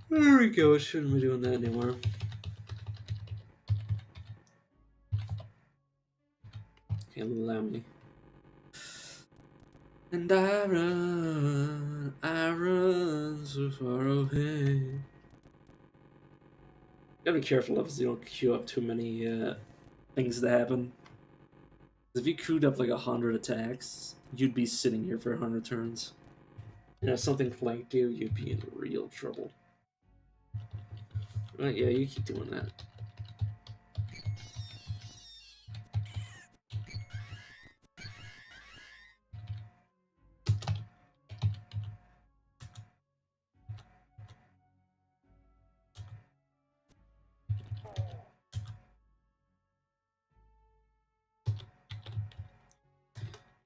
There we go, I shouldn't be doing that anymore. Okay, allow me. And I run so far away. Gotta be careful if you don't queue up too many things to happen. If you queued up like 100 attacks, you'd be sitting here for 100 turns. And if something flanked you, you'd be in real trouble. Right, yeah, you keep doing that.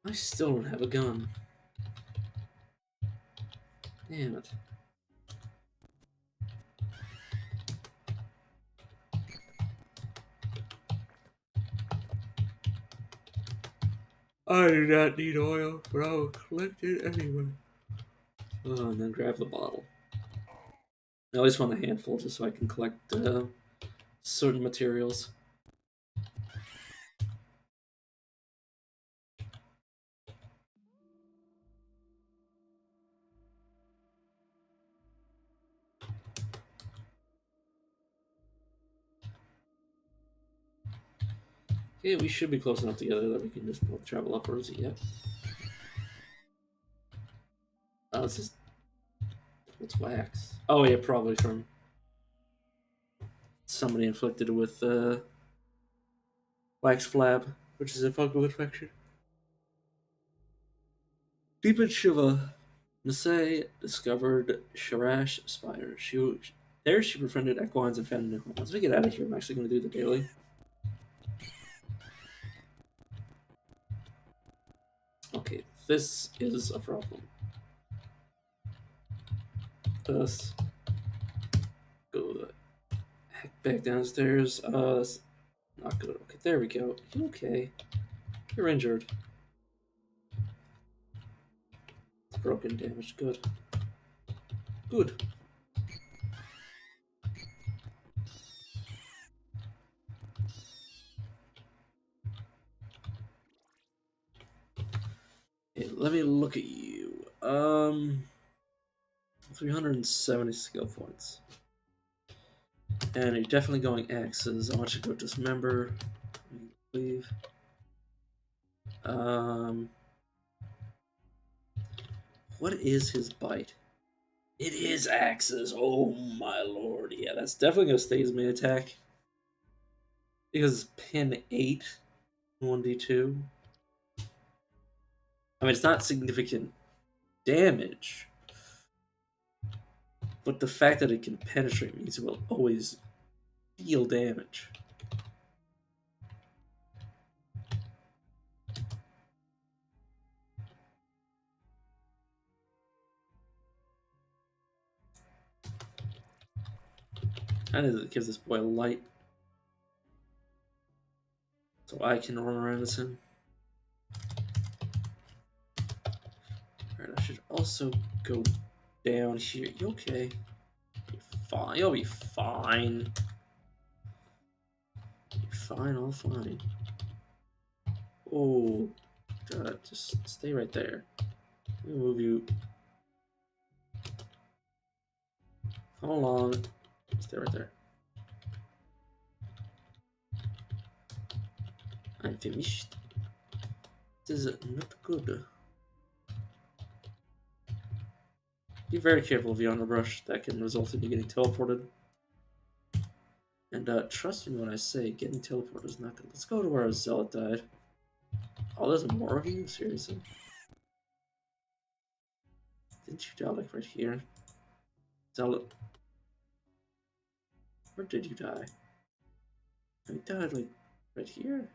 I still don't have a gun. Damn it. I do not need oil, but I will collect it anyway. Oh, and then grab the bottle. I always want a handful just so I can collect certain materials. Okay, we should be close enough together that we can just both travel upwards. Yep. Oh, this is. What's wax? Oh, yeah, probably from somebody inflicted with wax flab, which is a fungal infection. Deep in Shiva, Masai discovered Sharash Spire. There she befriended equines and found new home. Once we get out of here, I'm actually going to do the daily. Okay, this is a problem. Let's go the heck back downstairs. That's not good. Okay, there we go. You okay? You're injured. It's broken, damaged. Good. Good. Okay, let me look at you. 370 skill points. And you're definitely going axes. I want you to go dismember. Leave. What is his bite? It is axes. Oh my lord. Yeah, that's definitely gonna stay his main attack. Because pin 8, 1d2. I mean, it's not significant damage. But the fact that it can penetrate means it will always deal damage. I need to give this boy a light. So I can run around as him. Alright, I should also go down here. You okay? You're fine. You'll be fine. You're fine, all fine. Oh, God, just stay right there. Let me move you. Come along. Stay right there. I'm finished. This is not good. Be very careful of the underbrush. That can result in you getting teleported. And trust me when I say getting teleported is not good. Let's go to where our zealot died. Oh, there's more of you? Seriously? Didn't you die like right here? Zealot. Where did you die? He died like right here?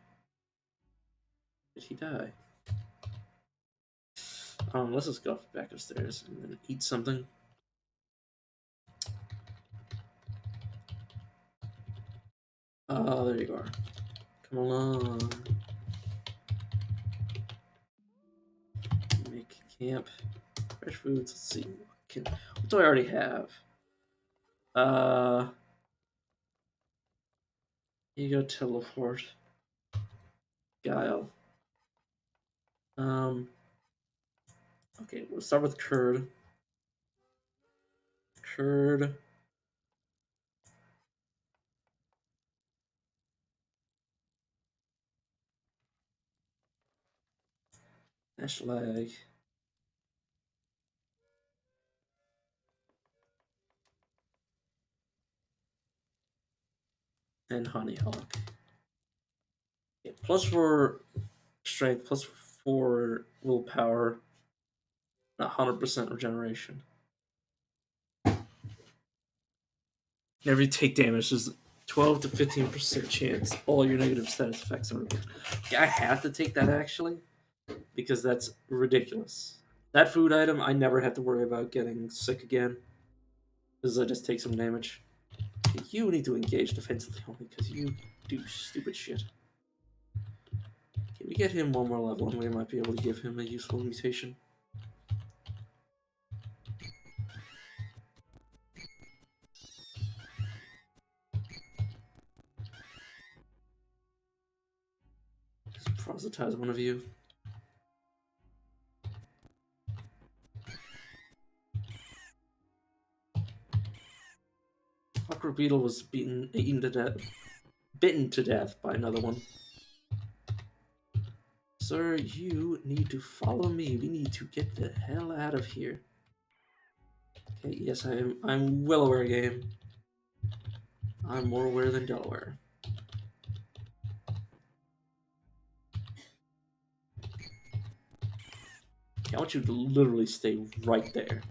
Did he die? Let's just go back upstairs and then eat something. Oh, there you are. Come along. Make camp. Fresh foods. Let's see. What do I already have? You go teleport. Guile. Okay, we'll start with curd. Curd. Ashlag. And Honeyhawk. Okay, +4 strength, +4 willpower, 100% regeneration. Whenever you take damage, there's 12 to 15% chance all your negative status effects are removed. Okay, I have to take that actually. because that's ridiculous. That food item, I never have to worry about getting sick again, because I just take some damage. You need to engage defensively only because you do stupid shit. Can we get him one more level and we might be able to give him a useful mutation? Just proselytize one of you. Fucker Beetle was bitten to death by another one. Sir, you need to follow me. We need to get the hell out of here. Okay, yes, I'm well aware, game. I'm more aware than Delaware. Okay, I want you to literally stay right there.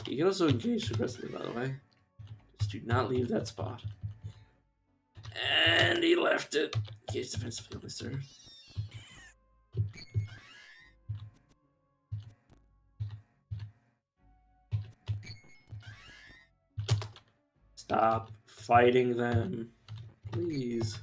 You can also engage aggressively, by the way. Just do not leave that spot. And he left it. Engage defensively only, sir. Stop fighting them. Please.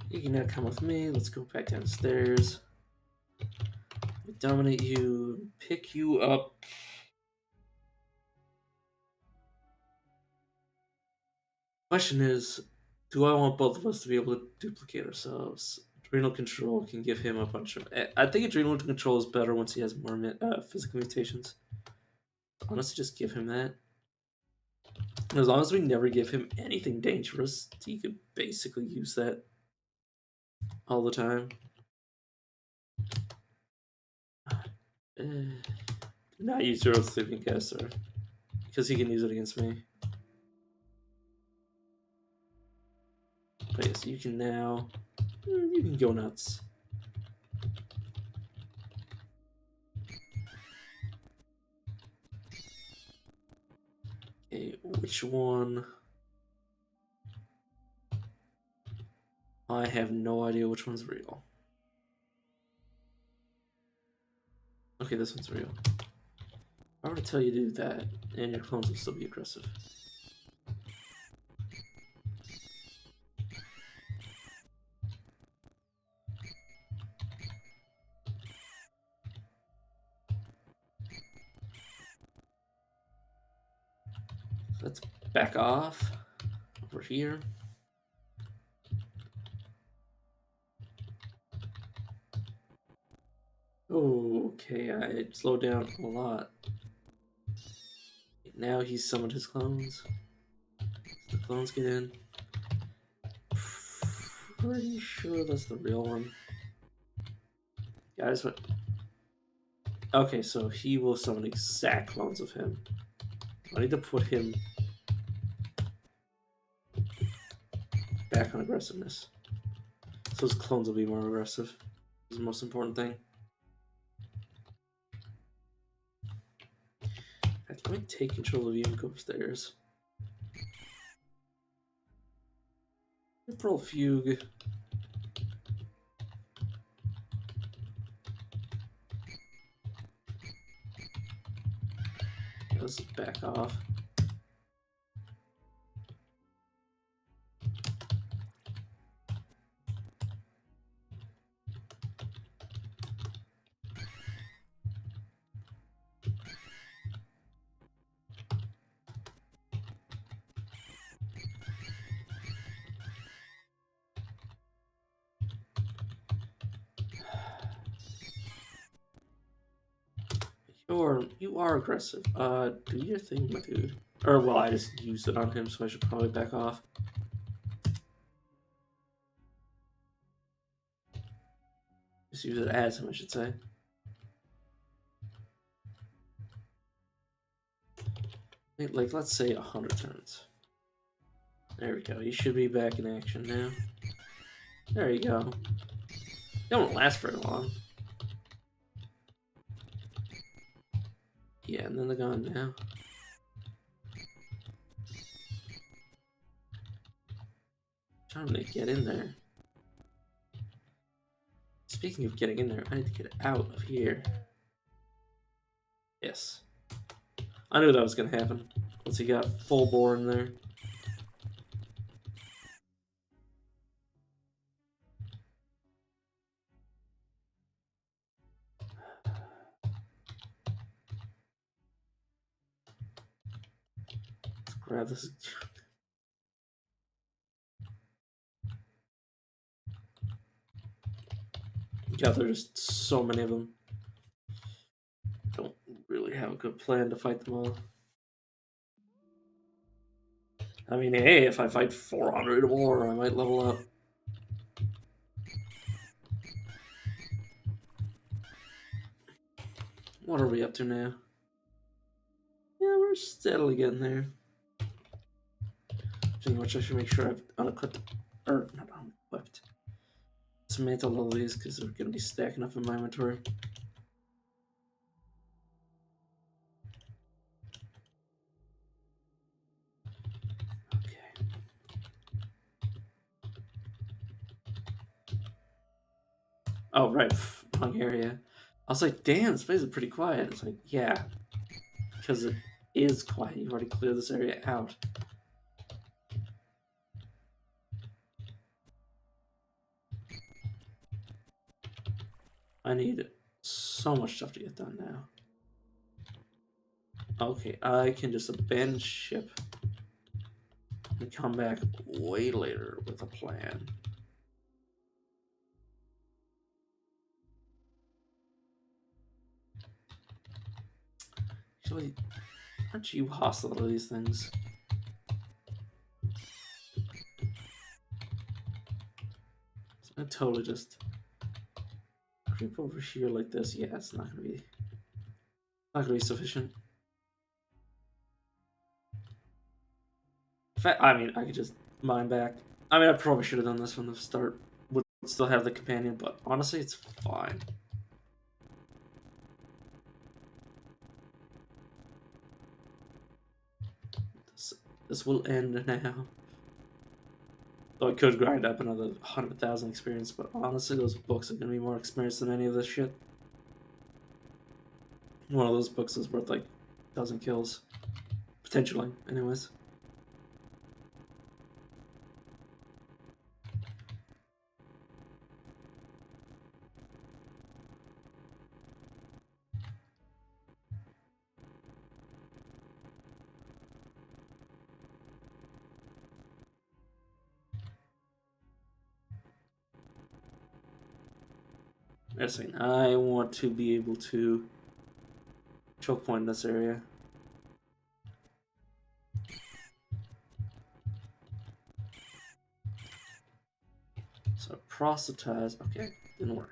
You can now come with me. Let's go back downstairs. Dominate you. Pick you up. Question is, do I want both of us to be able to duplicate ourselves? Adrenal control can give him a bunch of. I think adrenal control is better once he has more physical mutations. Honestly, just give him that. And as long as we never give him anything dangerous, he could basically use that all the time. Do not use your sleeping caster because he can use it against me. But yes, you can now. You can go nuts. Okay, which one? I have no idea which one's real. Okay, this one's real. If I were to tell you to do that, and your clones will still be aggressive. Let's back off over here. Okay, I slowed down a lot. Now he's summoned his clones. The clones get in. Pretty sure that's the real one. Guys, what? Okay, so he will summon exact clones of him. I need to put him back on aggressiveness. So his clones will be more aggressive. Is the most important thing. Let me take control of you and go upstairs. Pearl Fugue. Let's back off. You are aggressive. Do your thing, my dude. Or, well, I just used it on him, so I should probably back off. Just use it as him, I should say. Like, let's say 100 turns. There we go. You should be back in action now. There you go. They won't last very long. Yeah, and then they're gone now. Trying to get in there. Speaking of getting in there, I need to get out of here. Yes. I knew that was going to happen. Once he got full bore in there. Let's grab this. God, there's just so many of them. Don't really have a good plan to fight them all. I mean, hey, if I fight 400 or more, I might level up. What are we up to now? Yeah, we're steadily getting there. Pretty much I should make sure I've unequipped, or not unequipped, dismantled all these because they're going to be stacking up in my inventory. Okay. Oh, right, wrong area. I was like, damn, this place is pretty quiet. It's like, yeah, because it is quiet. You've already cleared this area out. I need so much stuff to get done now. Okay, I can just abandon ship and come back way later with a plan. Actually, aren't you hostile to these things? So I totally just creep over here like this. Yeah, it's not gonna be sufficient. In fact, I mean, I could just mine back. I mean, I probably should have done this from the start. Would still have the companion, but honestly, it's fine. This will end now. Though I could grind up another 100,000 experience, but honestly, those books are gonna be more experience than any of this shit. One of those books is worth like 1,000 kills. Potentially, anyways. Interesting. I want to be able to choke point in this area. So proselytize. Okay, didn't work.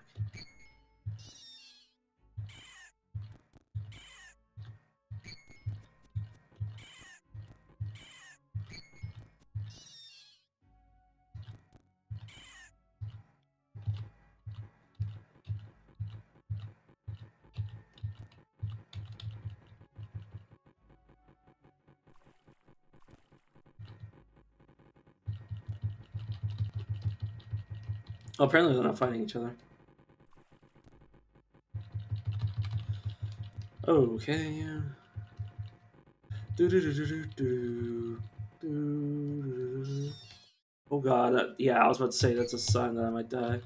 Oh, apparently they're not fighting each other. Okay. Oh god, yeah, I was about to say that's a sign that I might die.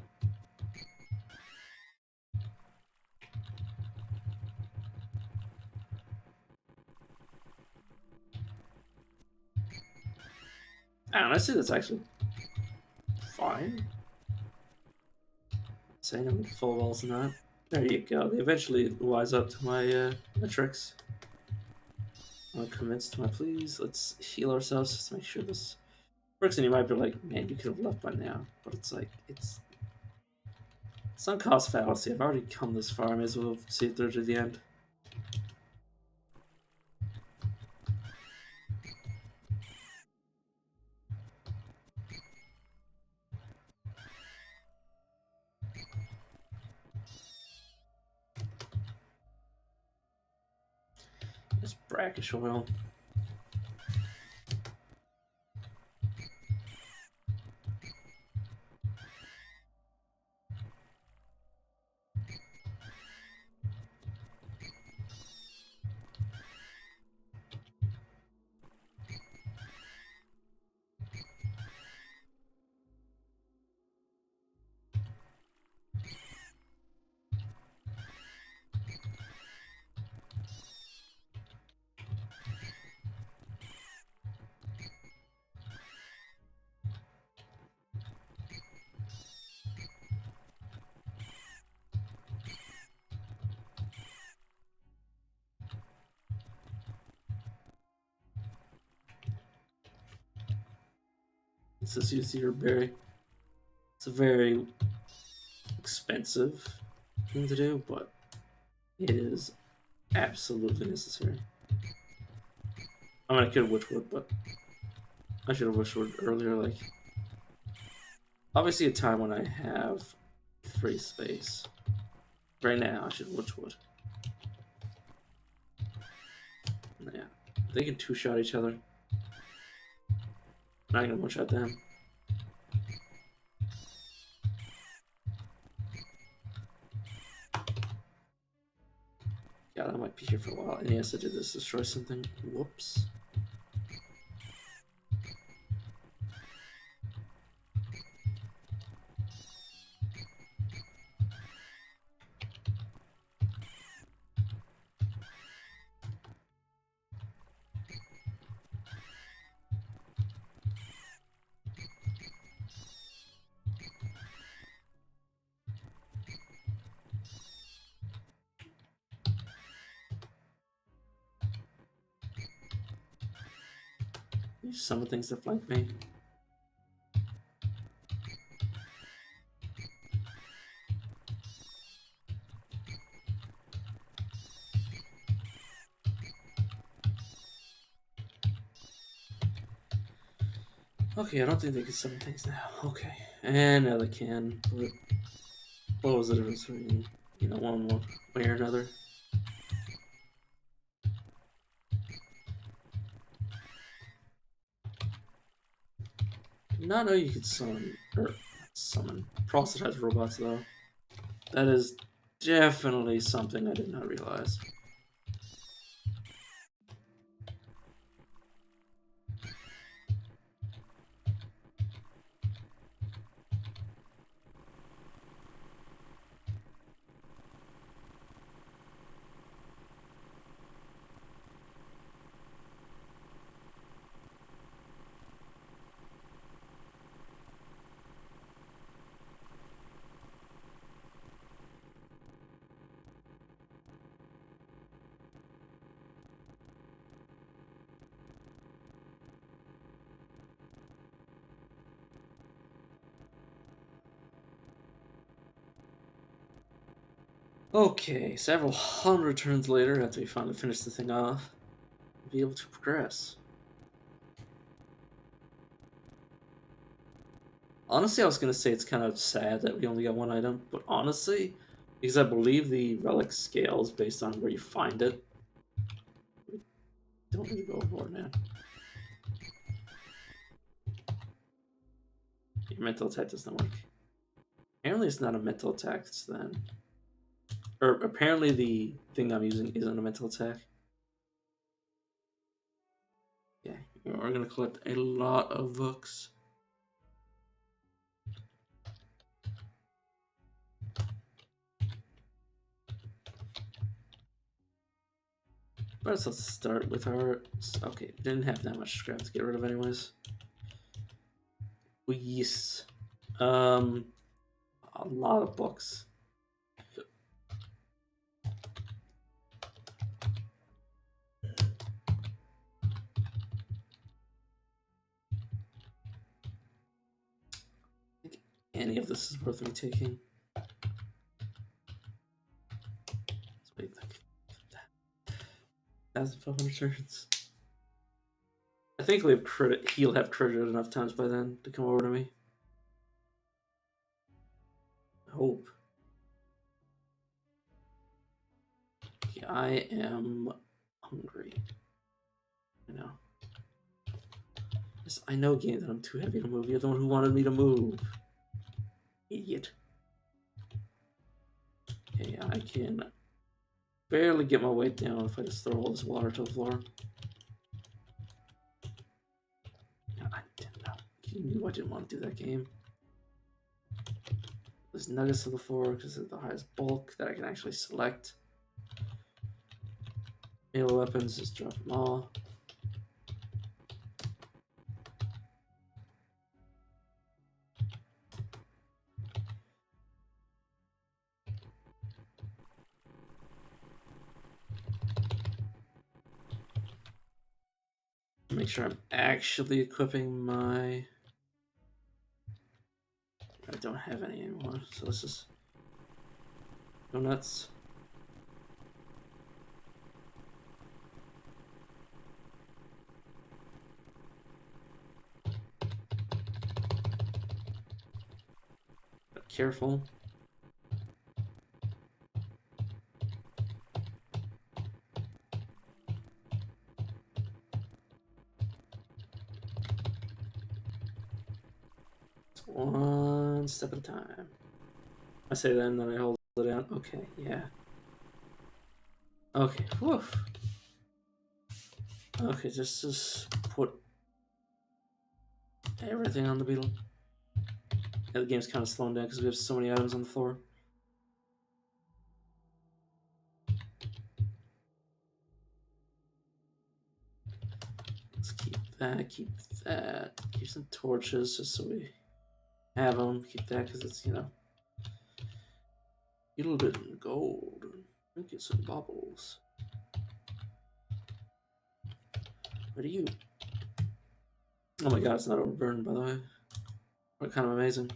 Honestly, that's actually fine. Saying I'm full walls and that. There you go. They eventually wise up to my tricks. I'm convinced to my pleas. Let's heal ourselves just to make sure this works. And you might be like, man, you could have left by now. But it's like, it's sunk cost fallacy. I've already come this far. I may as well see it through to the end. It's brackish oil. This is usually berry. It's a very expensive thing to do, but it is absolutely necessary. I mean, I could have witchwood, but I should have witchwood earlier. Like, obviously, a time when I have free space. Right now, I should witchwood. Yeah, they can two-shot each other. I'm not gonna one-shot them. God, I might be here for a while. And yes, I did this. Destroy something. Whoops. You summon things that flank me. Okay, I don't think they can summon things now. Okay. And now they can, but what was the difference between, one way or another? Did not know you could summon. Proselytize robots, though. That is definitely something I did not realize. Okay, several hundred turns later, after we finally finish the thing off, we'll be able to progress. Honestly, I was going to say it's kind of sad that we only got one item, but honestly, because I believe the relic scales based on where you find it, we don't need to go overboard, man. Your mental attack doesn't work. Apparently it's not a mental attack, then. Or apparently the thing I'm using isn't a mental attack. Yeah, we're going to collect a lot of books. But let's start with our... Okay, we didn't have that much scrap to get rid of anyways. Yes. A lot of books. I think any of this is worth me taking. Let's wait like 1,500 turns. I think he'll have critted enough times by then to come over to me. I hope. Okay, I am hungry. I know, game, that I'm too heavy to move. You're the one who wanted me to move. Idiot. Okay, I can barely get my weight down if I just throw all this water to the floor. You knew I didn't want to do that game. There's nuggets to the floor because of the highest bulk that I can actually select. Melee weapons, just drop them all. Make sure I'm actually equipping my... I don't have any anymore, so let's just go nuts. But careful. It's one step at a time. I say that and then I hold it down. Okay, yeah. Okay, woof. Okay, just put everything on the beetle. Yeah, the game's kind of slowing down because we have so many items on the floor. Let's keep that, keep some torches just so we have them. Keep that because it's, get a little bit of gold. Get some bubbles. What are you? Oh my god, it's not overburned, by the way. What kind of amazing.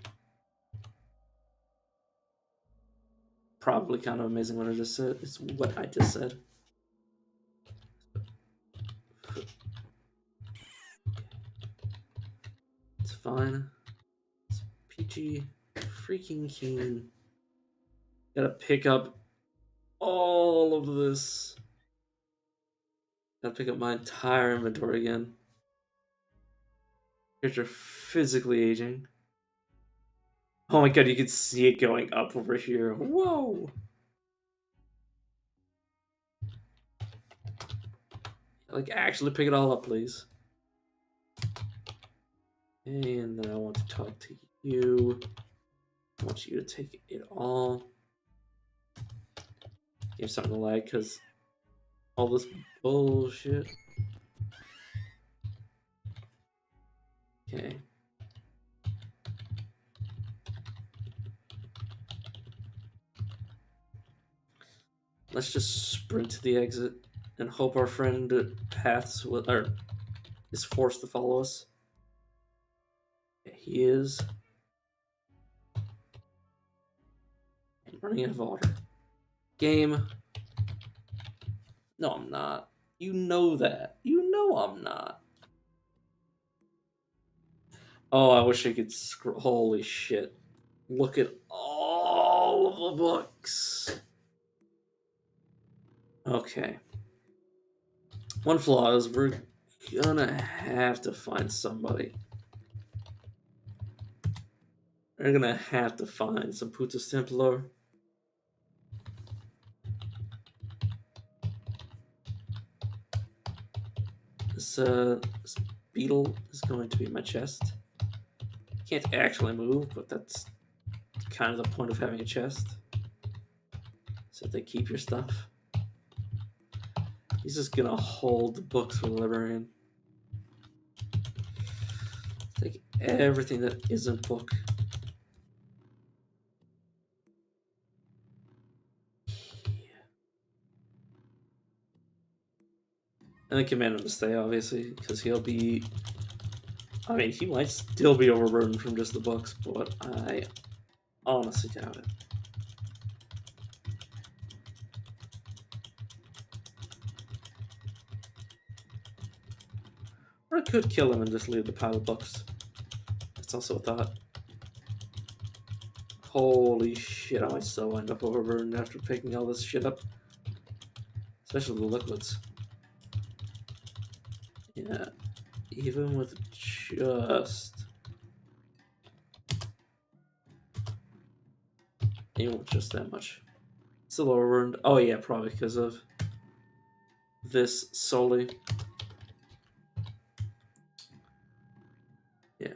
Probably kind of amazing what I just said. It's what I just said. It's fine. It's peachy freaking keen. Gotta pick up all of this. Gotta pick up my entire inventory again. Character physically aging. Oh my god, you can see it going up over here. Whoa! Like, actually pick it all up, please. And then I want to talk to you. I want you to take it all. Give something to like, because all this bullshit. Okay. Let's just sprint to the exit and hope our friend paths with, or is forced to follow us. Yeah, he is. I'm running out of water. Game. No, I'm not. You know that. You know I'm not. Oh, I wish I could scroll. Holy shit. Look at all of the books. Okay. One flaw is we're gonna have to find somebody. We're gonna have to find some Putus Templar. This beetle is going to be my chest. Can't actually move, but that's kind of the point of having a chest. So they keep your stuff. He's just gonna hold the books for the librarian. Take everything that isn't book. And then command him to stay, obviously, because he'll be... I mean, he might still be overburdened from just the books, but I honestly doubt it. Or I could kill him and just leave the pile of books. That's also a thought. Holy shit, I might still end up overburdened after picking all this shit up. Especially the liquids. Yeah, even with just that much. It's a little ruined. Oh yeah, probably because of this solely. Yeah.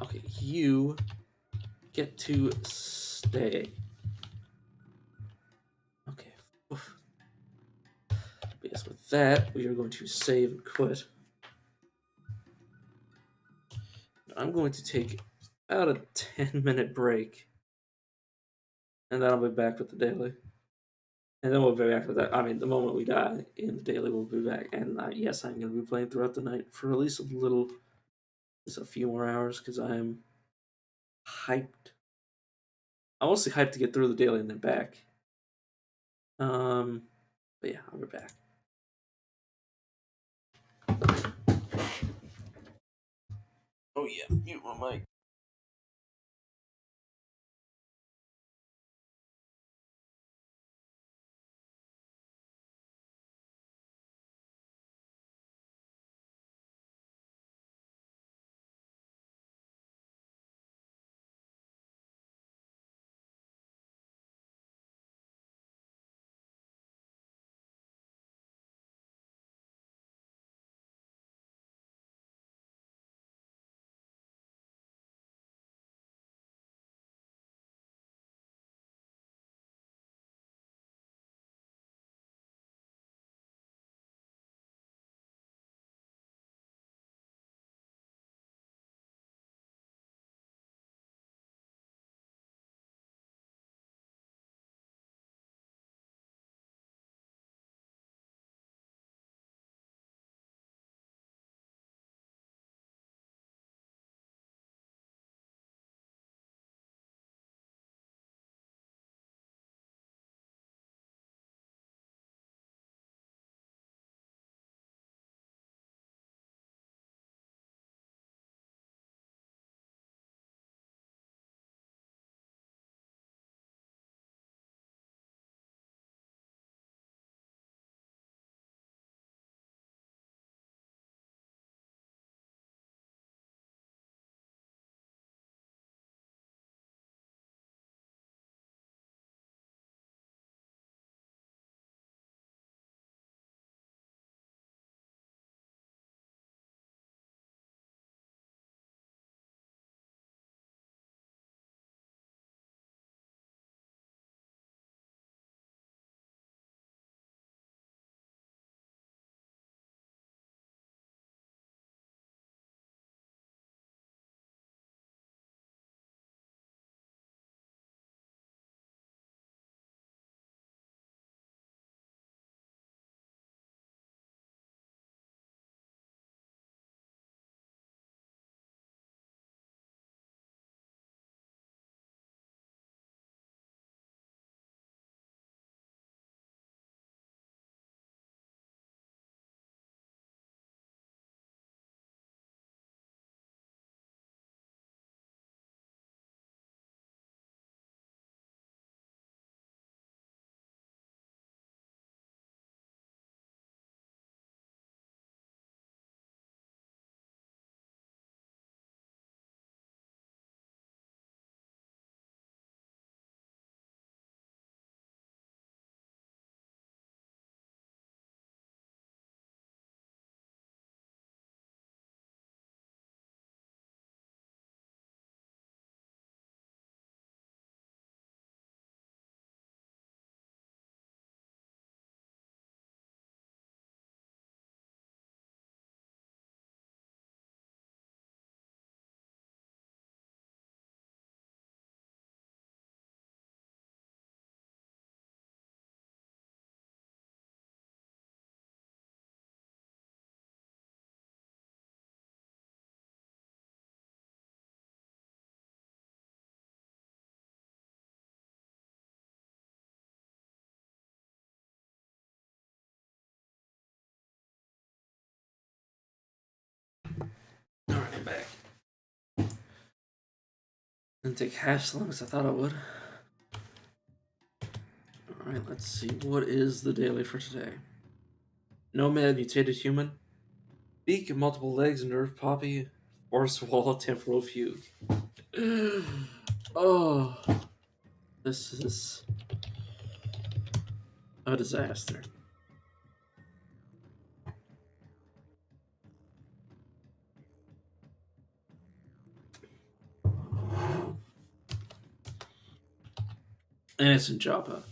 Okay, you get to stay. Okay. Oof. But yes, with that, we are going to save and quit. I'm going to take about a 10-minute break, and then I'll be back with the daily. And then we'll be back with that. I mean, the moment we die in the daily, we'll be back. And yes, I'm going to be playing throughout the night for at least just a few more hours, because I'm hyped. I'm mostly hyped to get through the daily and then back. But yeah, I'll be back. Oh yeah, mute my mic. All right, I'm back. Didn't take half as long as I thought it would. Alright, let's see. What is the daily for today? Nomad, mutated human. Beak, multiple legs, nerve poppy. Force wall, temporal fugue. Oh, this is a disaster. And it's in Java.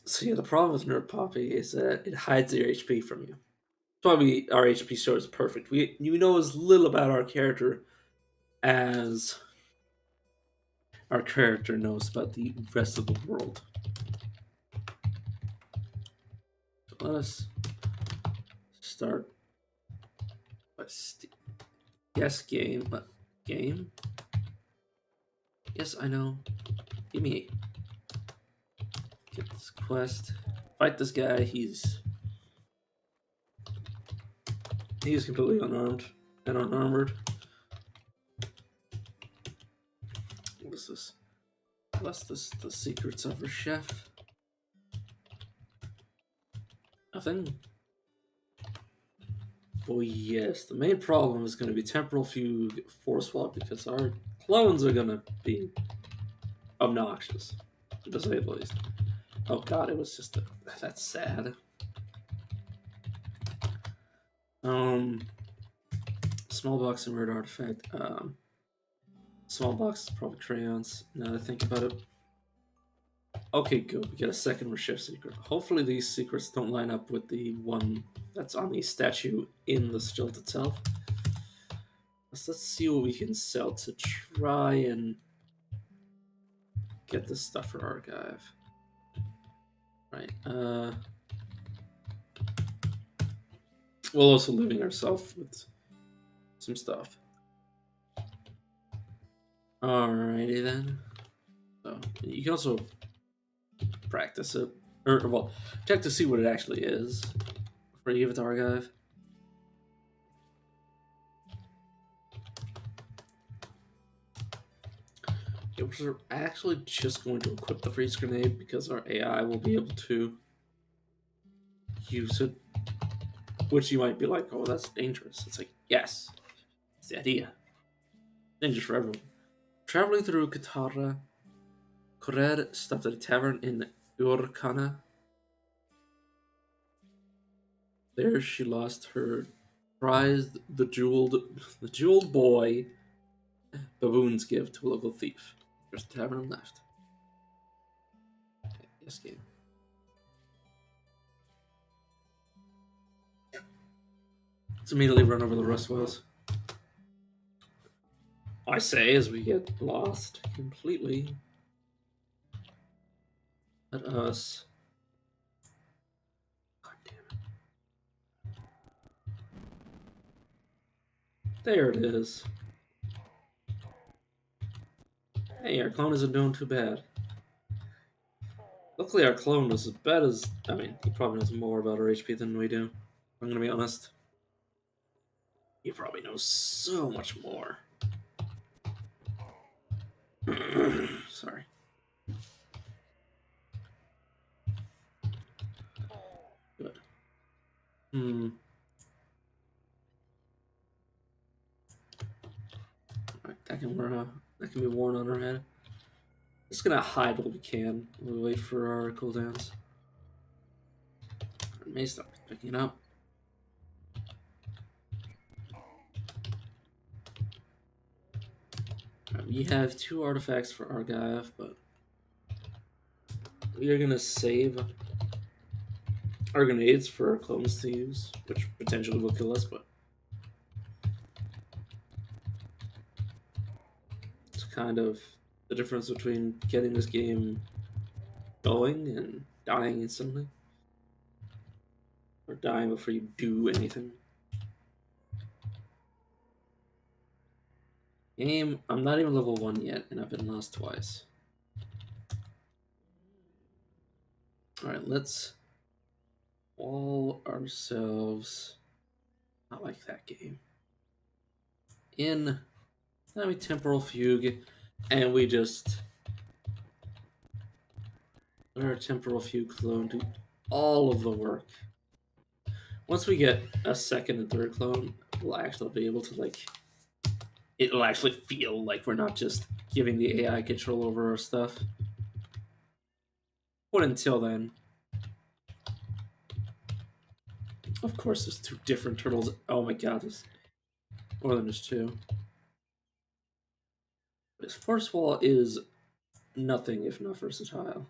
So yeah, the problem with Nerve Poppy is that it hides your HP from you. That's why our HP store is perfect. You know as little about our character as our character knows about the rest of the world. So let us start. Yes, game. Game? Yes, I know. Give me. Get this quest. Fight this guy. He's completely unarmed and unarmored. What is this? What's this? The secrets of her chef. Nothing. Oh yes, the main problem is going to be temporal fugue, force swap, because our clones are going to be obnoxious, to say the least. Oh god, it was just that's sad. Small box and weird artifact. Small box is probably crayons. Now that I think about it. Okay, good. We get a second chef secret. Hopefully these secrets don't line up with the one that's on the statue in the stilt itself. Let's see what we can sell to try and get this stuff for archive. Right. We'll also living ourselves with some stuff. Alrighty then. So you can also practice it, or well, check to see what it actually is before you give it to archive. Yeah, we're actually just going to equip the freeze grenade because our AI will be able to use it. Which you might be like, oh, that's dangerous. It's like, yes, it's the idea. Dangerous for everyone. Traveling through Katara, Kored stopped at a tavern in Urkana. There she lost her prize, the jeweled boy baboons give to a local thief. There's a tavern left. Okay, yes, game. Let's immediately run over the rust wells. I say as we get lost completely. Let us. God damn it. There it is. Hey, our clone isn't doing too bad. Luckily, our clone is as bad as. I mean, he probably knows more about our HP than we do. I'm gonna be honest. He probably knows so much more. Sorry. Good. Right, that can be worn on our head. Just gonna hide what we can while we wait for our cooldowns. It may start picking up. Right, we have 2 artifacts for Argive, but we are gonna save our grenades for our clones to use, which potentially will kill us, but it's kind of the difference between getting this game going and dying instantly. Or dying before you do anything. Game, I'm not even level 1 yet, and I've been lost twice. Alright, let's wall ourselves. Not like that game. In temporal fugue, and we just Let our temporal fugue clone do all of the work. Once we get a second and third clone, we'll actually be able to, like, it'll actually feel like we're not just giving the AI control over our stuff. But until then, of course, there's two different turtles. Oh my god, there's more than just two. This force wall is nothing if not versatile.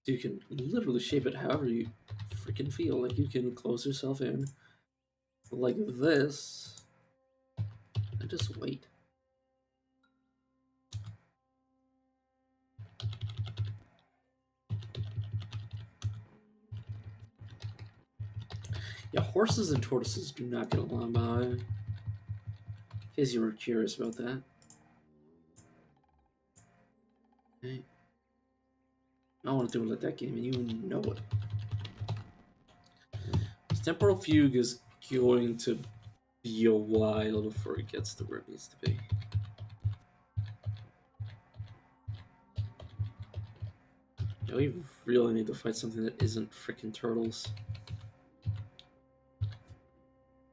You can literally shape it however you freaking feel. Like, you can close yourself in like this and just wait. Yeah, horses and tortoises do not get along, by the way. In case you were curious about that. Okay. I don't want to do it like that game, and you know it. This temporal fugue is going to be a while before it gets to where it needs to be. Yeah, we really need to fight something that isn't freaking turtles.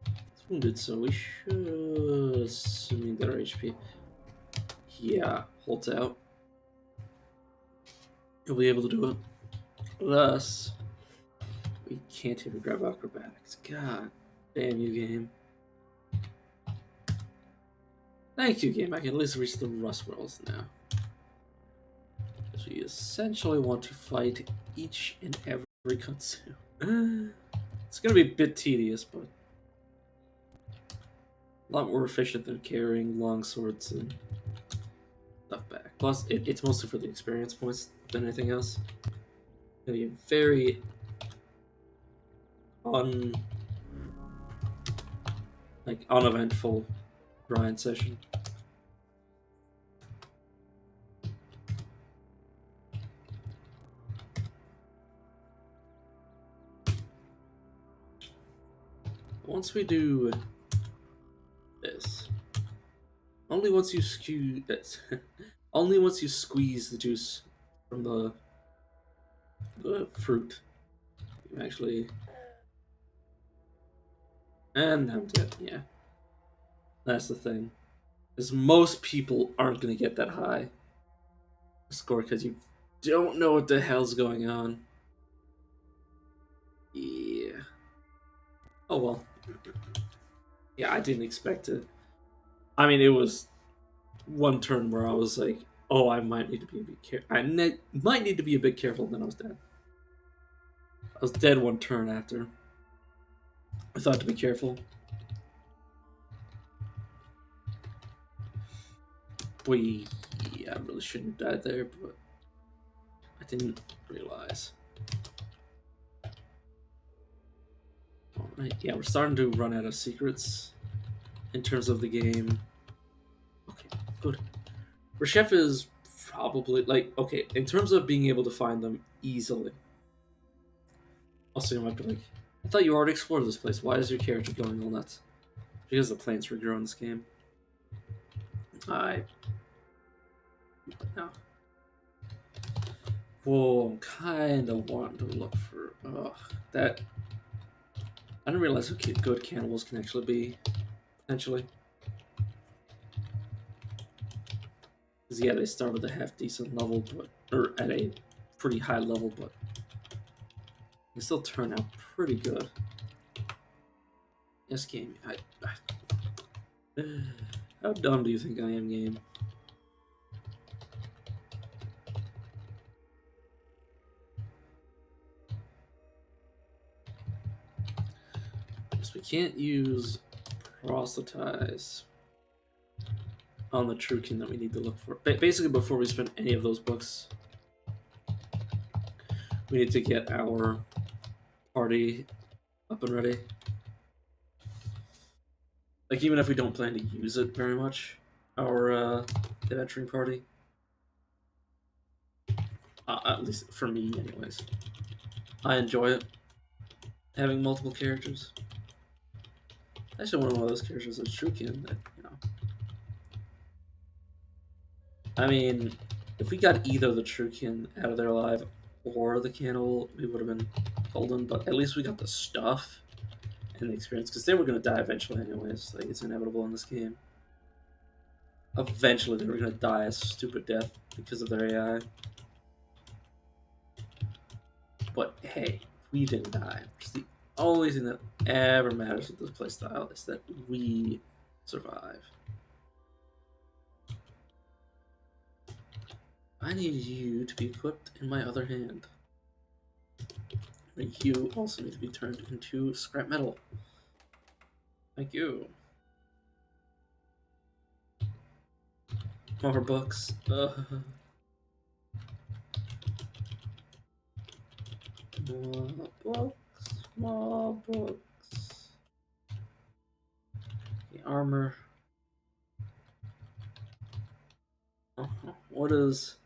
It's wounded, so we should, assuming that our HP. Yeah, holds out. You'll be able to do it. Thus, we can't even grab acrobatics. God damn you, game. Thank you, game. I can at least reach the Rust Worlds now. Because we essentially want to fight each and every kutsu. It's going to be a bit tedious, but a lot more efficient than carrying long swords and stuff back. Plus, it's mostly for the experience points than anything else. It's going to be a very uneventful grind session. Once we do this, only once you only once you squeeze the juice from the fruit, you actually. And I'm dead. Yeah, that's the thing. Is most people aren't gonna get that high score because you don't know what the hell's going on. Yeah. Oh well. Yeah, I didn't expect it. I mean, it was one turn where I was like, "Oh, I might need to be a bit careful. Might need to be a bit careful." And then I was dead. I was dead one turn after. I thought to be careful. I really shouldn't have died there, but I didn't realize. Alright, yeah, we're starting to run out of secrets in terms of the game. Okay, good. Reshef is probably, like, okay, in terms of being able to find them easily. Also, you might be like, I thought you already explored this place. Why is your character going all nuts? Because the plants regrow in this game. No. Whoa, I'm kind of wanting to look for. That. I didn't realize how good cannibals can actually be, potentially. Because, yeah, they start at a half decent level, or at a pretty high level, but they still turn out pretty good. Yes, game. How dumb do you think I am, game? Yes, we can't use proselytize on the Truekin that we need to look for. Basically, before we spend any of those books, we need to get our party up and ready. Like, even if we don't plan to use it very much, our adventuring party. At least for me, anyways. I enjoy it. Having multiple characters. Actually, one of those characters is Truekin, that, you know. I mean, if we got either of the Truekin out of there alive, or the candle, we would have been golden, but at least we got the stuff and the experience, because they were going to die eventually anyways. Like, it's inevitable in this game. Eventually they were going to die a stupid death because of their AI. But hey, we didn't die. Which is the only thing that ever matters with this playstyle, is that we survive. I need you to be equipped in my other hand. And you also need to be turned into scrap metal. Thank you. More books. More books. More books. The armor. What is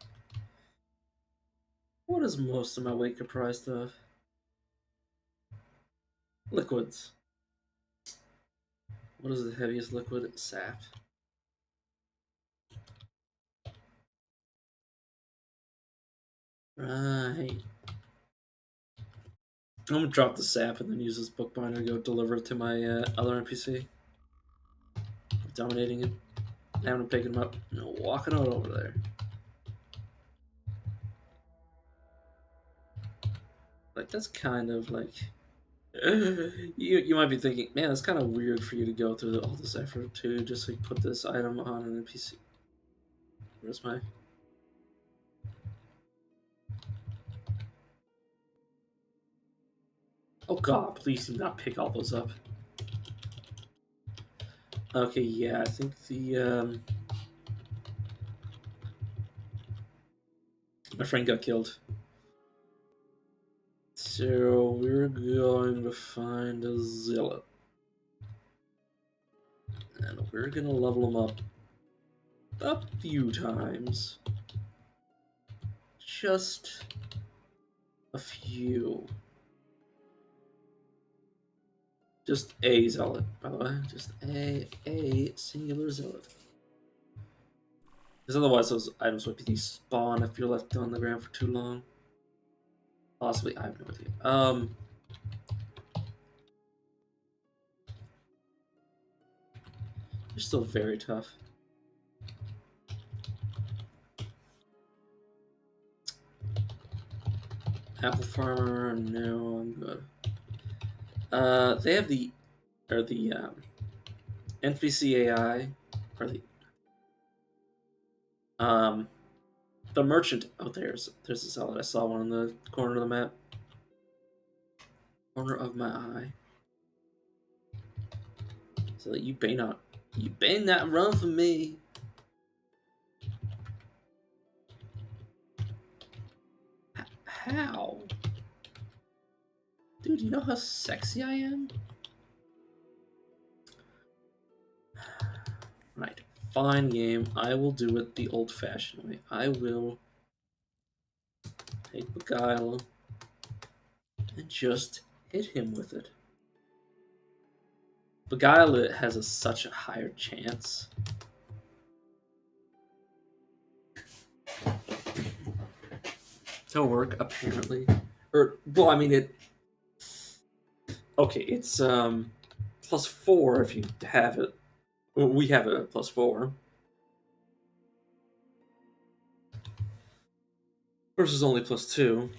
most of my weight comprised of? Liquids. What is the heaviest liquid? Sap. Right. I'm gonna drop the sap and then use this bookbinder to go deliver it to my other NPC. Dominating it. Now I'm picking him up and walking out over there. Like, that's kind of like... you might be thinking, man, it's kind of weird for you to go through all this effort to just like put this item on an NPC. Where's my... Oh god, please do not pick all those up. Okay, yeah, I think the my friend got killed. So we're going to find a zealot. And we're gonna level him up a few times. Just a few. Just a zealot, by the way. Just a singular zealot. Because otherwise those items would despawn if you're left on the ground for too long. Possibly, I have no idea. They're still very tough. Apple farmer, no, I'm good. They have the NPC AI, or the merchant. Oh, there's a zealot. I saw one in the corner of the map. Corner of my eye. So that you may not run from me. How? Dude, you know how sexy I am? Right. Fine game. I will do it the old-fashioned way. I will take Beguile and just hit him with it. Beguile has such a higher chance. To work, apparently. Or, well, I mean, it... Okay, it's, +4 if you have it. Well, we have it at +4. Versus only +2.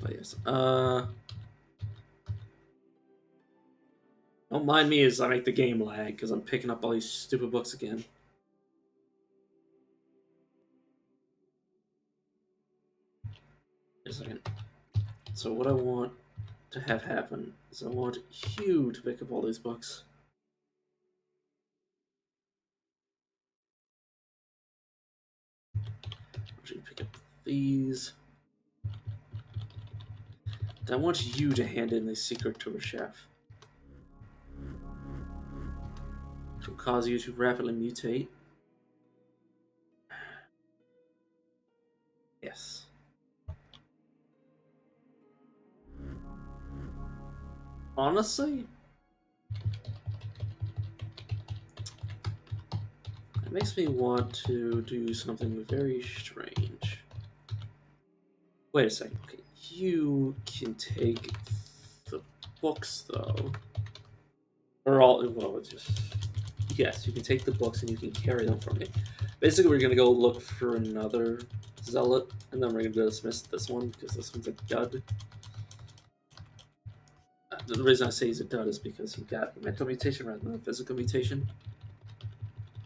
But yes, don't mind me as I make the game lag, because I'm picking up all these stupid books again. Wait a second. So what I want to have happen is I want Hugh to pick up all these books. I want you to pick up these. I want you to hand in the secret to a chef. Which will cause you to rapidly mutate. Yes. Honestly, makes me want to do something very strange. Wait a second. Okay, you can take the books though, or all. Well, it's just yes, you can take the books and you can carry them for me. Basically, we're gonna go look for another zealot, and then we're gonna dismiss this one because this one's a dud. The reason I say he's a dud is because he got a mental mutation rather than a physical mutation.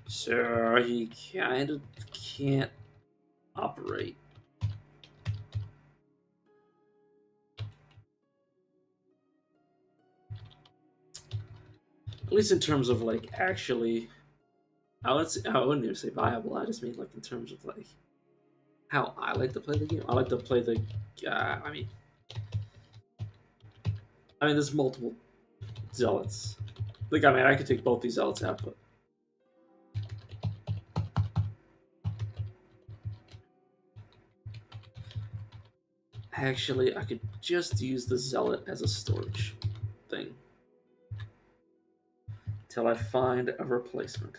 So he kind of can't operate. At least in terms of like actually, I wouldn't even say viable. I just mean like in terms of like how I like to play the game. I like to play the. I mean, there's multiple zealots. Like, I could take both these zealots out, but actually, I could just use the zealot as a storage thing till I find a replacement.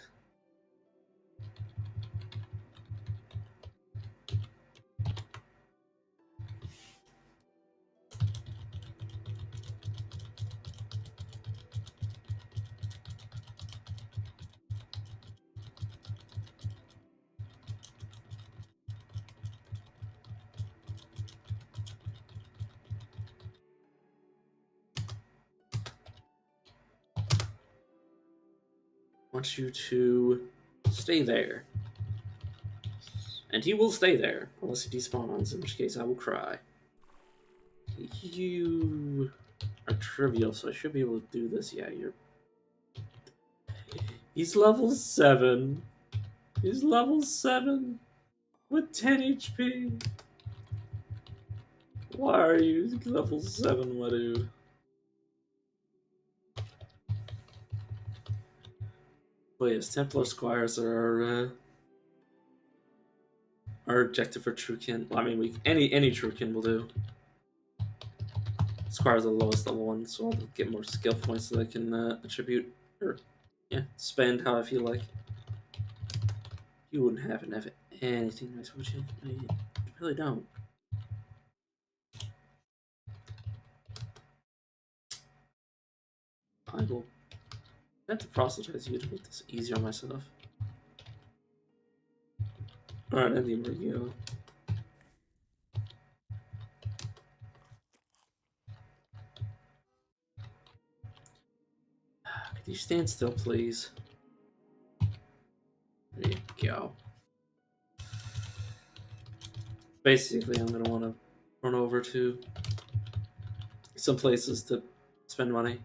I want you to stay there. And he will stay there, unless he despawns, in which case I will cry. You are trivial, so I should be able to do this. Yeah, you're. He's level 7. He's level 7 with 10 HP. Why are you level 7, my dude? But yes, Templar Squires are our objective for Truekin. Well, any Truekin will do. Squires are the lowest level one, so I'll get more skill points that I can attribute or spend how I feel like. You wouldn't happen to have anything nice, would you? You really don't. I will have to proselytize you to make this easier on myself. Alright, Andy, where you go? Could you stand still, please? There you go. Basically, I'm gonna want to run over to some places to spend money.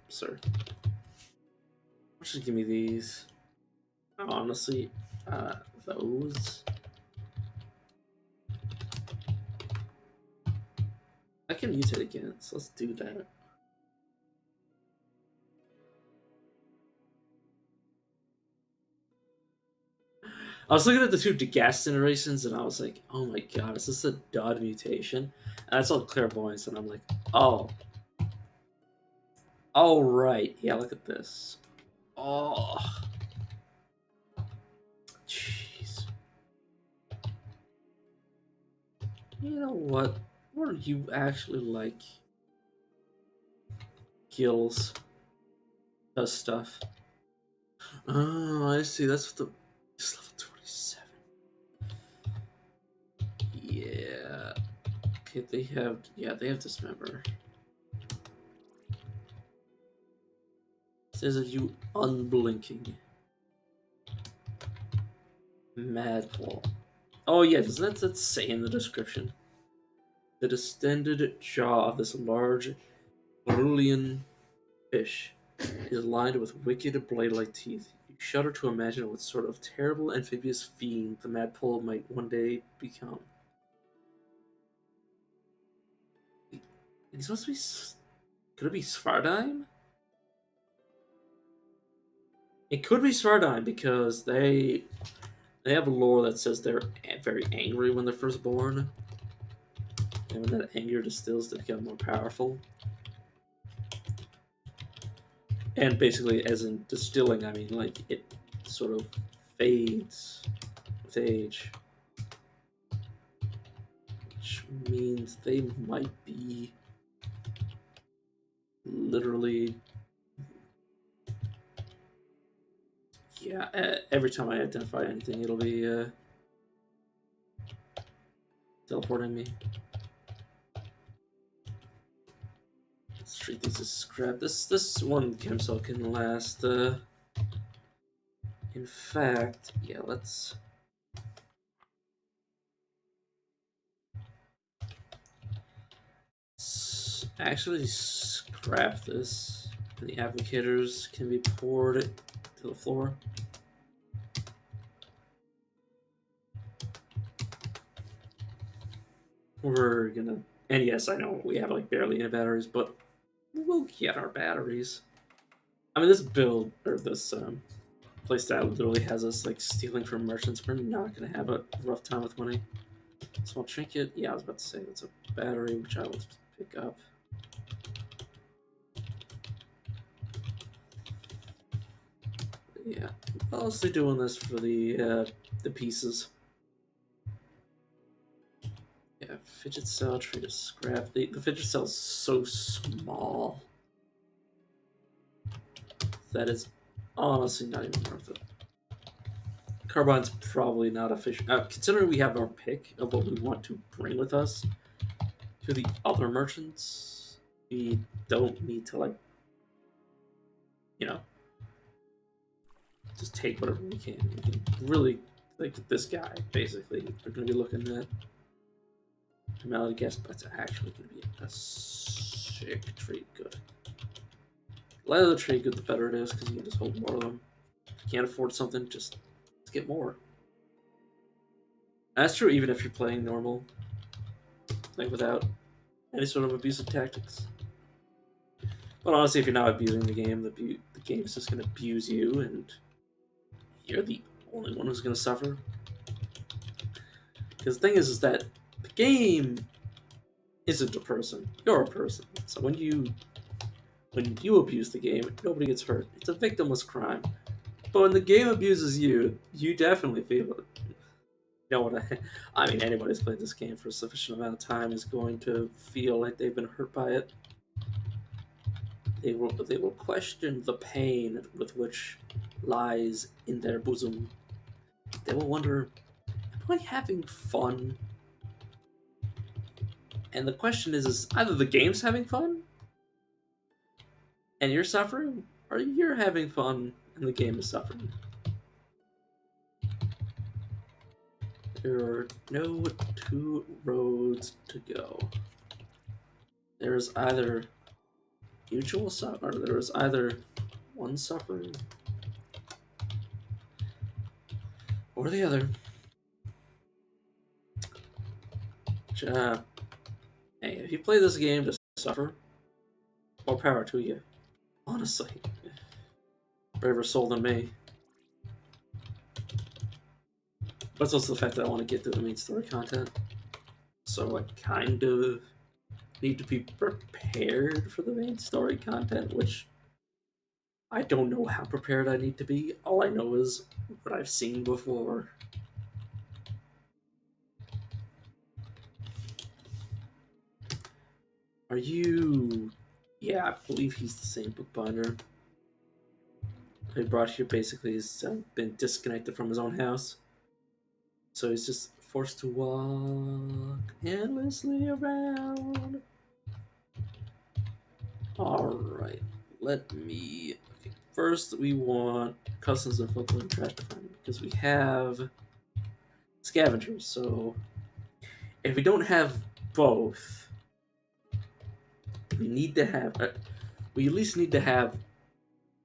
Sir. Why should give me these? Honestly, those. I can mutate again, so let's do that. I was looking at the two gas generations and I was like, oh my god, is this a dud mutation? And I saw clairvoyance and I'm like, oh. Oh, right. Yeah, look at this. Oh. Jeez. You know what? What are you actually like? Gills does stuff. Oh, I see. That's what the. It's level 27. Yeah. Okay, they have. Yeah, they have Dismember. It says that you unblinking. Madpole. Oh, yeah, doesn't that say in the description? The distended jaw of this large Cerulean fish is lined with wicked blade-like teeth. You shudder to imagine what sort of terrible amphibious fiend the Madpole might one day become. He's supposed to be. Could it be Svartheim? It could be Svartheim because they have a lore that says they're very angry when they're first born, and when that anger distills, they become more powerful. And basically, as in distilling, I mean like it sort of fades with age, which means they might be literally, yeah. Every time I identify anything, it'll be teleporting me. Let's treat these as scrap. This one chem cell can last. In fact, yeah. Let's actually scrap this. And the applicators can be poured to the floor. We're gonna, and yes, I know we have like barely any batteries, but we'll get our batteries. I mean, this build or this playstyle literally has us like stealing from merchants. We're not gonna have a rough time with money. Small trinket. Yeah, I was about to say that's a battery, which I will just pick up. Yeah, mostly doing this for the pieces. Yeah, fidget cell, trade a scrap. The fidget cell is so small that is honestly not even worth it. Carbine's probably not efficient. Considering we have our pick of what we want to bring with us to the other merchants, we don't need to, like, you know, just take whatever we can. We can really, like, this guy, basically, we're going to be looking at Melody guess, but it's actually going to be a sick trade good. The lighter the trade good, the better it is, because you can just hold more of them. If you can't afford something, just let's get more. And that's true even if you're playing normal, like without any sort of abusive tactics. But honestly, if you're not abusing the game, the game's just going to abuse you, and you're the only one who's going to suffer. Because the thing is that the game isn't a person. You're a person. So when you abuse the game, nobody gets hurt. It's a victimless crime. But when the game abuses you, you definitely feel it. You know what I mean, anybody who's played this game for a sufficient amount of time is going to feel like they've been hurt by it. They will question the pain with which lies in their bosom. They will wonder, am I having fun? And the question is either the game's having fun and you're suffering, or you're having fun and the game is suffering. There are no two roads to go. There's either mutual suffering, or there's either one suffering or the other. Which, hey, if you play this game to suffer, more power to you. Honestly, braver soul than me. But it's also the fact that I want to get to the main story content, so I kind of need to be prepared for the main story content, which I don't know how prepared I need to be. All I know is what I've seen before. Are you? Yeah, I believe he's the same bookbinder. He brought here basically has been disconnected from his own house. So he's just forced to walk endlessly around. Alright, let me. Okay, first, we want customs and fulfilling trash defining because we have scavengers. So if we don't have both, we need to have. We at least need to have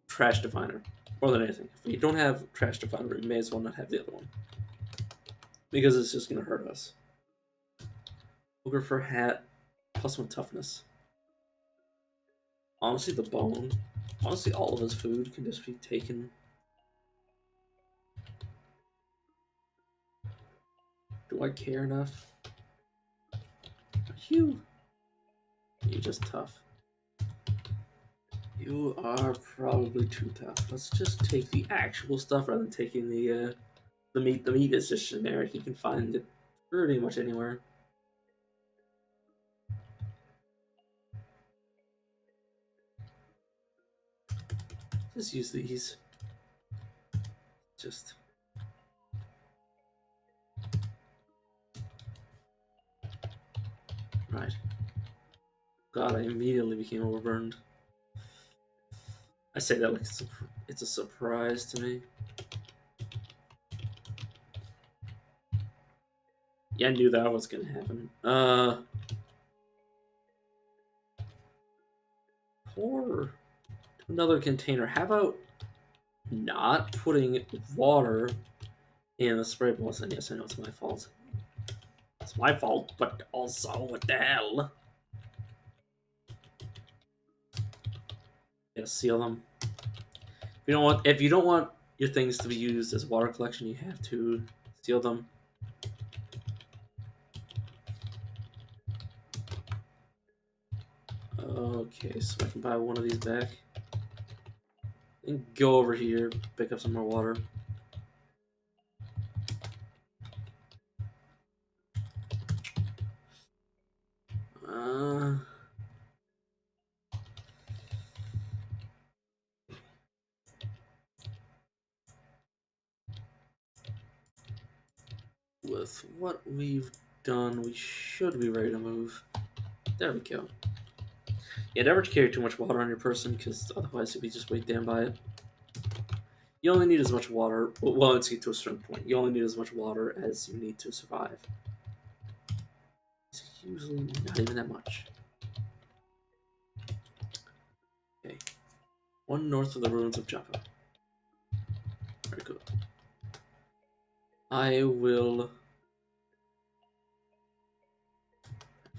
trash definer more than anything. If we don't have trash definer, we may as well not have the other one because it's just gonna hurt us. Ogre for hat, +1 toughness. Honestly, the bone. Honestly, all of his food can just be taken. Do I care enough? Are you? You're just tough. You You are probably too tough. Let's just take the actual stuff rather than taking the meat. The meat is just generic. You can find it pretty much anywhere. Just use these. Just. Right. God, I immediately became overburned. I say that like it's a surprise to me. Yeah, I knew that was gonna happen. Pour another container. How about not putting water in the spray bottle? And yes, I know it's my fault. It's my fault, but also what the hell? Yeah, seal them. If you don't want your things to be used as water collection, you have to seal them. Okay, so I can buy one of these back. And go over here, pick up some more water. With what we've done, we should be ready to move. There we go. Yeah, never carry too much water on your person, because otherwise you'll be just weighed down by it. You only need as much water, well, let's get to a certain point. You only need as much water as you need to survive. It's usually not even that much. Okay. One north of the ruins of Joppa. Very good. I will...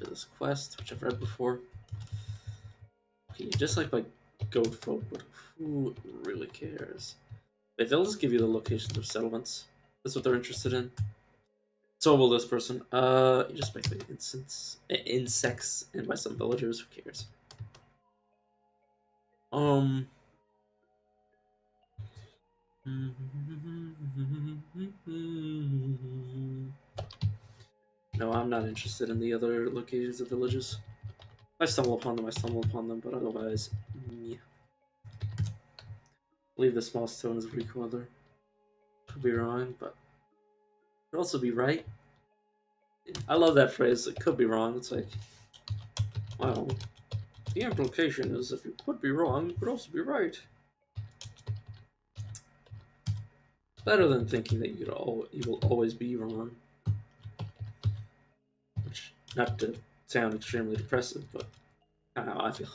after this quest, which I've read before. Okay, just like my goat folk, but who really cares? Wait, they'll just give you the locations of settlements. That's what they're interested in. So will this person. You just make the insects and by some villagers. Who cares? No, I'm not interested in the other locations of villages. If I stumble upon them, I stumble upon them, but otherwise, yeah. I believe the small stone is recoiler. Could be wrong, but could also be right. I love that phrase. It could be wrong. It's like, well, the implication is if you could be wrong, you could also be right. Better than thinking that you will always be wrong. Which, not to sound extremely depressive, but I don't know how I feel.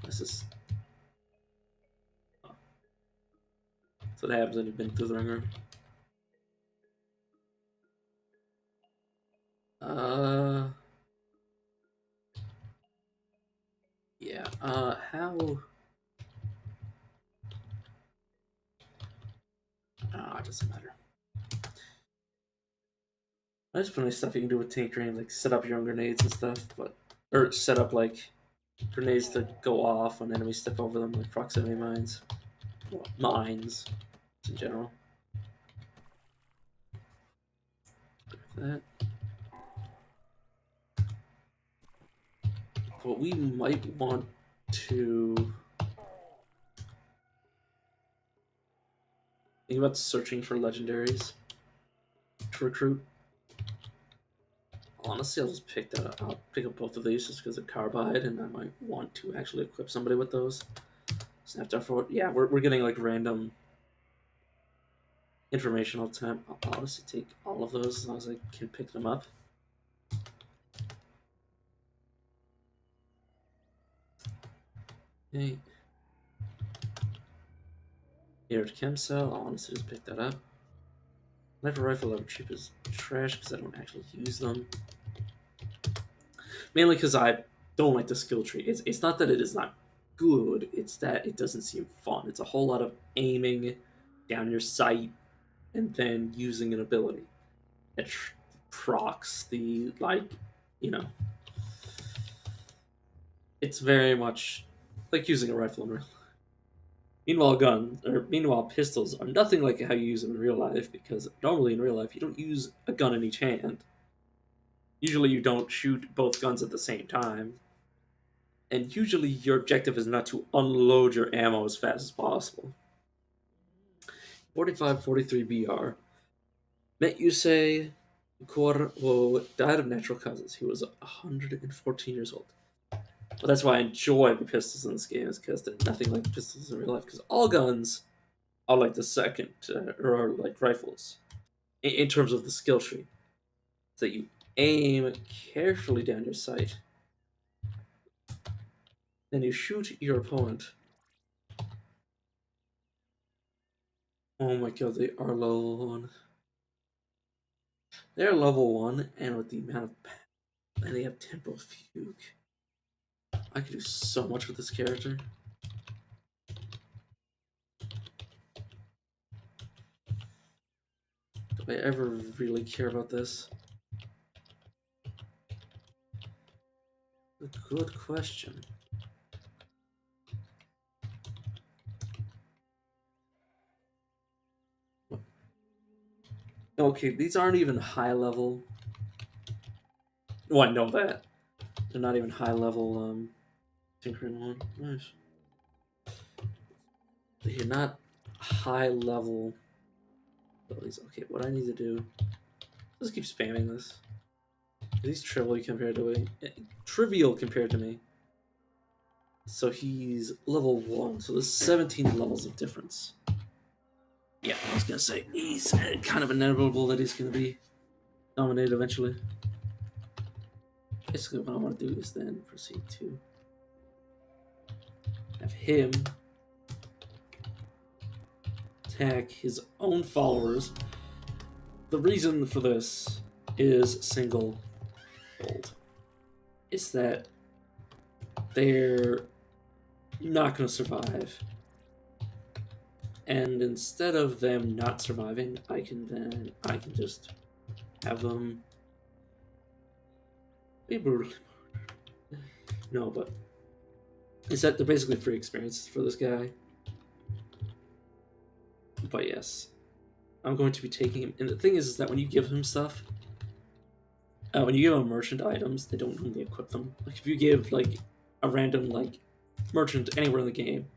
This is. That's what happens when you've been through the ringer. Yeah, how... it doesn't matter. There's plenty of stuff you can do with tinkering, like set up your own grenades and stuff, but... Or set up, like, grenades to go off when enemies step over them, like proximity mines. Well, mines, in general. That. What we might want to... think about searching for legendaries to recruit. Honestly, I'll just pick that up. I'll pick up both of these just because of carbide, and I might want to actually equip somebody with those. Snap forward. Yeah, we're getting like random informational time. I'll honestly take all of those as long as I can pick them up. Okay. Here at Chem Cell, I'll honestly just pick that up. Sniper rifle ever cheap is trash because I don't actually use them. Mainly because I don't like the skill tree. It's not that it is not good, it's that it doesn't seem fun. It's a whole lot of aiming down your sight and then using an ability. It procs the, like, you know. It's very much like using a rifle in real life. Meanwhile, pistols are nothing like how you use them in real life, because normally in real life you don't use a gun in each hand. Usually you don't shoot both guns at the same time. And usually your objective is not to unload your ammo as fast as possible. 4543 BR. Met Yusei Kurowo died of natural causes. He was 114 years old. Well, that's why I enjoy the pistols in this game, is because they're nothing like pistols in real life. Because all guns are like the second, or are like rifles, in terms of the skill tree. So you aim carefully down your sight, then you shoot your opponent. Oh my god, they are level 1. They're level 1, and with the amount of... And they have Tempo Fugue. I could do so much with this character. Do I ever really care about this? A good question. Okay, these aren't even high level. Oh, I know that. They're not even high level, Tinkering one. Nice. They're not high level abilities. Okay, what I need to do... Just keep spamming this. He's trivial compared to me. Trivial compared to me. So he's level 1. So there's 17 levels of difference. Yeah, I was gonna say, he's kind of inevitable that he's gonna be nominated eventually. Basically, what I want to do is then proceed to have him attack his own followers. The reason for this is single fold. It's that they're not going to survive. And instead of them not surviving, I can just have them be brutally murdered. No, but is that they're basically free experiences for this guy. But yes, I'm going to be taking him. And the thing is that when you give him stuff, when you give him merchant items, they don't normally equip them. Like if you give like a random like merchant anywhere in the game,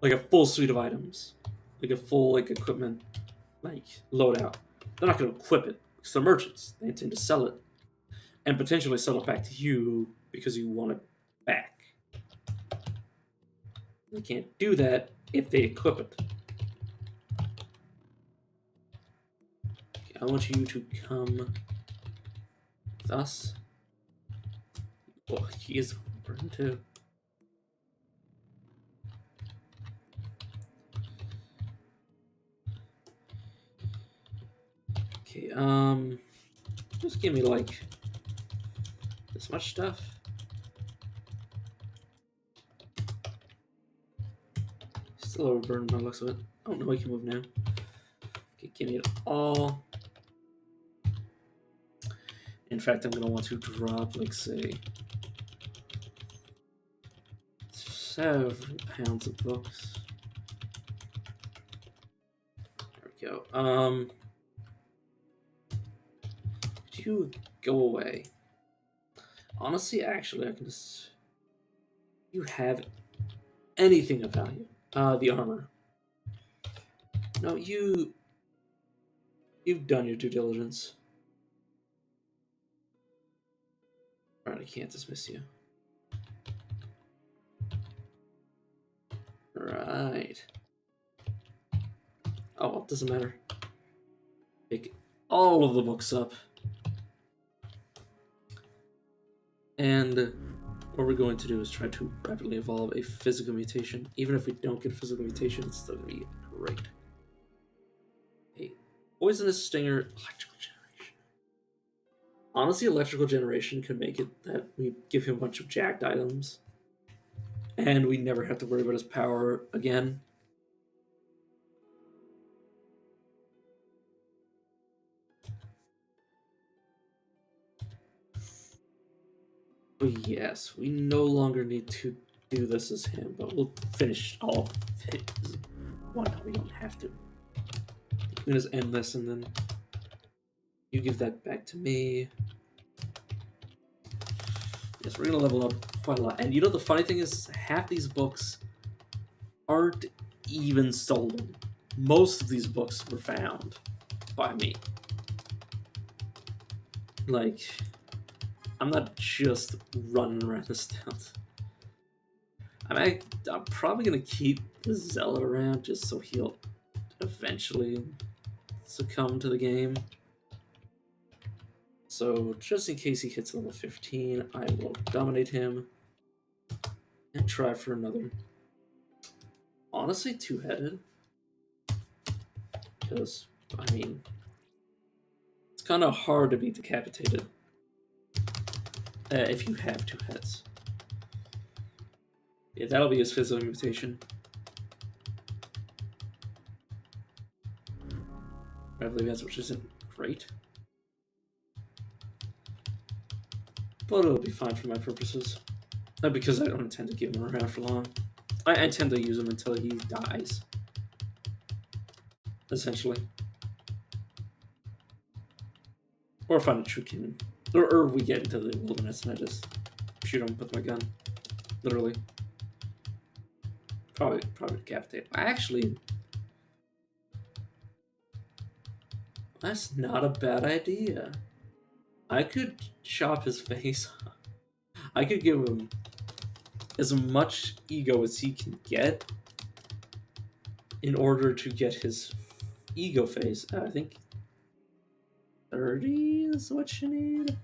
like a full suite of items, like a full like equipment like loadout, they're not going to equip it because they're merchants. They intend to sell it and potentially sell it back to you because you want it back. They can't do that if they equip it. Okay, I want you to come with us. Oh, he is burned too. Okay, just give me like this much stuff. Still overburned by the looks of it. Oh no, I can move now. Okay, give me it all. In fact, I'm gonna want to drop, like, say, 7 pounds of books. There we go. Could you go away? Honestly, actually, I can just... You have anything of value. The armor. No, you've done your due diligence. Alright, I can't dismiss you. Right. Oh, well, it doesn't matter. Pick all of the books up. And what we're going to do is try to rapidly evolve a physical mutation. Even if we don't get a physical mutation, it's still going to be great. A poisonous stinger, electrical generation. Honestly, electrical generation could make it that we give him a bunch of jacked items, and we never have to worry about his power again. But yes, we no longer need to do this as him, but we'll finish all of his one. We don't have to. We can just end this and then you give that back to me. Yes, we're gonna level up quite a lot. And you know the funny thing is, half these books aren't even stolen. Most of these books were found by me. Like, I'm not just running around this town. I'm probably gonna keep the Zealot around just so he'll eventually succumb to the game. So just in case he hits level 15, I will dominate him and try for another. Honestly, two-headed. Because, I mean, it's kind of hard to be decapitated if you have two heads. Yeah, that'll be his physical mutation. Rapid advance, which isn't great. But it'll be fine for my purposes. Because I don't intend to keep him around for long. I intend to use him until he dies. Essentially. Or if I'm tricking. Or we get into the wilderness and I just shoot him with my gun. Literally. Probably decapitate. Actually, that's not a bad idea. I could chop his face off. I could give him as much ego as he can get in order to get his ego face. I think 30 is what you need.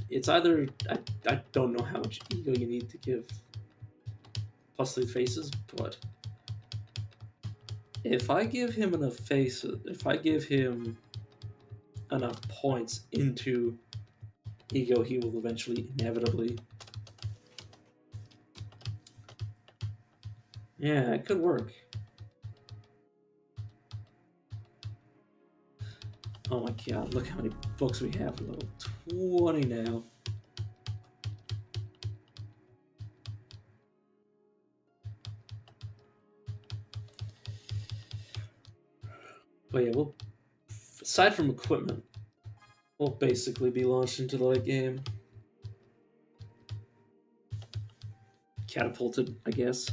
It's either I don't know how much ego you need to give +3 faces, but if I give him enough faces, if I give him enough points into ego, he will eventually inevitably. Yeah, it could work. Oh my god, look how many books we have. Level 20 now. But yeah, we'll, aside from equipment, we'll basically be launched into the late game. Catapulted, I guess.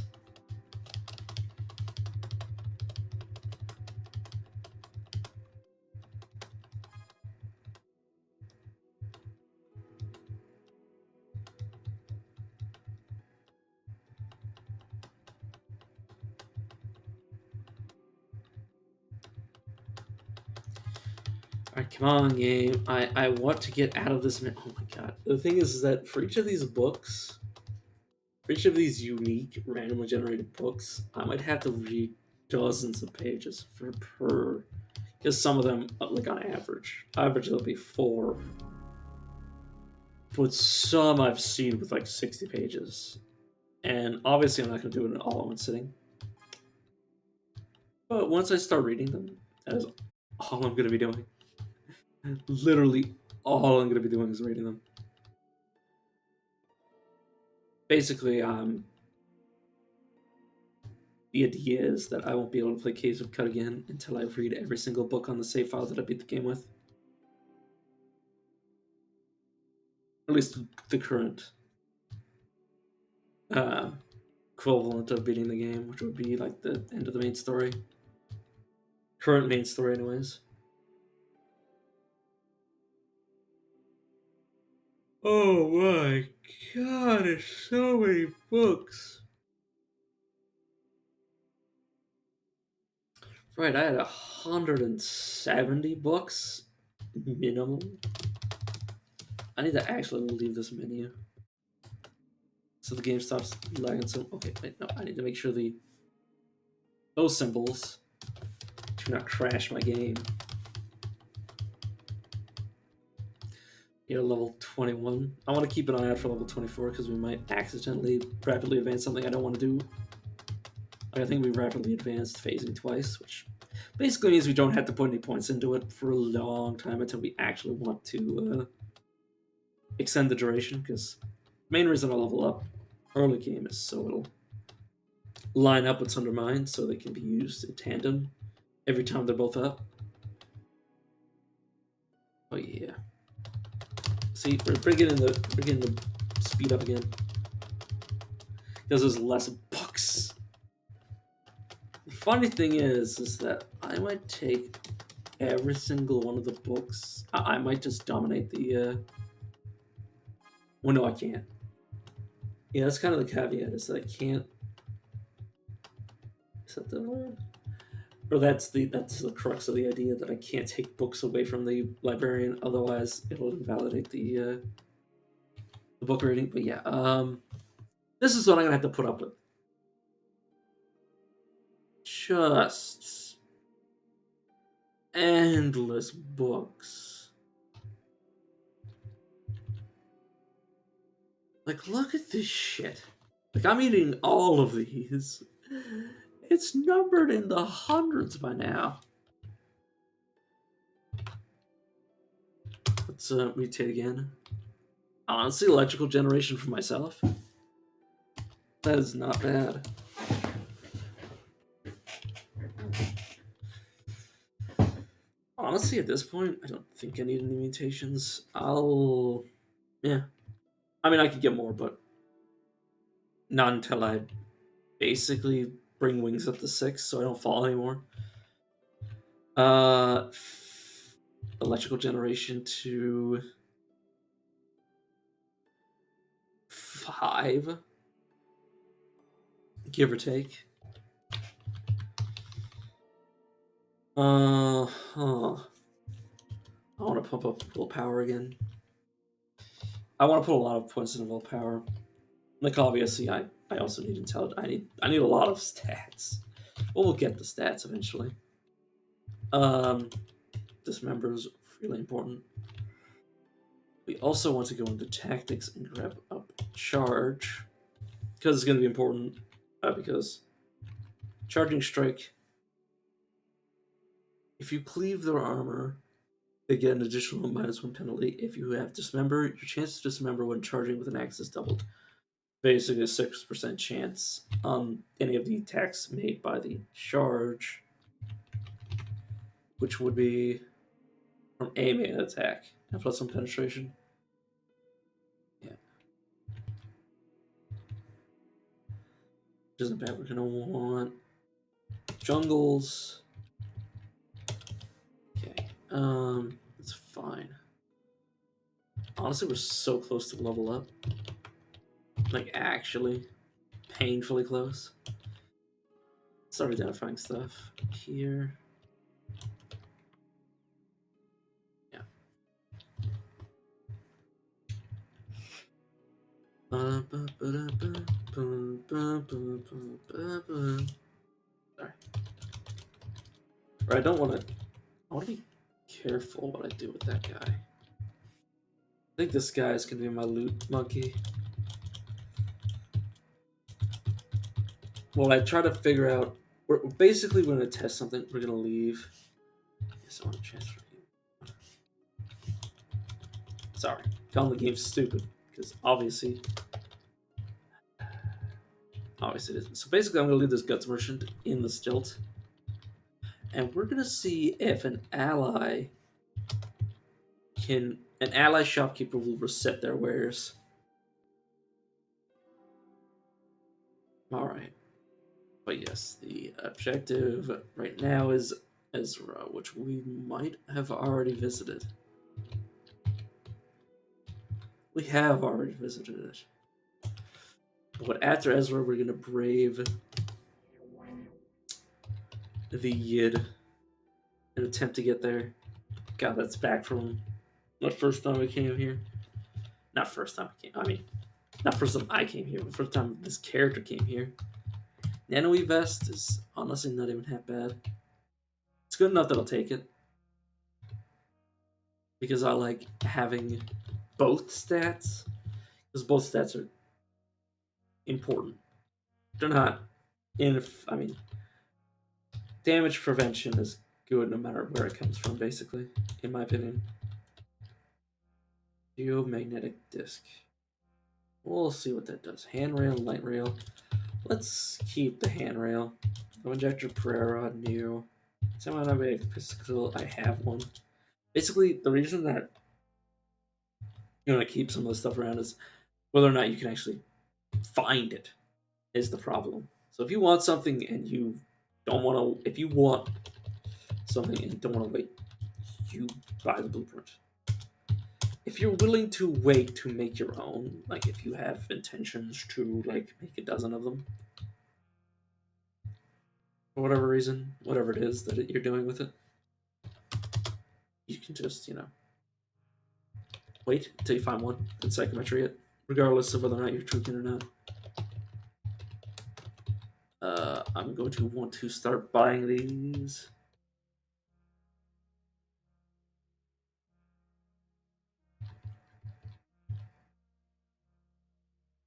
Alright, come on, game. I want to get out of this. Oh my god. The thing is that for each of these books, for each of these unique randomly generated books, I might have to read dozens of pages for per. Because some of them, like on average, there'll be 4. But some I've seen with like 60 pages. And obviously, I'm not going to do it all in one sitting. But once I start reading them, that is all I'm going to be doing. Literally, all I'm going to be doing is reading them. Basically, the idea is that I won't be able to play Caves of Cut again until I read every single book on the save file that I beat the game with. At least the current equivalent of beating the game, which would be like the end of the main story. Current main story, anyways. Oh my god, there's so many books. Right, I had 170 books minimum. I need to actually leave this menu so the game stops lagging. So okay, wait, no, I need to make sure those symbols do not crash my game. Level 21. I want to keep an eye out for level 24 because we might accidentally rapidly advance something I don't want to do. I think we rapidly advanced phasing twice, which basically means we don't have to put any points into it for a long time until we actually want to extend the duration, because main reason I level up early game is so it'll line up what's under mine, so they can be used in tandem every time they're both up. Oh yeah. See, we're getting the speed up again. Because there's less books. The funny thing is that I might take every single one of the books. I might just dominate the. Well, no, I can't. Yeah, that's kind of the caveat, is that I can't. Is that the word? Or that's the crux of the idea, that I can't take books away from the librarian, otherwise it'll invalidate the book rating. But yeah, this is what I'm gonna have to put up with. Just endless books. Like, look at this shit. Like, I'm eating all of these. It's numbered in the hundreds by now. Let's mutate again. Honestly, electrical generation for myself. That is not bad. Honestly, at this point, I don't think I need any mutations. Yeah. I mean, I could get more, but not until I basically bring wings up to 6 so I don't fall anymore. Electrical generation to 5, give or take. I want to pump up willpower again. I want to put a lot of points into willpower. Like, obviously, I also need intelligence. I need a lot of stats. Well, we'll get the stats eventually. Dismember is really important. We also want to go into tactics and grab up charge, because it's going to be important. Because charging strike, if you cleave their armor, they get an additional -1 penalty. If you have dismember, your chance to dismember when charging with an axe is doubled. Basically, a 6% chance on any of the attacks made by the charge, which would be from aiming an attack and plus some penetration. Yeah. Which isn't bad. We're going to want jungles. Okay. It's fine. Honestly, we're so close to level up. Like, actually, painfully close. Start identifying stuff here. Yeah. Sorry. Or I don't want to. I want to be careful what I do with that guy. I think this guy is going to be my loot monkey. Well, I try to figure out. We're basically going to test something. We're going to leave. Yes, I want to transfer you. Sorry, calling the game stupid, because obviously it isn't. So basically, I'm going to leave this guts merchant in the stilt, and we're going to see if an ally shopkeeper will reset their wares. All right. But yes, the objective right now is Ezra, which we might have already visited. We have already visited it. But after Ezra, we're going to brave the Yid and attempt to get there. God, that's back from the first time we came here. Not first time I came. I mean, not first time I came here, but first time this character came here. Nanoe Vest is honestly not even that bad. It's good enough that I'll take it. Because I like having both stats. Because both stats are important. They're not I mean, damage prevention is good no matter where it comes from, basically, in my opinion. Geomagnetic disc. We'll see what that does. Handrail, light rail. Let's keep the handrail. Go injector, prayer rod, new. Somehow I have physical. I have one. Basically, the reason that you want to keep some of the stuff around is whether or not you can actually find it is the problem. So if you want something and you don't want to, if you want something and don't want to wait, you buy the blueprint. If you're willing to wait to make your own, like if you have intentions to like make a dozen of them, for whatever reason, whatever it is that you're doing with it, you can just, wait until you find one and psychometry it, regardless of whether or not you're tweaking or not. I'm going to want to start buying these.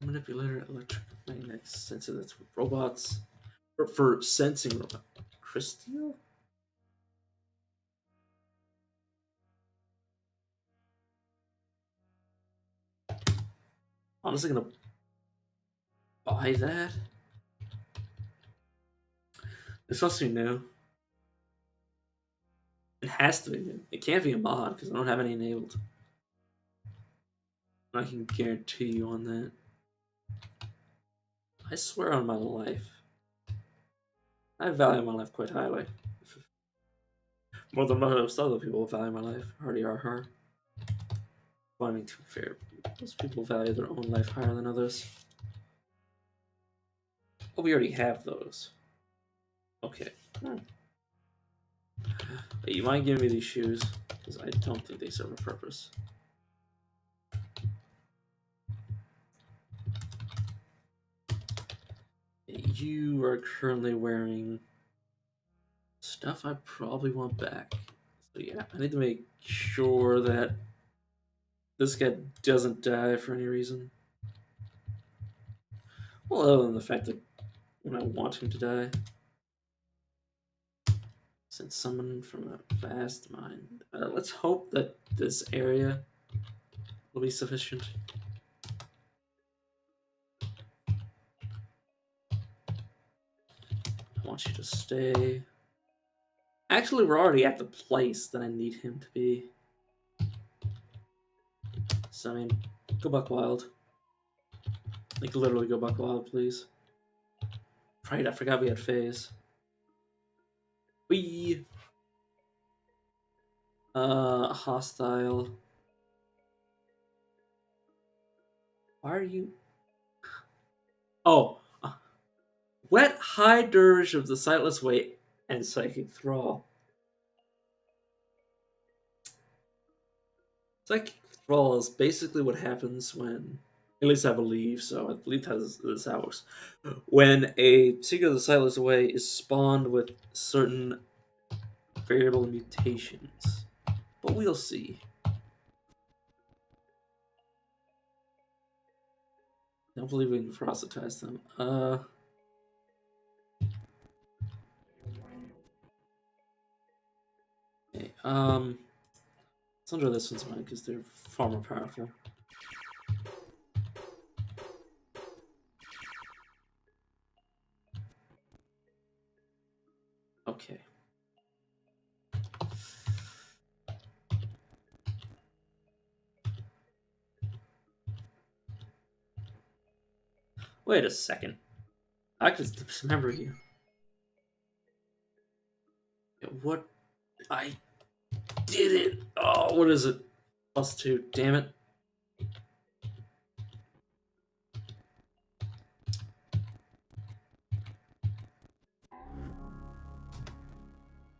Manipulator, electric magnetic sensor. That's for robots. Or for sensing robot. Crystal? Honestly, gonna buy that. It's supposed to be new. It has to be new. It can't be a mod because I don't have any enabled. I can guarantee you on that. I swear on my life. I value my life quite highly. More than most other people value my life. Hardy are her. Well, I mean, to be fair, most people value their own life higher than others. Oh, we already have those. Okay. But you mind giving me these shoes? Because I don't think they serve a purpose. You are currently wearing stuff I probably want back. So yeah, I need to make sure that this guy doesn't die for any reason. Well, other than the fact that when I want him to die. Sent someone from a vast mind. Let's hope that this area will be sufficient. I want you to stay. Actually, we're already at the place that I need him to be. So, I mean, go buck wild. Like, literally go buck wild, please. Right, I forgot we had phase. Wee! Hostile. Why are you... Oh! Wet high dirge of the Sightless Weight and Psychic Thrall. Psychic Thrall is basically what happens when... At least I believe so. I believe that's how it works. When a Seeker of the Sightless Way is spawned with certain variable mutations. But we'll see. I don't believe we can ferocitize them. Okay, let's under this one's mind because they're far more powerful. Okay. Wait a second. I can dismember you. What? I did it! Oh, what is it? +2. Damn it.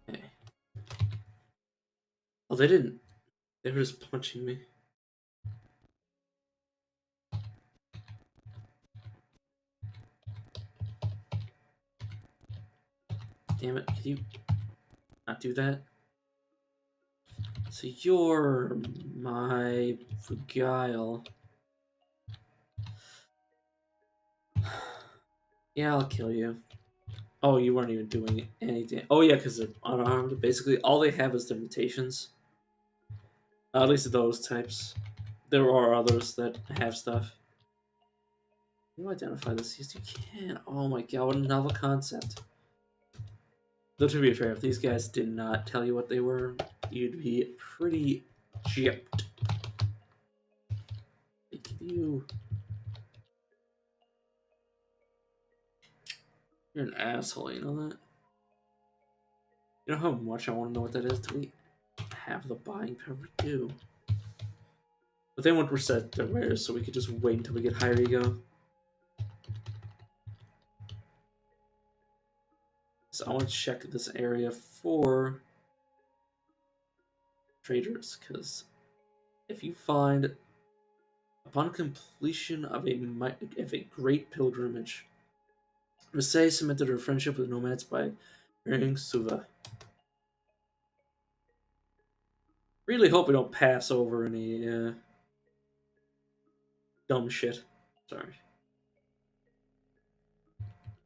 Okay. Oh, they didn't. They were just punching me. Damn it, can you not do that? So you're my Beguile. Yeah, I'll kill you. Oh, you weren't even doing anything. Oh yeah, because they're unarmed. Basically, all they have is their mutations. At least those types. there are others that have stuff. Can you identify this? Yes, you can. Oh my god, what a novel concept. Though to be fair, if these guys did not tell you what they were, you'd be pretty gypped. You're an asshole, you know that? You know how much I want to know what that is? Do we have the buying power? We do. But they won't reset their wares, so we could just wait until we get higher ego. So I want to check this area for traders, because if you find, upon completion of a great pilgrimage, Marseille cemented her friendship with nomads by marrying Suva. Really hope we don't pass over any dumb shit. Sorry.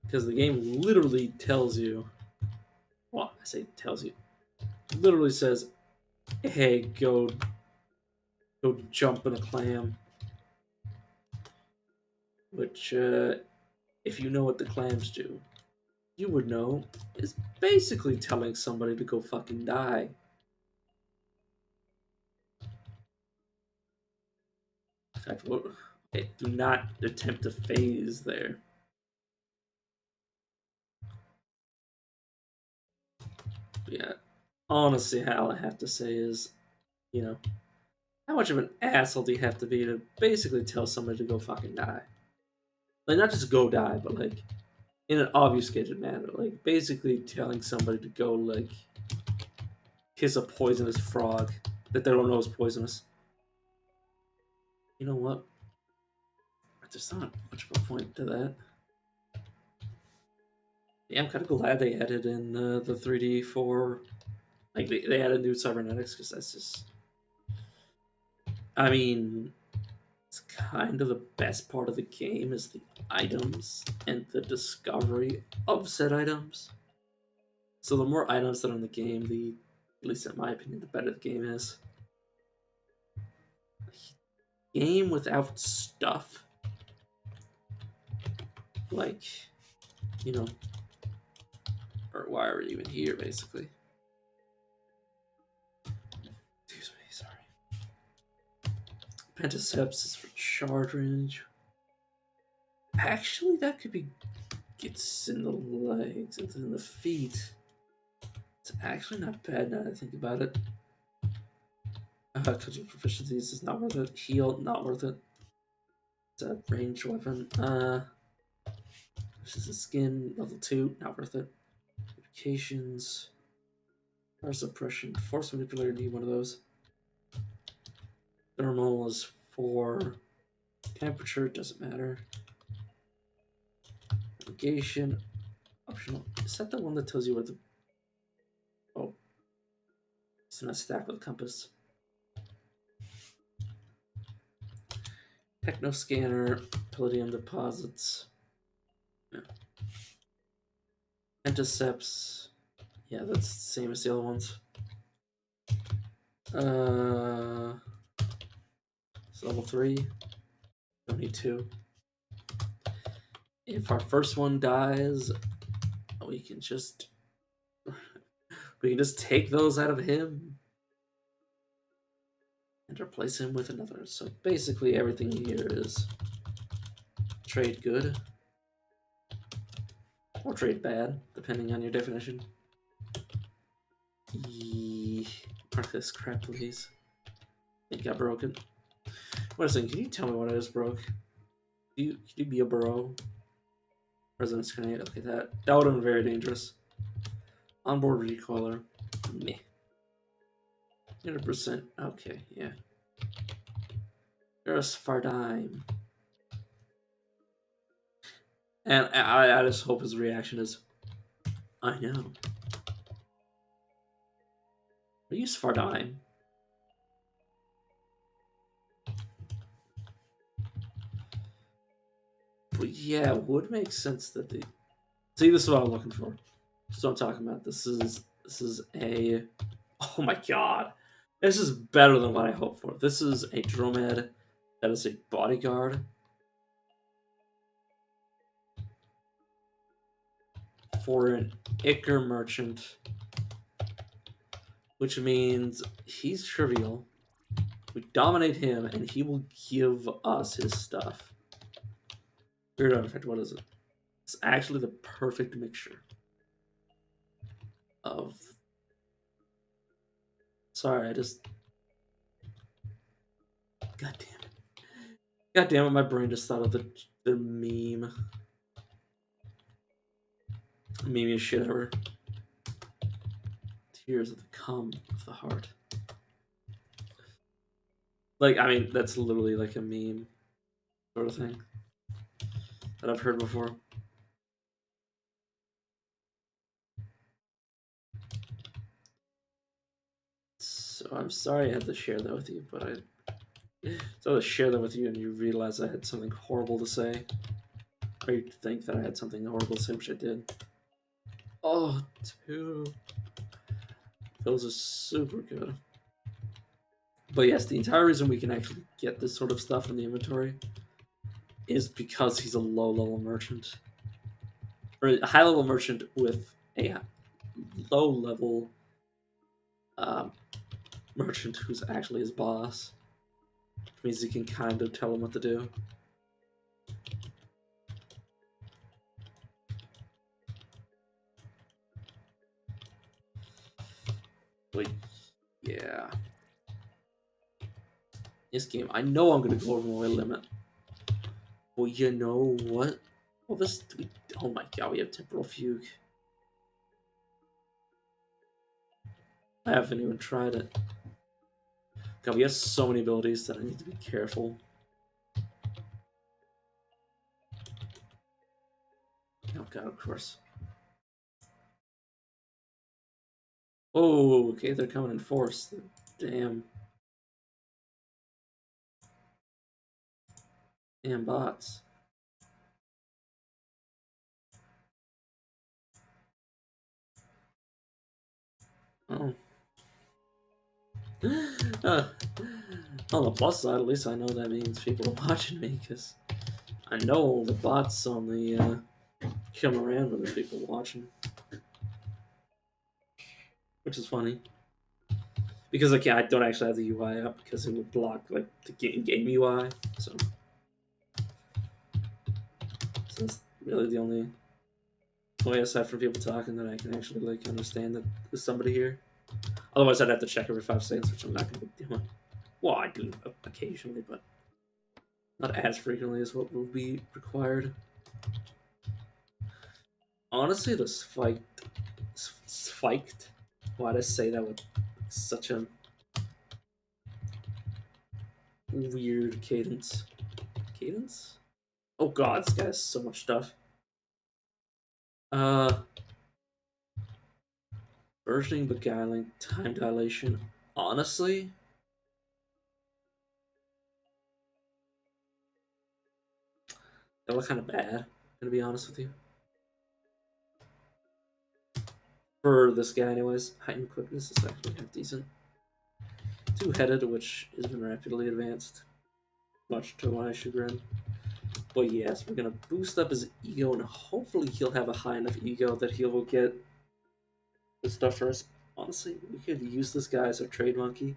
Because the game literally tells you, well, I say tells you, literally says, hey, go jump in a clam. Which, if you know what the clams do, you would know is basically telling somebody to go fucking die. In fact, do not attempt to phase there. But yeah, honestly, all I have to say is, you know, how much of an asshole do you have to be to basically tell somebody to go fucking die? Like, not just go die, but like, in an obfuscated manner. Like, basically telling somebody to go, like, kiss a poisonous frog that they don't know is poisonous. You know what? There's not much of a point to that. Yeah, I'm kind of glad they added in the 3D for, like, they added new cybernetics, because that's just, I mean, it's kind of the best part of the game is the items and the discovery of said items. So the more items that are in the game, at least in my opinion, the better the game is. Game without stuff, like, you know, or why are we even here, basically? Excuse me, sorry. Pentaceps is for charge range. Actually, that could be gets in the legs and in the feet. It's actually not bad now that I think about it. Cudgel proficiencies is not worth it. Heal, not worth it. It's a ranged weapon. This is a skin, level 2, not worth it. Modifications. Power suppression. Force manipulator, need one of those. Thermal is for temperature, doesn't matter. Navigation. Optional. Is that the one that tells you where the. Oh. It's not stacked with compass. Techno scanner, palladium deposits. Yeah. Pentaceps. Yeah, that's the same as the other ones. It's level 3. Don't need 2. If our first one dies, we can just take those out of him and replace him with another. So basically everything here is trade good or trade bad, depending on your definition. Mark this crap, please. It got broken. Wait a second, can you tell me what I just broke? Can you be a bro? President's grenade. Okay, that would have been very dangerous. Onboard recoiler. Meh. 100%. Okay, yeah. There's Fardime. And I just hope his reaction is, I know. I use Fardime. But yeah, it would make sense that they. See, this is what I'm looking for. This is what I'm talking about. This is a. Oh my god. This is better than what I hoped for. This is a Dromed that is a bodyguard for an Ichor merchant, which means he's trivial. We dominate him, and he will give us his stuff. Weird artifact, what is it? It's actually the perfect mixture of. Sorry, I just. God damn it. God damn it, my brain just thought of the meme. Memeiest shit ever. Tears of the cum of the heart. Like, I mean, that's literally like a meme sort of thing that I've heard before. So I'm sorry I had to share that with you, but I share that with you and you realize I had something horrible to say. Or you think that I had something horrible to say, which I did. Oh, dude. Those are super good. But yes, the entire reason we can actually get this sort of stuff in the inventory is because he's a low-level merchant. Or a high-level merchant with a low-level merchant who's actually his boss. Which means he can kind of tell him what to do. But yeah. This game, I know I'm gonna go over my limit. Well, you know what? Well, oh my god, we have Temporal Fugue. I haven't even tried it. God, we have so many abilities that I need to be careful. Oh god, of course. Oh, okay, they're coming in force. Damn. Damn bots. Oh. On the plus side, at least I know that means people are watching me, because I know the bots on the come around when there's people watching. Which is funny. Because like, yeah, I don't actually have the UI up because it would block like the game UI. So that's really the only way aside from people talking that I can actually like understand that there's somebody here. Otherwise, I'd have to check every 5 seconds, which I'm not going to be doing. Well, I do occasionally, but not as frequently as what would be required. Honestly, the spiked. Why did I say that with such a weird cadence? Cadence? Oh god, this guy has so much stuff. Burgeoning, beguiling, time dilation. Honestly, they look kind of bad. To be honest with you, for this guy, anyways, heightened quickness is actually half decent. Two-headed, which has been rapidly advanced, much to my chagrin. But yes, we're gonna boost up his ego, and hopefully he'll have a high enough ego that he will get the stuff for us. Honestly, we could use this guy as our trade monkey.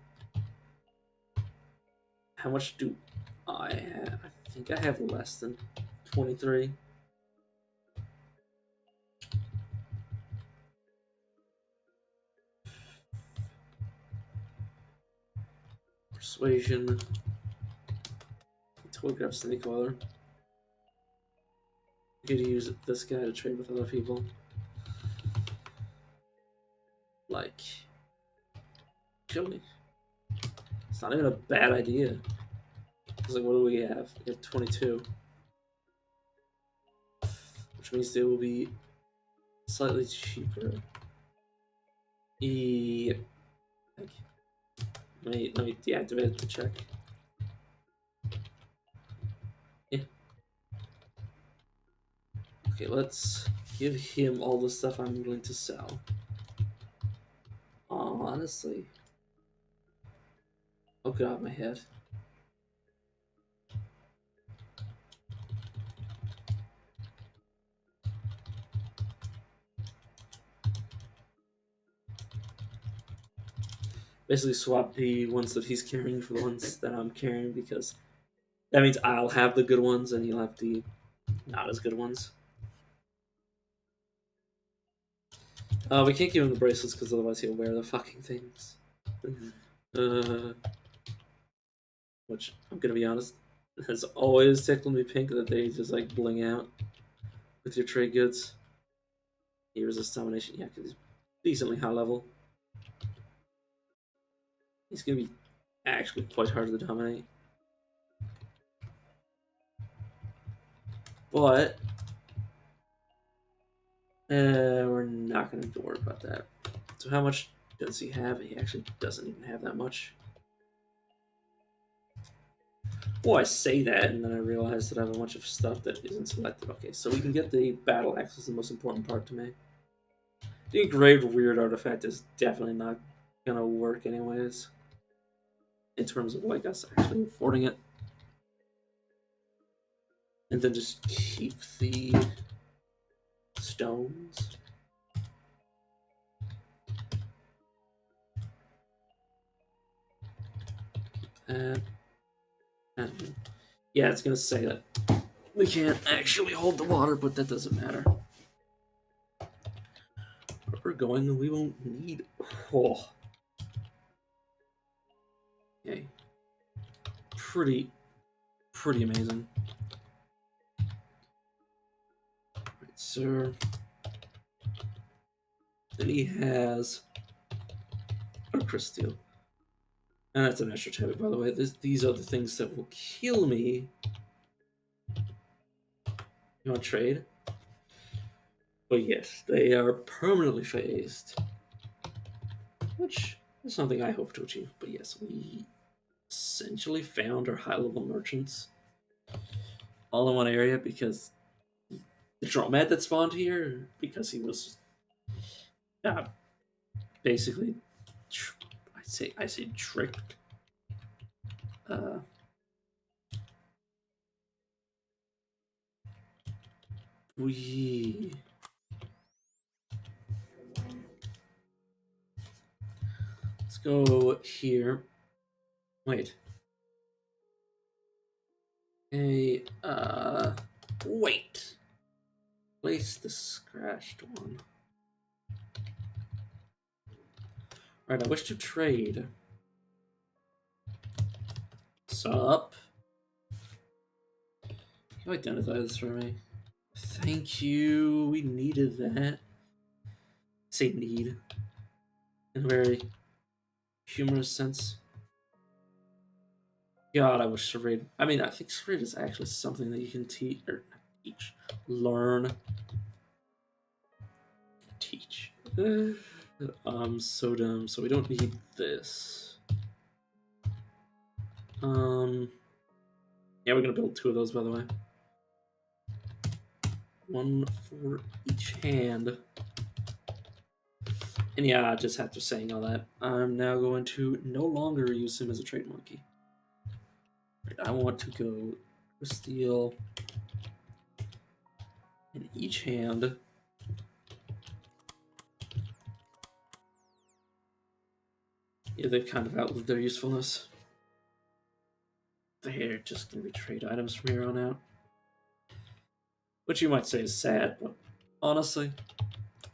How much do I have? I think I have less than 23. Persuasion. Telegraph Snake Oiler. You could use this guy to trade with other people. Like, actually, it's not even a bad idea. It's like, what do we have? We have 22. Which means they will be slightly cheaper. Like, let me deactivate it to check. Yeah. Okay, let's give him all the stuff I'm willing to sell. Honestly. Oh god, my head. Basically swap the ones that he's carrying for the ones that I'm carrying, because that means I'll have the good ones and he'll have the not as good ones. We can't give him the bracelets because otherwise he'll wear the fucking things. Which, I'm gonna be honest, has always tickled me pink that they just like bling out with your trade goods. He resists domination, yeah, because he's decently high level. He's gonna be actually quite hard to dominate. But we're not gonna worry about that. So how much does he have? He actually doesn't even have that much. Well, I say that, and then I realize that I have a bunch of stuff that isn't selected. Okay, so we can get the battle axe is the most important part to me. The engraved weird artifact is definitely not gonna work anyways. In terms of like us actually affording it. And then just keep the stones. And yeah, it's gonna say that we can't actually hold the water, but that doesn't matter. Where we're going, we won't need. Oh. Okay. Pretty amazing. Right, sir. Then he has a crystal. And that's an extra tabby, by the way. These are the things that will kill me. You want to trade? But yes, they are permanently phased. Which is something I hope to achieve. But yes, we essentially found our high-level merchants all in one area because the Dromad that spawned here, because he was basically, I say tricked. We let's go here. Wait. Hey, wait. Place the scratched one. Right, I wish to trade. Sup? Can you identify this for me? Thank you. We needed that. Say need. In a very humorous sense. God, I wish Serrated. I mean, I think Serrated is actually something that you can learn. Teach. So dumb. So we don't need this. Yeah, we're gonna build 2 of those, by the way. 1 for each hand. And yeah, just after saying all that, I'm now going to no longer use him as a trade monkey. Right, I want to go steal in each hand. Yeah, they've kind of outlived their usefulness. They're just going to be trade items from here on out. Which you might say is sad, but honestly,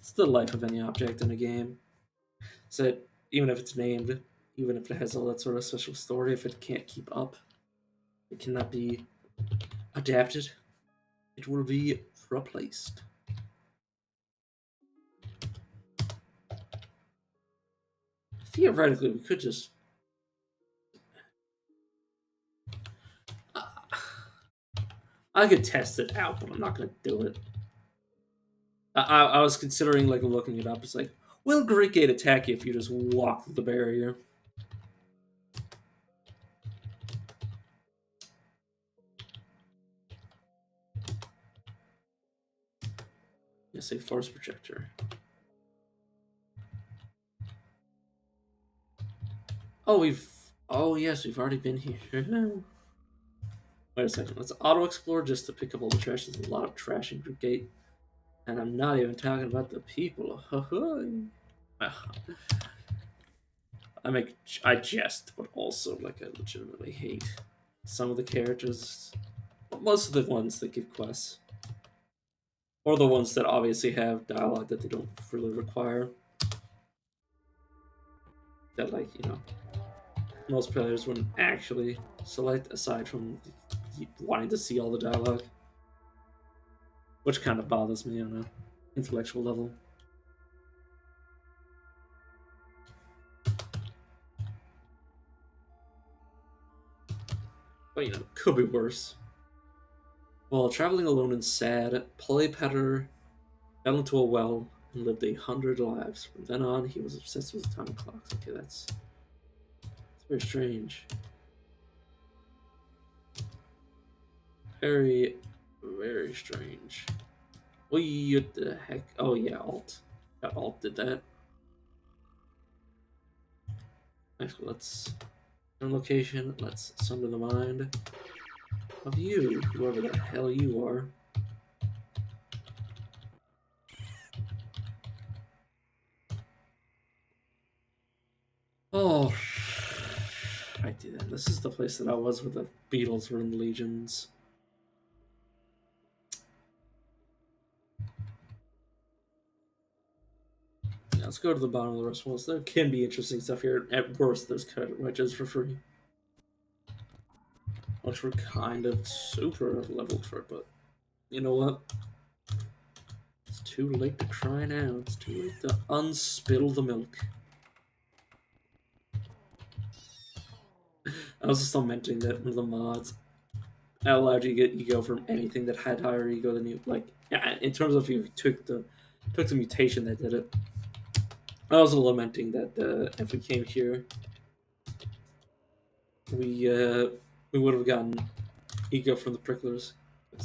it's the life of any object in a game. So that even if it's named, even if it has all that sort of special story, if it can't keep up, it cannot be adapted, it will be replaced. Theoretically, we could just. I could test it out, but I'm not gonna do it. I was considering like looking it up. It's like, will Great Gate attack you if you just walk through the barrier? Yes, a force projector. Oh, we've Oh yes, we've already been here. Wait a second. Let's auto explore just to pick up all the trash. There's a lot of trash in Group Gate, and I'm not even talking about the people. I jest, but also like I legitimately hate some of the characters. Most of the ones that give quests, or the ones that obviously have dialogue that they don't really require. That most players wouldn't actually select aside from wanting to see all the dialogue, which kind of bothers me on a intellectual level. But could be worse. While traveling alone and sad, Polypater fell into a well and lived 100 lives. From then on, he was obsessed with atomic clocks. Okay, that's very strange. Very, very strange. What the heck? Oh yeah, Alt. Yeah, Alt did that. Actually, let's on location. Let's summon the mind of you, whoever the hell you are. Oh, I did that. This is the place that I was where the Beatles were in the Legions. Yeah, let's go to the bottom of the restaurants. There can be interesting stuff here. At worst, there's credit wedges for free. Which we're kind of super leveled for, but you know what? It's too late to cry now. It's too late to unspill the milk. I was just lamenting that one of the mods allowed you to get ego from anything that had higher ego than you. Like, yeah, in terms of if you took the mutation that did it. I was lamenting that if we came here, we would have gotten ego from the pricklers.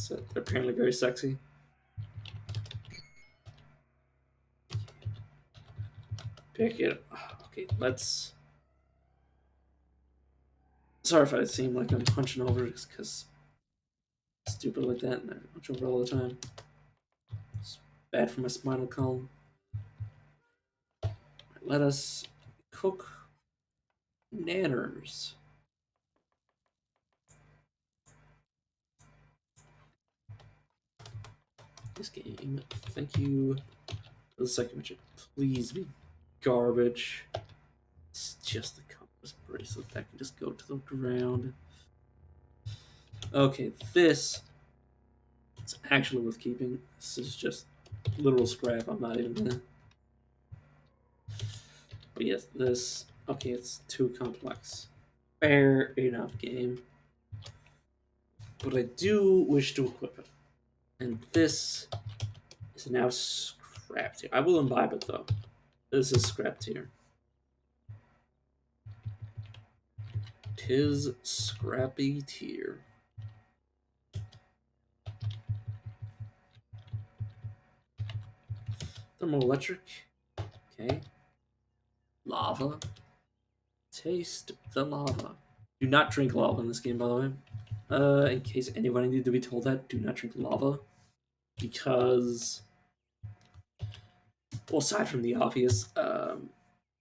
They're apparently very sexy. Pick it. Okay, let's. Sorry if I seem like I'm punching over just because stupid like that and I punch over all the time. It's bad for my spinal column. Let us cook nanners. This game, thank you for the second mission. Please be garbage. It's just the compass bracelet that can just go to the ground. Okay, this is actually worth keeping. This is just literal scrap. I'm not even gonna. But yes, this. Okay, it's too complex. Fair enough, game. But I do wish to equip it. And this is now scrap tier. I will imbibe it though. This is scrap tier. Tis scrappy tier. Thermoelectric. Okay. Lava. Taste the lava. Do not drink lava in this game, by the way. In case anyone needed to be told that, do not drink lava. Because, well, aside from the obvious,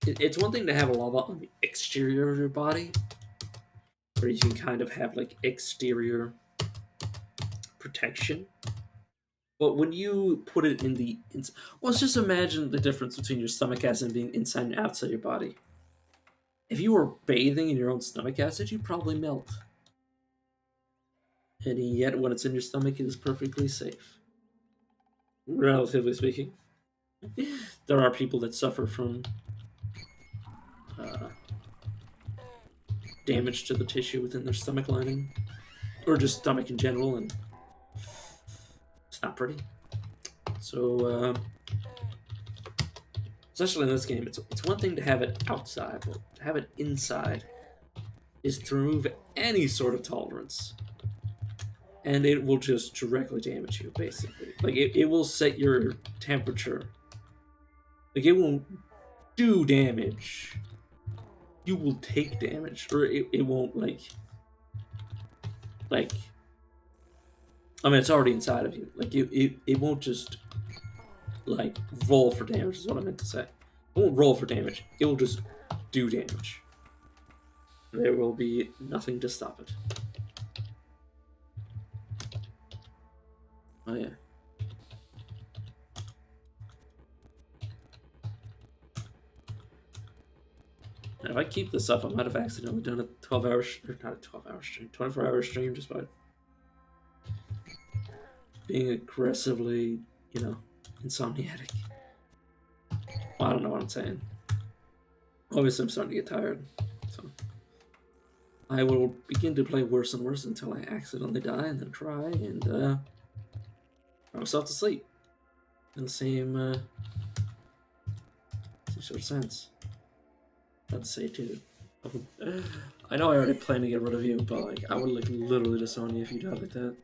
it's one thing to have a lava on the exterior of your body, where you can kind of have like exterior protection. But when you put it in the well, let's just imagine the difference between your stomach acid being inside and outside your body. If you were bathing in your own stomach acid, you'd probably melt. And yet, when it's in your stomach, it is perfectly safe. Relatively speaking. There are people that suffer from uh, damage to the tissue within their stomach lining, or just stomach in general, and it's not pretty. So, especially in this game, it's one thing to have it outside, but to have it inside is to remove any sort of tolerance. And it will just directly damage you, basically. Like, it will set your temperature. Like, it will do damage you will take damage, or it won't like I mean, it's already inside of you. Like it won't just like roll for damage. Is what I meant to say. It won't roll for damage. It will just do damage. There will be nothing to stop it. Oh yeah. And if I keep this up, I might have accidentally done a 12-hour, or not a 12-hour stream, 24-hour stream just by being aggressively, insomniatic. Well, I don't know what I'm saying. Obviously, I'm starting to get tired, so I will begin to play worse and worse until I accidentally die and then cry and cry myself to sleep. In the same sort of sense. I'd say too. I know I already plan to get rid of you, but like I would like literally disown you if you died like that.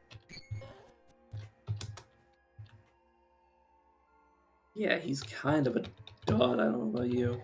Yeah, he's kind of a dud. I don't know about you.